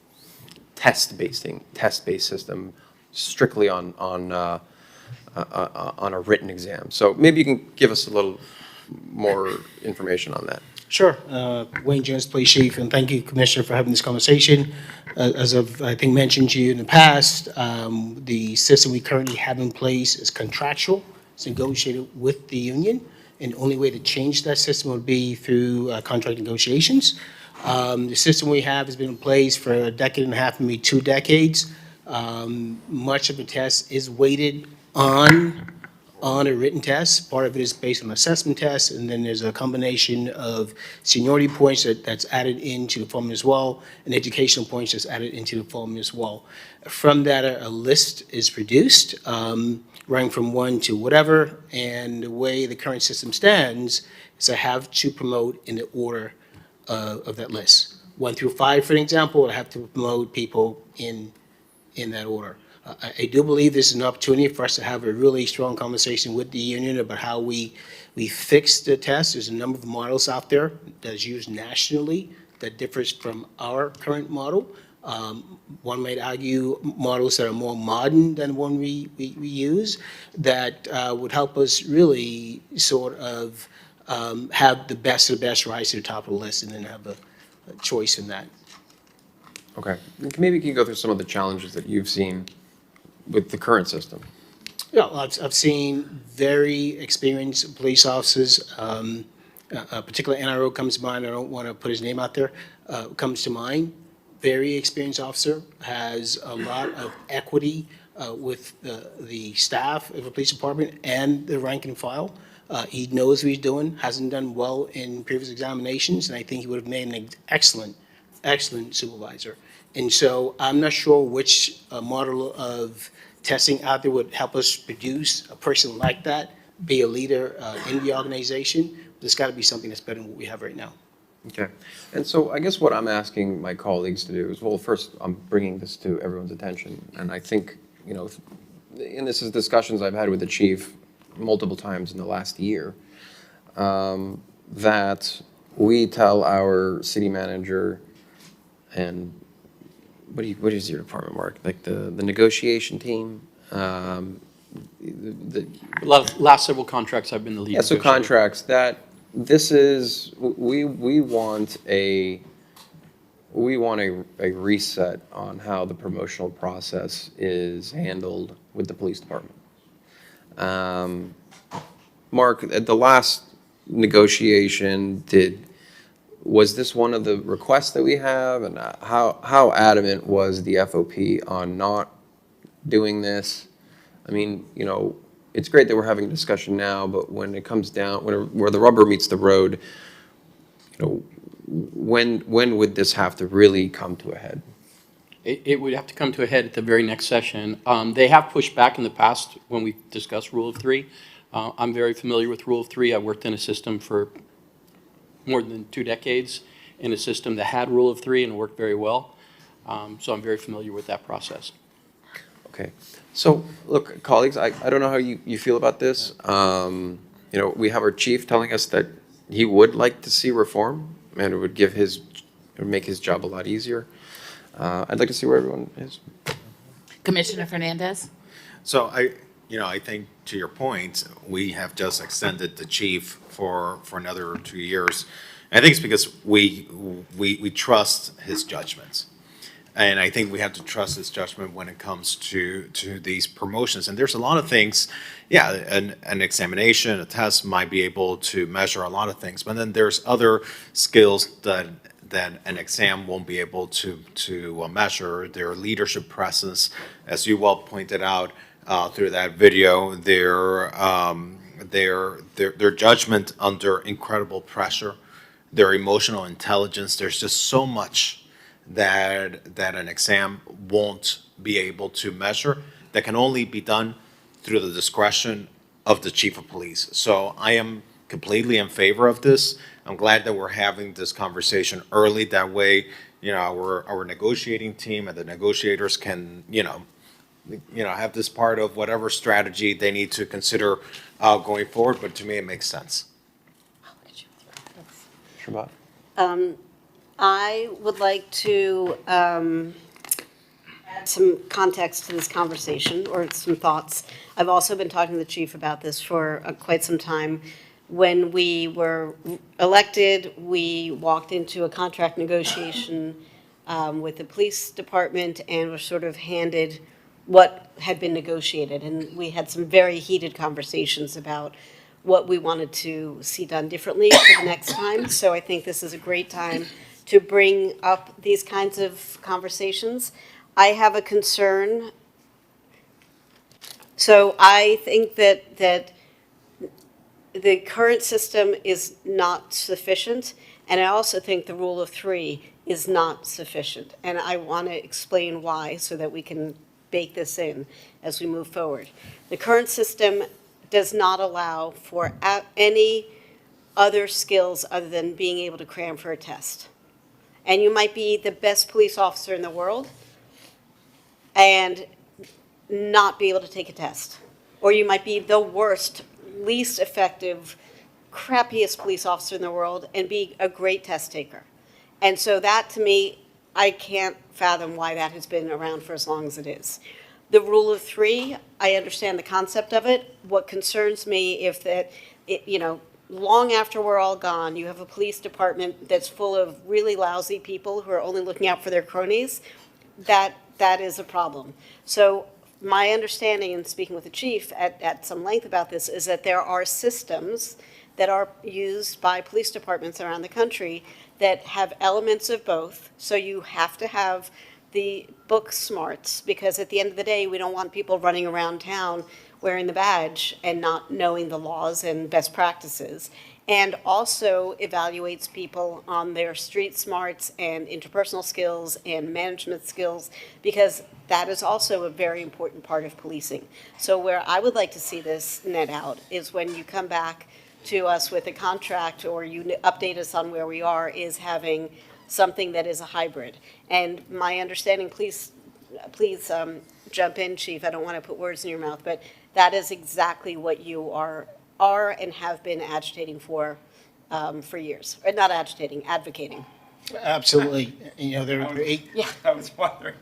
test-based system strictly on a written exam. So maybe you can give us a little more information on that. Sure. Wayne Jones, Police Chief, and thank you, Commissioner, for having this conversation. As I've, I think, mentioned to you in the past, the system we currently have in place is contractual. It's negotiated with the union, and the only way to change that system would be through contract negotiations. The system we have has been in place for a decade and a half, maybe 2 decades. Much of the test is weighted on a written test. Part of it is based on assessment tests, and then there's a combination of seniority points that's added into the form as well, and educational points that's added into the form as well. From that, a list is produced, running from 1 to whatever, and the way the current system stands is I have to promote in the order of that list. 1 through 5, for example, I have to promote people in that order. I do believe this is an opportunity for us to have a really strong conversation with the union about how we fix the test. There's a number of models out there that's used nationally that differs from our current model. One might argue models that are more modern than the one we use that would help us really sort of have the best of the best rise to the top of the list and then have a choice in that. Okay. Maybe you can go through some of the challenges that you've seen with the current system. Yeah, well, I've seen very experienced police officers. A particular NRO comes to mind. I don't want to put his name out there. Comes to mind. Very experienced officer, has a lot of equity with the staff of the police department and the rank and file. He knows what he's doing. Hasn't done well in previous examinations, and I think he would have made an excellent supervisor. And so I'm not sure which model of testing out there would help us produce a person like that, be a leader in the organization. There's got to be something that's better than what we have right now. Okay. And so I guess what I'm asking my colleagues to do is, well, first, I'm bringing this to everyone's attention. And I think, and this is discussions I've had with the chief multiple times in the last year, that we tell our city manager and what is your department, Mark? Like the negotiation team? Last several contracts, I've been the lead Yeah, so negotiator. contracts, we want a reset on how the promotional process is handled with the police department. Mark, at the last negotiation, was this one of the requests that we have? And how adamant was the FOP on not doing this? I mean, it's great that we're having a discussion now, but when it comes down, where the rubber meets the road, when would this have to really come to a head? It would have to come to a head at the very next session. They have pushed back in the past when we discussed Rule of Three. I'm very familiar with Rule of Three. I worked in a system for more than 2 decades in a system that had Rule of Three and worked very well. So I'm very familiar with that process. Okay. So, look, colleagues, I don't know how you feel about this. We have our chief telling us that he would like to see reform, and it would make his job a lot easier. I'd like to see where everyone is. Commissioner Fernandez? So I think to your point, we have just extended the chief for another 2 years. And I think it's because we trust his judgments. And I think we have to trust his judgment when it comes to these promotions. And there's a lot of things, an examination, a test might be able to measure a lot of things, but then there's other skills that an exam won't be able to measure. Their leadership presence, as you well pointed out through that video, their judgment under incredible pressure, their emotional intelligence. There's just so much that an exam won't be able to measure that can only be done through the discretion of the chief of police. So I am completely in favor of this. I'm glad that we're having this conversation early. That way, our negotiating team and the negotiators can, have this part of whatever strategy they need to consider going forward. But to me, it makes sense. Shabbat. I would like to add some context to this conversation, or some thoughts. I've also been talking to the chief about this for quite some time. When we were elected, we walked into a contract negotiation with the police department and were sort of handed what had been negotiated. And we had some very heated conversations about what we wanted to see done differently for the next time. So I think this is a great time to bring up these kinds of conversations. I have a concern. So I think that the current system is not sufficient, and I also think the Rule of Three is not sufficient. And I want to explain why so that we can bake this in as we move forward. The current system does not allow for any other skills other than being able to cram for a test. And you might be the best police officer in the world and not be able to take a test. Or you might be the worst, least effective, crappiest police officer in the world and be a great test taker. And so that, to me, I can't fathom why that has been around for as long as it is. The Rule of Three, I understand the concept of it. What concerns me if that, long after we're all gone, you have a police department that's full of really lousy people who are only looking out for their cronies, that is a problem. So my understanding, in speaking with the chief at some length about this, is that there are systems that are used by police departments around the country that have elements of both. So you have to have the book smarts, because at the end of the day, we don't want people running around town wearing the badge and not knowing the laws and best practices, and also evaluates people on their street smarts and interpersonal skills and management skills, because that is also a very important part of policing. So where I would like to see this net out is when you come back to us with a contract, or you update us on where we are, is having something that is a hybrid. And my understanding, please jump in, Chief, I don't want to put words in your mouth, but that is exactly what you are and have been agitating for years. Or not agitating, advocating. Absolutely. You know, there are eight. Yeah, I was wondering.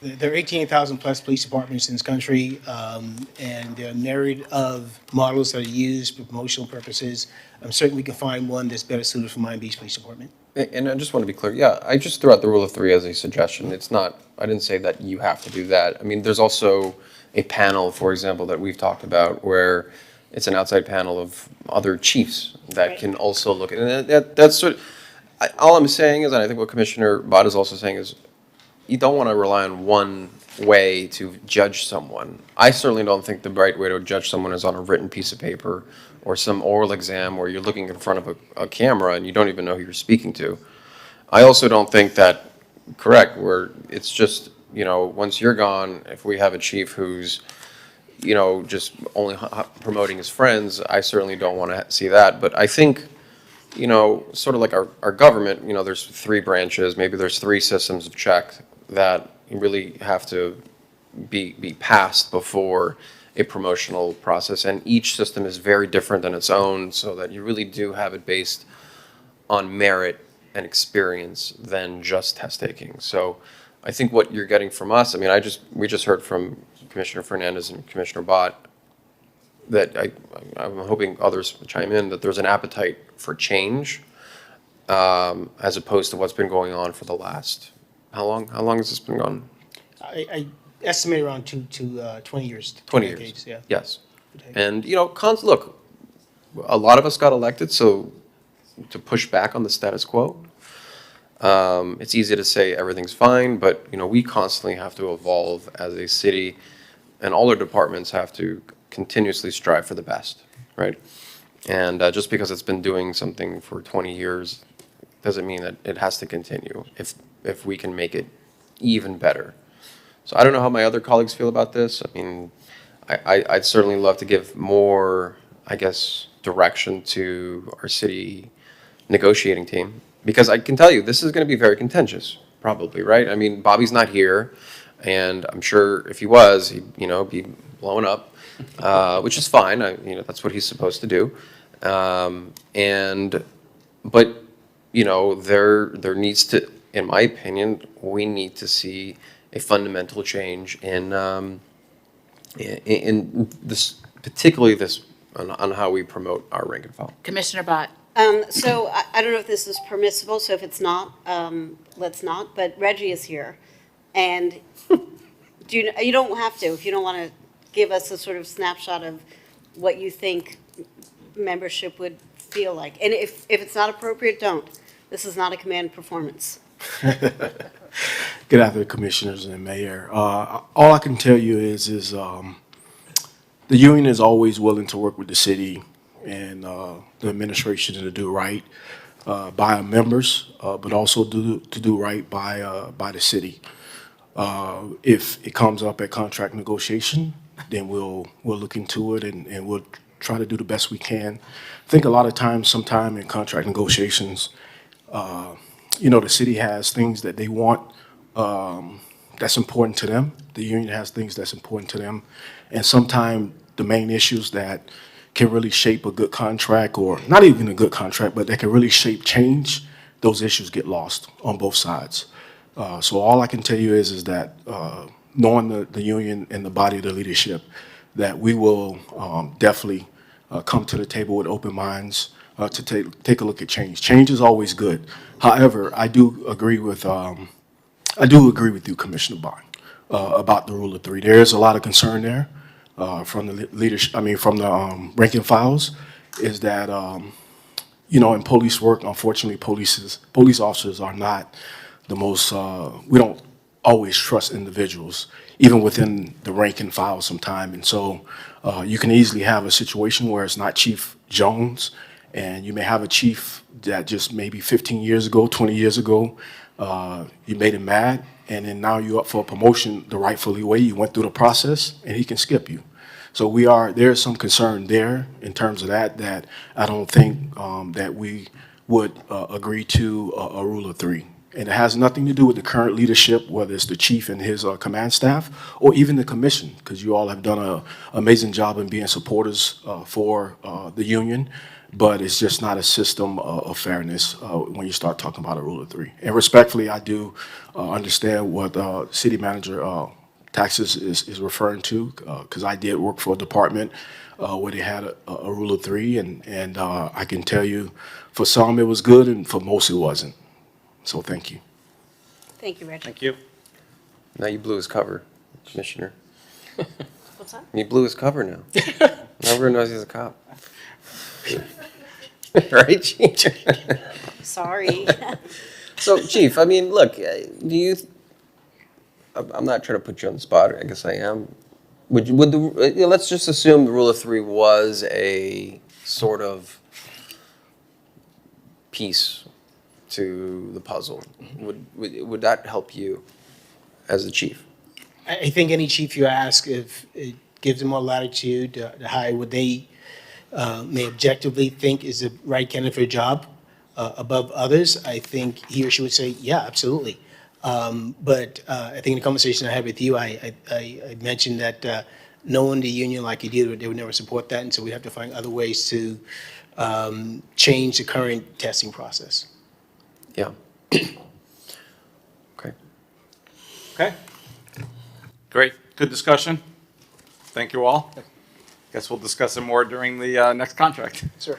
There are 18,000 plus police departments in this country, and there are myriad of models that are used for promotional purposes. Certainly we can find one that's better suited for Miami Beach Police Department. And I just want to be clear, yeah, I just threw out the rule of three as a suggestion. It's not, I didn't say that you have to do that. I mean, there's also a panel, for example, that we've talked about where it's an outside panel of other chiefs that can also look at, and that's sort of, all I'm saying is, and I think what Commissioner Bott is also saying is, you don't want to rely on one way to judge someone. I certainly don't think the right way to judge someone is on a written piece of paper or some oral exam where you're looking in front of a camera and you don't even know who you're speaking to. I also don't think that, correct, where it's just, you know, once you're gone, if we have a chief who's, you know, just only promoting his friends, I certainly don't want to see that. But I think, you know, sort of like our government, you know, there's three branches, maybe there's three systems of check that really have to be passed before a promotional process. And each system is very different than its own, so that you really do have it based on merit and experience than just test taking. So I think what you're getting from us, I mean, we just heard from Commissioner Fernandez and Commissioner Bott that I'm hoping others chime in, that there's an appetite for change as opposed to what's been going on for the last, how long has this been going? I estimate around 20 years. 20 decades, years, yeah. yes. And, you know, look, a lot of us got elected, so to push back on the status quo, it's easy to say everything's fine, but, you know, we constantly have to evolve as a city, and all our departments have to continuously strive for the best, right? And just because it's been doing something for 20 years doesn't mean that it has to continue if we can make it even better. So I don't know how my other colleagues feel about this. I mean, I'd certainly love to give more, I guess, direction to our city negotiating team, because I can tell you this is going to be very contentious, probably, right? I mean, Bobby's not here, and I'm sure if he was, he'd, you know, be blown up, which is fine. You know, that's what he's supposed to do. But you know, there needs to, in my opinion, we need to see a fundamental change in this, particularly this, on how we promote our rank and file. Commissioner Bott. So I don't know if this is permissible, so if it's not, let's not, but Reggie is here. And you don't have to, if you don't want to give us a sort of snapshot of what you think membership would feel like. And if it's not appropriate, don't. This is not a command performance. Good afternoon, commissioners and mayor. All I can tell you is the union is always willing to work with the city and the administration to do right by our members, but also to do right by the city. If it comes up at contract negotiation, then we'll look into it and we'll try to do the best we can. I think a lot of times, sometime in contract negotiations, you know, the city has things that they want that's important to them. The union has things that's important to them. And sometimes the main issues that can really shape a good contract, or not even a good contract, but that can really shape change, those issues get lost on both sides. So all I can tell you is that knowing the union and the body of the leadership, that we will definitely come to the table with open minds to take a look at change. Change is always good. However, I do agree with you, Commissioner Bond, about the rule of three. There is a lot of concern there from the leadership. I mean, from the rank and files, is that you know, in police work, unfortunately, police officers are not the most. We don't always trust individuals, even within the rank and file sometime. And so you can easily have a situation where it's not Chief Jones, and you may have a chief that just maybe 15 years ago, 20 years ago, you made him mad, and then now you're up for a promotion the rightfully way. You went through the process, and he can skip you. So there's some concern there in terms of that I don't think that we would agree to a rule of three. And it has nothing to do with the current leadership, whether it's the chief and his command staff, or even the commission, because you all have done an amazing job in being supporters for the union. but it's just not a system of fairness when you start talking about a rule of three. And respectfully, I do understand what City Manager Taxes is referring to, because I did work for a department where they had a rule of three, and I can tell you, for some it was good, and for most it wasn't. So thank you. Thank you, Reggie. Thank you. Now you blew his cover, Commissioner. What's that? You blew his cover now. Everyone knows he's a cop. Right, Chief? Sorry. So, Chief, I mean, look, do you, I'm not trying to put you on the spot, I guess I am. Let's just assume the rule of three was a sort of piece to the puzzle. Would that help you as the chief? I think any chief you ask, if it gives them more latitude to hire what they may objectively think is the right candidate for a job above others, I think he or she would say, yeah, absolutely. But I think in the conversation I had with you, I mentioned that knowing the union like you did, they would never support that, and so we have to find other ways to change the current testing process. Yeah. Okay. Okay. Great. Good discussion. Thank you all. Guess we'll discuss it more during the next contract. Sure.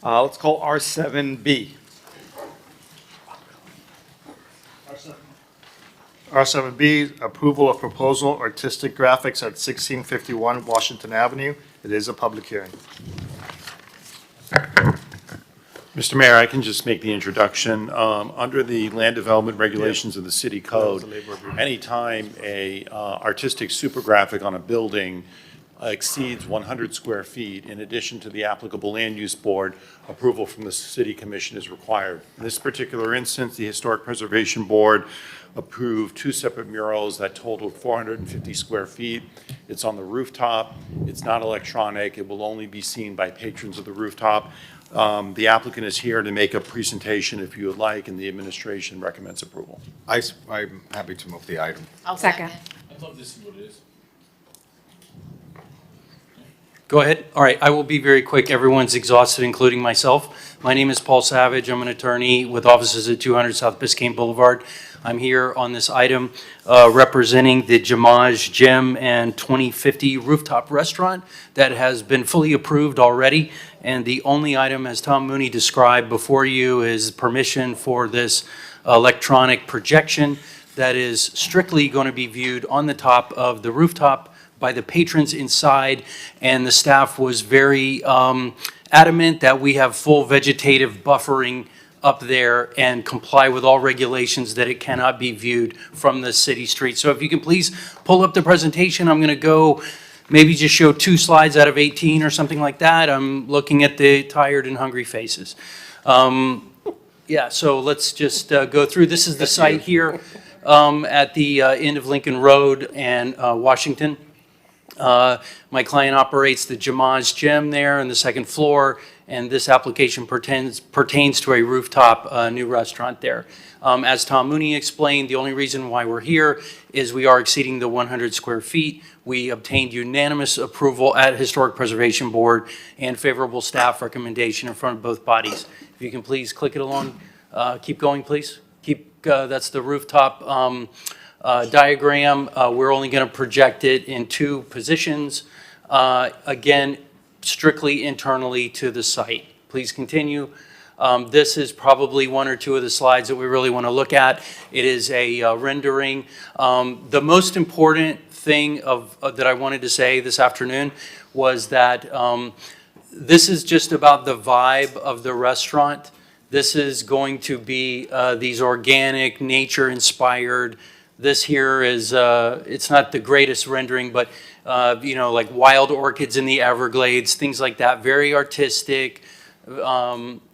Let's call R7B. R7B, approval of proposal artistic graphics at 1651 Washington Avenue. It is a public hearing. Mr. Mayor, I can just make the introduction. Under the land development regulations of the city code, anytime a artistic super graphic on a building exceeds 100 square feet, in addition to the applicable land use board, approval from the city commission is required. In this particular instance, the Historic Preservation Board approved two separate murals that totaled 450 square feet. It's on the rooftop. It's not electronic. It will only be seen by patrons of the rooftop. The applicant is here to make a presentation if you would like, and the administration recommends approval. I'm happy to move the item. I'll second. I thought this is what it is. Go ahead. All right, I will be very quick. Everyone's exhausted, including myself. My name is Paul Savage. I'm an attorney with offices at 200 South Biscayne Boulevard. I'm here on this item representing the Jamaj Gym and 2050 rooftop restaurant that has been fully approved already. And the only item, as Tom Mooney described before you, is permission for this electronic projection that is strictly going to be viewed on the top of the rooftop by the patrons inside, and the staff was very adamant that we have full vegetative buffering up there and comply with all regulations that it cannot be viewed from the city street. So if you can please pull up the presentation, I'm going to go maybe just show 2 slides out of 18 or something like that. I'm looking at the tired and hungry faces. Yeah, so let's just go through. This is the site here at the end of Lincoln Road and Washington. My client operates the Jamaj Gym there on the 2nd floor, and this application pertains to a rooftop new restaurant there. As Tom Mooney explained, the only reason why we're here is we are exceeding the 100 square feet. We obtained unanimous approval at Historic Preservation Board and favorable staff recommendation in front of both bodies. If you can please click it along. Keep going, please. That's the rooftop diagram. We're only going to project it in 2 positions. Again, strictly internally to the site. Please continue. This is probably 1 or 2 of the slides that we really want to look at. It is a rendering. The most important thing that I wanted to say this afternoon was that this is just about the vibe of the restaurant. This is going to be these organic, nature-inspired. This here is, it's not the greatest rendering, but, like wild orchids in the Everglades, things like that, very artistic,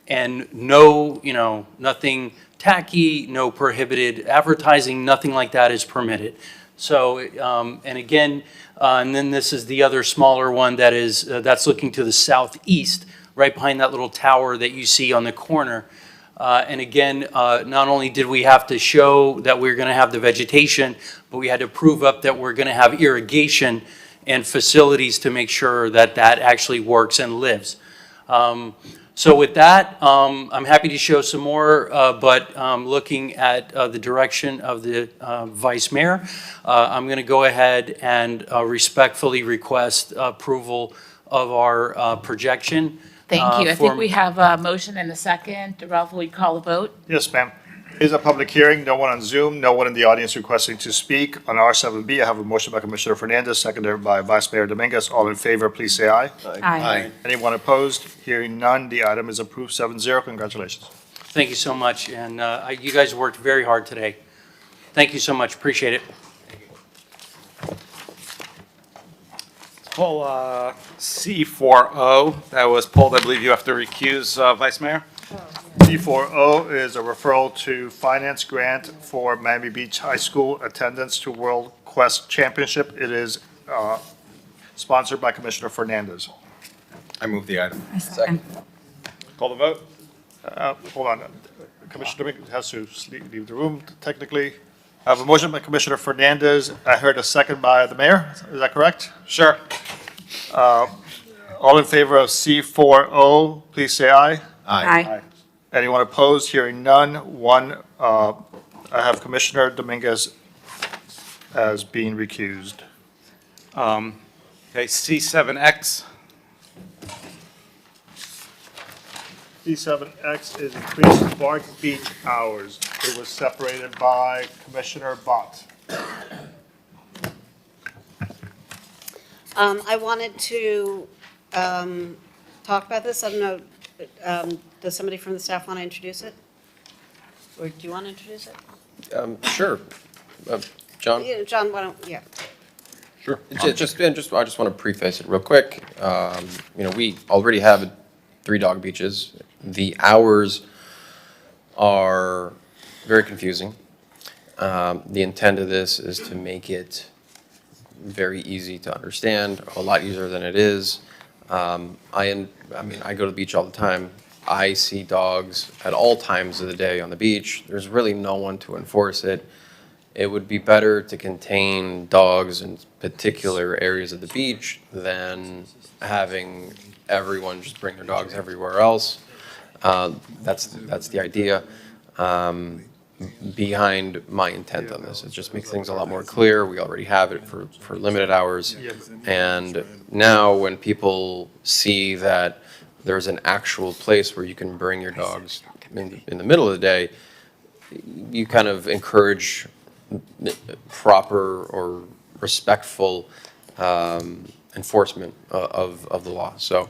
and no, nothing tacky, no prohibited advertising, nothing like that is permitted. So, and again, and then this is the other smaller one that is, that's looking to the southeast, right behind that little tower that you see on the corner. And again, not only did we have to show that we're going to have the vegetation, but we had to prove up that we're going to have irrigation and facilities to make sure that that actually works and lives. So with that, I'm happy to show some more, but looking at the direction of the Vice Mayor, I'm going to go ahead and respectfully request approval of our projection. Thank you. I think for- we have a motion and a second. Ralph, will you call a vote? Yes, ma'am. It is a public hearing, no one on Zoom, no one in the audience requesting to speak. On R7B, I have a motion by Commissioner Fernandez, seconded by Vice Mayor Dominguez. All in favor, please say aye. Aye. Anyone opposed? Hearing none, the item is approved 7-0. Congratulations. Thank you so much, and you guys worked very hard today. Thank you so much, appreciate it. Pull C4O, that was pulled, I believe you have to recuse, Vice Mayor? C4O is a referral to finance grant for Miami Beach High School attendance to World Quest Championship. It is sponsored by Commissioner Fernandez. I move the item. I second. Call the vote? Hold on. Commissioner Dominguez has to leave the room technically. I have a motion by Commissioner Fernandez. I heard a second by the mayor. Is that correct? Sure. All in favor of C4O, please say aye. Aye. Anyone opposed? Hearing none. I have Commissioner Dominguez as being recused. Okay, C7X. C7X is increased Bark Beach hours. It was separated by Commissioner Bott. I wanted to talk about this. I don't know, does somebody from the staff want to introduce it? Or do you want to introduce it? Sure. John? Yeah, John, why don't, yeah. Sure. I just want to preface it real quick. We already have 3 dog beaches. The hours are very confusing. The intent of this is to make it very easy to understand, a lot easier than it is. I go to the beach all the time. I see dogs at all times of the day on the beach. There's really no one to enforce it. It would be better to contain dogs in particular areas of the beach than having everyone just bring their dogs everywhere else. That's the idea behind my intent on this. It just makes things a lot more clear. We already have it for limited hours. And now when people see that there's an actual place where you can bring your dogs in the middle of the day, you kind of encourage proper or respectful enforcement of the law. So,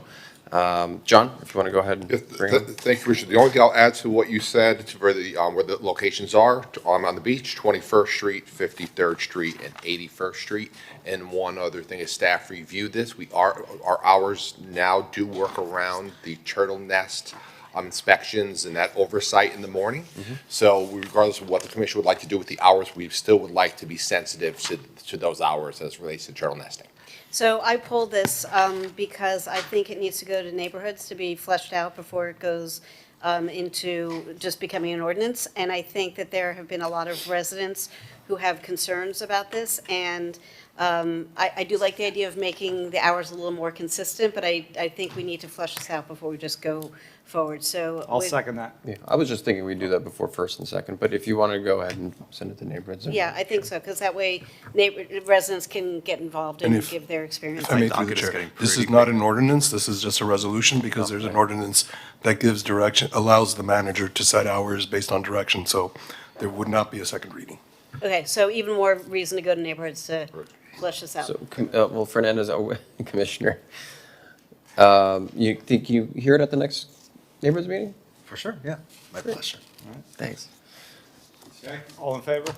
John, if you want to go ahead and bring it. Thank you, Richard. The only thing I'll add to what you said, to where the locations are on the beach, 21st Street, 53rd Street, and 81st Street. And one other thing is staff reviewed this. Our hours now do work around the turtle nest inspections and that oversight in the morning. So regardless of what the commission would like to do with the hours, we still would like to be sensitive to those hours as it relates to turtle nesting. So I pulled this because I think it needs to go to neighborhoods to be fleshed out before it goes into just becoming an ordinance. And I think that there have been a lot of residents who have concerns about this. And I do like the idea of making the hours a little more consistent, but I think we need to flesh this out before we just go forward. So I'll second that. Yeah, I was just thinking we'd do that before first and second, but if you want to go ahead and send it to neighborhoods. Yeah, I think so, because that way residents can get involved And and if- give their experience. If I may, through the chair, this is not an ordinance, this is just a resolution, because there's an ordinance that gives direction, allows the manager to set hours based on direction, so there would not be a second reading. Okay, so even more reason to go to neighborhoods to flesh this out. So, well, Fernandez, Commissioner, you think you hear it at the next neighborhoods meeting? For sure, yeah. My pleasure. Thanks. Okay, all in favor?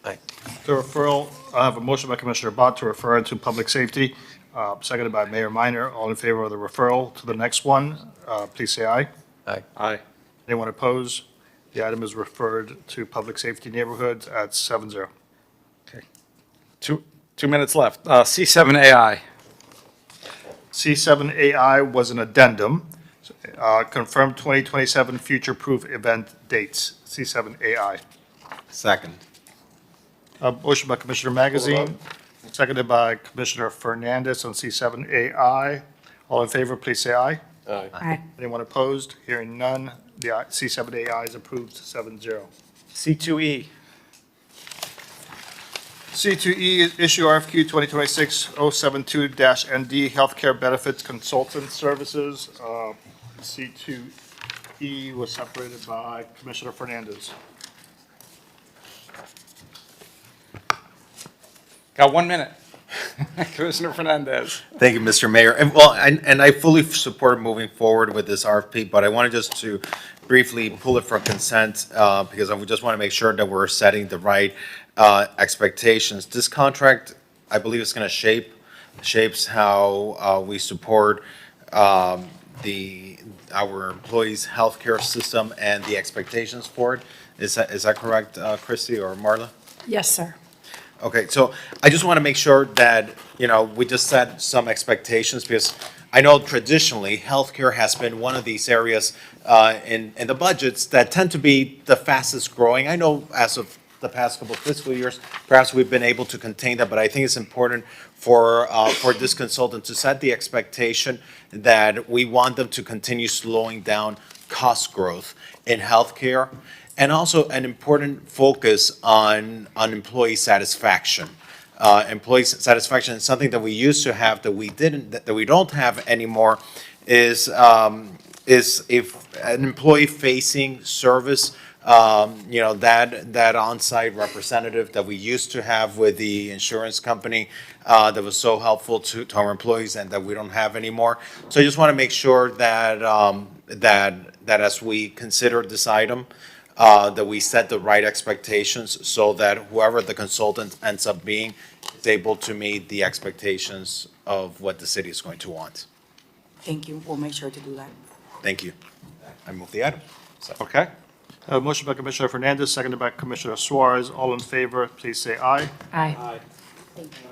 Aye. The referral, I have a motion by Commissioner Bott to refer it to public safety, seconded by Mayor Minor. All in favor of the referral to the next one, please say aye. Aye. Aye. Anyone opposed? The item is referred to public safety neighborhoods at 7-0. Okay. 2 minutes left. C7AI. C7AI was an addendum. Confirm 2027 future-proof event dates, C7AI. Second. Motion by Commissioner Magazine, seconded by Commissioner Fernandez on C7AI. All in favor, please say aye. Aye. Anyone opposed? Hearing none, the C7A is approved 7-0. C2E. C2E is issue RFQ 2026-072-ND Healthcare Benefits Consultant Services. C2E was separated by Commissioner Fernandez. Got 1 minute. Commissioner Fernandez. Thank you, Mr. Mayor. And well, and I fully support moving forward with this RFP, but I wanted just to briefly pull it for consent because I just want to make sure that we're setting the right expectations. This contract, I believe, is going to shapes how we support our employees' healthcare system and the expectations for it. Is that correct, Christy or Marla? Yes, sir. Okay, so I just want to make sure that, we just set some expectations because I know traditionally, healthcare has been one of these areas in the budgets that tend to be the fastest growing. I know as of the past couple of fiscal years, perhaps we've been able to contain that, but I think it's important for this consultant to set the expectation that we want them to continue slowing down cost growth in healthcare. And also an important focus on employee satisfaction. Employee satisfaction is something that we used to have that we don't have anymore. Is if an employee-facing service, that on-site representative that we used to have with the insurance company that was so helpful to our employees and that we don't have anymore. So I just want to make sure that that as we consider this item. That we set the right expectations so that whoever the consultant ends up being is able to meet the expectations of what the city is going to want. Thank you. We'll make sure to do that. Thank you. I move the item. Okay. Motion by Commissioner Fernandez, seconded by Commissioner Suarez. All in favor, please say aye. Aye.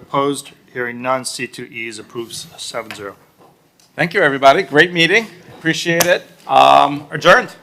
Opposed? Hearing none, C2E is approved 7-0. Thank you, everybody. Great meeting. Appreciate it. Adjourned.